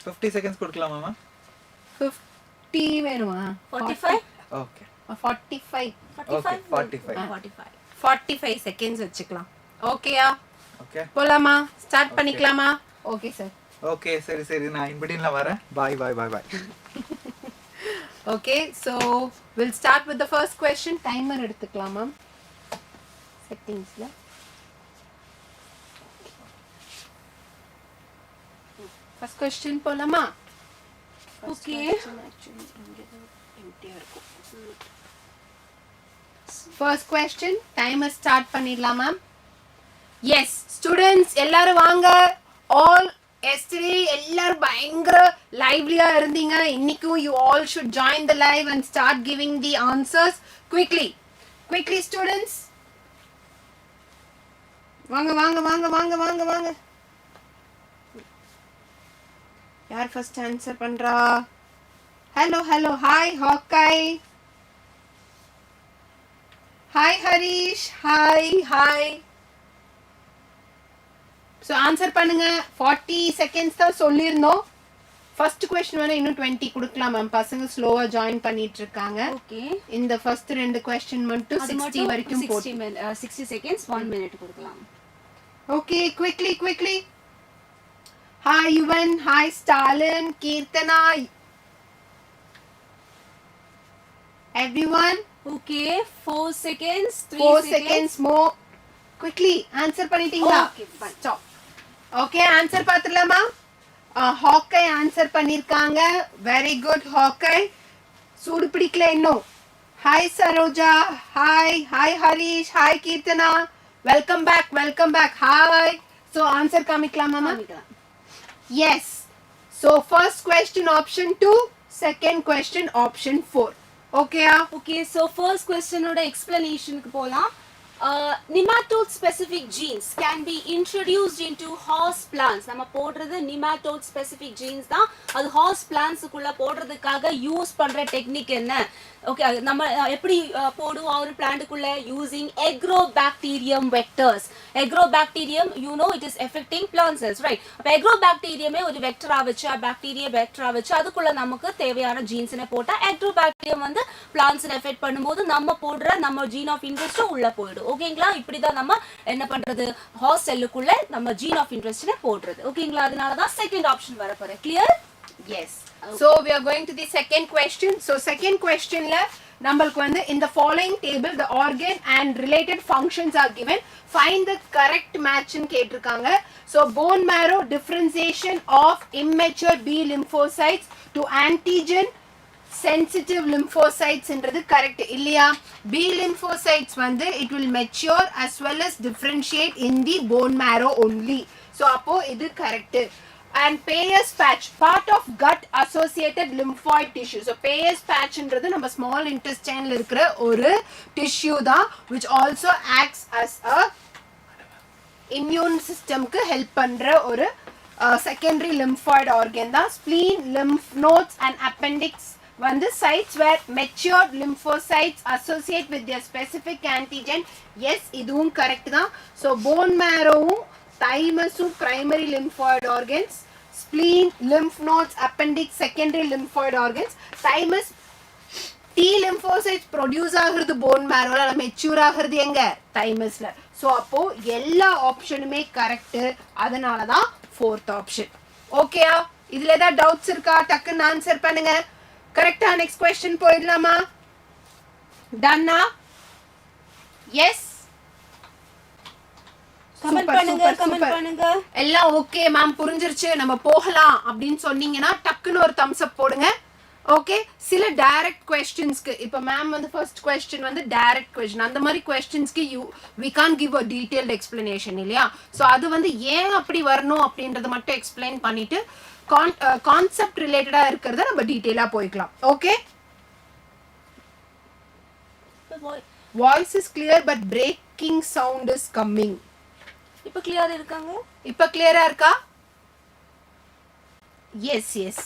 50 seconds கொடுக்கலாமா? 50 வேணுமா? 45 Okay. 45 Okay, 45. 45 செகண்ட்ஸ் வச்சுக்கலாம் ஓகேயா Okay. போலாமா ஸ்டார்ட் Okay. பண்ணிக்கலாமா ஓகே சார் Okay, சரி நான் இன்பிடின்ல வரேன். Bye. Okay so will start with the first question timer எடுத்துக்கலாமா செட்டிங்ஸ்ல ஃபர்ஸ்ட் கொஸ்டின் போலாமா okay first question timer start பண்ணிடலாமா எஸ் ஸ்டூடெண்ட்ஸ் எல்லாரும் வாங்க ஆல் எஸ்டே எல்லாரும் பயங்கர லைவ்லியா இருந்தீங்க இன்னைக்கும் you all should join the live and start giving the answers quickly students வாங்க யார் ஃபர்ஸ்ட் ஆன்சர் பண்றா ஹலோ ஹாய் ஹாக்காய் Hi Harish. Hi. So answer பண்ணுங்க 40 seconds தான் சொல்லிருந்தோம் ஃபர்ஸ்ட் क्वेश्चन வேணா இன்னும் 20 கொடுக்கலாம் மேம் பசங்க ஸ்லோவா ஜாயின் பண்ணிட்டு இருக்காங்க ஓகே இந்த ஃபர்ஸ்ட் ரெண்டு क्वेश्चन மட்டும் 60 வரைக்கும் போட்டு 60 seconds 1 minute கொடுக்கலாம் okay quickly Hi Yuvan, hi Stalin, Kirtana. Everyone okay 4 seconds 3 4 seconds more. Quickly answer பண்ணிட்டீங்களா Okay, fine. Stop. Okay, answer பார்த்துடலாமா ஹாக்கை ஆன்சர் பண்ணிருக்காங்க வெரி குட் ஹாக்கை சூடு பிடிக்கல இன்னும் hi Saroja hi Harish hi Keerthana welcome back hi so answer காமிக்கலாமா காமிக்கலாம் yes so first question option 2 second question option 4 ஓகேயா Okay, so first question oda explanation ku polam. Nematode specific genes can be introduced into horse plants. நம்ம போடுறது nematode specific genes தான் அது horse plants குள்ள போடுறதுக்காக யூஸ் பண்ற டெக்னிக் என்ன ஓகே நம்ம எப்படி போடுவோம் ஒரு பிளான்ட்க்குள்ள using agrobacterium vectors agrobacterium you know it is affecting plant cells right அப்ப agrobacterium ஒரு வெக்டரா வச்சு பாக்டீரியா வெக்டரா வச்சு அதுக்குள்ள நமக்கு தேவையான ஜீன்ஸ்னை போட்டா agrobacterium வந்து plants எஃபெக்ட் பண்ணும்போது நம்ம போடுற நம்ம ஜீன் ஆஃப் இன்ட்ரெஸ்ட் உள்ள போய்டும் ஓகேங்களா இப்படி தான் நம்ம என்ன பண்றது ஹார்ஸ் செல்லுக்குள்ள நம்ம ஜீன் ஆஃப் இன்ட்ரெஸ்ட்னை போடுறது ஓகேங்களா அதனால தான் செகண்ட் ஆப்ஷன் வர போறேன் clear Yes. So we are going to the second question. So second question la நம்மளுக்கு வந்து in the following table the organ and related functions are given. Find the correct match ன்னு கேட்டிருக்காங்க. So bone marrow differentiation of immature B lymphocytes to antigen sensitive lymphocytes ன்றது correct இல்லையா B lymphocytes வந்து it will mature as well as differentiate in the bone marrow only. So அப்போ இது correct. And Peyer's patch part of gut associated lymphoid tissue so Peyer's patch ன்றது நம்ம small intestine ல இருக்கிற ஒரு tissue தான் which also acts as a immune system க்கு help பண்ற ஒரு secondary lymphoid organ தான் spleen lymph nodes and appendix வந்து sites where matured lymphocytes associate with their specific antigen yes இதுவும் correct தான் so bone marrow thymus primary lymphoid organs spleen lymph nodes appendix secondary lymphoid organs thymus T lymphocytes produce ஆகிறது bone marrow ல mature ஆகிறது எங்க thymus ல so அப்போ எல்லா ஆப்ஷனுமே கரெக்ட் அதனால தான் fourth option ஓகேயா இதுல ஏதாவது டவுட்ஸ் இருக்கா டக்குன்னு ஆன்சர் பண்ணுங்க கரெக்ட்டா நெக்ஸ்ட் क्वेश्चन போயிடலாமா டன்னா எஸ் கமெண்ட் பண்ணுங்க எல்லாம் ஓகே மேம் புரிஞ்சிருச்சு நம்ம போகலாம் அப்படின்னு சொன்னீங்கன்னா டக்குன்னு ஒரு தம்ஸ் அப் போடுங்க ஓகே சில டைரக்ட் क्वेश्चंसக்கு இப்போ மேம் வந்து ஃபர்ஸ்ட் क्वेश्चन வந்து டைரக்ட் क्वेश्चन அந்த மாதிரி क्वेश्चंसக்கு we can't give a detailed explanation இல்லையா சோ அது வந்து ஏன் அப்படி வரணும் அப்படின்றத மட்டும் எக்ஸ்பிளைன் பண்ணிட்டு கான்செப்ட் ரிலேட்டடா இருக்கிறத நம்ம டீடைலா போய்க்கலாம். Okay, voice is clear but breaking sound is coming. இப்போ கிளியரா இருக்காங்க? இப்போ கிளியரா இருக்கா? எஸ் எஸ்,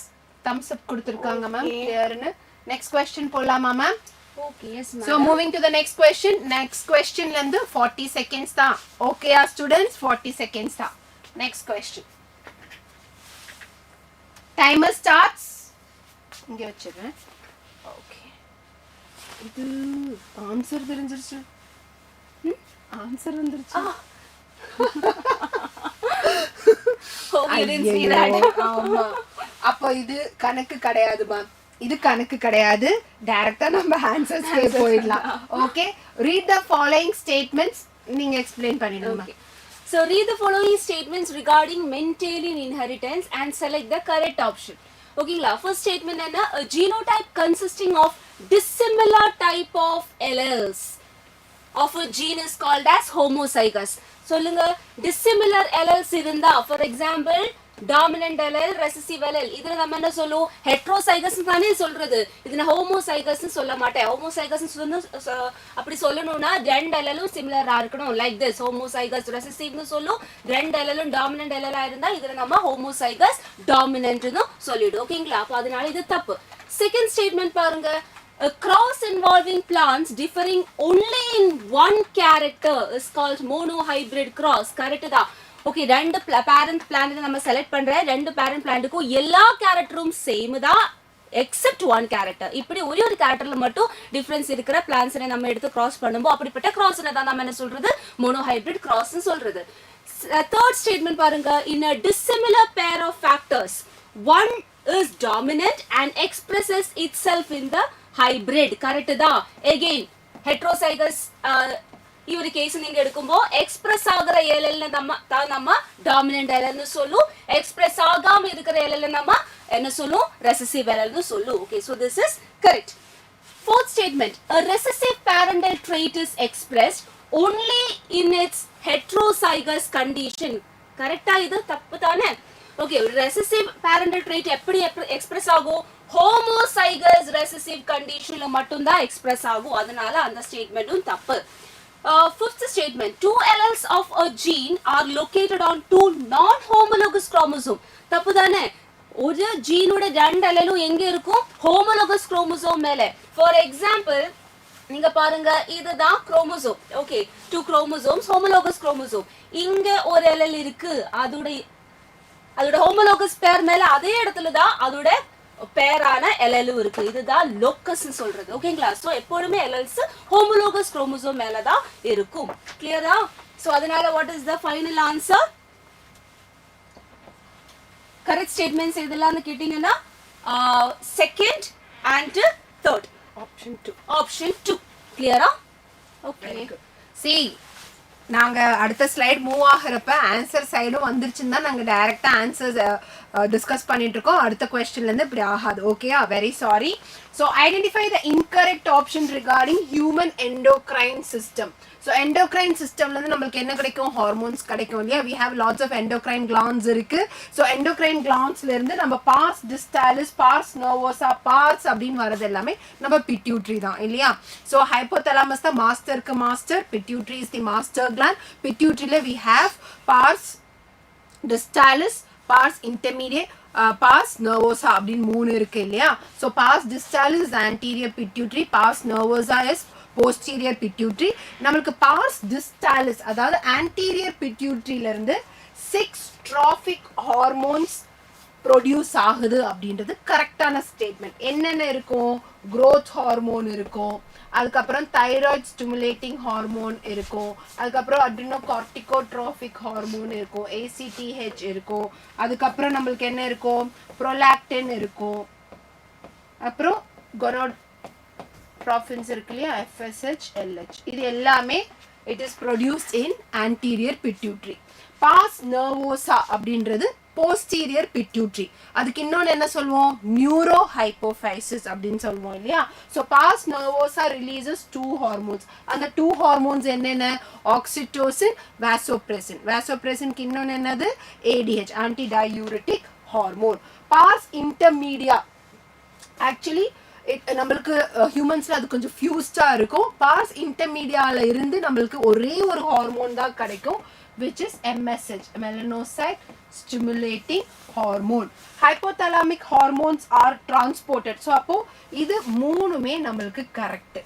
தம்ஸ் அப் கொடுத்திருக்காங்க மேம் கிளியர்னு. நெக்ஸ்ட் क्वेश्चन போலாமா ma'am? Okay, yes ma'am. So moving to the next question. Next question ல இருந்து 40 seconds தான். Okay students, 40 seconds தான். Next question. Timer starts. இங்க வச்சிடுறேன். Okay. இது ஆன்சர் தெரிஞ்சிருச்சு. ஆன்சர் வந்துருச்சு. Oh, you didn't see that. ஆமா. அப்போ இது கணக்கு கிடையாது மேம். இது கணக்கு கிடையாது. டைரக்டா நம்ம ஆன்சர்ஸ்க்கே போயிடலாம். Okay, read the following statements. நீங்க எக்ஸ்பிளைன் பண்ணிடுங்க. Okay. So read the following statements regarding Mendelian inheritance and select the correct option. Okay, first statement enna, a genotype consisting of dissimilar type of alleles of a gene is called as homozygous. சொல்லுங்க, dissimilar alleles இருந்தா, for example dominant allele, recessive allele, இதுல நம்ம என்ன சொல்லுவோம்? heterozygous தானே சொல்றது. இது நான் homozygous னு சொல்ல மாட்டேன். homozygous னு அப்படி சொல்லணும்னா ரெண்டு alleலும் சிமிலரா இருக்கணும். like this, homozygous recessive னு சொல்லும். ரெண்டு alleலும் dominant allele இருந்தா இதுல நம்ம homozygous dominant னு சொல்லிடுவோம். ஓகேங்களா? அப்ப அதனால இது தப்பு. செகண்ட் ஸ்டேட்மென்ட் பாருங்க, a cross involving plants differing only in one character is called monohybrid cross. correct da? Okay, ரெண்டு parent plant நம்ம செலக்ட் பண்ற ரெண்டு parent plantக்கும் எல்லா கேரக்டரும் சேம் தான் except one character. இப்படி ஒரே ஒரு கேரக்டர்ல மட்டும் டிஃபரன்ஸ் இருக்கிற plants நம்ம எடுத்து cross பண்ணும்போது அப்படிப்பட்ட cross தான் நம்ம என்ன சொல்றது? monohybrid cross னு சொல்றது. third statement பாருங்க, in a dissimilar pair of factors one is dominant and expresses itself in the hybrid. correct da? again heterozygous இவரு கேஸ் நீங்க எடுக்கும்போ எக்ஸ்பிரஸ் ஆகுற ஏஎல்எல் நம்ம டாமினன்ட் ஏஎல்எல் னு சொல்லும். எக்ஸ்பிரஸ் ஆகாம இருக்கிற ஏஎல்எல் நம்ம என்ன சொல்லும்? ரெசசிவ் ஏஎல்எல் னு சொல்லும். Okay, so this is correct. fourth statement, a recessive parental trait is expressed only in its heterozygous condition. கரெக்ட்டா? இது தப்பு தானே? ஓகே, recessive parental trait எப்படி எக்ஸ்பிரஸ் ஆகும்? homozygous recessive conditionல மட்டும் தான் எக்ஸ்பிரஸ் ஆகும். அதனால அந்த ஸ்டேட்மென்ட்டும் தப்பு. Fifth statement, two alleles of a gene are located on two non-homologous chromosome. தப்பு தானே? ஒரு ஜீனோட ரெண்டு alleலும் எங்க இருக்கும்? homologous chromosome மேல. For example, நீங்க பாருங்க, இதுதான் chromosome. Okay, two chromosomes, homologous chromosome. இங்க ஒரு allele இருக்கு, அதோட homologous pair மேல அதே இடத்துல தான் அதோட பேரான எல்எலும் இருக்கு. இதுதான் லோக்கஸ் சொல்றது. ஓகேங்களா? சோ எப்பவுமே எல்எல்ஸ் ஹோமோலோகஸ் குரோமோசோம் மேல தான் இருக்கும். கிளியரா? சோ அதனால what is the final answer? correct statements எதெல்லாம் கேட்டிங்கனா second and third, option 2. கிளியரா? ஓகே, see, நாங்க அடுத்த ஸ்லைட் மூவ் ஆகிறப்ப ஆன்சர் சைடும் வந்துருச்சுன்னு தான் நாங்க டைரக்டா ஆன்சர்ஸ் டிஸ்கஸ் பண்ணிட்டு இருக்கோம். அடுத்த क्वेश्चनல இருந்து இப்படி ஆகாது. ஓகேயா? Very sorry. So identify the incorrect option regarding human endocrine system. So endocrine சிஸ்டம்ல இருந்து நம்மளுக்கு என்ன கிடைக்கும்? ஹார்மோன்ஸ் கிடைக்கும் இல்லையா? We have lots of endocrine glands இருக்கு. ஸோ எண்டோக்ரைன் கிளான்ஸ்ல இருந்து நம்ம pars distalis, pars nervosa, pars அப்படின்னு வரது எல்லாமே நம்ம பிட்யூட்ரி தான் இல்லையா? ஸோ ஹைப்போதலாமஸ் தான் மாஸ்டருக்கு master, pituitary is the master gland. பிட்யூட்ரியில we have pars distalis, pars intermediate, pars nervosa அப்படின்னு மூணு இருக்கு இல்லையா? So pars distalis is anterior pituitary, pars nervosa is posterior pituitary. நம்மளுக்கு pars distalis அதாவது anterior pituitary-ல இருந்து 6 trophic hormones ப்ரொடியூஸ் ஆகுது அப்படின்றது கரெக்டான ஸ்டேட்மெண்ட். என்னென்ன இருக்கும்? growth ஹார்மோன் இருக்கும், அதுக்கப்புறம் தைராய்டு ஸ்டிமுலேட்டிங் ஹார்மோன் இருக்கும், அதுக்கப்புறம் அட்ரினோகார்டிகோட்ரோபிக் ஹார்மோன் இருக்கும், ACTH இருக்கும், அதுக்கப்புறம் நம்மளுக்கு என்ன இருக்கும்? ப்ரோலாக்டின் இருக்கும், அப்புறம் gonadotropins இருக்கு இல்லையா? FSH, LH. இது எல்லாமே it is produced in anterior pituitary. pars nervosa அப்படின்றது posterior pituitary. அதுக்கு இன்னொன்று என்ன சொல்லுவோம்? neurohypophysis அப்படின்னு சொல்லுவோம் இல்லையா? so pars nervosa releases 2 hormones. அந்த 2 hormones என்னென்ன? oxytocin, vasopressin. vasopressinக்கு இன்னொன்று என்னது? ADH, antidiuretic hormone. Pars intermedia. Actually, நம்மளுக்கு ஹியூமன்ஸ்ல அது கொஞ்சம் ஃபியூஸ்டா இருக்கும். பாஸ் இன்டர்மீடியால இருந்து நம்மளுக்கு ஒரே ஒரு ஹார்மோன் தான் கிடைக்கும், which is MSH, melanocyte stimulating hormone. Hypothalamic hormones are transported. So அப்போ இது மூணுமே நம்மளுக்கு correct.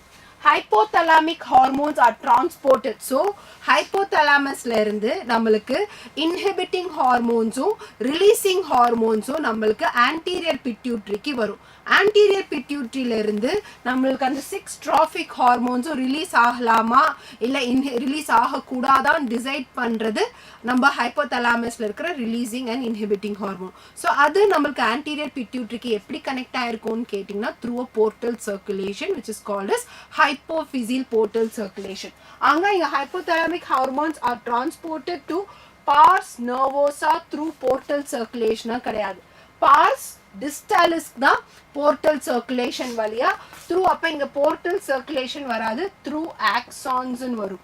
Hypothalamic hormones are transported. So hypothalamusல இருந்து நம்மளுக்கு inhibiting hormonesம் releasing hormonesம் நம்மளுக்கு anterior pituitaryக்கு வரும். anterior pituitaryல இருந்து நம்மளுக்கு அந்த 6 trophic hormonesம் ரிலீஸ் ஆகலாமா இல்ல ரிலீஸ் ஆகக்கூடாதான் டிசைட் பண்றது நம்ம hypothalamusல இருக்கிற releasing and inhibiting hormone. So அது நம்மளுக்கு anterior pituitaryக்கு எப்படி கனெக்ட் ஆயிருக்கும்னு கேட்டிங்கன்னா through a portal circulation which is called as hypophyseal portal circulation. அங்க இங்க hypothalamic hormones are transported to pars nervosa through portal circulation கிடையாது. pars distalis தான் portal circulation வழியா through அப்ப இங்க portal circulation வராது, through axons ன்னு வரும்.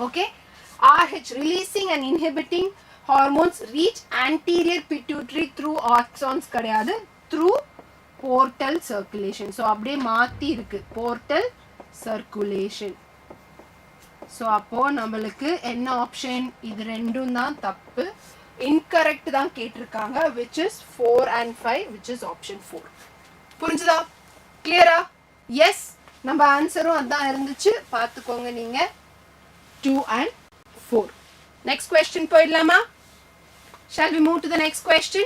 Okay, RH releasing and inhibiting hormones reach anterior pituitary through axons கிடையாது, through portal circulation. So அப்படியே மாத்தி இருக்கு portal circulation. So அப்போ நம்மளுக்கு என்ன ஆப்ஷன்? இது ரெண்டும் தான் தப்பு, incorrect தான் கேட்டிருக்காங்க, which is 4 and 5, which is option 4. புரிஞ்சுதா? கிளியரா? எஸ், நம்ம ஆன்சரும் அதான் இருந்துச்சு, பார்த்துக்கோங்க நீங்க. 2 and 4. Next question போயிடலாமா? Shall we move to the next question?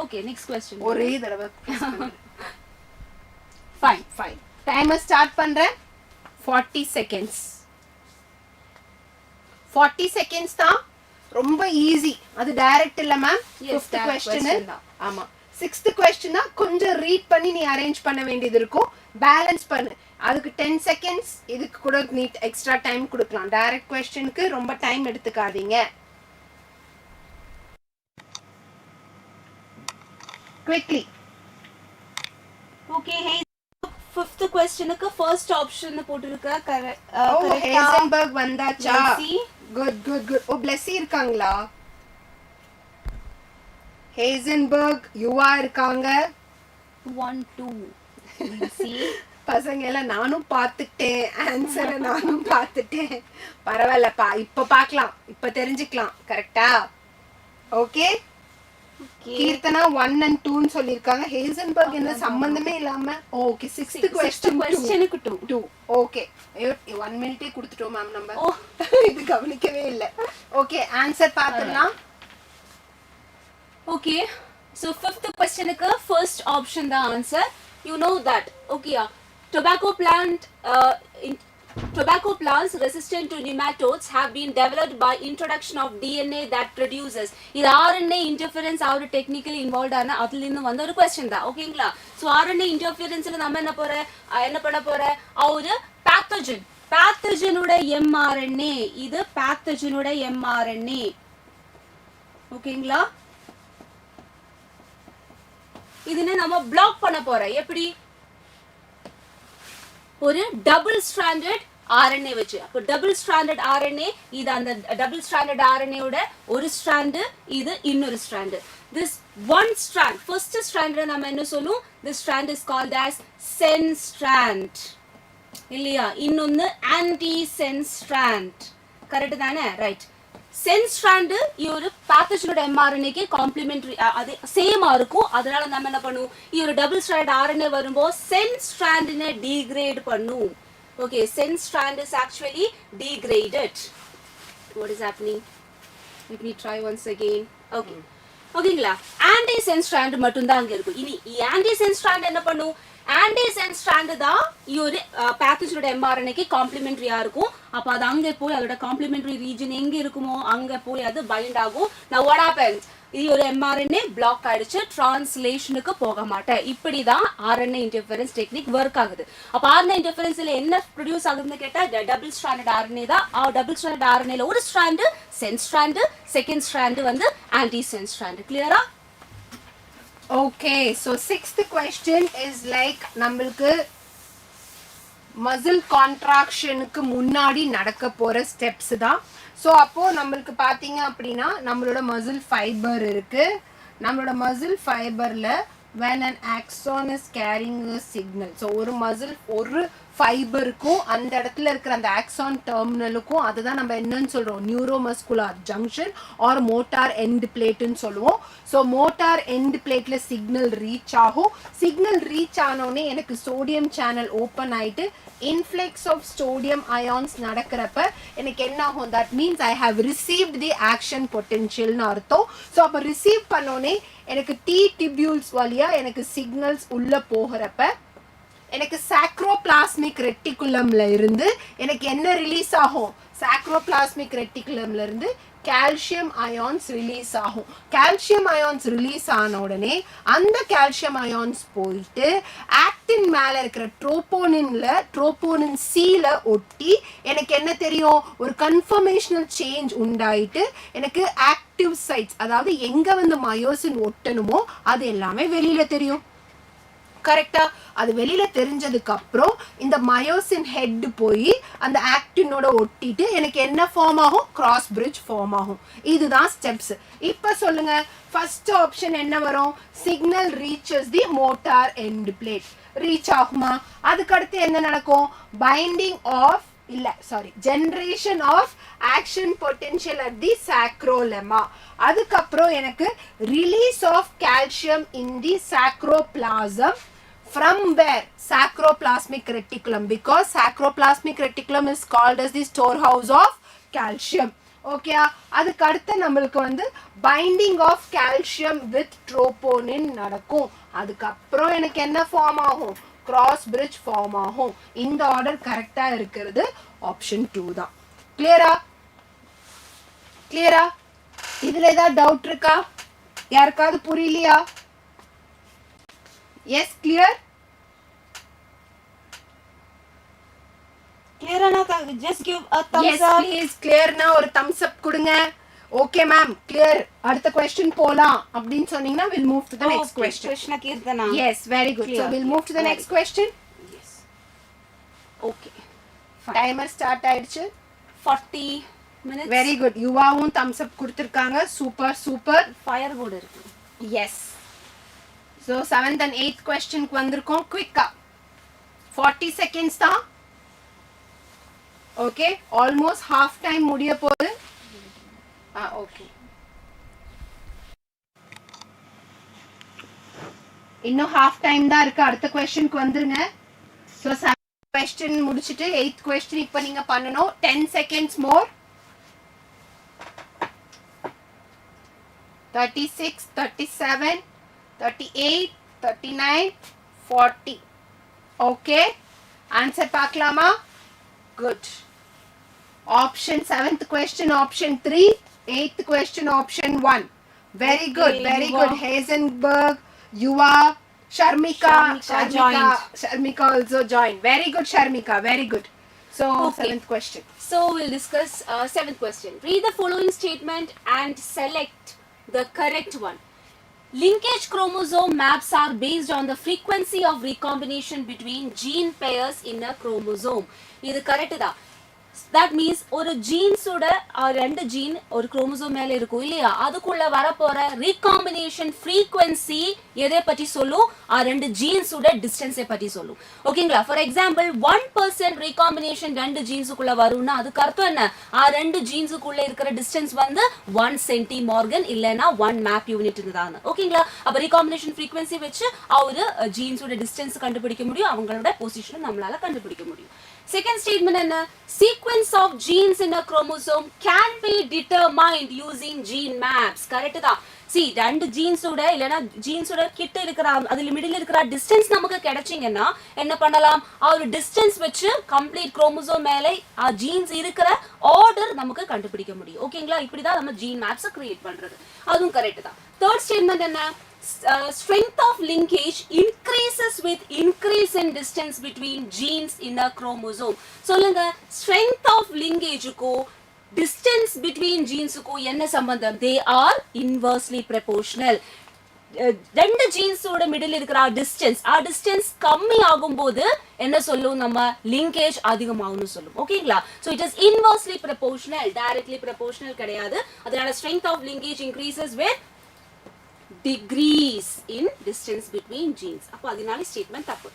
Okay, next question. ஒரே தடவை. Fine, fine. Timer start பண்றேன். 40 seconds. 40 seconds தான், ரொம்ப ஈஸி. அது டைரக்ட் இல்ல மேம். 5th question தான். ஆமா. 6th question தான் கொஞ்சம் ரீட் பண்ணி நீ அரேஞ்ச் பண்ண வேண்டியது இருக்கும், பேலன்ஸ் பண்ணு. அதுக்கு 10 seconds இதுக்கு கூட நீ எக்ஸ்ட்ரா டைம் கொடுக்கலாம். டைரக்ட் क्वेश्चनக்கு ரொம்ப டைம் எடுத்துக்காதீங்க. Quickly. Okay, hey, 5th questionக்கு first option போட்டுருக்க கரெக்ட். ஹேசன்பர்க் வந்தாச்சா? See? Good, good, good. ஓ, பிளெஸி இருக்காங்களா? ஹேசன்பர்க் யுவா இருக்காங்க. 1 2 see. பசங்க எல்லாம் நானும் பார்த்துட்டேன், ஆன்சரை நானும் பார்த்துட்டேன். பரவாயில்லப்பா, இப்ப பார்க்கலாம், இப்ப தெரிஞ்சுக்கலாம். கரெக்டா? ஓகே. கீர்த்தனா 1 and 2 ன்னு சொல்லிருக்காங்க. ஹேசன்பர்க் என்ன சம்பந்தமே இல்லாம. Okay, 6th questionக்கு 2. ஓகே, 1 minute கொடுத்துட்டோம் மேம் நம்ம. இது கவனிக்கவே இல்ல. ஓகே, ஆன்சர் பார்த்துடலாம். Okay, so 5th questionக்கு first option the answer. You know that. Okay, tobacco plants resistant to nematodes have been developed by introduction of DNA that produces. இது RNA interference ஆஒரு technically involved ஆன அதுல இருந்து வந்த ஒரு question தான். ஓகேங்களா? So RNA interferenceல நம்ம என்ன பண்ண போற ஒரு pathogen உட mRNA. இது pathogen உட mRNA. ஓகேங்களா? இதுன்னு நம்ம பிளாக் பண்ண போறோம். எப்படி? ஒரு டபுள் ஸ்ட்ராண்டட் RNA வச்சு. அப்போ டபுள் ஸ்ட்ராண்டட் RNA, இது அந்த டபுள் ஸ்ட்ராண்டட் RNA ஓட ஒரு ஸ்ட்ராண்ட், இது இன்னொரு strand. This one strand, first strand நம்ம என்ன சொல்லுவோம்? This strand is called as sense strand. இல்லையா? இன்னொன்னு anti-sense strand. கரெக்ட் தானே? ரைட். சென்ஸ் ஸ்ட்ராண்ட் ஒரு பேத்தஜனோட mRNA-க்கு காம்ப்ளிமெண்டரி, அது சேமா இருக்கும். அதனால நம்ம என்ன பண்ணுவோம்? ஒரு டபுள் ஸ்ட்ராண்ட் RNA வரும்போது சென்ஸ் ஸ்ட்ராண்ட்னை டீக்ரேட் பண்ணும். Okay, sense strand is actually degraded. What is happening? Let me try once again. Okay, ஓகேங்களா? ஆன்டி சென்ஸ் ஸ்ட்ராண்ட் மட்டும் தான் அங்க இருக்கும். இனி ஆன்டி சென்ஸ் ஸ்ட்ராண்ட் என்ன பண்ணும்? ஆன்டி சென்ஸ் ஸ்ட்ராண்ட் தான் ஒரு பேத்தஜனோட mRNA-க்கு காம்ப்ளிமெண்டரியா இருக்கும். அப்ப அது அங்க போய் அதோட காம்ப்ளிமெண்டரி ரீஜன் எங்க இருக்குமோ அங்க போய் அது பைண்ட் ஆகும். Now what happens? இது ஒரு mRNA பிளாக் ஆயிடுச்சு, டிரான்ஸ்லேஷனுக்கு போக மாட்டேன். இப்படிதான் RNA இன்டர்ஃபரன்ஸ் டெக்னிக் ஒர்க் ஆகுது. அப்ப RNA இன்டர்ஃபரன்ஸ்ல என்ன ப்ரொடியூஸ் ஆகுதுன்னு கேட்டா டபுள் ஸ்ட்ராண்டட் RNA தான். டபுள் ஸ்ட்ராண்டட் RNA-ல ஒரு strand sense strand, second strand வந்து ஆன்டி சென்ஸ் ஸ்ட்ராண்ட். கிளியரா? Okay, so 6th question is like நம்மளுக்கு மசில் கான்ட்ராக்ஷனுக்கு முன்னாடி நடக்க போற ஸ்டெப்ஸ் தான். ஸோ அப்போ நம்மளுக்கு பார்த்தீங்க அப்படின்னா நம்மளோட மசில் ஃபைபர் இருக்கு, நம்மளோட muscle fiberல when an axon is carrying a signal. So ஒரு muscle ஒரு ஃபைபருக்கும் அந்த இடத்துல இருக்கிற அந்த ஆக்சான் டெர்மினலுக்கும் அதுதான் நம்ம என்னன்னு சொல்றோம் neuromuscular junction or motor end பிளேட்னு சொல்லுவோம். ஸோ மோட்டார் எண்ட் பிளேட்ல சிக்னல் ரீச் ஆகும். சிக்னல் ரீச் ஆனோடனே எனக்கு சோடியம் சேனல் ஓப்பன் ஆயிட்டு இன்ஃப்ளெக்ஸ் ஆஃப் சோடியம் அயான்ஸ் நடக்கிறப்ப எனக்கு என்ன ஆகும் that means I have received the action பொட்டென்ஷியல்னு அர்த்தம். ஸோ அப்போ ரிசீவ் பண்ணோடனே எனக்கு டி டிபியூல்ஸ் வழியா எனக்கு சிக்னல்ஸ் உள்ள போகிறப்ப எனக்கு சாக்ரோபிளாஸ்மிக் ரெட்டிகுலம்ல இருந்து எனக்கு என்ன ரிலீஸ் ஆகும் சாக்ரோபிளாஸ்மிக் ரெட்டிகுலம்ல இருந்து கால்சியம் அயான்ஸ் ரிலீஸ் ஆகும். கால்சியம் அயான்ஸ் ரிலீஸ் ஆன உடனே அந்த கால்சியம் அயான்ஸ் போயிட்டு ஆக்டின் மேல இருக்கிற ட்ரோபோனின் சீல ஒட்டி எனக்கு என்ன தெரியும் ஒரு கன்ஃபர்மேஷனல் சேஞ்ச் உண்டாயிட்டு எனக்கு ஆக்டிவ் சைட்ஸ் அதாவது எங்க வந்து மயோசின் ஒட்டணுமோ அது எல்லாமே வெளியில தெரியும். கரெக்டா அது வெளியில தெரிஞ்சதுக்கு அப்புறம் இந்த மயோசின் ஹெட் போய் அந்த ஆக்டினோட ஒட்டிட்டு எனக்கு என்ன ஃபார்ம் ஆகும் கிராஸ் பிரிட்ஜ் ஃபார்ம் ஆகும். இதுதான் ஸ்டெப்ஸ். இப்ப சொல்லுங்க ஃபர்ஸ்ட் ஆப்ஷன் என்ன வரும் signal reaches the motor end plate reach ஆகுமா? அதுக்கு அடுத்து என்ன நடக்கும் binding of generation of action potential at the sarcolemma. அதுக்கப்புறம் எனக்கு release of calcium in the sarcoplasm from where sacroplasmic reticulum because sacroplasmic reticulum is called as the storehouse of calcium. Okay அதுக்கு அடுத்து நம்மளுக்கு வந்து binding of calcium with troponin நடக்கும். அதுக்கு அப்புறம் எனக்கு என்ன ஃபார்ம் ஆகும் cross bridge ஃபார்ம் ஆகும். இந்த ஆர்டர் கரெக்டா இருக்கிறது ஆப்ஷன் 2 தான். கிளியரா இதுல ஏதாவது டவுட் இருக்கா? யாருக்காவது புரியலையா? Yes, clear? Clear na just give a thumbs yes, up. Yes, please clear na ஒரு thumbs up கொடுங்க. Okay ma'am, clear. அடுத்த question போலாம் அப்படினு சொன்னீங்கன்னா we'll move to the next question. Krishna Kirtana. Yes, very good. Clear. So we'll move to the next question. Yes. Okay. Fine. Timer start ஆயிடுச்சு. 40 minutes. Very good. யுவாவும் thumbs up கொடுத்திருக்காங்க. Super. Firewood இருக்கு. Yes. So 7th and 8th question க்கு வந்திருக்கோம் குயிக்கா 40 seconds தான். Okay, almost half time முடிய போகுது. Okay. இன்னும் half time தான் இருக்கு. அடுத்த question க்கு வந்துருங்க. So 7th question முடிச்சிட்டு 8th question இப்ப நீங்க பண்ணனும். 10 seconds more. 36, 37, 38, 39, 40. Okay. Answer பார்க்கலாமா? Good. Option 7th question option 3, 8th question option 1. Very good. Very good. Heisenberg, Yuva, Sharmika joined. Sharmika also joined. Very good Sharmika. Very good. So Okay. 7th question. So we'll discuss 7th question. Read the following statement and select the correct one. Linkage chromosome maps are based on the frequency of recombination between gene pairs in a chromosome. இது கரெக்ட் தான். That means ஒரு ஜீன்ஸோட ரெண்டு ஜீன் ஒரு குரோமோசோம் மேல இருக்கும் இல்லையா அதுக்குள்ள வரப்போற ரீகாம்பினேஷன் ஃப்ரீக்வன்சி எதை பற்றி சொல்லும் ரெண்டு ஜீன்ஸோட டிஸ்டன்ஸை பற்றி சொல்லும். ஓகேங்களா? ஃபார் எக்ஸாம்பிள் 1% ரீகாம்பினேஷன் ரெண்டு ஜீன்ஸுக்குள்ள வரும்னா அதுக்கு அர்த்தம் என்ன ரெண்டு ஜீன்ஸுக்குள்ள இருக்கிற டிஸ்டன்ஸ் வந்து 1 சென்டிமார்கன் இல்லைன்னா 1 மேப் யூனிட் தான். ஓகேங்களா? அப்ப ரீகாம்பினேஷன் ஃப்ரீக்வன்சி வச்சு ஒரு ஜீன்ஸோட டிஸ்டன்ஸ் கண்டுபிடிக்க முடியும் அவங்களோட பொசிஷனை நம்மளால கண்டுபிடிக்க முடியும். Second statement என்ன sequence of genes in a chromosome can be determined using gene maps. Correct தான். see ரெண்டு ஜீன்ஸோட இல்லனா ஜீன்ஸோட கிட்ட இருக்கிற அதுல மிடில் இருக்கிற டிஸ்டன்ஸ் நமக்கு கிடைச்சீங்கன்னா என்ன பண்ணலாம் ஒரு டிஸ்டன்ஸ் வச்சு கம்ப்ளீட் குரோமோசோம் மேலே ஜீன்ஸ் இருக்கிற ஆர்டர் நமக்கு கண்டுபிடிக்க முடியும். ஓகேங்களா? இப்படி தான் நம்ம ஜீன் மேப்ஸ் கிரியேட் பண்றது. அதுவும் கரெக்ட் தான். தேர்ட் ஸ்டேட்மெண்ட் என்ன strength of linkage increases with increase in distance between genes in a chromosome. சொல்லுங்க strength of linkage க்கு distance between genes க்கு என்ன சம்பந்தம்? they are inversely proportional. ரெண்டு ஜீன்ஸோட மிடில் இருக்கிற டிஸ்டன்ஸ் கம்மி ஆகும்போது என்ன சொல்லும் நம்ம லிங்கேஜ் அதிகமாகும்னு சொல்லும். ஓகேங்களா? so it is inversely proportional directly proportional கிடையாது. அதனால strength of linkage increases with degrees in distance between genes. அப்போ அதனால statement தப்பு.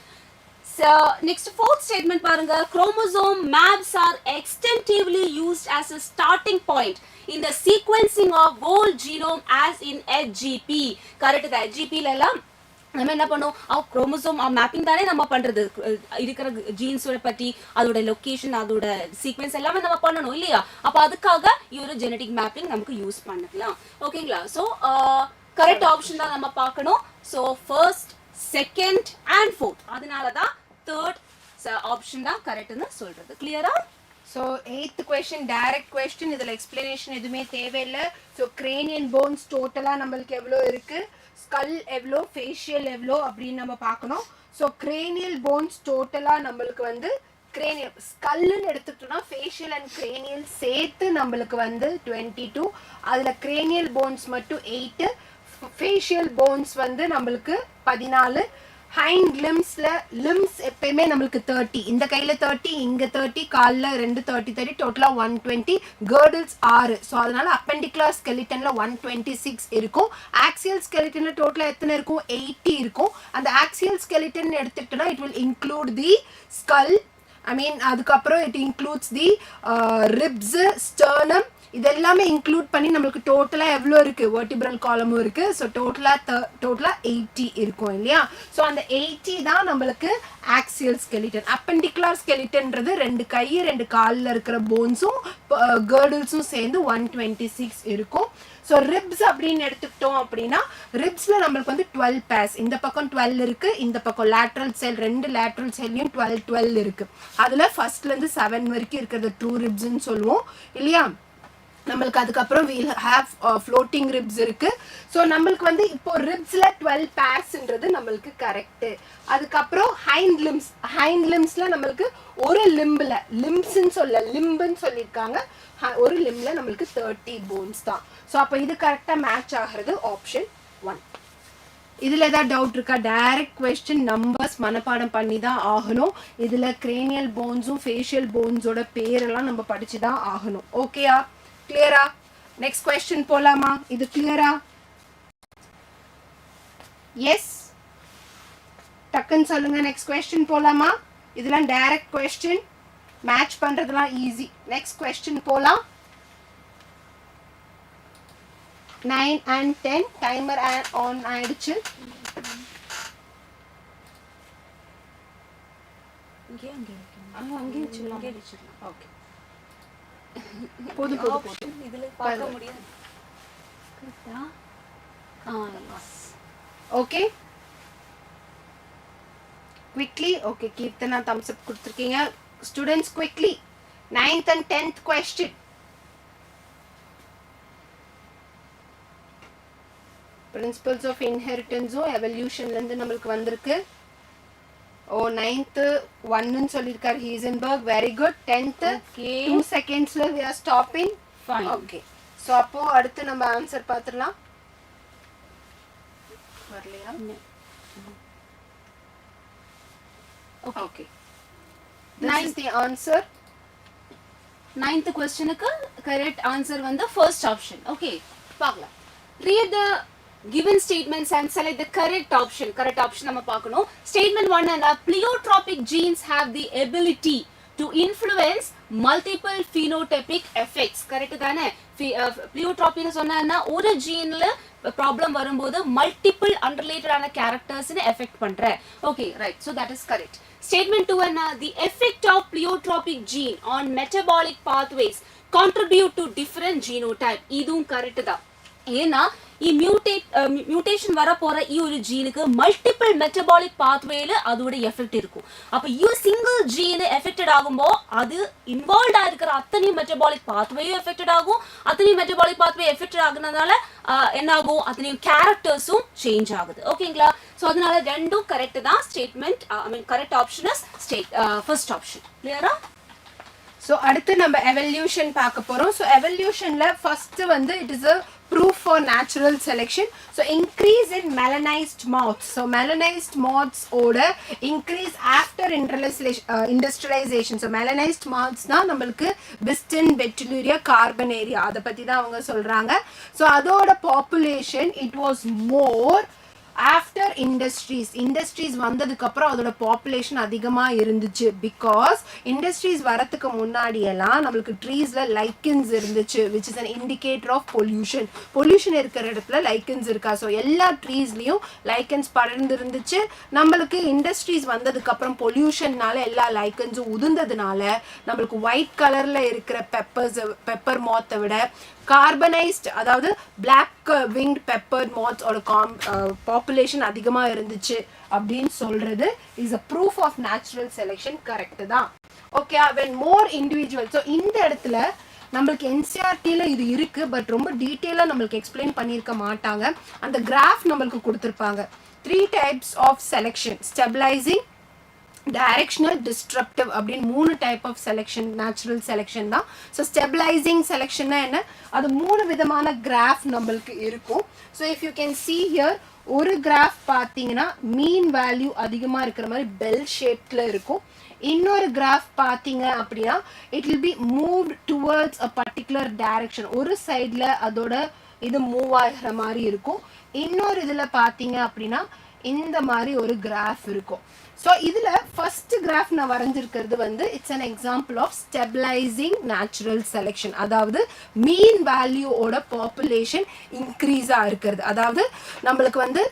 So next fourth statement பாருங்க, chromosome maps are extensively used as a starting point in the sequencing of whole genome as in HGP. Correct தான். HGP ல எல்லாம் நம்ம என்ன பண்ணோம், குரோமோசோம் மேப்பிங் தானே நம்ம பண்றது, இருக்கிற ஜீன்ஸோட பத்தி அதோட லொகேஷன் அதோட சீக்வென்ஸ் எல்லாமே நம்ம பண்ணணும் இல்லையா. அப்ப அதுக்காக ஒரு ஜெனடிக் மேப்பிங் நமக்கு யூஸ் பண்ணிக்கலாம். ஓகேங்களா. ஸோ கரெக்ட் ஆப்ஷன் தான் நம்ம பார்க்கணும். So first, second and fourth, அதனால தான் தேர்ட் ஆப்ஷன் தான் கரெக்ட்னு சொல்றது. கிளியரா? So 8th question direct question, இதுல explanation எதுவுமே தேவையில்லை. So cranial bones டோட்டலா நம்மளுக்கு எவ்வளோ இருக்கு, ஸ்கல் எவ்வளோ, ஃபேஷியல் எவ்வளோ அப்படின்னு நம்ம பார்க்கணும். ஸோ cranial bones டோட்டலா நம்மளுக்கு வந்து cranial ஸ்கல்லுன்னு எடுத்துக்கிட்டோம்னா ஃபேஷியல் அண்ட் cranial சேர்த்து நம்மளுக்கு வந்து 22, அதுல cranial bones மட்டும் 8, ஃபேஷியல் போன்ஸ் வந்து நம்மளுக்கு 14, ஹைண்ட் லிம்ஸ்ல லிம்ஸ் எப்பயுமே நம்மளுக்கு 30, இந்த கையில 30, இங்க 30, கால்ல 2 30 டோட்டலா 120, girdles 6. ஸோ அதனால அப்பெண்டிகுலர் ஸ்கெலிட்டன்ல 126 இருக்கும். ஆக்சியல் ஸ்கெலிட்டன்ல டோட்டலா எத்தனை இருக்கும், 80 இருக்கும். அந்த ஆக்சியல் ஸ்கெலிட்டன் எடுத்துக்கிட்டோம்னா it will include the skull, அதுக்கப்புறம் it includes the ribs, sternum, இதெல்லாமே இன்க்ளூட் பண்ணி நம்மளுக்கு டோட்டலா எவ்வளோ இருக்கு, வெர்டிபிரல் காலமும் இருக்கு. ஸோ டோட்டலா 80 இருக்கும் இல்லையா. ஸோ அந்த 80 தான் நம்மளுக்கு ஆக்சியல் ஸ்கெலிட்டன். அப்பெண்டிகுலர் ஸ்கெலிட்டன்றது 2 கை 2 காலில் இருக்கிற போன்ஸும் கேர்டில்ஸும் சேர்ந்து 126 இருக்கும். ஸோ ரிப்ஸ் அப்படின்னு எடுத்துக்கிட்டோம் அப்படின்னா ரிப்ஸ்ல நம்மளுக்கு வந்து 12 பேர்ஸ், இந்த பக்கம் 12 இருக்கு, இந்த பக்கம் லேட்ரல் செல் 2 லேட்ரல் செல்லையும் 12 இருக்கு. அதுல ஃபர்ஸ்ட்ல இருந்து 7 வரைக்கும் இருக்கிறது ட்ரூ ரிப்ஸ்ன்னு சொல்லுவோம் இல்லையா. நம்மளுக்கு அதுக்கப்புறம் வீல் ஹேவ் ஃப்ளோட்டிங் ரிப்ஸ் இருக்கு. ஸோ நம்மளுக்கு வந்து இப்போ ரிப்ஸ்ல 12 பேர்ஸ்ன்றது நம்மளுக்கு கரெக்ட். அதுக்கப்புறம் ஹைண்ட் லிம்ஸ்ல நம்மளுக்கு ஒரு லிம்பில், லிம்ஸ்ன்னு சொல்ல லிம்புன்னு சொல்லியிருக்காங்க, ஒரு லிம்ல நம்மளுக்கு 30 போன்ஸ் தான். ஸோ அப்போ இது கரெக்டாக மேட்ச் ஆகிறது ஆப்ஷன் 1. இதில் ஏதாவது டவுட் இருக்கா? டைரக்ட் கொஸ்டின், நம்பர்ஸ் மனப்பாடம் பண்ணி தான் ஆகணும். இதில் கிரேனியல் போன்ஸும் ஃபேஷியல் போன்ஸோட பேரெல்லாம் நம்ம படிச்சு தான் ஆகணும். ஓகேயா? கிளியரா? நெக்ஸ்ட் கொஸ்டின் போலாமா? இது கிளியரா? எஸ், டக்குன்னு சொல்லுங்க. நெக்ஸ்ட் கொஸ்டின் போலாமா? இதெல்லாம் டைரக்ட் கொஸ்டின், மேட்ச் பண்றதுலாம் ஈஸி. நெக்ஸ்ட் கொஸ்டின் போலாம். 9 and 10 டைமர் ஆன் ஆயிடுச்சு. அங்கே வச்சுக்கலாம். ஓகே, போதும். இதுல பார்க்க முடியாது. Okay, quickly. Okay, Keerthana thumbs up கொடுத்துருக்கீங்க. Students quickly 9th and 10th question. Principles of inheritance எவல்யூஷன்ல இருந்து நம்மளுக்கு வந்திருக்கு. ஓ 9th 1ன்னு சொல்லிருக்கார் ஹீசன்பர்க். Very good. 10th 2 செகண்ட்ஸ்ல we are stopping. Fine. Okay, so அப்போ அடுத்து நம்ம ஆன்சர் பார்த்துடலாம். வரலையா? ஓகே, this is the answer. 9th questionக்கு correct answer வந்து first option. Okay, பார்க்கலாம். Read the given statements and select the correct option. Correct option நம்ம பார்க்கணும். Statement 1 and pleiotropic genes have the ability to influence multiple phenotypic effects. Correct தானே? பிளியோட்ரோபின்னு சொன்னா ஒரு ஜீன்ல ப்ராப்ளம் வரும்போது மல்டிபிள் அன்ரிலேட்டடான கேரக்டர்ஸ்னு எஃபெக்ட் பண்ற. Okay, right. So that is correct. Statement 2 and the effect of pleiotropic gene on metabolic pathways contribute to different genotype. இதுவும் கரெக்ட் தான். ஏன்னா மியூட்டேஷன் வர போற ஒரு ஜீனுக்கு மல்டிபிள் மெட்டபாலிக் பாத்வேல அதோட எஃபெக்ட் இருக்கும். அப்ப சிங்கிள் ஜீன் எஃபெக்டட் ஆகும்போ அது இன்வால்வ் ஆயிருக்கிற அத்தனை மெட்டபாலிக் பாத்வேயும் எஃபெக்டட் ஆகும். அத்தனை மெட்டபாலிக் பாத்வே எஃபெக்டட் ஆகுனதால என்ன ஆகும், அத்தனை கேரக்டர்ஸும் சேஞ்ச் ஆகுது. ஓகேங்களா? ஸோ அதனால ரெண்டும் கரெக்ட் தான். Statement correct option is first option. கிளியரா? So அடுத்து நம்ம evolution பார்க்க போறோம். So evolutionல first வந்து it is a proof for natural selection. So increase in melanized moths. So melanized moths ஓட increase after industrialization. So melanized moths தான் நம்மளுக்கு Biston, Betulia, Carbonaria அத பத்தி தான் அவங்க சொல்றாங்க. So அதோட population it was more after industries வந்ததுக்கு அப்புறம் அதோட பாப்புலேஷன் அதிகமா இருந்துச்சு because industries வரதுக்கு முன்னாடி எல்லாம் நமக்கு ட்ரீஸ்ல லைக்கன்ஸ் இருந்துச்சு which is an indicator of pollution இருக்கிற இடத்துல லைக்கன்ஸ் இருக்கா so எல்லா ட்ரீஸ்லயும் லைக்கன்ஸ் படர்ந்து இருந்துச்சு நமக்கு இண்டஸ்ட்ரீஸ் வந்ததுக்கு அப்புறம் பொல்யூஷன்னால எல்லா லைக்கன்ஸும் உதிர்ந்ததுனால நமக்கு ஒயிட் கலர்ல இருக்கிற பெப்பர் மாத்தை விட கார்பனைஸ்ட் அதாவது பிளாக் விங்ட் பெப்பர்ட் மாத்ஸ் ஓட பாப்புலேஷன் அதிகமா இருந்துச்சு அப்படின்னு சொல்றது is a proof of natural selection correct தான் okay when more individuals so இந்த இடத்துல நம்மளுக்கு NCERT-ல இது இருக்கு பட் ரொம்ப டீடைலா நம்மளுக்கு எக்ஸ்பிளைன் பண்ணிருக்க மாட்டாங்க அந்த கிராஃப் நம்மளுக்கு கொடுத்திருப்பாங்க 3 types of selection stabilizing directional disruptive அப்படினு மூணு type of selection natural selection தான் ஸோ ஸ்டெபிளைசிங் செலெக்ஷன்னா என்ன அது மூணு விதமான கிராஃப் நம்மளுக்கு இருக்கும் so if you can see here ஒரு கிராஃப் பார்த்தீங்கன்னா மீன் வேல்யூ அதிகமாக இருக்கிற மாதிரி பெல் ஷேப்ல இருக்கும் இன்னொரு கிராஃப் பார்த்தீங்க அப்படின்னா it will B move towards a particular direction ஒரு சைடில் அதோட இது மூவ் ஆகிற மாதிரி இருக்கும் இன்னொரு இதில் பார்த்தீங்க அப்படின்னா இந்த மாதிரி ஒரு கிராஃப் இருக்கும் ஸோ இதில் ஃபர்ஸ்ட் கிராஃப் நான் வரைஞ்சிருக்கிறது வந்து it's an example of stabilising natural selection அதாவது மீன் வேல்யூவோட பாப்புலேஷன் இன்க்ரீஸாக இருக்கிறது அதாவது நம்மளுக்கு வந்து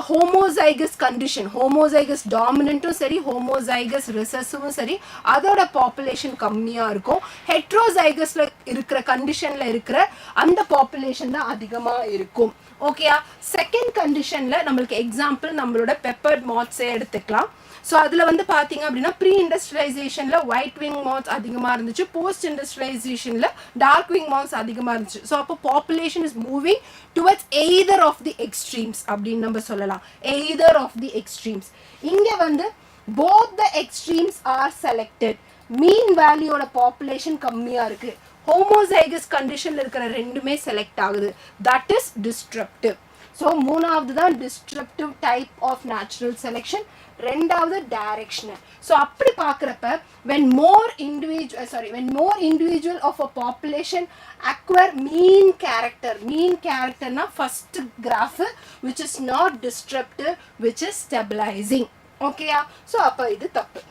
ஹோமோசைகஸ் கண்டிஷன் ஹோமோசைகஸ் டாமினண்ட்டும் சரி ஹோமோசைகஸ் ரிசஸும் சரி அதோட பாப்புலேஷன் கம்மியாக இருக்கும் ஹெட்ரோசைகஸில் இருக்கிற கண்டிஷனில் இருக்கிற அந்த பாப்புலேஷன் தான் அதிகமாக இருக்கும் ஓகேயா செகண்ட் கண்டிஷனில் நம்மளுக்கு எக்ஸாம்பிள் நம்மளோட பெப்பர்ட் மாத்ஸே எடுத்துக்கலாம் ஸோ அதில் வந்து பார்த்தீங்க அப்படின்னா ப்ரீ இண்டஸ்ட்ரியலைசேஷனில் ஒயிட் விங் மாத்ஸ் அதிகமாக இருந்துச்சு போஸ்ட் இண்டஸ்ட்ரியலைசேஷனில் டார்க் விங் மாத்ஸ் அதிகமாக இருந்துச்சு ஸோ அப்போ population is moving towards either of the extremes அப்படின்னு நம்ம சொல்லலாம் எய்தர் ஆஃப் தி எக்ஸ்ட்ரீம்ஸ் இங்கே வந்து both the extremes are selected mean வேல்யூவோட பாப்புலேஷன் கம்மியாக இருக்குது ஹோமோசைகஸ் கண்டிஷன்ல இருக்கிற ரெண்டுமே செலக்ட் ஆகுது தட் இஸ் டிஸ்ட்ரப்டிவ் ஸோ மூணாவது தான் disruptive type of natural selection ரெண்டாவது டைரக்ஷனல் ஸோ அப்படி பார்க்குறப்ப when more individual of a population acquire mean characterனா first graph which is not disruptive which is stabilizing ஓகேயா ஸோ அப்போ இது தப்பு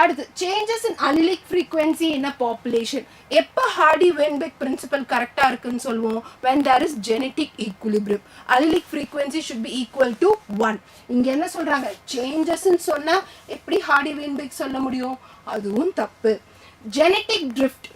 அடுத்து changes in allelic frequency in a population எப்போ ஹார்டி வென்பெக் பிரின்சிபல் கரெக்டாக இருக்குன்னு சொல்லுவோம் when there is genetic equilibrium allelic frequency should be equal to 1 இங்கே என்ன சொல்கிறாங்க சேஞ்சஸ்ன்னு சொன்னால் எப்படி ஹார்டி வென்பெக் சொல்ல முடியும் அதுவும் தப்பு genetic drift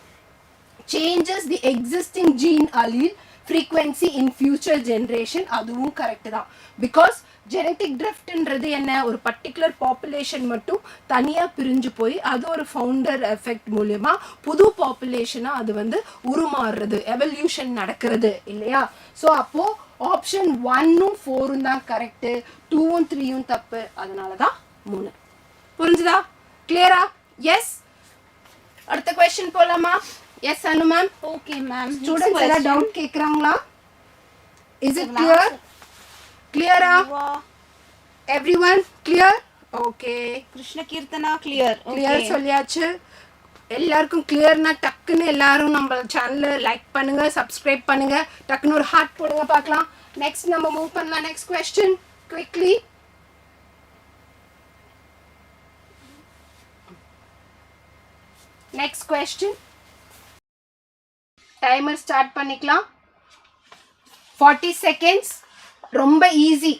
changes the existing gene allele frequency in future generation அதுவும் கரெக்ட் தான் பிகாஸ் ஜெனட்டிக் ட்ரிஃப்ட்ன்றது என்ன ஒரு பர்டிகுலர் பாப்புலேஷன் மட்டும் தனியாக பிரிஞ்சு போய் அது ஒரு ஃபவுண்டர் எஃபெக்ட் மூலயமா புது பாப்புலேஷனாக அது வந்து உருமாறுறது எவல்யூஷன் நடக்கிறது இல்லையா ஸோ அப்போது ஆப்ஷன் 1ம் 4ம் தான் கரெக்டு 2ம் 3ம் தப்பு அதனால தான் 3 புரிஞ்சுதா கிளியரா எஸ் அடுத்த கொஸ்டின் போலாமா yes Anu ma'am okay ma'am students எல்லாம் டவுட் கேட்குறாங்களா is it clear clear everyone clear okay Krishna Keerthana clear clear சொல்லியாச்சு எல்லாருக்கும் கிளியர்னா டக்குன்னு எல்லாரும் நம்ம சேனலை லைக் பண்ணுங்க சப்ஸ்கிரைப் பண்ணுங்க டக்குன்னு ஒரு ஹார்ட் போடுங்க பார்க்கலாம் நெக்ஸ்ட் நம்ம மூவ் பண்ணலாம் next question quickly next question timer start பண்ணிக்கலாம் 40 seconds ரொம்ப easy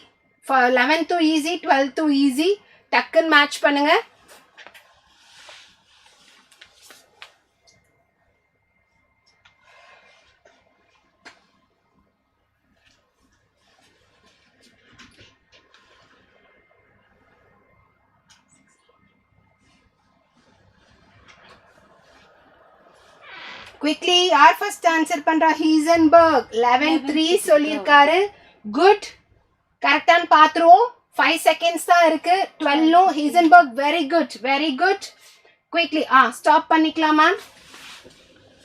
11th easy 12th easy டக்குன்னு மேட்ச் பண்ணுங்க quickly யார் ஃபர்ஸ்ட் ஆன்சர் பண்றா ஹீசன்பர்க் 11-3 சொல்லிருக்காரு குட் கரெக்டான பாத்துருவோம் 5 seconds தான் இருக்கு 12 ஹீசன்பர்க் வெரி குட் குவிக்லி ஸ்டாப் பண்ணிக்கலாம் ma'am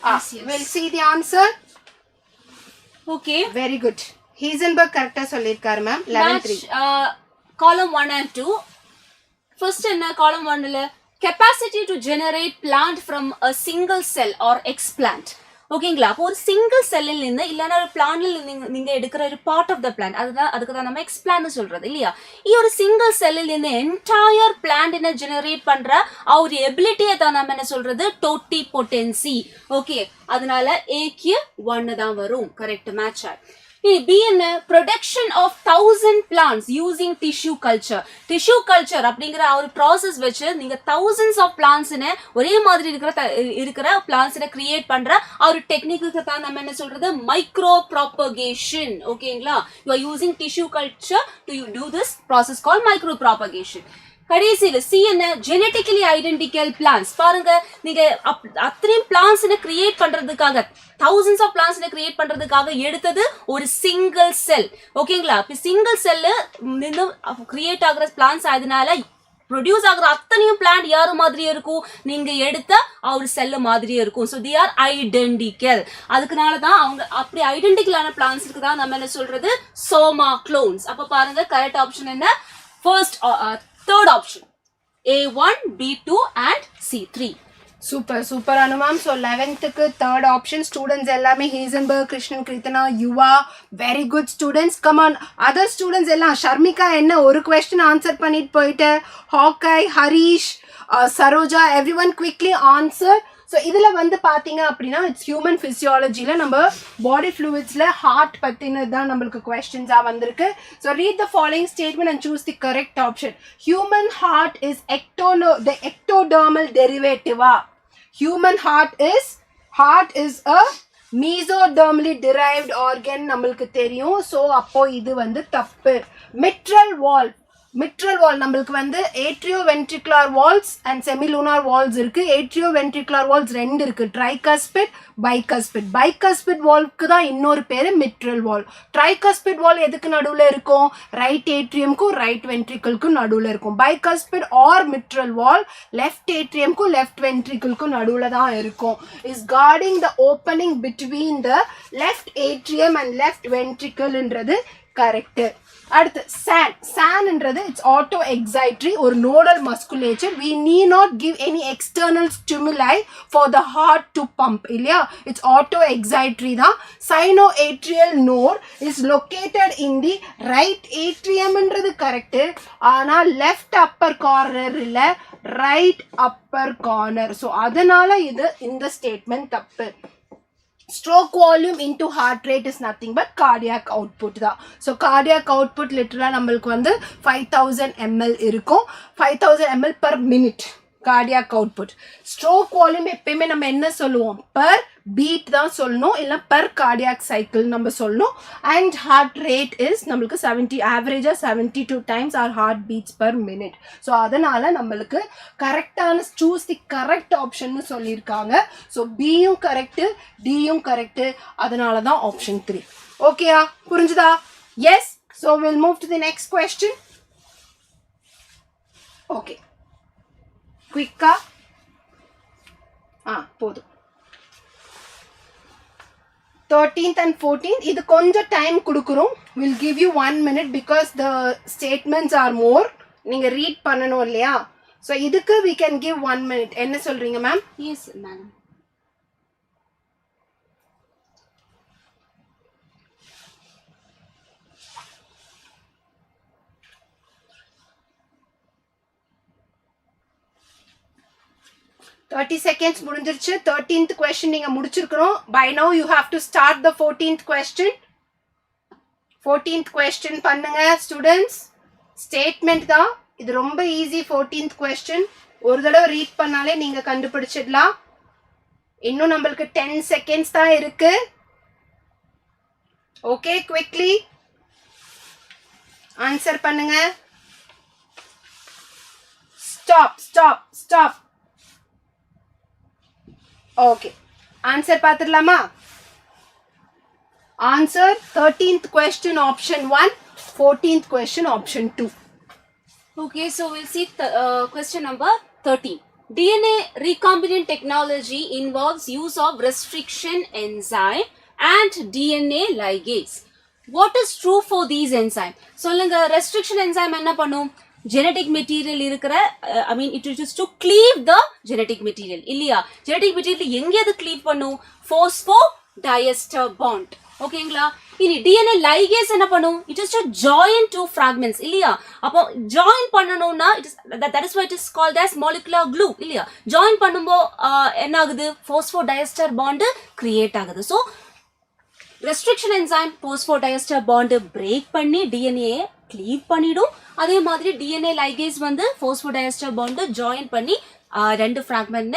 Yes, yes. We'll see the answer. Okay. Very good. Heisenberg correctா சொல்லிருக்காரு ma'am 11 3. Column 1 and 2. First in column 1 capacity to generate plant from a single cell or explant. ஓகேங்களா அப்போ ஒரு சிங்கிள் செல்லில் இருந்து இல்லைன்னா ஒரு பிளான்ல நீங்க எடுக்கிற ஒரு பார்ட் ஆஃப் த பிளான் அதுக்கு தான் நம்ம எக்ஸ்பிளான் சொல்றது இல்லையா ஒரு சிங்கிள் செல்லில் இருந்து என்டையர் பிளான்ட் ஜெனரேட் பண்ற ஒரு எபிலிட்டியை தான் நம்ம என்ன சொல்றது டோட்டி பொட்டன்சி ஓகே அதனால ஏக்கு 1 தான் வரும் கரெக்ட் மேட்ச் B என்ன production of 1000 plants using tissue culture அப்படிங்கிற ஒரு ப்ராசஸ் வச்சு நீங்க thousands of plants ஒரே மாதிரி இருக்கிற plants கிரியேட் பண்ற ஒரு டெக்னிக்கு தான் நம்ம என்ன சொல்றது மைக்ரோ ப்ராபகேஷன் ஓகேங்களா you are using tissue culture to do this process called micro propagation கடைசியில சி என்ன ஜெனட்டிக்கலி ஐடென்டிக்கல் பிளான்ஸ் பாருங்க நீங்க அத்தனையும் பிளான்ஸ் கிரியேட் பண்றதுக்காக thousands of plants கிரியேட் பண்றதுக்காக எடுத்தது ஒரு சிங்கிள் செல் ஓகேங்களா இப்ப சிங்கிள் செல் நின்னு கிரியேட் ஆகுற பிளான்ஸ் ஆயதுனால ப்ரொடியூஸ் ஆகுற அத்தனையும் பிளான்ட் யாரு மாதிரி இருக்கும் நீங்க எடுத்த ஒரு செல் மாதிரியே இருக்கும் ஸோ தே ஆர் ஐடென்டிக்கல் அதுக்குனால தான் அவங்க அப்படி ஐடென்டிக்கலான பிளான்ஸ்க்கு தான் நம்ம என்ன சொல்றது சோமா க்ளோன்ஸ் அப்ப பாருங்க கரெக்ட் ஆப்ஷன் என்ன first third option A1 B2 and C3 super anu ma'am so 11th ku third option students ellame Heisenberg Krishnan Kirtana Yuva very good students come on other students ella Sharmika enna oru question answer pannit poite Hawkeye Harish Saroja everyone quickly answer so idhula vandu pathinga appadina it's human physiology la நம்ம body fluids la heart பத்தின தான் நமக்கு questions ஆ வந்திருக்கு so read the following statement and choose the correct option human heart is the ectodermal derivative human heart is a mesodermally derived organ நம்மளுக்கு தெரியும் so அப்போ இது வந்து தப்பு mitral wall நம்மளுக்கு வந்து atrioventricular walls and semilunar walls இருக்கு atrioventricular walls ரெண்டு இருக்கு tricuspid bicuspid wallக்கு தான் இன்னொரு பேரு mitral wall tricuspid wall எதுக்கு நடுவுல இருக்கும் right atriumக்கும் right ventricleக்கும் நடுவுல இருக்கும் bicuspid or mitral wall left atriumக்கும் left ventricleக்கும் நடுவுல தான் இருக்கும் is guarding the opening between the left atrium and left ventricle ன்றது correct அடுத்து SAN என்றது it's auto excitatory ஒரு nodal musculature we need not give any external stimuli for the heart to pump இல்லையா it's auto excitatory தான் sinoatrial node is located in the right atrium என்றது correct ஆனா left upper corner இல்ல right upper corner so அதனால இது இந்த statement தப்பு stroke volume into heart rate is nothing but cardiac output da so cardiac output literally நம்மளுக்கு வந்து 5000 ml இருக்கும் 5000 ml per minute cardiac output stroke volume எப்பவுமே நம்ம என்ன சொல்லுவோம் per beat தான் சொல்லணும் இல்ல per cardiac cycle நம்ம சொல்லணும் and heart rate is நம்மளுக்கு 70 average 72 times our heart beats per minute so அதனால நம்மளுக்கு கரெக்ட்டான choose the correct option னு சொல்லிருக்காங்க so B யும் correct D யும் correct அதனால தான் option 3 ஓகேயா புரிஞ்சுதா yes so we'll move to the next question okay quick போதும் 13th and 14th இது கொஞ்சம் டைம் கொடுக்குறோம் we'll give you 1 minute because the statements are more நீங்க read பண்ணணும் இல்லையா so இதுக்கு we can give 1 minute என்ன சொல்றீங்க மேம் yes madam 30 seconds முடிஞ்சிருச்சு 13th question நீங்க முடிச்சிருக்கணும் by now you have to start the 14th question பண்ணுங்க students statement தான் இது ரொம்ப easy 14th question ஒரு தடவை ரீட் பண்ணாலே நீங்க கண்டுபிடிச்சிடலாம் இன்னும் நமக்கு 10 seconds தான் இருக்கு okay quickly answer பண்ணுங்க stop okay answer பாத்துடலாமா answer 13th question option 1 14th question option 2 okay so we'll see question number 13 DNA recombinant technology involves use of restriction enzyme and DNA ligase. What is true for these enzymes? சொல்லுங்க, restriction enzyme என்ன பண்ணும்? Genetic material இருக்கிற it is to cleave the genetic material இல்லையா? genetic material எங்க அது cleave பண்ணும்? Phosphodiester bond. ஓகேங்களா? இனி DNA ligase என்ன பண்ணும்? It is to join two fragments இல்லையா? அப்போ join பண்ணனும்னா that is why it is called as molecular glue இல்லையா? join பண்ணும்போ என்ன ஆகுது? phosphodiester bond create ஆகுது. So restriction enzyme phosphodiester bond break பண்ணி DNA cleave பண்ணிடும். அதே மாதிரி DNA ligase வந்து phosphodiester bond join பண்ணி ரெண்டு fragment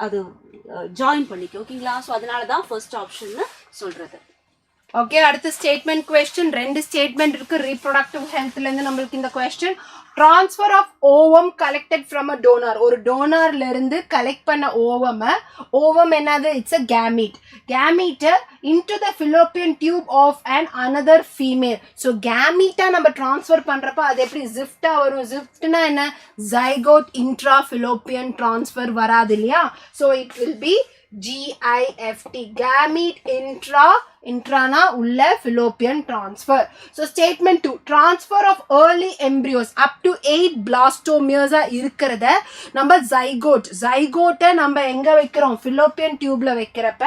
அது join பண்ணிக்கும். ஓகேங்களா? ஸோ அதனால தான் ஃபர்ஸ்ட் ஆப்ஷன் சொல்றது. ஓகே, அடுத்த ஸ்டேட்மெண்ட் கொஸ்டின். ரெண்டு ஸ்டேட்மெண்ட் இருக்கு. ரீப்ரொடக்டிவ் ஹெல்த்ல இருந்து நம்மளுக்கு இந்த கொஸ்டின். Transfer of ovum collected from a donor. ஒரு டோனார்ல இருந்து கலெக்ட் பண்ண ஓவம் என்னது? It's a gamete. கேமீட்டை into the fallopian tube of and another female. So கேமீட்டா நம்ம ட்ரான்ஸ்ஃபர் பண்றப்ப அது எப்படி ஜிஃப்டா வரும்? ஜிஃப்ட்னா என்ன? ஜைகோட் இன்ட்ரா ஃபிலோப்பியன் ட்ரான்ஸ்ஃபர் வராது இல்லையா? So it will B GIFT, gamete intrana ulla fallopian transfer. So statement 2, transfer of early embryos up to 8 blastomeres irukkrada நம்ம zygote நம்ம எங்க வைக்கிறோம்? fallopian tube ல வைக்கிறப்ப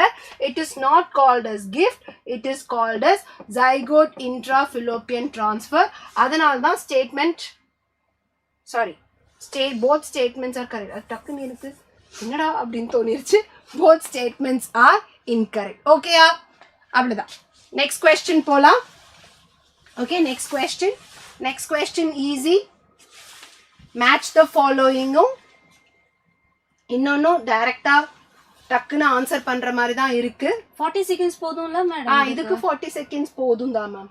it is not called as gift, it is called as zygote intra fallopian transfer. அதனால தான் both statements are correct. டக்குன்னு எனக்கு என்னடா அப்படின்னு தோணிருச்சு. both statements are incorrect. Okay, அவ்வளவுதான். next question போலாம். okay, next question easy. match the following. இன்னொன்னும் டைரக்டா டக்குன்னு ஆன்சர் பண்ற மாதிரி தான் இருக்கு. 40 seconds போதும்ல மேடம்? இதுக்கு 40 seconds போதும் தான் ma'am.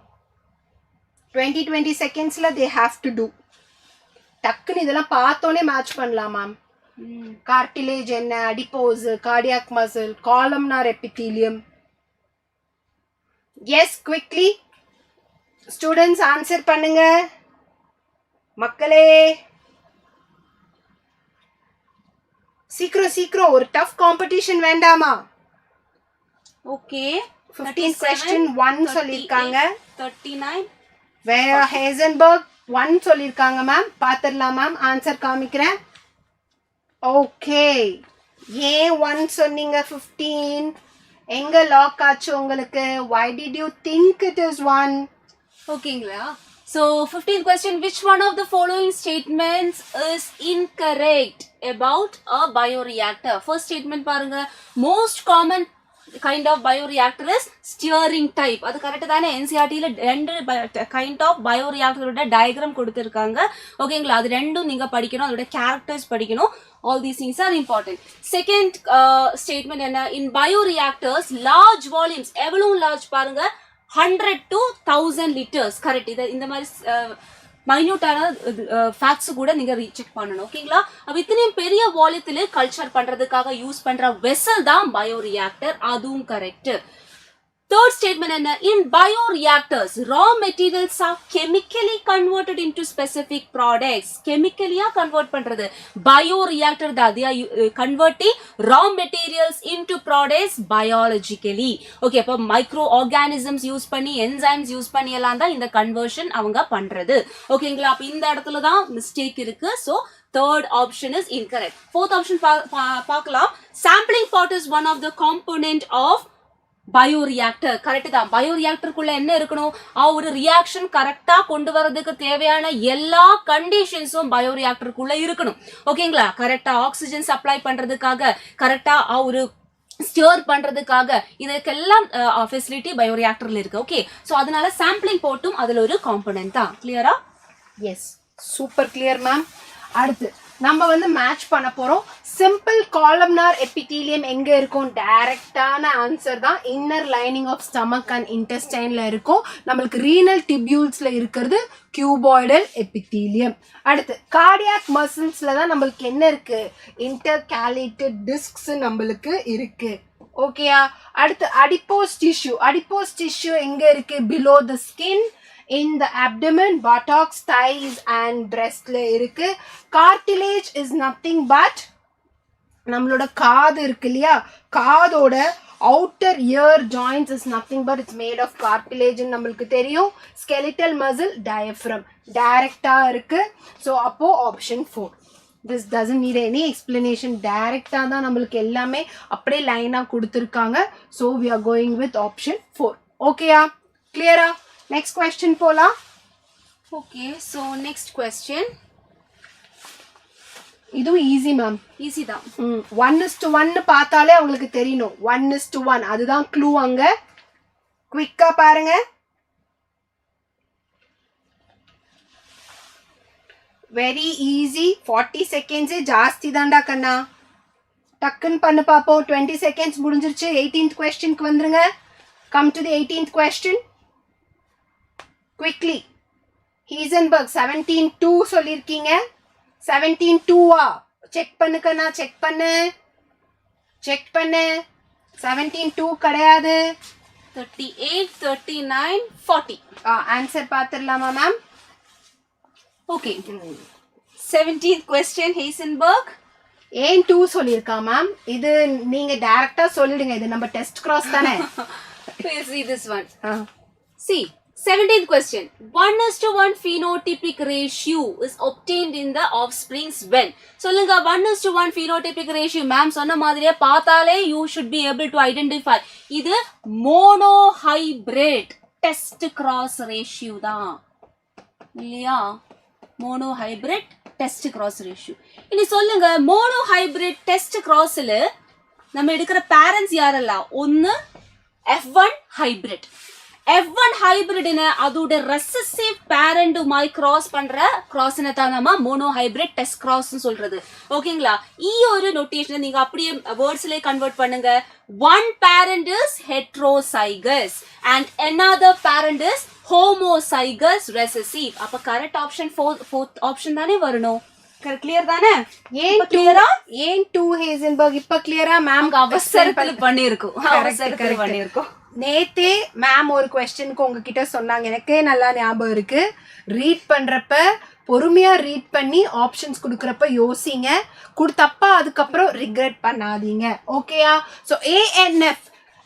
20 secondsல they have to do. டக்குன்னு இதெல்லாம் பார்த்தோன்னே மேட்ச் பண்ணலாம் மேம். cartilage என்ன, adipose, cardiac muscle, columnar epithelium. yes, quickly students answer பண்ணுங்க மக்களே. சீக்கிரம் ஒரு tough competition வேண்டாமா? okay, 15 question 1 சொல்லிருக்காங்க. 39 வேற ஹேசன்பர்க் 1 சொல்லிருக்காங்க மேம். பாத்துறலாம் மேம், ஆன்சர் காமிக்கிறேன். ஓகே, ஏன் 1 சொன்னீங்க? 15 எங்க லாக் ஆச்சு உங்களுக்கு? why did you think it is 1? ஓகேங்களா? so 15th question, which one of the following statements is incorrect about a bioreactor? first statement பாருங்க, most common kind of bioreactor is steering type. அது கரெக்ட் தானே? NCERT-ல ரெண்டு கைண்ட் ஆஃப் பயோரியாக்டரோட டயக்ராம் கொடுத்திருக்காங்க. ஓகேங்களா? அது ரெண்டும் நீங்க படிக்கணும், அதோட கேரக்டர்ஸ் படிக்கணும். all these things are important. second statement என்ன? in bioreactors large volumes, எவ்வளவு large பாருங்க, 100 to 1000 liters. கரெக்ட். இது இந்த மாதிரி மைன்யூட்டான ஃபேக்ட்ஸ் கூட நீங்க ரீசெக் பண்ணணும். ஓகேங்களா? அப்ப இத்தனையும் பெரிய வால்யூத்துல கல்ச்சர் பண்றதுக்காக யூஸ் பண்ற வெசல் தான் பயோரியாக்டர். அதுவும் கரெக்ட். third statement என்ன? in bioreactors raw materials are chemically converted into specific products. chemically convert பண்றது bioreactor தான். they are converting raw materials into products biologically. okay, அப்ப microorganisms யூஸ் பண்ணி, enzymes யூஸ் பண்ணி எல்லாம் தான் இந்த கன்வர்ஷன் அவங்க பண்றது. ஓகேங்களா? அப்ப இந்த இடத்துல தான் மிஸ்டேக் இருக்கு. so third option is incorrect. fourth option பார்க்கலாம். sampling pot is one of the component of bioreactor. Correct தான். பயோரியாக்டருக்குள்ள என்ன இருக்கணும்? ஒரு ரியாக்ஷன் கரெக்டா கொண்டு வரதுக்கு தேவையான எல்லா கண்டிஷன்ஸும் பயோரியாக்டருக்குள்ள இருக்கணும். ஓகேங்களா? கரெக்டா ஆக்சிஜன் சப்ளை பண்றதுக்காக, கரெக்டா ஒரு ஸ்டியர் பண்றதுக்காக, இதுக்கெல்லாம் ஃபெசிலிட்டி பயோரியாக்டர்ல இருக்கு. ஓகே, சோ அதனால சாம்பிளிங் போட்டும் அதுல ஒரு காம்பனன்ட் தான். கிளியரா? Yes, super clear ma'am. அடுத்து நம்ம வந்து மேட்ச் பண்ண போறோம். சிம்பிள் காலம்னார் எபித்தீலியம் எங்க இருக்கும்? டைரக்டான ஆன்சர் தான் inner lining of stomach and இன்டெஸ்டைன்ல இருக்கும். நம்மளுக்கு ரீனல் டிபியூல்ஸ்ல இருக்கிறது கியூபாய்டல் எபித்தீலியம். அடுத்து கார்டியாக் மசில்ஸ்ல தான் நம்மளுக்கு என்ன இருக்கு? இன்டர்காலேட்டட் டிஸ்க்ஸ் நம்மளுக்கு இருக்கு. ஓகேயா? அடுத்து அடிப்போஸ் டிஷ்யூ. அடிப்போஸ் டிஷ்யூ எங்க இருக்கு? Below the skin in the abdomen, buttocks, thighs and breastல இருக்கு. Cartilage is nothing but நம்மளோட காது இருக்கு இல்லையா, காதோட outer ear joints is nothing but it's made of cartilage ன்னு நம்மளுக்கு தெரியும். skeletal muscle diaphragm டைரக்டா இருக்கு. ஸோ அப்போ option 4. this doesn't need any explanation. டைரக்டா தான் நம்மளுக்கு எல்லாமே அப்படியே லைனா கொடுத்துருக்காங்க. So we are going with option 4. ஓகேயா, கிளியரா? நெக்ஸ்ட் கொஸ்டின் போலாம். Okay, so next question. இதுவும் ஈஸி மேம். ஈஸி தான். 1:1 பார்த்தாலே உங்களுக்கு தெரியணும். 1:1 அதுதான் க்ளூ. அங்க குவிக்கா பாருங்க. Very easy. 40 செகண்ட்ஸே ஜாஸ்தி தான்டா கண்ணா. டக்குன்னு பண்ணு பார்ப்போம். 20 செகண்ட்ஸ் முடிஞ்சிருச்சு. 18th கொஸ்டினுக்கு வந்துருங்க. Come to the 18th question quickly. Heisenberg 17:2 சொல்லியிருக்கீங்க. 17:2 செக் பண்ணு கண்ணா, செக் பண்ணு, செக் பண்ணு. 17:2 கிடையாது. 38, 39, 40. ஆன்சர் பார்த்துடலாமா ma'am? Okay. 17th question, Heisenberg. ஏன் 2 சொல்லியிருக்கா மேம்? இது நீங்க டைரக்டா சொல்லிடுங்க. இது நம்ம டெஸ்ட் கிராஸ் தானே. We'll see this one. See, 17th question. 1:1 phenotypic ratio is obtained in the offsprings when? சொல்லுங்க. 1:1 phenotypic ratio ma'am சொன்ன மாதிரியே பார்த்தாலே you should be able to identify. இது monohybrid test cross ratio தான் இல்லையா? monohybrid test cross ratio. இனி சொல்லுங்க, monohybrid test crossல நம்ம எடுக்கிற பேரண்ட்ஸ் யாரெல்லாம்? ஒன்னு F1 hybrid. F1 hybrid அதோட recessive parent-உமாய் கிராஸ் பண்ற கிராஸ்னை தான் நம்ம monohybrid test cross சொல்றது. ஓகேங்களா? ஒரு நோட்டேஷனை நீங்க அப்படியே வேர்ட்ஸ்ல கன்வெர்ட் பண்ணுங்க. One parent is heterozygous and another parent is homozygous recessive. அப்ப கரெக்ட் ஆப்ஷன் 4th ஆப்ஷன் தானே வரணும். கிளியர் தானே? ஏன் கிளியரா? ஏன் 2 ஹேசன்பர்க் இப்ப கிளியரா மேம்? அவசரத்துல பண்ணிருக்கோம். நேத்தே மேம் ஒரு கொஸ்டினுக்கு உங்ககிட்ட சொன்னாங்க. எனக்கே நல்லா ஞாபகம் இருக்கு. ரீட் பண்றப்ப பொறுமையா ரீட் பண்ணி ஆப்ஷன்ஸ் கொடுக்கறப்ப யோசிங்க. தப்பா அதுக்கப்புறம் ரிக்ரெட் பண்ணாதீங்க. ஓகேயா? So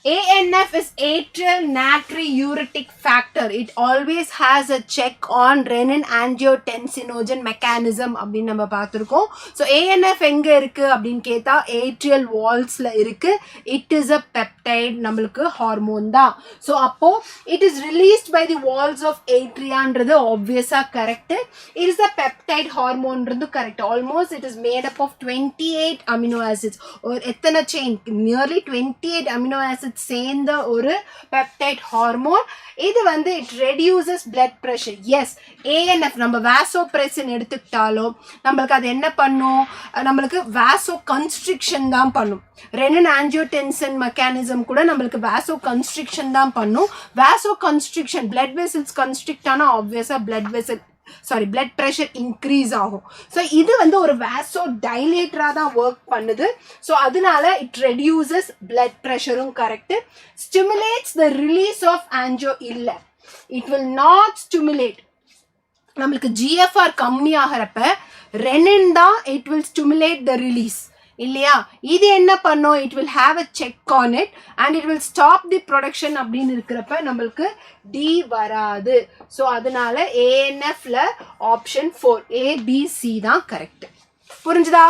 ANF is atrial natriuretic factor. It always has a check on renin angiotensinogen mechanism அப்படின்னு நம்ம பார்த்துருக்கோம். ஸோ ANF எங்க இருக்கு அப்படின்னு கேட்டா atrial wallsல இருக்கு. It is a peptide, நம்மளுக்கு ஹார்மோன் தான். ஸோ அப்போ it is released by the walls of atriaன்றது obviously correct. It is a peptide hormoneன்றது correct. Almost it is made up of 28 amino acids. ஒரு எத்தனை chain? Nearly 28 amino acids சேர்ந்த ஒரு பெப்டைட் ஹார்மோன். இது வந்து it reduces blood pressure. Yes, ANF நம்ம வாசோப்ரெசின் எடுத்துக்கிட்டாலும் நம்மளுக்கு அது என்ன பண்ணும்? நம்மளுக்கு வாசோ கன்ஸ்ட்ரிக்ஷன் தான் பண்ணும். ரெனின் ஆஞ்சியோடென்சின் மெக்கானிசம் கூட நம்மளுக்கு வாசோ கன்ஸ்ட்ரிக்ஷன் தான் பண்ணும். வாசோ கன்ஸ்ட்ரிக்ஷன் பிளட் வெசல்ஸ் கன்ஸ்ட்ரிக்ட் ஆனால் ஆப்வியஸா பிளட் ப்ரெஷர் இன்க்ரீஸ் ஆகும். ஸோ இது வந்து ஒரு வாசோ டைலேட்டரா தான் ஒர்க் பண்ணுது. ஸோ அதனால இட் ரெடியூசஸ் பிளட் ப்ரெஷரும் correct. Stimulates the release of angio இல்லை, இட் வில் நாட் ஸ்டிமுலேட். நம்மளுக்கு GFR கம்மி ஆகிறப்ப ரெனின் தான் it will stimulate the release இல்லையா? இது என்ன பண்ணும்? It will have a check on it and it will stop the production அப்படின்னு இருக்கிறப்ப நம்மளுக்கு D வராது. ஸோ அதனால ANFல ஆப்ஷன் 4 ABC தான் கரெக்ட். புரிஞ்சுதா?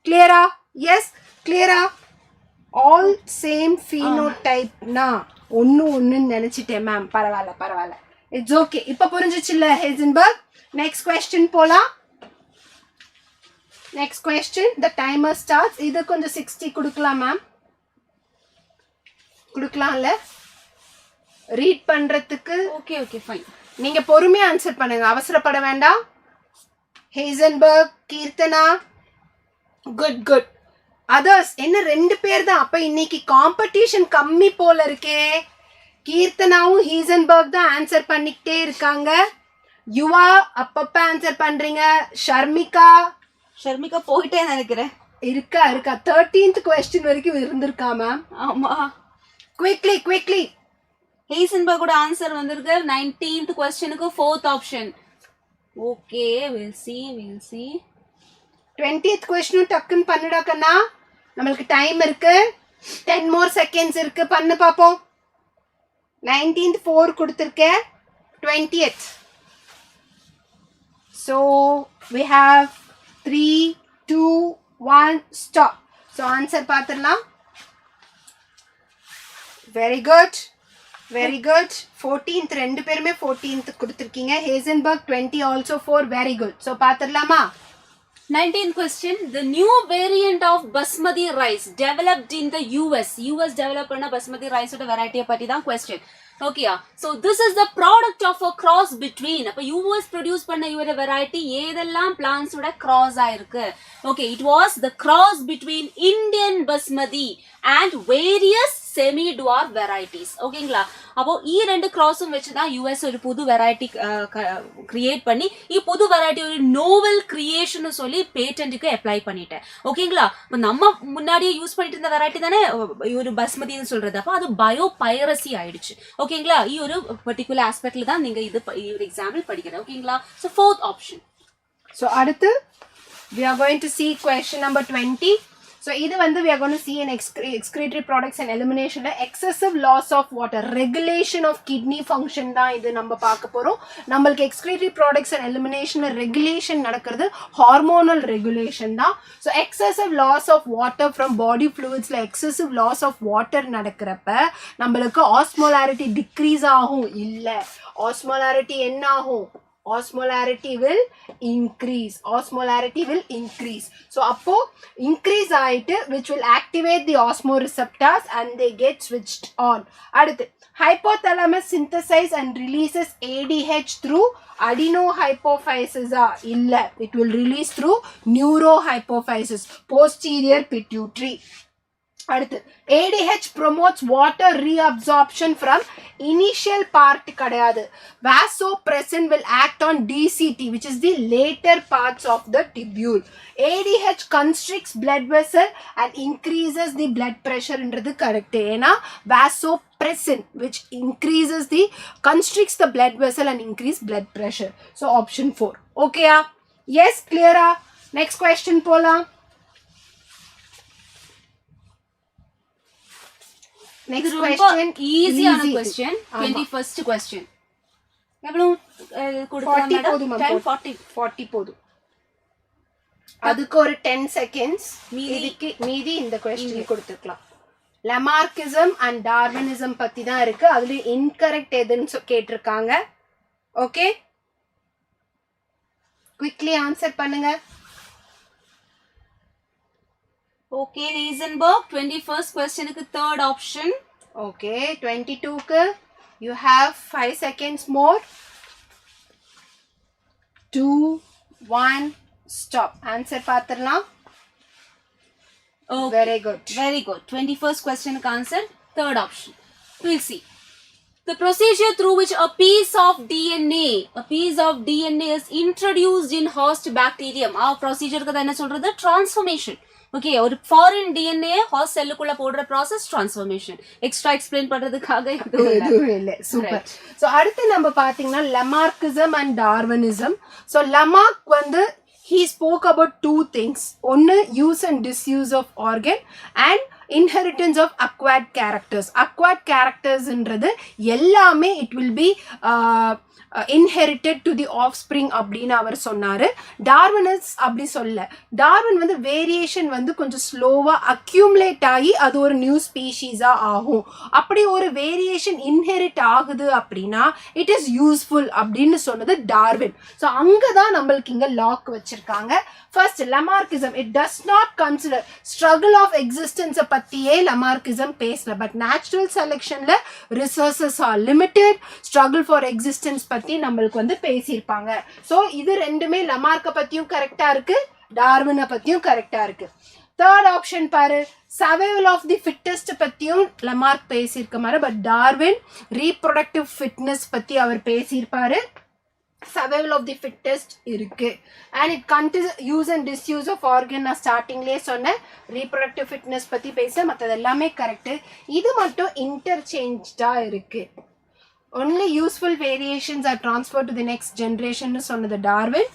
கிளியரா? எஸ், கிளியரா? ஆல் சேம் ஃபீனோடைப்னா ஒன்னு நினைச்சிட்டேன் மேம். பரவாயில்ல, இட்ஸ் ஓகே. இப்ப புரிஞ்சிச்சுல்ல ஹேசன்பர்க்? நெக்ஸ்ட் கொஸ்டின் போலாம். Next question, the timer starts. இது கொஞ்சம் 60 கொடுக்கலாம் மேம். கொடுக்கலாம்ல? ரீட் பண்றதுக்கு ஓகே ஃபைன். நீங்க பொறுமையா ஆன்சர் பண்ணுங்க, அவசரப்பட வேண்டாம். Heisenberg, Keerthana, good. அதர்ஸ் என்ன 2 பேர் தான். அப்ப இன்னைக்கு காம்படிஷன் கம்மி போல இருக்கே. கீர்த்தனாவும் ஹேசன்பர்க் தான் ஆன்சர் பண்ணிக்கிட்டே இருக்காங்க. யுவா அப்பப்ப ஆன்சர் பண்றீங்க. ஷர்மிகா போயிட்டே நினைக்கிறேன். இருக்கா 13th கொஸ்டின் வரைக்கும் இருந்திருக்கா மேம். ஆமா. குவிக்லி Heisenberg ஓட ஆன்சர் வந்திருக்கு 19th क्वेश्चनக்கு 4th option. Okay, we'll see. 20th question டக்குன்னு பண்ணுடா கண்ணா. நமக்கு டைம் இருக்கு. 10 more seconds இருக்கு. பண்ணு பாப்போம். 19th 4 கொடுத்திருக்கேன். 20th. So we have 3, 2, 1, stop. So answer பாத்துடலாம். Very good. 14th ரெண்டு பேருமே 14th கொடுத்திருக்கீங்க. Heisenberg 20 also 4. Very good. So பாத்துடலாமா? 19th question. The new variant of basmati rice developed in the US develop பண்ண basmati rice ஓட variety பத்தி தான் question. Okay, so this is the product of a cross between. அப்ப US produce பண்ண இவர variety ஏதெல்லாம் plants ஓட cross ஆயிருக்கு. Okay, it was the cross between Indian basmati and various semi-dwarf varieties. ஓகேங்களா? அப்போ ஈ ரெண்டு கிராஸும் வச்சு தான் US ஒரு புது வெரைட்டி கிரியேட் பண்ணி புது வெரைட்டி ஒரு நோவல் கிரியேஷன் சொல்லி பேட்டன்ட்டுக்கு அப்ளை பண்ணிட்டேன். ஓகேங்களா? இப்போ நம்ம முன்னாடியே யூஸ் பண்ணிட்டு இருந்த வெரைட்டி தானே ஒரு பஸ்மதின்னு சொல்றது. அப்போ அது பயோ பைரசி ஆயிடுச்சு. ஓகேங்களா? ஒரு பர்டிகுலர் ஆஸ்பெக்ட்ல தான் நீங்க இது ஒரு எக்ஸாம்பிள் படிக்கிறேன். ஓகேங்களா? So 4th option. ஸோ அடுத்து we are going to see question number 20. So இது வந்து we are going to see in excretory products and elimination excessive loss of water, regulation of kidney function தான் இது நம்ம பார்க்க போறோம். நம்மளுக்கு excretory products and elimination regulation நடக்கிறது hormonal regulation தான். So excessive loss of water from body fluids excessive loss of water நடக்கிறப்ப நம்மளுக்கு osmolarity decrease ஆகும் இல்ல, osmolarity என்ன ஆகும்? Osmolarity will increase. So appo increase ஆயிட்டு which will activate the osmoreceptors and they get switched on. அடுத்து hypothalamus synthesize and releases ADH through adenohypophysis இல்ல, it will release through neurohypophysis, posterior pituitary. அடுத்து ADH promotes water reabsorption from initial part கிடையாது. Vasopressin will act on DCT which is the later parts of the tubule. ADH constricts blood vessel and increases the blood pressure என்றது correct. ஏனா vasopressin which constricts the blood vessel and increase blood pressure. So option 4. Okay ah? Yes, clear ah? Next question போலாம். Next question, ஈஸியான question. 21st question. எவ்வளவு கொடுக்கலாம் மேடம்? 40 போதும். அதுக்கு ஒரு 10 seconds மீதி இந்த question கொடுத்துக்கலாம். Lamarckism and Darwinism பத்தி தான் இருக்கு. அதுல incorrect எதுன்னு கேட்டிருக்காங்க. ஓகே, quickly answer பண்ணுங்க. Okay, Heisenberg 21st question க்கு 3rd option. Okay, 22 க்கு you have 5 seconds more. 2, 1, stop. Answer பாத்துறலாம். Okay. Very good. 21st question க்கு answer 3rd option. We'll see. The procedure through which a piece of DNA is introduced in host bacterium. procedure க்கு என்ன சொல்றது? Transformation. Okay, ஒரு foreign DNA host cellக்குள்ள போடுற process transformation. Extra explain பண்றதுக்காக எதுவும் இல்ல. Super. So அடுத்து நம்ம பாத்தீங்கன்னா Lamarckism and Darwinism. So Lamarck வந்து he spoke about two things. ஒன்னு use and disuse of organ and inheritance of acquired characters. Acquired characters என்றது எல்லாமே it will be inherited to the offspring அப்படின்னு அவர் சொன்னாரு. டார்வினிஸ் அப்படி சொல்ல. டார்வின் வந்து வேரியேஷன் வந்து கொஞ்சம் ஸ்லோவா அக்யூமுலேட் ஆகி அது ஒரு நியூ ஸ்பீஷீஸா ஆகும். அப்படி ஒரு வேரியேஷன் இன்ஹெரிட் ஆகுது அப்படின்னா இட் இஸ் யூஸ்ஃபுல் அப்படின்னு சொன்னது டார்வின். ஸோ அங்கதான் நம்மளுக்கு இங்க லாக் வச்சிருக்காங்க. First Lamarckism, it does not consider struggle of எக்ஸிஸ்டன்ஸை பத்தியே லமார்க்கிசம் பேசல. பட் நேச்சுரல் செலெக்ஷன்ல resources are limited, struggle for existence பத்தி நம்மளுக்கு வந்து பேசியிருப்பாங்க. ஸோ இது ரெண்டுமே லமார்க்க பத்தியும் கரெக்டா இருக்கு, டார்வினை பத்தியும் கரெக்டா இருக்கு. தேர்ட் ஆப்ஷன் பாரு, சர்வைவல் ஆஃப் தி ஃபிட்டஸ்ட் பத்தியும் லமார்க் பேசியிருக்க மாதிரி, பட் டார்வின் ரீப்ரொடக்டிவ் ஃபிட்னஸ் பத்தி அவர் பேசியிருப்பாரு. survival of the fittest இருக்கு. and it contains use and disuse of organ. நான் ஸ்டார்டிங்லேயே சொன்னேன் reproductive fitness பத்தி பேச, மற்றது எல்லாமே கரெக்ட். இது மட்டும் இன்டர்சேஞ்சா இருக்கு. only useful variations are transferred to the next generation சொன்னது Darwin.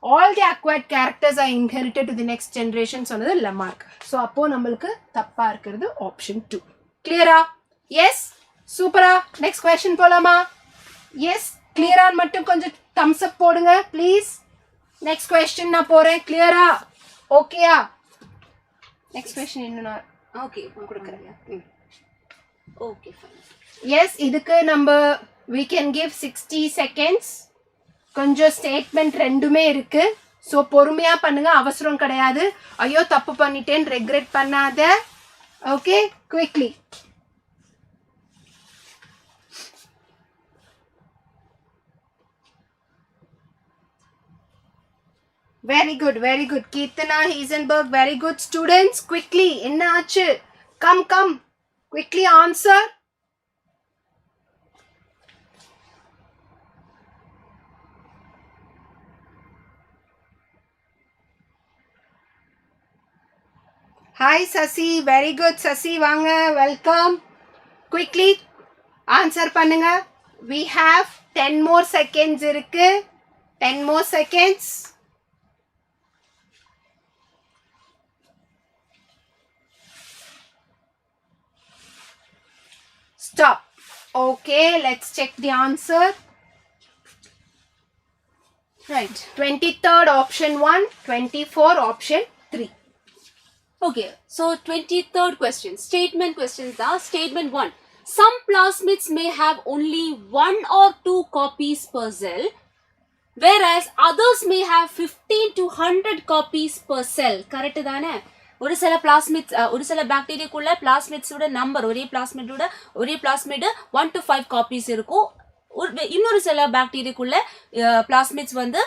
All the acquired characters are inherited to the next generation சொன்னது லெமார்க். ஸோ அப்போ நம்மளுக்கு தப்பா இருக்கிறது ஆப்ஷன் 2. கிளியரா? எஸ், சூப்பரா. நெக்ஸ்ட் கொஸ்டின் போலாமா? எஸ், கிளியரா மட்டும் கொஞ்சம் தம்ஸ் அப் போடுங்க ப்ளீஸ். நெக்ஸ்ட் கொஸ்டின் நான் போறேன். கிளியரா? ஓகேயா? நெக்ஸ்ட் கொஸ்டின் இன்னும் நான் ஓகே கொடுக்குறேன். Okay fine. எஸ், இதுக்கு நம்ம we can give 60 seconds. கொஞ்சம் ஸ்டேட்மெண்ட் ரெண்டுமே இருக்கு. ஸோ பொறுமையா பண்ணுங்க, அவசரம் கிடையாது. ஐயோ தப்பு பண்ணிட்டேன்னு ரெக்ரெட் பண்ணாத. Okay, quickly. Very good, very good. Keerthana, Heisenberg, very good students. Quickly, என்ன ஆச்சு? Come come, quickly answer. Hi Sasi, very good Sasi, வாங்க, welcome. Quickly answer பண்ணுங்க. We have 10 more seconds இருக்கு. 10 more seconds. Stop. Okay, let's check the answer. Right. 23rd option 1, 24 option 3. Okay, so 23rd question. Statement questions are statement 1. Some plasmids may have only 1 or 2 copies per cell, whereas others may have 15 to 100 copies per cell. Correct தானே? ஒரு சில பிளாஸ்மிட்ஸ், ஒரு சில பாக்டீரியாக்குள்ள பிளாஸ்மிட்ஸோட நம்பர், ஒரே பிளாஸ்மிட் 1 to 5 காப்பீஸ் இருக்கும். இன்னொரு சில பாக்டீரியாக்குள்ள பிளாஸ்மிட்ஸ் வந்து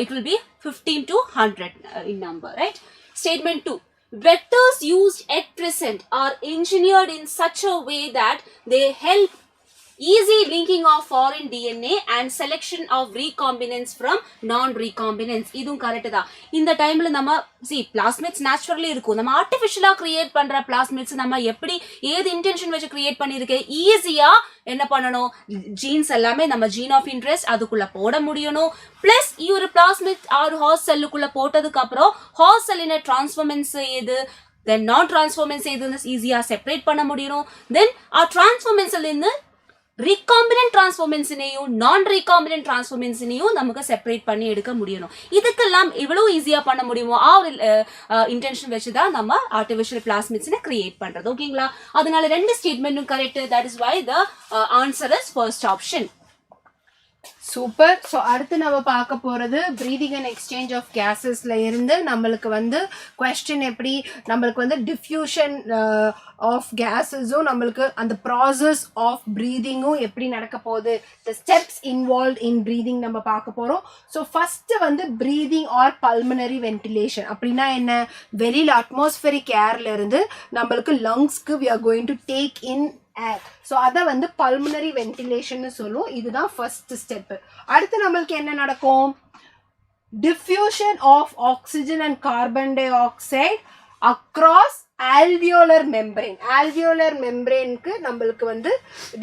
it will be 15 to 100 in number, right? Statement 2. Vectors used at present are engineered in such a way that they help easy linking of foreign DNA and selection of recombinants from non-recombinants. இதுவும் கரெக்ட் தான். இந்த டைம்ல நம்ம பிளாஸ்மிட்ஸ் நேச்சுரலி இருக்கும். நம்ம ஆர்டிஃபிஷியலா கிரியேட் பண்ற பிளாஸ்மிட்ஸ் நம்ம எப்படி ஏது இன்டென்ஷன் வச்சு கிரியேட் பண்ணிருக்கேன், ஈஸியா என்ன பண்ணணும், ஜீன்ஸ் எல்லாமே நம்ம ஜீன் ஆஃப் இன்ட்ரெஸ்ட் அதுக்குள்ள போட முடியணும். பிளஸ் ஒரு பிளாஸ்மிட் ஆறு ஹார்ஸ் செல்லுக்குள்ள போட்டதுக்கு அப்புறம் ஹார்ஸ் செல்லின டிரான்ஸ்ஃபார்மன்ஸ் எது, தென் நான் டிரான்ஸ்ஃபார்மன்ஸ் எதுன்னு ஈஸியா செப்பரேட் பண்ண முடியணும். தென் டிரான்ஸ்ஃபார்மன்ஸ்ல இருந்து recombinant transformation-ஐயும் நான் recombinant transformation-ஐயும் நமக்கு செப்பரேட் பண்ணி எடுக்க முடியணும். இதுக்கெல்லாம் இவ்வளவு ஈஸியா பண்ண முடியுமோ இன்டென்ஷன் வச்சு தான் நம்ம ஆர்டிஃபிஷியல் பிளாஸ்மிட்ஸ்னை கிரியேட் பண்றது. ஓகேங்களா? அதனால ரெண்டு ஸ்டேட்மெண்ட்டும் correct. That is why the answer is first option. Super. So அடுத்து நம்ம பார்க்க போகிறது ப்ரீதிங் அண்ட் எக்ஸ்சேஞ்ச் ஆஃப் கேஸஸ்ல இருந்து நம்மளுக்கு வந்து கொஸ்டின் எப்படி நம்மளுக்கு வந்து டிஃப்யூஷன் ஆஃப் கேஸஸும் நம்மளுக்கு அந்த ப்ராசஸ் ஆஃப் ப்ரீதிங்கும் எப்படி நடக்க போகுது, the steps involve in breathing நம்ம பார்க்க போகிறோம். ஸோ ஃபஸ்ட்டு வந்து ப்ரீதிங் ஆர் பல்மனரி வென்டிலேஷன் அப்படின்னா என்ன, வெளியில் அட்மாஸ்பரிக் ஏர்ல இருந்து நம்மளுக்கு லங்ஸ்க்கு we are going to take in air. So அதை வந்து பல்மனரி வென்டிலேஷன் சொல்லுவோம். இதுதான் ஃபர்ஸ்ட் ஸ்டெப். அடுத்து நம்மளுக்கு என்ன நடக்கும், diffusion of oxygen and carbon dioxide across alveolar membrane. alveolar membraneக்கு நம்மளுக்கு வந்து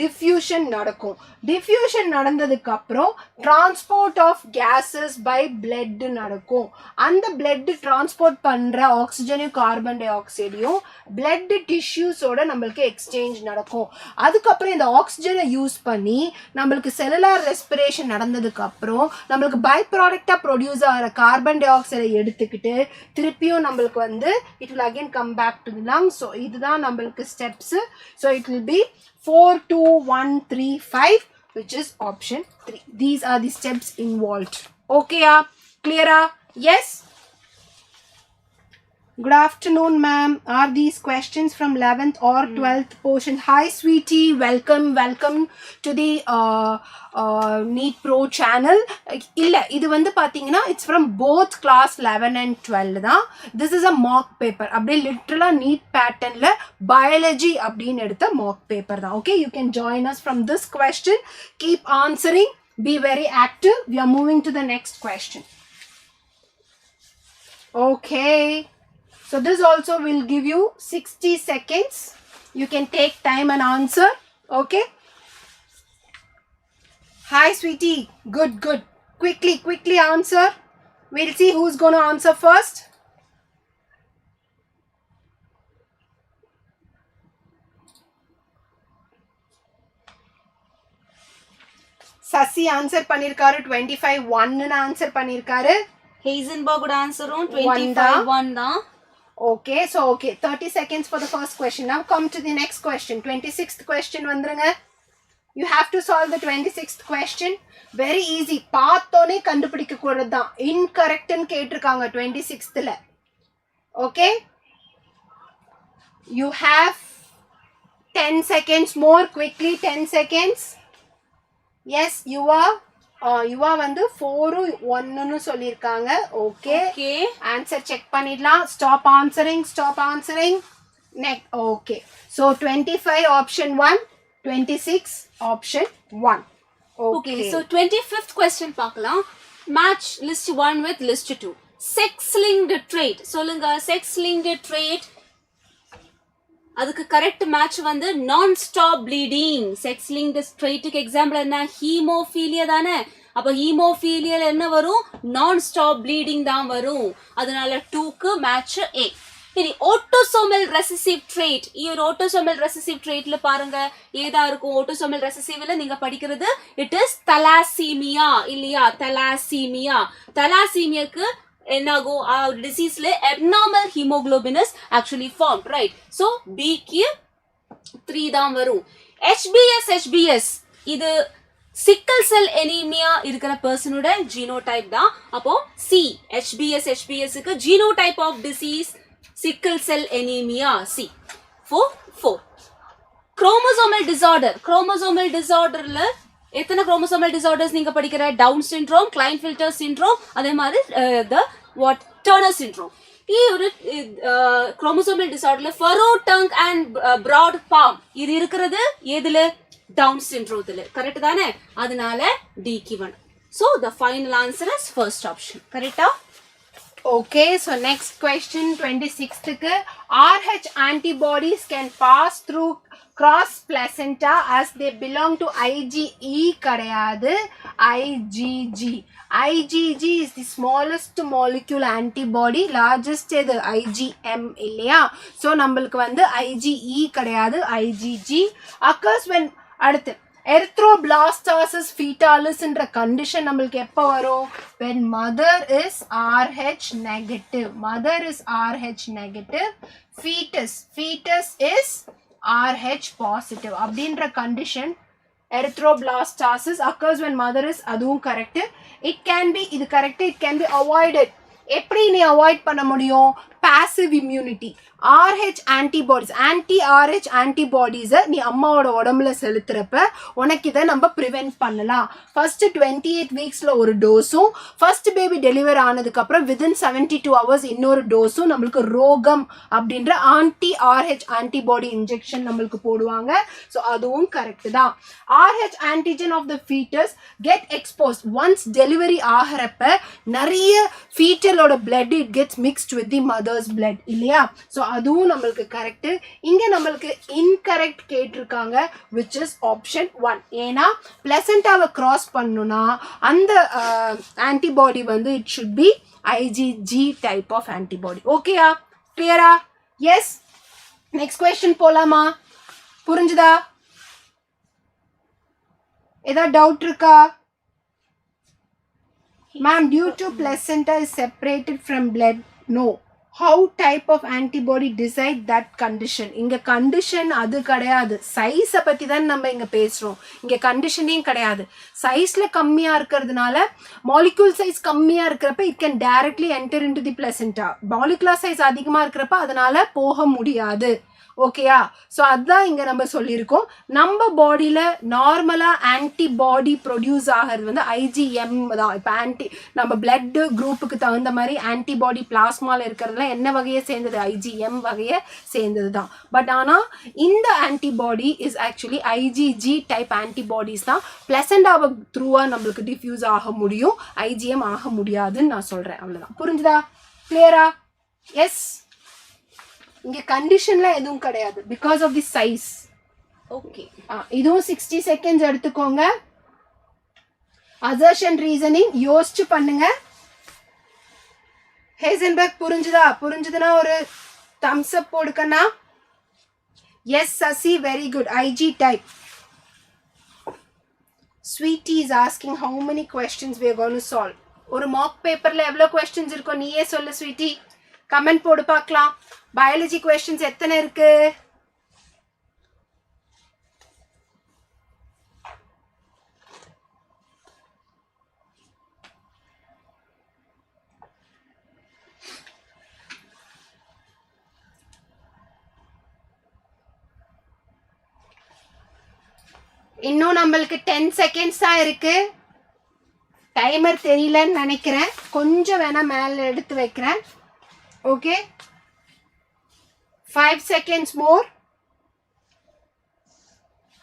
diffusion நடக்கும். diffusion நடந்ததுக்கு அப்புறம் transport of gases by blood நடக்கும். அந்த blood transport பண்ற ஆக்சிஜனையும் கார்பன் டை ஆக்சைடையும் blood tissuesஓட நம்மளுக்கு எக்ஸ்சேஞ்ச் நடக்கும். அதுக்கப்புறம் இந்த ஆக்சிஜனை யூஸ் பண்ணி நம்மளுக்கு செல்லுலார் ரெஸ்பிரேஷன் நடந்ததுக்கு அப்புறம் நம்மளுக்கு பை ப்ராடக்டா ப்ரொடியூஸ் ஆகிற கார்பன் டை ஆக்சைடை எடுத்துக்கிட்டு திருப்பியும் நம்மளுக்கு வந்து it will again come back to the lungs. So இதுதான் நம்மளுக்கு steps. So it will be 4 2 1 3 5 which is option 3. These are the steps involved. Okay, clear? Yes. Good afternoon, ma'am. Are these questions from 11th or 12th portion? Hi, sweetie. Welcome to the NEET Pro channel. இல்ல இது வந்து பாத்தீங்கன்னா it's from both class 11 and 12 தான். This is a mock paper. அப்படியே literally NEET patternல biology அப்படின்னு எடுத்த mock paper தான். Okay, you can join us from this question. Keep answering. Be very active. We are moving to the next question. Okay. So this also will give you 60 seconds. You can take time and answer. Okay. Hi, sweetie. Good, good. Quickly answer. We'll see who's going to answer first. Sasi answer பண்ணிருக்காரு 25 1 ன்னு ஆன்சர் பண்ணிருக்காரு. ஹேசன்பர்க் ஓட ஆன்சரும் 25 1 தான். Okay, so okay, 30 seconds for the first question. Now come to the next question. 26th question வந்துருங்க. You have to solve the 26th question. Very easy. பார்த்தோனே கண்டுபிடிக்க கூடதான். Incorrect ன்னு கேட்டிருக்காங்க 26th ல. Okay? You have 10 seconds more. Quickly 10 seconds. Yes, you are வந்து 4 1 ன்னு சொல்லிருக்காங்க. Okay. Okay. Answer check பண்ணிடலாம். Stop answering. Next. Okay. So 25 option 1, 26 option 1. Okay, so 25th question பார்க்கலாம். Match list 1 with list 2. Sex linked trait. சொல்லுங்க, sex linked trait. அதுக்கு கரெக்ட் மேட்ச் வந்து நான் ஸ்டாப் ப்ளீடிங். செக்ஸ் லிங்க்டு ட்ரைட்டுக்கு எக்ஸாம்பிள் என்ன? ஹீமோஃபீலியா தானே. அப்ப ஹீமோஃபீலியால என்ன வரும்? நான் ஸ்டாப் ப்ளீடிங் தான் வரும். அதனால 2க்கு மேட்ச் A. இனி autosomal recessive trait. Autosomal recessive ட்ரைட்ல பாருங்க ஏதா இருக்கும். ஆட்டோசோமல் ரெசசிவ்ல நீங்க படிக்கிறது இட் இஸ் தலாசீமியா இல்லையா? தலாசீமியாக்கு என்னாகும்? டிசீஸ்ல abnormal hemoglobin is actually formed, right? So B க்கு 3 தான் வரும். HBS இது சிக்கல் செல் அனீமியா இருக்கிற பர்சனோட ஜீனோடைப் தான். அப்போ C HBS க்கு ஜீனோடைப் ஆஃப் டிசீஸ் சிக்கல் செல் அனீமியா C. 4 குரோமோசோமல் டிசார்டர்ல எத்தனை குரோமோசோமல் டிசார்டர்ஸ் நீங்க படிக்கிற? டவுன் சிண்ட்ரோம், கிளைன்ஃபில்டர் சிண்ட்ரோம், அதே மாதிரி டர்னர் சிண்ட்ரோம். ஒரு குரோமோசோமல் டிசார்டர்ல furrow tongue and broad palm இது இருக்கிறது எதுல? டவுன் சிண்ட்ரோம்ல. கரெக்ட் தானே? அதனால D க்கு 1. So the final answer is first option. கரெக்டா? Okay, so next question 26th க்கு RH antibodies can pass through cross placenta as they belong to IgE கிடையாது, IgG. IgG is the smallest molecule antibody, largest இது IgM இல்லையா? So நம்மளுக்கு வந்து IgE கிடையாது, IgG. Occurs when அடுத்து erythroblastosis fetalis என்ற கண்டிஷன் நம்மளுக்கு எப்போ வரும்? when mother is RH negative. fetus is RH positive. அப்படின்ற condition erythroblastosis occurs when mother is, அதுவும் கரெக்ட். it can be, இது correct, it can be avoided. எப்படி நீ அவாய்ட் பண்ண முடியும்? passive immunity. RH antibodies, anti-RH antibodies நீ அம்மாவோட உடம்புல செலுத்துறப்ப உனக்கு இதை நம்ம ப்ரிவென்ட் பண்ணலாம். ஃபர்ஸ்ட் 28 வீக்ஸ்ல ஒரு டோஸும், ஃபர்ஸ்ட் பேபி டெலிவர் ஆனதுக்கு அப்புறம் வித்தின் 72 hours இன்னொரு டோஸும் நம்மளுக்கு ரோகம் அப்படின்ற anti-RH antibody இன்ஜெக்ஷன் நம்மளுக்கு போடுவாங்க. ஸோ அதுவும் கரெக்ட் தான். RH antigen of the fetus get exposed once delivery ஆகிறப்ப நிறைய ஃபீட்டலோட blood it gets mixed with the mother's blood இல்லையா? ஸோ அதுவும் நம்மளுக்கு கரெக்ட். இங்க நம்மளுக்கு இன்கரெக்ட் கேட்டிருக்காங்க which is option 1. ஏன்னா பிளசண்டாவை கிராஸ் பண்ணணும்னா அந்த ஆன்டிபாடி வந்து it should be IgG type of antibody. ஓகேயா? கிளியரா? எஸ். நெக்ஸ்ட் கொஸ்டின் போலாமா? புரிஞ்சுதா? ஏதாவது டவுட் இருக்கா? Ma'am, due to placenta is separated from blood. No. How type of antibody decide that condition? இங்க கண்டிஷன் அது கிடையாது. சைஸை பற்றி தான் நம்ம இங்கே பேசுகிறோம். இங்கே கண்டிஷனையும் கிடையாது. சைஸில் கம்மியாக இருக்கிறதுனால மாலிக்யூல் சைஸ் கம்மியாக இருக்கிறப்ப it can directly enter into the placenta. Molecular size அதிகமாக இருக்கிறப்ப அதனால போக முடியாது. ஓகேயா? ஸோ அதுதான் இங்கே நம்ம சொல்லியிருக்கோம். நம்ம பாடியில் நார்மலாக ஆன்டிபாடி ப்ரொடியூஸ் ஆகிறது வந்து IgM தான். இப்போ நம்ம பிளட் குரூப்புக்கு தகுந்த மாதிரி ஆன்டிபாடி பிளாஸ்மாவில் இருக்கிறதுல என்ன வகையை சேர்ந்தது? IgM வகையை சேர்ந்தது தான். பட் ஆனால் இந்த antibody is actually IgG type antibodies தான். பிளசண்டாவை த்ரூவாக நம்மளுக்கு டிஃப்யூஸ் ஆக முடியும், IgM ஆக முடியாதுன்னு நான் சொல்கிறேன். அவ்வளோதான். புரிஞ்சுதா? கிளியரா? எஸ். இங்க கண்டிஷன்ல எதுவும் கிடையாது because of the size. Okay. இதுவும் 60 செகண்ட்ஸ் எடுத்துக்கோங்க. assertion reasoning யோசிச்சு பண்ணுங்க. ஹேசன்பர்க் புரிஞ்சுதுனா ஒரு thumbs up போடுக்கண்ணா. Yes Sasi, very good. IG type. Sweetie is asking how many questions we are going to solve. ஒரு mock paperல எவ்வளவு questions இருக்கும் நீயே சொல்லு Sweetie. கமெண்ட் போடு பார்க்கலாம். பயாலஜி questions எத்தனை இருக்கு? இன்னும் நம்மளுக்கு 10 seconds தான் இருக்கு. டைமர் தெரியலன்னு நினைக்கிறேன். கொஞ்சம் வேணா மேல எடுத்து வைக்கிறேன். Okay, 5 seconds more.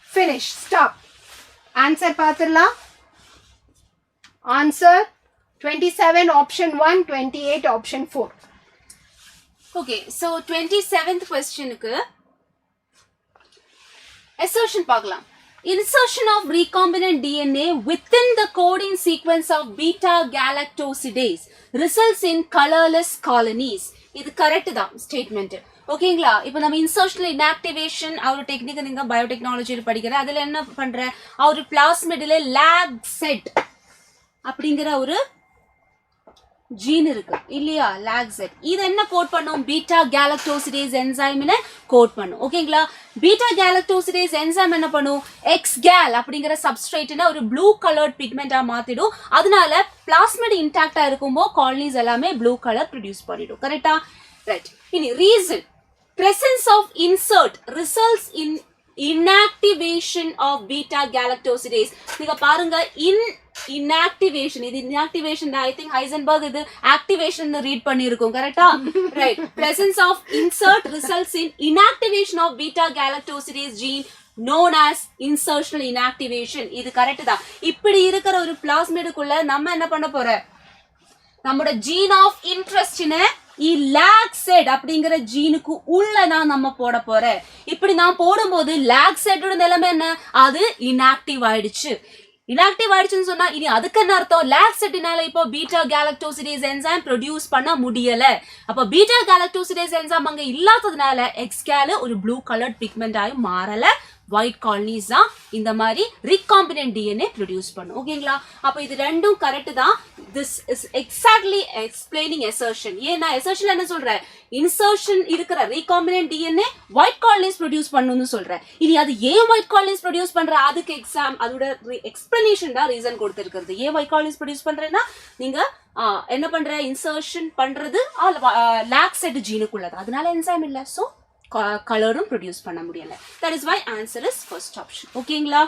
Finish. Stop. Answer பார்த்துடலாம். Answer 27 option 1, 28 option 4. Okay, so 27th questionக்கு assertion பார்க்கலாம். Insertion of recombinant DNA within the coding sequence of beta galactosidase results in colorless colonies. இது கரெக்ட் தான் ஸ்டேட்மெண்ட். ஓகேங்களா? இப்போ நம்ம இன்சர்ஷனல் இன்ஆக்டிவேஷன் ஒரு டெக்னிக் நீங்க பயோடெக்னாலஜியில் படிக்கிற அதில் என்ன பண்ற ஒரு பிளாஸ்மிடில் லாக் செட் அப்படிங்கிற ஒரு ஜீன் இருக்கு இல்லையா, லாக் செட். இது என்ன கோட் பண்ணும்? பீட்டா கேலக்டோசிடேஸ் என்சைம்னு கோட் பண்ணும். ஓகேங்களா? பீட்டா கேலக்டோசிடேஸ் என்சைம் என்ன பண்ணும்? எக்ஸ் கேல் அப்படிங்கிற சப்ஸ்ட்ரேட்னா ஒரு ப்ளூ கலர்ட் பிக்மெண்டா மாத்திடும். அதனால பிளாஸ்மிட் இன்டாக்டா இருக்கும்போது காலனிஸ் எல்லாமே ப்ளூ கலர் ப்ரொடியூஸ் பண்ணிடும். கரெக்டா? ரைட். இனி reason presence of insert results in inactivation of beta galactosidase. நீங்க பாருங்க inactivation, இது inactivation I think Heisenberg இது activation ரீட் பண்ணிருக்கோம். கரெக்டா? Right. presence of insert results in inactivation of beta galactosidase gene known as insertional inactivation. இது கரெக்ட் தான். இப்படி இருக்கிற ஒரு பிளாஸ்மிடுக்குள்ள நம்ம என்ன பண்ண போற? நம்மளோட ஜீன் ஆஃப் இன்ட்ரெஸ்ட்னு லாக் செட் அப்படிங்கிற ஜீனுக்கு உள்ளதான் நம்ம போட போறேன். இப்படி நான் போடும்போது லாக் செட்டோட நிலைமை என்ன? அது இன்ஆக்டிவ் ஆயிடுச்சு. இன்ஆக்டிவ் ஆயிடுச்சுன்னு சொன்னா இனி அதுக்கு என்ன அர்த்தம்? லாக் செட்டினால இப்போ பீட்டா கேலக்டோசிடேஸ் என்சைம் ப்ரொடியூஸ் பண்ண முடியல. அப்ப பீட்டா கேலக்டோசிடேஸ் என்சைம் அங்க இல்லாததுனால எக்ஸ்கேல ஒரு ப்ளூ கலர்ட் பிக்மெண்ட் ஆகி மாறல. ஒயிட் காலனிஸ் தான் இந்த மாதிரி ரீகாம்பினன்ட் டிஎன்ஏ ப்ரொடியூஸ் பண்ணும். ஓகேங்களா? அப்போ இது ரெண்டும் கரெக்ட் தான். This is exactly explaining assertion. ஏன்னா எசர்ஷன் என்ன சொல்றேன்? இன்சர்ஷன் இருக்கிற recombinant DNA white colonies produce பண்ணணும்னு சொல்றேன். இனி அது ஏன் ஒயிட் காலனிஸ் ப்ரொடியூஸ் பண்ற அதுக்கு அதோட எக்ஸ்பிளனேஷன் தான் ரீசன் கொடுத்திருக்கிறது. ஏன் ஒயிட் காலனிஸ் ப்ரொடியூஸ் பண்றேன்னா நீங்க என்ன பண்ற? இன்சர்ஷன் பண்றது லாக் செட் ஜீனுக்குள்ளது, அதனால என்சைம் இல்ல, சோ கலரும் ப்ரொடியூஸ் பண்ண முடியல. That is why answer is first option. ஓகேங்களா?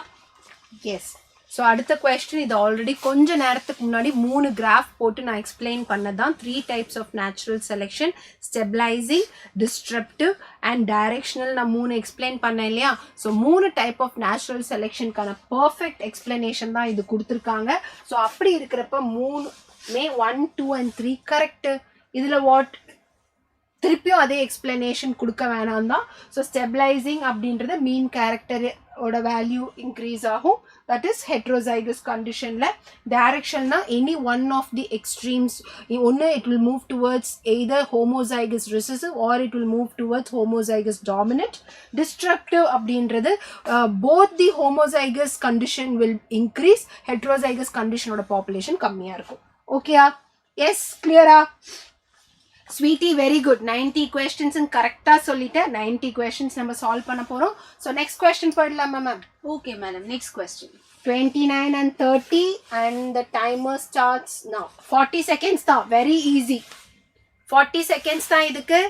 எஸ். ஸோ அடுத்த கொஸ்டின் இது ஆல்ரெடி கொஞ்ச நேரத்துக்கு முன்னாடி 3 கிராஃப் போட்டு நான் எக்ஸ்பிளைன் பண்ணதான். 3 types of natural selection, stabilising, disruptive and directional. நான் 3 எக்ஸ்பிளைன் பண்ணேன் இல்லையா? ஸோ 3 டைப் ஆஃப் நேச்சுரல் செலெக்ஷனுக்கான பர்ஃபெக்ட் எக்ஸ்பிளனேஷன் தான் இது கொடுத்துருக்காங்க. ஸோ அப்படி இருக்கிறப்ப 3 1, 2 and 3 கரெக்ட். இதில் வாட் திருப்பியும் அதே எக்ஸ்பிளனேஷன் கொடுக்க வேணாம் தான். ஸோ ஸ்டெபிளைசிங் அப்படின்றது மீன் கேரக்டரோட வேல்யூ இன்க்ரீஸ் ஆகும். தட் இஸ் ஹெட்ரோசைகஸ் கண்டிஷனில். டைரக்ஷன்னா any one of the extremes. ஒன்று it will move towards either homozygous recessive or it will move towards homozygous dominant. Disruptive அப்படின்றது both the homozygous condition will increase, heterozygous கண்டிஷனோட பாப்புலேஷன் கம்மியாக இருக்கும். ஓகேயா? எஸ், கிளியரா? Sweetie, very good. 90 questions in correcta solita. 90 questions நம்ம solve பண்ண போறோம். So next question போயிடலாமா ma'am? Okay madam, next question. 29 and 30 and the timer starts now. 40 seconds தான். Very easy. 40 seconds தான் இதுக்கு.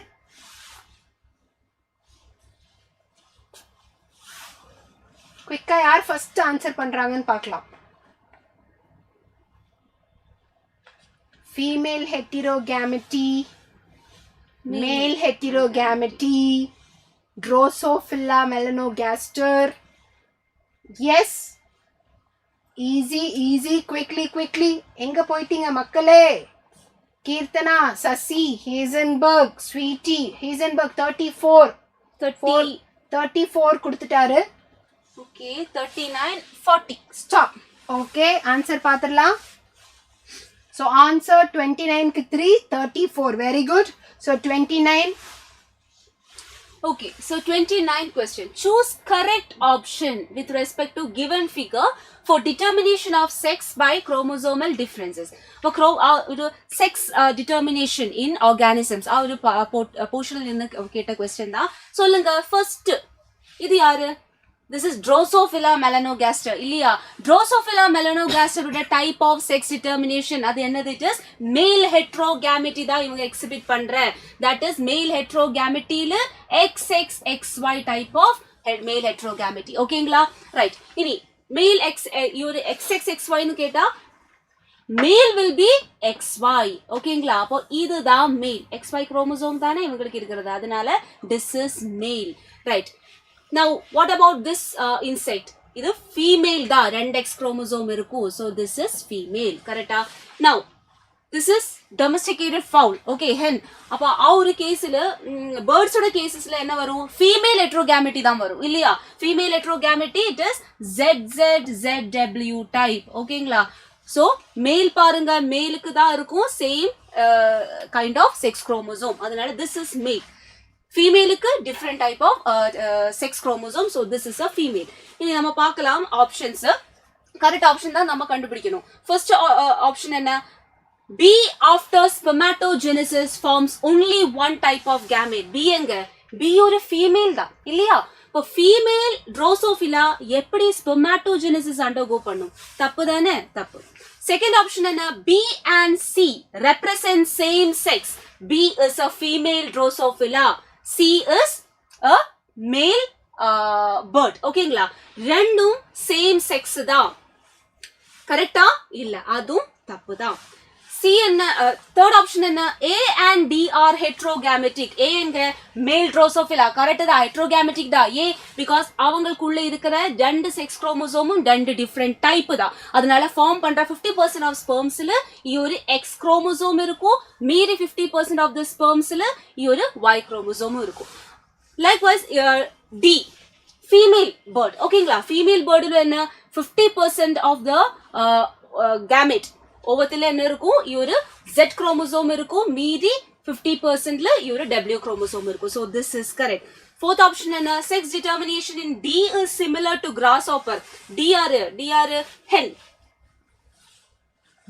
குயிக்கா யார் ஃபர்ஸ்ட் ஆன்சர் பண்றாங்கன்னு பார்க்கலாம். Female heterogamety, male heterogamety, Drosophila melanogaster. Yes, easy, quickly. எங்க போயிட்டீங்க மக்களே? கீர்த்தனா, சசி, ஹேசன்பர்க், ஸ்வீட்டி. ஹேசன்பர்க் 34 கொடுத்துட்டாரு. Okay, 39, 40. Stop. Okay, answer பாத்துடலாம். So answer 29 க்கு 3, 34. Very good. So 29. Okay, so 29th question. Choose correct option with respect to given figure for determination of sex by chromosomal differences. For sex determination in organisms. Portion in the question da. So, first, இது யாரு? This is Drosophila melanogaster. இல்லையா? Drosophila melanogaster உடைய type of sex determination. அது என்னது? It is male heterogamety தான் இவங்க exhibit பண்ற. That is male heterogamety ல XXXY type of male heterogamety. ஓகேங்களா? Right. இனி male XXXY னு கேட்டா male will be XY. ஓகேங்களா? அப்போ இதுதான் male. XY chromosome தானே இவங்களுக்கு இருக்கிறது. அதனால this is male. Right. Now, what about this insect? இது female da, 2X chromosome irukku. So, this is female. Correct? Now, this is domesticated fowl. Okay, hen. அப்பா our case ல birds oda cases ல என்ன வரும்? Female heterogamety தான் வரும். இல்லையா? Female heterogamety it is ZZZW type. ஓகேங்களா? So, male பாருங்க male க்கு தான் இருக்கும் same kind of sex chromosome. அதனால this is male. Female க்கு different type of sex chromosome. So, this is a female. இனி நம்ம பார்க்கலாம் options. Correct option தான் நம்ம கண்டுபிடிக்கணும். First option என்ன? B after spermatogenesis forms only one type of gamete. B எங்க? B ஒரு female தான். இல்லையா? இப்போ female Drosophila எப்படி spermatogenesis undergo பண்ணும்? தப்பு தானே? தப்பு. Second option என்ன? B and C represent same sex. B is a female Drosophila. C is a male bird. ஓகேங்களா? ரெண்டும் same sex தான். கரெக்டா? இல்ல அதுவும் தப்பு தான். C என்ன? third option என்ன? A and D are heterogametic. A என்க male Drosophila. கரெக்ட் தான். heterogametic தான். A because அவங்களுக்குள்ள இருக்கிற ரெண்டு செக்ஸ் குரோமோசோமும் ரெண்டு டிஃபரெண்ட் டைப் தான். அதனால ஃபார்ம் பண்ற 50% ஆஃப் ஸ்பெர்ம்ஸ்ல ஒரு X குரோமோசோம் இருக்கும். மீதி 50% ஆஃப் தி ஸ்பெர்ம்ஸ்ல ஒரு Y குரோமோசோமும் இருக்கும். Likewise D female bird. ஓகேங்களா? female birdல என்ன 50% ஆஃப் தி gamete ஒவ்வொருத்துல என்ன இருக்கும்? ஒரு Z குரோமோசோம் இருக்கும். மீதி 50%ல ஒரு W குரோமோசோம் இருக்கும். So this is correct. Fourth option என்ன? Sex determination in D is similar to grasshopper. D are hen.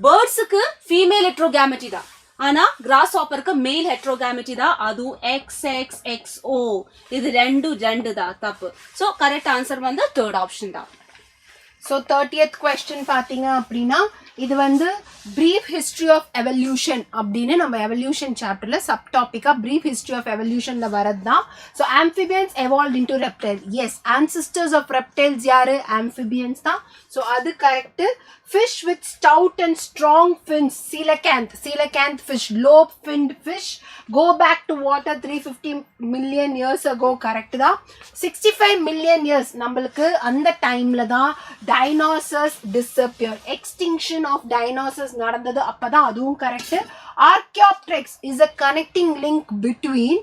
Birds க்கு female heterogamety தான். ஆனா grasshopper க்கு male heterogamety தான். அது XXXO. இது ரெண்டு தான். தப்பு. So correct answer வந்து third option தான். So 30th question பாத்தீங்க அப்படின்னா இது வந்து brief history of evolution அப்படின்னு நம்ம evolution chapterல subtopic brief history of evolutionல வரதுதான். So amphibians evolved into reptiles. Yes, ancestors of reptiles யாரு? Amphibians தான். So அது correct. Fish with stout and strong fins, coelacanth fish, lobe-finned fish, go back to water 350 million years ago. Correct தான். 65 million years நம்மளுக்கு அந்த டைம்ல தான் dinosaurs disappeared. Extinction of dinosaurs நடந்தது அப்பதான். அதுவும் correct. Archaeopteryx is a connecting link between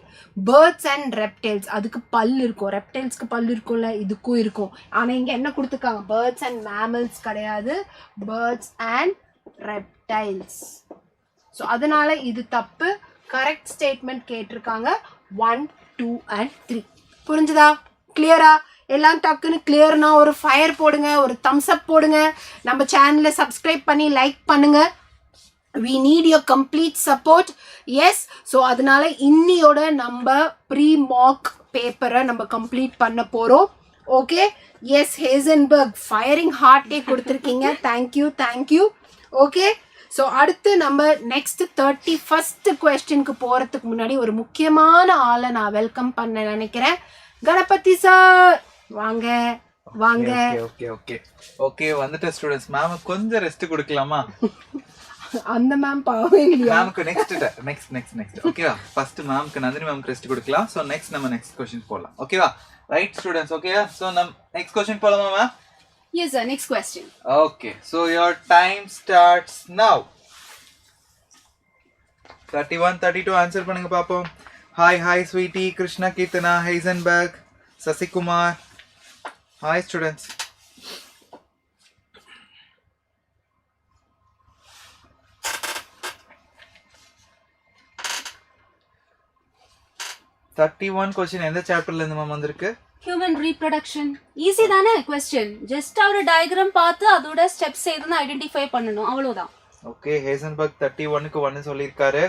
birds and reptiles. அதுக்கு பல் இருக்கும். reptilesக்கு பல் இருக்கும்ல, இதுக்கும் இருக்கும். ஆனா இங்க என்ன கொடுத்துருக்காங்க? birds and mammals கிடையாது, birds and reptiles. So அதனால இது தப்பு. correct statement கேட்டிருக்காங்க 1, 2 and 3. புரிஞ்சுதா? கிளியரா? எல்லாம் டக்குன்னு கிளியர்னா ஒரு ஃபயர் போடுங்க, ஒரு தம்ஸ் அப் போடுங்க, நம்ம சேனலை சப்ஸ்கிரைப் பண்ணி லைக் பண்ணுங்க. we need your complete support. yes, so அதனால இன்னியோட நம்ம ப்ரீ மார்க் பேப்பரை நம்ம கம்ப்ளீட் பண்ண போறோம். ஓகே, எஸ் ஹேசன்பர்க் ஃபயரிங் ஹார்ட்டே கொடுத்துருக்கீங்க. தேங்க்யூ. ஓகே, ஸோ அடுத்து நம்ம நெக்ஸ்ட் 31st கொஸ்டினுக்கு போகிறதுக்கு முன்னாடி ஒரு முக்கியமான ஆளை நான் வெல்கம் பண்ண நினைக்கிறேன். கணபதி சார் வாங்க. ஓகே வந்துட்ட ஸ்டூடண்ட்ஸ். மேம் கொஞ்சம் ரெஸ்ட் கொடுக்கலாமா? அந்த மேம் பாவே இல்லையா? மேம்க்கு நெக்ஸ்ட் ஓகேவா? ஃபர்ஸ்ட் மேம்க்கு நந்தினி மேம்க்கு ரெஸ்ட் கொடுக்கலாம். சோ நம்ம நெக்ஸ்ட் क्वेश्चन போலாம். ஓகேவா? Right students? ஓகேவா? சோ நம்ம நெக்ஸ்ட் क्वेश्चन போலாமா ma'am? Yes sir, next question. Okay, so your time starts now. 31 32 answer பண்ணுங்க பாப்போம். Hi Sweety, Krishna, Keerthana, Heisenberg, Sasikumar. Hi students. 31 question எந்த சாப்டர்ல இருந்து மேம் வந்திருக்கு? Human reproduction. ஈஸி தானே क्वेश्चन. ஜஸ்ட் ஒரு டயகிராம் பார்த்து அதோட ஸ்டெப்ஸ் எதுன்னு ஐடென்டிஃபை பண்ணனும், அவ்வளவுதான். ஓகே, ஹேசன்பர்க் 31 க்கு 1 சொல்லிருக்காரு.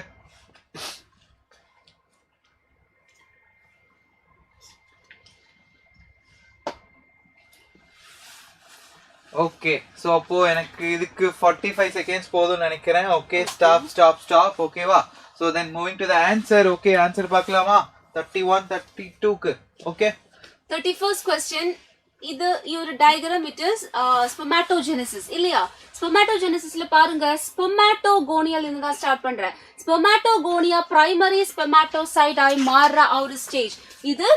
ஓகே, சோ அப்போ எனக்கு இதுக்கு 45 செகண்ட்ஸ் போதும்னு நினைக்கிறேன். ஓகே, ஸ்டாப் ஓகேவா? So then moving to the answer. Okay, answer பார்க்கலாமா? 31 32 க்கு. Okay, 31st question. இது ஒரு டயகிராம். இட் இஸ் ஸ்பெர்மாட்டோஜெனிசிஸ் இல்லையா? ஸ்பெர்மாட்டோஜெனிசிஸ்ல பாருங்க, ஸ்பெர்மாட்டோகோனியல் இருந்து தான் ஸ்டார்ட் பண்றேன். ஸ்பெர்மாட்டோகோனியா பிரைமரி ஸ்பெர்மாட்டோசைட் ஆய் மாறுற ஒரு ஸ்டேஜ். இது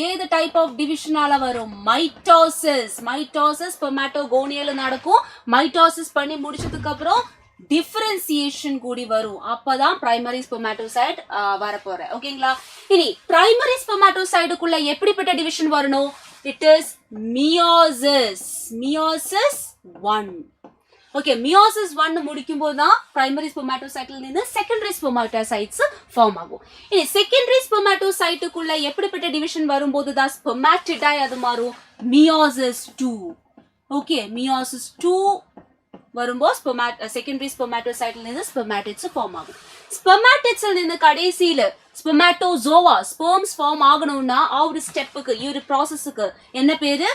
ஏது டைப் ஆஃப் டிவிஷனால வரும்? மைட்டோசிஸ். மைட்டோசிஸ் ஸ்பெர்மாட்டோகோனியல் நடக்கும். மைட்டோசிஸ் பண்ணி முடிச்சதுக்கு அப்புறம் டிஃபரன்சியேஷன் கூடி வரும். அப்பதான் பிரைமரி ஸ்பெர்மாட்டோசைட் வரப்போற. ஓகேங்களா? இனி பிரைமரி ஸ்பெர்மாட்டோசைடுக்குள்ள எப்படிப்பட்ட டிவிஷன் வரணும்? It is meiosis. Meiosis 1. Okay, meiosis 1 முடிக்கும் போது தான் பிரைமரி ஸ்பெர்மாட்டோசைட்ல இருந்து செகண்டரி ஸ்பெர்மாட்டோசைட்ஸ் ஃபார்ம் ஆகும். இனி செகண்டரி ஸ்பெர்மாட்டோசைட்டுக்குள்ள எப்படிப்பட்ட டிவிஷன் வரும்போது தான் ஸ்பெர்மாட்டிடாய் அது மாறும்? மியோசிஸ் 2. ஓகே, மியோசிஸ் 2 வரும்போது செகண்டரி ஸ்பெர்மாட்டோசைட்ல இருந்து ஸ்பெர்மாட்டிட்ஸ் ஃபார்ம் ஆகும். ஸ்பெர்மாட்டிட்ஸ்ல இருந்து கடைசியில ஸ்பெர்மாட்டோசோவா ஸ்பெர்ம்ஸ் ஃபார்ம் ஆகணும்னா ஒரு ஸ்டெப்புக்கு ஒரு ப்ராசஸ்க்கு என்ன பேரு?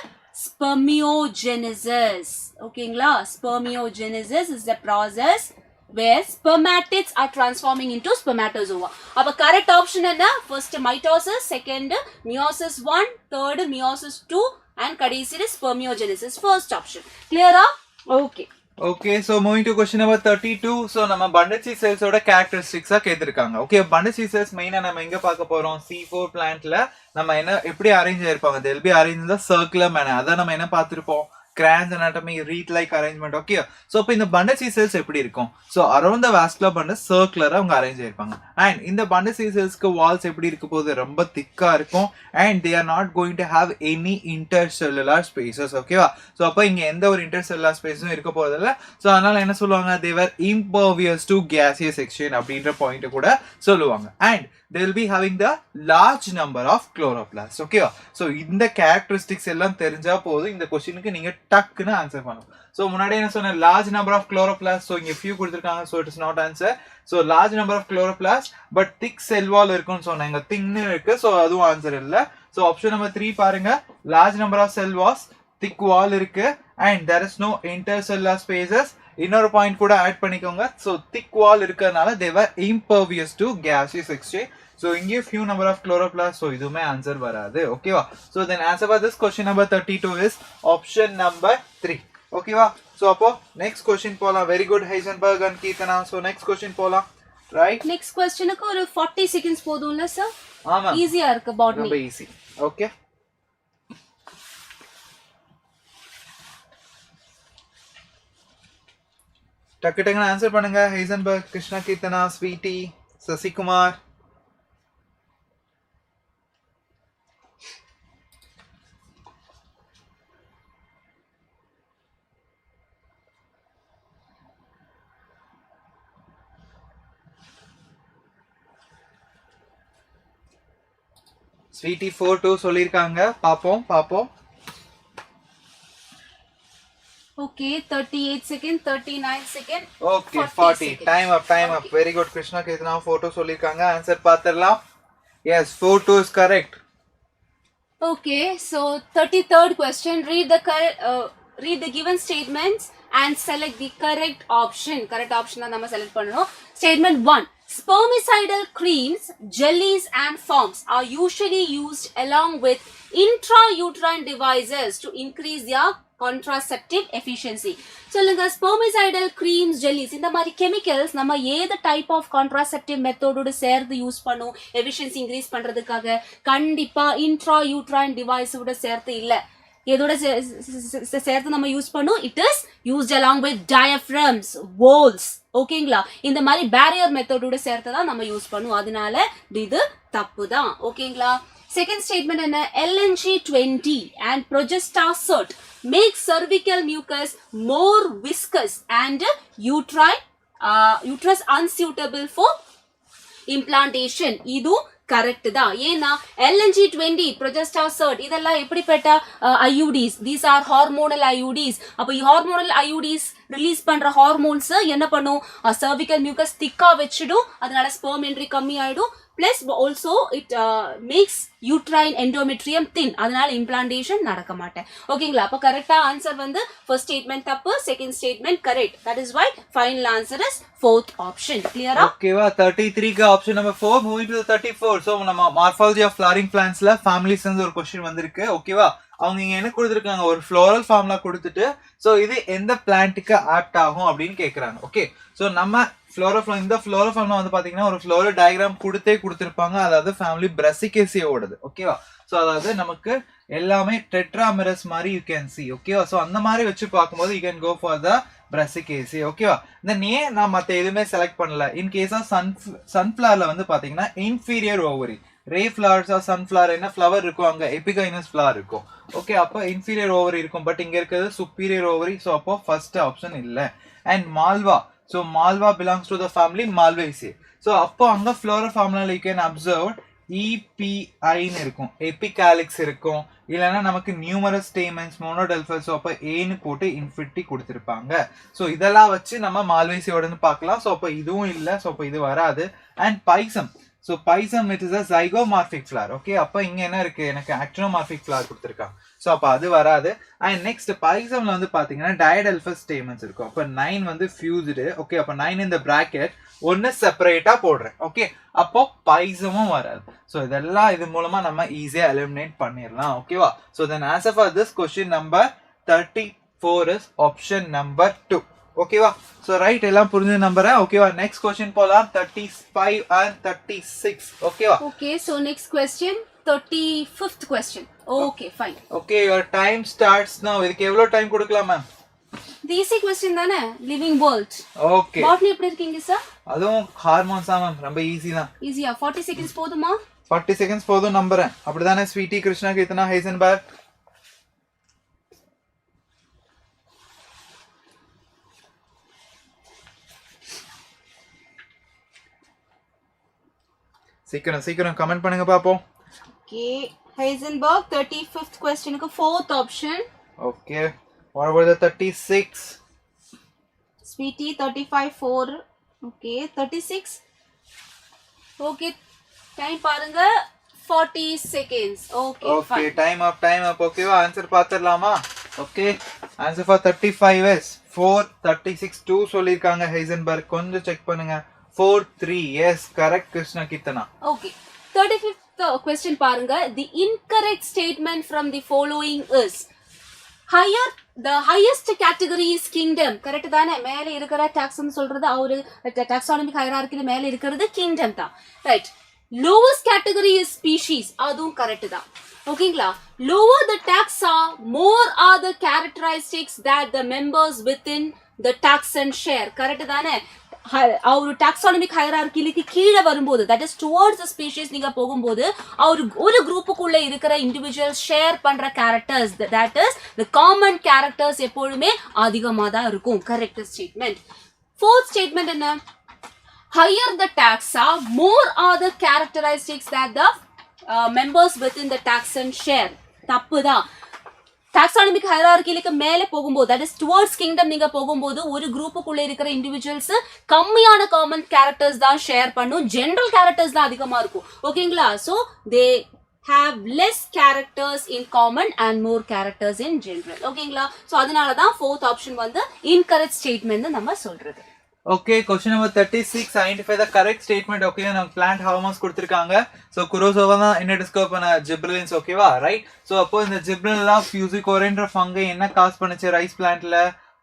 ஸ்பெர்மியோஜெனிசிஸ். ஓகேங்களா? Spermiogenesis is the process where spermatids are transforming into spermatozoa. அப்ப கரெக்ட் ஆப்ஷன் என்ன? First mitosis, second meiosis 1, third meiosis 2 and கடைசியில ஸ்பெர்மியோஜெனிசிஸ். First option. கிளியரா? Okay. Okay, so moving to question number 32. So நம்ம பண்டசி செல்ஸோட கேரக்டரிஸ்டிக்ஸா கேட்டிருக்காங்க. ஓகே, பண்டசி செல்ஸ் மெயினா நம்ம எங்க பார்க்க போறோம்? C4 பிளான்ட்ல நம்ம என்ன எப்படி arrange ஆயிருப்பாங்க? they'll be arranged in the circular manner. அத நம்ம என்ன பார்த்திருப்போம்? Kranz anatomy, wreath like arrangement. Okay, so இப்போ இந்த பண்டசி செல்ஸ் எப்படி இருக்கும்? So around the vascular bundles சர்க்குலரா அவங்க அரேஞ்ச் ஆயிருப்பாங்க. அண்ட் இந்த பண்டசி செல்ஸ்க்கு வால்ஸ் எப்படி இருக்க போகுது? ரொம்ப திக்கா இருக்கும். And they are not going to have any intercellular spaces. ஓகேவா? சோ அப்ப இங்க எந்த ஒரு intercellular spaceஸும் இருக்க போறது இல்ல. சோ அதனால என்ன சொல்லுவாங்க? they were impervious to gaseous exchange அப்படின்ற பாயிண்ட் கூட சொல்லுவாங்க. And they will be having the large number of chloroplasts. ஓகேவா? சோ இந்த கேரக்டரிஸ்டிக்ஸ் எல்லாம் தெரிஞ்சா போதும் இந்த क्वेश्चनக்கு நீங்க டக்குன்னு ஆன்சர் பண்ணணும். சோ முன்னாடி என்ன சொன்ன? large number of chloroplasts. So இங்க few கொடுத்திருக்காங்க. so it is not answer. so large number of chloroplasts but thick cell wall இருக்குன்னு சொன்னாங்க. thin இருக்கு. so அதுவும் ஆன்சர் இல்ல. so option number 3 பாருங்க. large number of cell walls, thick wall இருக்கு and there is no intercellular spaces. இன்னொரு பாயிண்ட் கூட ஆட் பண்ணிக்கோங்க. so thick wall இருக்கறனால they were impervious to gaseous exchange. so இங்க few number of chloroplasts. so இதுமே ஆன்சர் வராது. ஓகேவா? so then answer for this question number 32 is option number 3. ஓகேவா? so அப்போ next question போலாம். very good Heisenberg and Keethana. so next question போலாம். right? நெக்ஸ்ட் क्वेश्चनக்கு ஒரு 40 செகண்ட்ஸ் போதும்ல சார்? ஆமா, ஈஸியா இருக்கு. பாட்னி ரொம்ப ஈஸி. ஓகே, டக்கு டக்குன்னு ஆன்சர் பண்ணுங்க. Heisenberg, Krishna Keerthana, Sweety, Sasikumar. Sweety 4-2 சொல்லிருக்காங்க. பாப்போம். Okay, 38 second, 39 second. Okay, 40. Time up. Very good Krishna Keerthana 4-2 சொல்லிருக்காங்க. ஆன்சர் பாத்துறலாம். Yes, 4-2 is correct. Okay, so 33rd question. Read the given statements and select the correct option. Correct option தான் நம்ம select பண்ணணும். Statement 1. Spermicidal creams, jellies and foams are usually used along with intrauterine devices to increase their contraceptive efficiency. சொல்லுங்க, spermicidal creams, jellies இந்த மாதிரி chemicals நம்ம ஏது type of contraceptive methodோடு சேர்த்து யூஸ் பண்ணும் efficiency increase பண்றதுக்காக? கண்டிப்பா intrauterine device ஓட சேர்த்து இல்ல. எதோட சேர்த்து நம்ம யூஸ் பண்ணும்? it is used along with diaphragms, walls. ஓகேங்களா? இந்த மாதிரி பேரியர் மெத்தடோட சேர்த்து தான் நம்ம யூஸ் பண்ணுவோம். அதனால இது தப்பு தான். ஓகேங்களா? செகண்ட் ஸ்டேட்மெண்ட் என்ன? LNG20 and progestasert make cervical mucus more viscous and uterus unsuitable for implantation. இது கரெக்ட் தான். ஏன்னா LNG20 ப்ரொஜெஸ்டார் சர்ட் இதெல்லாம் எப்படிப்பட்ட IUDs, these are hormonal IUDs. அப்போ ஹார்மோனல் IUDs ரிலீஸ் பண்ற ஹார்மோன்ஸ் என்ன பண்ணும், cervical mucus திக்கா வச்சிடும், அதனால sperm entry கம்மி ஆயிடும். Plus also it makes uterine endometrium thin, அதனால implantation நடக்க மாட்டேன். ஓகேங்களா? அப்ப கரெக்டா ஆன்சர் வந்து first statement தப்பு, second statement correct. That is why final answer is fourth option. Clear? ஓகேவா? 33 க்கு option number 4. Moving to 34. So நம்ம மார்ஃபாலஜி ஆஃப் ஃப்ளவரிங் பிளான்ட்ஸ்ல ஃபேமிலிஸ் ந்து ஒரு क्वेश्चन வந்திருக்கு. ஓகேவா? அவங்க இங்க என்ன கொடுத்திருக்காங்க, ஒரு ஃப்ளோரல் ஃபார்முலா கொடுத்துட்டு சோ இது எந்த பிளான்ட்க்கு ஆப்ட் ஆகும் அப்படினு கேக்குறாங்க. ஓகே, சோ நம்ம இந்த ஃப்ளோரல் ஃபார்முலா வந்து பாத்தீங்கன்னா ஒரு ஃப்ளோரல் டயகிராம் கொடுத்திருப்பாங்க. அதாவது ஃபேமிலி பிரசிகேசியோடது. ஓகேவா? சோ அதாவது நமக்கு எல்லாமே டெட்ராமெரஸ் மாதிரி யூ கேன் see. ஓகேவா? சோ அந்த மாதிரி வச்சு பாக்கும்போது you can go for the brassicaceae. ஓகேவா? தென் ஏன் நான் மத்த எதுவுமே செலக்ட் பண்ணல, இன் கேஸ் ஆஃப் சன்ஃப்ளவர்ல வந்து பாத்தீங்கன்னா inferior ovary, ray flowers of sunflower என்ன ஃபிளவர் இருக்கும், அங்க எபிகைனஸ் ஃபிளவர் இருக்கும். ஓகே, அப்ப இன்ஃபீரியர் ஓவரி இருக்கும், பட் இங்க இருக்கிறது சுப்பீரியர் ஓவரி. சோ அப்போ ஃபர்ஸ்ட் ஆப்ஷன் இல்ல. And Malva, so malva belongs to the family malvaceae. so அப்போ அங்க floral formula you can observe EPI ன்னு இருக்கும், epicalyx இருக்கும், இல்லனா நமக்கு numerous stamens, monodelphous. so அப்ப A ன்னு போட்டு infinity கொடுத்திருப்பாங்க. so இதெல்லாம் வச்சு நம்ம malvaceae ஓடன்னு பார்க்கலாம். so அப்ப இதுவும் இல்ல, so அப்ப இது வராது. and pisum, so pisum it is a zygomorphic flower. okay, அப்ப இங்க என்ன இருக்கு, எனக்கு actinomorphic flower கொடுத்திருக்காங்க. so அப்ப அது வராது. and next pisumல வந்து பாத்தீங்கன்னா diadelphous stamens இருக்கும். அப்ப 9 வந்து fused. okay, அப்ப 9 in the bracket ஒன்னு செப்பரேட்டா போடுறேன். ஓகே, அப்போ pisumம் வராது. so இதெல்லாம் இது மூலமா நம்ம ஈஸியா எலிமினேட் பண்ணிரலாம். ஓகேவா? so then answer for this question number 34 is option number 2. ஓகேவா? so right, எல்லாம் புரிஞ்ச நம்பரா? ஓகேவா? next question போலாம். 35 and 36. ஓகேவா? okay, so next question 35th question. okay, fine. okay, your time starts now. இதுக்கு எவ்வளவு டைம் கொடுக்கலாம் மேம்? the easy question தானே, living world. okay, botany எப்படி இருக்கீங்க சார்? அதுவும் ஹார்மோன்ஸ் தான் மேம், ரொம்ப ஈஸி தான். ஈஸியா? 40 seconds போதுமா? 40 seconds போதும் நம்புறேன். அப்படிதானே ஸ்வீட்டி, கிருஷ்ணா, கீர்த்தனா, ஹைசன்பர்க்? சீக்கிரம் கமெண்ட் பண்ணுங்க பாப்போம். okay, Heisenberg 35th question க்கு fourth option. okay, what about the 36? Sweetie 35 4. okay, 36. okay, time பாருங்க 40 seconds. okay, okay, fine. time up. ஓகேவா? Answer பாத்துறலாமா? okay, answer for 35 is 436 2 சொல்லிருக்காங்க ஹைசன்பர்க். கொஞ்சம் செக் பண்ணுங்க. 43. yes, correct Krishna, Keerthana. okay, 35th question பாருங்க. the incorrect statement from the following is the highest category is kingdom. Correct தானே? மேல இருக்கிற டாக்ஸன் சொல்றது அவரு டாக்ஸானமிக் ஹைரார்க்கில மேல இருக்கிறது kingdom தான். Right. lowest category is species. அதுவும் கரெக்ட் தான். ஓகேங்களா? lower the taxa, more are the characteristics that the members within the taxon share. Correct தானே? அவர் டாக்ஸானமிக் ஹைரார்க்கிக்கு கீழே வரும்போது, that is towards the species நீங்க போகும்போது ஒரு குரூப்புக்குள்ள இருக்கிற இண்டிவிஜுவல்ஸ் ஷேர் பண்ற characters, that is the common characters எப்பொழுதுமே அதிகமா தான் இருக்கும். Correct statement. ஃபோர்த் ஸ்டேட்மெண்ட் என்ன? higher the taxa, more are the characteristics that the members within the taxon share. தப்பு தான். டாக்ஸானமிக் ஹைரார்க்கிக்கு மேலே போகும்போது, தட் இஸ் டுவர்ட்ஸ் கிங்டம் நீங்க போகும்போது ஒரு குரூப்புக்குள்ள இருக்கிற இண்டிவிஜுவல்ஸ் கம்மியான காமன் கேரக்டர்ஸ் தான் ஷேர் பண்ணும், ஜெனரல் கேரக்டர்ஸ் தான் அதிகமா இருக்கும். ஓகேங்களா? So they have less characters in common and more characters in general. ஓகேங்களா? சோ அதனால தான் fourth option வந்து incorrect statement நம்ம சொல்றது. okay, question number 36, identify the correct statement. okay, நம்ம plant hormones கொடுத்திருக்காங்க. so குரோசோவா தான் என்ன டிஸ்கவர் பண்ண, ஜிப்ரலின்ஸ். ஓகேவா? ரைட். so அப்போ இந்த ஜிப்ரலின்லாம் ஃபியூசிகோரேன்ற ஃபங்கை என்ன காஸ் பண்ணுச்சு ரைஸ் பிளான்ட்ல?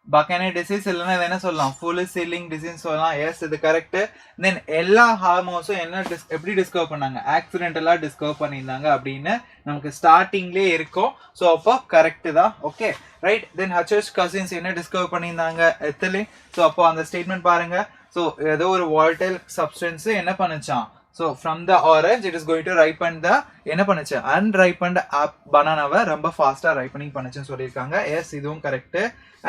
பக்கனே டிசீஸ், இல்லைன்னா இது என்ன சொல்லலாம், ஃபுல் சீலிங் டிசீஸ் சொல்லலாம். எஸ், இது கரெக்ட். தென் எல்லா ஹார்மோன்ஸும் என்ன எப்படி டிஸ்கவர் பண்ணாங்க, ஆக்சிடென்டலா டிஸ்கவர் பண்ணியிருந்தாங்க அப்படின்னு நமக்கு ஸ்டார்டிங்லேயே இருக்கும். ஸோ அப்போ கரெக்ட் தான். Okay, right. Then H Cousins என்ன டிஸ்கவர் பண்ணியிருந்தாங்க, எத்திலின். ஸோ அப்போ அந்த ஸ்டேட்மெண்ட் பாருங்க. ஸோ ஏதோ ஒரு வால்டைல் சப்ஸ்டன்ஸ் என்ன பண்ணுச்சான், so from the orange it is going to ripen the என்ன பண்ணுச்சு, unripened banana-வை ரொம்ப ஃபாஸ்டா ripening பண்ணுச்சுன்னு சொல்லியிருக்காங்க. எஸ், இதுவும் கரெக்ட்.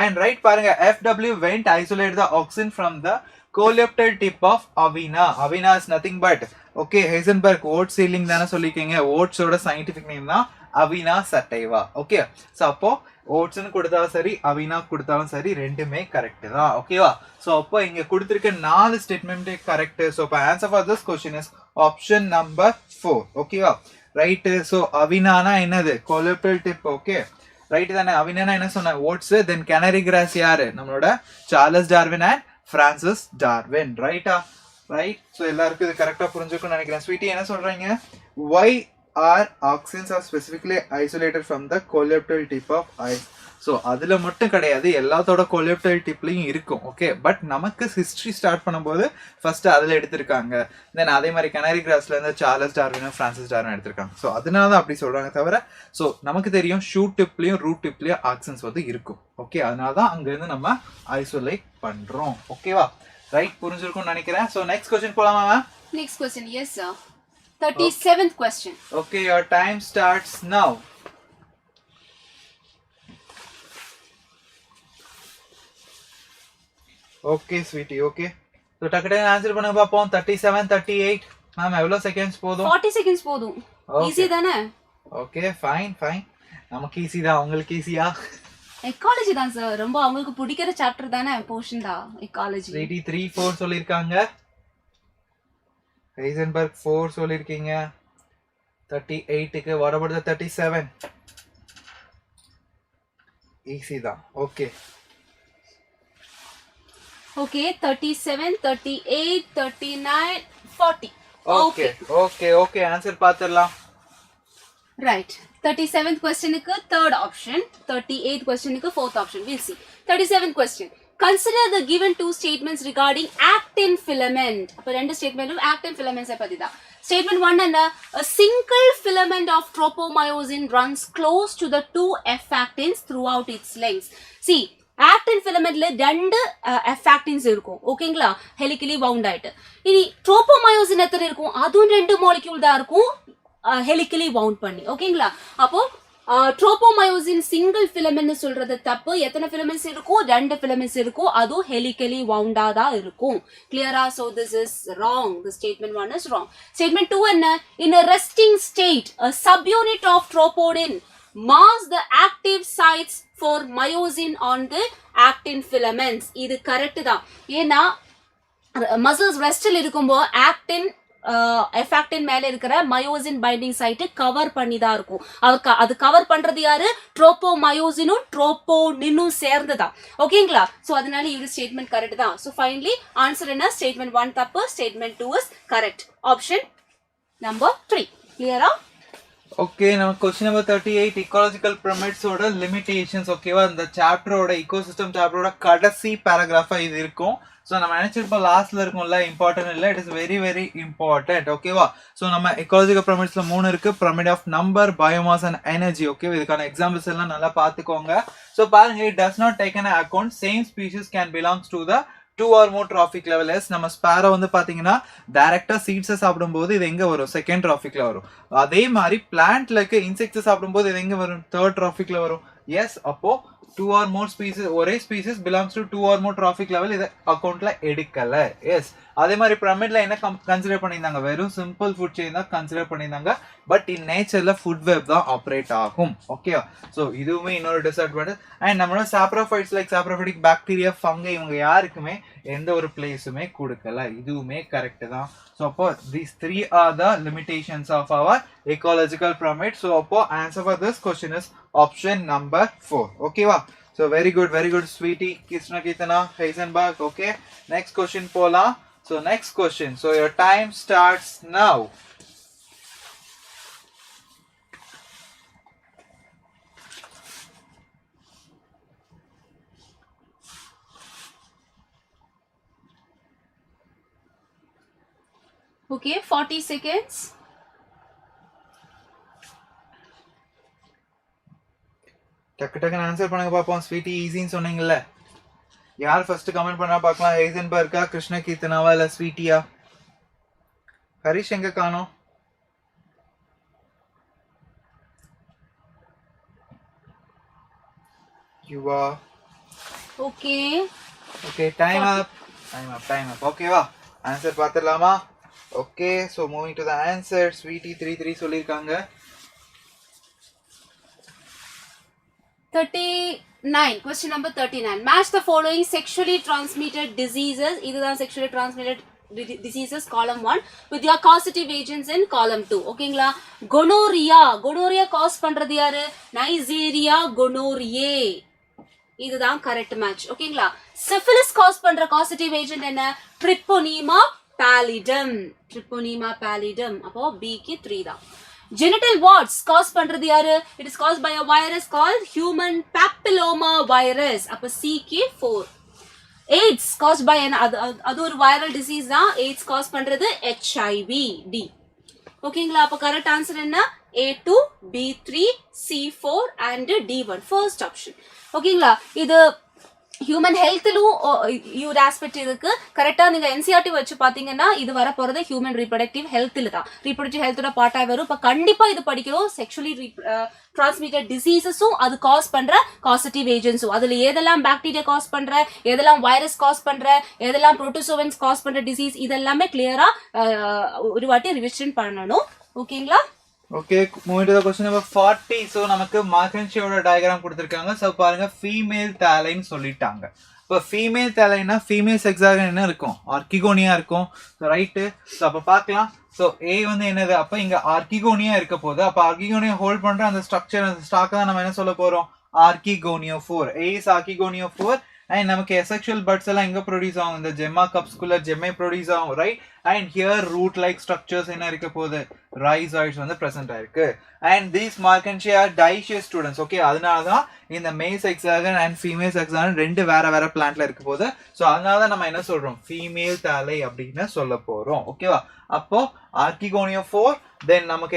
and right பாருங்க, FW went isolate the auxin from the coleoptile tip of Avena. Avena is nothing but okay, Heisenberg oat sealing தான சொல்லிருக்கீங்க. oats ஓட scientific name தான் Avena sativa. Okay, so அப்போ oats னு கொடுத்தாலும் சரி Avena கொடுத்தாலும் சரி ரெண்டுமே கரெக்ட் தான். ஓகேவா? சோ அப்போ இங்க கொடுத்திருக்க நாலு ஸ்டேட்மெண்ட் கரெக்ட். சோ அப்ப answer for this question is option number 4. ஓகேவா? ரைட். சோ Avena என்னது? coleoptile tip. ஓகே, ரைட் தானே? Avena என்ன சொன்ன? oats. then canary grass யாரு? நம்மளோட Charles Darwin and Francis Darwin. ரைட்டா? ரைட். சோ எல்லாருக்கும் இது கரெக்ட்டா புரிஞ்சிருக்கும்னு நினைக்கிறேன். ஸ்வீட்டி என்ன சொல்றீங்க? why are auxins are specifically isolated from the coleoptile tip of ice? so அதுல மட்டும் கிடையாது, எல்லாத்தோட coleoptile tipலயும் இருக்கும். ஓகே, பட் நமக்கு ஹிஸ்டரி ஸ்டார்ட் பண்ணும்போது ஃபர்ஸ்ட் அதுல எடுத்திருக்காங்க. தென் அதே மாதிரி கனரி கிராஸ்ல இருந்து சார்லஸ் டார்வின் பிரான்சிஸ் டார்வின் எடுத்திருக்காங்க. சோ அதனால தான் அப்படி சொல்றாங்க. தவிர சோ நமக்கு தெரியும் ஷூட் டிப்லயும் ரூட் டிப்லயும் ஆக்சன்ஸ் வந்து இருக்கும். ஓகே, அதனால தான் அங்க இருந்து நம்ம ஐசோலேட் பண்றோம். ஓகேவா? ரைட், புரிஞ்சிருக்கும்னு நினைக்கிறேன். சோ நெக்ஸ்ட் क्वेश्चन போலாமா ma'am? Next question, yes sir. 37th question. Okay, your time starts now. Okay, sweetie, okay. So, டக்குனு ஆன்சர் பண்ண பாப்போம். 37, 38. மேம் எவ்வளவு செகண்ட்ஸ் போதும்? 40 seconds போதும். ஈஸி தானே? Okay, fine fine. நமக்கு ஈஸி தான், உங்களுக்கு ஈஸியா? எக்காலஜி தான் சார், ரொம்ப அவங்களுக்கு பிடிக்கிற சாப்டர் தானே, போர்ஷன் தான் எக்காலஜி. 3 4 சொல்லிருக்காங்க. ஹைசன்பர்க் 4 சொல்லிருக்கீங்க. 38க்கு what about the 37? ஈஸி தான். Okay. Okay, 37, 38, 39, 40. Okay okay okay, answer பாத்துறலாம். Right. 37th question க்கு third option, 38th question க்கு fourth option. We'll see. 37th question. Consider the given two statements regarding actin filament. அப்ப ரெண்டு ஸ்டேட்மென்ட்டும் actin filaments பத்தி தான். Statement 1 என்ன? A single filament of tropomyosin runs close to the two F actins throughout its length. See, actin filamentல ரெண்டு F actins இருக்கும். ஓகேங்களா? ஹெலிக்கலி வவுண்ட் ஆயிட்டு. இனி tropomyosin எத்தனை இருக்கும்? அதுவும் ரெண்டு மாலிக்யூல் தான் இருக்கும், ஹெலிக்கலி வவுண்ட் பண்ணி. ஓகேங்களா? அப்போ ட்ரோபோமயோசின் சிங்கிள் ஃபிலமெண்ட் சொல்றது தப்பு. எத்தனை ஃபிலமெண்ட்ஸ் இருக்கும்? ரெண்டு ஃபிலமெண்ட்ஸ் இருக்கும், அதுவும் ஹெலிக்கலி வவுண்டா தான் இருக்கும். கிளியரா? So this is wrong. The statement 1 is wrong. Statement 2 என்ன? in a resting state a subunit of tropodin marks the active sites for myosin on the actin filaments. இது கரெக்ட் தான். ஏன்னா மசில்ஸ் ரெஸ்ட்ல இருக்கும்போது ஆக்டின் எஃபாக்டின் மேல இருக்கிற மயோசின் பைண்டிங் சைட் கவர் பண்ணி தான் இருக்கும். அது கவர் பண்றது யாரு? ட்ரோபோமயோசினும் ட்ரோபோனினும் சேர்ந்துதான். ஓகேங்களா? சோ அதனால இது ஸ்டேட்மெண்ட் கரெக்ட் தான். சோ ஃபைனலி ஆன்சர் என்ன? ஸ்டேட்மெண்ட் 1 தப்பு, statement 2 is correct. Option number 3. கிளியரா? ஓகே, நம்ம क्वेश्चन நம்பர் 38 இக்காலஜிக்கல் பிரமிட்ஸோட லிமிட்டேஷன்ஸ். ஓகேவா? இந்த சாப்டரோட இக்கோசிஸ்டம் சாப்டரோட கடைசி பேராகிராஃபா இது இருக்கும். ஸோ நம்ம நினைச்சிருப்போம் லாஸ்ட்ல இருக்கும்ல, இம்பார்ட்டன்ட் இல்லை, it is very very important. ஓகேவா? ஸோ நம்ம எக்காலஜிக்கல் பிரமிட்ஸ்ல 3 இருக்கு. Pyramid of number, biomass and energy. Okay, இதுக்கான எக்ஸாம்பிள்ஸ் எல்லாம் நல்லா பார்த்துக்கோங்க. ஸோ பாருங்க, it does not take an account same species can belongs to the 2 or more trophic level. நம்ம ஸ்பாரோ வந்து பாத்தீங்கன்னா டைரக்டா சீட்ஸ் சாப்பிடும்போது இது எங்க வரும்? செகண்ட் ட்ராஃபிக்ல வரும். அதே மாதிரி பிளான்ட்ல இருக்க இன்செக்ட்ஸ் சாப்பிடும்போது இது எங்க வரும்? தேர்ட் ட்ராஃபிக்ல வரும். எஸ், அப்போ 2 or more species, ஒரே species belongs to 2 or more trophic level, இதை அக்கௌண்ட்ல எடுக்கல. எஸ், அதே மாதிரி பிரமிட்ல என்ன கன்சிடர் பண்ணியிருந்தாங்க? வெறும் சிம்பிள் ஃபுட் செயின் தான் கன்சிடர் பண்ணியிருந்தாங்க. பட் இன் நேச்சர்ல ஃபுட் வெப் தான் ஆப்ரேட் ஆகும். ஓகேவா? ஸோ இதுவுமே இன்னொரு டிஸ்அட்வான்டேஜ். அண்ட் நம்மளோட saprophytes like saprophytic bacteria, fungi, இவங்க யாருக்குமே எந்த ஒரு பிளேஸுமே கொடுக்கல. இதுவுமே கரெக்ட் தான். ஸோ அப்போ these 3 are the limitations of our ecological pyramid. So அப்போ answer for this question is option number 4. ஓகேவா? So very good sweetie Krishna Keetana Heisenberg. Okay, next question போலாம். So next question. So your time starts now. Okay, 40 seconds. டக்கு ஆன்சர் பண்ணுங்க பாப்போம். ஸ்வீட்டி ஈஸின்னு சொன்னீங்கல்ல, யார் ஃபர்ஸ்ட் கமெண்ட் பண்ணா பார்க்கலாம்? ஹைசன்பர்கா, கிருஷ்ண கீர்த்தனாவா, இல்ல ஸ்வீட்டியா? ஹரிஷ் எங்க காணோம்? Yuva. Okay. Okay, time up. Time up. Okay வா ஆன்சர் பார்த்துடலாமா? Okay so moving to the answer. Sweety 3 சொல்லியிருக்காங்க. 39. Question number 39. Match the following sexually transmitted diseases. இதுதான் sexually transmitted diseases column 1 with your causative agents in column 2. ஓகேங்களா? gonorrhea காஸ் பண்றது யாரு? Neisseria gonorrhoeae. இதுதான் கரெக்ட் மேட்ச். ஓகேங்களா? syphilis காஸ் பண்ற causative agent என்ன? Treponema pallidum. அப்போ B க்கு 3 தான். genital warts காஸ் பண்றது யாரு? it is caused by a virus called human papilloma virus. அப்ப C க்கு 4. AIDS caused by அது ஒரு viral disease தான். AIDS காஸ் பண்றது HIV. D. ஓகேங்களா? அப்ப கரெக்ட் ஆன்சர் என்ன? A2, B3, C4 and D1. First option. ஓகேங்களா? இது ஹியூமன் ஹெல்த்லும் ஒரு ஆஸ்பெக்ட் இருக்கு. கரெக்டா நீங்க என்சிஆர்டி வச்சு பாத்தீங்கன்னா இது வர போறது ஹியூமன் ரீப்ரொடக்டிவ் ஹெல்த்ல தான். ரீப்ரொடக்டிவ் ஹெல்த்தோட பார்ட்டா வரும். இப்ப கண்டிப்பா இது படிக்கிறோம். செக்ஷுவலி டிரான்ஸ்மிட்டட் டிசீசஸும் அது காஸ் பண்ற காசட்டிவ் ஏஜென்ட்ஸும். அதுல எதெல்லாம் பாக்டீரியா காஸ் பண்ற, எதெல்லாம் வைரஸ் காஸ் பண்ற, எதெல்லாம் புரோட்டோசோவன்ஸ் காஸ் பண்ற டிசீஸ், இதெல்லாமே கிளியரா ஒரு வாட்டி ரிவிஷன் பண்ணணும். ஓகேங்களா? Okay moving to the question number 40. So நமக்கு மார்கன்ஷியோட டயக்ராம் கொடுத்துருக்காங்க. ஸோ பாருங்க ஃபீமேல் தேலைன்னு சொல்லிட்டாங்க. இப்போ ஃபீமேல் தேலைன்னா ஃபீமேல் செக்ஸாகன் என்ன இருக்கும்? ஆர்கிகோனியா இருக்கும். So right. ஸோ அப்போ பார்க்கலாம். ஸோ ஏ வந்து என்னது? அப்போ இங்கே ஆர்கிகோனியா இருக்க போகுது. அப்போ ஆர்கிகோனியா ஹோல்ட் பண்ணுற அந்த ஸ்ட்ரக்சர் அந்த ஸ்டாக்கை தான் நம்ம என்ன சொல்ல போகிறோம்? ஆர்கிகோனியோ 4. ஏ இஸ் ஆர்கிகோனியோ 4. அண்ட் நமக்கு எசெக்சுவல் பட்ஸ் எல்லாம் எங்கே ப்ரொடியூஸ் ஆகும்? இந்த ஜெம்மா கப்ஸ்குள்ள ஜெம்மே ப்ரொடியூஸ் ஆகும். Right. And here root like structures என்ன இருக்க போகுது? ரைசாய்ட்ஸ் வந்து ப்ரெசென்ட் ஆயிருக்கு. And these Marchantia dioecious students. Okay அதனால தான் இந்த மேல் செக்ஸாகன் அண்ட் ஃபீமேல் செக்ஸாகன் ரெண்டு வேற பிளான்ட்ல இருக்க போகுது. ஸோ அதனால தான் நம்ம என்ன சொல்றோம்? ஃபீமேல் தலை அப்படின்னு சொல்ல போறோம். ஓகேவா? அப்போ ஆர்கிகோனியோ 4. தென் நமக்கு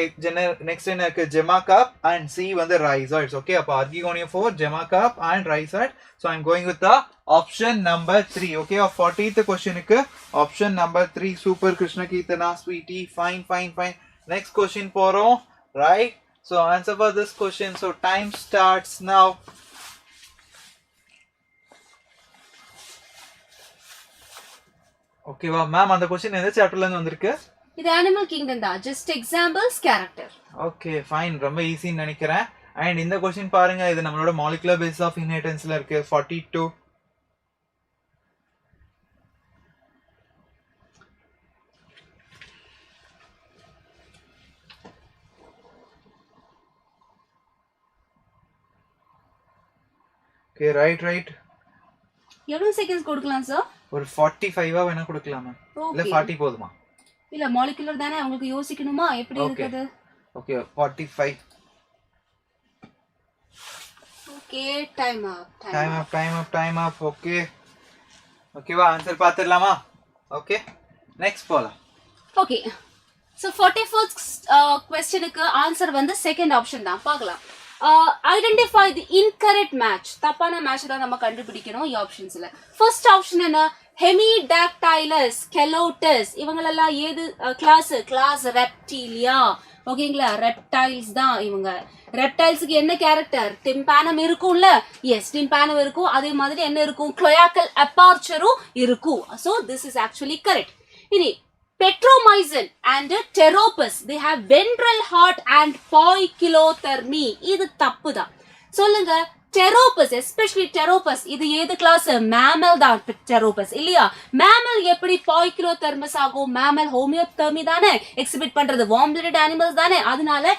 நெக்ஸ்ட் என்ன இருக்கு? ஜெமா கப் அண்ட் சி வந்து ரைசாய்ட்ஸ். ஓகே அப்போ ஆர்கிகோனியோ 4, gemma cup and rhizoid. So I am going with the option number 3. Okay 40th கொஸ்டினுக்கு option number 3. Super Krishna Keerthana Sweety. Fine. Next question போறோம். Right. So answer for this question. So time starts now. ஓகேவா மேம்? அந்த கொஸ்டின் எந்த சாப்டர்ல இருந்து வந்திருக்கு? இது அனிமல் கிங்டம் தான். Just examples character. Okay fine. ரொம்ப ஈஸின்னு நினைக்கிறேன். அண்ட் இந்த கொஸ்டின் பாருங்க. இது நம்மளோட மாலிகுலர் பேசிஸ் ஆஃப் இன்ஹெரிட்டன்ஸ்ல இருக்கு. 42. Okay right. எவ்வளவு செகண்ட்ஸ் கொடுக்கலாம் சார்? ஒரு 45 வேணா கொடுக்கலாமா? இல்ல 40 போதுமா? இல்ல மாலிகுலர் தானே, உங்களுக்கு யோசிக்கணுமா எப்படி இருக்குது? ஓகே 45. Okay time up. ஓகேவா? ஆன்சர் பாத்துடலாமா? ஓகே நெக்ஸ்ட் போலாம். ஓகே சோ 41st क्वेश्चनக்கு ஆன்சர் வந்து செகண்ட் ஆப்ஷன் தான். பார்க்கலாம். ஐடென்டிஃபை தி இன்கரெக்ட் மேட்ச். தப்பான மேட்ச் தான் நம்ம கண்டுபிடிக்கணும் இந்த ஆப்ஷன்ஸ்ல. ஃபர்ஸ்ட் ஆப்ஷன் என்ன? ஹெமிடாக்டைலஸ், ஸ்கெலோட்டஸ். இவங்களெல்லாம் ஏது கிளாஸ் ரெப்டிலியா. ஓகேங்களா? ரெப்டைல்ஸ் தான் இவங்க. ரெப்டைல்ஸ்க்கு என்ன கேரக்டர்? டிம்பானம் இருக்கும்ல? எஸ் டிம்பானம் இருக்கும். அதே மாதிரி என்ன இருக்கும்? க்ளோயாக்கல் அப்பார்ச்சரும் இருக்கும். So this is actually correct. இனி Petromyzin and Pteropus, they have ventral heart and poikilothermy. இது தப்பு தான். சொல்லுங்க. Pteropus, especially Pteropus, இது ஏது கிளாஸ்? மேமல் தான் Pteropus இல்லையா? மேமல் எப்படி poikilothermus ஆகும்? மேமல் ஹோமியோதெர்மி தானே எக்ஸிபிட் பண்றது. வார்ம் பிளட்டட் அனிமல்ஸ் தானே. அதனால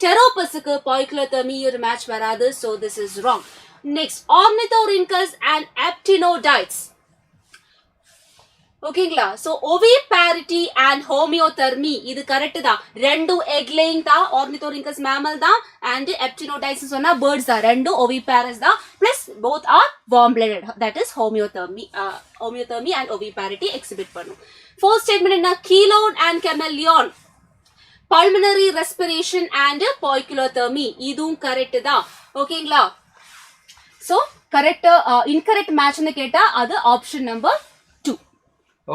Pteropusக்கு poikilothermy ஒரு மேட்ச் வராது. So this is wrong. Next, Ornithorhynchus and Aptenodytes. ஓகேங்களா? சோ oviparity and homeothermy இது கரெக்ட் தான். ரெண்டு எக் லேயிங் தான். ஆர்னித்தோரிங்கஸ் மேமல் தான் and aptenodytes சொன்னா பேர்ட்ஸ் தான். ரெண்டு oviparous தான். Plus both are warm blooded. that is homeothermy and oviparity exhibit பண்ணும். ஃபோர்த் ஸ்டேட்மெண்ட் என்ன? Chelone and chameleon, pulmonary respiration and poikilothermy இதுவும் கரெக்ட் தான். ஓகேங்களா? சோ கரெக்ட் இன்கரெக்ட் மேட்ச்னு கேட்டா அது option number 2.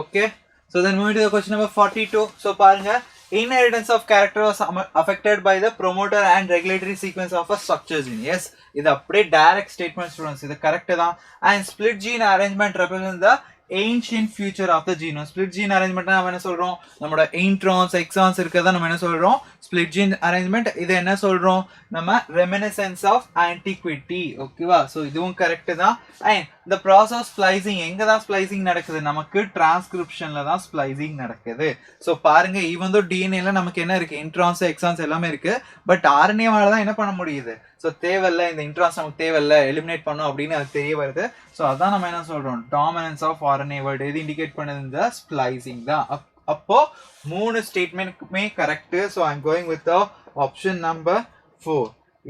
Okay, so then moving to the question number 42. So paranga, inheritance of character was affected by the promoter and regulatory sequence of a structure gene. Yes, இது அப்படியே direct statement students. இது correct தான். And split gene arrangement represents the ancient future of the genome. Split gene arrangement நம்ம என்ன சொல்றோம், நம்மளோட introns exons இருக்கறத நம்ம என்ன சொல்றோம், split gene arrangement. இது என்ன சொல்றோம், நம்ம reminiscence of antiquity. ஓகேவா? சோ இதுவும் கரெக்ட் தான். and the process splicing, எங்க தான் splicing நடக்குது, நமக்கு transcriptionல தான் splicing நடக்குது. சோ பாருங்க, even though DNA ல நமக்கு என்ன இருக்கு, introns exons எல்லாமே இருக்கு, பட் RNA வால தான் என்ன பண்ண முடியுது, சோ தேவையில்ல, இந்த introns நமக்கு தேவையில்ல, எலிமினேட் பண்ணனும் அப்படின்னு அது தெரிய வருது. சோ அதான் நம்ம என்ன சொல்றோம், dominance of RNA word. இது இண்டிகேட் பண்ணுது இந்த splicing தான். அப்போ மூணு ஸ்டேட்மென்ட்க்குமே correct. So I am going with the option number 4.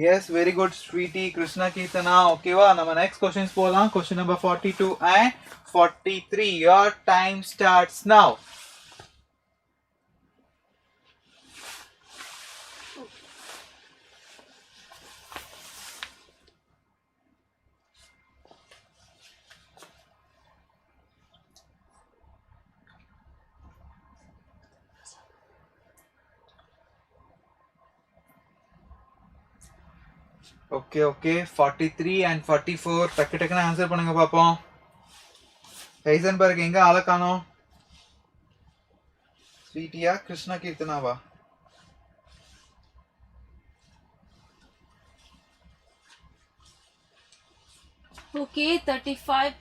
Yes, very good, Sweetie, Krishna Keetana. ஓகேவா, நம்ம next questions போலாம். Question number 42 and 43. Your time starts now. Okay 43 and 44 டக்கு டக்குன்னு ஆன்சர் பண்ணுங்க பாப்போம். ஹைசன்பர்க் எங்க ஆள காணோம்? ஸ்வீட்டியா Krishna கீர்த்தனாவா? Okay, 35,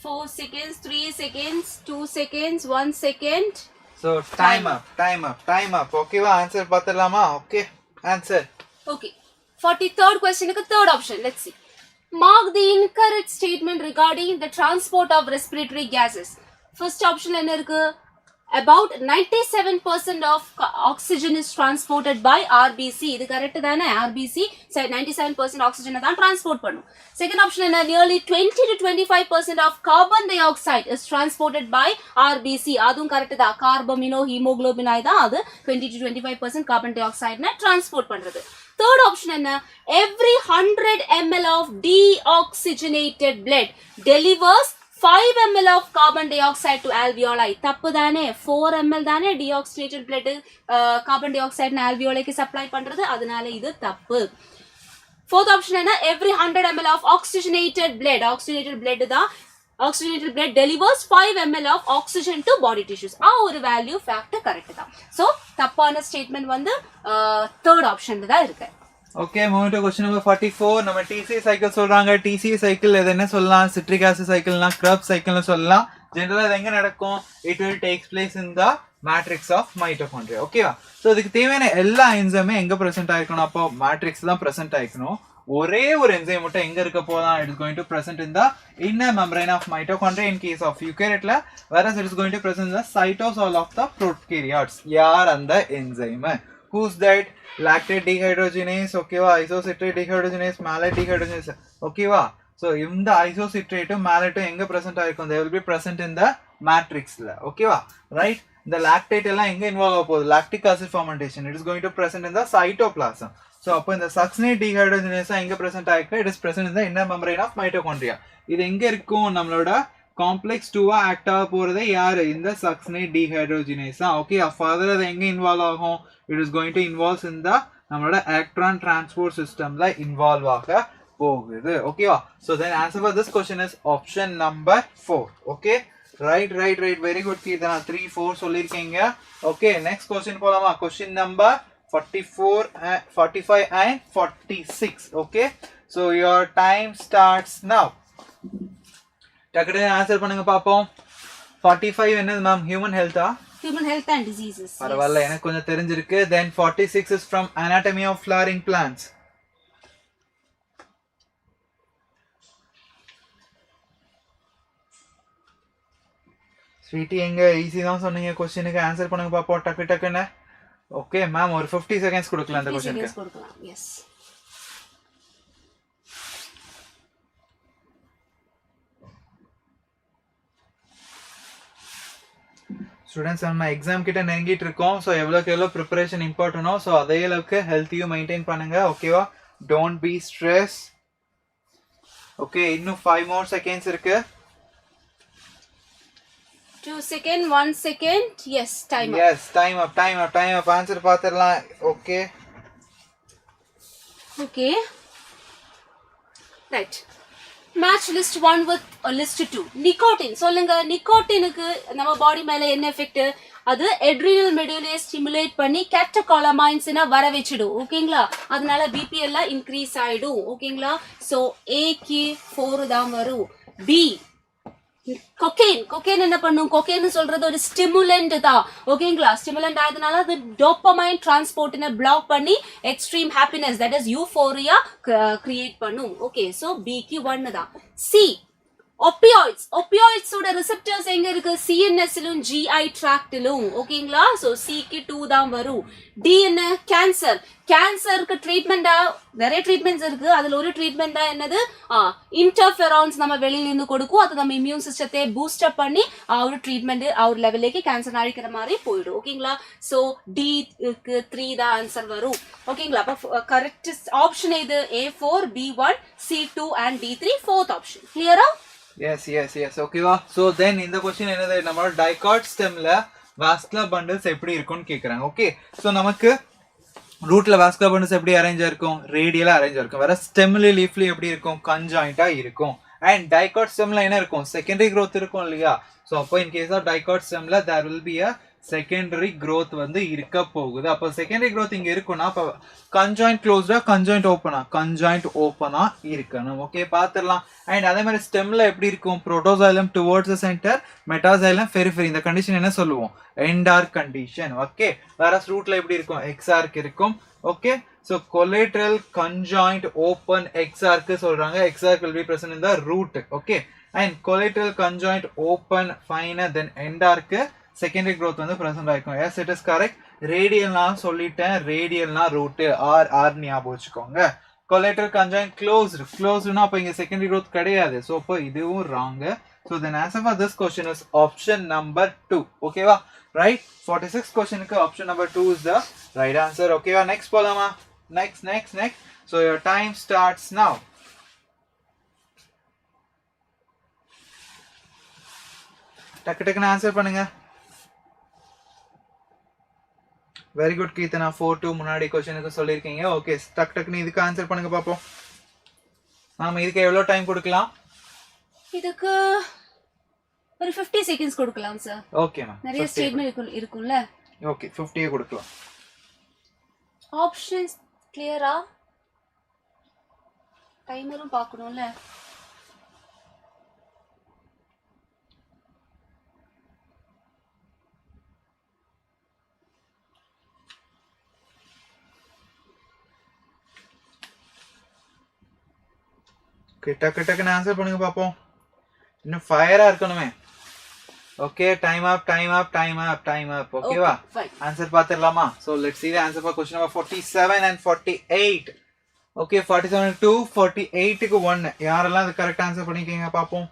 4 seconds, 3 seconds, 2 seconds, 1 second. So time up. ஓகேவா, ஆன்சர் பார்த்தலாமா? Okay, answer. Okay. 43rd question is the third option. Let's see. Mark the incorrect statement regarding the transport of respiratory gases. First option என்ன இருக்கு? About 97% of oxygen is transported by RBC. இது correct தானே? RBC 97% oxygen தான் transport பண்ணும். Second option என்ன? Nearly 20 to 25% of carbon dioxide is transported by RBC. அதுவும் correct தான். கார்பமினோ ஹீமோகுளோபினாய் தான் அது 20 to 25% carbon dioxide ன transport பண்றது. Third option என்ன? Every 100 ml of deoxygenated blood delivers 5 ml of carbon dioxide to alveoli. தப்பு தானே? 4 ml தானே deoxygenated blood carbon dioxide alveoli க்கு supply பண்றது, அதனால இது தப்பு. Fourth option என்ன? Every 100 ml of oxygenated blood தான், oxygenated blood delivers 5 ml of oxygen to body tissues. ஒரு வேல்யூ ஃபேக்ட் கரெக்ட் தான். சோ தப்பான ஸ்டேட்மெண்ட் வந்து third ஆப்ஷன்ல தான் இருக்கு. Okay, move to question number 44. நம்ம TC சைக்கிள் சொல்றாங்க. TC சைக்கிள் எது என்ன சொல்லலாம், சிட்ரிக் ஆசிட் சைக்கிள்னா கிரப் சைக்கிள்னு சொல்லலாம். ஜெனரலா இது எங்க நடக்கும், it will takes place in the matrix of mitochondria. ஓகேவா? சோ இதுக்கு தேவையான எல்லா என்சைமும் எங்க பிரசன்ட் ஆயிருக்கணும், அப்போ மேட்ரிக்ஸ் தான் பிரசன்ட் ஆயிருக்கணும். ஒரே ஒரு என்சைம் மட்டும் எங்க இருக்க போலாம், it is going to present in the inner membrane of mitochondria in case of eukaryoteல, whereas it is going to present in the cytosol of the prokaryotes. யார் அந்த enzyme? who's that? lactate dehydrogenase. ஓகேவா, isocitrate dehydrogenase, malate dehydrogenase. ஓகேவா, so இந்த isocitrate malate எங்க present ஆயிருக்கும், they will be present in the matrixல. ஓகேவா, right? இந்த lactate எல்லாம் எங்க இன்வால்வ் ஆக போகுது, lactic acid fermentation, it is going to present in the cytoplasm. So அப்போ இந்த succinate dehydrogenase எங்க present ஆயிருக்கு, it is present in the inner membrane of mitochondria. இது எங்க இருக்கும், நம்மளோட காம்ப்ளெக்ஸ் 2 ஆக்ட் ஆக போறதே யாரு, இந்த succinate dehydrogenase. ஓகே, further அது எங்க இன்வால்வ் ஆகும், it is going to involve in the நம்மளோட electron transport systemல இன்வால்வ் ஆக போகுது. ஓகேவா? So then answer for this question is option number 4. Okay, right, very good Keerthana. 3 4 சொல்லிருக்கீங்க. Okay, next question போலாமா? question number 44 45 and 46. Okay, so your time starts now. டக்குனு ஆன்சர் பண்ணுங்க பாப்போம். 45 என்னது மேம், ஹியூமன் ஹெல்த்தா? Human health and diseases. பரவாயில்ல, எனக்கு கொஞ்சம் தெரிஞ்சிருக்கு. Then 46 is from anatomy of flowering plants. Sweety எங்க ஈஸி தான் சொன்னீங்க, क्वेश्चनக்கு ஆன்சர் பண்ணுங்க பாப்போம் டக்கு டக்குன்னு. ஓகே மேம், ஒரு 50 செகண்ட்ஸ் கொடுக்கலாம் அந்த क्वेश्चनக்கு. எஸ். ஸ்டூடெண்ட்ஸ், நம்ம எக்ஸாம் கிட்ட நெருங்கிட்டு இருக்கோம். ஸோ எவ்வளோக்கு எவ்வளோ ப்ரிப்பரேஷன் இம்பார்ட்டனோ ஸோ அதே அளவுக்கு ஹெல்த்தையும் மெயின்டைன் பண்ணுங்க. ஓகேவா? Don't be stress. ஓகே, இன்னும் 5 more seconds இருக்கு. 2 seconds, 1 second. Yes, time up. Yes, time up. Answer பார்த்துடலாம். Okay, okay, right. match list 1 with list 2. Nicotine சொல்லுங்க, நிக்கோட்டினுக்கு நம்ம பாடி மேல என்ன எஃபெக்ட்? அது adrenal medullae ஸ்டிமுலேட் பண்ணி catecholamines வர வச்சிடும். ஓகேங்களா? அதனால பிபி எல்லாம் இன்க்ரீஸ் ஆயிடும். ஓகேங்களா? சோ A க்கு 4 தான் வரும். B கொக்கைன் என்ன பண்ணும்? கொக்கைன் சொல்றது ஒரு ஸ்டிமுலண்ட் தான். ஓகேங்களா? ஸ்டிமுலண்ட் ஆயதுனால அது டோபமைன் டிரான்ஸ்போர்ட்னை பிளாக் பண்ணி extreme happiness, that is euphoria create பண்ணும். ஓகே, சோ B க்கு 1 தான். C ஒப்பியாய்ட்ஸோட ரிசெப்டர்ஸ் எங்க இருக்கு? சிஎன்எஸ்லும் ஜிஐ ட்ராக்டிலும். ஓகேங்களா? சோ C க்கு 2 தான் வரும். D என்ன? கேன்சருக்கு ட்ரீட்மெண்டா நிறைய ட்ரீட்மெண்ட்ஸ் இருக்கு. அதுல ஒரு ட்ரீட்மெண்ட் தான் என்னது? இன்டர்ஃபெரான்ஸ் நம்ம வெளியில இருந்து கொடுக்கும். அது நம்ம இம்யூன் சிஸ்டத்தை பூஸ்ட் அப் பண்ணி ஒரு ட்ரீட்மெண்ட் ஒரு லெவலுக்கு கேன்சர் அழிக்கிற மாதிரி போயிடும். ஓகேங்களா? சோ D க்கு 3 தான் ஆன்சர் வரும். ஓகேங்களா? அப்ப கரெக்ட் ஆப்ஷன் இது A4, B1, C2 and D3, fourth option. கிளியரா? எஸ் ஓகேவா? ஸோ தென் இந்த கொஸ்டின் என்னது? நம்மளோட டைகாட் ஸ்டெம்ல வாஸ்குலர் பண்டில்ஸ் எப்படி இருக்கும்னு கேட்குறாங்க. ஓகே, ஸோ நமக்கு ரூட்ல வாஸ்குலர் பண்டில்ஸ் எப்படி அரேஞ்ச் இருக்கும்? ரேடியலா அரேஞ்ச் இருக்கும். வேற ஸ்டெம்ல லீஃப்ல எப்படி இருக்கும்? கன்ஜாயிண்டா இருக்கும். அண்ட் டைகாட் ஸ்டெம்ல என்ன இருக்கும்? செகண்டரி growth இருக்கும் இல்லையா? ஸோ அப்போ இன் கேஸ் ஆஃப் டைகாட் ஸ்டெம்ல there will be a secondary growth வந்து இருக்க போகுது. அப்போ செகண்டரி growth இங்க இருக்குன்னா அப்போ கன்ஜாயிண்ட் க்ளோஸ்டா கன்ஜாயிண்ட் ஓப்பனா? கன்ஜாயிண்ட் ஓப்பனா இருக்கணும். ஓகே, பார்த்துடலாம். அண்ட் அதே மாதிரி ஸ்டெம்ல எப்படி இருக்கும்? Protoxylem towards the centre, metaxylem periphery. இந்த கண்டிஷன் என்ன சொல்லுவோம்? எண்டார்க் கண்டிஷன். ஓகே, வேற ரூட்ல எப்படி இருக்கும்? எக்ஸ்ஆர்க் இருக்கும். Okay, so collateral conjoint open XARC சொல்றாங்க. XARC will be present in the root. Okay, and collateral conjoint open finer than end arc secondary growth வந்து present ஆயிருக்கும். Yes, it is correct. radial நான் சொல்லிட்டேன். radial நான் root r ஞாபகம் வச்சுக்கோங்க. collateral conjoint closed னா அப்ப இங்க secondary growth கிடையாது. so அப்ப இதுவும் wrong. so the answer for this question is option number 2. okay வா? right, 46 question க்கு option number 2 is the right answer. okay வா? next போலாமா? next. So your time starts now. டக்குன்னு ஆன்சர் பண்ணுங்க. வெரி குட் கீர்த்தனா, 4-2 முன்னாடி क्वेश्चनக்கு சொல்லிருக்கீங்க. ஓகே, டக்குன்னு இதுக்கு ஆன்சர் பண்ணுங்க பாப்போம். நாம இதுக்கு எவ்வளவு டைம் கொடுக்கலாம்? இதுக்கு ஒரு 50 செகண்ட்ஸ் கொடுக்கலாம் சார். ஓகே மேம், நிறைய ஸ்டேட்மென்ட் இருக்கும்ல. ஓகே, 50 கொடுக்கலாம். ஆப்ஷன்ஸ் கிளியரா? டைமரும் பார்க்கணும்ல. டக்குன்னு ஆன்சர் பண்ணுங்க பாப்போம். இன்னும் ஃபயரா இருக்கணுமே. Okay, time up. ஓகேவா? ஆன்சர் பாத்துடலாமா? So let's see the answer for question number 47 and 48. ஓகே, 47 க்கு 2, 48 க்கு 1. யாரெல்லாம் இது கரெக்ட் ஆன்சர் பண்ணிருக்கீங்க பாப்போம்.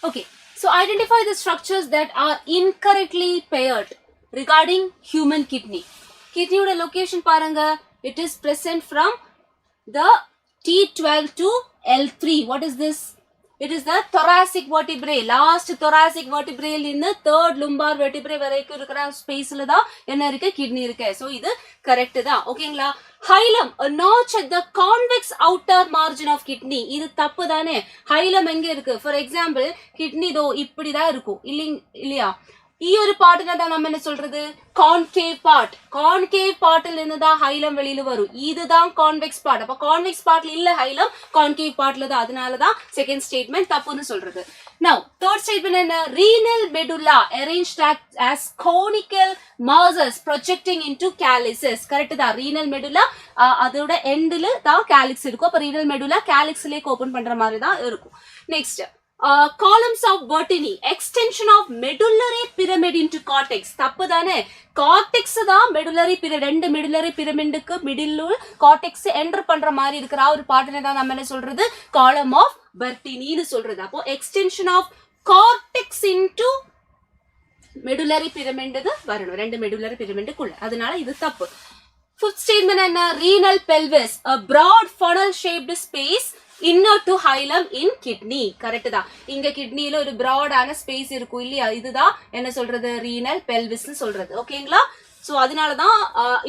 Okay, so identify the structures that are incorrectly paired regarding human kidney. Kidney location பாருங்க. It is present from the T12 to L3. What is this? It is the thoracic vertebrae. Last thoracic vertebrae in the third lumbar vertebrae வரைக்கும் இருக்கிற ஸ்பேஸ்ல தான் என்ன இருக்கு? கிட்னி இருக்கு. சோ இது கரெக்ட் தான். ஓகேங்களா? ஹைலம், a notch at the convex outer margin of kidney. இது தப்பு தானே? ஹைலம் எங்க இருக்கு? ஃபார் எக்ஸாம்பிள் கிட்னி தோ இப்படி தான் இருக்கும் இல்லையா? ஒரு பார்ட்ல தான் நம்ம என்ன சொல்றது? கான்கேவ் பார்ட்ல இருந்து தான் ஹைலம் வெளியில வரும். இதுதான் கான்வெக்ஸ் பார்ட். அப்ப கான்வெக்ஸ் பார்ட்ல இல்ல ஹைலம், கான்கேவ் பார்ட்ல தான். அதனாலதான் செகண்ட் ஸ்டேட்மெண்ட் தப்புன்னு சொல்றது. Now third statement என்ன? renal medulla arranged as conical masses projecting into calyces. Correct தான். renal medulla அதோட எண்ட்ல தான் calyx இருக்கும். அப்ப renal medulla calyxலயே ஓபன் பண்ற மாதிரி தான் இருக்கும். Next columns of vertini, extension of medullary pyramid into cortex. தப்பு தானே? cortex தான் medullary pyramid. ரெண்டு medullary pyramidக்கு மிடில் cortex என்டர் பண்ற மாதிரி இருக்கிற ஒரு பார்ட்ல தான் நம்ம என்ன சொல்றது? column of vertini னு சொல்றது. அப்போ extension of cortex into medullary pyramid வரணும். ரெண்டு medullary pyramidக்குள்ள. அதனால இது தப்பு. Fifth statement என்ன? renal pelvis, a broad funnel shaped space inner to hilum in kidney. Correct தான். இங்க கிட்னில ஒரு பிராடான ஸ்பேஸ் இருக்கும் இல்லையா? இதுதான் என்ன சொல்றது? ரீனல் பெல்விஸ் சொல்றது. ஓகேங்களா? சோ அதனாலதான்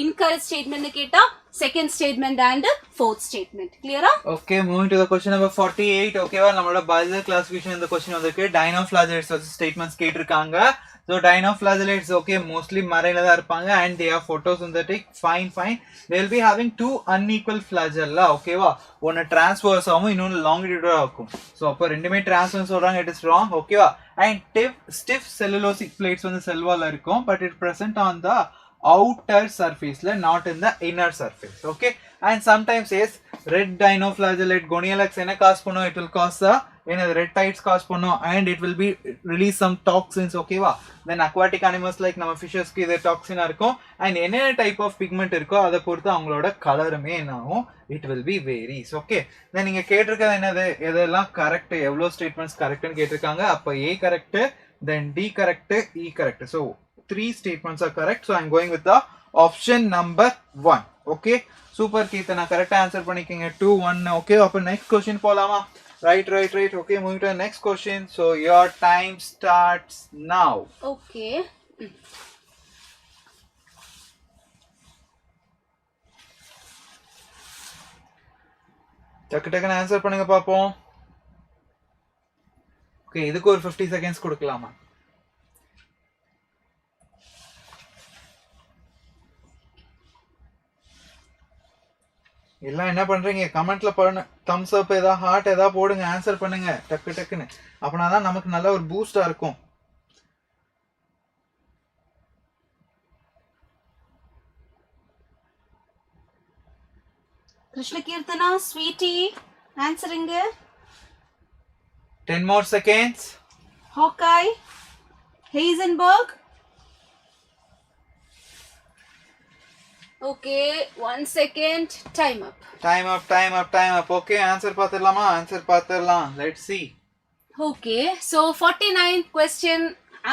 இன்கரெக்ட் ஸ்டேட்மெண்ட் கேட்டா second statement and fourth statement. Clear? Okay, moving to the question number 48. Okay, நம்மளோட biological classification இந்த question வந்திருக்கு. Dinoflagellates versus statements கேட்டிருக்காங்க. So dinoflagellates, okay, mostly மரையில தான் இருப்பாங்க and they are photosynthetic. Fine. They will be having two unequal flagella. Okay வா, ஒன்னு transverse ஆகும், இன்னொன்னு longitudinal ஆகும். So அப்போ ரெண்டுமே transverse சொல்றாங்க, it is wrong. Okay வா, and stiff cellulosic plates வந்து cell wall இருக்கும், but it present on the outer surface, not in the inner surface. Okay, and sometimes yes, red dinoflagellate gonialax என்ன cause பண்ணும், it will cause the red tides cause பண்ணும் and it will be release some toxins. Okay வா, then aquatic animals like நம்ம fishes க்கு இது toxin இருக்கும் and என்ன type of pigment இருக்கோ அதை பொறுத்து அவங்களோட கலருமே என்ன ஆகும், it will be varies. Okay, then நீங்க கேட்டிருக்கிறது என்னது, எதெல்லாம் கரெக்ட், எவ்வளவு ஸ்டேட்மெண்ட்ஸ் கரெக்ட்னு கேட்டிருக்காங்க. அப்ப A correct, then D correct, E correct. So 3 statements are correct. So I'm going with the option number 1. Okay, super Keetana, correct answer panikkinga 2-1. Okay, appo next question polama. Right. Okay, moving to the next question. So your time starts now. Okay. டக்கு ஆன்சர் பண்ணுங்க பாப்போம். ஓகே, இதுக்கு ஒரு 50 செகண்ட்ஸ் கொடுக்கலாமா? எல்லாம் என்ன பண்றீங்க, கமெண்ட்ல போடுங்க, தம்ஸ் அப் ஏதா ஹார்ட் ஏதா போடுங்க, ஆன்சர் பண்ணுங்க டக்குன்னு. அப்பனாதான் நமக்கு நல்ல ஒரு பூஸ்டா இருக்கும். Krishnakirtana, sweetie, answering. 10 more seconds. Hawkeye, Heisenberg. Okay, 1 second. Time up. Okay, answer பாத்திரலாம். Let's see. Okay, so 49th question,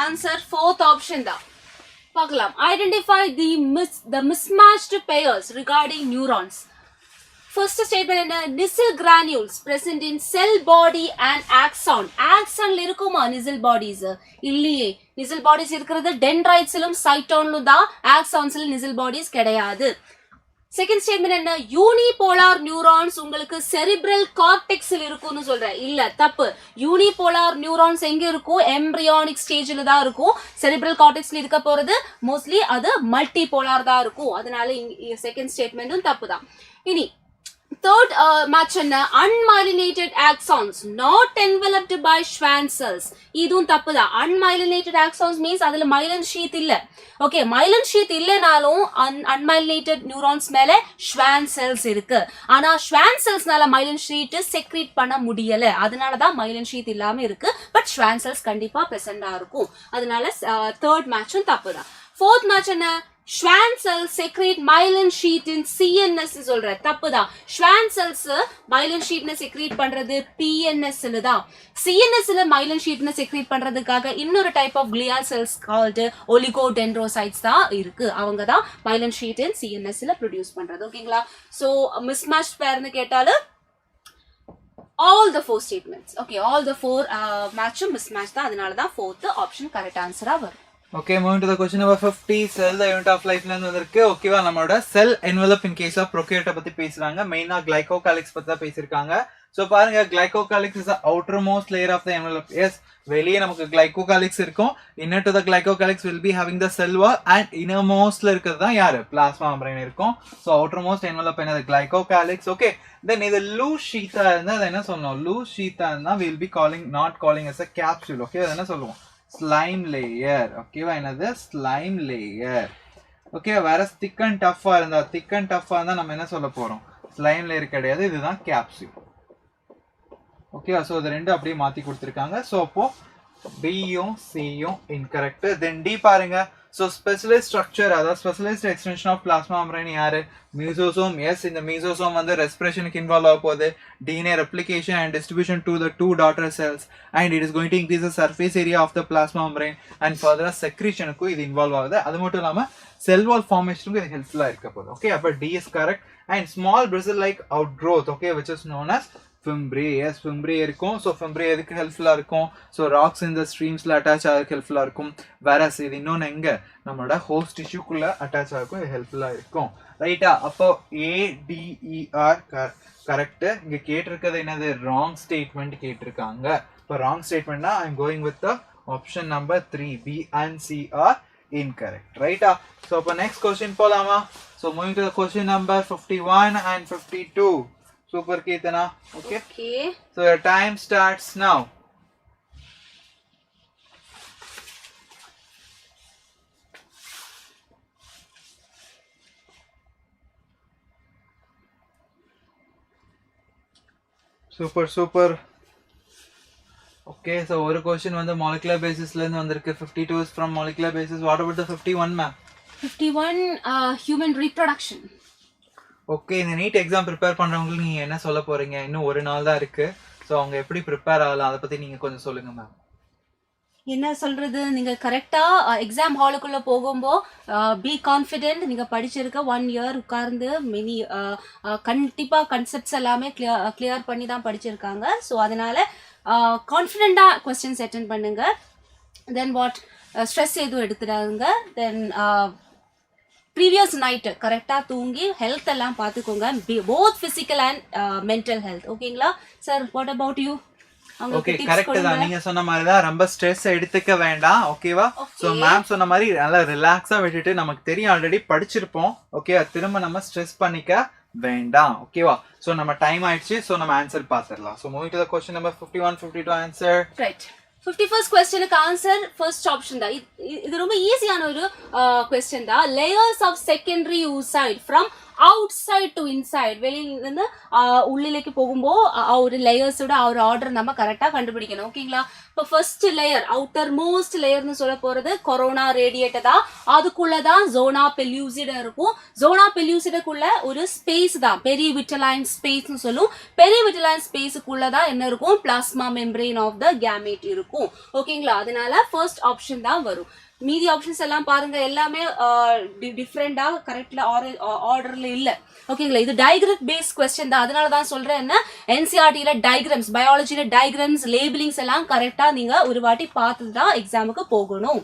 answer 4th option da. Paklam, identify the mismatched pairs regarding neurons. First statement என்ன, nissel granules present in cell body and axon. Axon ல இருக்குமா nissel bodies? இல்லையே. nissel bodies இருக்கிறது dendrites-லும் cytone-லும் தான், axons-ல nissel bodies கிடையாது. செகண்ட் ஸ்டேட்மெண்ட் என்ன, யூனிபோலார் நியூரான்ஸ் உங்களுக்கு செரிப்ரல் கார்டெக்ஸ்ல இருக்கும்னு சொல்றேன். இல்ல, தப்பு. யூனிபோலார் நியூரான்ஸ் எங்க இருக்கும், எம்ப்ரியானிக் ஸ்டேஜ்ல தான் இருக்கும். செரிப்ரல் கார்டெக்ஸ்ல இருக்க போறது மோஸ்ட்லி அது மல்டிபோலார் தான் இருக்கும். அதனால செகண்ட் ஸ்டேட்மெண்ட்டும் தப்பு தான். இனி third match என்ன, unmyelinated axons not enveloped by Schwann cells. இதுவும் தப்பு தான். unmyelinated axons means அதுல myelin sheath இல்ல. ஓகே, myelin sheath இல்லனாலும் unmyelinated neurons மேல Schwann cells இருக்கு. ஆனா Schwann cellsனால myelin sheath secrete பண்ண முடியல, அதனால தான் myelin sheath இல்லாம இருக்கு. பட் Schwann cells கண்டிப்பா பிரசன்டா இருக்கும். அதனால third matchம் தப்பு தான். fourth match என்ன, Schwann cells secrete myelin sheath in CNS சொல்ற, தப்புதான். Schwann cells myelin sheath secrete பண்றது PNS ல தான். CNS ல myelin sheath secrete பண்றதுக்காக இன்னொரு type of glial cells called oligodendrocytes தான் இருக்கு. அவங்க தான் myelin sheath in CNS ல produce பண்றது. ஓகேங்களா? So mismatched pairனு கேட்டால all the 4 statements. Okay, all the 4 matchum mismatch தான். அதனால தான் fourth option correct answer வரும். Okay, moving to the question number 50. Cell the unit of life ல இருந்து வந்திருக்கு. ஓகேவா, நம்மளோட செல் envelope in case of prokaryote பத்தி பேசுறாங்க. மெயினா glycocalyx பத்தி தான் பேசிருக்காங்க. சோ பாருங்க, glycocalyx is the outermost layer of the envelope. Yes, வெளியே நமக்கு glycocalyx இருக்கும். Inner to the glycocalyx will be having the cell wall and innermost ல இருக்கிறது தான் யாரு, plasma membrane இருக்கும். So outermost envelope என்னது, glycocalyx. Okay, then இது loose sheath இருந்தா அது என்ன சொல்லணும், loose sheath இருந்தா we will be not calling as a capsule. Okay, அது என்ன சொல்லுவோம், slime layer. ஓகேவா, என்னது, slime layer. ஓகே, வேற thick and tough இருந்தா நம்ம என்ன சொல்ல போறோம், slime layer கிடையாது, இதுதான் capsule. ஓகே, சோ இது ரெண்டு அப்படியே மாத்தி கொடுத்திருக்காங்க. சோ அப்போ B-யும் C-யும் incorrect. then D பாருங்க. So specialized structure, அதாவது specialized extension of plasma membrane யாரு, mesosome. Yes, இந்த mesosome வந்து respiration-க்கு involve ஆக போகுது, DNA replication and distribution to the 2 daughter cells, and it is going to increase the surface area of the plasma membrane and further secretion-க்கு இது involve ஆகுது. அது மட்டும் இல்லாம cell wall formation-க்கு இது helpful-ஆ இருக்க போகுது. Okay, அப்ப D is correct. And small bristle like outgrowth, okay, which is known as fimbriae. Yes, fimbriae இருக்கும். So fimbriae எதுக்கு ஹெல்ப்ஃபுல்லா இருக்கும்? So rocks in the streamsல அட்டாச் ஆகிறதுக்கு ஹெல்ப்ஃபுல்லா இருக்கும். whereas இது இன்னொன்னு எங்க நம்மளோட ஹோஸ்ட் டிஷ்யூக்குள்ள அட்டாச் ஆகிறதுக்கு இது ஹெல்ப்ஃபுல்லா இருக்கும். ரைட்டா? அப்போ ADER கரெக்ட். இங்க கேட்டிருக்கிறது என்னது? ராங் ஸ்டேட்மெண்ட் கேட்டிருக்காங்க. இப்போ ராங் ஸ்டேட்மெண்ட்னா I am going with the option number 3. B and C are incorrect. Right? So for next question polama. So moving to the question number 51 and 52. Super Keetana. Okay. Okay. So your time starts now. Super. Okay, so one question on the molecular basis la irundhu vandirukku. 52 is from molecular basis. What about the 51, ma'am? 51 human reproduction. Okay, இந்த நீட் எக்ஸாம் ப்ரிப்பேர் பண்றவங்களுக்கு நீங்க என்ன சொல்ல போறீங்க? இன்னும் ஒரு நாள் தான் இருக்கு. சோ அவங்க எப்படி ப்ரிப்பேர் ஆகலாம் அத பத்தி நீங்க கொஞ்சம் சொல்லுங்க மேம். என்ன சொல்றது, நீங்க கரெக்டா எக்ஸாம் ஹாலுக்குள்ள போகும்போ பி கான்ஃபிடென்ட். நீங்க படிச்சிருக்க 1 இயர் உட்கார்ந்து மினி கண்டிப்பா கன்செப்ட்ஸ் எல்லாமே கிளியர் பண்ணி தான் படிச்சிருக்காங்க. ஸோ அதனால கான்ஃபிடென்ட்டா கொஸ்டின்ஸ் அட்டென்ட் பண்ணுங்க. தென் வாட் ஸ்ட்ரெஸ் எதுவும் எடுத்துடாதுங்க. தென் ப்ரீவியஸ் நைட்டு கரெக்டாக தூங்கி ஹெல்த் எல்லாம் பார்த்துக்கோங்க. Both physical and mental health. ஓகேங்களா sir? What about you? Okay, correct தான். நீங்க சொன்ன மாதிரி தான், ரொம்ப ஸ்ட்ரெஸ் எடுத்துக்க வேண்டாம். ஓகேவா? சோ மேம் சொன்ன மாதிரி நல்லா ரிலாக்ஸா விட்டுட்டு, நமக்கு தெரியும் ஆல்ரெடி படிச்சிருப்போம். ஓகே, திரும்ப நம்ம ஸ்ட்ரெஸ் பண்ணிக்க வேண்டாம். ஓகேவா? சோ நம்ம டைம் ஆயிடுச்சு. சோ நம்ம ஆன்சர் பாத்துறலாம். So moving to the question number 51 52 answer. Right. 51st क्वेश्चनக்கு ஆன்சர் ஃபர்ஸ்ட் ஆப்ஷன் தான். இது ரொம்ப ஈஸியான ஒரு क्वेश्चन தான். Layers of secondary oocyte from outside to inside, வெளியில இருந்து உள்ளிலேக்கு போகும்போ ஒரு லேயர்ஸோட ஒரு ஆர்டர் நம்ம கரெக்டா கண்டுபிடிக்கணும். ஓகேங்களா? இப்போ ஃபர்ஸ்ட் லேயர், அவுட்டர் மோஸ்ட் லேயர்னு சொல்ல போறது கொரோனா ரேடியேட்டர் தான். அதுக்குள்ளதான் ஜோனா பெல்யூசிடா இருக்கும். ஜோனா பெல்யூசிடக்குள்ள ஒரு ஸ்பேஸ் தான் பெரிவிட்டலைன் ஸ்பேஸ்னு சொல்லும். பெரிவிட்டலைன் ஸ்பேஸுக்குள்ளதான் என்ன இருக்கும்? Plasma membrane of the gamete இருக்கும். ஓகேங்களா? அதனால ஃபர்ஸ்ட் ஆப்ஷன் தான் வரும். மீதி ஆப்ஷன்ஸ் எல்லாம் பாருங்க, எல்லாமே டிஃப்ரெண்டா கரெக்ட்ல ஆர்டர்ல இல்ல. ஓகேங்களா? இது டயக்ராம் பேஸ்ட் क्वेश्चन தான். அதனால தான் சொல்றேன், என்ன என்சிஆர்டில டயக்ராம்ஸ், பயாலஜில டயக்ராம்ஸ், லேபிளிங்ஸ் எல்லாம் கரெக்டா நீங்க ஒரு வாட்டி பார்த்து தான் எக்ஸாமுக்கு போகணும்.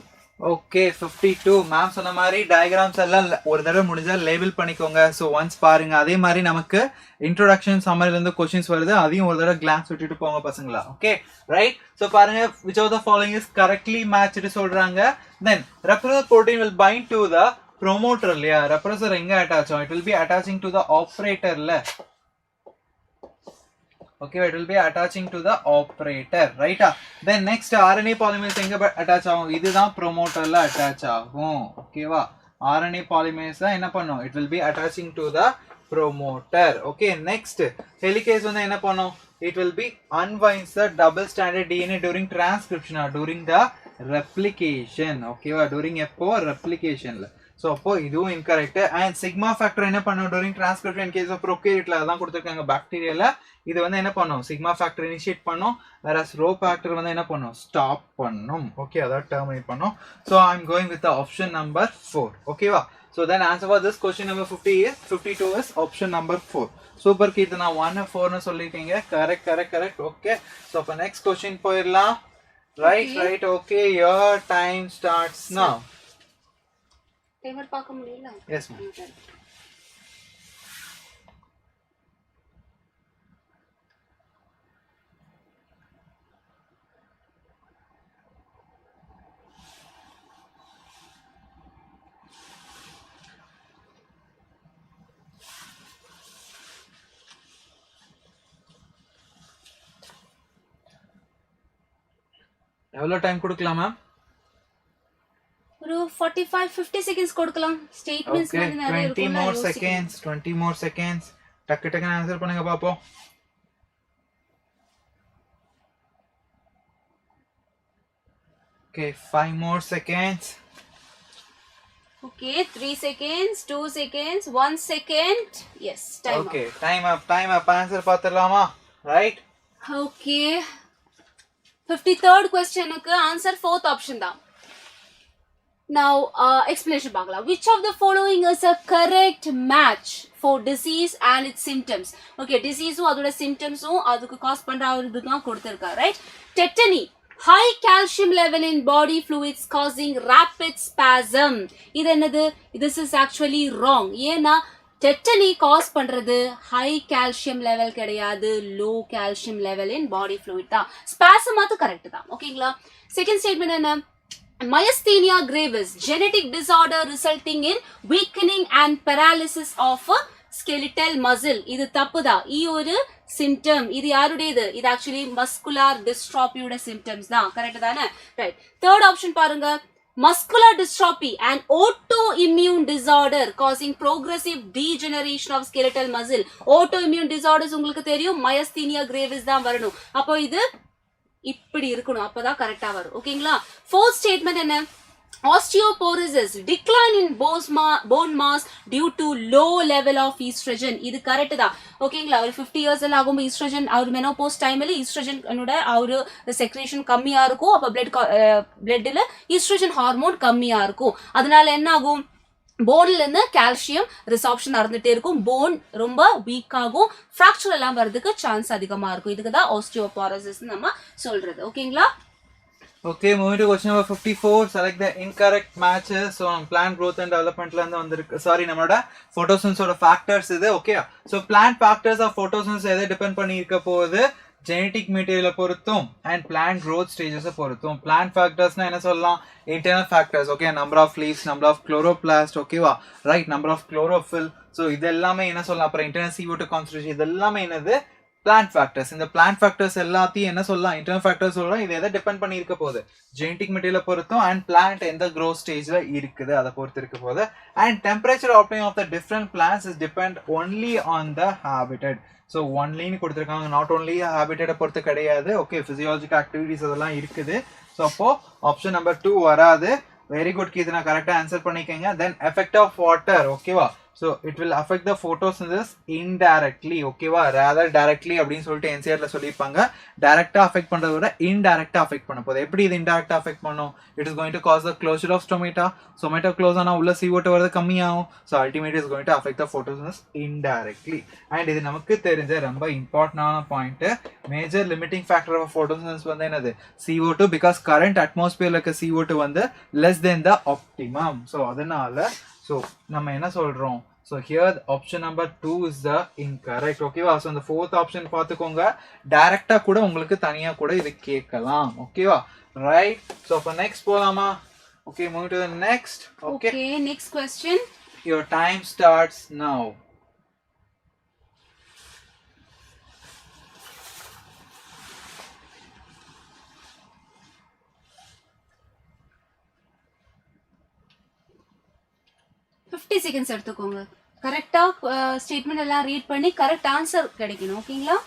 ஓகே, 52 மேம் சொன்ன மாதிரி டயக்ராம்ஸ் எல்லாம் ஒரு தடவை முடிஞ்சா லேபிள் பண்ணிக்கோங்க. ஸோ ஒன்ஸ் பாருங்க. அதே மாதிரி நமக்கு இன்ட்ரோடக்ஷன் சம்மரில இருந்து क्वेश्चंस வருது, அதையும் ஒரு தடவை கிளான்ஸ் விட்டுட்டு போங்க பசங்களா. Okay, right. ஸோ பாருங்க, which of the following is correctly matched சொல்றாங்க. Then repressor protein will bind to the promoter இல்லையா? repressor எங்க அட்டாச் ஆகும்? It will be attaching to the operator ல. Okay, it will be attaching to the operator, right? Then next RNA polymerase எங்க attach ஆகும்? இதுதான் promoterல attach ஆகும். ஓகேவா? RNA polymerase தான் என்ன பண்ணும்? It will be attaching to the promoter. Okay, next helicase வந்து என்ன பண்ணும்? It will be unwinds the double stranded DNA during transcription or during the replication. ஓகேவா? during எப்போ? replicationல. So அப்போ இதுவும் incorrect. And sigma factor என்ன பண்ணும்? during transcription in case of prokaryoteல அதான் கொடுத்திருக்காங்க. பாக்டீரியால இது வந்து என்ன பண்ணும்? sigma factor initiate பண்ணும். whereas rho factor வந்து என்ன பண்ணும்? stop பண்ணும். Okay, அதான் terminate பண்ணும். So I'm going with the option number 4. ஓகேவா? So then answer for this question number 52 is option number 4. Super Keetana 1 and 4 னு சொல்லிருக்கீங்க. correct. Okay, so for next question போயிரலாம். Right. Okay, your time starts now. Timer பார்க்க முடியல? Yes ma'am. எவ்வளவு டைம் கொடுக்கலாம் மேம்? ஒரு 45-50 செகண்ட்ஸ் கொடுக்கலாம். ஸ்டேட்மென்ட்ஸ் வந்து நிறைய இருக்கும். 20 more seconds. டக்கு ஆன்சர் பண்ணுங்க பாப்போம். Okay, 5 more seconds. Okay, 3 seconds, 2 seconds, 1 second. Yes, time up. Okay, time up. Answer பாத்துறலாமா? Right? Okay. 53rd questionக்கு ஆன்சர் 4th ஆப்ஷன் தான். Now explanation பார்க்கலாம். Which of the following is a correct match for disease and its symptoms? Okay, disease அதோட symptoms அதுக்கு cause பண்றது தான் கொடுத்திருக்காரு, right? Tetany, high calcium level in body fluids causing rapid spasm. இது என்னது? This is actually wrong. ஏனா tetany cause பண்றது high calcium level கிடையாது, low calcium level in body fluid தான். Spasm அது correct தான். ஓகேங்களா? Second statement என்ன? Myasthenia gravis, genetic disorder resulting in weakening and paralysis of a skeletal muscle. இது தப்புதா. ஒரு symptom. இது யாருடையது? இது actually muscular dystrophy உடைய symptoms தான். கரெக்ட் தானே? Right. Third option பாருங்க. Muscular dystrophy, an autoimmune disorder causing progressive degeneration of skeletal muscle. Autoimmune disorders உங்களுக்கு தெரியும், myasthenia gravis தான் வரணும். அப்போ இது இப்படி இருக்கணும், அப்பதான் கரெக்டா வரும். ஓகேங்களா? Fourth statement என்ன? Osteoporosis, decline in bone mass due to low level of estrogen. இது கரெக்ட் தான். ஓகேங்களா? ஒரு 50 years எல்லாம் ஆகும் ஈஸ்ட்ரோஜன், அவர் மெனோபோஸ் டைம்ல ஈஸ்ட்ரோஜனோட அவரு செக்ரேஷன் கம்மியா இருக்கும். அப்ப பிளட்ல ஈஸ்ட்ரோஜன் ஹார்மோன் கம்மியா இருக்கும். அதனால என்ன ஆகும்? போன்ல இருந்து கால்சியம் ரிசார்ப்ஷன் நடந்துட்டே இருக்கும், போன் ரொம்ப வீக் ஆகும், ஃப்ராக்சர் எல்லாம் வரதுக்கு சான்ஸ் அதிகமா இருக்கும். இதுக்கு தான் osteoporosis நம்ம சொல்றது. ஓகேங்களா? Okay, moving to question number 54. Select the incorrect matches. So plant growth and development la irundhu vandirukku. Sorry, namoda photosynthesis oda factors idu. Okay, so plant factors of photosynthesis edha depend panni irukka pogudu, genetic material பொறுத்தும் and plant growth stages பொறுத்தும். plant factors na enna sollalam? Internal factors. Okay, number of leaves, number of chloroplast, okay va, right, number of chlorophyll. So idellame enna sollalam? Apra internal CO2 concentration, idellame enadhu plant factors. இந்த plant factors எல்லாத்தையும் என்ன சொல்லலாம்? internal factors சொல்லலாம். இது எதை டிபெண்ட் பண்ணி இருக்க போகுது? genetic material பொறுத்தும் and plant எந்த growth stageல இருக்குது அதை பொறுத்து இருக்க போகுது. and temperature optimum of the different plants is depend only on the habitat. so only னு கொடுத்திருக்காங்க, not only habitat பொறுத்து கிடையாது. okay, physiological activities அதெல்லாம் இருக்குது. so அப்போ option number 2 வராது. very good, கீதனா கரெக்டா ஆன்சர் பண்ணிக்கங்க. then effect of water, ஓகேவா? so it will affect the photosynthesis indirectly, okay va, rather directly அப்படினு சொல்லிட்டு NCERT ல சொல்லிருப்பாங்க. டைரக்ட்டா அஃபெக்ட் பண்றத விட இன்டைரக்ட்டா அஃபெக்ட் பண்ண போகுது. எப்படி இது இன்டைரக்ட்டா அஃபெக்ட் பண்ணும்? it is going to cause the closure of stomata close ஆனா உள்ள CO2 வரது கம்மியாகும். so ultimately it is going to affect the photosynthesis indirectly. and இது நமக்கு தெரிஞ்ச ரொம்ப இம்பார்ட்டன்டான point. Major limiting factor of photosynthesis வந்து என்னது? CO2, because current atmosphere இருக்க CO2 வந்து less than the optimum. so அதனால so நம்ம என்ன சொல்றோம்? so here option number 2 is the incorrect. okay va, so the fourth option பாத்துக்கோங்க. டைரக்ட்டா கூட உங்களுக்கு தனியா கூட இது கேட்கலாம். okay va, right? so for next போலாமா? okay, move to the next. okay, next question. your time starts now. seconds எடுத்துக்கோங்க. கரெக்டா ஸ்டேட்மெண்ட் எல்லாம் ரீட் பண்ணி கரெக்ட் ஆன்சர் கிடைக்கணும். ஓகேங்களா?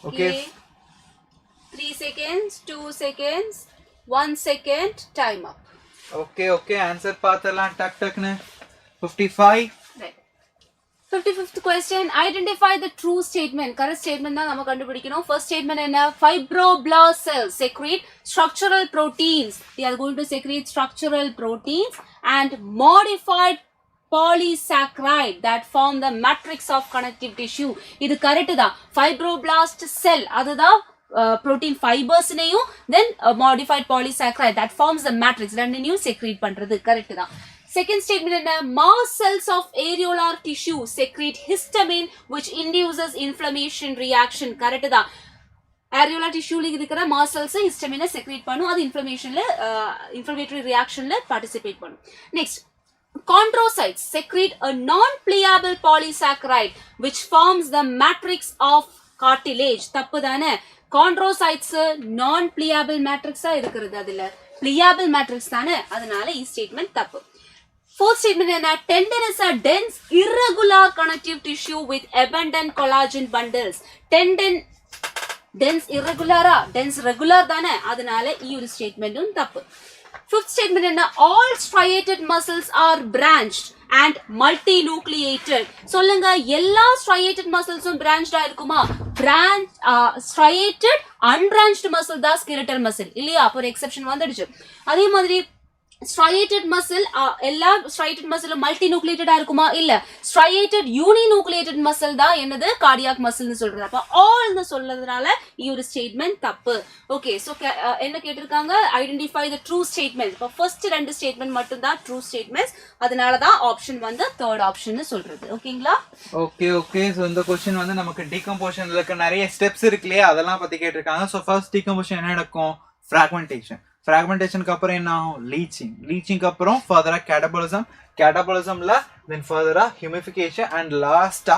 Okay. 3 seconds, 2 seconds, 1 second, time up. okay, answer paathalam tak ne. 55. Right. 55th question, identify the true statement. Correct statement தான் நம்ம கண்டுபிடிக்கணும். First statement என்ன? Fibroblast cells secrete structural proteins. They are going to secrete structural proteins and modified polysaccharide that form the matrix of connective tissue. இது கரெக்ட் தான். Fibroblast cell அதுதான் protein fibers நையும் then modified polysaccharide that forms the matrix ரெண்டையும் secrete பண்றது கரெக்ட் தான். Second statement என்ன? Mast cells of areolar tissue secrete histamine which induces inflammation reaction. Correct தான். areolar tissue ல இருக்கிற mast cells histamine secrete பண்ணும், அது inflammationல inflammatory reactionல participate பண்ணும். Next, chondrocytes secrete a non-pliable polysaccharide which forms the matrix of cartilage. தப்பு தானே? chondrocytes non-pliable matrix இருக்கிறது, அதுல pliable matrix தானே, அதனால இந்த ஸ்டேட்மெண்ட் தப்பு. Fourth statement என்ன? Tendon is a dense, irregular connective tissue with abundant collagen bundles. Tendon dense irregular dense regular தானே, அதனால ஒரு ஸ்டேட்மெண்ட்டும் தப்பு. Fifth statement என்ன? All striated muscles are branched and multinucleated. சொல்லுங்க, எல்லா striated musclesum branched இருக்குமா? Striated unbranched muscle தான் skeletal muscle இல்லையா? அப்போ ஒரு எக்ஸெப்ஷன் வந்துடுச்சு. அதே மாதிரி striated muscle எல்லா striated muscle multinucleated இருக்குமா? இல்ல. striated uninucleated muscle தான் என்னது? cardiac muscle னு சொல்றது. அப்ப all னு சொல்றதுனால ஒரு ஸ்டேட்மெண்ட் தப்பு. ஓகே, சோ என்ன கேட்டிருக்காங்க? ஐடென்டிஃபை தி ட்ரூ ஸ்டேட்மெண்ட். இப்ப ஃபர்ஸ்ட் ரெண்டு ஸ்டேட்மெண்ட் மட்டும் தான் ட்ரூ ஸ்டேட்மெண்ட்ஸ், அதனால தான் ஆப்ஷன் வந்து தேர்ட் ஆப்ஷன் சொல்றது. ஓகேங்களா? ஓகே சோ இந்த क्वेश्चन வந்து நமக்கு டீகம்போசிஷன்ல இருக்க நிறைய ஸ்டெப்ஸ் இருக்குலையே, அதெல்லாம் பத்தி கேட்டிருக்காங்க. சோ ஃபர்ஸ்ட் டீகம்போசிஷன் என்ன நடக்கும்? fragmentation. fragmentationக்கு அப்புறம் என்ன ஆகும்? லீச்சிங்க்கு அப்புறம் ஃபர்தரா catabolismல then further humidification and last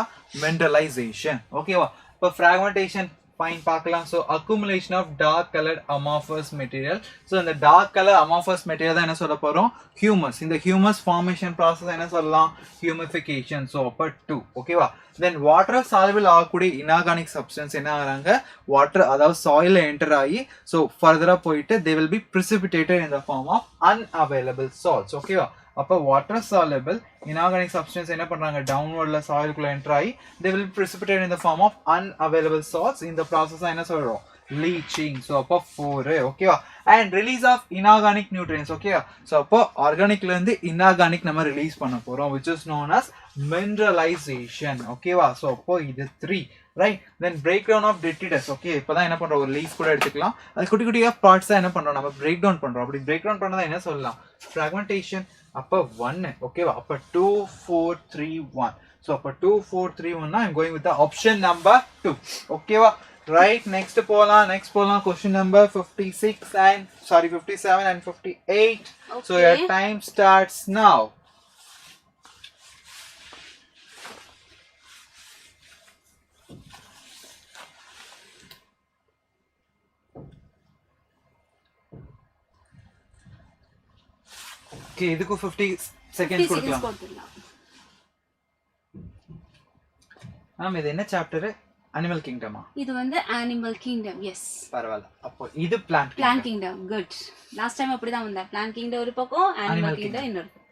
mineralization. ஓகேவா? இப்போ fragmentation fine பார்க்கலாம். so accumulation of dark colored amorphous material. so இந்த dark color amorphous material தான் என்ன சொல்ல போறோம்? humus. இந்த humus formation process என்ன சொல்லலாம்? humidification. so அப்ப 2. ஓகேவா? then water soluble ஆகக்கூடிய inorganic substance என்ன ஆகுறாங்க? water அதாவது soil enter ஆகி so further போயிட்டு they will be precipitated in the form of unavailable salts. ஓகேவா? அப்ப water soluble inorganic substance என்ன பண்றாங்க? downwardல soil குள்ள enter ஆகி they will precipitate in the form of unavailable salts. இந்த process என்ன சொல்றோம்? leaching. so அப்ப 4. ஓகேவா? and release of inorganic nutrients. ஓகேவா? so அப்ப organicல இருந்து inorganic நம்ம ரிலீஸ் பண்ண போறோம், which is known as mineralization. ஓகேவா? so அப்போ இது 3. right, then breakdown of detritus. okay, இப்போதான் என்ன பண்றோம்? ஒரு லீஃப் கூட எடுத்துக்கலாம், அது குட்டி குட்டியா பார்ட்ஸா என்ன பண்றோம்? நம்ம பிரேக் டவுன் பண்றோம். அப்படி பிரேக் டவுன் பண்ணதா என்ன சொல்லலாம்? fragmentation. அப்ப 1. ஓகேவா? அப்ப 2 4 3 1. so அப்ப 2 4 3 1 னா I'm going with the option number 2. ஓகேவா? right, next போலாம் question number 57 and 58. okay. so your time starts now. okay, இதுக்கு 50 seconds கொடுக்கலாம். இது என்ன சாப்டர்? அனிமல் கிங்டமா? இது வந்து அனிமல் கிங்டம். எஸ், பரவாயில்ல. அப்போ இது plant kingdom. Good. Last time அப்படிதான் வந்தா. பிளான்ட் கிங்டம் ஒரு பக்கம், அனிமல் கிங்டம் இன்னொரு பக்கம்.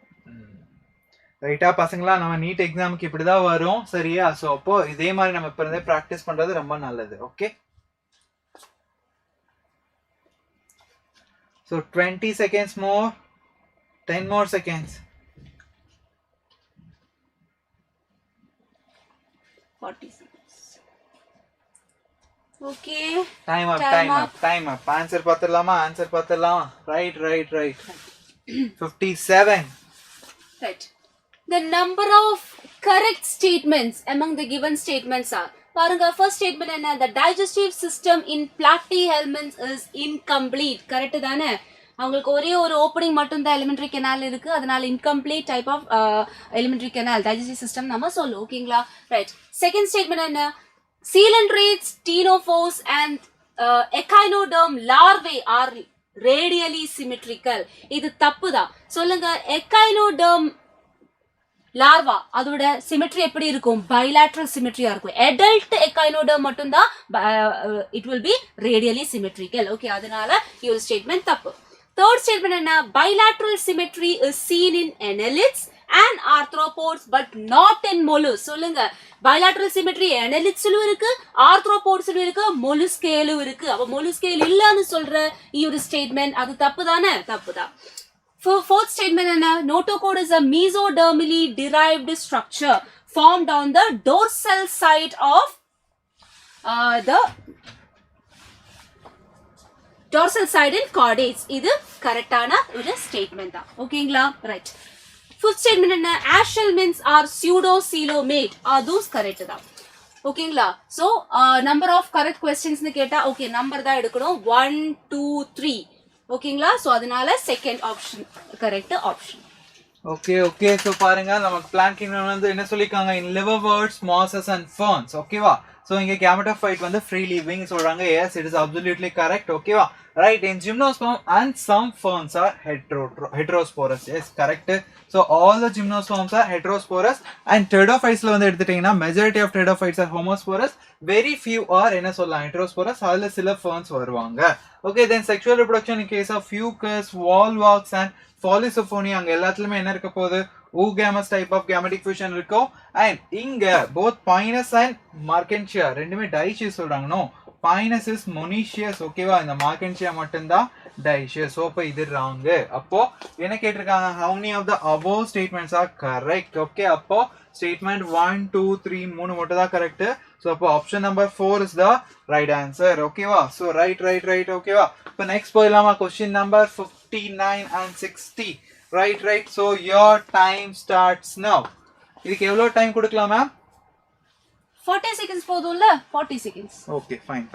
ரைட்டா பசங்களா? நம்ம நீட் எக்ஸாமுக்கு இப்படிதான் வரும், சரியா? சோ அப்போ இதே மாதிரி நம்ம இப்ப இருந்தே பிராக்டிஸ் பண்றது ரொம்ப நல்லது. Okay, so 20 seconds more, 10 more seconds. 40 seconds. okay, time up. answer பார்த்தறலாமா? right 57. right, the number of correct statements among the given statements are, பாருங்க, first statement என்ன? the digestive system in platyhelminths is incomplete. Correct தானே? அவங்களுக்கு ஒரே ஒரு ஓப்பனிங் மட்டும் தான் எலிமெண்டரி கெனால் இருக்கு, அதனால incomplete type of alimentary canal digestive system நம்ம சொல்லுவோம். ஓகேங்களா? ரைட். செகண்ட் ஸ்டேட்மெண்ட் என்ன? coelentrates, ctenophores and echinoderm larvae are radially symmetrical. இது தப்புதான். சொல்லுங்க, echinoderm லார்வா அதோட சிமெட்ரி எப்படி இருக்கும்? பைலாட்ரல் சிமெட்ரியா இருக்கும். adult echinoderm மட்டும் தான் it will be radially symmetrical. Okay, அதனால ஒரு ஸ்டேட்மெண்ட் தப்பு. தேர்ட் ஸ்டேட்மெண்ட் என்ன? bilateral symmetry is seen in annelids and arthropods but not in mollusks. சொல்லுங்க, bilateral symmetry annelidsலயும் இருக்கு, arthropodsலயும் இருக்கு, molluscaலும் இருக்கு. அப்ப molluscale இல்லன்னு சொல்ற ஒரு ஸ்டேட்மெண்ட் அது தப்பு தானே? தப்புதான். Fourth statement என்ன? notochord is a mesodermally derived structure formed on the dorsal side of the dorsal side in chordates. இது கரெக்டான ஒரு ஸ்டேட்மெண்ட் தான். ஓகேங்களா? ரைட். Fifth statement என்ன? Ashelminths are pseudocoelomate. அதுவும் கரெக்ட் தான். ஓகேங்களா? ஸோ நம்பர் ஆஃப் கரெக்ட் கொஸ்டின்ஸ்னு கேட்டா ஓகே நம்பர் தான் எடுக்கணும். 1 2 3. ஓகேங்களா? ஸோ அதனால second option correct option. Okay so பாருங்க, நமக்கு பிளான்ட் கிங்டம் வந்து என்ன சொல்லிருக்காங்க? இன் liverworts, mosses and ferns. ஓகேவா? So inga gametophyte வந்து free living சொல்றாங்க. Yes, it is absolutely correct. Okay வா? Right, in gymnosperm and some ferns are heterosporous. Yes, correct. So all the gymnosperms are heterosporous and pteridophytes ல வந்து எடுத்துட்டீங்கன்னா majority of pteridophytes are homosporous. Very few are என்ன சொல்லலாம் heterosporous. அதுல சில ferns வருவாங்க. Okay, then sexual reproduction in case of fucus, volvox and polysyphony அங்க எல்லாத்துலயுமே என்ன இருக்க போகுது oogamous type of gametic fusion இருக்கும். And இங்க both Pinus and Markentia ரெண்டுமே dioecious சொல்றாங்க. No, Pinus is monoecious. ஓகேவா, இந்த Markentia மட்டும்தான் dioecious. So அப்ப இது wrong. அப்போ என்ன கேட்டிருக்காங்க, how many of the above statements are correct? Okay, அப்போ statement 1 2 3 மூணு மட்டும் தான் correct. So அப்போ option number 4 is the right answer. ஓகேவா, so right. ஓகேவா, இப்போ next போயிடலாமா, question number 59 and 60. Right. So your time starts now. இதுக்கு எவ்வளவு டைம் கொடுக்கலாம் மேம்? 40 seconds போதும்ல? 40 seconds. Okay, fine.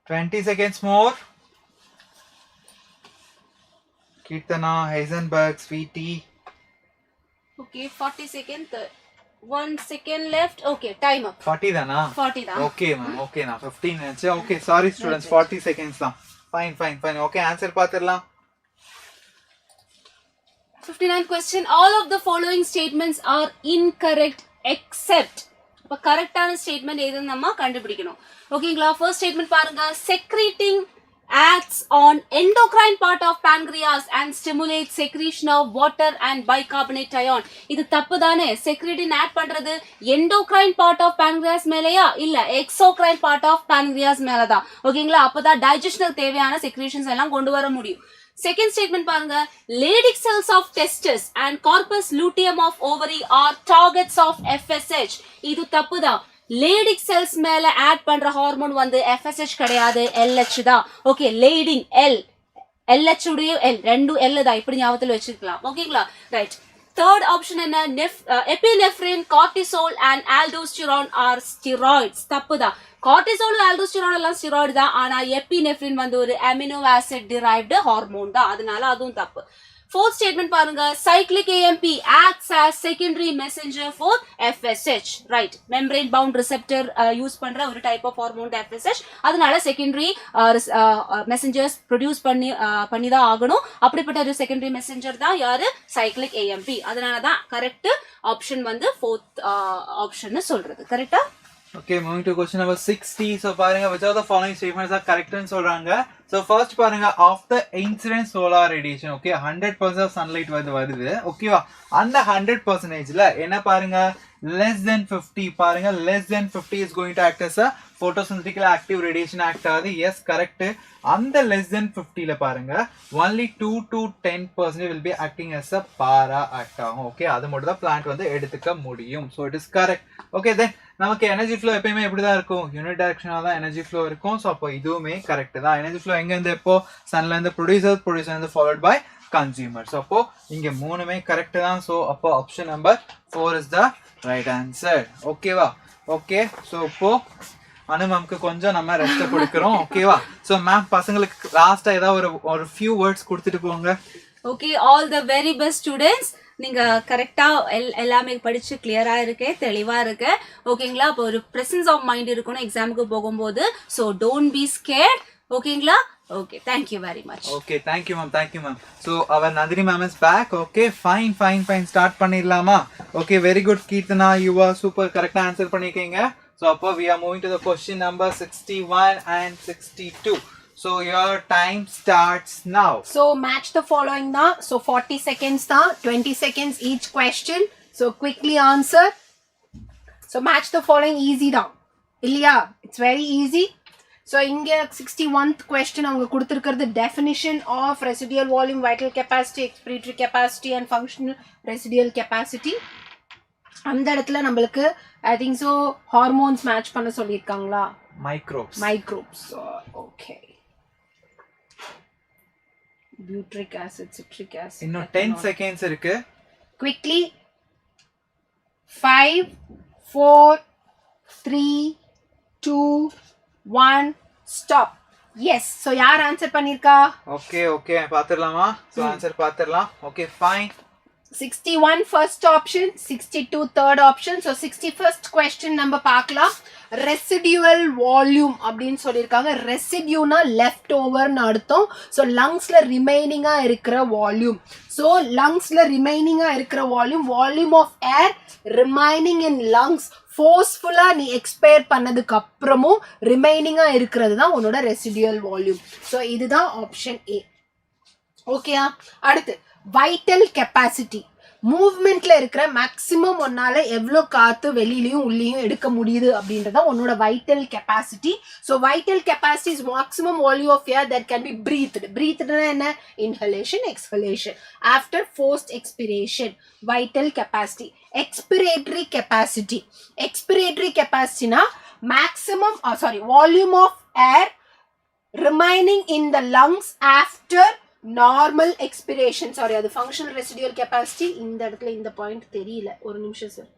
20 seconds more. Kirtana, Heisenberg, Sweetie. Okay, 40 seconds. 1 second left. Okay, time up. 40 தானா? 40 தான். Okay ma'am, okay na 15 minutes. Okay, sorry students, 40 seconds தான். Fine. Okay, answer பாத்துறலாம். 59 question. All of the following statements are incorrect except. இப்போ கரெக்டான ஸ்டேட்மெண்ட் எதுன்னு நம்ம கண்டுபிடிக்கணும். ஓகேங்களா, ஃபர்ஸ்ட் ஸ்டேட்மெண்ட் பாருங்க. secreting acts on endocrine part of pancreas and stimulates secretion of water and bicarbonate ion. இது தப்பு தானே? secreting act பண்றது endocrine part of pancreas மேலயா இல்ல exocrine part of pancreas மேலதான். ஓகேங்களா, அப்பதான் டைஜஷனுக்கு தேவையான secretions எல்லாம் கொண்டு வர முடியும். செகண்ட் ஸ்டேட்மெண்ட் பாருங்க. Leydig cells of testis and corpus luteum of ovary are targets of FSH. இது தப்புதான். Leydig cells மேல ஆட் பண்ற ஹார்மோன் வந்து FSH கிடையாது, LH தான். ஓகே, Leydig LH உடைய L ரெண்டும் L தான், இப்படி ஞாபகத்துல வச்சிருக்கலாம். ஓகேங்களா, ரைட். தேர்ட் ஆப்ஷன் என்ன? epinephrine, cortisol and aldosterone are steroids. தப்புதான். cortisol aldosterone எல்லாம் steroid தான், ஆனா epinephrine வந்து ஒரு amino acid derived ஹார்மோன் தான், அதனால அதுவும் தப்பு. Fourth statement பாருங்க. cyclic AMP acts as secondary messenger for FSH. right, membrane bound receptor use பண்ற ஒரு டைப் ஆஃப் ஹார்மோன் FSH, அதனால செகண்டரி மெசஞ்சர்ஸ் ப்ரொடியூஸ் பண்ணி தான் ஆகணும். அப்படிப்பட்ட ஒரு செகண்டரி மெசஞ்சர் தான் யாரு? cyclic AMP. அதனால தான் கரெக்ட் ஆப்ஷன் வந்து ஃபோர்த் ஆப்ஷன் சொல்றது. கரெக்டா? Okay, moving to question number 60. So பாருங்க, which of the following statements are correct ன்னு சொல்றாங்க. So first பாருங்க, of the incident solar radiation, okay, 100% of sunlight வருது. ஓகேவா, அந்த 100%ல என்ன பாருங்க, less than 50 பாருங்க, less than 50 is going to act as a photosynthetic active radiation act ஆகுது. Yes, correct. அந்த less than 50ல பாருங்க, only 2 to 10% will be acting as a para act ஆகும். ஓகே, அது மட்டும் தான் பிளான்ட் வந்து எடுத்துக்க முடியும். So it is correct. Okay, then நமக்கு எனர்ஜி ஃப்ளோ எப்பயுமே எப்படிதான் இருக்கும்? யூனிட் டைரக்ஷனால தான் எனர்ஜி ஃப்ளோ இருக்கும். ஸோ அப்போ இதுவுமே கரெக்ட் தான். எனர்ஜி ஃப்ளோ எங்க இருந்து எப்போ? சன்ல இருந்து ப்ரொடியூசர் இருந்து ஃபாலோட் பை கன்சியூமர். ஸோ அப்போ இங்க மூணுமே கரெக்ட் தான். ஸோ அப்போ option number 4 is the right answer. ஓகேவா? ஓகே, ஸோ இப்போ அனு மேம்க்கு கொஞ்சம் நம்ம ரெஸ்ட் கொடுக்குறோம். ஓகேவா? ஸோ மேம் பசங்களுக்கு லாஸ்டா ஏதாவது ஒரு ஃபியூ வேர்ட்ஸ் கொடுத்துட்டு போங்க. Okay, all the very best students. நீங்க கரெக்டா எல்லாமே படிச்சு கிளியரா இருக்கு, தெளிவா இருக்கு. ஓகேங்களா, அப்போ ஒரு பிரசன்ஸ் ஆஃப் மைண்ட் இருக்கணும் எக்ஸாமுக்கு போகும்போது. So don't be scared. ஓகேங்களா? Okay, thank you very much. Okay, thank you ma'am. So our Nadini ma'am is back. Okay, fine. Start பண்ணிரலாமா? Okay, very good Kirtana, you are super correct answer பண்ணிருக்கீங்க. So அப்போ we are moving to the question number 61 and 62. So your time starts now. So match the following na. So 40 seconds na, 20 seconds each question. So quickly answer. So match the following easy down. Ilya, it's very easy. So inga 61th question avanga kuduthirukkiradhu definition of residual volume, vital capacity, expiratory capacity and functional residual capacity. அந்த இடத்துல நம்மளுக்கு I think so hormones match பண்ண சொல்லிருக்காங்களா? Microbes. So, okay. butyric acid, citric acid. இன்னும் 10 seconds இருக்கு. Quickly. 5, 4, 3, 2, 1, stop. Yes. So யார் ஆன்சர் பண்ணிருக்கா? Okay பாத்துறலாமா? So ஆன்சர் பாத்துறலாம். Okay fine. 61 first option, 62 third option. So 61st question நம்ம பார்க்கலாம். Residual volume அப்படின்னு சொல்லியிருக்காங்க. Residueனா left overன்னு அர்த்தம். So lungsல remaining இருக்கிற volume. So lungsல remaining இருக்கிற volume of air remaining in lungs forcefully நீ expire பண்ணதுக்கு அப்புறமும் remaining இருக்கிறது தான் உன்னோட residual volume. So இதுதான் option A. ஓகேயா? அடுத்து vital capacity. மூவ்மெண்ட்ல இருக்கிற மேக்ஸிமம் ஒன்னால எவ்வளோ காத்து வெளியிலயும் உள்ளேயும் எடுக்க முடியுது அப்படின்றத உன்னோட vital capacity. So vital capacity is maximum volume of air that can be breathed. பிரீத்டுனா என்ன? Inhalation, exhalation after forced expiration. Vital capacity. Expiratory capacity. எக்ஸ்பிரேட்டரி கெப்பாசிட்டினா maximum volume of air remaining in the lungs after normal expiration. Sorry, அது functional residual capacity. இந்த இடத்துல இந்த பாயிண்ட் தெரியல, ஒரு நிமிஷம் sir.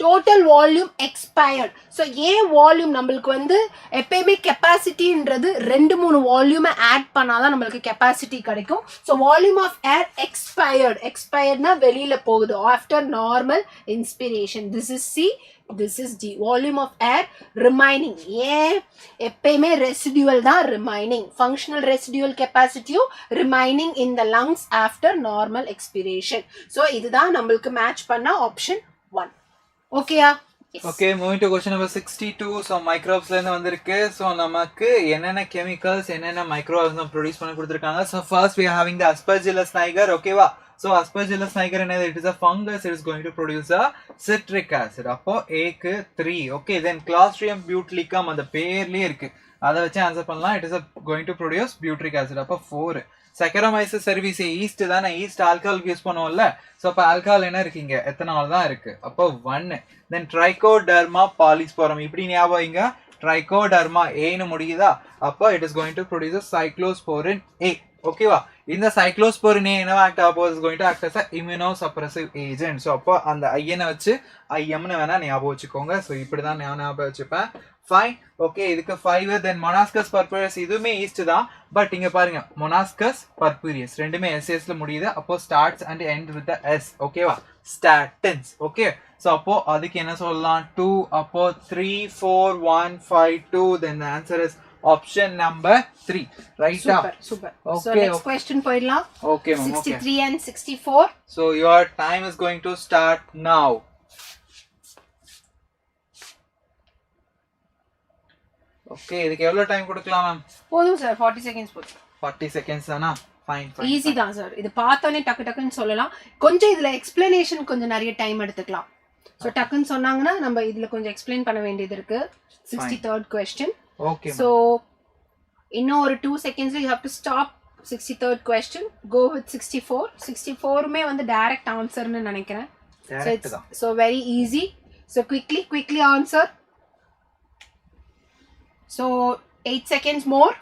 total volume expired. So ஏன் வால்யூம் நம்மளுக்கு வந்து எப்பயுமே கெப்பாசிட்டின்றது 2-3 வால்யூமை ஆட் பண்ணாதான் நம்மளுக்கு கெப்பாசிட்டி கிடைக்கும். So volume of air expired. எக்ஸ்பயர்ட்னா வெளியில போகுது after normal inspiration. This is C, this is D. Volume of air remaining. ஏன் எப்பயுமே ரெசிடுவல் தான் remaining. Functional residual capacity remaining in the lungs after normal expiration. So இதுதான் நம்மளுக்கு மேட்ச் பண்ண ஆப்ஷன் 1. ஓகேயா? Okay, moving to question number 62. So microbes ல இருந்து வந்திருக்கு. So நமக்கு என்னென்ன chemicals என்னென்ன microorganisms ப்ரொடியூஸ் பண்ணி கொடுத்திருக்காங்க. So first we are having the Aspergillus niger. ஓகேவா? So Aspergillus niger என்னது? It is a fungus. It is going to produce a citric acid. அப்போ A-க்கு 3. Okay, then Clostridium botulicum அந்த பேர்லயே இருக்கு, அதை வச்சு ஆன்சர் பண்ணலாம். It is going to produce butyric acid. அப்போ 4. Saccharomyces cerevisiae ஈஸ்ட் தானே, ஈஸ்ட் ஆல்கஹாலுக்கு யூஸ் பண்ணுவோம்ல. ஸோ அப்போ ஆல்கஹால் என்ன இருக்கீங்க, எத்தனால் தான் இருக்கு. அப்போ 1. தென் ட்ரைகோடர்மா பாலிஸ்போரம், இப்படி ஞாபகம் இங்க ட்ரைகோடர்மா ஏன்னு முடியுதா. அப்போ it is going to produce cyclosporin A. ஓகேவா? இந்த சைக்ளோஸ்போரின் ஏ என்ன ஆக்ட் ஆகும்? Is going to act as immunosuppressive agent. So அப்போ அந்த ஐயனை வச்சு ஐஎம்னு வேணா ஞாபகம் வச்சுக்கோங்க. ஸோ இப்படிதான் நான் ஞாபகம் வச்சுப்பேன். ஃபைன். ஓகே, இதுக்கு 5. தென் மொனாஸ்கஸ் பர்பூரியஸ், இதுவுமே ஈஸ்ட் தான். பட் இங்க பாருங்க, மொனாஸ்கஸ் பர்பூரியஸ் ரெண்டுமே எஸ்எஸ்ல முடியுது. அப்போ starts and end with S. ஓகேவா? ஸ்டாட்டின்ஸ். ஓகே, ஸோ அப்போ அதுக்கு என்ன சொல்லலாம்? 2. அப்போ 3, 4, 1, 5, 2. தென் த answer is option number 3. Right? Super. Okay, so next question போயிடலாம். Okay, ma'am. 63 and 64. So your time is going to start now. Okay, இதுக்கு எவ்வளவு டைம் கொடுக்கலாம் மேம்? போதும் சார், 40 seconds போதும். 40 seconds தானா? Fine. ஈஸி தான் சார். இது பார்த்தோன்னே டக்கு டக்குன்னு சொல்லலாம். கொஞ்சம் இதுல எக்ஸ்பிளனேஷன் கொஞ்சம் நிறைய டைம் எடுத்துக்கலாம். ஸோ டக்குன்னு சொன்னாங்கன்னா நம்ம இதுல கொஞ்சம் எக்ஸ்பிளைன் பண்ண வேண்டியது இருக்கு. 63rd question. Okay. So இன்னும் ஒரு 2 seconds you have to stop 63rd question. Go with 64. 64மே வந்து டைரக்ட் ஆன்சர்னு நினைக்கிறேன். So very easy. So quickly answer. So 8 seconds more.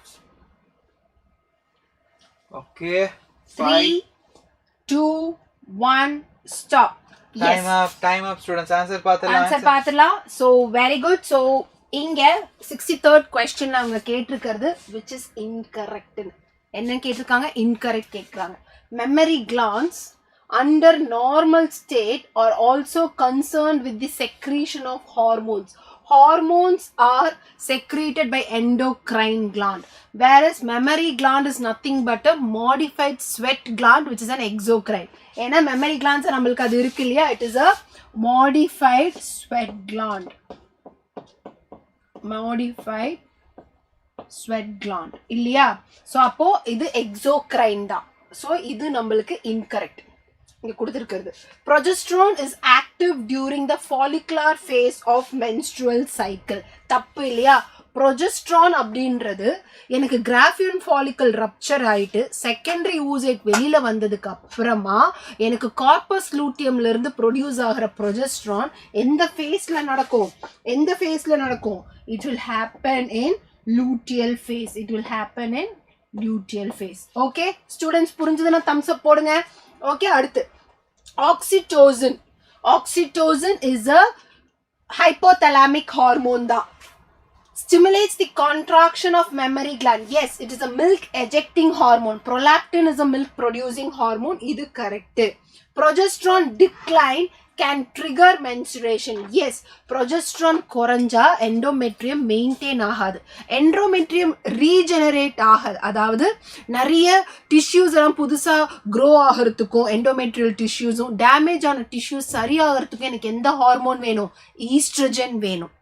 Okay. 3, 2, 1, stop. Time up students. Answer பாத்துடலாம். So very good. So இங்க 63rd question அவங்க கேட்டிருக்கிறது which is incorrect. என்ன கேட்டிருக்காங்க? incorrect கேட்குறாங்க. memory glands under normal state are also concerned with the secretion of hormones. Hormones are secreted by endocrine gland, whereas memory gland is nothing but a modified sweat gland which is an exocrine. ஏன்னா memory glands நம்மளுக்கு அது இருக்கு இல்லையா, it is a modified sweat gland. Modified sweat gland இல்லையா. ஸோ அப்போ இது எக்ஸோக்ரைன் தான். ஸோ இது நம்மளுக்கு இன்கரெக்ட். இங்க கொடுத்துருக்கிறது progesterone is active during the follicular phase of menstrual cycle. தப்பு இல்லையா. progesterone அப்படின்றது எனக்கு கிராஃபியன் ஃபாலிக்கல் ரப்சர் ஆயிட்டு செகண்டரி ஊசேட் வெளியில வந்ததுக்கு அப்புறமா எனக்கு கார்பஸ் லூட்டியம்ல இருந்து ப்ரொடியூஸ் ஆகிற progesterone எந்த ஃபேஸ்ல நடக்கும்? It will happen in luteal phase. It will happen in luteal phase. Okay, students புரிஞ்சதுன்னா thumbs up போடுங்க. Okay, அடுத்து oxytocin. Oxytocin is a hypothalamic hormone da. Stimulates the contraction of mammary gland. Yes, it is a milk ejecting hormone. Prolactin is a milk producing hormone. Idu correct. Progesterone decline can trigger menstruation. Yes, progesterone koranja endometrium maintain ஆகாது. endometrium regenerate ஆகாது. அதாவது நிறைய tissues எல்லாம் புதுசா grow ஆகிறதுக்கும் endometrial tissuesம் damage ஆன tissues சரியாகிறதுக்கும் எனக்கு எந்த ஹார்மோன் வேணும்? ஈஸ்ட்ரஜன் வேணும்.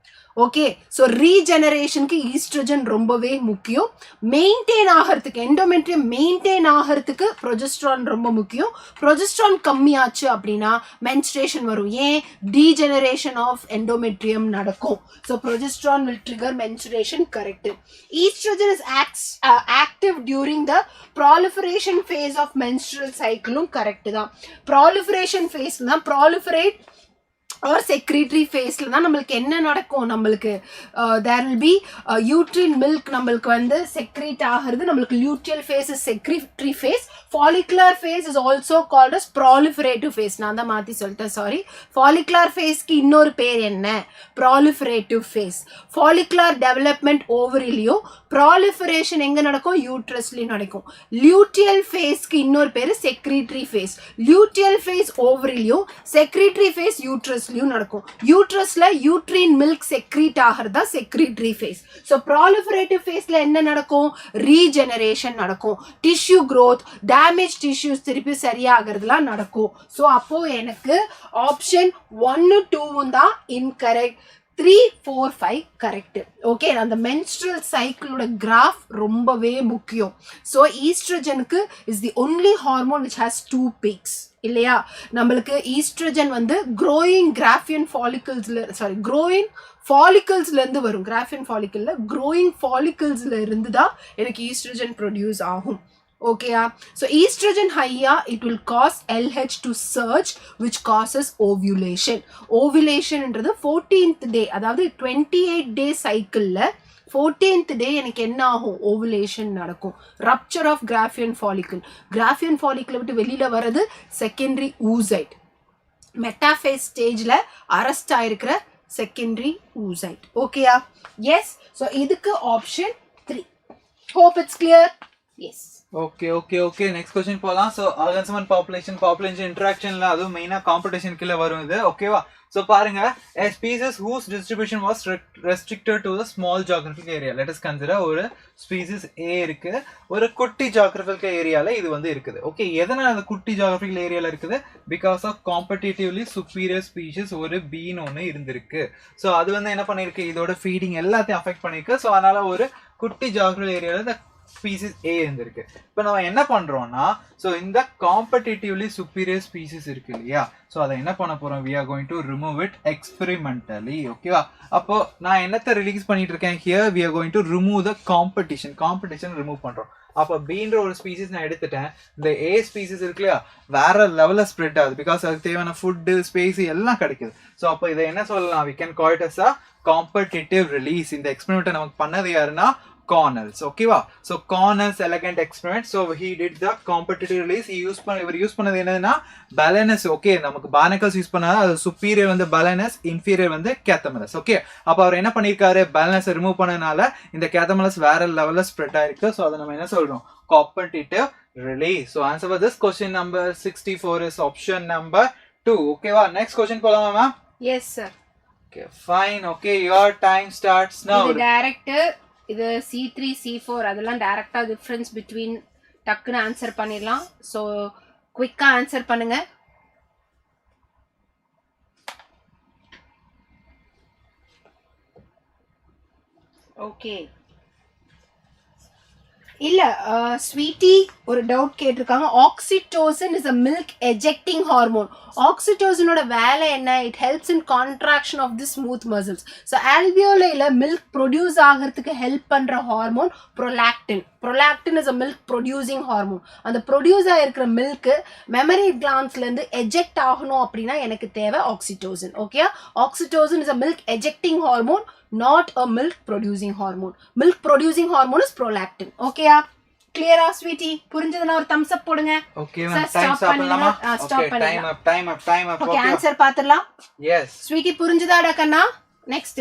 ஓகே, ஸோ ரீஜெனரேஷனுக்கு ஈஸ்ட்ரஜன் ரொம்பவே முக்கியம். மெயின்டைன் ஆகிறதுக்கு எண்டோமெட்ரியம் மெயின்டைன் ஆகிறதுக்கு ப்ரொஜெஸ்ட்ரான் ரொம்ப முக்கியம். ப்ரொஜெஸ்ட்ரான் கம்மியாச்சு அப்படின்னா மென்ஸ்ட்ரேஷன் வரும். ஏன்? டீஜெனரேஷன் ஆஃப் எண்டோமெட்ரியம் நடக்கும். So progesterone will trigger menstruation. Correct. Oestrogen is active during the proliferation phase of menstrual சைக்கிளும் கரெக்ட் தான். ப்ராலிஃபரேஷன் ஃபேஸ் தான் ப்ராலிஃபரேட் ஆர் செக்ரீட்டரி ஃபேஸில் தான் நம்மளுக்கு என்ன நடக்கும்? நம்மளுக்கு there will be uterine milk நம்மளுக்கு வந்து செக்ரீட் ஆகிறது. நம்மளுக்கு luteal phase is secretory phase. Follicular phase is also called as proliferative phase. நான் தான் மாற்றி சொல்லிட்டேன், சாரி. ஃபாலிகுலர் ஃபேஸ்க்கு இன்னொரு பேர் என்ன? Proliferative phase. ஃபாலிகுலர் டெவலப்மெண்ட் ஓவரிலையும் ப்ராலிஃபரேஷன் எங்கே நடக்கும்? யூட்ரஸ்லையும் நடக்கும். லியூட்டியல் ஃபேஸ்க்கு இன்னொரு பேர் செக்ரீட்டரி ஃபேஸ். லியூட்டியல் ஃபேஸ் ஓவரிலையும் செக்ரீட்டரி ஃபேஸ் யூட்ரஸ் நடக்கும். யூட்ரஸ்ல யூட்ரின் மில்க் செக்ரீட் ஆகிறதா செக்ரீட்டரி ஃபேஸ். ஸோ ப்ராலிஃபரேட்டிவ் ஃபேஸ்ல என்ன நடக்கும்? ரீஜெனரேஷன் நடக்கும். டிஷ்யூ க்ரோத், டேமேஜ் டிஷ்யூஸ் திருப்பி சரியாகிறதுலாம் நடக்கும். ஸோ அப்போ எனக்கு ஆப்ஷன் 1, 2 தான் இன்கரெக்ட். 3, 4, 5 கரெக்ட். ஓகே, அந்த மென்ஸ்ட்ரல் சைக்கிளோட கிராஃப் ரொம்பவே முக்கியம். ஸோ ஈஸ்ட்ரஜனுக்கு is the only hormone which has 2 peaks இல்லையா? நம்மளுக்கு ஈஸ்ட்ரஜன் வந்து க்ரோயிங் கிராஃபியன் ஃபாலிகல்ஸ்லேருந்து வரும். கிராஃபியன் ஃபாலிக்கல்ல க்ரோயிங் ஃபாலிகல்ஸ்ல இருந்து தான் எனக்கு ஈஸ்ட்ரஜன் ப்ரொடியூஸ் ஆகும். ஓகேயா? ஸோ ஈஸ்ட்ரஜன் ஹையா it will cause LH to surge which causes ovulation. ஓவுலேஷன்ன்றது 14th டே, அதாவது 28 டே சைக்கிளில் 14th டே எனக்கு என்ன ஆகும்? ஓவுலேஷன் நடக்கும். Rupture of Graafian follicle. Graafian ஃபாலிக்கலை விட்டு வெளியில் வர்றது செகண்டரி ஊசைட். மெட்டாஃபேஸ் ஸ்டேஜில் அரெஸ்ட் ஆயிருக்கிற செகண்டரி ஊசைட். ஓகேயா? எஸ். ஸோ இதுக்கு option 3. Hope it's clear. Yes. Okay next question போலாம். ஸோ ஆர்கனிசம் அண்ட் பாப்புலேஷன் இன்ட்ராக்ஷன்ல அதுவும் மெயினா காம்படிஷன் கீழே வரும் இது. ஓகேவா? ஸோ பாருங்க, a species whose distribution was restricted to the small geographical area. Let us consider ஒரு ஸ்பீசிஸ் A இருக்கு, ஒரு குட்டி ஜியோகிராபிக்கல் ஏரியால இது வந்து இருக்குது. ஓகே, எதனால அந்த குட்டி ஜியோகிராபிக்கல் ஏரியால இருக்குது? பிகாஸ் ஆஃப் காம்படிட்டிவ்லி சுப்பீரியர் ஸ்பீஷிஸ் ஒரு பீன்னு ஒன்று இருந்திருக்கு. ஸோ அது வந்து என்ன பண்ணிருக்கு? இதோட ஃபீடிங் எல்லாத்தையும் அஃபெக்ட் பண்ணிருக்கு. ஸோ அதனால ஒரு குட்டி ஜியோகிராபிக்கல் ஏரியால இந்த ஸ்பீசிஸ் A இருந்திருக்கு. இப்போ நம்ம என்ன பண்றோம்னா, ஸோ இந்த காம்படிட்டிவ்லி சுப்பீரியர் ஸ்பீசிஸ் இருக்கு இல்லையா? ஸோ அதை என்ன பண்ண போறோம்? we are going to remove it experimentally. ஓகேவா? அப்போ நான் என்னத்தை ரிலீஸ் பண்ணிட்டு இருக்கேன்? here we are going to remove the competition remove பண்றோம். அப்போ பீன்ற ஒரு ஸ்பீசிஸ் நான் எடுத்துட்டேன். இந்த A ஸ்பீசிஸ் இருக்கு இல்லையா, வேற லெவலில் ஸ்ப்ரெட் ஆகுது. பிகாஸ் அதுக்கு தேவையான ஃபுட்டு, ஸ்பேஸ் எல்லாம் கிடைக்குது. ஸோ அப்போ இதை என்ன சொல்லலாம்? we can call it as a competitive release. இந்த எக்ஸ்பெரிமெண்ட்டை நமக்கு பண்ணது யாருன்னா Cornell's. ஓகேவா? So Cornell's elegant experiment. So he did the competitive release. இவர் யூஸ் பண்ணது என்னதுன்னா பேலனஸ். ஓகே, நமக்கு பானக்கல்ஸ் யூஸ் பண்ணா அது சுப்பீரியர் வந்து பேலனஸ், இன்ஃபீரியர் வந்து கேத்தமலஸ். ஓகே, அப்போ அவர் என்ன பண்ணியிருக்காரு? பேலனஸ் ரிமூவ் பண்ணனால இந்த கேத்தமலஸ் வேற லெவலில் ஸ்ப்ரெட் ஆயிருக்கு. ஸோ அதை நம்ம என்ன சொல்றோம்? competitive release. So answer for this question number 64 is option number 2. ஓகேவா? நெக்ஸ்ட் கொஸ்டின் போலாமா ma'am? Yes sir. Okay, fine. Okay, your time starts now. இது டைரக்ட், இது C3 C4 அதெல்லாம் டைரக்டா டிஃபரன்ஸ் பிட்வீன் டக்குன்னு ஆன்சர் பண்ணிடலாம். ஸோ குவிக்கா ஆன்சர் பண்ணுங்க. ஓகே, இல்ல ஸ்வீட்டி ஒரு டவுட் கேட்டிருக்காங்க. Oxytocin is a milk ejecting hormone. ஆக்சிடோசினோட வேலை என்ன? It helps in contraction of the smooth muscles. So ஆல்வியோலைல மில்க் ப்ரொடியூஸ் ஆகிறதுக்கு ஹெல்ப் பண்ற hormone prolactin. Prolactin is a milk producing hormone. அந்த ப்ரொடியூஸ் ஆகிருக்கிற மில்க்கு மெமரி கிளான்ஸ்லேருந்து எஜெக்ட் ஆகணும் அப்படின்னா எனக்கு தேவை oxytocin. Okay, oxytocin is a milk ejecting hormone, not a milk producing hormone. Milk producing hormone is prolactin. Okay, கிளியரா ஸ்வீட்டி புரிஞ்சதுன்னா ஒரு thumbs up போடுங்க. Okay Sir, ma'am time stop பண்ணலாமா? stop okay time up. Okay answer பாத்துறலாம். எஸ் ஸ்வீட்டி புரிஞ்சதாடா கண்ணா? next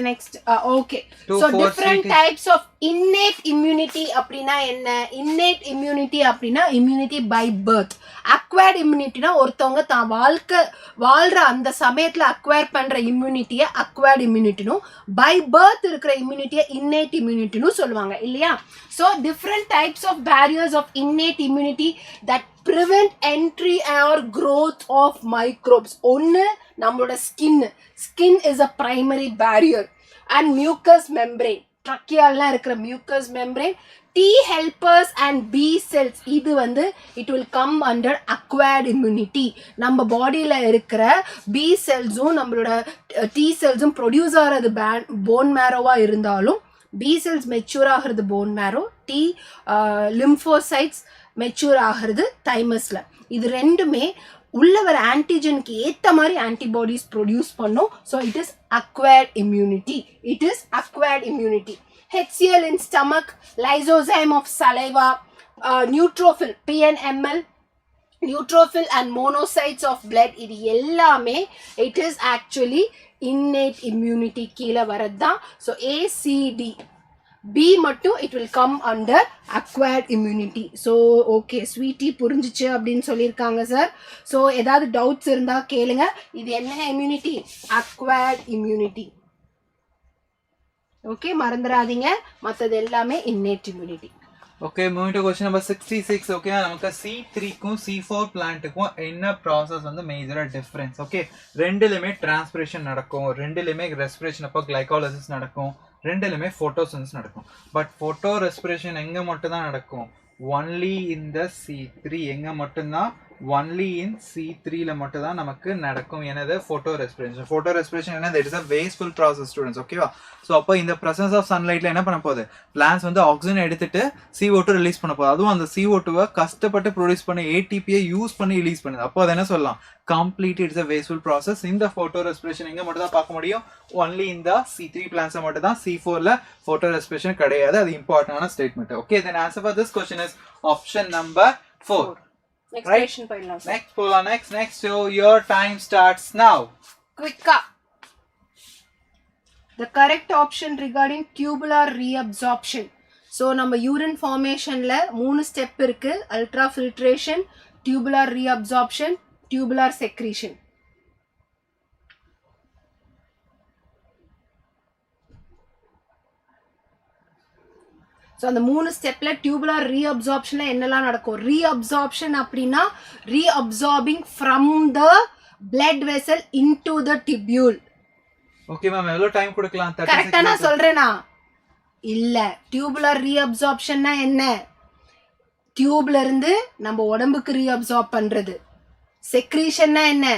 okay. So different types of innate immunity அப்படினா என்ன? innate immunity அப்படினா immunity by birth. acquired immunity னா ஒருத்தவங்க தான் வாழ்ற அந்த சமயத்துல acquire பண்ற immunity-ய acquired immunity னும் by birth இருக்கிற immunity-ய innate immunity னும் சொல்லுவாங்க இல்லையா? So different types of barriers of innate immunity that prevent entry or growth of microbes. ஒன்னு நம்மளோட skin is a primary barrier and mucous membrane. trachealல இருக்கிற mucous membrane, T helpers and B cells இது வந்து it will come under acquired immunity. நம்ம பாடியில இருக்கிற B cellsம் நம்மளோட T cellsம் ப்ரொடியூஸ் ஆகிறது bone marrow-வா இருந்தாலும் B cells மெச்சூர் ஆகிறது bone marrow, T lymphocytes mature ஆகிறது thymusல. இது ரெண்டுமே உள்ள வர ஆன்டிஜனுக்கு ஏத்த மாதிரி ஆன்டிபாடிஸ் ப்ரொடியூஸ் பண்ணும். So it is acquired immunity. HCl in stomach, lysozyme of saliva, neutrophil PNML, neutrophil and monocytes of blood, இது எல்லாமே it is actually innate immunity கீழே வரதுதான். ஸோ ACD B மட்டும் it will come under acquired immunity. So okay sweetie புரிஞ்சிச்சு அப்படின்னு சொல்லியிருக்காங்க சார். ஸோ ஏதாவது டவுட்ஸ் இருந்தா கேளுங்க. இது என்ன immunity? acquired immunity. ஓகே மறந்துடாதீங்க, மற்றது எல்லாமே innate immunity. Okay moving to question number 66. Okay நமக்கு C3க்கும் C4 பிளான்ட்டுக்கும் என்ன ப்ராசஸ் வந்து மேஜரா டிஃபரன்ஸ்? ஓகே ரெண்டுலயுமே டிரான்ஸ்பிரேஷன் நடக்கும், ரெண்டுலயுமே ரெஸ்பிரேஷன் அப்போ கிளைகாலிசிஸ் நடக்கும், ரெண்டுலயுமே ஃபோட்டோசிந்தசிஸ் நடக்கும். பட் ஃபோட்டோ ரெஸ்பிரேஷன் எங்க மட்டும் தான் நடக்கும்? Only in the C3. எங்க மட்டும்தான்? ஒன்லி இன் C3ல மட்டும் தான் நமக்கு நடக்கும். என்னது? ஃபோட்டோ ரெஸ்பிரேஷன் என்னது? It is a wasteful process students. ஓகேவா? ஸோ அப்போ இந்த பிரசன்ஸ் ஆஃப் சன்லைட்ல என்ன பண்ண போகுது? பிளான்ஸ் வந்து ஆக்சிஜன் எடுத்துட்டு CO2 ரிலீஸ் பண்ண போகுது. அதுவும் அந்த CO2வை கஷ்டப்பட்டு ப்ரொடியூஸ் பண்ணி ATP-யை யூஸ் பண்ணி ரிலீஸ் பண்ணுது. அப்போ அதை என்ன சொல்லலாம்? Complete it's a wasteful process. இந்த ஃபோட்டோ ரெஸ்பிரேஷன் எங்க மட்டும் தான் பார்க்க முடியும்? ஒன்லி இந்த C3 பிளான்ஸை மட்டும் தான். C4ல ஃபோட்டோ ரெஸ்பிரேஷன் கிடையாது. அது இம்பார்ட்டன்டான statement. Okay then answer for this question is option number 4. Next Right? question போயிடலாம் சார். Next போலாம். Next. So your time starts now. Quick-ஆ. The correct option regarding tubular reabsorption. So நம்ம urine formationல 3 ஸ்டெப் இருக்கு. ultrafiltration, tubular reabsorption, tubular secretion. ஸோ அந்த 3 ஸ்டெப்ல டியூபுலர் ரீஅப்சார்ப்ஷன்ல என்னெல்லாம் நடக்கும்? ரீஅப்சார்ப்ஷன் அப்படின்னா reabsorbing from the blood vessel into the tubule. Okay ma'am எவ்வளவு டைம் கொடுக்கலாம்? கரெக்ட்டா நான் சொல்றேனா? இல்ல, டியூபுலர் ரீஅப்சார்ப்ஷன்னா என்ன? டியூப்ல இருந்து நம்ம உடம்புக்கு ரீஅப்சார்ப் பண்றது. செக்ரீஷன்னா என்ன?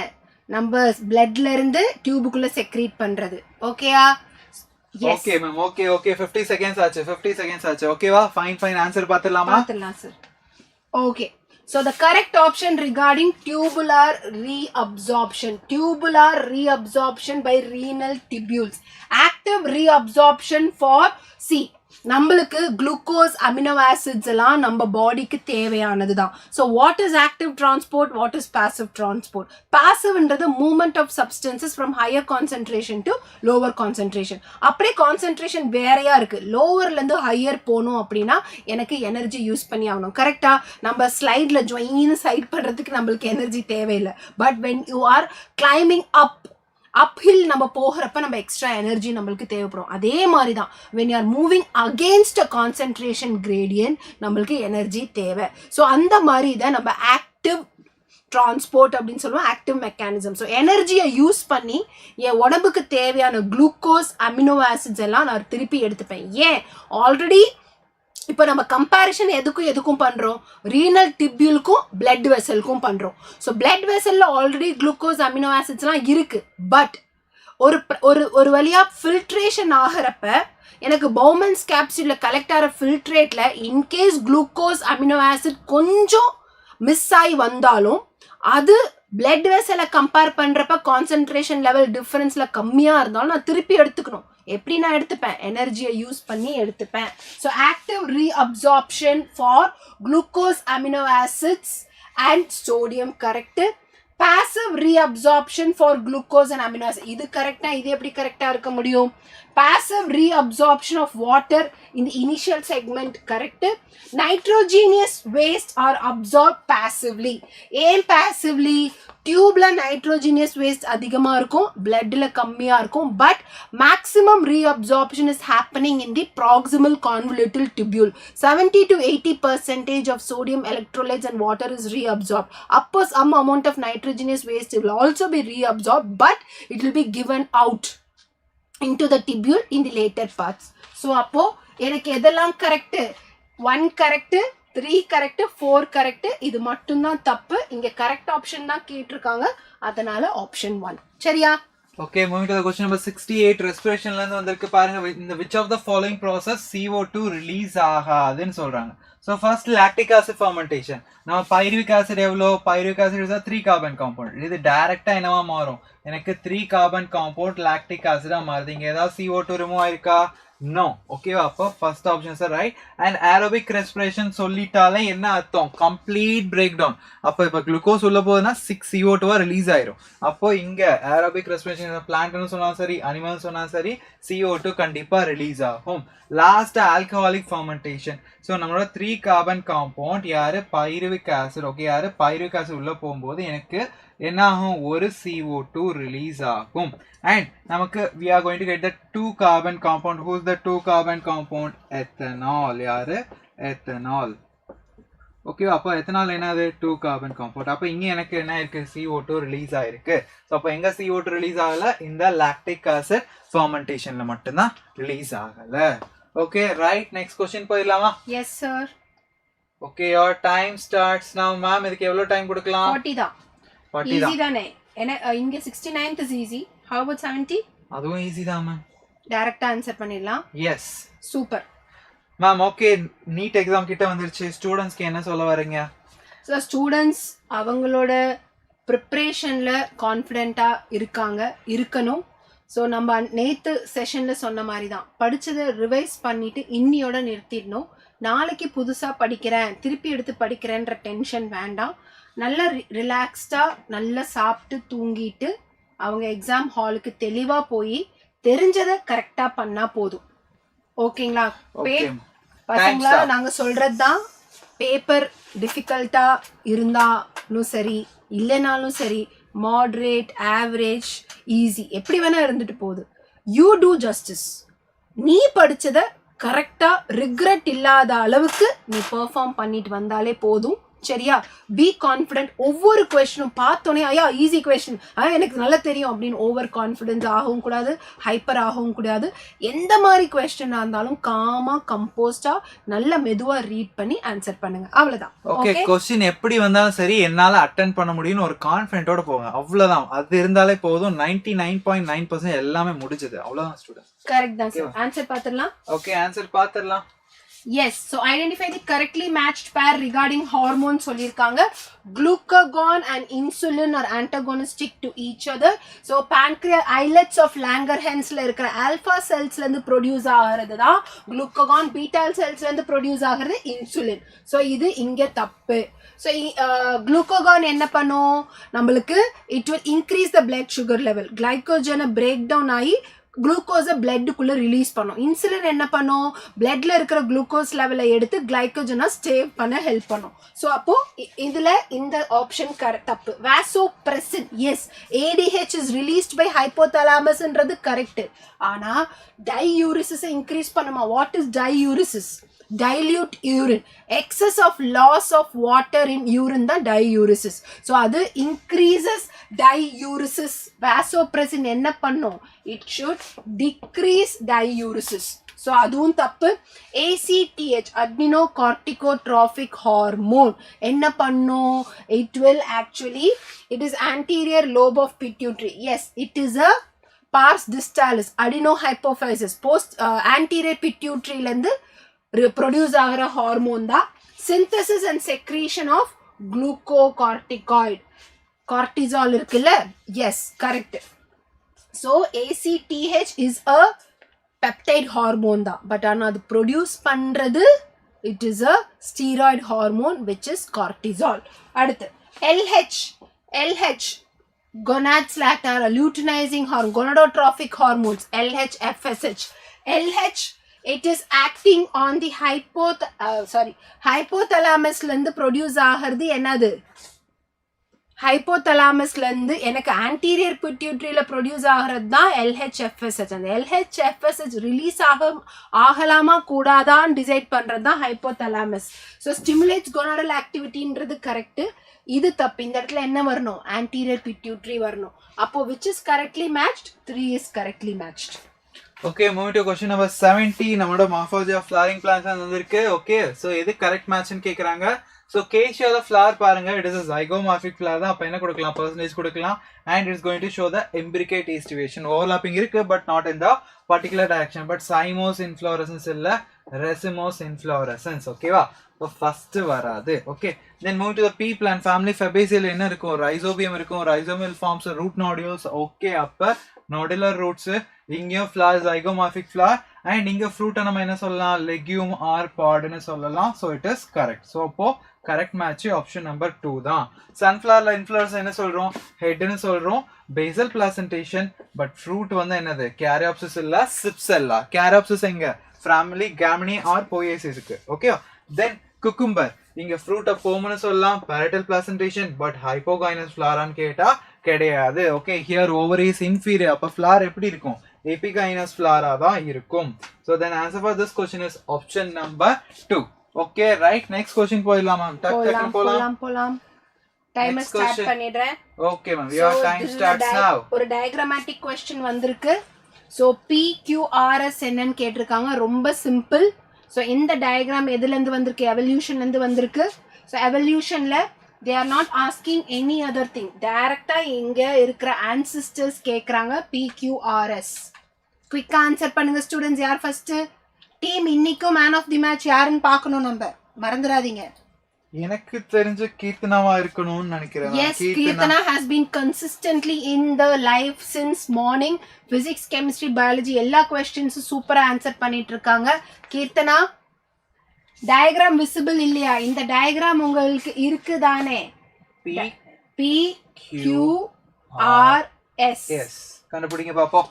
நம்ம பிளட்ல இருந்து டியூபுக்குள்ள செக்ரீட் பண்றது. ஓகேயா? Yes. Okay ma'am. Okay. 50 seconds ஆச்சு. ஓகேவா? ஃபைன் ஆன்சர் பாத்துடலாமா? பாத்துடலாம் sir. Okay. So the correct option regarding tubular reabsorption by renal tubules. Active reabsorption for C. நம்மளுக்கு குளுக்கோஸ் அமினோ ஆசிட்ஸ் எல்லாம் நம்ம பாடிக்கு தேவையானது தான். So what is active transport, what is passive transport? பாசிவ்ன்றது movement of substances from higher concentration to lower concentration. அப்படியே கான்சென்ட்ரேஷன் வேறையா இருக்கு. லோவர்லேருந்து ஹையர் போகணும் அப்படின்னா எனக்கு எனர்ஜி யூஸ் பண்ணி ஆகணும். கரெக்டா? நம்ம ஸ்லைட்ல ஜொயின்னு சைட் பண்ணுறதுக்கு நம்மளுக்கு எனர்ஜி தேவையில்லை. But when you are climbing அப்ஹில் நம்ம போகிறப்ப நம்ம எக்ஸ்ட்ரா எனர்ஜி நம்மளுக்கு தேவைப்படும். அதே மாதிரி தான் when you are moving against a concentration gradient நம்மளுக்கு எனர்ஜி தேவை. ஸோ அந்த மாதிரி தான் நம்ம ஆக்டிவ் டிரான்ஸ்போர்ட் அப்படின்னு சொல்லுவோம், ஆக்டிவ் மெக்கானிசம். ஸோ எனர்ஜியை யூஸ் பண்ணி என் உடம்புக்கு தேவையான குளுக்கோஸ் அமினோ ஆசிட்ஸ் எல்லாம் நான் திருப்பி எடுத்துப்பேன். ஏன்? ஆல்ரெடி இப்போ நம்ம கம்பேரிஷன் எதுக்கும் பண்றோம்? ரீனல் டிபியூலுக்கும் பிளட் வெசலுக்கும் பண்றோம். ஸோ பிளட் வெசல்ல ஆல்ரெடி குளுக்கோஸ் அமினோ ஆசிட்ஸ்லாம் இருக்கு. பட் ஒரு வழியா ஃபில்ட்ரேஷன் ஆகிறப்ப எனக்கு பவுமன்ஸ் கேப்சூல்ல கலெக்ட் ஆகிற ஃபில்ட்ரேட்ல இன்கேஸ் குளுக்கோஸ் அமினோ ஆசிட் கொஞ்சம் மிஸ் ஆகி வந்தாலும் அது பிளட் வெசலை கம்பேர் பண்றப்ப கான்சென்ட்ரேஷன் லெவல் டிஃபரன்ஸ்ல கம்மியா இருந்தாலும் நான் திருப்பி எடுத்துக்கணும். எப்படி நான் எடுத்துப்பேன் எனர்ஜியை யூஸ் பண்ணி எடுத்துப்பேன் so active reabsorption for glucose amino acids and sodium correct passive reabsorption for glucose and amino acids இது கரெக்டா இது எப்படி கரெக்டா இருக்க முடியும் passive reabsorption of water in the initial segment correct nitrogenous waste are absorbed passively ஏன் passively டியூப்ல nitrogenous waste அதிகமா இருக்கும் bloodல கம்மியா இருக்கும் but maximum reabsorption is happening in the proximal convolutal tubule 70 to 80% of sodium electrolytes and water is reabsorbed அப்போ some amount of nitrogenous waste will also be reabsorbed but it will be given out into the tubule in the later parts so அப்போ எனக்கு எதெல்லாம் கரெக்ட் 1 கரெக்ட் 3 கரெக்ட் 4 கரெக்ட் இது மட்டும் தான் தப்பு இங்க கரெக்ட் ஆப்ஷன் தான் கேட்டிருக்காங்க அதனால ஆப்ஷன் 1 சரியா Okay, moving to the question number 68 respiration ல இருந்து வந்திருக்கு பாருங்க in the which of the following process CO2 release ஆகாதுன்னு சொல்றாங்க so first lactic acid fermentation நம்ம pyruvic acid எவ்வளோ pyruvic acid is a 3 carbon compound இது டைரக்டா என்னவா மாறும் எனக்கு 3 carbon compound lactic acid மாறுது இங்க ஏதாவது CO2 ரிமூவ் ஆயிருக்கா no okay அப்போ first option is right and aerobic respiration சொல்லிட்டாலே என்ன அர்த்தம் complete breakdown அப்போ இப்ப குளுக்கோஸ் உள்ள போகுதுன்னா 6 CO2 ரிலீஸ் ஆயிரும் அப்போ இங்க aerobic respiration plant னு சொன்னா சரி animal சொன்னா சரி CO2 கண்டிப்பா ரிலீஸ் ஆகும் last alcoholic fermentation so நம்மளோட 3 carbon compound யாரு pyruvic acid okay யாரு pyruvic acid உள்ள போகும்போது எனக்கு என்ன ஆகும் ஒரு CO2 ரிலீஸ் ஆகும் and நமக்கு we are going to get the 2 carbon compound who's the 2 carbon compound ethanol யாரு ethanol okay அப்போ ethanol என்னது 2 carbon compound அப்போ இங்க எனக்கு என்ன இருக்கு CO2 ரிலீஸ் ஆயிருக்கு சோ அப்போ எங்க CO2 ரிலீஸ் ஆகல இந்த lactic acid fermentationல மட்டும் தான் ரிலீஸ் ஆகல okay right next question போயிடலாமா yes sir okay your time starts now ma'am இதுக்கு எவ்வளவு டைம் கொடுக்கலாம் 40 தான் ஈஸி தானே இங்க 69th is easy how about 70 அதுவும் ஈஸி தான் மேம் டைரக்டா ஆன்சர் பண்ணிடலாம் yes super ma'am okay NEET exam கிட்ட வந்துருச்சு ஸ்டூடண்ட்ஸ்க்கு என்ன சொல்ல வரீங்க ஸோ ஸ்டூடெண்ட்ஸ் அவங்களோட ப்ரிப்ரேஷன்ல கான்ஃபிடென்ட்டா இருக்கணும் ஸோ நம்ம நேற்று செஷன்ல சொன்ன மாதிரி தான் படிச்சதை ரிவைஸ் பண்ணிட்டு இன்னியோட நிறுத்திடணும் நாளைக்கு புதுசா படிக்கிறேன் திருப்பி எடுத்து படிக்கிறேன்ற டென்ஷன் வேண்டாம் நல்லா ரிலாக்ஸ்டா நல்லா சாப்பிட்டு தூங்கிட்டு அவங்க எக்ஸாம் ஹாலுக்கு தெளிவா போய் தெரிஞ்சதை கரெக்டா பண்ணா போதும் ஓகேங்களா பசங்களா நாங்க சொல்றதுதான் பேப்பர் டிஃபிகல்ட்டா இருந்தாலும் சரி இல்லைனாலும் சரி மாடரேட் ஆவரேஜ் ஈஸி எப்படி வேணா இருந்துட்டு போகுது யூ டூ ஜஸ்டிஸ் நீ படிச்சத கரெக்டா ரிக்ரெட் இல்லாத அளவுக்கு நீ பெர்ஃபார்ம் பண்ணிட்டு வந்தாலே போதும் சரியா பி கான்ஃபிடென்ட் ஒவ்வொரு கொஸ்டினும் பார்த்தோன்னே ஐயா ஈஸி கொஸ்டின் எனக்கு நல்லா தெரியும் அப்படின்னு ஓவர் கான்ஃபிடென்ஸ் ஆகவும் கூடாது ஹைப்பர் ஆகவும் கூடாது எந்த மாதிரி கொஸ்டினா இருந்தாலும் காமா கம்போஸ்டா நல்ல மெதுவா ரீட் பண்ணி ஆன்சர் பண்ணுங்க அவ்வளவுதான் ஓகே கொஸ்டின் எப்படி வந்தாலும் சரி என்னால அட்டெண்ட் பண்ண முடியும்னு ஒரு கான்ஃபிடென்ட்டோட போங்க அவ்வளவுதான் அது இருந்தாலே போதும் 99.9% எல்லாமே முடிஞ்சது அவ்வளவுதான் ஸ்டூடெண்ட் கரெக்ட் தான் சார் ஆன்சர் பாத்துறலாம் ஓகே ஆன்சர் பாத்துறலாம் Yes, so identify the correctly matched pair regarding hormones சொல்லிருக்காங்க glucagon and insulin are antagonistic to each other so pancreas islets of Langerhans ல இருக்கிற alpha cells ல இருந்து ப்ரொடியூஸ் ஆகிறது தான் glucagon beta cells ல இருந்து ப்ரொடியூஸ் ஆகிறது insulin so இது இங்க தப்பு so glucagon என்ன பண்ணும் நம்மளுக்கு it will increase the blood sugar level glycogen break down ஆகி குளுக்கோஸை பிளட்டுக்குள்ள ரிலீஸ் பண்ணும் இன்சுலின் என்ன பண்ணும் பிளட்ல இருக்கிற குளுக்கோஸ் லெவலை எடுத்து கிளைக்கோஜனை ஸ்டேவ் பண்ண ஹெல்ப் பண்ணும் ஸோ அப்போ இதுல இந்த ஆப்ஷன் தப்பு vasopressin as ADH is released by ஹைப்போதலாமஸ்ன்றது கரெக்ட் ஆனா டையூரிசிஸை இன்க்ரீஸ் பண்ணுமா what is diuresis dilute urine excess of loss of water in urine தான் diuresis so அது increases diuresis vasopressin என்ன பண்ணும் it should decrease diuresis so அதுவும் தப்பு ACTH adrenocorticotropic hormone என்ன பண்ணும் it will actually it is anterior lobe of pituitary yes it is a pars distalis adenohypophysis post anterior pituitary ல இருந்து ப்ரொடியூஸ் ஆகிற ஹார்மோன் தான் synthesis and secretion of glucocorticoid cortisol இருக்குல்ல yes correct so ACTH is a peptide hormone தான், பட் ஆனால் அது ப்ரொடியூஸ் பண்ணுறது it is a steroid hormone which is cortisol. அடுத்து LH gonads lactate are luteinizing hormone, gonadotrophic hormones, LH, FSH. LH, it is acting on the hypothalamus லந்து ப்ரொடியூஸ் ஆகிறது என்னது? ஹைப்போதலாமஸ்ல இருந்து எனக்கு ஆன்டீரியர் பிட்யூட்டரியில ப்ரொடியூஸ் ஆகிறது தான் LHFSH. அந்த LHFSH ரிலீஸ் ஆகலாமா கூடாதான்னு டிசைட் பண்றது தான் ஹைப்போதலாமஸ். ஸோ ஸ்டிமுலேட்ஸ் கொனாடல் ஆக்டிவிட்டின்றது கரெக்ட். இது தப்பு. இந்த இடத்துல என்ன வரணும்? ஆன்டீரியர் பிட்யூட்டரி வரணும். அப்போ which is correctly matched? 3 is correctly matched. Okay, moving to question number 70. நம்மளோட morphology of flowering plants வந்திருக்கு. Okay, so எது கரெக்ட் மேட்ச்னு கேக்குறாங்க. So கேஷியோட ஃப்ளவர் பாருங்க, it is a zygomorphic flower தான். அப்ப என்ன கொடுக்கலாம்? percentage கொடுக்கலாம். And it's going to show the imbricate distribution. Overlapping இருக்கு, but not in the particular direction. But cymose inflorescence இல்ல, racemose inflorescence. ஓகேவா? இப்போ ஃபர்ஸ்ட் வராது. Okay, then move to the pea plant family. Fabaceae என்ன இருக்கும்? rhizobium இருக்கும். rhizomial forms root nodules. Okay, அப்ப nodular roots. இங்கேயும் flower zygomorphic flower. And இங்க fruit நம்ம என்ன சொல்லலாம்? legume or pod னு சொல்லலாம். So it is correct. So அப்போ கரெக்ட் மேட்ச் ஆப்ஷன் நம்பர் 2 தான். சன்ஃப்ளவர்ல இன்ஃப்ளோரன்ஸ் என்ன சொல்றோம்? ஹெட்னு சொல்றோம். Basel placentation. பட் ஃப்ரூட் வந்து என்னது? கேரியாப்சிஸ் இல்ல, சிப்செல்லா. கேரியாப்சிஸ் எங்க? ஃபேமிலி கேமினி ஆர் போயேசிஸ்க்கு. Okay, then cucumber. இங்க ஃப்ரூட் போம்னு சொல்லலாம். Parietal placentation. பட் ஹைப்போகைனஸ் ஃப்ளாரான்னு கேட்டா கிடையாது. Okay, here over is inferior. அப்ப ஃப்ளார் எப்படி இருக்கும்? எபிகைனஸ் ஃப்ளாரா தான் இருக்கும். So then answer for this question is option number 2. Okay, right. Next question போயிடலாமா? போலாம். டைம் ஸ்டார்ட் பண்ணிடுறேன். Okay ma'am, your time starts now. ஒரு டயகிராமேட்டிக் क्वेश्चन வந்திருக்கு. சோ PQRS என்னன்னு கேட்டிருக்காங்க. ரொம்ப சிம்பிள். சோ இந்த டயகிராம் எதுல இருந்து வந்திருக்கு? எவல்யூஷன்ல இருந்து வந்திருக்கு. சோ எவல்யூஷன்ல they are not asking any other thing. டைரக்டா இங்க இருக்கிற ancestors கேக்குறாங்க. PQRS. குயிக்கா ஆன்சர் பண்ணுங்க ஸ்டூடண்ட்ஸ். யார் ஃபர்ஸ்ட்? டீம் இன்னைக்கும் மேன் ஆஃப் தி மேட்ச் யாருன்னு பார்க்கணும், நம்ம மறந்துடாதீங்க. எனக்கு தெரிஞ்ச கீர்த்தனாவா இருக்கணும்னு நினைக்கிறேன். Yes, Kirtana has been consistently in the live since morning. Physics, chemistry, biology எல்லா questions சூப்பரா ஆன்சர் பண்ணிட்டு இருக்காங்க. கீர்த்தனா, டயகிராம் விசிபிள் இல்லையா? இந்த டயகிராம் உங்களுக்கு இருக்குதானே? PQRS. எஸ், கண்டுபிடிங்க பாப்போம்.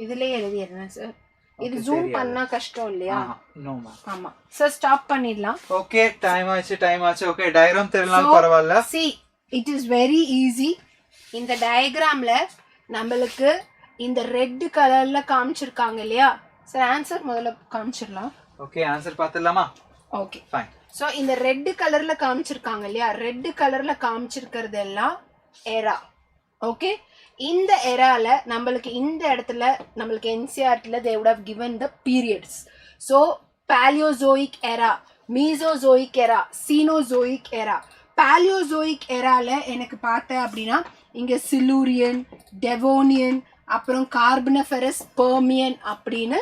இதுலயே எழுதிடுறேன் சார். இது ஜூம் பண்ணா கஷ்டம் இல்லையா? No ma'am. ஆமா சார், ஸ்டாப் பண்ணிடலாம். ஓகே, டைம் ஆச்சு. ஓகே, டயகிராம் தெரியலாம் பரவாயில்ல. see, it is very easy. இந்த டயகிராம்ல நம்மளுக்கு இந்த ரெட் கலர்ல காமிச்சிருக்காங்க இல்லையா? சார் ஆன்சர் முதல்ல காமிச்சிடலாம். ஓகே, ஆன்சர் பார்த்துடலாமா? Okay fine. சோ இந்த ரெட் கலர்ல காமிச்சிருக்காங்க இல்லையா? ரெட் கலர்ல காமிச்சிருக்கிறது எல்லாம் எரா. ஓகே, இந்த எரால நம்மளுக்கு இந்த இடத்துல நம்மளுக்கு என்சிஆர்டில they would have given the periods. so paleozoic era, mesozoic era, cenozoic era. paleozoic eraல எனக்கு பார்த்தேன் அப்படின்னா இங்க சிலூரியன், டெவோனியன், அப்புறம் கார்பனிஃபெரஸ், பெர்மியன் அப்படின்னு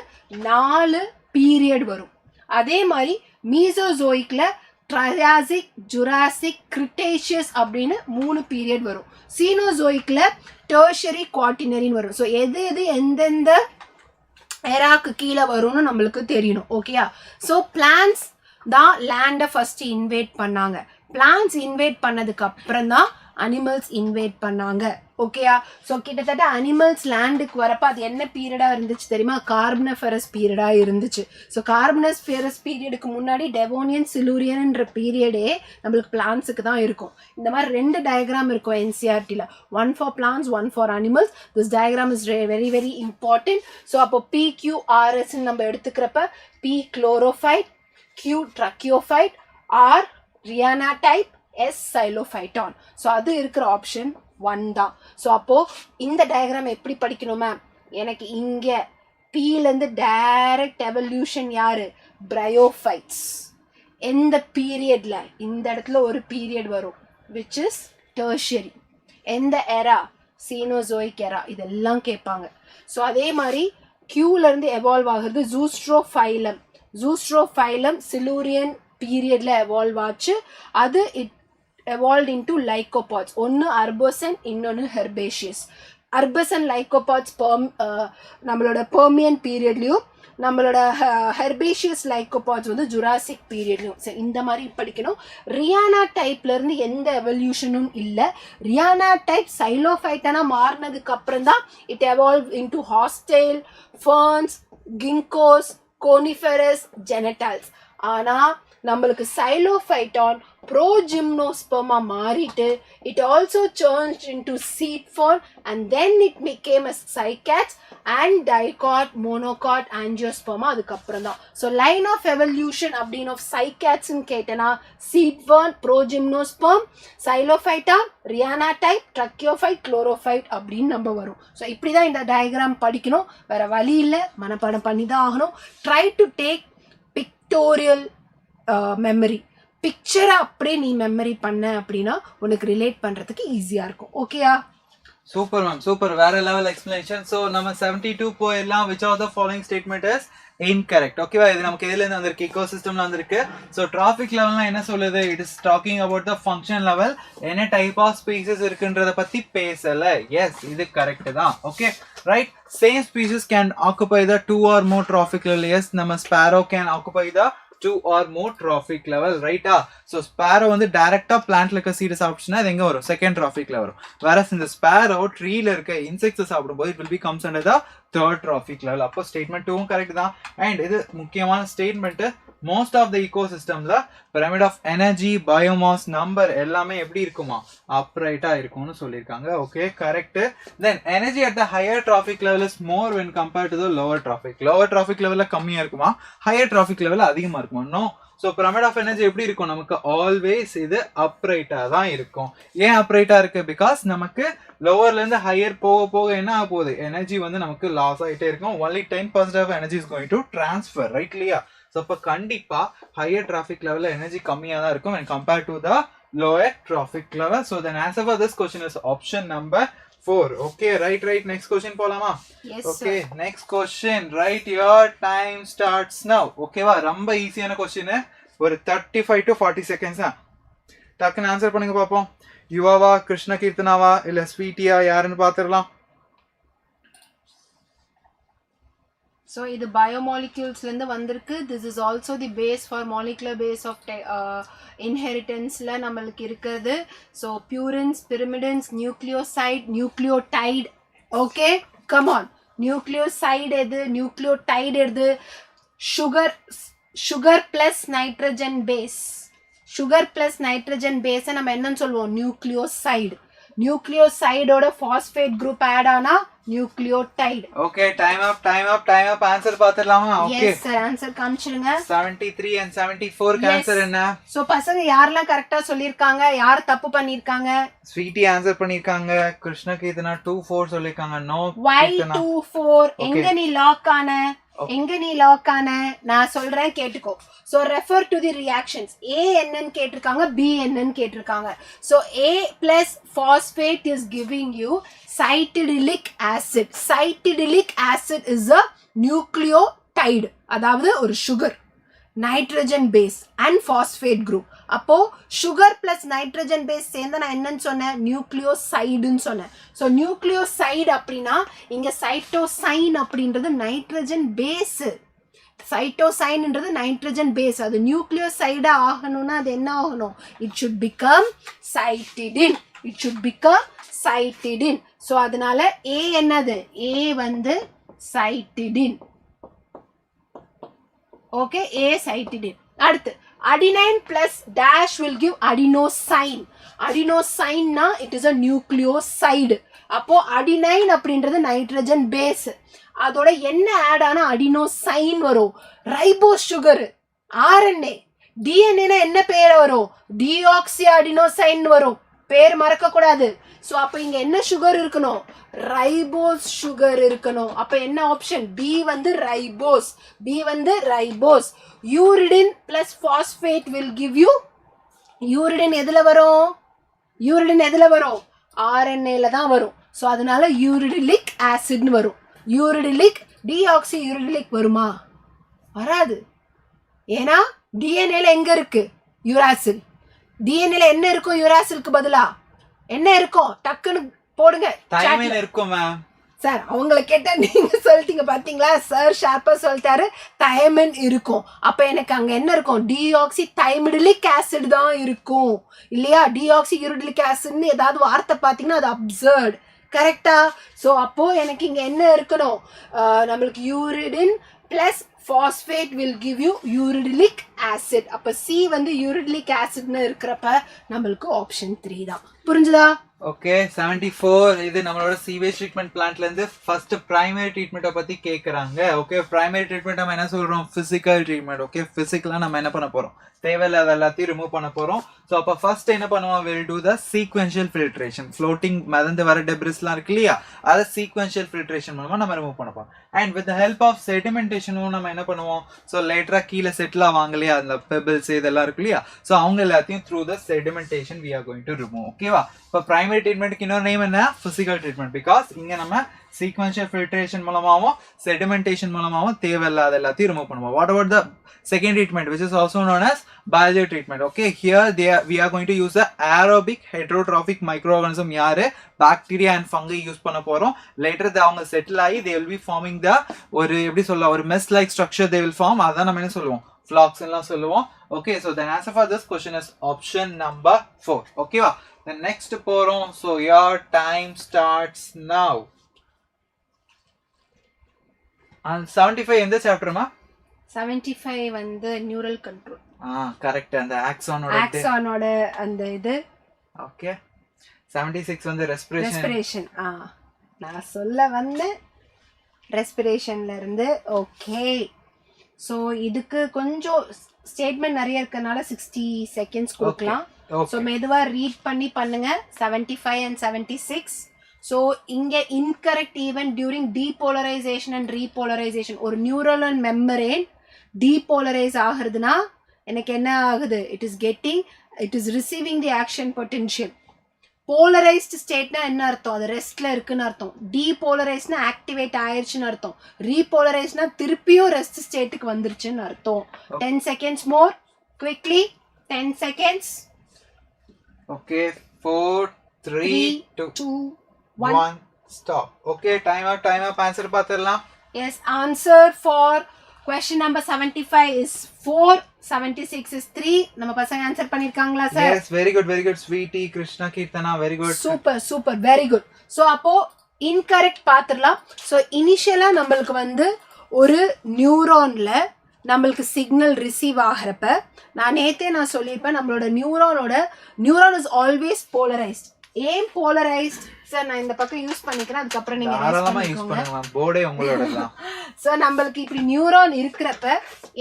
4 பீரியட் வரும். அதே மாதிரி மீசோசோயிக்ல ட்ரையாசிக், ஜுராசிக், கிரிட்டேஷியஸ் அப்படின்னு 3 பீரியட் வரும். சீனோசோயிக்ல டெர்ஷரி, குவாட்டினரின்னு வரும். ஸோ எது எந்தெந்த எராக்கு கீழே வரும்னு நம்மளுக்கு தெரியணும். ஓகேயா? ஸோ பிளான்ஸ் தான் லேண்டை ஃபர்ஸ்ட் இன்வேட் பண்ணாங்க. பிளான்ஸ் இன்வேட் பண்ணதுக்கு அப்புறம் தான் அனிமல்ஸ் இன்வேட் பண்ணாங்க. ஓகேயா? ஸோ கிட்டத்தட்ட அனிமல்ஸ் லேண்டுக்கு வரப்போ அது என்ன பீரியடா இருந்துச்சு தெரியுமா? கார்பனிஃபெரஸ் பீரியடா இருந்துச்சு. ஸோ கார்பனிஃபெரஸ் பீரியடுக்கு முன்னாடி டெவோனியன், சிலூரியன்ன்ற பீரியடே நம்மளுக்கு பிளான்ஸுக்கு தான் இருக்கும். இந்த மாதிரி 2 டயக்ராம் இருக்கும் என்சிஆர்டியில். 1 for plants, 1 for animals. This diagram is very very important. So அப்போ PQRS நம்ம எடுத்துக்கிறப்ப P chlorophyte, Q tracheophyte, R Rhynia type, S psilophyton. So அது இருக்கிற ஆப்ஷன் 1 தான். ஸோ அப்போ இந்த டயக்ராம் எப்படி படிக்கணுமா? எனக்கு இங்க Pலேருந்து டைரக்ட் எவல்யூஷன் யாரு? பிரையோஃபைட்ஸ். எந்த பீரியட்ல? இந்த இடத்துல ஒரு பீரியட் வரும் விச் இஸ் டெர்ஷரி. எந்த எரா? சீனோசோயிக் எரா. இதெல்லாம் கேட்பாங்க. ஸோ அதே மாதிரி Qலேருந்து எவால்வ் ஆகுறது ஜூஸ்ட்ரோஃபைலம். ஜூஸ்ட்ரோஃபைலம் சிலூரியன் பீரியட்ல எவால்வ் ஆச்சு. அது இட் evolved into lycopods. ஒன்னு herbivores, இன்னொன்னு herbaceous. அர்பசன் லைக்கோபாட்ஸ் நம்மளோட பெர்மியன் பீரியட்லையும் நம்மளோட ஹெர்பேஷியஸ் லைக்கோபாட்ஸ் வந்து ஜுராசிக் பீரியட்லையும். சரி, இந்த மாதிரி படிக்கணும். ரியானா டைப்லேருந்து எந்த எவல்யூஷனும் இல்லை. ரியானா டைப் சைலோஃபைட்டானா மாறினதுக்கு அப்புறம் தான் it evolve into horsetail, ferns, ginkgos, conifers, Gnetales. ஆனால் நம்மளுக்கு சைலோஃபைட்டான் ப்ரோஜிம்னோஸ்பெர்மா மாறிட்டு it also changed into seed form and then it became a cycads and dicot, monocot, ஆஞ்சியோஸ்பெர்மா அதுக்கப்புறம் தான். ஸோ லைன் ஆஃப் எவல்யூஷன் அப்படின்னு ஆஃப் சைகாட்ஸ்ன்னு கேட்டேன்னா seed form, progymnosperm, psilophyta, Rhynia type, tracheophyte, chlorophyte அப்படின்னு நம்ம வரும். ஸோ இப்படி தான் இந்த டயக்ராம் படிக்கணும். வேற வழி இல்லை, மனப்பாடம் பண்ணி தான் ஆகணும். Try to take pictorial memory. பிக்சரை அப்படியே நீ மெமரி பண்ண அப்படின்னா உனக்கு ரிலேட் பண்றதுக்கு ஈஸியா இருக்கும். ஓகேயா? சூப்பர் மேம், சூப்பர், வேற லெவல் எக்ஸ்பிளனேஷன். ஸோ நம்ம 72 போயிடலாம். Which of the following statement is incorrect? ஓகேவா? இது நமக்கு எதுல இருந்து வந்திருக்கு? இக்கோ சிஸ்டம்ல வந்திருக்கு. ஸோ டிராஃபிக் லெவல்லாம் என்ன சொல்லுது? It is talking about the function level. என்ன டைப் ஆஃப் ஸ்பீசஸ் இருக்குன்றத பத்தி பேசல. எஸ், இது கரெக்ட் தான். Okay, right. Same species can occupy the 2 or more trophic level. Yes, நம்ம sparrow can occupy the 2 or more trophic level, right? So sparrow வந்து டைரக்டா பிளான்ட்ல இருக்க சீட் சாப்பிடுச்சுன்னா இது எங்க வரும்? செகண்ட் trophic level வரும். whereas இந்த sparrow ட்ரீல இருக்க இன்செக்ட்ஸ் சாப்பிடும்போது it will be comes under the third trophic level. அப்போ ஸ்டேட்மெண்ட் 2 கரெக்ட் தான். அண்ட் இது முக்கியமான ஸ்டேட்மெண்ட். மோஸ்ட் ஆஃப் த ஈகோசிஸ்டம்ல pyramid of energy, biomass, number எல்லாமே எப்படி இருக்குமா? அப்ரைட்டா இருக்கும்னு சொல்லியிருக்காங்க. Okay, correct. Then energy at the higher trophic level is more when compared to the lower trophic. Lower trophic லெவல்ல கம்மியா இருக்குமா? ஹையர் டிராஃபிக் லெவல்ல அதிகமா இருக்குமா? No. So pyramid of energy எப்படி இருக்கும்? நமக்கு ஆல்வேஸ் இது அப்ரைட்டா தான் இருக்கும். ஏன் அப்ரைட்டா இருக்கு? பிகாஸ் நமக்கு லோவர்ல இருந்து ஹையர் போக போக என்ன ஆக போகுது? எனர்ஜி வந்து நமக்கு லாஸ் ஆகிட்டே இருக்கும். only 10% of energy is going to transfer, right? இல்லையா? ஸோ இப்போ கண்டிப்பா ஹையர் டிராஃபிக் லெவல்ல எனர்ஜி கம்மியா தான் இருக்கும் when compared to the lower traffic level. So the answer for this question is option number 4. Okay, right. Next question போலாமா? Yes, okay, sir. Next question. Right, your time starts now. Okay வா? ரொம்ப ஈஸியான question. ஒரு 35 to 40 seconds தான். டக்குன்னு ஆன்சர் பண்ணுங்க பாப்போம். யுவாவா, கிருஷ்ண கீர்த்தனாவா, இல்ல ஸ்வீட்டியா, யாருன்னு பாத்துடலாம். ஸோ இது பயோமாலிக்யூல்ஸ்லேருந்து வந்திருக்கு. This is also the base for molecular base of இன்ஹெரிட்டன்ஸில் நம்மளுக்கு இருக்கிறது. So purines, pyrimidines, nucleoside, nucleotide. Okay, come on. Nucleoside எது? நியூக்ளியோடைடு எது? Sugar plus nitrogen base. Sugar plus nitrogen பேஸை நம்ம என்னன்னு சொல்லுவோம்? நியூக்ளியோசைடு. நியூக்ளியோசைடோட பாஸ்பேட் குரூப் ஆட் ஆனா nucleotide. Okay, time up. Answer பாத்துடலாமா? ஓகே, எஸ் சார், ஆன்சர் காமிச்சிடுங்க. 73 and 74 ஆன்சர் என்ன? சோ பசங்க யாரெல்லாம் கரெக்ட்டா சொல்லிருக்காங்க, யார் தப்பு பண்ணிருக்காங்க? ஸ்வீட்டி ஆன்சர் பண்ணிருக்காங்க. கிருஷ்ண கீர்த்தனா 24 சொல்லிருக்காங்க. நோ. why 24? எங்க நீ லாக் ஆன? நான் சொல்றேன் கேட்டுக்கோ. So refer to the reactions. A என்னன்னு கேட்டிருக்காங்க, B என்னன்னு கேட்டிருக்காங்க. So A plus phosphate is giving you cytidyllic acid. Cytidyllic acid is a nucleotide. அதாவது ஒரு sugar, nitrogen base and phosphate group. அப்போ சுகர் பிளஸ் நைட்ரஜன் பேஸ் சேர்ந்து நான் என்னன்னு சொன்னேன்? நியூக்ளியோசைடுன்னு சொன்னேன். ஸோ நியூக்ளியோசைடு அப்படின்னா இங்க சைட்டோசைன் அப்படின்றது நைட்ரஜன் பேஸ். சைட்டோசைன்ன்றது நைட்ரஜன் பேஸ். அது நியூக்ளியோசைடா ஆகணும்னா அது என்ன ஆகணும்? It should become cytidine. So அதனால ஏ என்னது? ஏ வந்து சைட்டிடின். ஓகே, ஏ சைட்டிடின். அடுத்து adenine plus dash will give adenosine. Adenosine na it is a nucleoside. அப்போ adenine அப்படின்றது நைட்ரஜன் பேஸ். அதோட என்ன ஆட் ஆனா அடினோசைன் வரும். ரைபோஸ் சுகர், ஆர்என்ஏ, டிஎன்ஏனா என்ன பேர் வரும்? டிஆக்சி அடினோசைன் வரும். பேர் மறக்க கூடாது. சோ அப்ப இங்க என்ன சுகர் இருக்கணும்? ரைபோஸ் சுகர் இருக்கணும். அப்ப என்ன ஆப்ஷன்? பி வந்து ribose. Uridine plus phosphate will give you. Uridine எதுல வரும்? ஆர்என்ஏல தான் வரும். சோ அதனால யூரிடிலிக் ஆசிட்னு வரும். யூரிடிலிக், டிஆக்சி யூரிடிலிக் வருமா? வராது. ஏன்னா டிஎன்ஏல எங்க இருக்கு? யூராசில். டிஎன்ஏல என்ன இருக்கும்? யூராசிலுக்கு பதிலா என்ன இருக்கும்? டக்குன்னு போடுங்க டைம் இருக்கும் மேம். சார் அவங்கள கேட்டா நீங்க சொல்லிட்டீங்க பாத்தீங்களா, சார் ஷார்ப்பா சொல்லிட்டாரு தைமின் இருக்கும். அப்ப எனக்கு அங்க என்ன இருக்கும், டிஆக்சி தைமிடிலிக் ஆசிட் தான் இருக்கும் இல்லையா. டிஆக்சி யூரிடிலிக் ஆசிட்னு ஏதாவது வார்த்தை பாத்தீங்கன்னா அது அப்சர்ட், கரெக்டா. ஸோ அப்போ எனக்கு இங்க என்ன இருக்கணும், நம்மளுக்கு uridine plus phosphate will give you uridylic acid. அப்ப C வந்து uridylic acidனு இருக்கிறப்ப நம்மளுக்கு ஆப்ஷன் 3 தான். புரிஞ்சுதா? ஓகே 74 இது நம்மளோட சீவேஜ் ட்ரீட்மெண்ட் பிளான்ட்ல இருந்து ஃபர்ஸ்ட் பிரைமரி ட்ரீட்மெண்ட்டை பத்தி கேக்குறாங்க. ஓகே பிரைமரி ட்ரீட்மெண்ட் நம்ம என்ன சொல்றோம், பிசிக்கல் ட்ரீட்மெண்ட். ஓகே பிசிக்கலா நம்ம என்ன பண்ண போறோம், தேவையில்லாத எல்லாத்தையும் ரிமூவ் பண்ண போறோம். ஸோ அப்போ ஃபர்ஸ்ட் என்ன பண்ணுவோம், will do the sequential filtration. Floating மிதந்து வர டெப்ரிஸ்லாம் இருக்கு இல்லையா, அதை சீக்வென்ஷியல் ஃபில்ட்ரேஷன் மூலமா நம்ம ரிமூவ் பண்ண போறோம். அண்ட் வித் ஹெல்ப் ஆஃப் செடிமெண்டேஷனும் நம்ம என்ன பண்ணுவோம், ஸோ லேட்டரா கீழே செட்டில் ஆவாங்க இல்லையா அந்த பெபிள்ஸ் இதெல்லாம் இருக்கு இல்லையா, ஸோ அவங்க எல்லாத்தையும் through the sedimentation we are going to remove. ஓகேவா. இப்போ பிரைமரி ட்ரீட்மெண்ட்டுக்கு இன்னொரு நேம் என்ன, பிசிக்கல் ட்ரீட்மெண்ட். பிகாஸ் இங்க நம்ம சீக்வென்ஷியல் ஃபில்ட்ரேஷன் மூலமாகவும் செடிமெண்டேஷன் மூலமாகவும் தேவையில்லாத எல்லாத்தையும் ரிமூவ் பண்ணுவோம். What about the second treatment, which is also known as biologic treatment? Okay, here we are going to use the aerobic heterotrophic microorganism. யாரு, bacteria and fungi use பண்ண போறோம். later அவங்க settle ஆகி they will be forming the ஒரு எப்படி சொல்ல ஒரு mesh like structure they will form. அதான் நம்ம என்ன சொல்லுவோம், flocks எல்லாம் சொல்லுவோம். okay, so the answer for this question is option number 4. okay வா. the next போறோம். so your time starts now. and 75 எந்த சாப்டர்மா, 75 வந்து நியூரல் கண்ட்ரோல். கரெக்ட், அந்த ஆக்சானோட அந்த இது. ஓகே 76 வந்து ரெஸ்பிரேஷன். நான் சொல்ல வந்து ரெஸ்பிரேஷன்ல இருந்து. ஓகே ஸோ இதுக்கு கொஞ்சம் ஸ்டேட்மெண்ட் நிறைய இருக்கனால 60 செகண்ட்ஸ் கொடுக்கலாம். ஸோ மெதுவா ரீட் பண்ணி பண்ணுங்க 75 and 76. ஸோ இங்க incorrect even during depolarization and repolarization. ஒரு நியூரல் அண்ட் மெம்பரேன் டீபோலரைஸ் ஆகுறதுனா எனக்கு என்ன ஆகுது, it is receiving the action potential. Polarized ஸ்டேட்னா என்ன அர்த்தம், அது ரெஸ்ட்ல இருக்குன்னு அர்த்தம். டீபோலரைஸ்னா ஆக்டிவேட் ஆயிருச்சுன்னு அர்த்தம். ரீபோலரைஸ்னா திருப்பியும் ரெஸ்ட் ஸ்டேட்டுக்கு வந்துருச்சுன்னு அர்த்தம். 10 seconds more quickly. 10 seconds. Okay 4 3 2 1 stop. okay time up answer பாத்துறலாம். yes, answer for question number 75 is 4, 76 is 3. நம்ம பசங்க ஆன்சர் பண்ணிருக்காங்களா sir? yes, very good sweetie krishna kirtana, very good, super very good. so அப்போ incorrect பாத்துறலாம். so இனிஷியலா நம்மளுக்கு வந்து ஒரு நியூரான்ல நம்மளுக்கு சிக்னல் ரிசீவ் ஆகிறப்ப நான் சொல்லியிருப்பேன், நம்மளோட நியூரான் இஸ் ஆல்வேஸ் போலரைஸ்ட். ஏன் போலரைஸ்ட் சார், நான் இந்த பக்கம் யூஸ் பண்ணிக்கிறேன், அதுக்கப்புறம் நீங்க ஸோ நம்மளுக்கு இப்படி நியூரான் இருக்கிறப்ப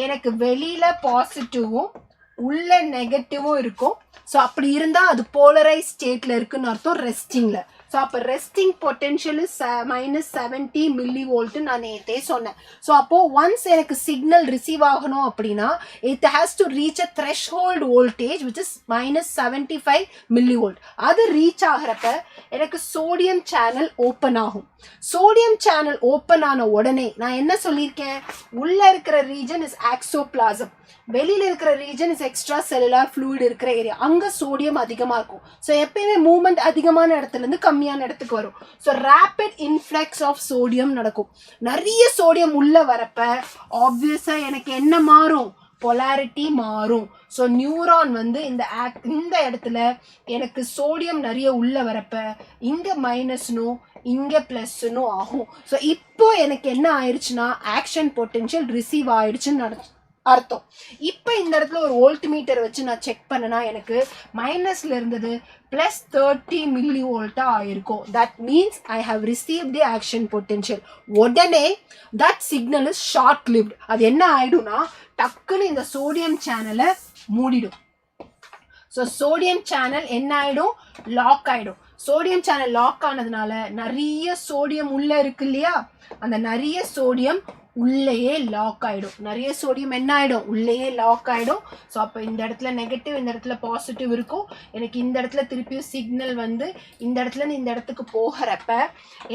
எனக்கு வெளியில பாசிட்டிவும் உள்ள நெகட்டிவும் இருக்கும். ஸோ அப்படி இருந்தா அது போலரைஸ் ஸ்டேட்ல இருக்குன்னு அர்த்தம், ரெஸ்டிங்ல. ஸோ அப்போ ரெஸ்டிங் பொட்டென்ஷியல் -70 millivolt நான் நேற்றே சொன்னேன். ஸோ அப்போ ஒன்ஸ் எனக்கு சிக்னல் ரிசீவ் ஆகணும் அப்படின்னா it has to reach a threshold voltage which is -75 millivolt. அது ரீச் ஆகிறப்ப எனக்கு சோடியம் சேனல் ஓப்பன் ஆகும். சோடியம் சேனல் ஓப்பன் ஆன உடனே நான் என்ன சொல்லியிருக்கேன், உள்ள இருக்கிற ரீஜன் இஸ் ஆக்சோபிளாசம், வெளியில இருக்கிற region is extra cellular fluid இருக்கிற ஏரியா. அங்க சோடியம் அதிகமா இருக்கும். ஸோ எப்பயுமே மூவ்மெண்ட் அதிகமான இடத்துல இருந்து கம்மியான இடத்துக்கு வரும். So rapid influx of sodium நடக்கும். நிறைய சோடியம் உள்ள வரப்ப ஆப்வியஸா எனக்கு என்ன மாறும், பொலாரிட்டி மாறும். ஸோ நியூரான் வந்து இந்த இடத்துல எனக்கு சோடியம் நிறைய உள்ள வரப்ப இங்க மைனஸ்னும் இங்க பிளஸ்னும் ஆகும். ஸோ இப்போ எனக்கு என்ன ஆயிடுச்சுன்னா ஆக்ஷன் பொட்டென்ஷியல் ரிசீவ் ஆயிடுச்சுன்னு அர்த்தம். இப்போ இந்த இடத்துல ஒரு வோல்ட் மீட்டர் வச்சு நான் செக் பண்ணனா எனக்கு மைனஸ்ல இருந்தது +30 millivolt ஆயிருக்கும். That means I have receive the action potential. உடனே that signal is short lived. அது என்ன ஆயிடும்னா டக்குன்னு இந்த சோடியம் சேனலை மூடிடும். ஸோ சோடியம் சேனல் என்ன ஆயிடும், லாக் ஆயிடும். சோடியம் சேனல் லாக் ஆனதுனால நிறைய சோடியம் உள்ள இருக்கு இல்லையா, அந்த நிறைய சோடியம் உள்ளேயே லாக் ஆயிடும். நிறைய சோடியம் என்ன ஆயிடும், உள்ளேயே லாக் ஆயிடும். ஸோ அப்போ இந்த இடத்துல நெகட்டிவ், இந்த இடத்துல பாசிட்டிவ் இருக்கும். எனக்கு இந்த இடத்துல திருப்பியும் சிக்னல் வந்து இந்த இடத்துல இந்த இடத்துக்கு போகிறப்ப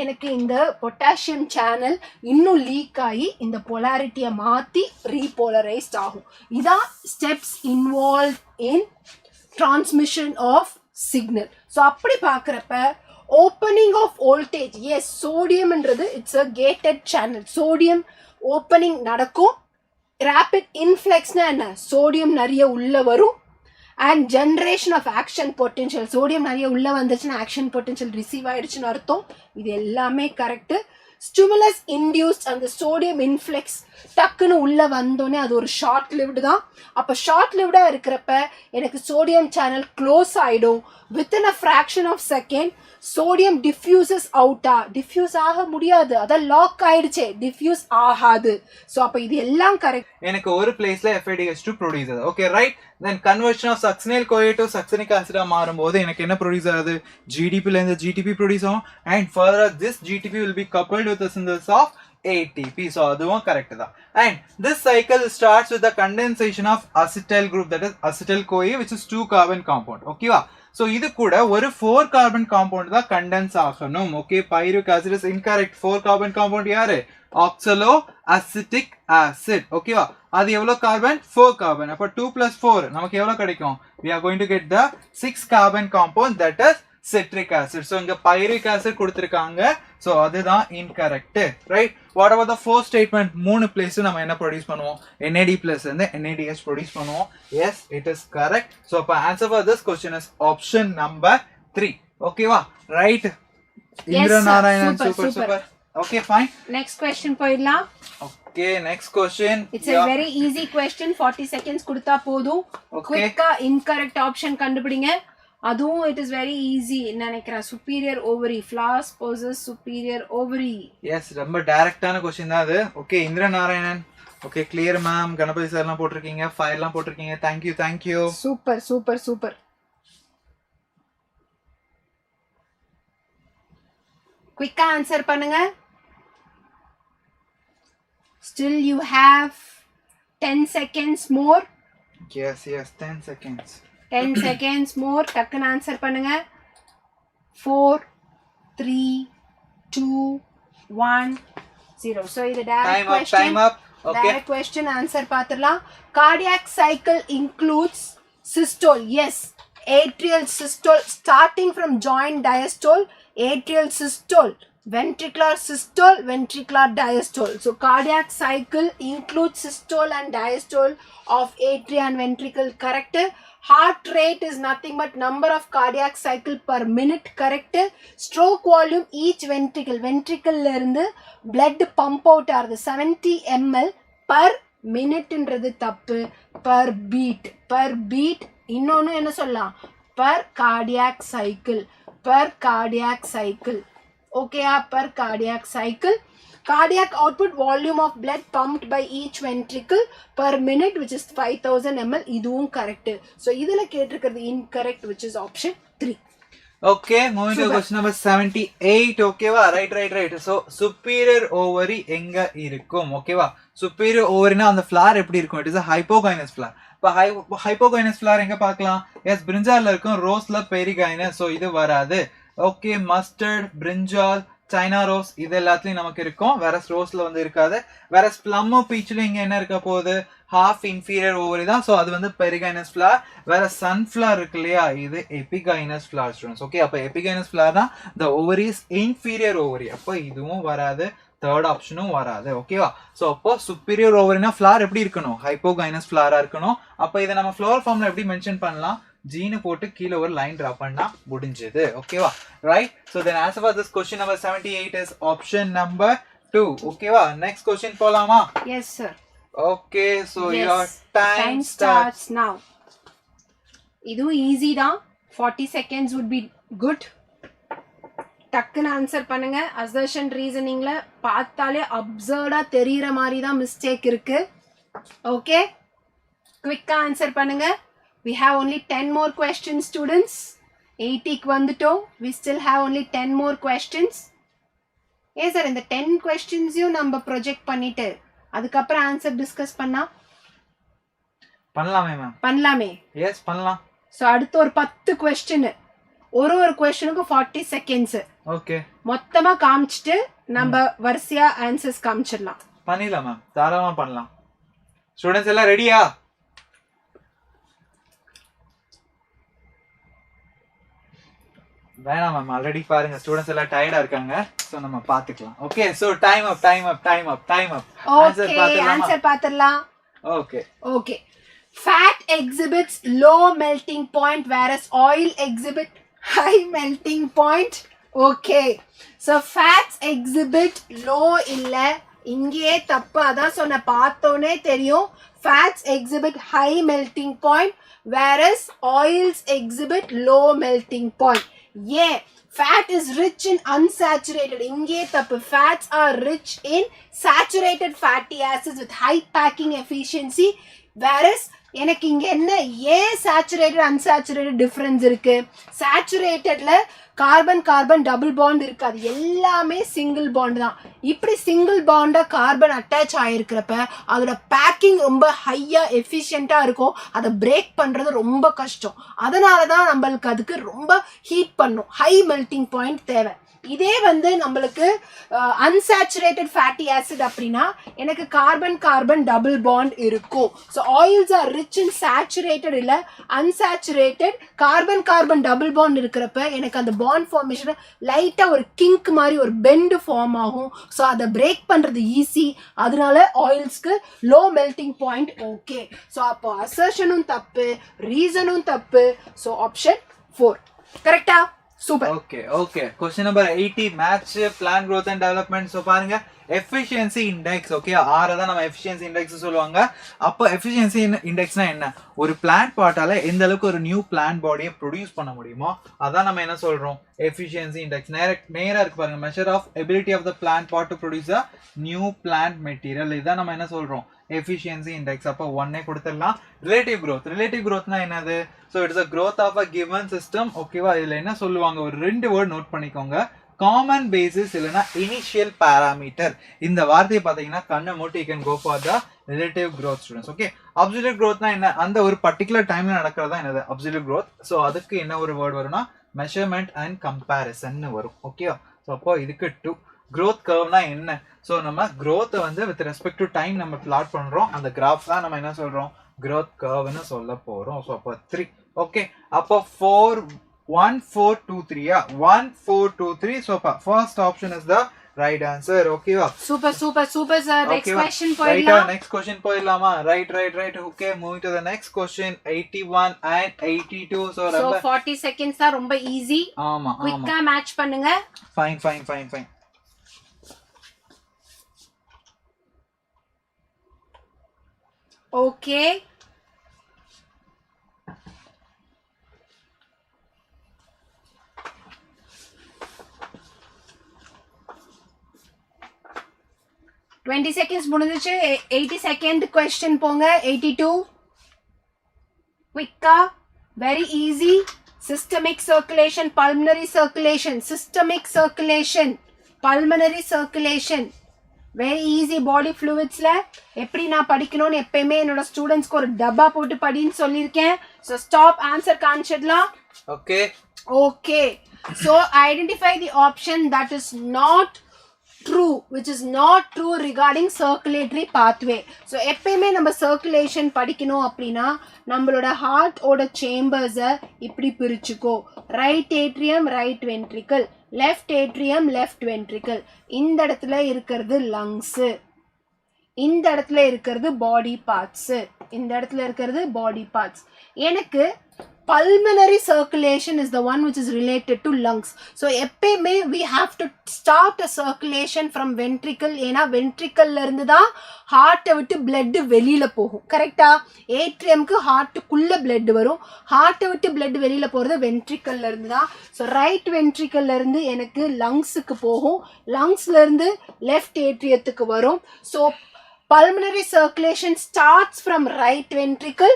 எனக்கு இந்த பொட்டாசியம் சேனல் இன்னும் லீக் ஆகி இந்த பொலாரிட்டியை மாற்றி ரீபோலரைஸ்ட் ஆகும். இதான் steps involve in transmission of signal. So அப்படி பார்க்குறப்ப opening of voltage, yes, sodium என்றது it's a gated channel. sodium opening நடக்கும். rapid influx னா என்ன, sodium நிறைய உள்ள வரும். and generation of action potential, sodium நிறைய உள்ள வந்துச்சுன்னா action potential receive ஆயிடுச்சுன்னு அர்த்தம். இது எல்லாமே கரெக்ட். stimulus induced அந்த sodium influx டக்குன்னு உள்ள வந்தோடனே அது ஒரு ஷார்ட் லிவ்டு தான். அப்போ ஷார்ட் லிவ்டாக இருக்கிறப்ப எனக்கு சோடியம் சேனல் க்ளோஸ் ஆகிடும். Within a fraction of second sodium diffuses அவுட்டா, டிஃப்யூஸ் ஆக முடியாது, அதான் லாக் ஆயிடுச்சே, டிஃப்யூஸ் ஆகாது. ஸோ அப்போ இது எல்லாம் கரெக்ட். எனக்கு ஒரு பிளேஸ்ல FADH2 ப்ரொடியூஸ் ஆகுது. Okay right. Then conversion of succinyl CoA to succinic ஆசிடா மாறும்போது எனக்கு என்ன ப்ரொடியூஸ் ஆகுது, GDPல இருந்து GTP ப்ரொடியூஸ் ஆகும். And further this GTP will be coupled with the synthesis of ATP. So அதுவும் கரெக்ட் தான். And this cycle starts with the condensation of acetyl group, that is acetyl CoA, which is 2 carbon compound. ஓகேவா? So இது கூட ஒரு 4 carbon compound தான் கண்டென்ஸ் ஆகணும். Okay, pyruvic acid is incorrect. 4 carbon compound யாரு, oxalo acetic acid. ஓகேவா? அது எவ்வளவு கார்பன், 4 கார்பன். அப்ப 2 plus 4 நமக்கு எவ்வளவு கிடைக்கும், we are going to get the 6 carbon compound, that is citric acid. So இங்க pyruvic acid கொடுத்திருக்காங்க. So அதுதான் incorrect. Right? What about the fourth statement? மூணு place நம்ம என்ன ப்ரொடியூஸ் பண்ணுவோம், NAD plus and NADH produce பண்ணுவோம். Yes, it is correct. So அப்ப answer for this question is option number 3. ஓகேவா? Right? Indra Narayanan, super. Okay, fine. Next question போயிடலாம். Okay, next question. It's a very easy question. 40 seconds கொடுத்தா போதும். Quick-ஆ incorrect option கண்டுபிடிங்க. அதுவும் it is very easy நினைக்கிறேன். superior ovary, flowers possess superior ovary. Yes, ரொம்ப டைரக்டான क्वेश्चन தான் அது. Okay, Indira Narayanan. Okay, clear ma'am. Ganapathi sir எல்லாம் போட்டிருக்கீங்க, ஃபைல் எல்லாம் போட்டிருக்கீங்க. thank you. சூப்பர். குயிக்கா ஆன்சர் பண்ணுங்க. Still you have 10 seconds more. Yes, 10 seconds. 10 seconds more. டக்குன்னு ஆன்சர் பண்ணுங்க. 4 3 2 1 0. So இது direct question. Time up. Okay. Direct question answer பாத்துடலாம். Cardiac cycle includes systole. Yes. Atrial systole starting from joint diastole, atrial systole, ventricular systole, ventricular diastole. So cardiac cycle includes systole and diastole of atria and ventricle. Correct. Heart rate is nothing but number of cardiac cycle per minute. Correct. Stroke volume, each ventricle la irundhu blood pump out ஆகுது 70 ml per minute ன்றது தப்பு. per beat இன்னொன்னு என்ன சொல்லலாம், per cardiac cycle. Okay, per cardiac cycle. Cardiac output volume of blood pumped by each ventricle per minute, which is 5000 ml. இதுவும் correct. So இதுல கேட்டிருக்கிறது incorrect, which is option 3. Okay, moving to question number 78. ஓகேவா? ரைட். So superior ovary எங்க இருக்கும்? ஓகேவா? superior ovary னா அந்த ஃப்ளார் எப்படி இருக்கும்? it is a hypogynous flower. இப்போ hypogynous flower எங்க பார்க்கலாம்? yes, brinjal இருக்கும், ரோஸ்ல perigynous. so இது வராது. Okay, mustard, brinjal, China rose இது எல்லாத்துலயும் நமக்கு இருக்கும். வேற ரோஸ்ல வந்து இருக்காது. வேற பிளம் பீச்ல இங்க என்ன இருக்க போகுது, half inferior ovary தான். சோ அது வந்து perigynous flower. வேற sunflower இருக்கு இல்லையா, இது epigynous flower students. ஓகே, அப்ப epigynous flower தான் the ovary is inferior ovary. அப்ப இதுவும் வராது, தேர்ட் ஆப்ஷனும் வராது. ஓகேவா? சோ அப்போ superior ovaryனா flower எப்படி இருக்கணும், hypogynous flower இருக்கணும். அப்ப இதை நம்ம flower formula எப்படி மென்ஷன் பண்ணலாம், ஜீனை போட்டு கீழே ஒரு லைன் டிரா பண்ணா முடிஞ்சது. ஓகேவா? Right. So then answer for this question number 78 is option number 2. ஓகேவா? next question போலாமா? Yes sir. Okay, so your time starts now. இதுவும் ஈஸி தான். 40 seconds would be good. டக்குன்னு ஆன்சர் பண்ணுங்க. அசர்ஷன் ரீசனிங்ல பார்த்தாலே அப்சர்டா தெரியற மாதிரி தான் மிஸ்டேக் இருக்கு. ஓகே, குவிக்கா ஆன்சர் பண்ணுங்க. We have only 10 more questions students. 80க்கு வந்துட்டோம். We still have only 10 more questions. A sir, இந்த 10 questions-யும் நம்ம ப்ரொஜெக்ட் பண்ணிட்டு அதுக்கப்புறம் ஆன்சர் டிஸ்கஸ் பண்ணலாமே மேம்? பண்ணலாமே. எஸ், பண்ணலாம். ஸோ அடுத்து ஒரு 10 question, ஒரு கொஸ்டினுக்கு 40 seconds. ஓகே, மொத்தமா காமிச்சிட்டு நம்ம வரிசையா ஆன்சர்ஸ் காமிச்சிடலாம். பண்ணிடலாம் மேம், தாராளமா பண்ணலாம். ஸ்டூடெண்ட்ஸ் எல்லாம் ரெடியா? வேணாம் மேம், ஆல்ரெடி பாருங்க ஸ்டூடெண்ட்ஸ் எல்லாம் டயர்டா இருக்காங்க. சோ நம்ம பாத்துக்கலாம். Okay, so time up. Answer பாத்துறலாம். Okay. Fat exhibits low melting point whereas oil exhibit high melting point. Okay, so fats exhibit low இல்ல, இங்கே தப்பு. அதான் சொன்ன, பார்த்தோனே தெரியும். Fats exhibit high melting point whereas oils exhibit low melting point. Yeah, fat is rich in unsaturated. இங்கே தப்பு. Fats are rich in saturated fatty acids with high packing efficiency. Whereas எனக்கு இங்க என்ன, ஏன் சேச்சுரேட்டட் அன்சாச்சுரேட்டட் டிஃபரன்ஸ் இருக்கு? சேச்சுரேட்டட்ல கார்பன் கார்பன் டபுள் பாண்ட் இருக்கு, அது எல்லாமே சிங்கிள் பாண்ட் தான். இப்படி சிங்கிள் பாண்டா கார்பன் அட்டாச் ஆயிருக்கிறப்ப அதோட பேக்கிங் ரொம்ப ஹையா எஃபிஷியண்டா இருக்கும். அதை பிரேக் பண்றது ரொம்ப கஷ்டம். அதனாலதான் நம்மளுக்கு அதுக்கு ரொம்ப ஹீட் பண்ணும், ஹை மெல்டிங் பாயிண்ட் தேவை. இதே வந்து நம்மளுக்கு அன்சாச்சுரேட்டட் ஃபேட்டி ஆசிட் அப்படின்னா எனக்கு கார்பன் கார்பன் டபுள் பாண்ட் இருக்கும். So oils are rich in saturated இல்லை unsaturated carbon carbon double bond இருக்கிறப்ப எனக்கு அந்த பாண்ட் ஃபார்மேஷன் லைட்டாக ஒரு கிங்க் மாதிரி ஒரு பெண்டு ஃபார்ம் ஆகும். ஸோ அதை பிரேக் பண்ணுறது ஈஸி. அதனால ஆயில்ஸ்க்கு low melting point. Okay, so அப்போ அசர்ஷனும் தப்பு, ரீசனும் தப்பு. ஸோ ஆப்ஷன் 4 கரெக்டா? Super. Okay. Question number 80 match plant growth and development. So பாருங்க, எஃபிஷியன்சி இண்டெக்ஸ். ஓகே, ஆர் தான் நம்ம எஃபிஷியன்சி இண்டெக்ஸ் சொல்லுவாங்க. அப்போ எஃபிஷியன்சி இண்டெக்ஸ்னா என்ன? ஒரு பிளான்ட் பார்ட்டால எந்த அளவுக்கு ஒரு நியூ பிளான்ட் பாடியை ப்ரொடியூஸ் பண்ண முடியுமோ அதான் நம்ம என்ன சொல்றோம், எஃபிஷியன்சி இண்டெக்ஸ். நேரா இருக்கு பாருங்க, measure of ability of the plant part to produce a new plant material. இதான் நம்ம என்ன சொல்றோம், எஃபிஷியன்சி இண்டெக்ஸ். அப்போ 1 கொடுத்துடலாம். ரிலேட்டிவ் growth என்னது? So it's a growth of a given system. ஓகேவா, இதுல என்ன சொல்லுவாங்க, ஒரு 2 வேர்ட் நோட் பண்ணிக்கோங்க. காமன் பேசிஸ் இல்லைன்னா இனிஷியல் பாராமீட்டர். இந்த வார்த்தையை பார்த்தீங்கன்னா கண்ணை மூட்டி you can go for the relative growth students. Okay, absolute growthனா என்ன? அந்த ஒரு பர்டிகுலர் டைம்ல நடக்கிறதா என்னது அப்சல்யூட் growth. ஸோ அதுக்கு என்ன ஒரு வேர்ட் வரும்னா மெஷர்மெண்ட் அண்ட் கம்பேரிசன் வரும். ஓகே, ஸோ அப்போ இதுக்கு 2 growth curveனா என்ன? ஸோ நம்ம growth வந்து வித் ரெஸ்பெக்ட் டு டைம் நம்ம பிளாட் பண்றோம். அந்த கிராஃப் தான் நம்ம என்ன சொல்றோம், growth curveன்னு சொல்ல போறோம். ஸோ அப்போ 3. ஓகே, அப்போ 4 1 4 2 3. 1 4 2 3. So first option is the right answer. Okay va? Super sir. Next question right, next question போயிடலாமா? Right. Okay, moving to the next question. 81 and 82. So 40 seconds தான், ரொம்ப ஈஸி. ஆமா, குயிக்கா மேட்ச் பண்ணுங்க. Fine. Okay, டுவெண்ட்டி செகண்ட்ஸ் முடிஞ்சிச்சு. 82nd question போங்க. 82 குவிக்கா, very easy. Systemic circulation, pulmonary circulation. Systemic circulation, pulmonary circulation, very easy. Body ஃப்ளூயிட்ஸ்ல எப்படி நான் படிக்கணும்னு எப்பயுமே என்னோட ஸ்டூடெண்ட்ஸ்க்கு ஒரு டப்பா போட்டு படின்னு சொல்லியிருக்கேன். ஸோ ஸ்டாப், ஆன்சர் காமிச்சிடலாம். Okay, so identify the option that is not true, which is not true regarding circulatory pathway. So எப்பயுமே நம்ம சர்க்குலேஷன் படிக்கணும் அப்படின்னா நம்மளோட ஹார்ட் ஓட சேம்பர்ஸை இப்படி பிரிச்சுக்கோ. Right atrium, right ventricle, left atrium, left ventricle. இந்த இடத்துல இருக்கிறது லங்ஸ், இந்த இடத்துல இருக்கிறது பாடி பார்ட்ஸ், இந்த இடத்துல இருக்கிறது பாடி பார்ட்ஸ். எனக்கு pulmonary circulation is the one which is related to lungs. So எப்பயுமே we have to start a circulation from ventricle. ஏன்னா வென்ட்ரிக்கல்ல இருந்து தான் ஹார்ட்டை விட்டு பிளட் வெளியில போகும். கரெக்டா? ஏட்ரியம்க்கு ஹார்ட்டுக்குள்ள பிளட் வரும், ஹார்ட்டை விட்டு பிளட் வெளியில போறது வென்ட்ரிக்கல்ல இருந்து தான். ஸோ ரைட் வென்ட்ரிக்கல்ல இருந்து எனக்கு லங்ஸுக்கு போகும், லங்ஸ்ல இருந்து லெஃப்ட் ஏட்ரியத்துக்கு வரும். So pulmonary circulation starts from right ventricle,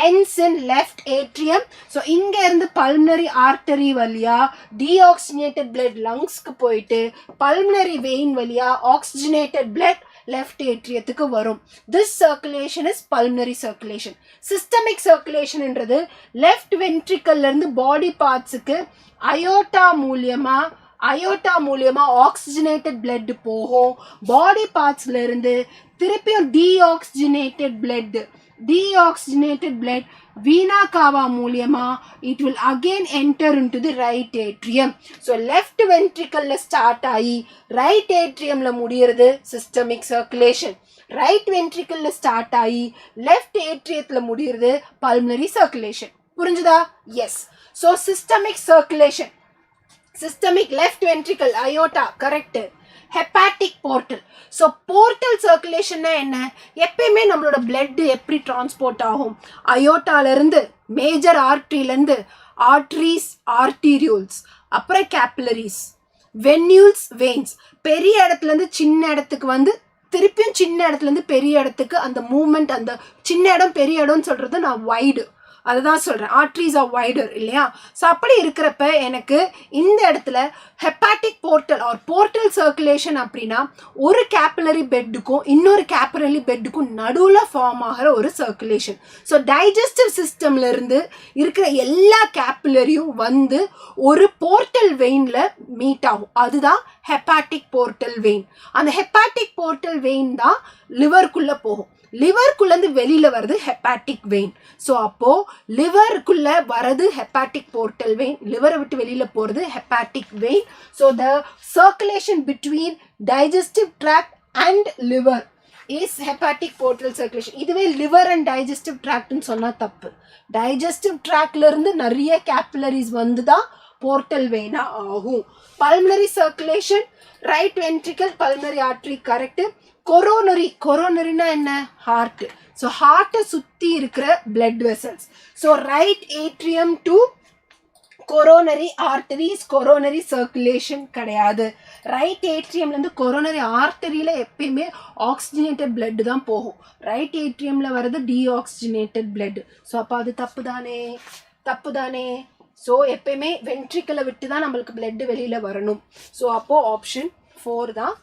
ends in left atrium. So இங்க இருந்து pulmonary artery வழியா deoxygenated blood lungs-க்கு போயிட்டு pulmonary vein வழியா oxygenated blood left atriumத்துக்கு வரும். This circulation is pulmonary circulation. Systemic circulation என்றது left ventricle இருந்து body parts-க்கு aorta மூலியமா ஆக்சிஜனேட்டட் பிளட் போகும். பாடி பார்ட்ஸ்ல இருந்து திருப்பியும் deoxygenated blood deoxygenated blood vena cava மூலியமா it will again enter into the right atrium. So left ventricle ல start ஆகி right atrium ல முடியிறது systemic circulation. Right ventricle ல start ஆகி left atrium ல முடியிறது pulmonary circulation. புரிஞ்சுதா? Yes. So systemic circulation. Systemic left ventricle aorta correct. Hepatic portal. So portal circulation என்ன? எப்பயுமே நம்மளோட blood எப்படி transport ஆகும்? அயோட்டால இருந்து major artery இருந்து arteries, arterioles, அப்புறம் capillaries, venules, veins. பெரிய இடத்துல இருந்து சின்ன இடத்துக்கு வந்து திருப்பியும் சின்ன இடத்துல இருந்து பெரிய இடத்துக்கு அந்த மூவ்மெண்ட், அந்த சின்ன இடம் பெரிய இடம்னு சொல்றது நான் வைடு, அதுதான் சொல்றேன். ஆர்ட்ரிஸ் ஆர் வைடர் இல்லையா? ஸோ அப்படி இருக்கிறப்ப எனக்கு இந்த இடத்துல hepatic portal or portal circulation அப்படின்னா ஒரு கேப்பிலரி பெட்டுக்கும் இன்னொரு கேப்பிலரி பெட்டுக்கும் நடுவில் ஃபார்ம் ஆகிற ஒரு சர்க்குலேஷன். ஸோ டைஜஸ்டிவ் சிஸ்டம்ல இருந்து இருக்கிற எல்லா கேப்பிலரியும் வந்து ஒரு போர்ட்டல் வெயின்ல மீட் ஆகும். அதுதான் ஹெப்பாட்டிக் போர்ட்டல் வெயின். அந்த ஹெப்பாட்டிக் போர்ட்டல் வெயின் தான் லிவருக்குள்ள போகும். லிவருக்குள்ளேருந்து வெளியில வருது ஹெப்பாட்டிக் வெயின். ஸோ அப்போ லிவருக்குள்ள வரது ஹெப்பாட்டிக் போர்ட்டல் வெயின், லிவரை விட்டு வெளியில போறது hepatic vein. So the circulation between digestive tract and liver is hepatic portal circulation. இதுவே லிவர் அண்ட் டைஜஸ்டிவ் ட்ராக்ட்னு சொன்னா தப்பு. டைஜஸ்டிவ் ட்ராக்ட்ல இருந்து நிறைய கேப்பிலரிஸ் வந்து தான் போர்ட்டல் வெயினா ஆகும். Pulmonary circulation, right ventricle, pulmonary artery correct. Coronary, கொரோனரினா என்ன? ஹார்ட். ஸோ ஹார்ட்டை சுற்றி இருக்கிற blood vessels. So right atrium to coronary arteries, coronary circulation கிடையாது. ரைட் ஏட்ரியம்லேருந்து கொரோனரி ஆர்டரியில் எப்பயுமே ஆக்சிஜனேட்டட் பிளட் தான் போகும். ரைட் ஏட்ரியமில் வர்றது டீஆக்சிஜனேட்டட் பிளட். ஸோ அப்போ அது தப்பு தானே? தப்பு தானே? ஸோ எப்பயுமே வென்ட்ரிக்கலை விட்டு தான் நம்மளுக்கு பிளட் வெளியில் வரணும். ஸோ அப்போ ஆப்ஷன் 4 தான்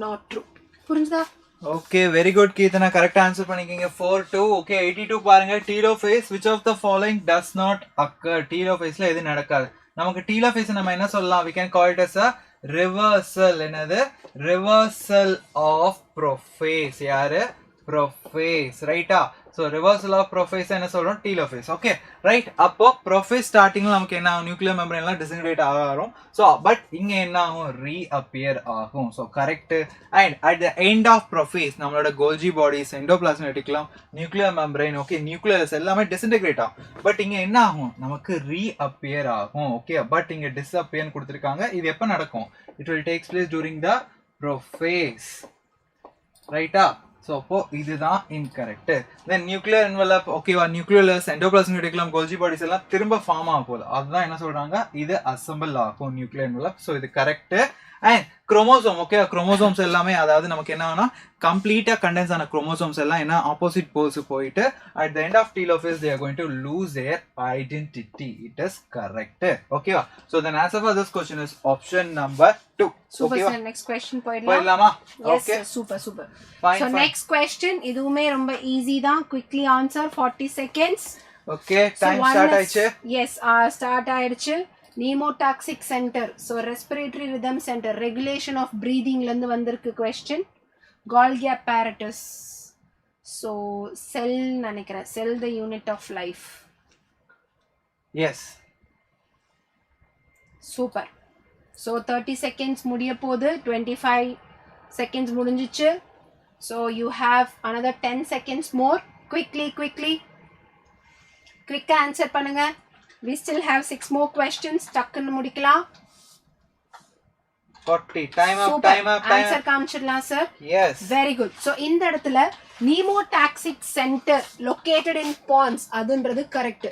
நாட் ட்ரூ. புரிஞ்சுதா? ஓகே, வெரி குட் கீர்த்தனா, கரெக்டா ஆன்சர் பண்ணிக்கீங்க. 4-2. ஓகே, 82 பாருங்க. Telophase, which of the following does not occur? டீலோஃபேஸ்ல எது நடக்காது? நமக்கு டீலோஃபேஸ் நம்ம என்ன சொல்லலாம்? we can call it as a reversal. என்னது? reversal of prophase. யாரு? prophase, ரைட்டா? ஸோ ரிவர்சல் ஆஃப் ப்ரோஃபேஸ் என்ன சொல்றோம்? டீலோஃபேஸ். Okay right. அப்போ ப்ரோஃபேஸ் ஸ்டார்டிங்ல நமக்கு என்ன ஆகும்? நியூக்ளியர் மெம்பரேன் எல்லாம் டிஸ்இன்டகிரேட் ஆகும். ஸோ பட் இங்க என்ன ஆகும்? ரீஅப்பியர் ஆகும். So correct. And at the end of prophase நம்மளோட கோல்ஜி பாடிஸ், எண்டோபிளாஸ்மேட்டிக்லாம், நியூக்ளியர் மெம்பரேன், ஓகே நியூக்ளியஸ் எல்லாமே டிஸ்இன்டகிரேட் ஆகும். பட் இங்க என்ன ஆகும்? நமக்கு ரீஅப்பியர் ஆகும். ஓகே பட் இங்க டிஸ்அப்பியர் கொடுத்துருக்காங்க. இது எப்போ நடக்கும்? It will takes place during the prophase, ரைட்டா? ஸோ அப்போ இதுதான் இன்கரெக்ட். தென் நியூக்ளியர் என்வலப், ஓகேவா? நியூக்ளியஸ், எண்டோபிளாஸ்மேட்டிக்லாம், கோல்ஜி பாடிஸ் எல்லாம் திரும்ப ஃபார்ம் ஆக போகுது. அதுதான் என்ன சொல்றாங்க? இது அசம்பிள் ஆகும் நியூக்ளியர் என்வலப். ஸோ இது correct. And chromosome, okay chromosomes எல்லாமே அதாவது நமக்கு என்ன ஆகும்னா கம்ப்ளீட்டா கண்டென்ஸ் ஆன குரோமோசோம்ஸ் எல்லாம் என்ன ஆப்போசிட் போல்ஸ் போயிட்டு at the end of telophase they are going to lose their identity. It is correct. ஓகேவா? So the answer for this question is option number 2. Super sir, next question போயிடலாமா? Okay, super super. Fine, so fine. next question இதுவுமே ரொம்ப ஈஸி தான். quickly answer, 40 seconds. Okay, time start ஆயிடுச்சு. Yes, start ஆயிடுச்சு. Pneumotaxic center, so respiratory rhythm center, regulation of breathing ல இருந்து வந்திருக்கு question. Golgi apparatus, so cell நினைக்கிறேன், cell the unit of life. Yes. Super. So 30 seconds முடிய போகுது. 25 seconds முடிஞ்சிச்சு. So you have another 10 seconds more. Quick answer பண்ணுங்க. We still have 6 more questions. டக்குன்னு முடிக்கலாம். 40. Time up, Super. time up, time Answer up. காமிச்சிடலாம் sir. Yes. Very good. So இந்த இடத்துல pneumotaxic center located in pons அதுன்றது correct.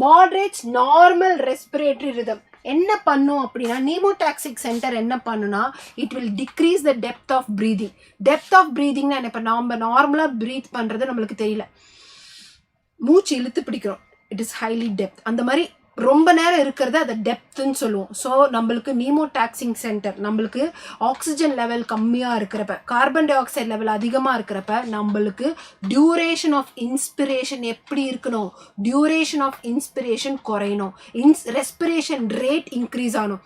Moderates normal respiratory rhythm. என்ன பண்ணும் அப்படின்னா pneumotaxic center என்ன பண்ணுனா it will decrease the depth of breathing. Depth of breathing னா இப்ப நாம நார்மலா breathe பண்றது நம்மளுக்கு தெரியல. மூச்சு இழுத்து பிடிக்கிறோம். It is highly depth. அந்த மாதிரி ரொம்ப நேரம் இருக்கிறது அதை டெப்த்னு சொல்லுவோம். ஸோ நம்மளுக்கு pneumotaxic சென்டர் நம்மளுக்கு ஆக்சிஜன் லெவல் கம்மியாக இருக்கிறப்ப, கார்பன் டை ஆக்சைடு லெவல் அதிகமாக இருக்கிறப்ப நம்மளுக்கு டியூரேஷன் ஆஃப் இன்ஸ்பிரேஷன் எப்படி இருக்கணும்? டியூரேஷன் ஆஃப் இன்ஸ்பிரேஷன் குறையணும். ரெஸ்பிரேஷன் ரேட் இன்க்ரீஸ் ஆகணும்.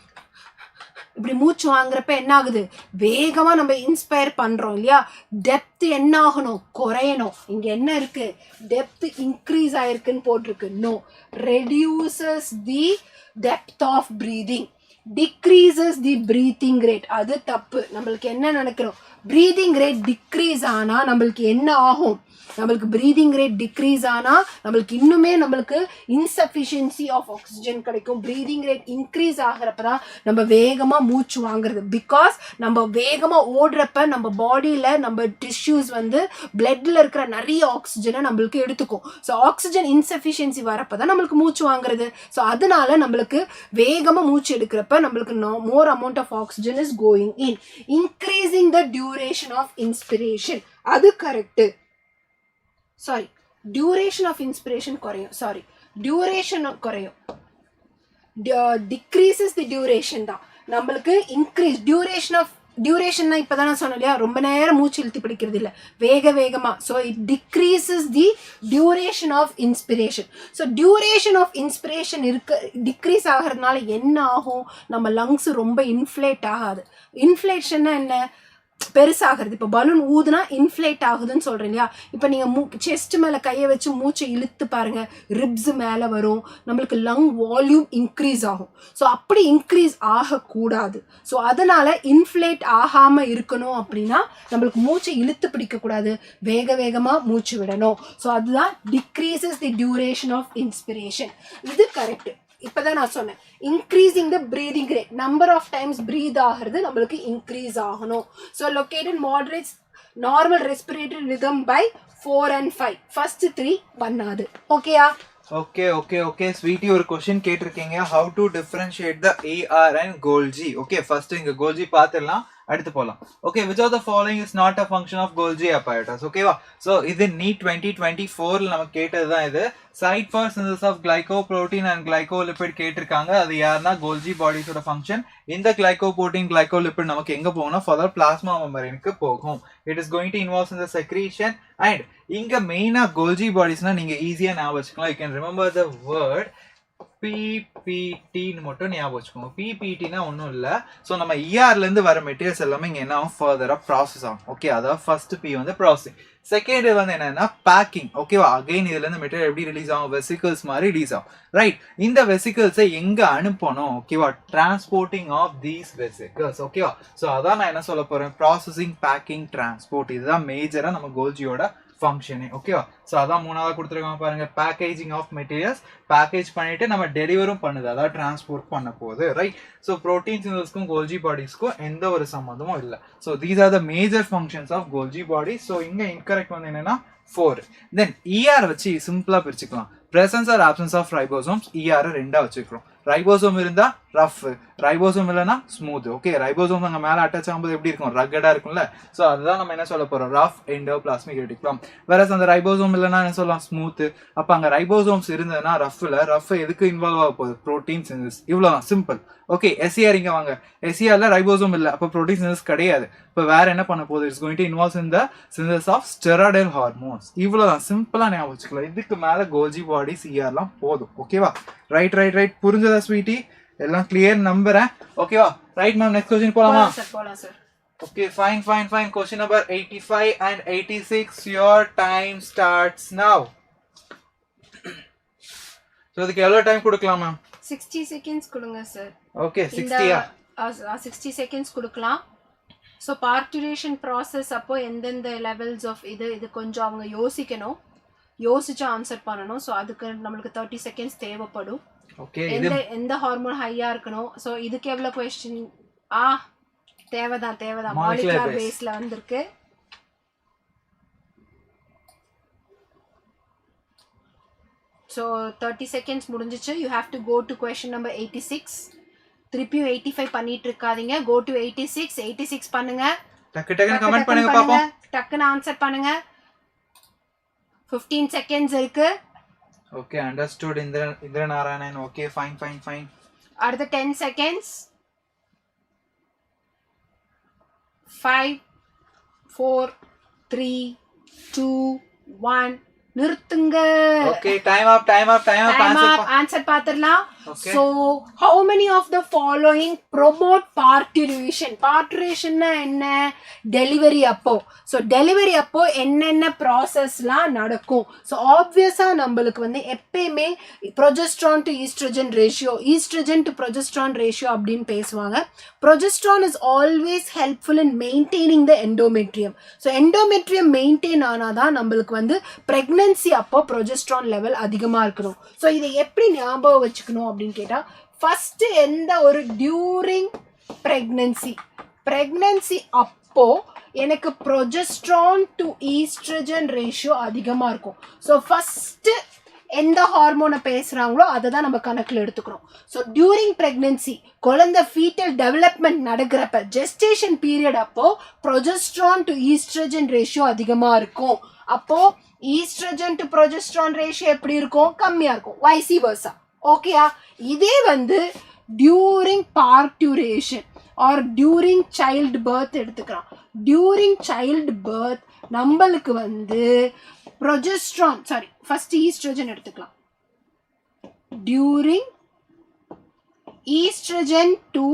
இப்படி மூச்சு வாங்குறப்ப என்ன ஆகுது, வேகமா நம்ம இன்ஸ்பயர் பண்றோம் இல்லையா, டெப்த் என்ன ஆகணும், குறையணும். இங்க என்ன இருக்கு, டெப்த் இன்க்ரீஸ் ஆயிருக்குன்னு போட்டிருக்கு. No, reduces the depth of breathing, decreases the breathing rate. அது தப்பு. நம்மளுக்கு என்ன நினைக்கிறோம், breathing rate decrease ஆனா நம்மளுக்கு என்ன ஆகும், நம்மளுக்கு breathing rate decrease ஆனா நம்மளுக்கு இன்னுமே நம்மளுக்கு insufficiency of oxygen கிடைக்கும். breathing rate increase ஆகிறப்பதான் நம்ம வேகமா மூச்சு வாங்குறது. பிகாஸ் நம்ம வேகமா ஓடுறப்ப நம்ம பாடியில நம்ம டிஷ்யூஸ் வந்து பிளட்ல இருக்கிற நிறைய ஆக்சிஜனை நம்மளுக்கு எடுத்துக்கும். ஸோ ஆக்சிஜன் இன்சஃபிஷியன்சி வரப்பதான் நம்மளுக்கு மூச்சு வாங்குறது. ஸோ அதனால நம்மளுக்கு வேகமா மூச்சு எடுக்கிறப்ப நம்மளுக்கு more amount of oxygen is going in, increasing the duration of inspiration. அது correct. Sorry, duration of inspiration குறையும். சாரி, டியூரேஷன் குறையும். டிக்ரீசஸ் தி டியூரேஷன் தான் நம்மளுக்கு இன்க்ரீஸ். டியூரேஷன் தான் இப்போதான் நான் சொன்னேன் இல்லையா, ரொம்ப நேரம் மூச்சு இழுத்து பிடிக்கிறது இல்லை, வேகமா. So it decreases the duration of inspiration. So duration of inspiration decrease ஆகிறதுனால என்ன ஆகும், நம்ம லங்ஸ் ரொம்ப இன்ஃப்ளேட் ஆகாது. இன்ஃப்ளேஷன்னா என்ன, பெருசாகிறது. இப்போ பலூன் ஊதுனா இன்ஃப்ளேட் ஆகுதுன்னு சொல்கிறேன் இல்லையா. இப்போ நீங்கள் செஸ்ட் மேலே கையை வச்சு மூச்சை இழுத்து பாருங்க, ரிப்ஸ் மேலே வரும், நம்மளுக்கு லங் வால்யூம் இன்க்ரீஸ் ஆகும். ஸோ அப்படி இன்க்ரீஸ் ஆகக்கூடாது. ஸோ அதனால இன்ஃப்ளேட் ஆகாமல் இருக்கணும் அப்படின்னா நம்மளுக்கு மூச்சை இழுத்து பிடிக்கக்கூடாது, வேகமாக மூச்சு விடணும். ஸோ அதுதான் decreases the duration of inspiration. இது கரெக்ட். இப்பதான் நான் சொன்னேன், increasing the breathing rate, number of times breathe ஆகிறது நம்மளுக்கு இன்க்ரீஸ் ஆகணும். So located moderates normal respiratory rhythm by 4 and 5. First 3 பண்ணாது. ஓகேயா? ஓகே ஸ்வீட்டி, ஒரு क्वेश्चन கேட்டிருக்கீங்க, how to differentiate the AR and Golgi. ஓகே, ஃபர்ஸ்ட் இங்க Golgi பார்த்துடலாம், அடுத்து போலாம். Okay, which of the following is not a function of Golgi apparatus? ஓகேவா? ஸோ இது நீட் 2024 நம்ம கேட்டதுதான். இது site for synthesis of glycoprotein and glycolipid கேட்டிருக்காங்க. அது யாருன்னா கோல்ஜி பாடிஸோட ஃபங்க்ஷன். இந்த கிளைகோப்ரோட்டீன் கிளைகோலிபிட் நமக்கு எங்க போகும்னா ஃபர்தர் பிளாஸ்மா மெம்பரேனுக்கு போகும். It is going to involve in the secretion. And இங்க மெயினா கோல்ஜி பாடிஸ்னா நீங்க ஈஸியா ஞாபகம் வச்சுக்கலாம். You can remember the word பிபிடின்னு மட்டும் ஞாபகம் வச்சுக்கோங்க. பிபிடினா ஒன்றும் இல்லை. ஸோ நம்ம இஆர்ல இருந்து வர மெட்டீரியல்ஸ் எல்லாமே இங்கே என்ன ஆகும், ஃபர்தரா ப்ராசஸ் ஆகும். ஓகே, அதாவது ஃபர்ஸ்ட் பி வந்து ப்ராசஸிங், செகண்ட் வந்து என்னன்னா பேக்கிங். ஓகேவா? அகைன் இதுல இருந்து மெட்டீரியல் எப்படி ரிலீஸ் ஆகும், வெசிகல்ஸ் மாதிரி ரிலீஸ் ஆகும். ரைட், இந்த வெசிகல்ஸை எங்க அனுப்பணும், ஓகேவா, டிரான்ஸ்போர்ட்டிங் ஆஃப் தீஸ் வெசிகல்ஸ். ஓகேவா? ஸோ அதான் நான் என்ன சொல்ல போறேன், ப்ராசஸிங், பேக்கிங், டிரான்ஸ்போர்ட். இதுதான் மேஜரா நம்ம கோல்ஜியோட ஃபங்க்ஷனே. ஓகேவா? ஸோ அதான் மூணாவது கொடுத்துருக்காங்க பாருங்க, பேக்கேஜிங் ஆஃப் மெட்டீரியல்ஸ். பேக்கேஜ் பண்ணிட்டு நம்ம டெலிவரும் பண்ணுது, அதாவது டிரான்ஸ்போர்ட் பண்ண போகுது. ரைட், ஸோ ப்ரோட்டீன் சிந்தசிஸ்க்கும் கோல்ஜி பாடிஸ்க்கும் எந்த ஒரு சம்மந்தமும் இல்லை. So these are the major functions of Golgi body. So இங்க இன்கரெக்ட் வந்து என்னன்னா 4. தென் இஆர் வச்சு சிம்பிளா பிரிச்சுக்கலாம். Presence or absence of ribosomes. ER ரெண்டா வச்சுக்கிறோம். ரைபோசோம் இருந்தா ரஃப், ரைபோசோம் இல்லைன்னா ஸ்மூத். ஓகே, ரைபோசோம் அங்கே மேலே அட்டாச் ஆகும்போது எப்படி இருக்கும், ரக்கடா இருக்கும்ல. ஸோ அதுதான் நம்ம என்ன சொல்ல போறோம், ரஃப் எண்டோபிளாஸ்மிக் ரெட்டிகுலம். வேற அந்த ரைபோசோம் இல்லைன்னா என்ன சொல்லலாம், ஸ்மூத். அப்போ அங்கே ரைபோசோம்ஸ் இருந்ததுன்னா ரஃப் எதுக்கு இன்வால்வ் ஆக போகுது, ப்ரோட்டீன் சிந்தசிஸ். இவ்வளோதான், சிம்பிள். ஓகே, எஸ்சிஆர் இங்க வாங்க, எஸ்சிஆர்ல ரைபோசோம் இல்லை, அப்போ ப்ரோட்டீன் சிந்தசிஸ் கிடையாது. இப்போ வேற என்ன பண்ண போகுது, it's going to involve in the synthesis of steroidal hormones. இவ்வளோதான், சிம்பிளா ஞாபகம் வச்சுக்கலாம். இதுக்கு மேல கோல்ஜி பாடி சிஆர்லாம் போதும். ஓகேவா? ரைட், புரிஞ்சதா ஸ்வீட்டி? எல்லாம் கிளியர் நம்புறேன். ஓகேவா? ரைட் மேம், நெக்ஸ்ட் क्वेश्चन போலாமா? போலாம் sir. Okay, fine. Question number 85 and 86. your time starts now. So இதுக்கு எவ்வளவு டைம் கொடுக்கலாம் மேம்? 60 செகண்ட்ஸ் கொடுங்க சார். ஓகே, 60யா? 60 செகண்ட்ஸ் கொடுக்கலாம். ஸோ பார்ட்டுரேஷன் ப்ராசஸ் அப்போ எந்தெந்த லெவல்ஸ் ஆஃப் இது கொஞ்சம் அவங்க யோசிச்சு ஆன்சர் பண்ணணும். ஸோ அதுக்கு நம்மளுக்கு 30 செகண்ட்ஸ் தேவைப்படும். ஓகே, எந்த ஹார்மோன் ஹையா இருக்கணும். ஸோ இதுக்கு எவ்வளோ கொஸ்டின் தேவைதான் மாலிகுலர் பேஸ்ல வந்திருக்கு. ஸோ 30 செகண்ட்ஸ் முடிஞ்சிச்சு. You have to go to question number 86. திருப்பியும் 85 பண்ணிட்டு இருக்காதீங்க. கோ டு 86 பண்ணுங்க. டக்குன்னு கமெண்ட் பண்ணுங்க பாப்போம். டக்குன்னு ஆன்சர் பண்ணுங்க. 15 செகண்ட்ஸ் இருக்கு. Okay, understood Indira Narayanan. Okay, fine. அடுத்த 10 செகண்ட்ஸ். 5 4 3 2 1 நிறுத்துங்க. Okay, time up. ஆன்சர் பாத்துறலாம். Okay. So how many of the following promote parturition? Parturition na enna? Delivery appo. So delivery appo enna process la nadakkum. So obvious ah nambalukku வந்து எப்பவுமே progesterone to estrogen to progesterone ratio அப்படினு பேசுவாங்க. Progesterone is always helpful in maintaining the endometrium. So endometrium maintain ஆனாதான் நம்மளுக்கு வந்து pregnancy அப்போ progesterone level அதிகமா இருக்கணும். So இதை எப்படி ஞாபகம் வச்சுக்கணும் அப்படின்னு கேட்டா first எந்த ஒரு during pregnancy அப்போ எனக்கு progesterone to estrogen ratio அதிகமா இருக்கும். So first எந்த ஹார்மோனை பேசுறாங்களோ அதை தான் நம்ம கணக்கில் எடுத்துக்கிறோம். ஸோ டியூரிங் பிரெக்னன்சி குழந்தை ஃபீட்டல் டெவலப்மெண்ட் நடக்கிறப்ப ஜெஸ்டேஷன் பீரியட் அப்போ ப்ரொஜெஸ்ட்ரான் டு ஈஸ்ட்ரஜன் ரேஷியோ அதிகமாக இருக்கும். அப்போ ஈஸ்ட்ரஜன் டு ப்ரொஜெஸ்ட்ரான் ரேஷியோ எப்படி இருக்கும்? கம்மியாக இருக்கும். Vice versa. ஓகேயா? இதே வந்து during parturition or during child birth எடுத்துக்கிறான். டியூரிங் சைல்டு பர்த் நம்மளுக்கு வந்து progesterone first estrogen எடுத்துக்கலாம். during estrogen to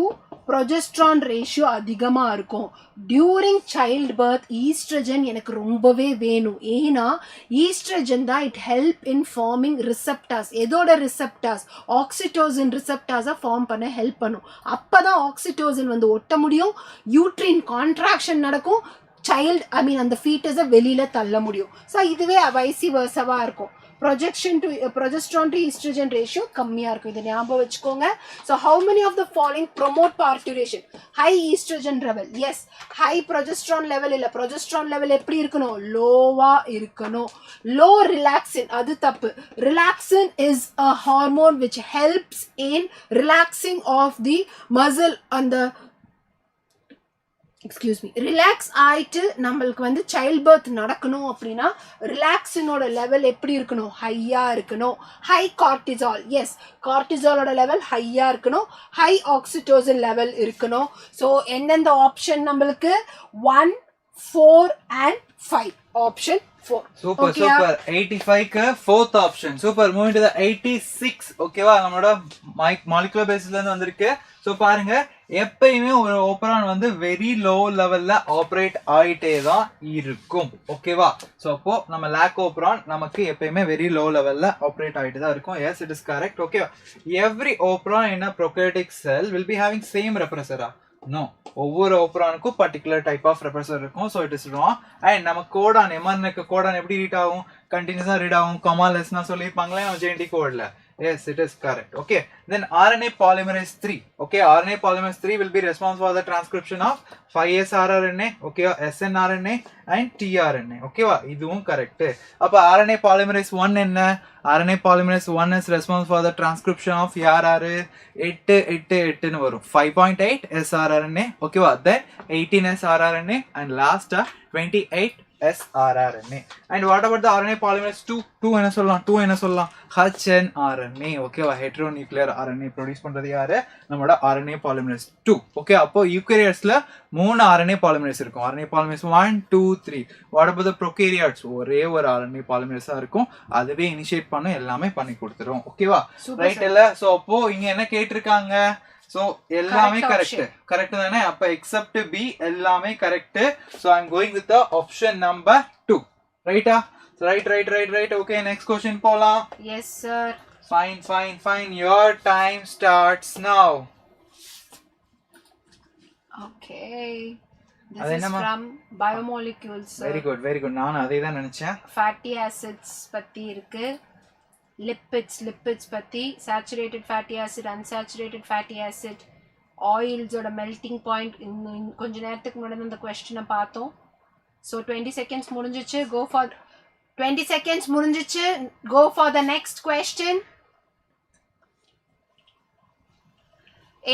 progesterone ratio அதிகமா இருக்கும். during child birth estrogen எனக்கு ரொம்பவே வேணும். ஏனா estrogen தான் it help in forming receptors. எதோட receptors? oxytocin receptors ஃபார்ம் பண்ண ஹெல்ப் பண்ணும். அப்பதான் oxytocin வந்து ஒட்ட முடியும். uterine contraction நடக்கும். அந்த ஃபீட்டஸை வெளியில தள்ள முடியும். ஸோ இதுவே வைசி வர்சவா இருக்கும். progesterone to estrogen ratio கம்மியா இருக்கும். இதை ஞாபகம் வச்சுக்கோங்க. So how many of the following promote parturition? high estrogen level. yes. high progesterone level இல்ல. progesterone level எப்படி இருக்கணும்? லோவா இருக்கணும். low relaxin அது தப்பு. relaxin is a hormone which helps in relaxing of the muscle and the relax ஆயிட்டு நம்மளுக்கு வந்து சைல்ட் பர்த் நடக்கணும் அப்படின்னா ரிலாக்ஸினோட லெவல் எப்படி இருக்கணும்? ஹையா இருக்கணும். High cortisol. எஸ், கார்டிசாலோட லெவல் ஹையா இருக்கணும். ஹை ஆக்சிடோசின் லெவல் இருக்கணும். ஸோ எந்தெந்த ஆப்ஷன் நம்மளுக்கு 1, 4 and 5. ஆப்ஷன் 4. Super super. 85 க்கு 4th option. Super. Moving to தி 86. ஓகேவா? நம்மளோட மாலிகுலர் பேசிஸ்ல இருந்து வந்திருக்கு. சோ பாருங்க, எப்பயுமே ஒரு ஓப்பரான் வந்து வெரி லோ லெவல்ல ஆப்ரேட் ஆயிட்டே தான் இருக்கும். ஓகேவா? சோ அப்போ நம்ம லேக் ஓப்பரான் நமக்கு எப்பயுமே வெரி லோ லெவல்ல ஆப்ரேட் ஆயிட்டு தான் இருக்கும். Yes, it is correct. ஓகேவா? Every operon in a prokaryotic cell will be having same repressor. No, ஒவ்வொரு ஓப்பரானுக்கும் பர்டிகுலர் டைப் ஆஃப் ரெப்ரஸர் இருக்கும். So it is wrong. And நம்ம கோடான் எம்ஆர்என்ஏக்கு கோடான் எப்படி ரீட் ஆகும்? கண்டினியூஸா ரீட் ஆகும். கமா லெஸ்னா சொல்லியிருப்பாங்களே நம்ம ஜேஎன்டி கோட்ல. Yes, it is correct. Okay. Then RNA polymerase 3. Okay, RNA polymerase 3 will be responsible for the transcription of 5S rRNA, okay, snRNA and tRNA. Okay, இதுவும் correct. அப்ப RNA polymerase 1 என்ன? RNA polymerase 1 is responsible for the transcription of யாராரு? 8 னு வரும். 5.8 sRNA. Okay, then 18 sRNA and last 28 sRNA. And what about the RNA polymerase 2? 2 என்ன சொல்லலாம்? HNRNA. ஓகேவா? heteronuclear RNA ப்ரொடியூஸ் பண்றது யாரு? நம்மளோட RNA polymerase 2. ஓகே, அப்போ யூகரியோட்ஸ்ல 3 RNA polymerase இருக்கும். RNA polymerase 1, 2, 3. What about the prokaryotes? ஒரே ஒரு RNA polymerase இருக்கும். அதுவே இனிஷியேட் பண்ண எல்லாமே பண்ணி கொடுத்துரும். ஓகேவா? ரைட் இல்ல? சோ அப்போ இங்க என்ன கேட்டிருக்காங்க? So எல்லாமே கரெக்ட் தானே? அப்ப எக்ஸெப்ட் பி எல்லாமே correct. So I'm going with the option number 2. ரைட்டா? ரைட். Okay, next question போலாம். Yes sir. Fine. Your time starts now. Okay. This is from biomolecules. Very good. நான் அதே தான் நினைச்சேன். Fatty acids பத்தி இருக்கு. lipids பத்தி, saturated fatty acid, unsaturated fatty acid, oils ஓட melting point. கொஞ்ச நேரத்துக்கு முன்னாடி இந்த क्वेश्चन பார்த்தோம். So 20 seconds முடிஞ்சிச்சு. Go for the next question.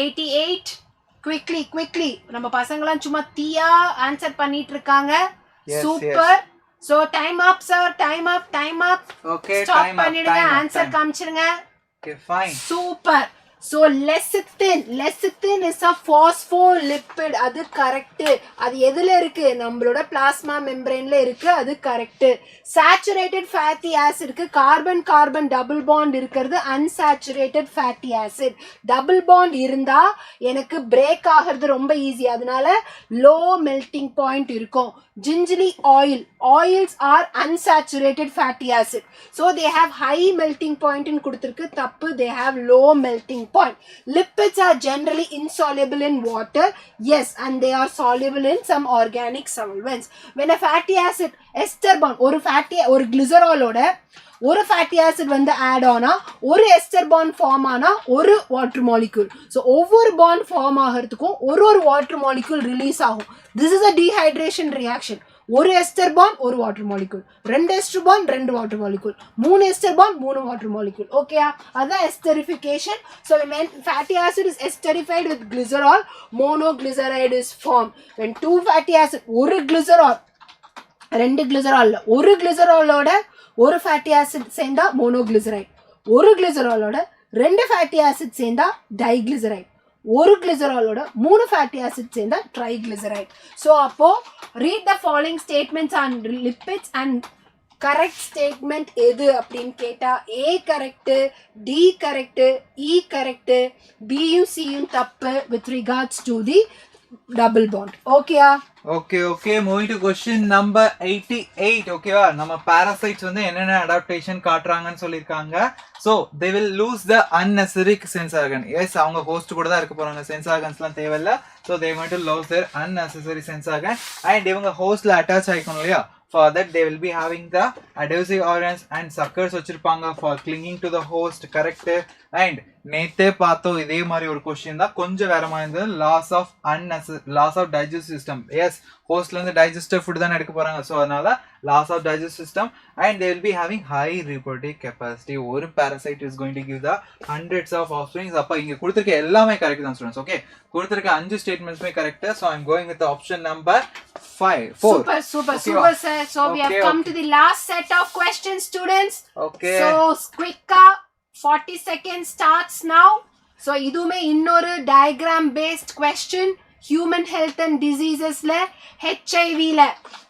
88. Quickly. நம்ம பசங்கலாம் சும்மா தீயா ஆன்சர் பண்ணிட்டு இருக்காங்க. Super. So time up sir, time up. Okay, stop time பண்ணிடுங்க. up. ஆன்சர் காமிச்சிருங்க. Okay, fine. Super. So lecithin is a phospholipid. அது கரெக்ட். அது எதுல இருக்கு? நம்மளோட பிளாஸ்மா மெம்பரேன்ல இருக்கு. அது கரெக்ட். saturated fatty acid க்கு கார்பன் கார்பன் டபுள் பாண்ட் இருக்கிறது unsaturated fatty acid. Double bond இருந்தா எனக்கு பிரேக் ஆகிறது ரொம்ப ஈஸி. அதனால லோ மெல்டிங் பாயிண்ட் இருக்கும். Gingerly oils are unsaturated fatty acid. So they have high melting point in கொடுத்திருக்கு. தப்பு. They have low melting point. Lipids are generally insoluble in water. Yes, and they are soluble in some organic solvents. When a fatty acid ester bond ஒரு glycerolோட ஒரு fatty acid வந்து add ஆனா ஒரு ester bond form ஆனா ஒரு water molecule. So ஒவ்வொரு bond form ஆகிறதுக்கும் ஒரு water molecule release ஆகும். This is a dehydration reaction. ஒரு ester bond ஒரு water molecule, ரெண்டு ester bond ரெண்டு water molecule, மூணு ester bond மூணு water molecule. Okay, அதான் esterification. So when fatty acid is esterified with glycerol, monoglyceride is formed. When two fatty acid ஒரு glycerol ரெண்டு glycerol ஒரு glycerolோட ஒரு fatty acid சேர்ந்தா monoglyceride, ஒரு glycerolோட ரெண்டு fatty acid சேர்ந்தா diglyceride, ஒரு glycerolோட மூணு fatty acid சேர்ந்தா triglyceride. So அப்போ read the following statements on lipids and correct statement எது அப்படின்னு கேட்டா A correct, D correct, E correct, B யும் C யும் தப்பு with regards to the double bond. Okay okay, moving to question number 88. okay நம்ம parasites வந்து என்னென்ன adaptation காட்டுறாங்கன்னு சொல்லிருக்காங்க. So they will lose the unnecessary sense organ. Yes, அவங்க host கூட தான் இருக்க போறாங்க. sense organsலாம் தேவையில்ல. So they want to lose their unnecessary sense organ and இவங்க hostல attach ஆயிக்கணும் இல்லையா. For that they will be having the adhesive organs and suckers வச்சிருப்பாங்க for clinging to the host. correct. and நேத்தே பார்த்தோம் இதே மாதிரி ஒரு கொஸ்டின் தான், கொஞ்சம் வேற மாதிரி இருந்தது. Loss of digest system. Yes, ஹோஸ்ட்ல இருந்து டைஜஸ்டிவ் ஃபுட் தான் எடுக்க போறாங்க. ஸோ அதனால loss of digest system and they will be having high reproductive capacity. ஒரு parasite is going to give the hundreds of offsprings. அப்ப இங்க கொடுத்திருக்க எல்லாமே கரெக்ட் தான் ஸ்டூடண்ட்ஸ். ஓகே, கொடுத்திருக்க 5 ஸ்டேட்மெண்ட்ஸ்மே correct. So I'm going with the option number 4. Super sir. So we have come to the last set of questions, students. Okay. So quick 40 seconds starts now. So idume இன்னொரு diagram based question. Human health and diseases ல HIV ல.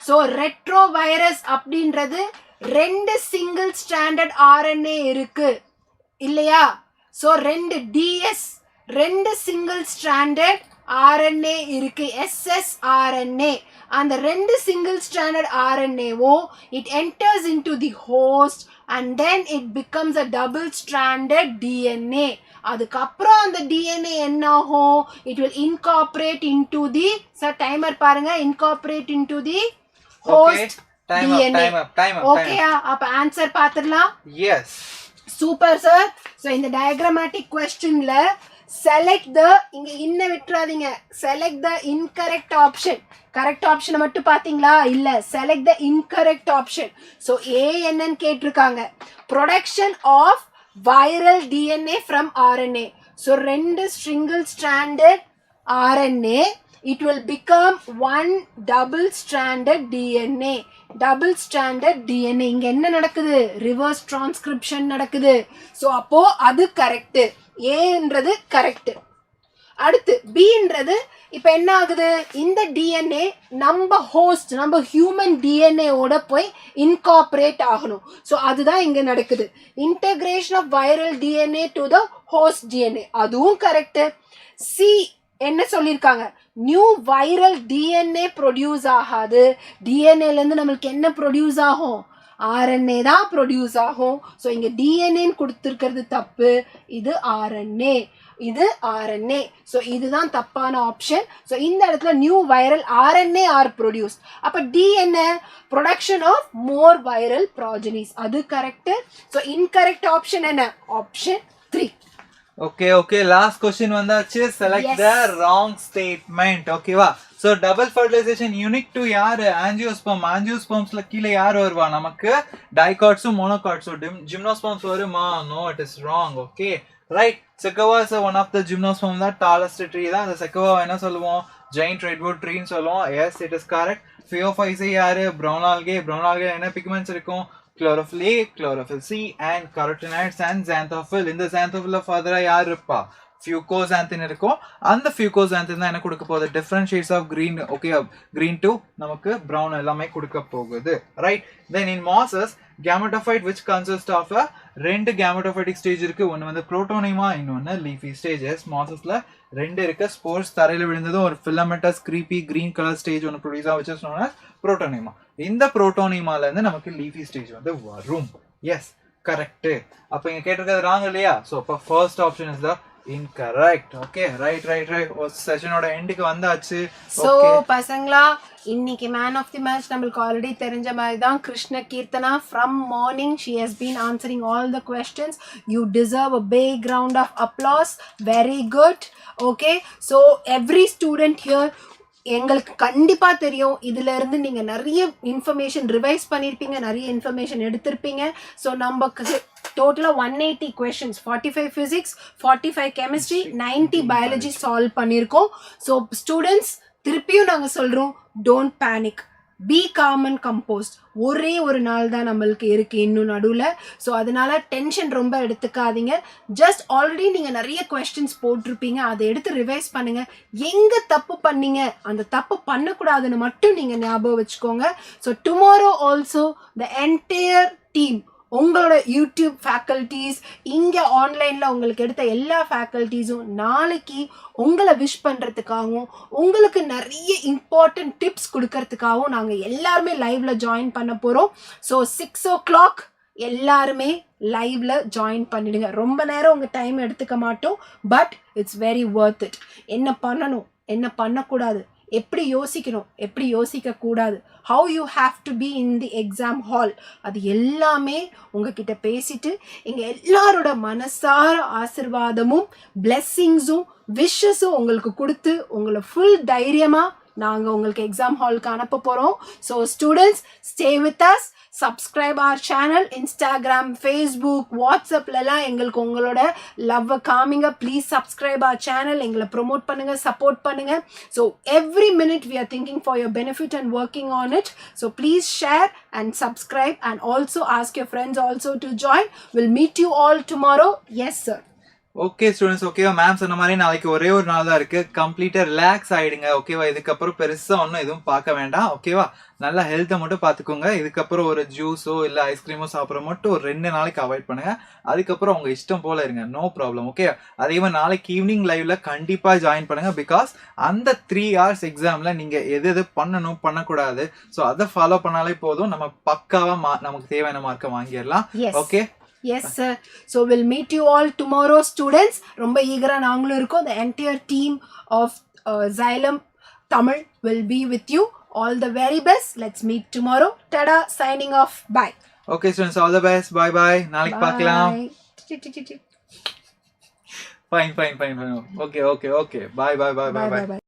So retrovirus அப்படின்றது ரெண்டு single stranded RNA இருக்கு இல்லையா. So ரெண்டு DS ரெண்டு single stranded RNA இருக்கு, ssRNA. அந்த ரெண்டு single stranded RNA it enters into the host and then it becomes a double stranded DNA. அதுக்கப்புறம் அந்த DNA என்ன ஆகும்? It will incorporate into the timer பாருங்க, incorporate into the host DNA. Time up. Okay, அப்ப ஆன்சர் பாத்துடலாம். Yes. Super sir. So இந்த diagrammatic questionல select the இங்க இன்ன விட்டுறாதீங்க, select the incorrect option. Correct ஆப்ஷனை மட்டும் பாத்தீங்களா? இல்ல, select the incorrect option. So A என்னன்னு கேட்டிருக்காங்க, production of viral DNA from RNA. So ரெண்டு single stranded RNA, it will become one double stranded DNA. double stranded DNA. இங்க என்ன நடக்குது? reverse transcription நடக்குது. So அப்போ அது கரெக்ட். ஏன்றது கரெக்ட். அடுத்து Bன்றது இப்ப என்ன ஆகுது? இந்த DNA நம்ம ஹோஸ்ட், நம்ம ஹியூமன் DNA ஓட போய் இன்கார்பரேட் ஆகணும். ஸோ அதுதான் இங்க நடக்குது. Integration of viral DNA to the host DNA, அதுவும் கரெக்ட். சி என்ன சொல்லியிருக்காங்க? நியூ வைரல் DNA ப்ரொடியூஸ் ஆகாது. டிஎன்ஏல இருந்து நம்மளுக்கு என்ன ப்ரொடியூஸ் ஆகும்? RNA தான் ப்ரொடியூஸ் ஆகும். ஸோ இங்க டிஎன்ஏன்னு கொடுத்துருக்கிறது தப்பு, இது RNA, இது RNA. ஸோ இதுதான் தப்பான ஆப்ஷன். ஸோ இந்த இடத்துல new viral RNA are produce. அப்போ டி என்ன? Production of more viral progenies, அது கரெக்ட். ஸோ இன்கரெக்ட் ஆப்ஷன் என்ன? ஆப்ஷன் 3. Okay, last question வந்தாச்சு. select the wrong statement. ஓகேவா? so double fertilization unique to யாரு? angiosperm. angiospermsல கீழ யார் வருவா? நமக்கு dicots monocots. gymnosperms வருமா? no, it is wrong. okay, right. sequoia is one of the gymnosperm, the tallest tree தான். அந்த sequoia என்ன சொல்லுவோம்? giant redwood tree ன்னு சொல்லுவோம். yes, it is correct. phaeophytes யாரு? brown algae. brown algae என்ன pigments இருக்கும்? chlorophyll A, chlorophyll C, and carotenoids and xanthophyll. இந்த xanthophyll further யார் இருப்பா? Fucoxanthin இருக்கும். அந்த fucoxanthin தான் என்ன கொடுக்க போகுது? different shades of green. Okay, green to நமக்கு brown எல்லாமே கொடுக்க போகுது. Right? Then in mosses, gametophyte which consists of a ரெண்டு gametophytic stage இருக்கு. ஒன்னு வந்து protonema, இன்னொன்னு leafy stages. mossesல ரெண்டு இருக்கு. spores தரையில விழுந்ததும் ஒரு filamentous creepy green color stage ஒன்னு produce ஆகும், which is known as protonema. இந்த protonemaல இருந்து நமக்கு leafy stage வந்து வரும். Yes, correct. அப்ப இங்க கேட்டிருக்கிறது wrong இல்லையா? So அப்ப first option is the incorrect. Okay, right. session oda end ku vandachu. So pasangla இன்னைக்கு man of the match நம்மளுக்கு ஆல்ரெடி தெரிஞ்ச மாதிரி தான் Krishna Keerthana. from morning she has been answering all the questions. You deserve a big round of applause. Very good. Okay, so every student here, எங்களுக்கு கண்டிப்பா தெரியும் இதுல இருந்து நீங்க நிறைய இன்ஃபர்மேஷன் ரிவைஸ் பண்ணிருப்பீங்க, நிறைய இன்ஃபர்மேஷன் எடுத்திருப்பீங்க. ஸோ நம்ம டோட்டலா 180 questions, 45 physics, 45 chemistry, 90 biology solve பண்ணிருக்கோம். ஸோ ஸ்டூடெண்ட்ஸ் திருப்பியும் நாங்க சொல்றோம், don't panic, be calm and composed. ஒரே ஒரு நாள் தான் நம்மளுக்கு இருக்கு இன்னும் நடுவில். ஸோ அதனால டென்ஷன் ரொம்ப எடுத்துக்காதீங்க. ஜஸ்ட் ஆல்ரெடி நீங்கள் நிறைய கொஸ்டின்ஸ் போட்டிருப்பீங்க, அதை எடுத்து ரிவைஸ் பண்ணுங்க. எங்கே தப்பு பண்ணீங்க, அந்த தப்பு பண்ணக்கூடாதுன்னு மட்டும் நீங்கள் ஞாபகம் வச்சுக்கோங்க. So tomorrow also the entire team, உங்களோட யூடியூப் ஃபேக்கல்ட்டிஸ், இங்கே ஆன்லைனில் உங்களுக்கு எடுத்த எல்லா ஃபேக்கல்ட்டிஸும் நாளைக்கு உங்களை விஷ் பண்ணுறதுக்காகவும் உங்களுக்கு நிறைய இம்பார்ட்டன்ட் டிப்ஸ் கொடுக்கறதுக்காகவும் நாங்கள் எல்லாருமே லைவ்ல ஜாயின் பண்ண போகிறோம். ஸோ 6 o'clock எல்லாருமே லைவ்ல ஜாயின் பண்ணிடுங்க. ரொம்ப நேரம் உங்கள் டைம் எடுத்துக்க மாட்டோம், but it's very worth it. என்ன பண்ணணும், என்ன பண்ணக்கூடாது, எப்படி யோசிக்கணும், எப்படி யோசிக்க கூடாது, how you have to be in the exam hall, அது எல்லாமே உங்ககிட்ட பேசிட்டு எங்க எல்லாரோட மனசார ஆசீர்வாதமும் blessings-உம் விஷஸும் உங்களுக்கு கொடுத்து உங்களை ஃபுல் தைரியமா நாங்க உங்களுக்கு எக்ஸாம் ஹாலுக்கு அனுப்ப போறோம். So students, stay with us. Subscribe our channel. Instagram, Facebook, வாட்ஸ்அப்லலாம் எங்களுக்கு உங்களோட லவ்வை காமிங்க. Please subscribe our channel. எங்களை ப்ரொமோட் பண்ணுங்க, சப்போர்ட் பண்ணுங்க. So every minute we are thinking for your benefit and working on it. So please share and subscribe and also ask your friends also to join. Will meet you all tomorrow. Yes sir. Okay students, ஓகேவா? மேம் சொன்ன மாதிரி நாளைக்கு ஒரே ஒரு நாள் தான் இருக்கு. கம்ப்ளீட்டா ரிலாக்ஸ் ஆயிடுங்க. ஓகேவா? இதுக்கப்புறம் பெருசா ஒன்றும் எதுவும் பார்க்க வேண்டாம். ஓகேவா? நல்லா ஹெல்த்தை மட்டும் பார்த்துக்கோங்க. இதுக்கப்புறம் ஒரு ஜூஸோ இல்லை ஐஸ்கிரீமோ சாப்பிட்ற மட்டும் ஒரு 2 நாளைக்கு அவாய்ட் பண்ணுங்க. அதுக்கப்புறம் உங்க இஷ்டம் போல இருங்க, நோ ப்ராப்ளம். ஓகே, அதே மாதிரி நாளைக்கு ஈவினிங் லைவ்ல கண்டிப்பா ஜாயின் பண்ணுங்க. பிகாஸ் அந்த 3 hours எக்ஸாம்ல நீங்க எது பண்ணணும் பண்ணக்கூடாது, ஸோ அதை ஃபாலோ பண்ணாலே போதும். நம்ம பக்காவா நமக்கு தேவையான மார்க்கை வாங்கிடலாம். Okay. Yes sir. So we'll meet you all tomorrow students. ரொம்ப ஈகரா நாங்களும் இருக்கோம். The entire team of Xylem Tamil will be with you. All the very best. Let's meet tomorrow. Tada, signing off. Bye. Okay students, all the best. Bye bye. நாளைக்கு பார்க்கலாம். Fine. Okay. Bye.